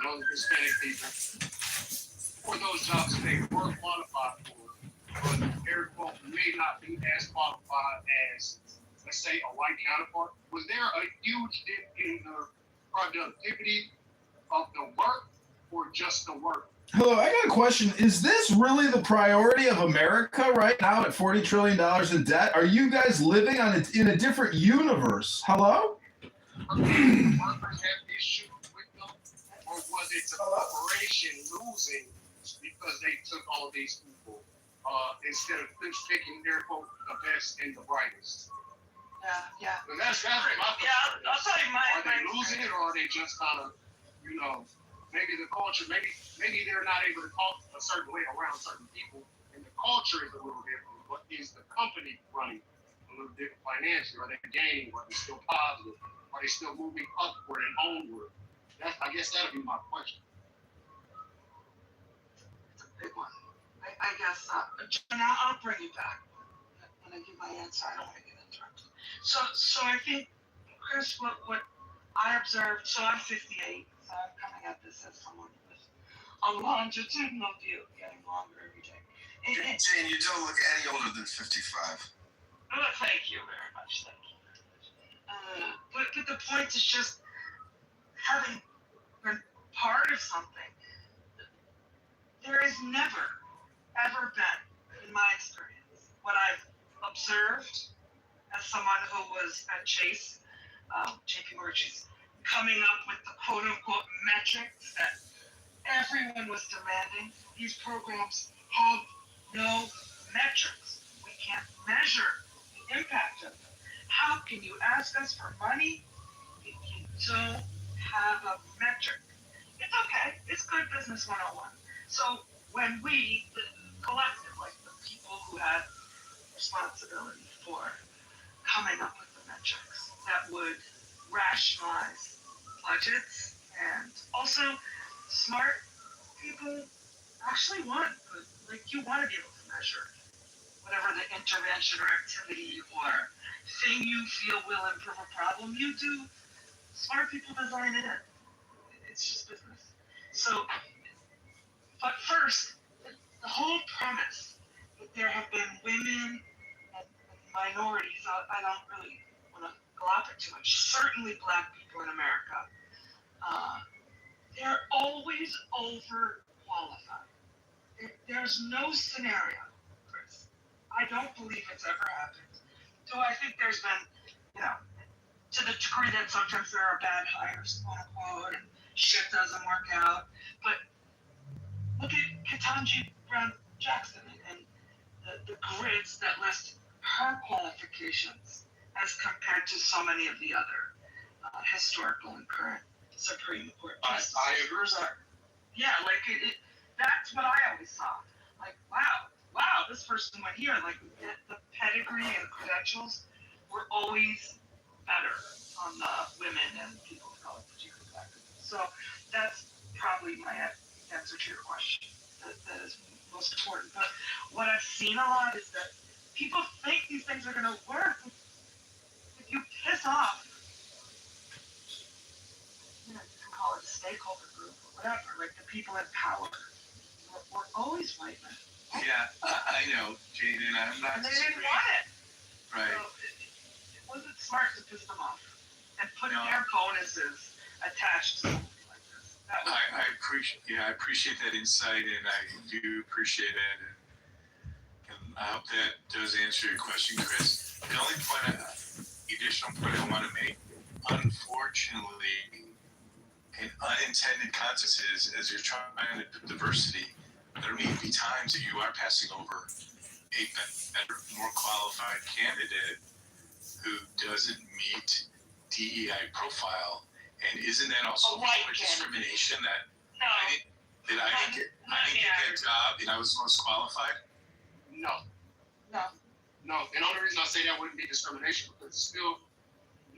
those Hispanic people, for those jobs that they were qualified for, but their quote may not be as qualified as, let's say, a white counterpart, was there a huge dip in the productivity of the work or just the work? Hello, I got a question. Is this really the priority of America right now at $40 trillion in debt? Are you guys living in a different universe? Hello? Workers have issues with them, or was it the corporation losing because they took all of these people instead of picking their quote the best and the brightest? Yeah. But that's my question. Yeah, I'll tell you Are they losing it, or are they just kind of, maybe the culture, maybe they're not able to talk a certain way around certain people, and the culture is a little different. But is the company running a little different financially? Are they gaining? Are they still positive? Are they still moving upward and onward? I guess that would be my question. It's a big one. I guess, Jen, I'll bring you back when I give my answer. I don't want to get interrupted. So I think, Chris, what I observed, so I'm 58, so I'm coming at this as someone with a longitudinal view, getting longer every day. Jane, you don't look any older than 55. Thank you very much. But the point is just having been part of something. There has never, ever been, in my experience, what I've observed as someone who was at Chase, JP Morgan, coming up with the quote-unquote metrics that everyone was demanding. These programs have no metrics. We can't measure the impact of them. How can you ask us for money if you don't have a metric? It's okay. It's good business 101. So when we, the collective, like the people who had responsibility for coming up with the metrics that would rationalize budgets, and also smart people actually want, you want to be able to measure whatever the intervention or activity or thing you feel will improve a problem. You do. Smart people design it. It's just business. So, but first, the whole premise that there have been women and minorities, I don't really want to go off it too much, certainly black people in America, they're always overqualified. There's no scenario, Chris. I don't believe it's ever happened. So I think there's been, to the degree that sometimes there are bad hires, quote unquote, and shit doesn't work out. But look at Ketanji Brown Jackson and the grids that list her qualifications as compared to so many of the other historical and current Supreme Court justices. I agree. Yeah, that's what I always saw. Like, wow, this person went here. Like, the pedigree and credentials were always better on the women and people of color, particularly. So that's probably my answer to your question. That is most important. But what I've seen a lot is that people think these things are going to work. If you piss off, you can call it a stakeholder group or whatever, like the people in power. We're always white men. Yeah, I know, Jaden. I'm not. And they didn't want it. Right. So it wasn't smart to piss them off and put their bonuses attached to something like this. I appreciate that insight, and I do appreciate it. And I hope that does answer your question, Chris. The only additional point I want to make, unfortunately, and unintended consequences as you're trying to put diversity, there may be times that you are passing over a better, more qualified candidate who doesn't meet DEI profile. And isn't that also a discrimination that I didn't get that job and I was most qualified? No. And the only reason I say that wouldn't be discrimination because it's still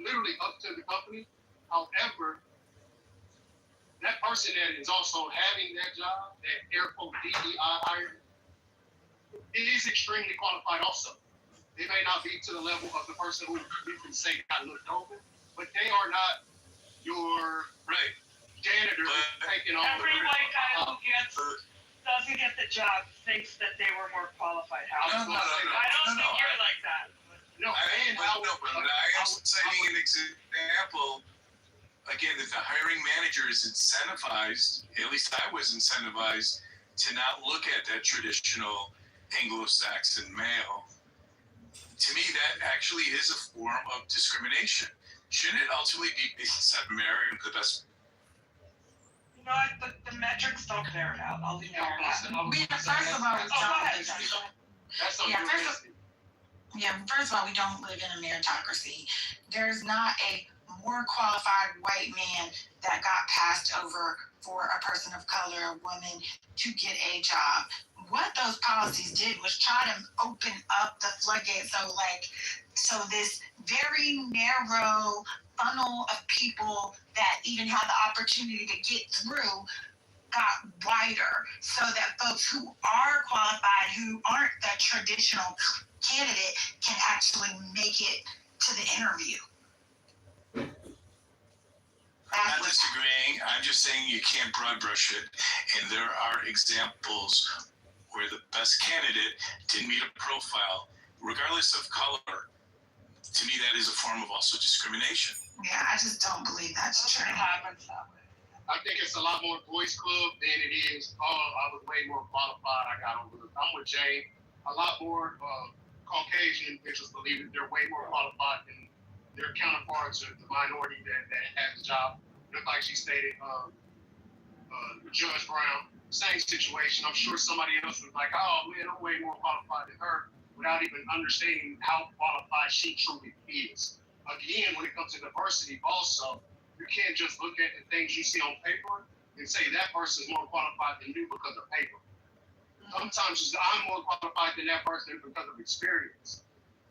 literally up to the company. However, that person that is also having that job, that air quote DEI hire, it is extremely qualified also. They may not be to the level of the person who you can say got looked over, but they are not your janitor taking on. Every white guy who doesn't get the job thinks that they were more qualified. I don't think you're like that. No, but I am citing an example. Again, if the hiring manager is incentivized, at least I was incentivized to not look at that traditional Anglo-Saxon male. To me, that actually is a form of discrimination. Shouldn't it ultimately be based on merit of the best? You know what? The metrics don't bear it out. I'll leave it at that. First of all, we first of all, we don't live in a meritocracy. There's not a more qualified white man that got passed over for a person of color, a woman, to get a job. What those policies did was try to open up the floodgates. So this very narrow funnel of people that even had the opportunity to get through got wider so that folks who are qualified, who aren't the traditional candidate, can actually make it to the interview. I'm not disagreeing. I'm just saying you can't broad brush it. And there are examples where the best candidate didn't meet a profile, regardless of color. To me, that is a form of also discrimination. Yeah, I just don't believe that's true. It happens that way. I think it's a lot more boys club than it is, I was way more qualified. I'm with Jay. A lot more Caucasian individuals believe that they're way more qualified than their counterparts or the minority that has the job. Just like she stated, Judge Brown, same situation. I'm sure somebody else was like, oh man, I'm way more qualified than her, without even understanding how qualified she truly is. Again, when it comes to diversity also, you can't just look at the things you see on paper and say that person is more qualified than you because of paper. Sometimes I'm more qualified than that person because of experience.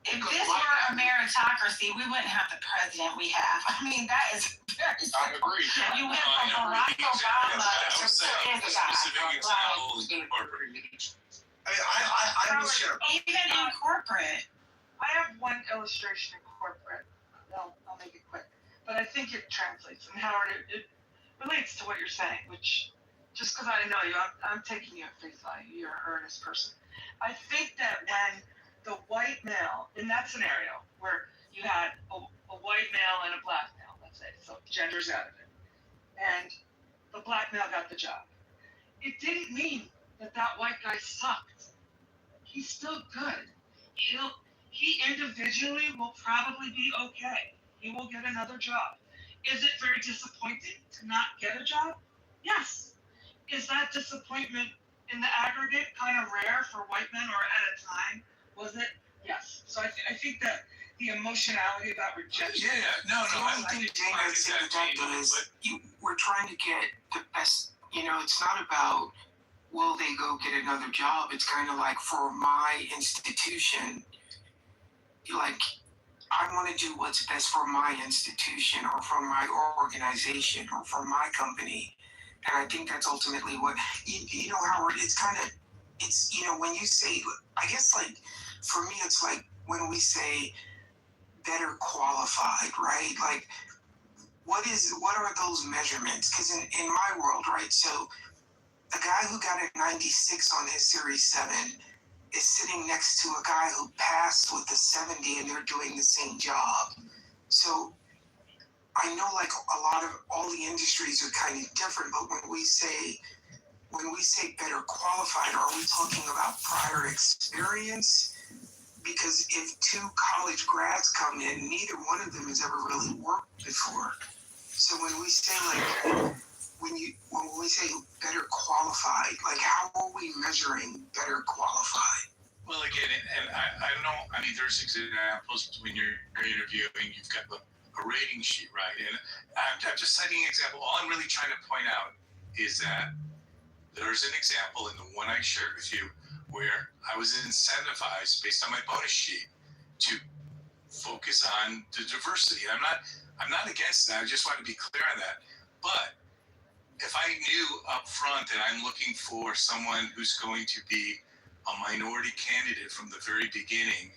If this were a meritocracy, we wouldn't have the president we have. I mean, that is very simple. I agree. You went from Barack Obama to this guy. Even in corporate. I have one illustration in corporate. I'll make it quick. But I think it translates. And Howard, it relates to what you're saying, which, just because I know you, I'm taking you at face value. You're an earnest person. I think that when the white male, in that scenario, where you had a white male and a black male, let's say, so gender's out of it, and the black male got the job, it didn't mean that white guy sucked. He's still good. He individually will probably be okay. He will get another job. Is it very disappointing to not get a job? Yes. Is that disappointment in the aggregate kind of rare for white men, or at a time? Was it? Yes. So I think that the emotionality about rejection. I think we're trying to get the best. It's not about will they go get another job. It's kind of like for my institution, like I want to do what's best for my institution or for my organization or for my company. And I think that's ultimately what, Howard, it's kind of, it's, you know, when you say, I guess like for me, it's like when we say better qualified, right? Like what are those measurements? Because in my world, right? So a guy who got a 96 on his Series 7 is sitting next to a guy who passed with a 70 and they're doing the same job. So I know like a lot of all the industries are kind of different, but when we say better qualified, are we talking about prior experience? Because if two college grads come in, neither one of them has ever really worked before. So when we say like when we say better qualified, like how are we measuring better qualified? Well, again, and I don't know. I mean, there's examples when you're interviewing. You've got a rating sheet, right? And I'm just citing an example. All I'm really trying to point out is that there's an example in the one I shared with you where I was incentivized based on my bonus sheet to focus on the diversity. I'm not against that. I just want to be clear on that. But if I knew up front that I'm looking for someone who's going to be a minority candidate from the very beginning,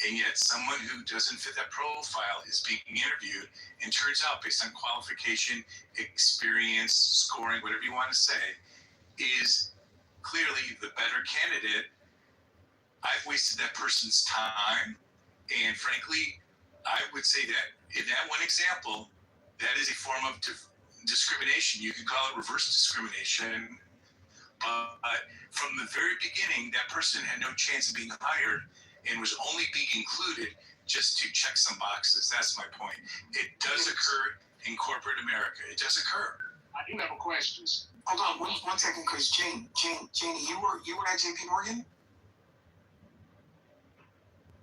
and yet someone who doesn't fit that profile is being interviewed, and turns out based on qualification, experience, scoring, whatever you want to say, is clearly the better candidate, I've wasted that person's time. And frankly, I would say that in that one example, that is a form of discrimination. You can call it reverse discrimination. But from the very beginning, that person had no chance of being hired and was only being included just to check some boxes. That's my point. It does occur in corporate America. It does occur. I do have a question. Hold on one second, Chris. Janie, you were at JP Morgan?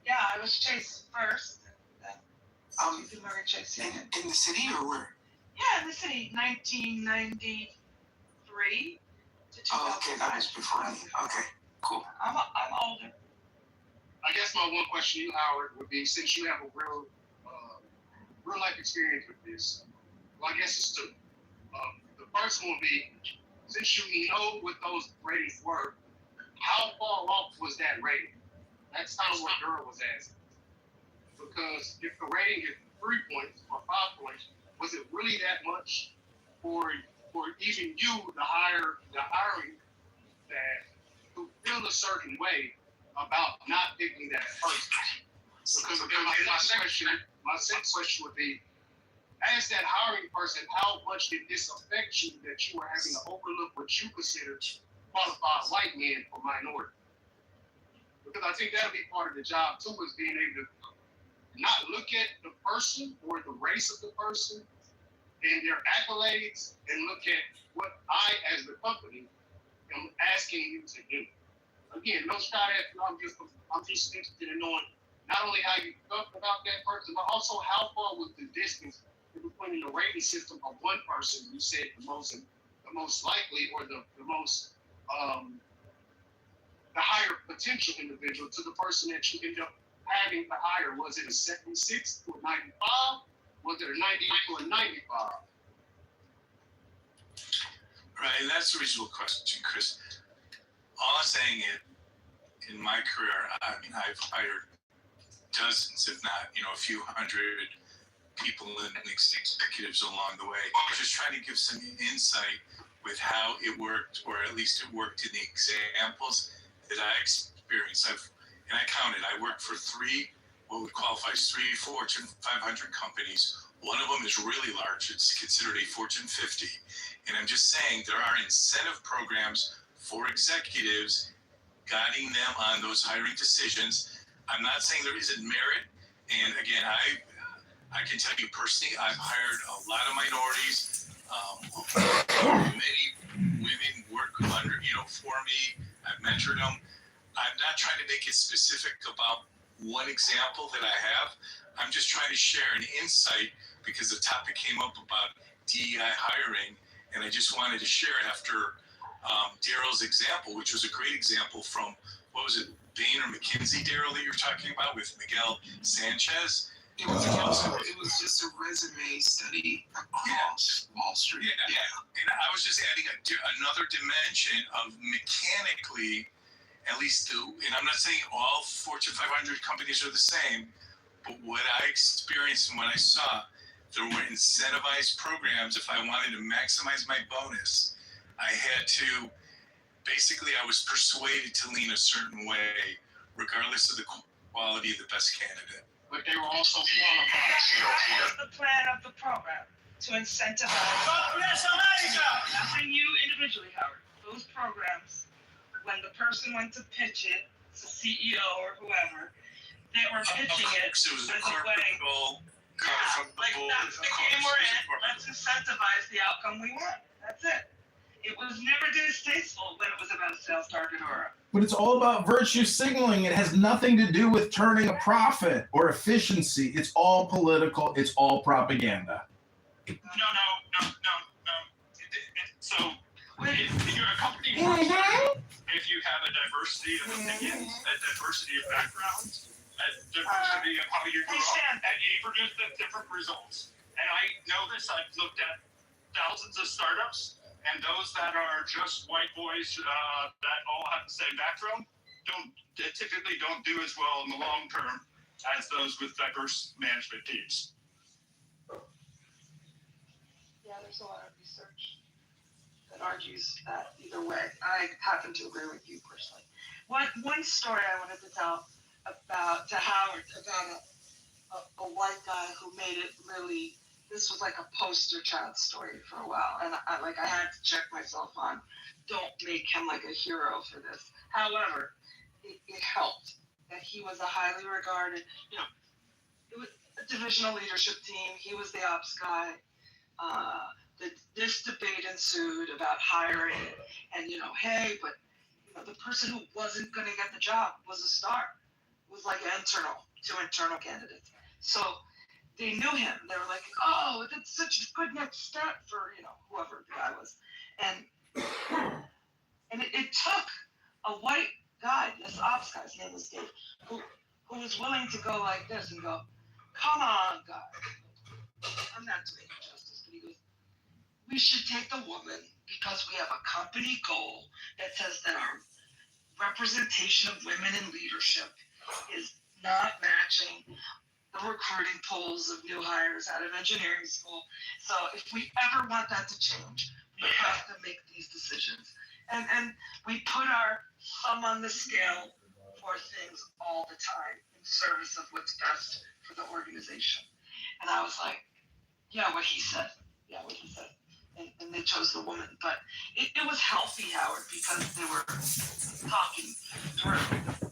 Yeah, I was Chase first. JP Morgan Chase. In the city or where? Yeah, in the city, 1993 to 2005. Oh, okay, that was before me. Okay, cool. I'm older. I guess my one question to you, Howard, would be, since you have a real life experience with this, well, I guess it's two. The first one would be, since you know what those ratings were, how far off was that rating? That's kind of what Durrell was asking. Because if the rating is 3 points or 5 points, was it really that much for even you, the hiring staff, who feel a certain way about not picking that person? Because my second question would be, as that hiring person, how much did this affect you that you were having to overlook what you consider qualified white men for minority? Because I think that'll be part of the job too, is being able to not look at the person or the race of the person and their accolades, and look at what I, as the company, am asking you to do. Again, no shot at you. I'm just interested in knowing not only how you felt about that person, but also how far was the distance between the rating system of one person you said the most likely, or the most the higher potential individual, to the person that you end up having to hire. Was it a 76 to a 95? Was it a 90 to a 95? Right, and that's a reasonable question, Chris. All I'm saying is, in my career, I mean, I've hired dozens, if not, a few hundred people and executives along the way. I'm just trying to give some insight with how it worked, or at least it worked in the examples that I experienced. And I counted. I worked for what would qualify as 3 Fortune 500 companies. One of them is really large. It's considered a Fortune 50. And I'm just saying there are incentive programs for executives guiding them on those hiring decisions. I'm not saying there isn't merit. And again, I can tell you personally, I've hired a lot of minorities. Many women work under, for me. I've mentored them. I'm not trying to make it specific about one example that I have. I'm just trying to share an insight because the topic came up about DEI hiring, and I just wanted to share it after Daryl's example, which was a great example from, what was it, Bain or McKinsey, Daryl, that you're talking about with Miguel Sanchez. It was just a resume study across Wall Street. Yeah. And I was just adding another dimension of mechanically, at least, and I'm not saying all Fortune 500 companies are the same, but what I experienced and what I saw, there were incentivized programs. If I wanted to maximize my bonus, I had to, basically, I was persuaded to lean a certain way, regardless of the quality of the best candidate. But they were also qualified. That was the plan of the program, to incentivize. Nothing you individually, Howard. Those programs, when the person went to pitch it, the CEO or whoever, they were pitching it as a way. Like that's the game we're in. Let's incentivize the outcome we want. That's it. It was never distasteful when it was about a sales target or. But it's all about virtue signaling. It has nothing to do with turning a profit or efficiency. It's all political. It's all propaganda. No. So if you're a company, if you have a diversity of opinions, a diversity of backgrounds, a diversity of how you grow up, and you produce the different results. And I know this. I've looked at thousands of startups, and those that are just white boys that all have the same background typically don't do as well in the long term as those with diverse management teams. Yeah, there's a lot of research that argues that either way. I happen to agree with you personally. One story I wanted to tell to Howard about a white guy who made it really. This was like a poster child story for a while, and I had to check myself on. Don't make him like a hero for this. However, it helped that he was a highly regarded. It was a divisional leadership team. He was the ops guy. This debate ensued about hiring, and hey, but the person who wasn't going to get the job was a star. It was like two internal candidates. So they knew him. They were like, oh, that's such a good next step for whoever the guy was, and it took a white guy, this ops guy's name was Dave, who was willing to go like this and go, come on, guys, I'm not doing it justice, but he goes, we should take the woman because we have a company goal that says that our representation of women in leadership is not matching the recruiting polls of new hires out of engineering school. So if we ever want that to change, we have to make these decisions. And we put our thumb on the scale for things all the time in service of what's best for the organization. And I was like, yeah, what he said. And they chose the woman. But it was healthy, Howard, because they were talking through.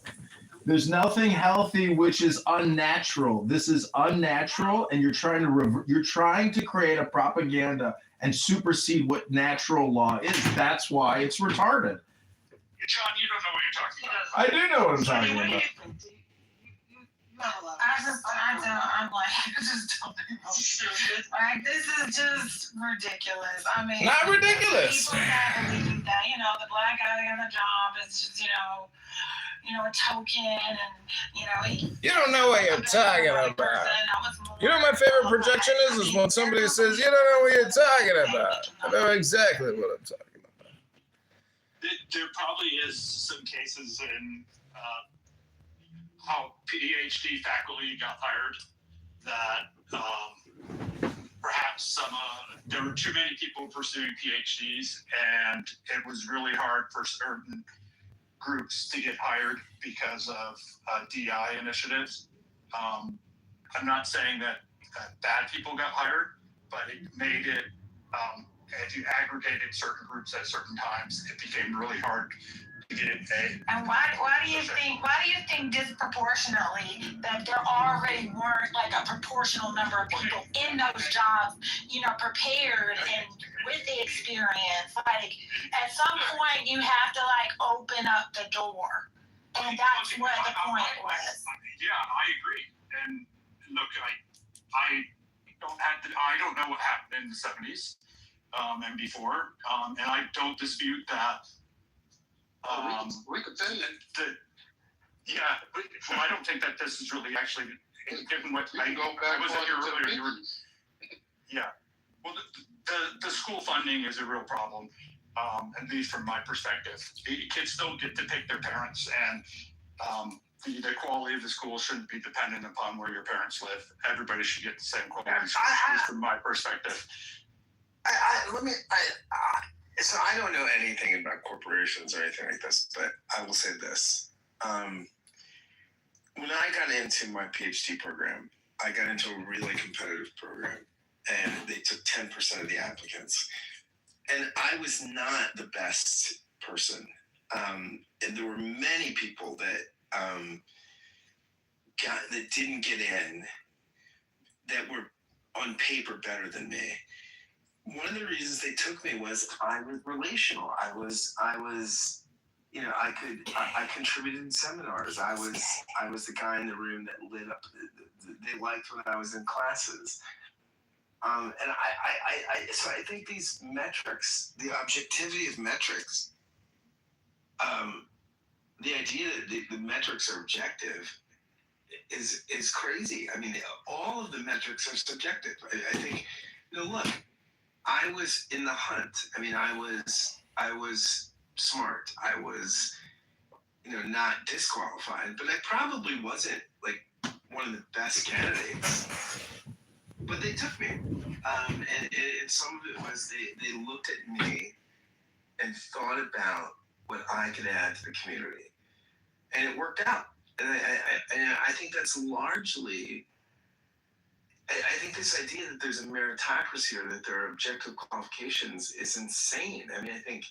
There's nothing healthy which is unnatural. This is unnatural, and you're trying to create a propaganda and supersede what natural law is. That's why it's retarded. John, you don't know what you're talking about. I do know what I'm talking about. I'm like, I just don't know. Like, this is just ridiculous. I mean, Not ridiculous. People that believe that, the black guy on the job is just, a token, and You don't know what you're talking about. You know what my favorite projection is when somebody says, you don't know what you're talking about. I know exactly what I'm talking about. There probably is some cases in how PhD faculty got hired that perhaps there were too many people pursuing PhDs, and it was really hard for certain groups to get hired because of DI initiatives. I'm not saying that bad people got hired, but it made it, if you aggregated certain groups at certain times, it became really hard to get a. And why do you think disproportionately that there already weren't like a proportional number of people in those jobs, prepared and with the experience? Like, at some point you have to open up the door, and that's what the point was. Yeah, I agree. And look, I don't know what happened in the 70s and before, and I don't dispute that. Yeah, but I don't think that this is really actually, given what I go back was here on to earlier. You were, Mickey's. yeah. Well, the school funding is a real problem, at least from my perspective. The kids don't get to pick their parents, and the quality of the school shouldn't be dependent upon where your parents live. Everybody should get the same quality school, at least from my perspective. So I don't know anything about corporations or anything like this, but I will say this. When I got into my PhD program, I got into a really competitive program, and they took 10% of the applicants. And I was not the best person. And there were many people that that didn't get in that were on paper better than me. One of the reasons they took me was I was relational. I was, I contributed in seminars. I was the guy in the room that lit up. They liked when I was in classes. So I think these metrics, the objectivity of metrics, the idea that the metrics are objective is crazy. I mean, all of the metrics are subjective. I think, look, I was in the hunt. I mean, I was smart. I was, not disqualified, but I probably wasn't like one of the best candidates. But they took me, and some of it was they looked at me and thought about what I could add to the community, and it worked out. And I think that's largely. I think this idea that there's a meritocracy or that there are objective qualifications is insane. I mean, I think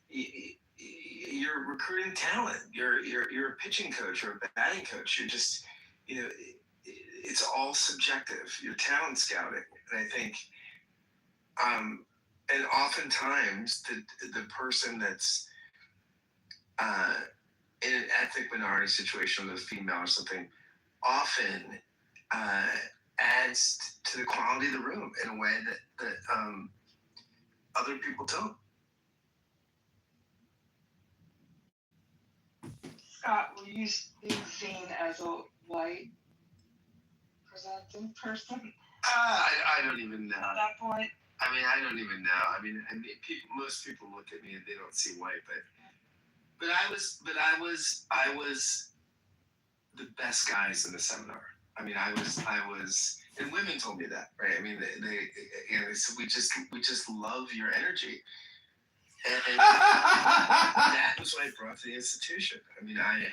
you're recruiting talent. You're a pitching coach or a batting coach. You're just, it's all subjective. You're talent scouting, and I think, and oftentimes the person that's in an ethnic minority situation with a female or something often adds to the quality of the room in a way that other people don't. Scott, were you being seen as a white presenting person I don't even know. at that point? I mean, I don't even know. I mean, most people look at me and they don't see white, but I was the best guys in the seminar. I mean, I was, and women told me that, right? I mean, they said, we just love your energy. And that was what I brought to the institution. I mean, I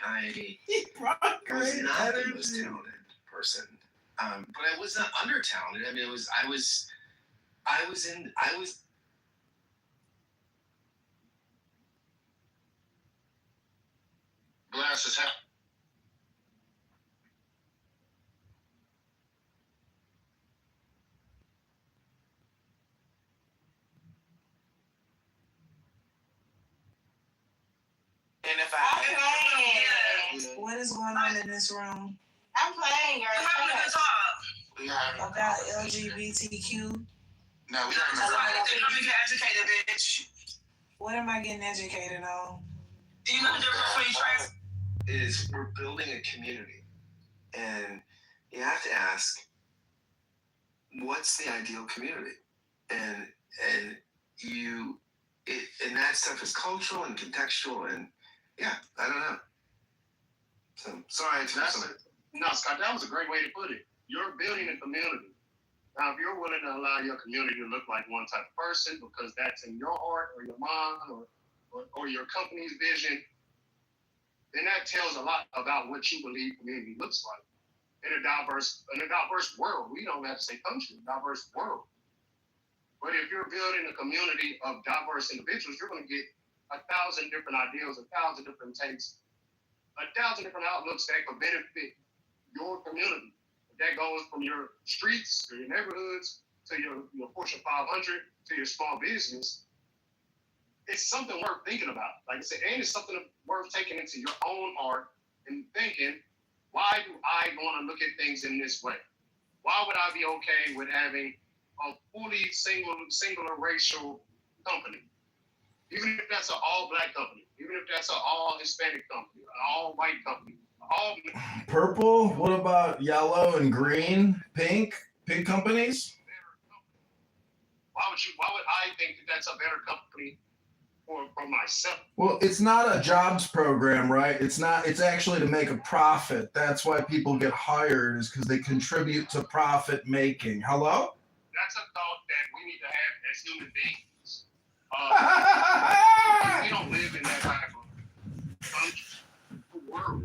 was not the most talented person, but I was not under talented. I mean, I was Glass is half. And if I what is going on in this room? I'm playing, girl. I'm having a talk about LGBTQ. No, we don't get educated, bitch. What am I getting educated on? Do you know the difference between trans? Is we're building a community, and you have to ask, what's the ideal community? And that stuff is cultural and contextual, and yeah, I don't know. So sorry, No, Scott, that was a great way to put it. You're building a community. Now, if you're willing to allow your community to look like one type of person because that's in your heart or your mind or your company's vision, then that tells a lot about what you believe community looks like. In a diverse world, we don't have to say country, diverse world. But if you're building a community of diverse individuals, you're going to get 1,000 different ideas, 1,000 different takes, 1,000 different outlooks that could benefit your community. That goes from your streets to your neighborhoods to your Fortune 500 to your small business. It's something worth thinking about. Like I said, and it's something worth taking into your own heart and thinking, why do I want to look at things in this way? Why would I be okay with having a fully singular racial company? Even if that's an all-black company. even if that's an all Hispanic company, an all white company, all. Purple? What about yellow and green? Pink? Pink companies? Why would I think that that's a better company for myself? Well, it's not a jobs program, right? It's not. It's actually to make a profit. That's why people get hired, is because they contribute to profit making. Hello? That's a thought that we need to have as human beings. We don't live in that type of world,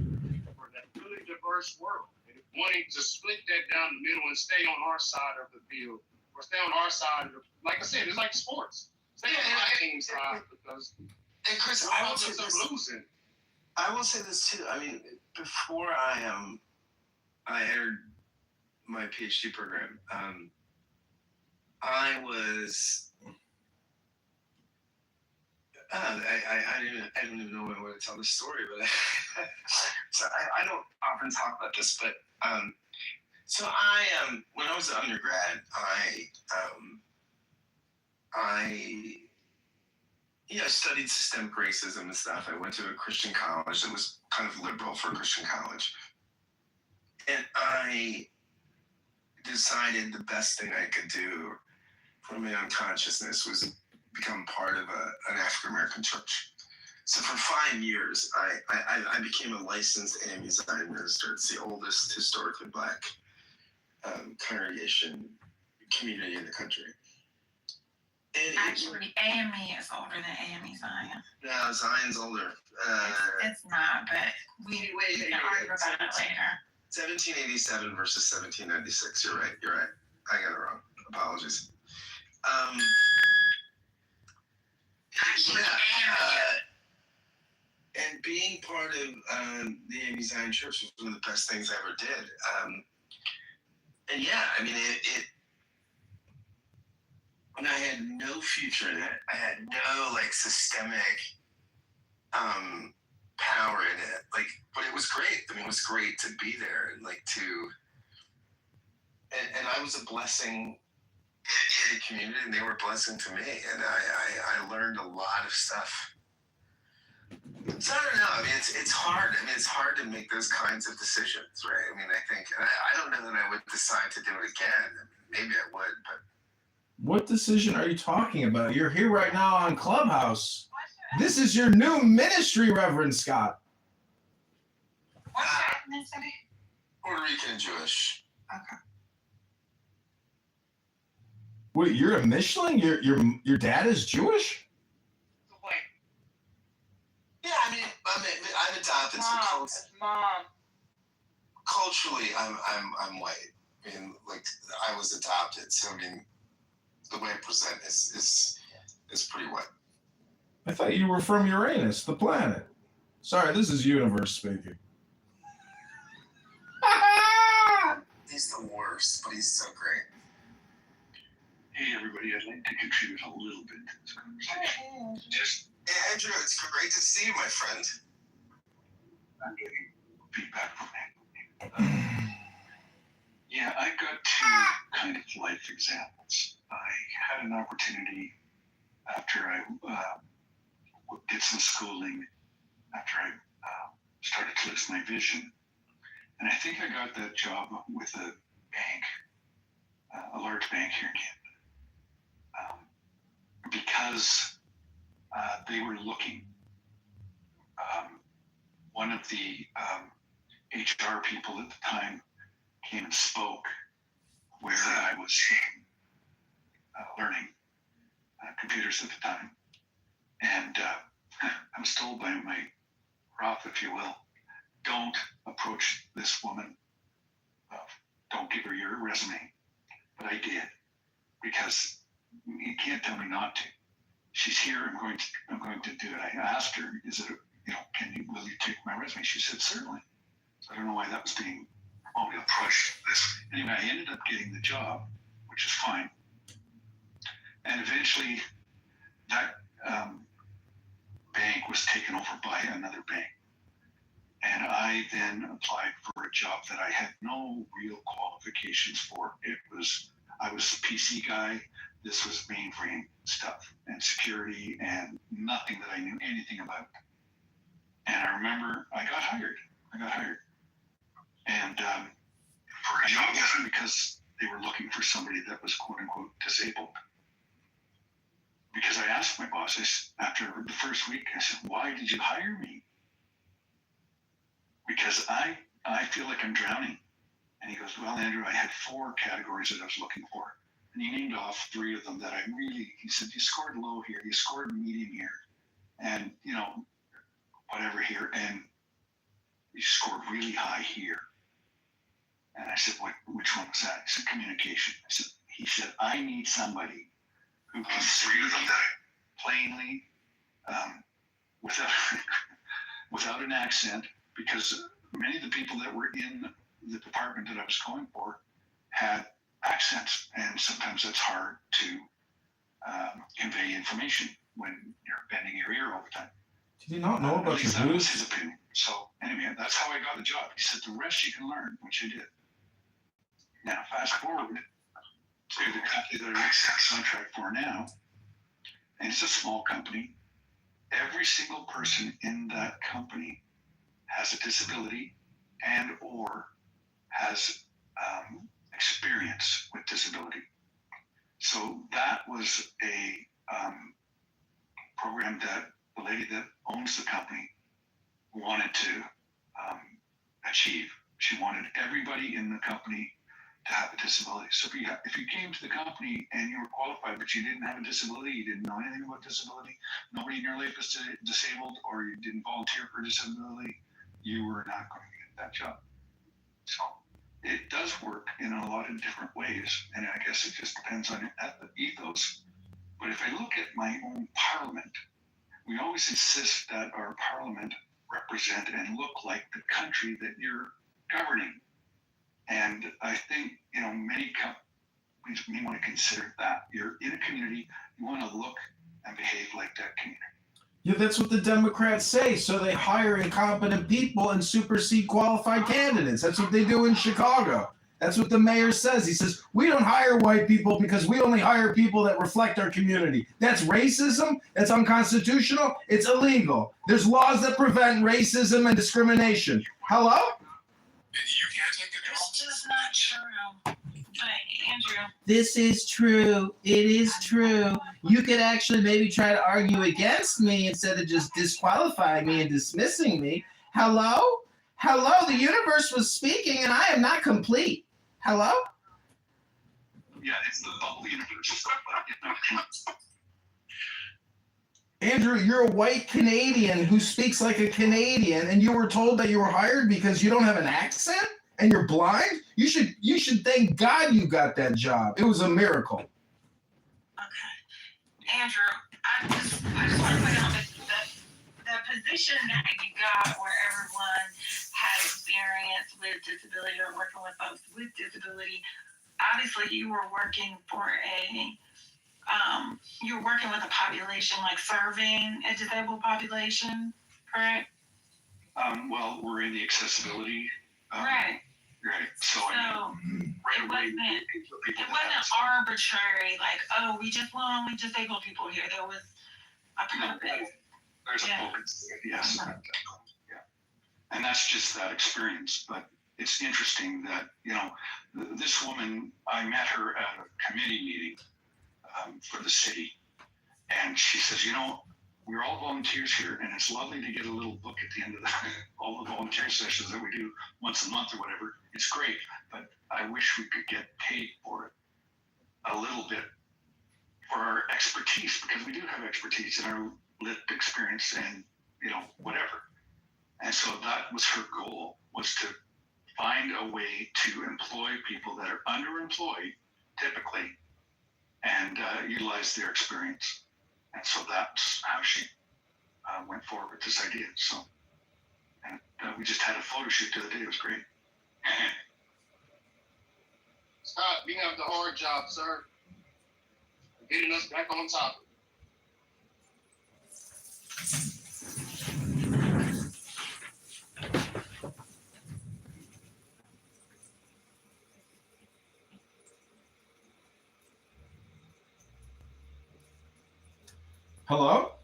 or that really diverse world. And wanting to split that down the middle and stay on our side of the field, or stay on our side of the, like I said, it's like sports. Stay on my team side, because And Chris, I will say this. Losing. I will say this too. I mean, before I entered my PhD program, I was. I didn't even know when I want to tell this story, but so I don't often talk about this, but so when I was an undergrad, I studied systemic racism and stuff. I went to a Christian college that was kind of liberal for a Christian college, and I decided the best thing I could do for my own consciousness was become part of an African American church. So for 5 years, I became a licensed AME Zion minister. It's the oldest historically Black congregation community in the country. And actually, AME is older than AME Zion. No, Zion's older. It's not, but we can argue about it later. 1787 versus 1796. You're right. I got it wrong. Apologies. And being part of the AME Zion Church was one of the best things I ever did. And yeah, I mean, and I had no future in it. I had no systemic power in it. But it was great. I mean, it was great to be there and and I was a blessing to the community, and they were a blessing to me. And I learned a lot of stuff. So I don't know. I mean, it's hard. I mean, it's hard to make those kinds of decisions, right? I mean, I think, and I don't know that I would decide to do it again. I mean, maybe I would, but. What decision are you talking about? You're here right now on Clubhouse. This is your new ministry, Reverend Scott. What's your ethnicity? Puerto Rican and Jewish. Okay. Wait, you're a Michelin? Your dad is Jewish? Yeah, I mean, I'm adopted. Mom. Culturally, I'm white. I mean, I was adopted, so I mean, the way I present is pretty white. I thought you were from Uranus, the planet. Sorry, this is Universe speaking. He's the worst, but he's so great. Hey, everybody, I'd like to contribute a little bit to this conversation. Hey, Andrew, it's great to see you, my friend. I'm getting feedback from him. Yeah, I got two kind of life examples. I had an opportunity after I did some schooling, after I started to lose my vision. And I think I got that job with a bank, a large bank here in Canada, because they were looking. One of the HR people at the time came and spoke where I was learning computers at the time. And I was told by my Roth, if you will, don't approach this woman. Don't give her your resume. But I did, because you can't tell me not to. She's here. I'm going to do it. I asked her, "Is it? Will you take my resume?" She said, "Certainly." So I don't know why that was being approached this way. Anyway, I ended up getting the job, which is fine. And eventually, that bank was taken over by another bank. And I then applied for a job that I had no real qualifications for. I was a PC guy. This was mainframe stuff and security and nothing that I knew anything about. And I remember I got hired. And for a job, it wasn't because they were looking for somebody that was quote unquote disabled. Because I asked my boss, after the first week, I said, why did you hire me? Because I feel like I'm drowning. And he goes, well, Andrew, I had 4 categories that I was looking for. And he named off 3 of them that he said, you scored low here, you scored medium here, and, whatever here, and you scored really high here. And I said, which one was that? He said, communication. He said, I need somebody who can speak plainly, without an accent, because many of the people that were in the department that I was going for had accents, and sometimes that's hard to convey information when you're bending your ear all the time. Did you not know about your that was roots? his opinion. So anyway, that's how I got the job. He said, the rest you can learn, which I did. Now, fast forward to the company that I have contract for now, and it's a small company. Every single person in that company has a disability and or has experience with disability. So that was a program that the lady that owns the company wanted to achieve. She wanted everybody in the company to have a disability. So if you came to the company and you were qualified, but you didn't have a disability, you didn't know anything about disability, nobody in your life was disabled, or you didn't volunteer for disability, you were not going to get that job. So it does work in a lot of different ways, and I guess it just depends on the ethos. But if I look at my own parliament, we always insist that our parliament represent and look like the country that you're governing. And I think, many companies may want to consider that. You're in a community, you want to look and behave like that community. Yeah, that's what the Democrats say. So they hire incompetent people and supersede qualified candidates. That's what they do in Chicago. That's what the mayor says. He says, we don't hire white people because we only hire people that reflect our community. That's racism. That's unconstitutional. It's illegal. There's laws that prevent racism and discrimination. Hello? You can't take a job. It's just not true. But Andrew. This is true. It is true. You could actually maybe try to argue against me instead of just disqualifying me and dismissing me. Hello? Hello? The universe was speaking and I am not complete. Hello? Yeah, it's the bubble universe. Andrew, you're a white Canadian who speaks like a Canadian, and you were told that you were hired because you don't have an accent and you're blind? You should thank God you got that job. It was a miracle. Okay. Andrew, I just want to point out that the position that you got where everyone had experience with disability or working with folks with disability, obviously you were working for you're working with a population, like serving a disabled population, correct? Well, we're in the accessibility. Right. Right. So it wasn't arbitrary, like, oh, we just want only disabled people here. There was a purpose. There's a focus. Yes. Yeah. And that's just that experience. But it's interesting that, this woman, I met her at a committee meeting for the city. And she says, we're all volunteers here, and it's lovely to get a little book at the end of all the volunteer sessions that we do once a month or whatever. It's great, but I wish we could get paid for it a little bit for our expertise, because we do have expertise in our lived experience and, whatever. And so that was her goal, was to find a way to employ people that are underemployed, typically, and utilize their experience. And so that's how she went forward with this idea. So, and we just had a photo shoot the other day. It was great. Scott, we have the hard job, sir. Getting us back on topic. Hello?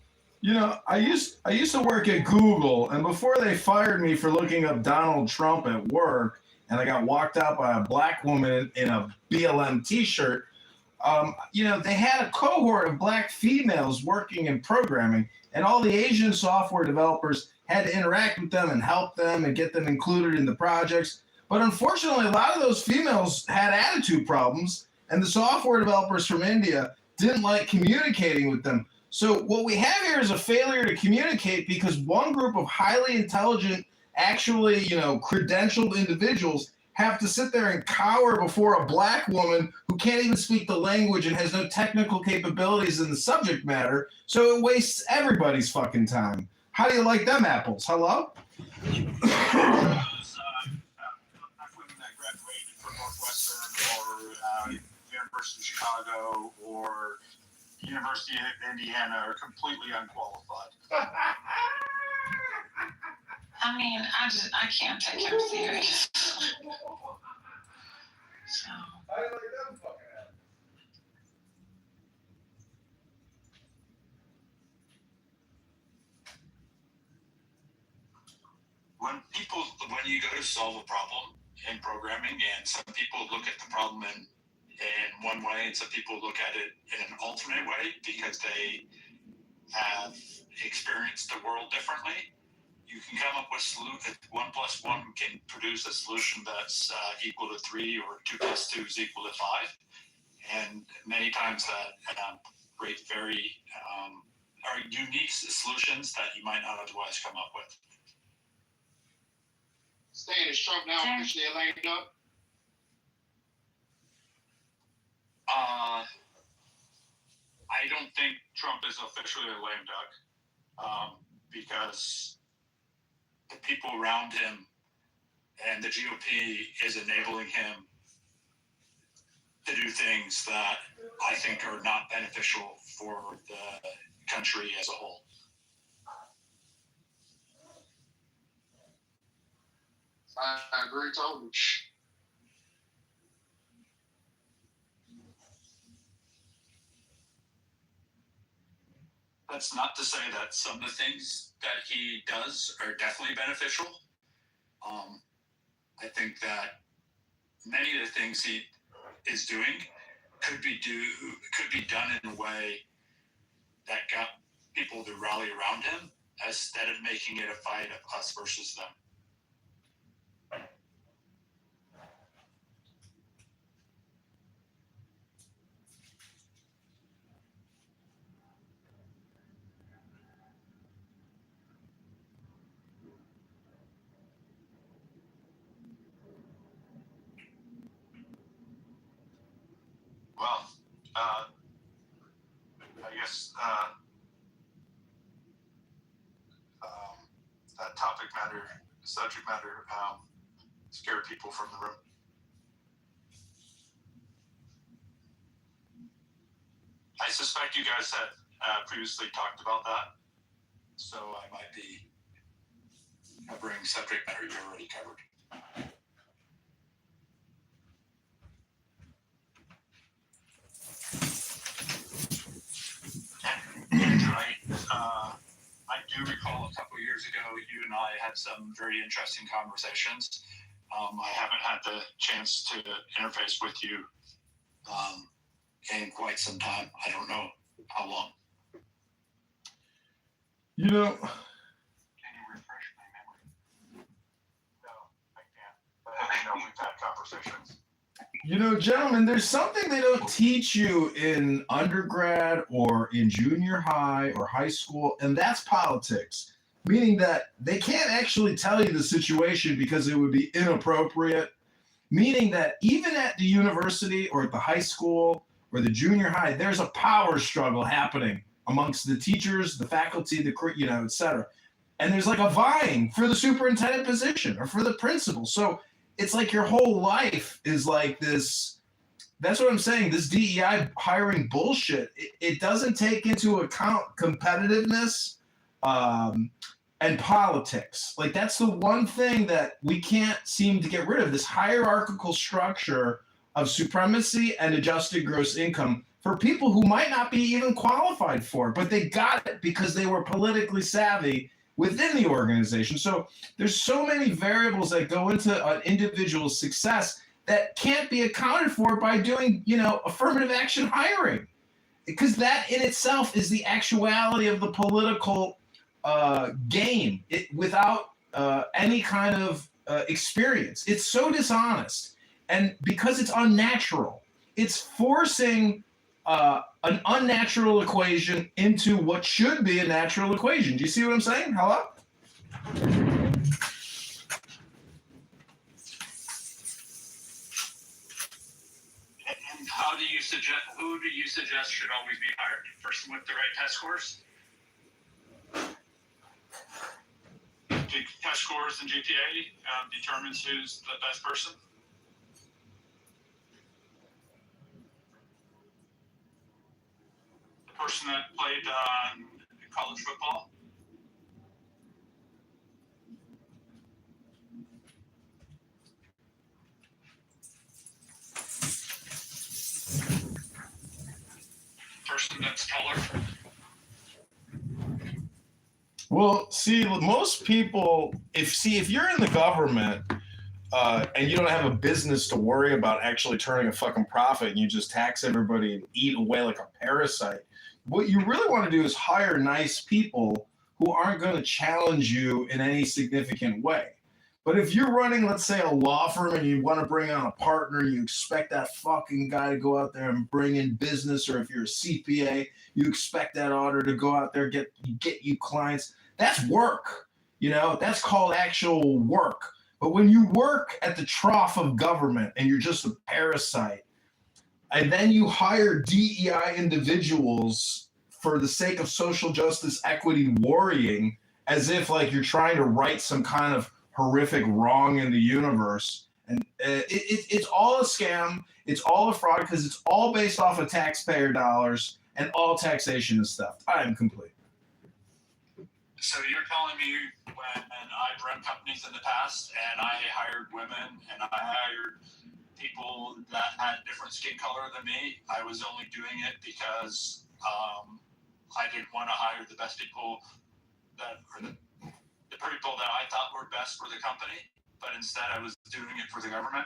You know, I used to work at Google, and before they fired me for looking up Donald Trump at work, and I got walked out by a black woman in a BLM T-shirt, you know, they had a cohort of black females working in programming, and all the Asian software developers had to interact with them and help them and get them included in the projects. But unfortunately, a lot of those females had attitude problems, and the software developers from India didn't like communicating with them. So what we have here is a failure to communicate because one group of highly intelligent, actually, you know, credentialed individuals have to sit there and cower before a black woman who can't even speak the language and has no technical capabilities in the subject matter. So it wastes everybody's fucking time. How do you like them apples? Hello? Black women that graduated from Northwestern or University of Chicago or University of Indiana are completely unqualified. I mean, I can't take him serious. So. When you go to solve a problem in programming, and some people look at the problem in one way, and some people look at it in an alternate way because they have experienced the world differently. You can come up with 1 + 1 can produce a solution that's equal to 3, or 2 + 2 is equal to 5, and many times that create very are unique solutions that you might not otherwise come up with. Stan, is Trump now officially a lame duck? I don't think Trump is officially a lame duck because the people around him and the GOP is enabling him to do things that I think are not beneficial for the country as a whole. I agree totally. That's not to say that some of the things that he does are definitely beneficial. I think that many of the things he is doing could be done in a way that got people to rally around him instead of making it a fight of us versus them. Well, I guess that subject matter, scared people from the room. I suspect you guys had previously talked about that, so I might be covering subject matter you already covered. I do recall a couple years ago, you and I had some very interesting conversations. I haven't had the chance to interface with you in quite some time. I don't know how long. You know, can you refresh my memory? No, I can't. But I know we've had conversations. You know, gentlemen, there's something they don't teach you in undergrad or in junior high or high school, and that's politics. Meaning that they can't actually tell you the situation because it would be inappropriate. Meaning that even at the university or at the high school or the junior high, there's a power struggle happening amongst the teachers, the faculty, et cetera. And there's like a vying for the superintendent position or for the principal. So it's like your whole life is like this. That's what I'm saying. This DEI hiring bullshit. It doesn't take into account competitiveness and politics. Like that's the one thing that we can't seem to get rid of. This hierarchical structure of supremacy and adjusted gross income for people who might not be even qualified for it, but they got it because they were politically savvy within the organization. So there's so many variables that go into an individual's success that can't be accounted for by doing, affirmative action hiring, because that in itself is the actuality of the political game without any kind of experience. It's so dishonest, and because it's unnatural, it's forcing an unnatural equation into what should be a natural equation. Do you see what I'm saying? Hello? And who do you suggest should always be hired? Person with the right test scores? Test scores and GPA determines who's the best person? The person that played college football? Person that's taller? Well, see, most people, if you're in the government and you don't have a business to worry about actually turning a fucking profit and you just tax everybody and eat away like a parasite, what you really want to do is hire nice people who aren't going to challenge you in any significant way. But if you're running, let's say, a law firm and you want to bring on a partner, you expect that fucking guy to go out there and bring in business, or if you're a CPA, you expect that auditor to go out there get you clients. That's work, that's called actual work. But when you work at the trough of government and you're just a parasite, and then you hire DEI individuals for the sake of social justice, equity, worrying, as if like you're trying to right some kind of horrific wrong in the universe, and it's all a scam, it's all a fraud, because it's all based off of taxpayer dollars, and all taxation is theft. I am complete. So you're telling me when I've run companies in the past and I hired women and I hired people that had different skin color than me, I was only doing it because I didn't want to hire the best people the people that I thought were best for the company, but instead I was doing it for the government?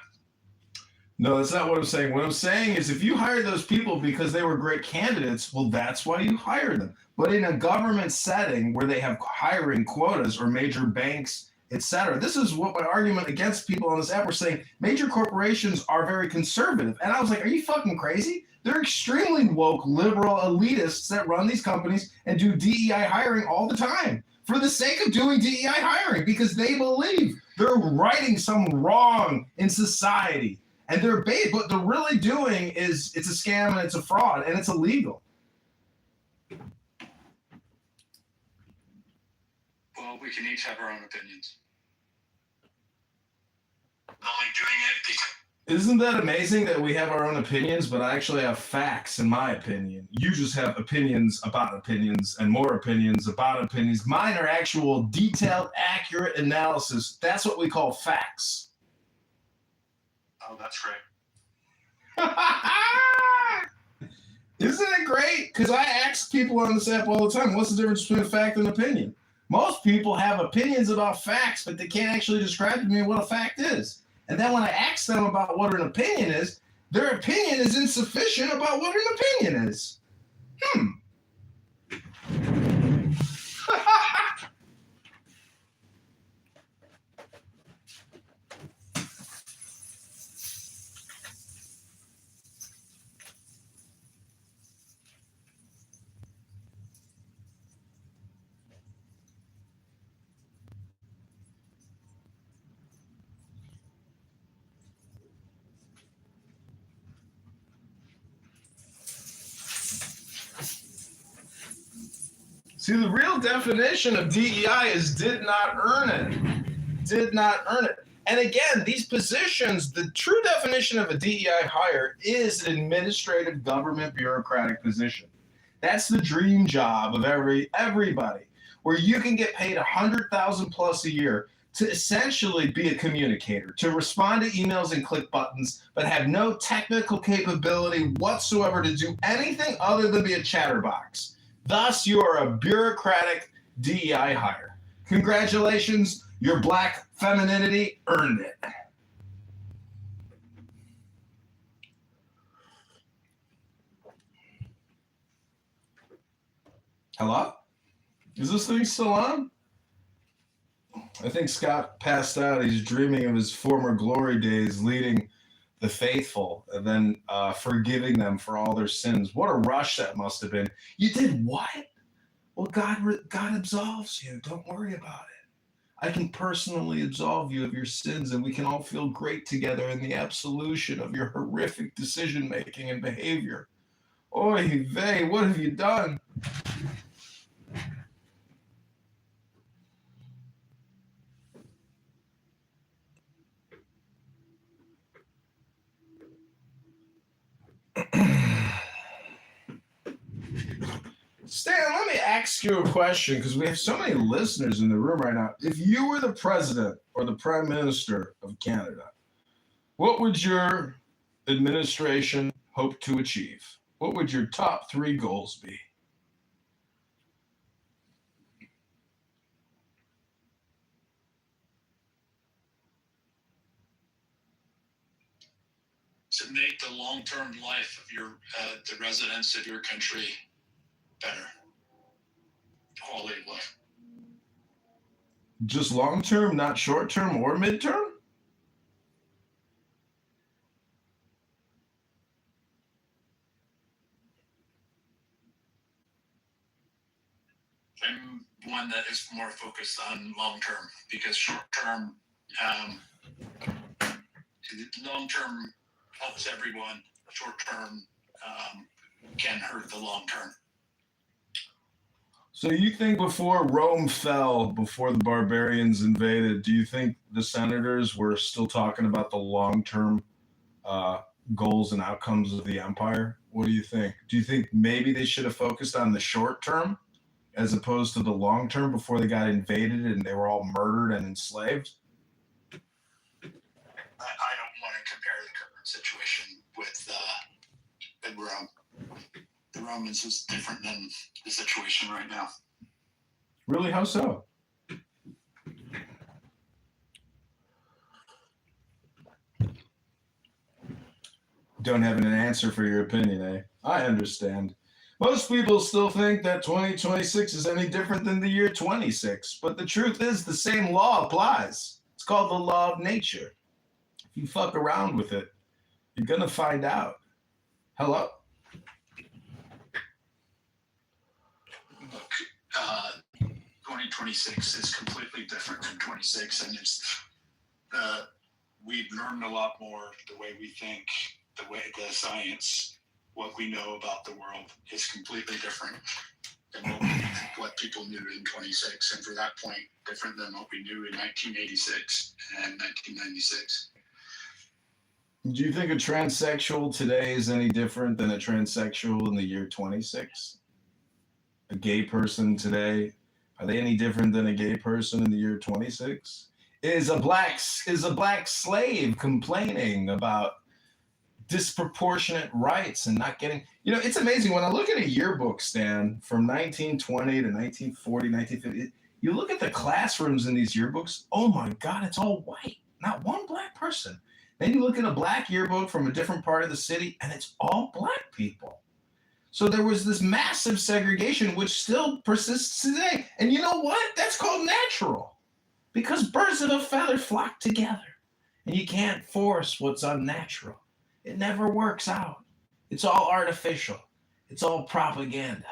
No, that's not what I'm saying. What I'm saying is if you hire those people because they were great candidates, well, that's why you hire them. But in a government setting where they have hiring quotas or major banks, etc., this is what my argument against people on this app were saying. Major corporations are very conservative. And I was like, are you fucking crazy? They're extremely woke, liberal elitists that run these companies and do DEI hiring all the time for the sake of doing DEI hiring, because they believe they're righting some wrong in society. And what they're really doing is it's a scam and it's a fraud and it's illegal. Well, we can each have our own opinions. Only doing it because... Isn't that amazing that we have our own opinions, but I actually have facts in my opinion? You just have opinions about opinions and more opinions about opinions. Mine are actual detailed, accurate analysis. That's what we call facts. Oh, that's great. Isn't it great? Because I ask people on this app all the time, what's the difference between a fact and an opinion? Most people have opinions about facts, but they can't actually describe to me what a fact is. And then when I ask them about what an opinion is, their opinion is insufficient about what an opinion is. See, the real definition of DEI is did not earn it. Did not earn it. And again, these positions, the true definition of a DEI hire is an administrative government bureaucratic position. That's the dream job of everybody, where you can get paid $100,000 plus a year to essentially be a communicator, to respond to emails and click buttons, but have no technical capability whatsoever to do anything other than be a chatterbox. Thus, you are a bureaucratic DEI hire. Congratulations, your black femininity earned it. Hello? Is this thing still on? I think Scott passed out. He's dreaming of his former glory days leading the faithful and then forgiving them for all their sins. What a rush that must have been. You did what? Well, God absolves you. Don't worry about it. I can personally absolve you of your sins, and we can all feel great together in the absolution of your horrific decision-making and behavior. Oy vey, what have you done? Stan, let me ask you a question because we have so many listeners in the room right now. If you were the president or the prime minister of Canada, what would your administration hope to achieve? What would your top 3 goals be? To make the long-term life of your the residents of your country better, quality of life. Just long-term, not short-term or mid-term? I'm one that is more focused on long-term because short-term, long-term helps everyone. Short-term can hurt the long-term. So you think before Rome fell, before the barbarians invaded, do you think the senators were still talking about the long-term goals and outcomes of the empire? What do you think? Do you think maybe they should have focused on the short term as opposed to the long term before they got invaded and they were all murdered and enslaved? I don't want to compare the current situation with Rome. The Romans was different than the situation right now. Really? How so? Don't have an answer for your opinion, eh? I understand. Most people still think that 2026 is any different than the year 26, but the truth is the same law applies. It's called the law of nature. If you fuck around with it, you're gonna find out. Hello? Look, 2026 is completely different than 26, and it's we've learned a lot more. The way we think, the science, what we know about the world is completely different than what people knew in 26, and for that point, different than what we knew in 1986 and 1996. Do you think a transsexual today is any different than a transsexual in the year 26? A gay person today, are they any different than a gay person in the year 26? Is a black slave complaining about disproportionate rights and not getting, it's amazing when I look at a yearbook, Stan, from 1920 to 1940, 1950, you look at the classrooms in these yearbooks, oh my God, it's all white, not one black person. Then you look at a black yearbook from a different part of the city and it's all black people. So there was this massive segregation, which still persists today. And you know what? That's called natural. Because birds of a feather flock together. And you can't force what's unnatural. It never works out. It's all artificial. It's all propaganda.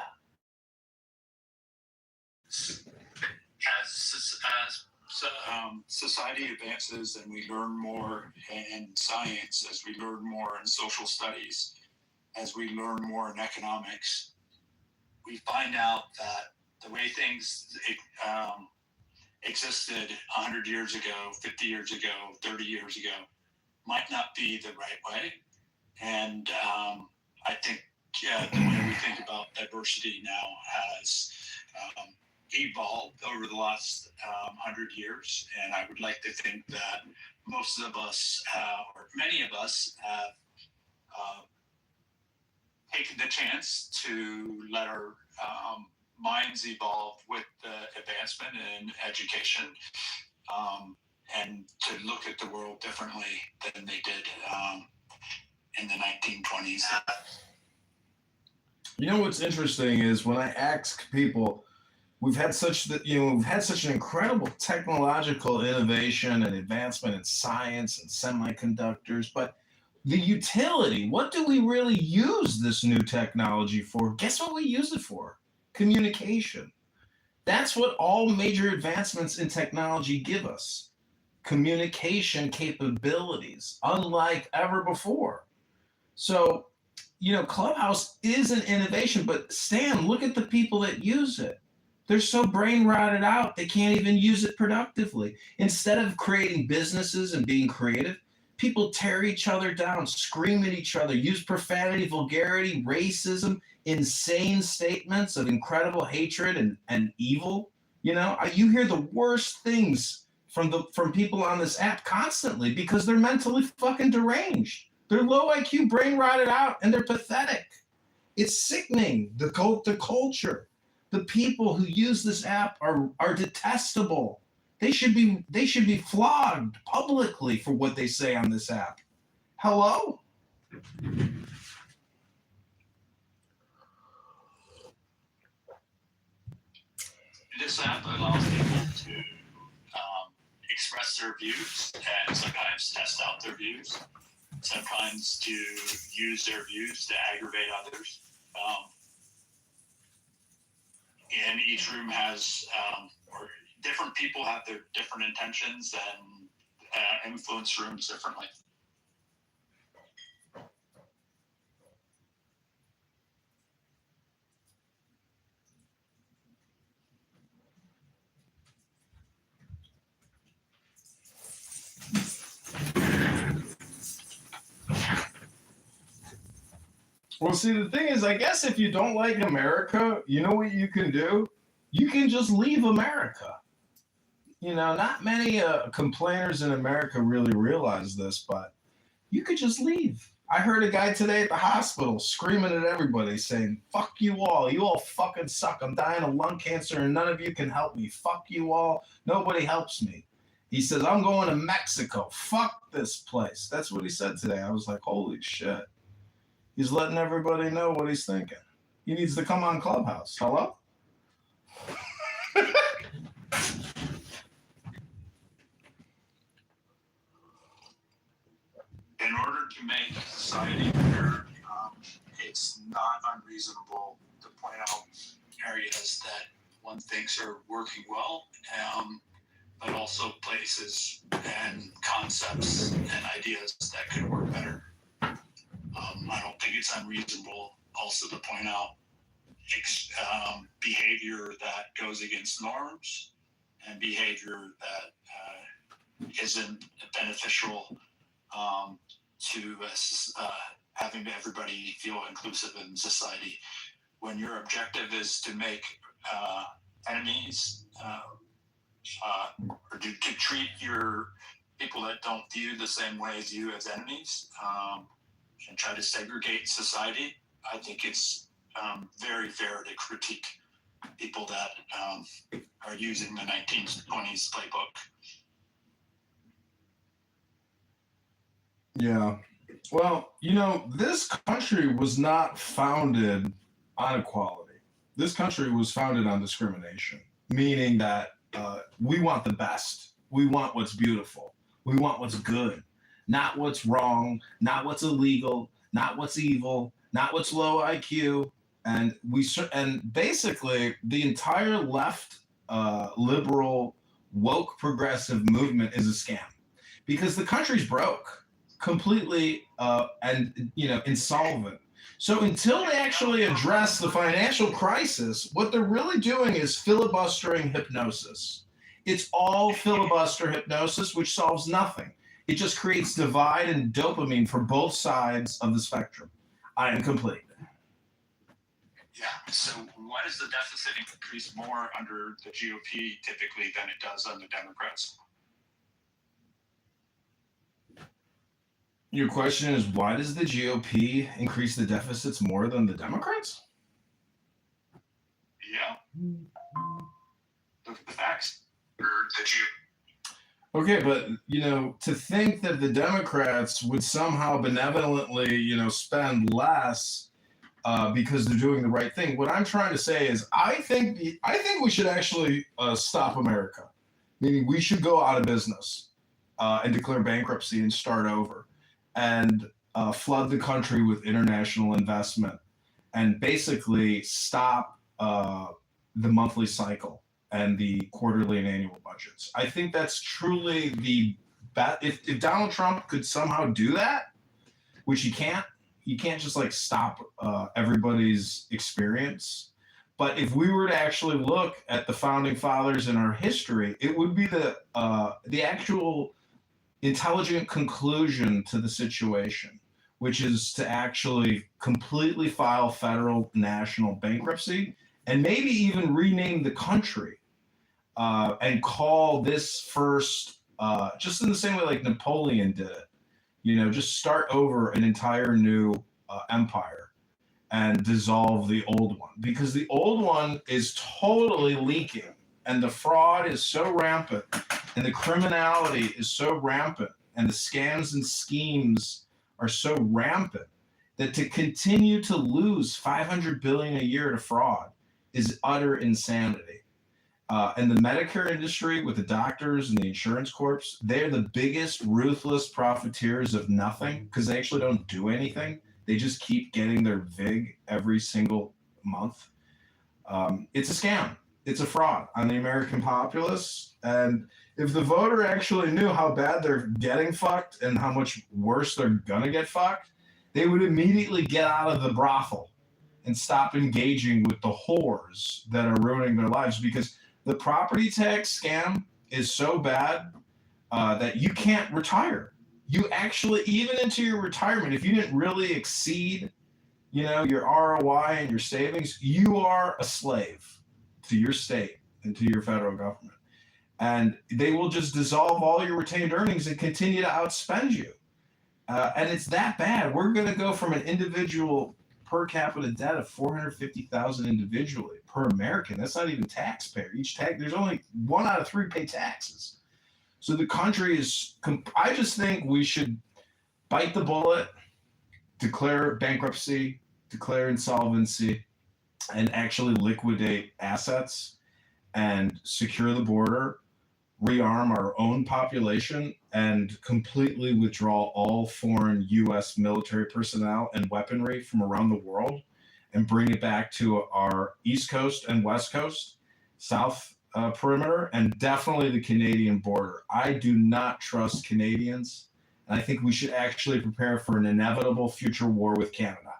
As society advances and we learn more in science, as we learn more in social studies, as we learn more in economics, we find out that the way things existed 100 years ago, 50 years ago, 30 years ago, might not be the right way. And I think the way we think about diversity now has evolved over the last 100 years, and I would like to think that most of us, or many of us, have taken the chance to let our minds evolve with the advancement in education, and to look at the world differently than they did in the 1920s. You know what's interesting is when I ask people, we've had such an incredible technological innovation and advancement in science and semiconductors, but the utility, what do we really use this new technology for? Guess what we use it for? Communication. That's what all major advancements in technology give us. Communication capabilities, unlike ever before. So, Clubhouse is an innovation, but Stan, look at the people that use it. They're so brain rotted out, they can't even use it productively. Instead of creating businesses and being creative, people tear each other down, scream at each other, use profanity, vulgarity, racism, insane statements of incredible hatred and evil. You hear the worst things from people on this app constantly because they're mentally fucking deranged. They're low IQ, brain rotted out, and they're pathetic. It's sickening. The culture, the people who use this app are detestable. They should be flogged publicly for what they say on this app. Hello? This app allows people to express their views and sometimes test out their views, sometimes to use their views to aggravate others. And each room has, or different people have their different intentions and influence rooms differently. Well, see, the thing is, I guess if you don't like America, you know what you can do? You can just leave America. Not many complainers in America really realize this, but you could just leave. I heard a guy today at the hospital screaming at everybody saying, fuck you all fucking suck. I'm dying of lung cancer and none of you can help me. Fuck you all, nobody helps me. He says, I'm going to Mexico. Fuck this place. That's what he said today. I was like, holy shit. He's letting everybody know what he's thinking. He needs to come on Clubhouse. Hello? In order to make a society better, it's not unreasonable to point out areas that one thinks are working well, but also places and concepts and ideas that could work better. I don't think it's unreasonable also to point out behavior that goes against norms and behavior that isn't beneficial to having everybody feel inclusive in society. When your objective is to make enemies or to treat your people that don't view the same way as you as enemies, and try to segregate society, I think it's very fair to critique people that are using the 1920s playbook. Yeah. Well, this country was not founded on equality. This country was founded on discrimination, meaning that we want the best. We want what's beautiful. We want what's good, not what's wrong, not what's illegal, not what's evil, not what's low IQ. And basically the entire left, liberal, woke, progressive movement is a scam because the country's broke completely and insolvent. So until they actually address the financial crisis, what they're really doing is filibustering hypnosis. It's all filibuster hypnosis, which solves nothing. It just creates divide and dopamine for both sides of the spectrum. I am complete. Yeah. So why does the deficit increase more under the GOP typically than it does under Democrats? Your question is, why does the GOP increase the deficits more than the Democrats? Yeah. The facts. Okay, but to think that the Democrats would somehow benevolently, spend less because they're doing the right thing. What I'm trying to say is, I think we should actually stop America, meaning we should go out of business and declare bankruptcy and start over, and flood the country with international investment, and basically stop the monthly cycle and the quarterly and annual budgets. I think that's truly the best. If Donald Trump could somehow do that, which he can't just like stop everybody's experience. But if we were to actually look at the founding fathers in our history, it would be the actual intelligent conclusion to the situation, which is to actually completely file federal national bankruptcy and maybe even rename the country and call this first, just in the same way like Napoleon did it, just start over an entire new empire and dissolve the old one, because the old one is totally leaking and the fraud is so rampant and the criminality is so rampant and the scams and schemes are so rampant that to continue to lose $500 billion a year to fraud is utter insanity. And the Medicare industry with the doctors and the insurance corps, they're the biggest ruthless profiteers of nothing because they actually don't do anything. They just keep getting their VIG every single month. It's a scam. It's a fraud on the American populace. And if the voter actually knew how bad they're getting fucked and how much worse they're going to get fucked, they would immediately get out of the brothel and stop engaging with the whores that are ruining their lives, because the property tax scam is so bad that you can't retire. You actually, even into your retirement, if you didn't really exceed, your ROI and your savings, you are a slave to your state and to your federal government. And they will just dissolve all your retained earnings and continue to outspend you. And it's that bad. We're going to go from an individual per capita debt of $450,000 individually per American. That's not even taxpayer. There's only 1 out of 3 pay taxes. So the country is. I just think we should bite the bullet, declare bankruptcy, declare insolvency, and actually liquidate assets and secure the border, rearm our own population, and completely withdraw all foreign U.S. military personnel and weaponry from around the world and bring it back to our East Coast and West Coast, South perimeter, and definitely the Canadian border. I do not trust Canadians, and I think we should actually prepare for an inevitable future war with Canada.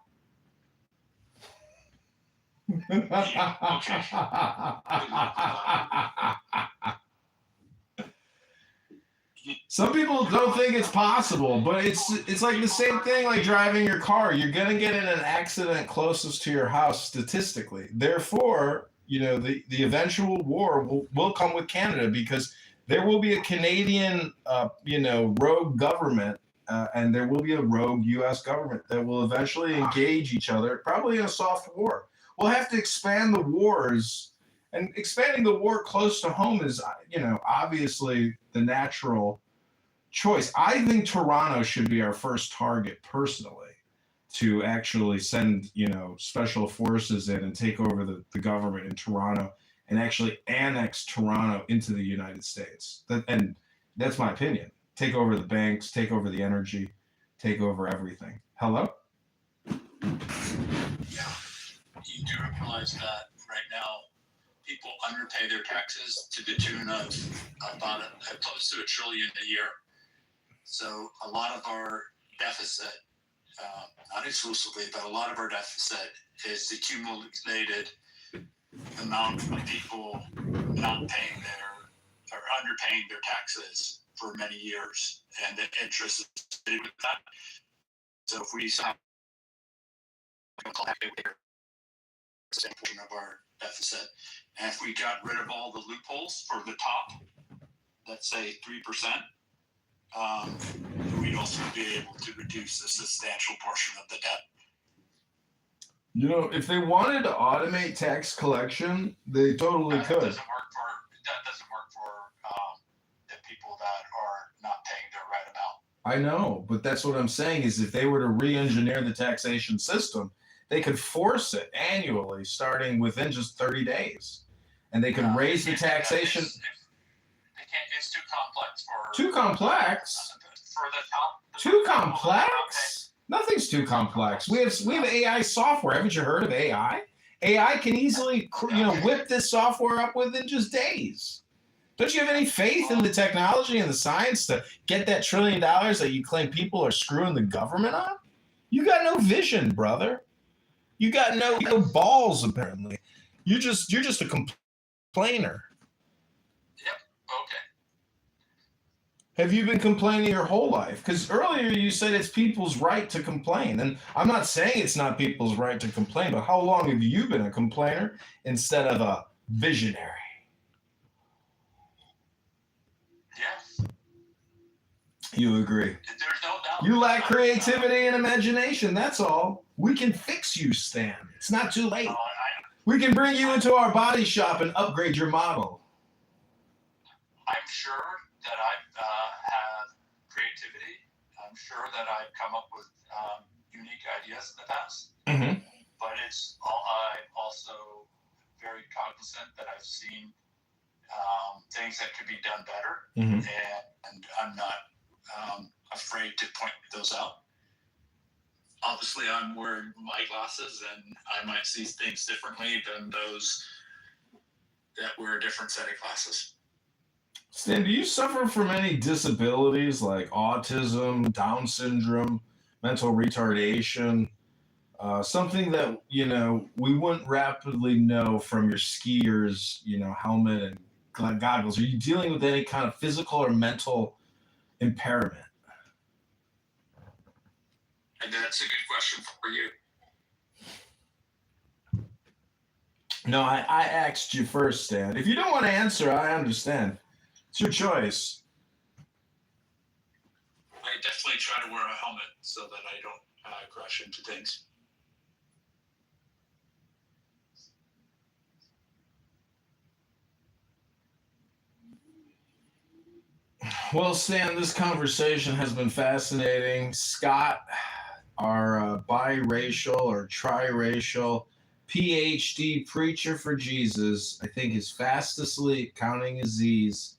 Some people don't think it's possible, but it's like the same thing like driving your car. You're going to get in an accident closest to your house statistically. Therefore, the eventual war will come with Canada, because there will be a Canadian, rogue government, and there will be a rogue U.S. government that will eventually engage each other, probably in a soft war. We'll have to expand the wars, and expanding the war close to home is, obviously the natural choice. I think Toronto should be our first target personally, to actually send, special forces in and take over the government in Toronto and actually annex Toronto into the United States. And that's my opinion. Take over the banks, take over the energy, take over everything. Hello? Yeah. You do realize that right now people underpay their taxes to the tune of about close to $1 trillion a year. So a lot of our deficit, not exclusively, but a lot of our deficit is the accumulated amount of people not paying or underpaying their taxes for many years, and the interest is associated with that. So if we somehow portion of our deficit. And if we got rid of all the loopholes for the top, let's say 3%, we'd also be able to reduce a substantial portion of the debt. You know, if they wanted to automate tax collection, they totally could. That doesn't work for the people that are not paying their right amount. I know, but that's what I'm saying is if they were to re-engineer the taxation system, they could force it annually starting within just 30 days. And they could raise the taxation. It's too complex for. Too complex? For the top. Too complex? Nothing's too complex. We have AI software. Haven't you heard of AI? AI can easily, whip this software up within just days. Don't you have any faith in the technology and the science to get that $1 trillion that you claim people are screwing the government on? You got no vision, brother. You got no balls, apparently. You're just a complainer. Yep. Okay. Have you been complaining your whole life? Because earlier you said it's people's right to complain. And I'm not saying it's not people's right to complain, but how long have you been a complainer instead of a visionary? Yes. You agree. There's no doubt. You lack creativity and imagination, that's all. We can fix you, Stan. It's not too late. We can bring you into our body shop and upgrade your model. I'm sure that I have creativity. I'm sure that I've come up with unique ideas in the past. Mm-hmm. But I'm also very cognizant that I've seen things that could be done better, Mm-hmm. and I'm not afraid to point those out. Obviously, I'm wearing my glasses, and I might see things differently than those that wear a different set of glasses. Stan, do you suffer from any disabilities like autism, Down syndrome, mental retardation? Something that, we wouldn't rapidly know from your skier's, helmet and goggles. Are you dealing with any kind of physical or mental impairment? And that's a good question for you. No, I asked you first, Stan. If you don't want to answer, I understand. It's your choice. I definitely try to wear a helmet so that I don't crash into things. Well, Stan, this conversation has been fascinating. Scott, our biracial or triracial PhD preacher for Jesus, I think is fast asleep counting his Z's.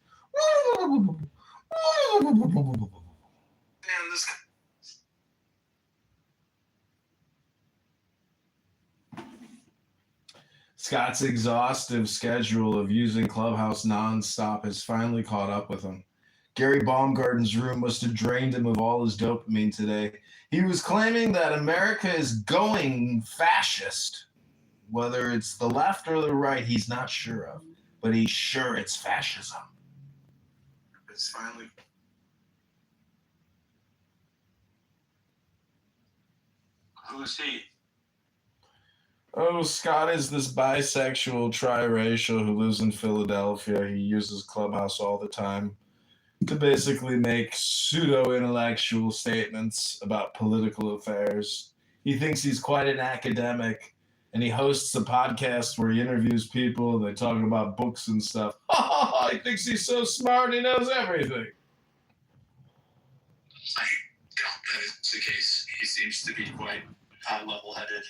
Scott's exhaustive schedule of using Clubhouse nonstop has finally caught up with him. Gary Baumgarten's room must have drained him of all his dopamine today. He was claiming that America is going fascist. Whether it's the left or the right, he's not sure of, but he's sure it's fascism. It's finally. Who's he? Oh, Scott is this bisexual triracial who lives in Philadelphia. He uses Clubhouse all the time to basically make pseudo-intellectual statements about political affairs. He thinks he's quite an academic, and he hosts a podcast where he interviews people, and they talk about books and stuff. He thinks he's so smart, he knows everything. I doubt that is the case. He seems to be quite level-headed.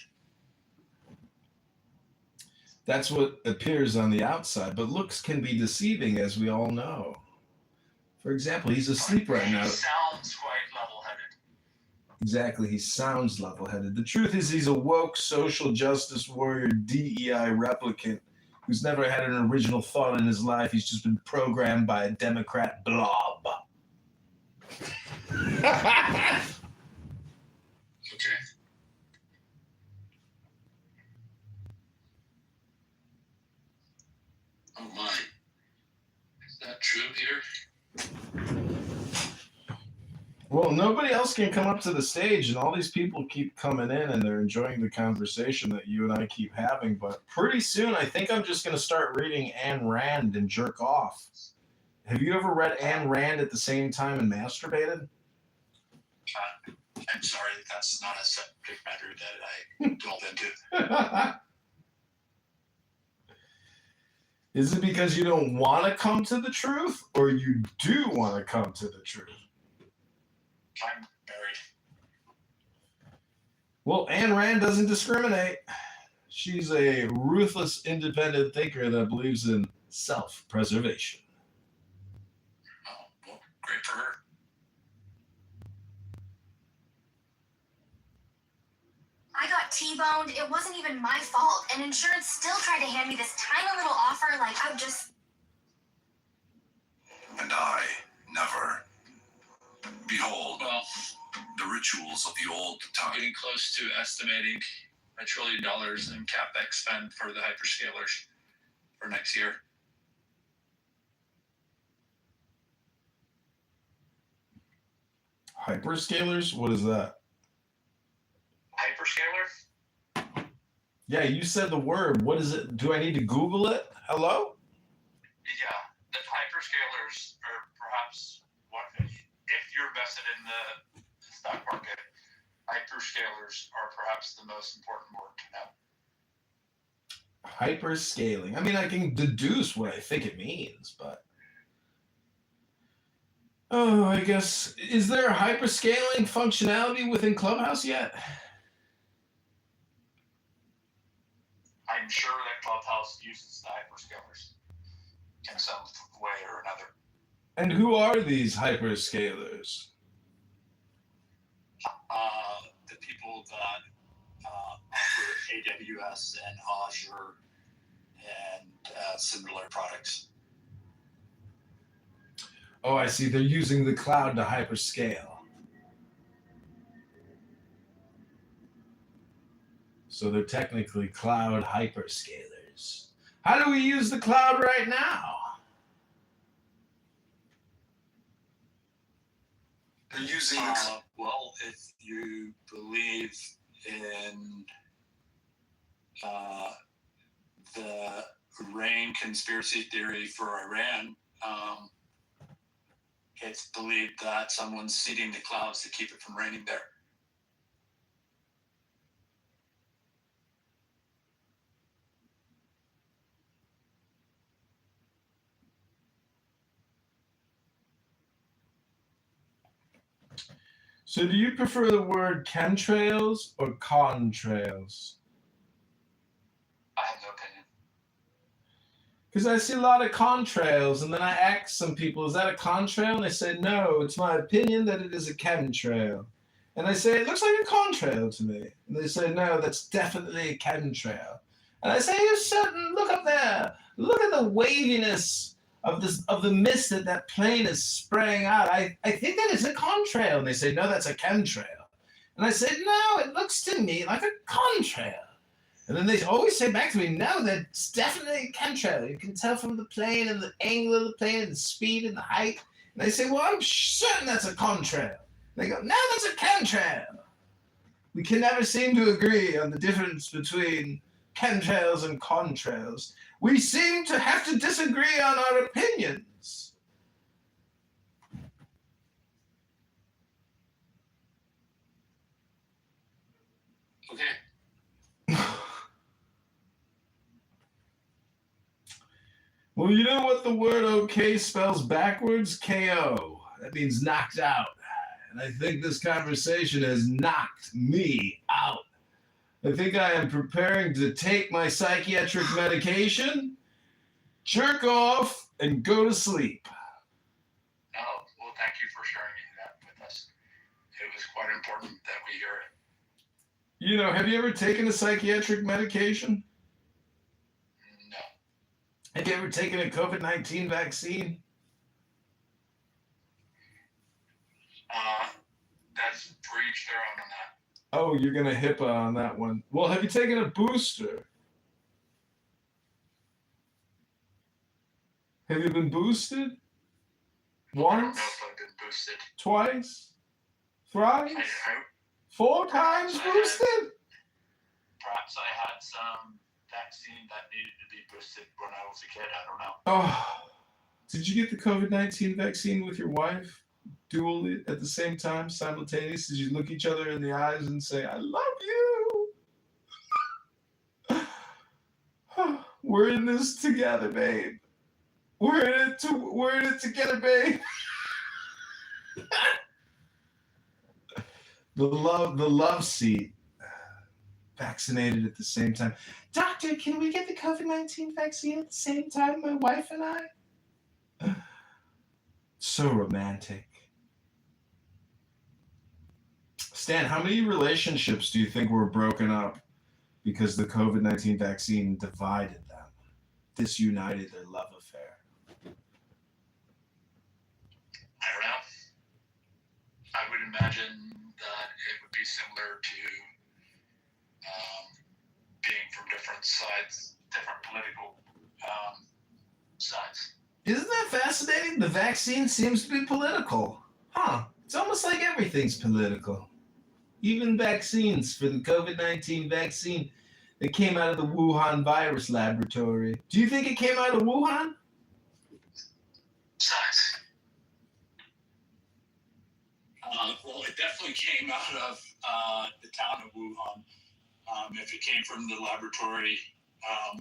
That's what appears on the outside, but looks can be deceiving, as we all know. For example, he's asleep right now. He sounds quite level-headed. Exactly, he sounds level-headed. The truth is he's a woke social justice warrior DEI replicant who's never had an original thought in his life. He's just been programmed by a Democrat blob. Okay. Oh my. Is that true here? Well, nobody else can come up to the stage, and all these people keep coming in, and they're enjoying the conversation that you and I keep having. But pretty soon, I think I'm just going to start reading Ayn Rand and jerk off. Have you ever read Ayn Rand at the same time and masturbated? I'm sorry, that's not a subject matter that I delve into. Is it because you don't want to come to the truth, or you do want to come to the truth? I'm married. Well, Ayn Rand doesn't discriminate. She's a ruthless, independent thinker that believes in self-preservation. Oh, well, great for her. I got T-boned. It wasn't even my fault, and insurance still tried to hand me this tiny little offer like I'm just... And I never. Behold, the rituals of the old time. Getting close to estimating $1 trillion in CapEx spend for the hyperscalers for next year. Hyperscalers? What is that? Hyperscaler? Yeah, you said the word. What is it? Do I need to Google it? Hello? Yeah, the hyperscalers are perhaps what, if you're invested in the stock market, hyperscalers are perhaps the most important word to know. Hyperscaling. I mean, I can deduce what I think it means, but... Oh, I guess... Is there a hyperscaling functionality within Clubhouse yet? I'm sure that Clubhouse uses the hyperscalers in some way or another. And who are these hyperscalers? The people that offer AWS and Azure and similar products. Oh, I see. They're using the cloud to hyperscale. So they're technically cloud hyperscalers. How do we use the cloud right now? They're using well, if you believe in the rain conspiracy theory for Iran, it's believed that someone's seeding the clouds to keep it from raining there. So do you prefer the word chemtrails or contrails? I have no opinion. Because I see a lot of contrails, and then I ask some people, is that a contrail? And they say, no, it's my opinion that it is a chemtrail. And I say, it looks like a contrail to me. And they say, no, that's definitely a chemtrail. And I say, you're certain, look up there. Look at the waviness of the mist that plane is spraying out. I think that is a contrail. And they say, no, that's a chemtrail. And I said, no, it looks to me like a contrail. And then they always say back to me, no, that's definitely a chemtrail. You can tell from the plane and the angle of the plane and the speed and the height. And they say, well, I'm certain that's a contrail. They go, no, that's a chemtrail. We can never seem to agree on the difference between chemtrails and contrails. We seem to have to disagree on our opinions. Okay. Well, you know what the word okay spells backwards? K-O. That means knocked out. And I think this conversation has knocked me out. I think I am preparing to take my psychiatric medication, jerk off, and go to sleep. Oh, well, thank you for sharing that with us. It was quite important that we hear it. You know, have you ever taken a psychiatric medication? No. Have you ever taken a COVID-19 vaccine? That's for each their own on that. Oh, you're going to HIPAA on that one. Well, have you taken a booster? Have you been boosted? I don't know Once? if I've been boosted. Twice? Thrice? 4 times boosted? Perhaps I had some vaccine that needed to be boosted when I was a kid. I don't know. Oh, did you get the COVID-19 vaccine with your wife? Dually at the same time, simultaneous? Did you look each other in the eyes and say, I love you? We're in this together, babe. We're in it together, babe. The love seat. Vaccinated at the same time. Doctor, can we get the COVID-19 vaccine at the same time, my wife and I? So romantic. Stan, how many relationships do you think were broken up because the COVID-19 vaccine divided them, disunited their love affair? I don't know. I would imagine that it would be similar to being from different sides, different political sides. Isn't that fascinating? The vaccine seems to be political. Huh. It's almost like everything's political. Even vaccines for the COVID-19 vaccine that came out of the Wuhan virus laboratory. Do you think it came out of Wuhan? Sides. Well, it definitely came out of the town of Wuhan. If it came from the laboratory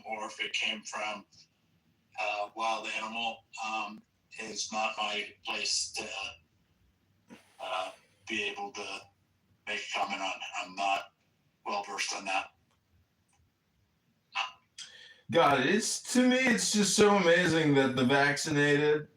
or if it came from wild animal, is not my place to be able to make a comment on. I'm not well versed on that. God, to me, it's just so amazing that the vaccinated,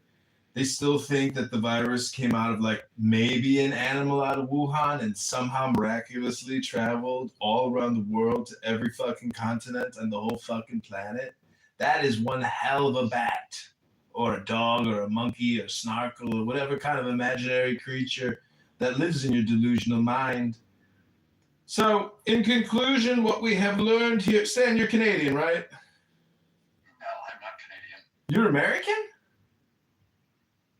they still think that the virus came out of like maybe an animal out of Wuhan and somehow miraculously traveled all around the world to every fucking continent and the whole fucking planet. That is one hell of a bat or a dog or a monkey or snarkle or whatever kind of imaginary creature that lives in your delusional mind. So, in conclusion, what we have learned here, Stan, you're Canadian, right? No, I'm not Canadian. You're American?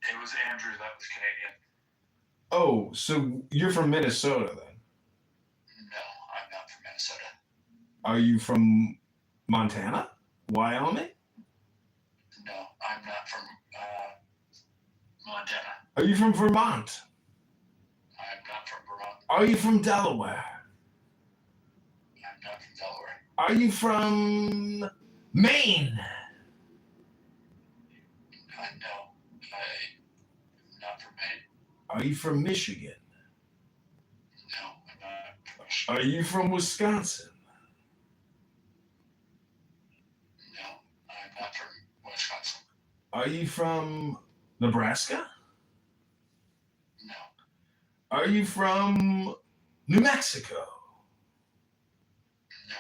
It was Andrew that was Canadian. Oh, so you're from Minnesota then? No, I'm not from Minnesota. Are you from Montana? Wyoming? No, I'm not from Montana. Are you from Vermont? I'm not from Vermont. Are you from Delaware? I'm not from Delaware. Are you from Maine? No, I'm not from Maine. Are you from Michigan? No, I'm not from Michigan. Are you from Wisconsin? No, I'm not from Wisconsin. Are you from Nebraska? No. Are you from New Mexico? No.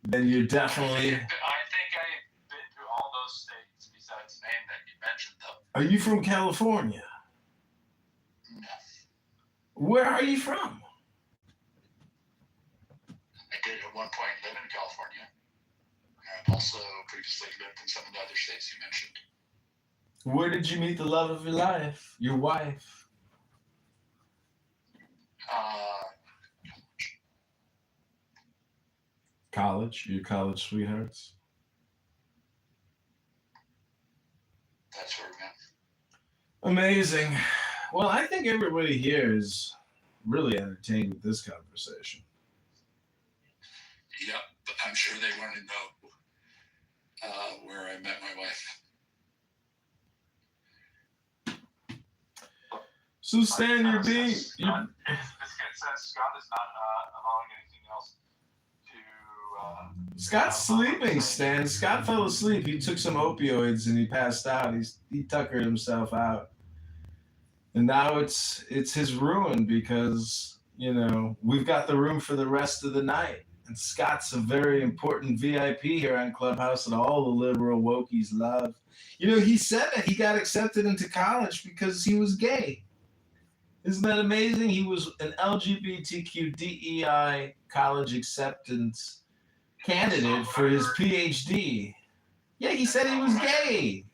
Then you're definitely... I think I've been through all those states besides Maine that you mentioned, though. Are you from California? No. Where are you from? I did at one point live in California. I've also previously lived in some of the other states you mentioned. Where did you meet the love of your life? Your wife? College? Your college sweethearts? That's where we met. Amazing. Well, I think everybody here is really entertained with this conversation. Yep, but I'm sure they want to know where I met my wife. So Stan, you're being... This gets says Scott is not allowing anything else to... Scott's sleeping, Stan. Scott fell asleep. He took some opioids and he passed out. He tuckered himself out. And now it's his ruin because, you know, we've got the room for the rest of the night. And Scott's a very important VIP here on Clubhouse that all the liberal wokies love. You know, he said that he got accepted into college because he was gay. Isn't that amazing? He was an LGBTQ DEI college acceptance candidate for his PhD. Yeah, he said he was gay.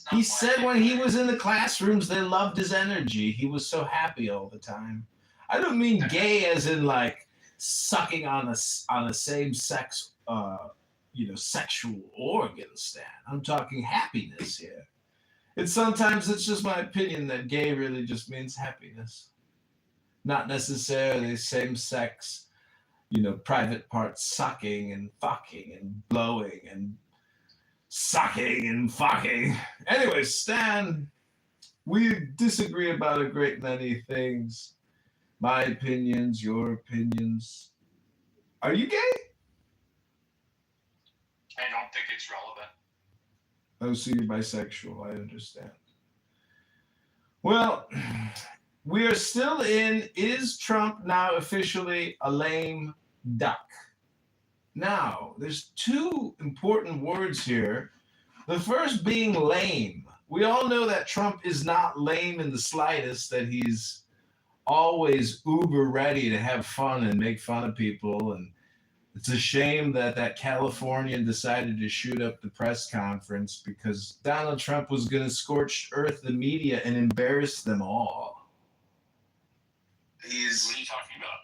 not He why said when he was in the classrooms, they loved his energy. He was so happy all the time. I don't mean gay as in like sucking on a same sex, sexual organ, Stan. I'm talking happiness here. Sometimes it's just my opinion that gay really just means happiness, not necessarily same sex, private parts sucking and fucking and blowing and sucking and fucking. Anyway, Stan, we disagree about a great many things. My opinions, your opinions. Are you gay? I don't think it's relevant. Oh, so you're bisexual. I understand. Well, we are still in, is Trump now officially a lame duck? Now, there's two important words here. The first being lame. We all know that Trump is not lame in the slightest, that he's always uber ready to have fun and make fun of people. And it's a shame that that Californian decided to shoot up the press conference because Donald Trump was going to scorch earth the media and embarrass them all. What are you talking about?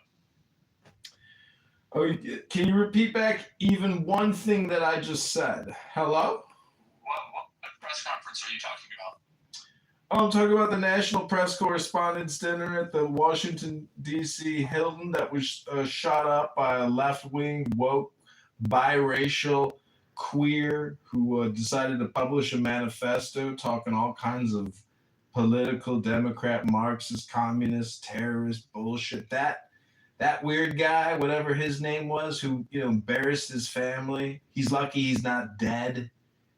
Oh, can you repeat back even one thing that I just said? Hello? What press conference are you talking about? Oh, I'm talking about the National Press Correspondents' Dinner at the Washington, D.C. Hilton that was shot up by a left-wing, woke, biracial, queer who decided to publish a manifesto talking all kinds of political, Democrat, Marxist, communist, terrorist bullshit. That weird guy, whatever his name was, who embarrassed his family. He's lucky he's not dead.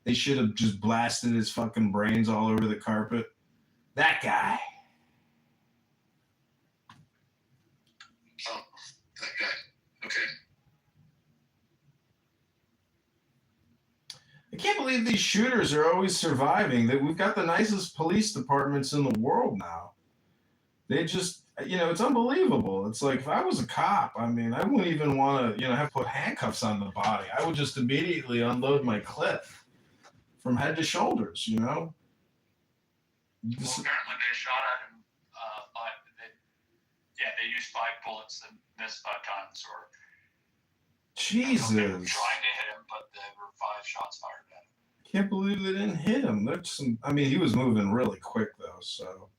They should have just blasted his fucking brains all over the carpet. That guy. Oh, that guy. Okay. I can't believe these shooters are always surviving. That we've got the nicest police departments in the world now. They just, it's unbelievable. It's like if I was a cop, I wouldn't even want to, have to put handcuffs on the body. I would just immediately unload my clip from head to shoulders, Well, apparently they shot at him. They used 5 bullets and missed 5 times. Or Jesus. They were trying to hit him, but there were 5 shots fired at him. Can't believe they didn't hit him. He was moving really quick though, so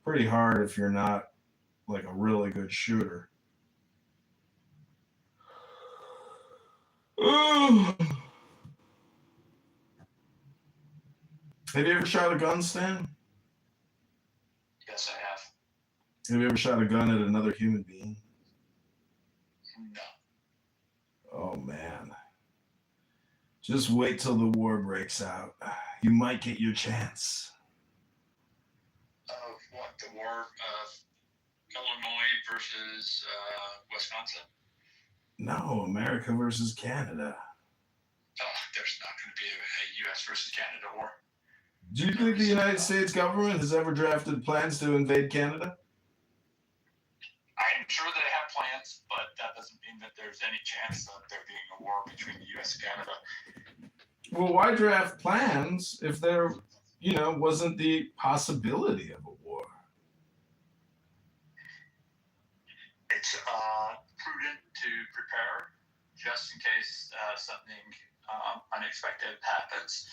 pretty hard if you're not like a really good shooter. Have you ever shot a gun, Stan? Yes, I have. Have you ever shot a gun at another human being? No. Oh, man. Just wait till the war breaks out. You might get your chance. What, the war of Illinois versus Wisconsin? No, America versus Canada. There's not going to be a U.S. versus Canada war. Do you think the United States government has ever drafted plans to invade Canada? I'm sure they have plans, but that doesn't mean that there's any chance of there being a war between the U.S. and Canada. Well, why draft plans if there, wasn't the possibility of a war? It's prudent to prepare just in case something unexpected happens.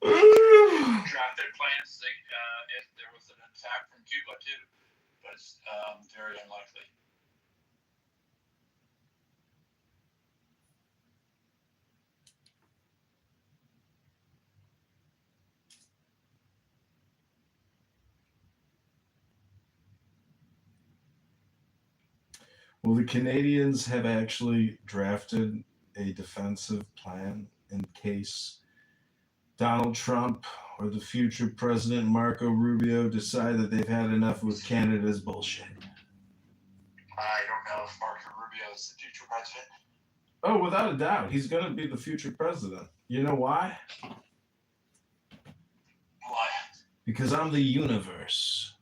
Drafted plans if there was an attack from Cuba too, but it's very unlikely. Well, the Canadians have actually drafted a defensive plan in case Donald Trump or the future President Marco Rubio decide that they've had enough with Canada's bullshit. I don't know if Marco Rubio is the future president. Oh, without a doubt. He's going to be the future president. You know why? Why? Because I'm the universe.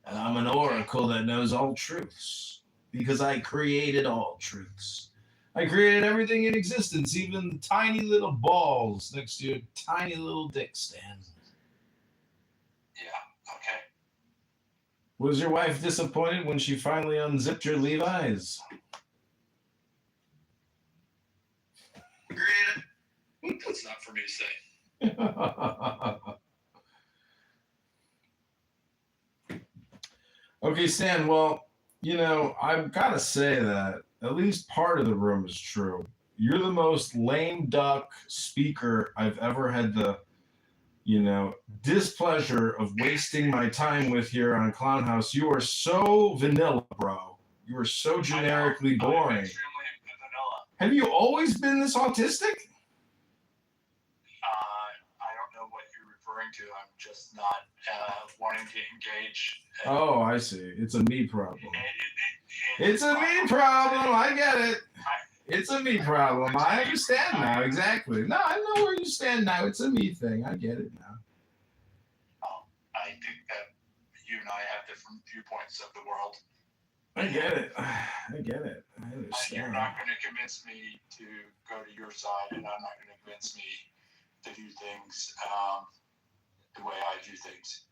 And I'm an oracle that knows all truths. Because I created all truths. I created everything in existence, even the tiny little balls next to your tiny little dick, Stan. Yeah. Okay. Was your wife disappointed when she finally unzipped your Levi's? That's not for me to say. Okay, Stan, well, I've got to say that at least part of the room is true. You're the most lame duck speaker I've ever had the, displeasure of wasting my time with here on Clown House. You are so vanilla, bro. You are so generically boring. Have you always been this autistic? I don't know what you're referring to. I'm just not wanting to engage. Oh, I see. It's a me problem. It's a me problem. I get it. It's a me problem. I understand now. Exactly. No, I know where you stand now. It's a me thing. I get it now. I think that you and I have different viewpoints of the world. I get it. I get it. I understand. You're not going to convince me to go to your side, and I'm not going to convince me to view things the way I view things.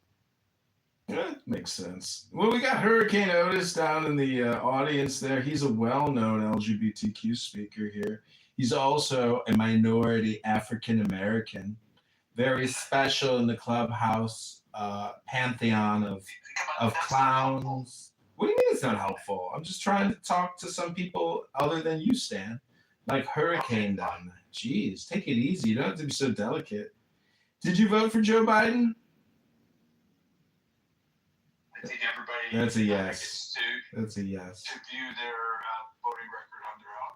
Yeah, makes sense. Well, we got Hurricane Otis down in the audience there. He's a well-known LGBTQ speaker here. He's also a minority African-American, very special in the clubhouse pantheon of clowns. What do you mean it's not helpful? I'm just trying to talk to some people other than you, Stan. Like Hurricane down there. Jeez, take it easy. You don't have to be so delicate. Did you vote for Joe Biden? I think everybody That's a yes. gets That's a yes. to view their voting record on their own.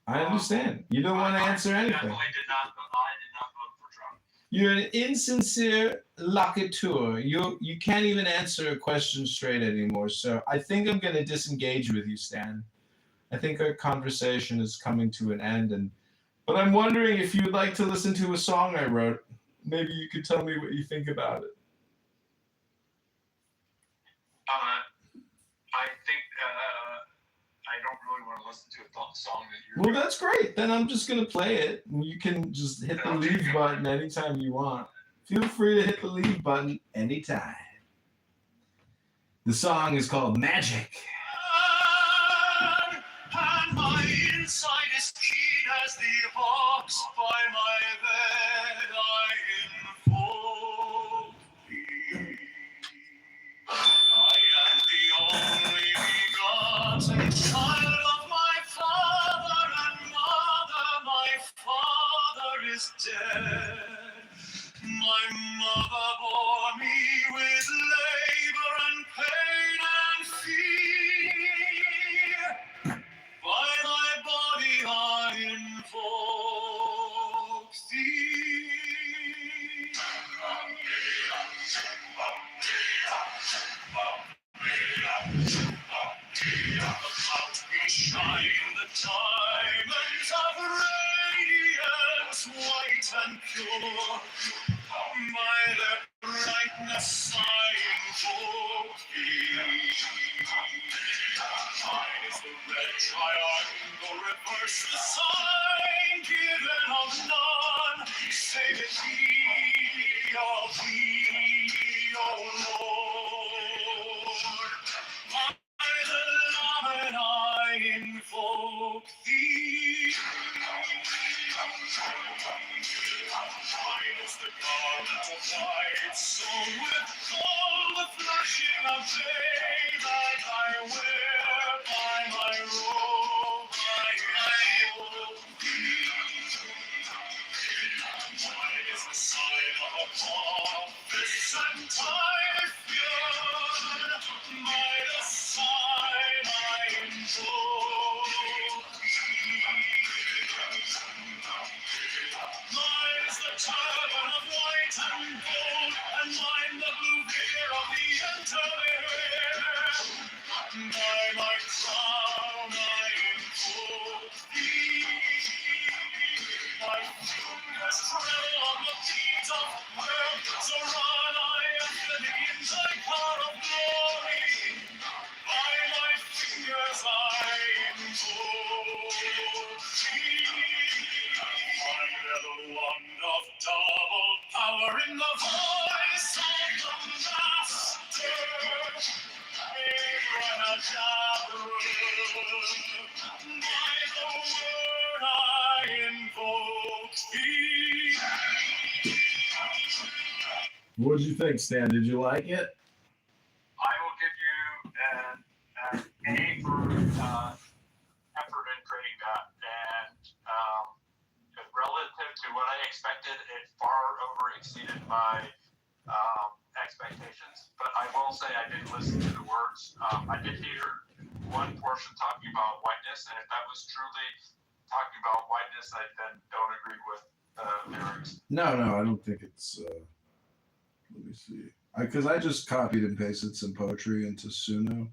I understand. You don't want to answer anything. I did not vote for Trump. You're an insincere locutor. You can't even answer a question straight anymore. So I think I'm going to disengage with you, Stan. I think our conversation is coming to an end. But I'm wondering if you'd like to listen to a song I wrote. Maybe you could tell me what you think about it. I think I don't really want to listen to a song that you're. Well, that's great. Then I'm just going to play it. And you can just hit the leave button anytime you want. Feel free to hit the leave button anytime. The song is called Magic. And my inside is keen as the hawks by my bed. I invoke thee. I am the only begotten child of my father and mother. My father is dead. My mother bore me with labor and pain and fear. By my body I invoke thee. About me shine the diamonds of radiance, white and pure. By their brightness I invoke thee. Mine is the red triangle, reverse the sign, given of none, save it thee, O Lord. By the Laman I invoke thee. Mine is the garment of white, sewn with gold, the flashing of day that I wear by my robe. I invoke thee. Mine is the sign of a prophet and Typhoon. By the sign I invoke thee. Mine is the turban of white and gold, and mine the blue veil of the interwear. By my crown I invoke thee. My fingers travel on the beat of world, so run I after thee in thy car of glory. By my fingers I invoke the voice of the master. Made when a child by the word I invoke thee. What did you think, Stan? Did you like it? I will give you an A for effort in creating that, and relative to what I expected, it far over exceeded my expectations. But I will say I did listen to the words. I did hear one portion talking about whiteness, and if that was truly talking about whiteness, I then don't agree with the lyrics. No, I don't think it's. Let me see. Because I just copied and pasted some poetry into Suno.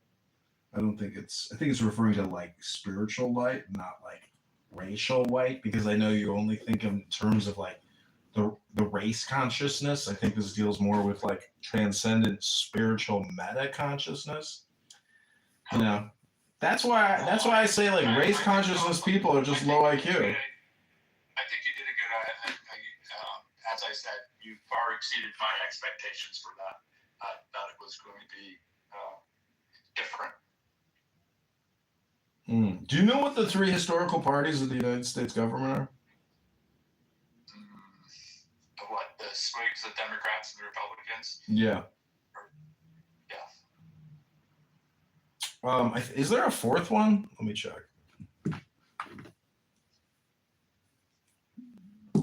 I don't think it's. I think it's referring to like spiritual light, not like racial white. Because I know you only think in terms of like the race consciousness. I think this deals more with like transcendent spiritual meta consciousness. You know, that's why I say like race consciousness people are just low IQ. I think you did a good. As I said, you far exceeded my expectations for that. I thought it was going to be different. Do you know what the three historical parties of the United States government are? What, the Swigs, the Democrats, and the Republicans? Yeah. Yeah. Is there a fourth one? Let me check. I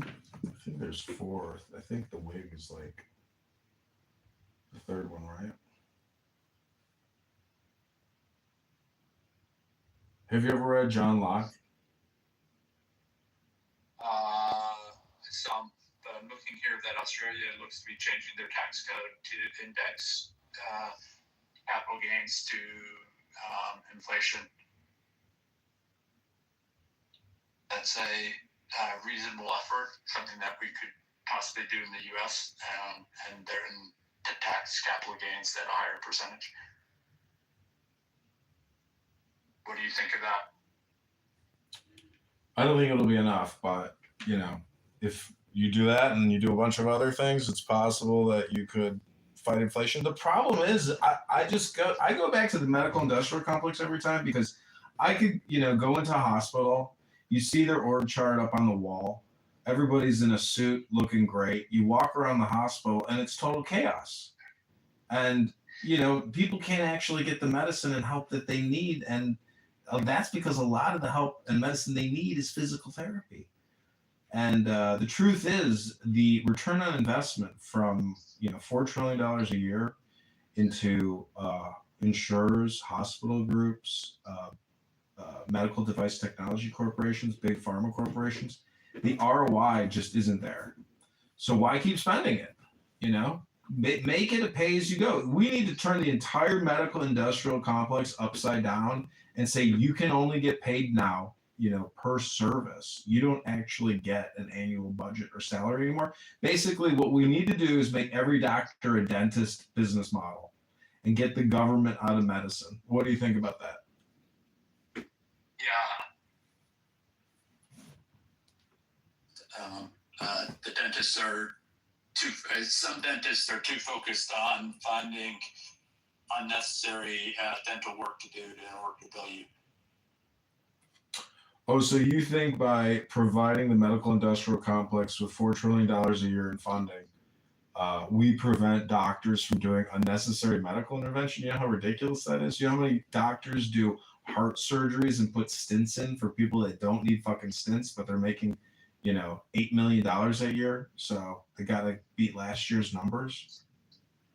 think there's fourth. I think the Whig is like the third one, right? Have you ever read John Locke? I'm looking here that Australia looks to be changing their tax code to index capital gains to inflation. That's a reasonable effort, something that we could possibly do in the U.S. And they're to tax capital gains at a higher percentage. What do you think of that? I don't think it'll be enough, but you know, if you do that and you do a bunch of other things, it's possible that you could fight inflation. The problem is, I go back to the medical industrial complex every time because I could, go into a hospital, you see their org chart up on the wall, everybody's in a suit looking great. You walk around the hospital and it's total chaos. And, people can't actually get the medicine and help that they need. And that's because a lot of the help and medicine they need is physical therapy. And the truth is, the return on investment from $4 trillion a year into insurers, hospital groups, medical device technology corporations, big pharma corporations, the ROI just isn't there. So why keep spending it? Make it a pay as you go. We need to turn the entire medical industrial complex upside down and say you can only get paid now, per service. You don't actually get an annual budget or salary anymore. Basically, what we need to do is make every doctor a dentist business model and get the government out of medicine. What do you think about that? Yeah. The dentists are some dentists are too focused on finding unnecessary dental work to do in order to bill you. Oh, so you think by providing the medical industrial complex with $4 trillion a year in funding, we prevent doctors from doing unnecessary medical intervention? You know how ridiculous that is? You know how many doctors do heart surgeries and put stents in for people that don't need fucking stents, but they're making, $8 million a year? So they got to beat last year's numbers.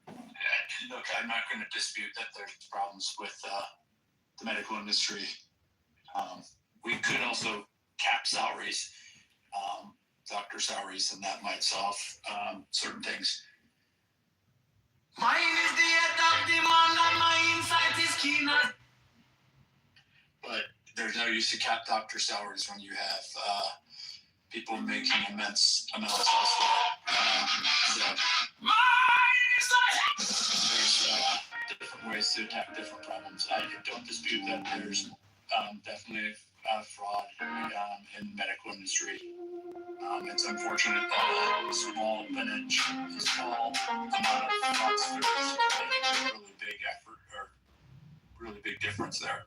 Look, I'm not going to dispute that there's problems with the medical industry. We could also cap salaries, doctor salaries, and that might solve certain things. Mine is the head of the man and my insight is keener. But there's no use to cap doctor salaries when you have people making immense amounts elsewhere. There's different ways to attack different problems. I don't dispute that there's definitely fraud in the medical industry. It's unfortunate that a small amount of fraudsters make a really big effort or really big difference there.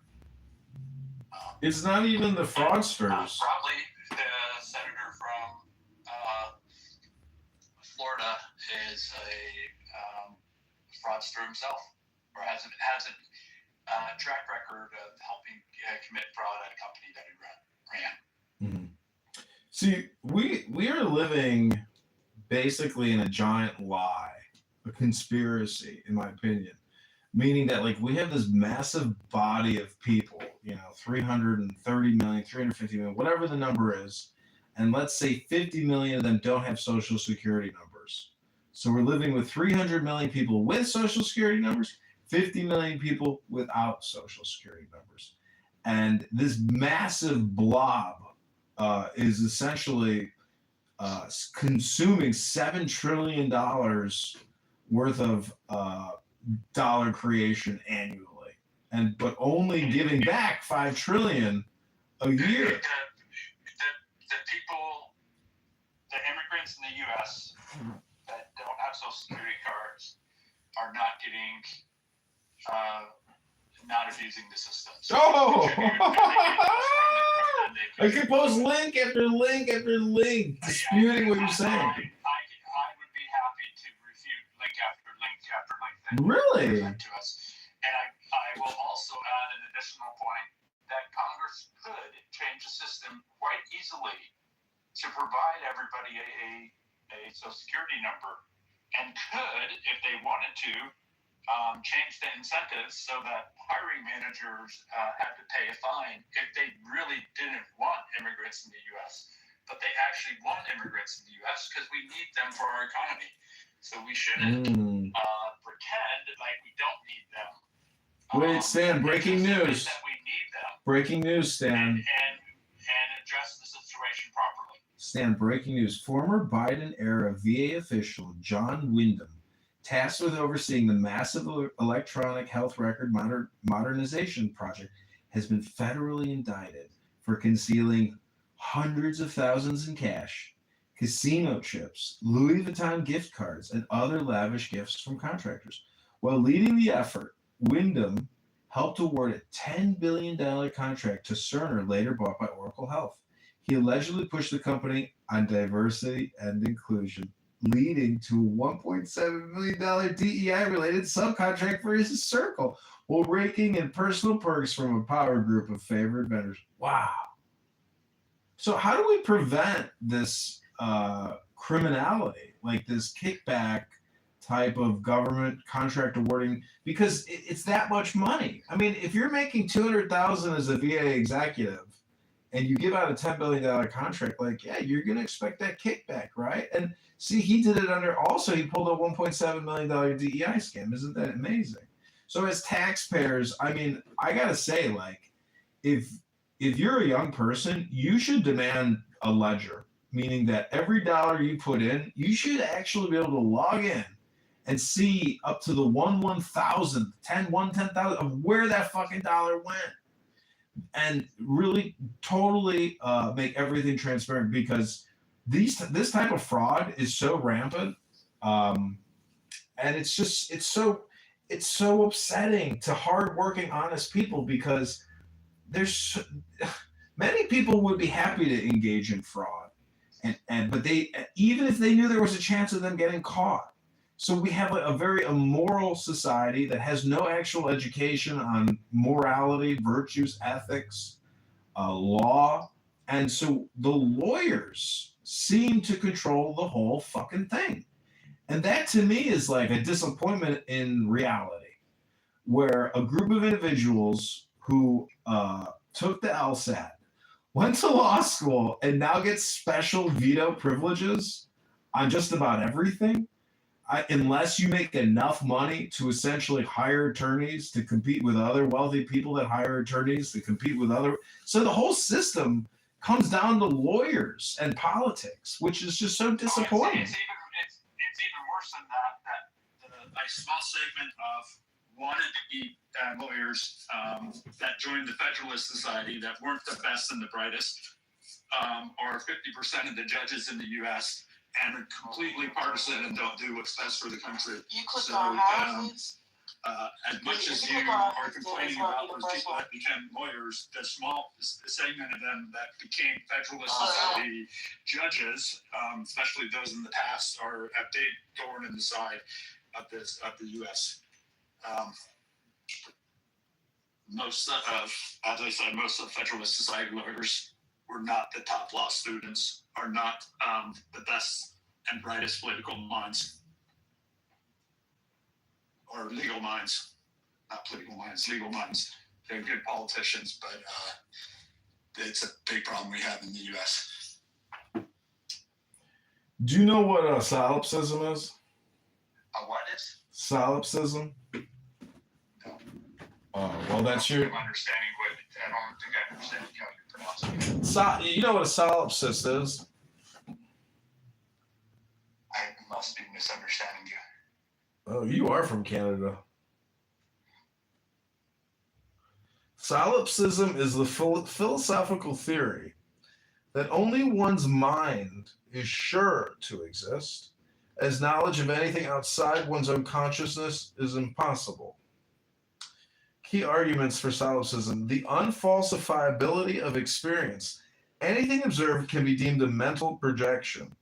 It's not even the fraudsters. Probably the senator from Florida is a fraudster himself, or has a track record of helping commit fraud at a company that he ran. Mm-hmm. See, we are living basically in a giant lie, a conspiracy, in my opinion. Meaning that like we have this massive body of people, 330 million, 350 million, whatever the number is, and let's say 50 million of them don't have social security numbers. So we're living with 300 million people with social security numbers, 50 million people without social security numbers. And this massive blob is essentially consuming $7 trillion worth of dollar creation annually, but only giving back $5 trillion a year. The people, the immigrants in the U.S. that don't have Social Security cards are not getting, not abusing the system. So oh! I can post link after link after link disputing what you're saying. I would be happy to refute link after link after link. Really? To us. And I will also add an additional point that Congress could change the system quite easily to provide everybody a Social Security number, and could, if they wanted to, change the incentives so that hiring managers had to pay a fine if they really didn't want immigrants in the U.S., but they actually want immigrants in the U.S. because we need them for our economy. So we shouldn't pretend like we don't need them. Wait, Stan, breaking news. That we need them. Breaking news, Stan. And address the situation properly. Stan, breaking news. Former Biden-era VA official John Wyndham, tasked with overseeing the massive electronic health record modernization project, has been federally indicted for concealing hundreds of thousands in cash, casino chips, Louis Vuitton gift cards, and other lavish gifts from contractors. While leading the effort, Wyndham helped award a $10 billion contract to Cerner, later bought by Oracle Health. He allegedly pushed the company on diversity and inclusion, leading to a $1.7 million DEI-related subcontract for his circle, while raking in personal perks from a power group of favored vendors. Wow. So how do we prevent this criminality, like this kickback type of government contract awarding? Because it's that much money. I mean, if you're making $200,000 as a VA executive and you give out a $10 billion contract, like, yeah, you're going to expect that kickback, right? And see, he did it he pulled a $1.7 million DEI scam. Isn't that amazing? So as taxpayers, I mean, I got to say, like, if you're a young person, you should demand a ledger, meaning that every dollar you put in, you should actually be able to log in and see up to the 1/1000th, 10,000 of where that fucking dollar went. And really totally make everything transparent, because this type of fraud is so rampant, and it's so upsetting to hardworking, honest people, because there's many people would be happy to engage in fraud, but they, even if they knew there was a chance of them getting caught. So we have a very immoral society that has no actual education on morality, virtues, ethics, law. And so the lawyers seem to control the whole fucking thing. And that to me is like a disappointment in reality, where a group of individuals who took the LSAT, went to law school, and now get special veto privileges on just about everything. Unless you make enough money to essentially hire attorneys to compete with other wealthy people that hire attorneys to compete with other. So the whole system comes down to lawyers and politics, which is just so disappointing. It's even worse than that a small segment of wannabe lawyers that joined the Federalist Society that weren't the best and the brightest are 50% of the judges in the U.S. and are completely partisan and don't do what's best for the country. You click So, on houses. as much as you click on are houses, complaining it's gonna about be the those first people one. that became lawyers, the small segment of them that became Federalist Oh, yeah. Society judges, especially those in the past, are a big thorn in the side of the U.S. Most of, as I said, most of Federalist Society lawyers were not the top law students, are not the best and brightest political minds or legal minds, not political minds, legal minds. They're good politicians, but it's a big problem we have in the U.S. Do you know what solipsism is? What is? Solipsism? Well, that's your. I'm understanding what I don't think I understand how you pronounce it. You know what a solipsist is? I must be misunderstanding you. Oh, you are from Canada. Solipsism is the philosophical theory that only one's mind is sure to exist, as knowledge of anything outside one's own consciousness is impossible. Key arguments for solipsism: the unfalsifiability of experience. Anything observed can be deemed a mental projection,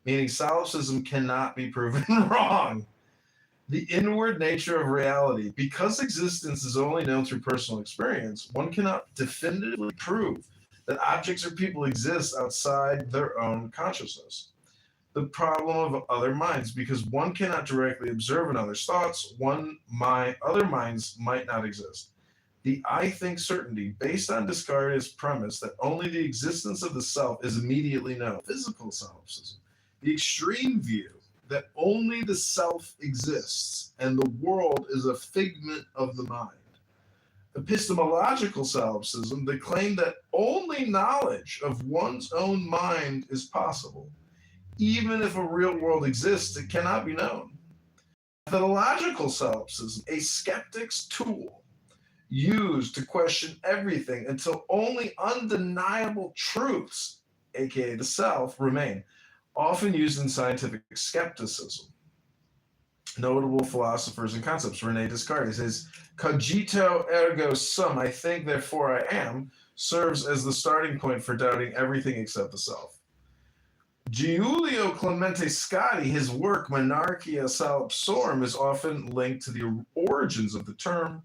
meaning solipsism cannot be proven wrong. The inward nature of reality. Because existence is only known through personal experience, one cannot definitively prove that objects or people exist outside their own consciousness. The problem of other minds. Because one cannot directly observe another's thoughts, other minds might not exist. The I think certainty, based on Descartes' premise that only the existence of the self is immediately known. Physical solipsism. The extreme view that only the self exists and the world is a figment of the mind. Epistemological solipsism, the claim that only knowledge of one's own mind is possible. Even if a real world exists, it cannot be known. Methodological solipsism, a skeptic's tool used to question everything until only undeniable truths, aka the self, remain. Often used in scientific skepticism. Notable philosophers and concepts. René Descartes, his cogito ergo sum, I think, therefore I am, serves as the starting point for doubting everything except the self. Giulio Clemente Scotti, his work Monarchia Solipsorum, is often linked to the origins of the term,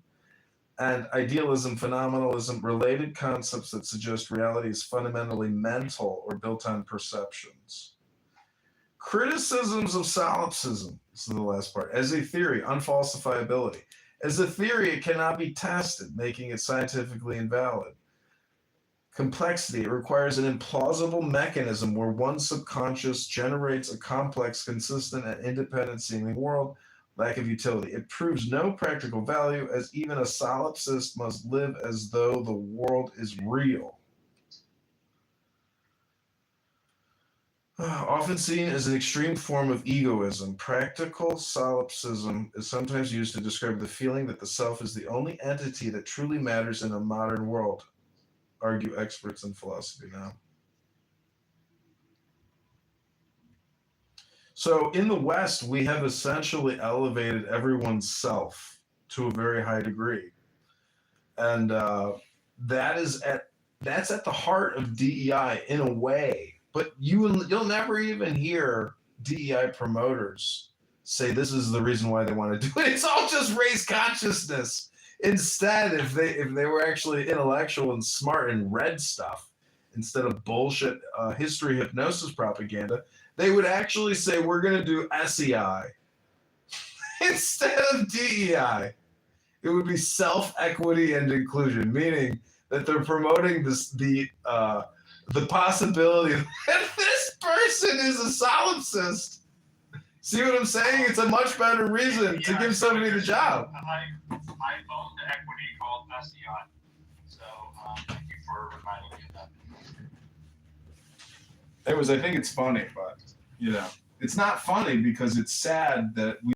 and idealism, phenomenalism, related concepts that suggest reality is fundamentally mental or built on perceptions. Criticisms of solipsism, this is the last part, as a theory, unfalsifiability. As a theory, it cannot be tested, making it scientifically invalid. Complexity, it requires an implausible mechanism where one's subconscious generates a complex, consistent, and independent seeming world. Lack of utility. It proves no practical value, as even a solipsist must live as though the world is real. Often seen as an extreme form of egoism, practical solipsism is sometimes used to describe the feeling that the self is the only entity that truly matters in a modern world, argue experts in philosophy now. So in the West, we have essentially elevated everyone's self to a very high degree. And that's at the heart of DEI in a way. But you'll never even hear DEI promoters say this is the reason why they want to do it. It's all just raise consciousness. Instead, if they were actually intellectual and smart and read stuff instead of bullshit history hypnosis propaganda, they would actually say we're going to do SEI instead of DEI. It would be self-equity and inclusion, meaning that they're promoting the possibility that this person is a solipsist. See what I'm saying? It's a much better reason to give somebody the job. I own the equity called SEI. So thank you for reminding me of that. I think it's funny, but it's not funny because it's sad that we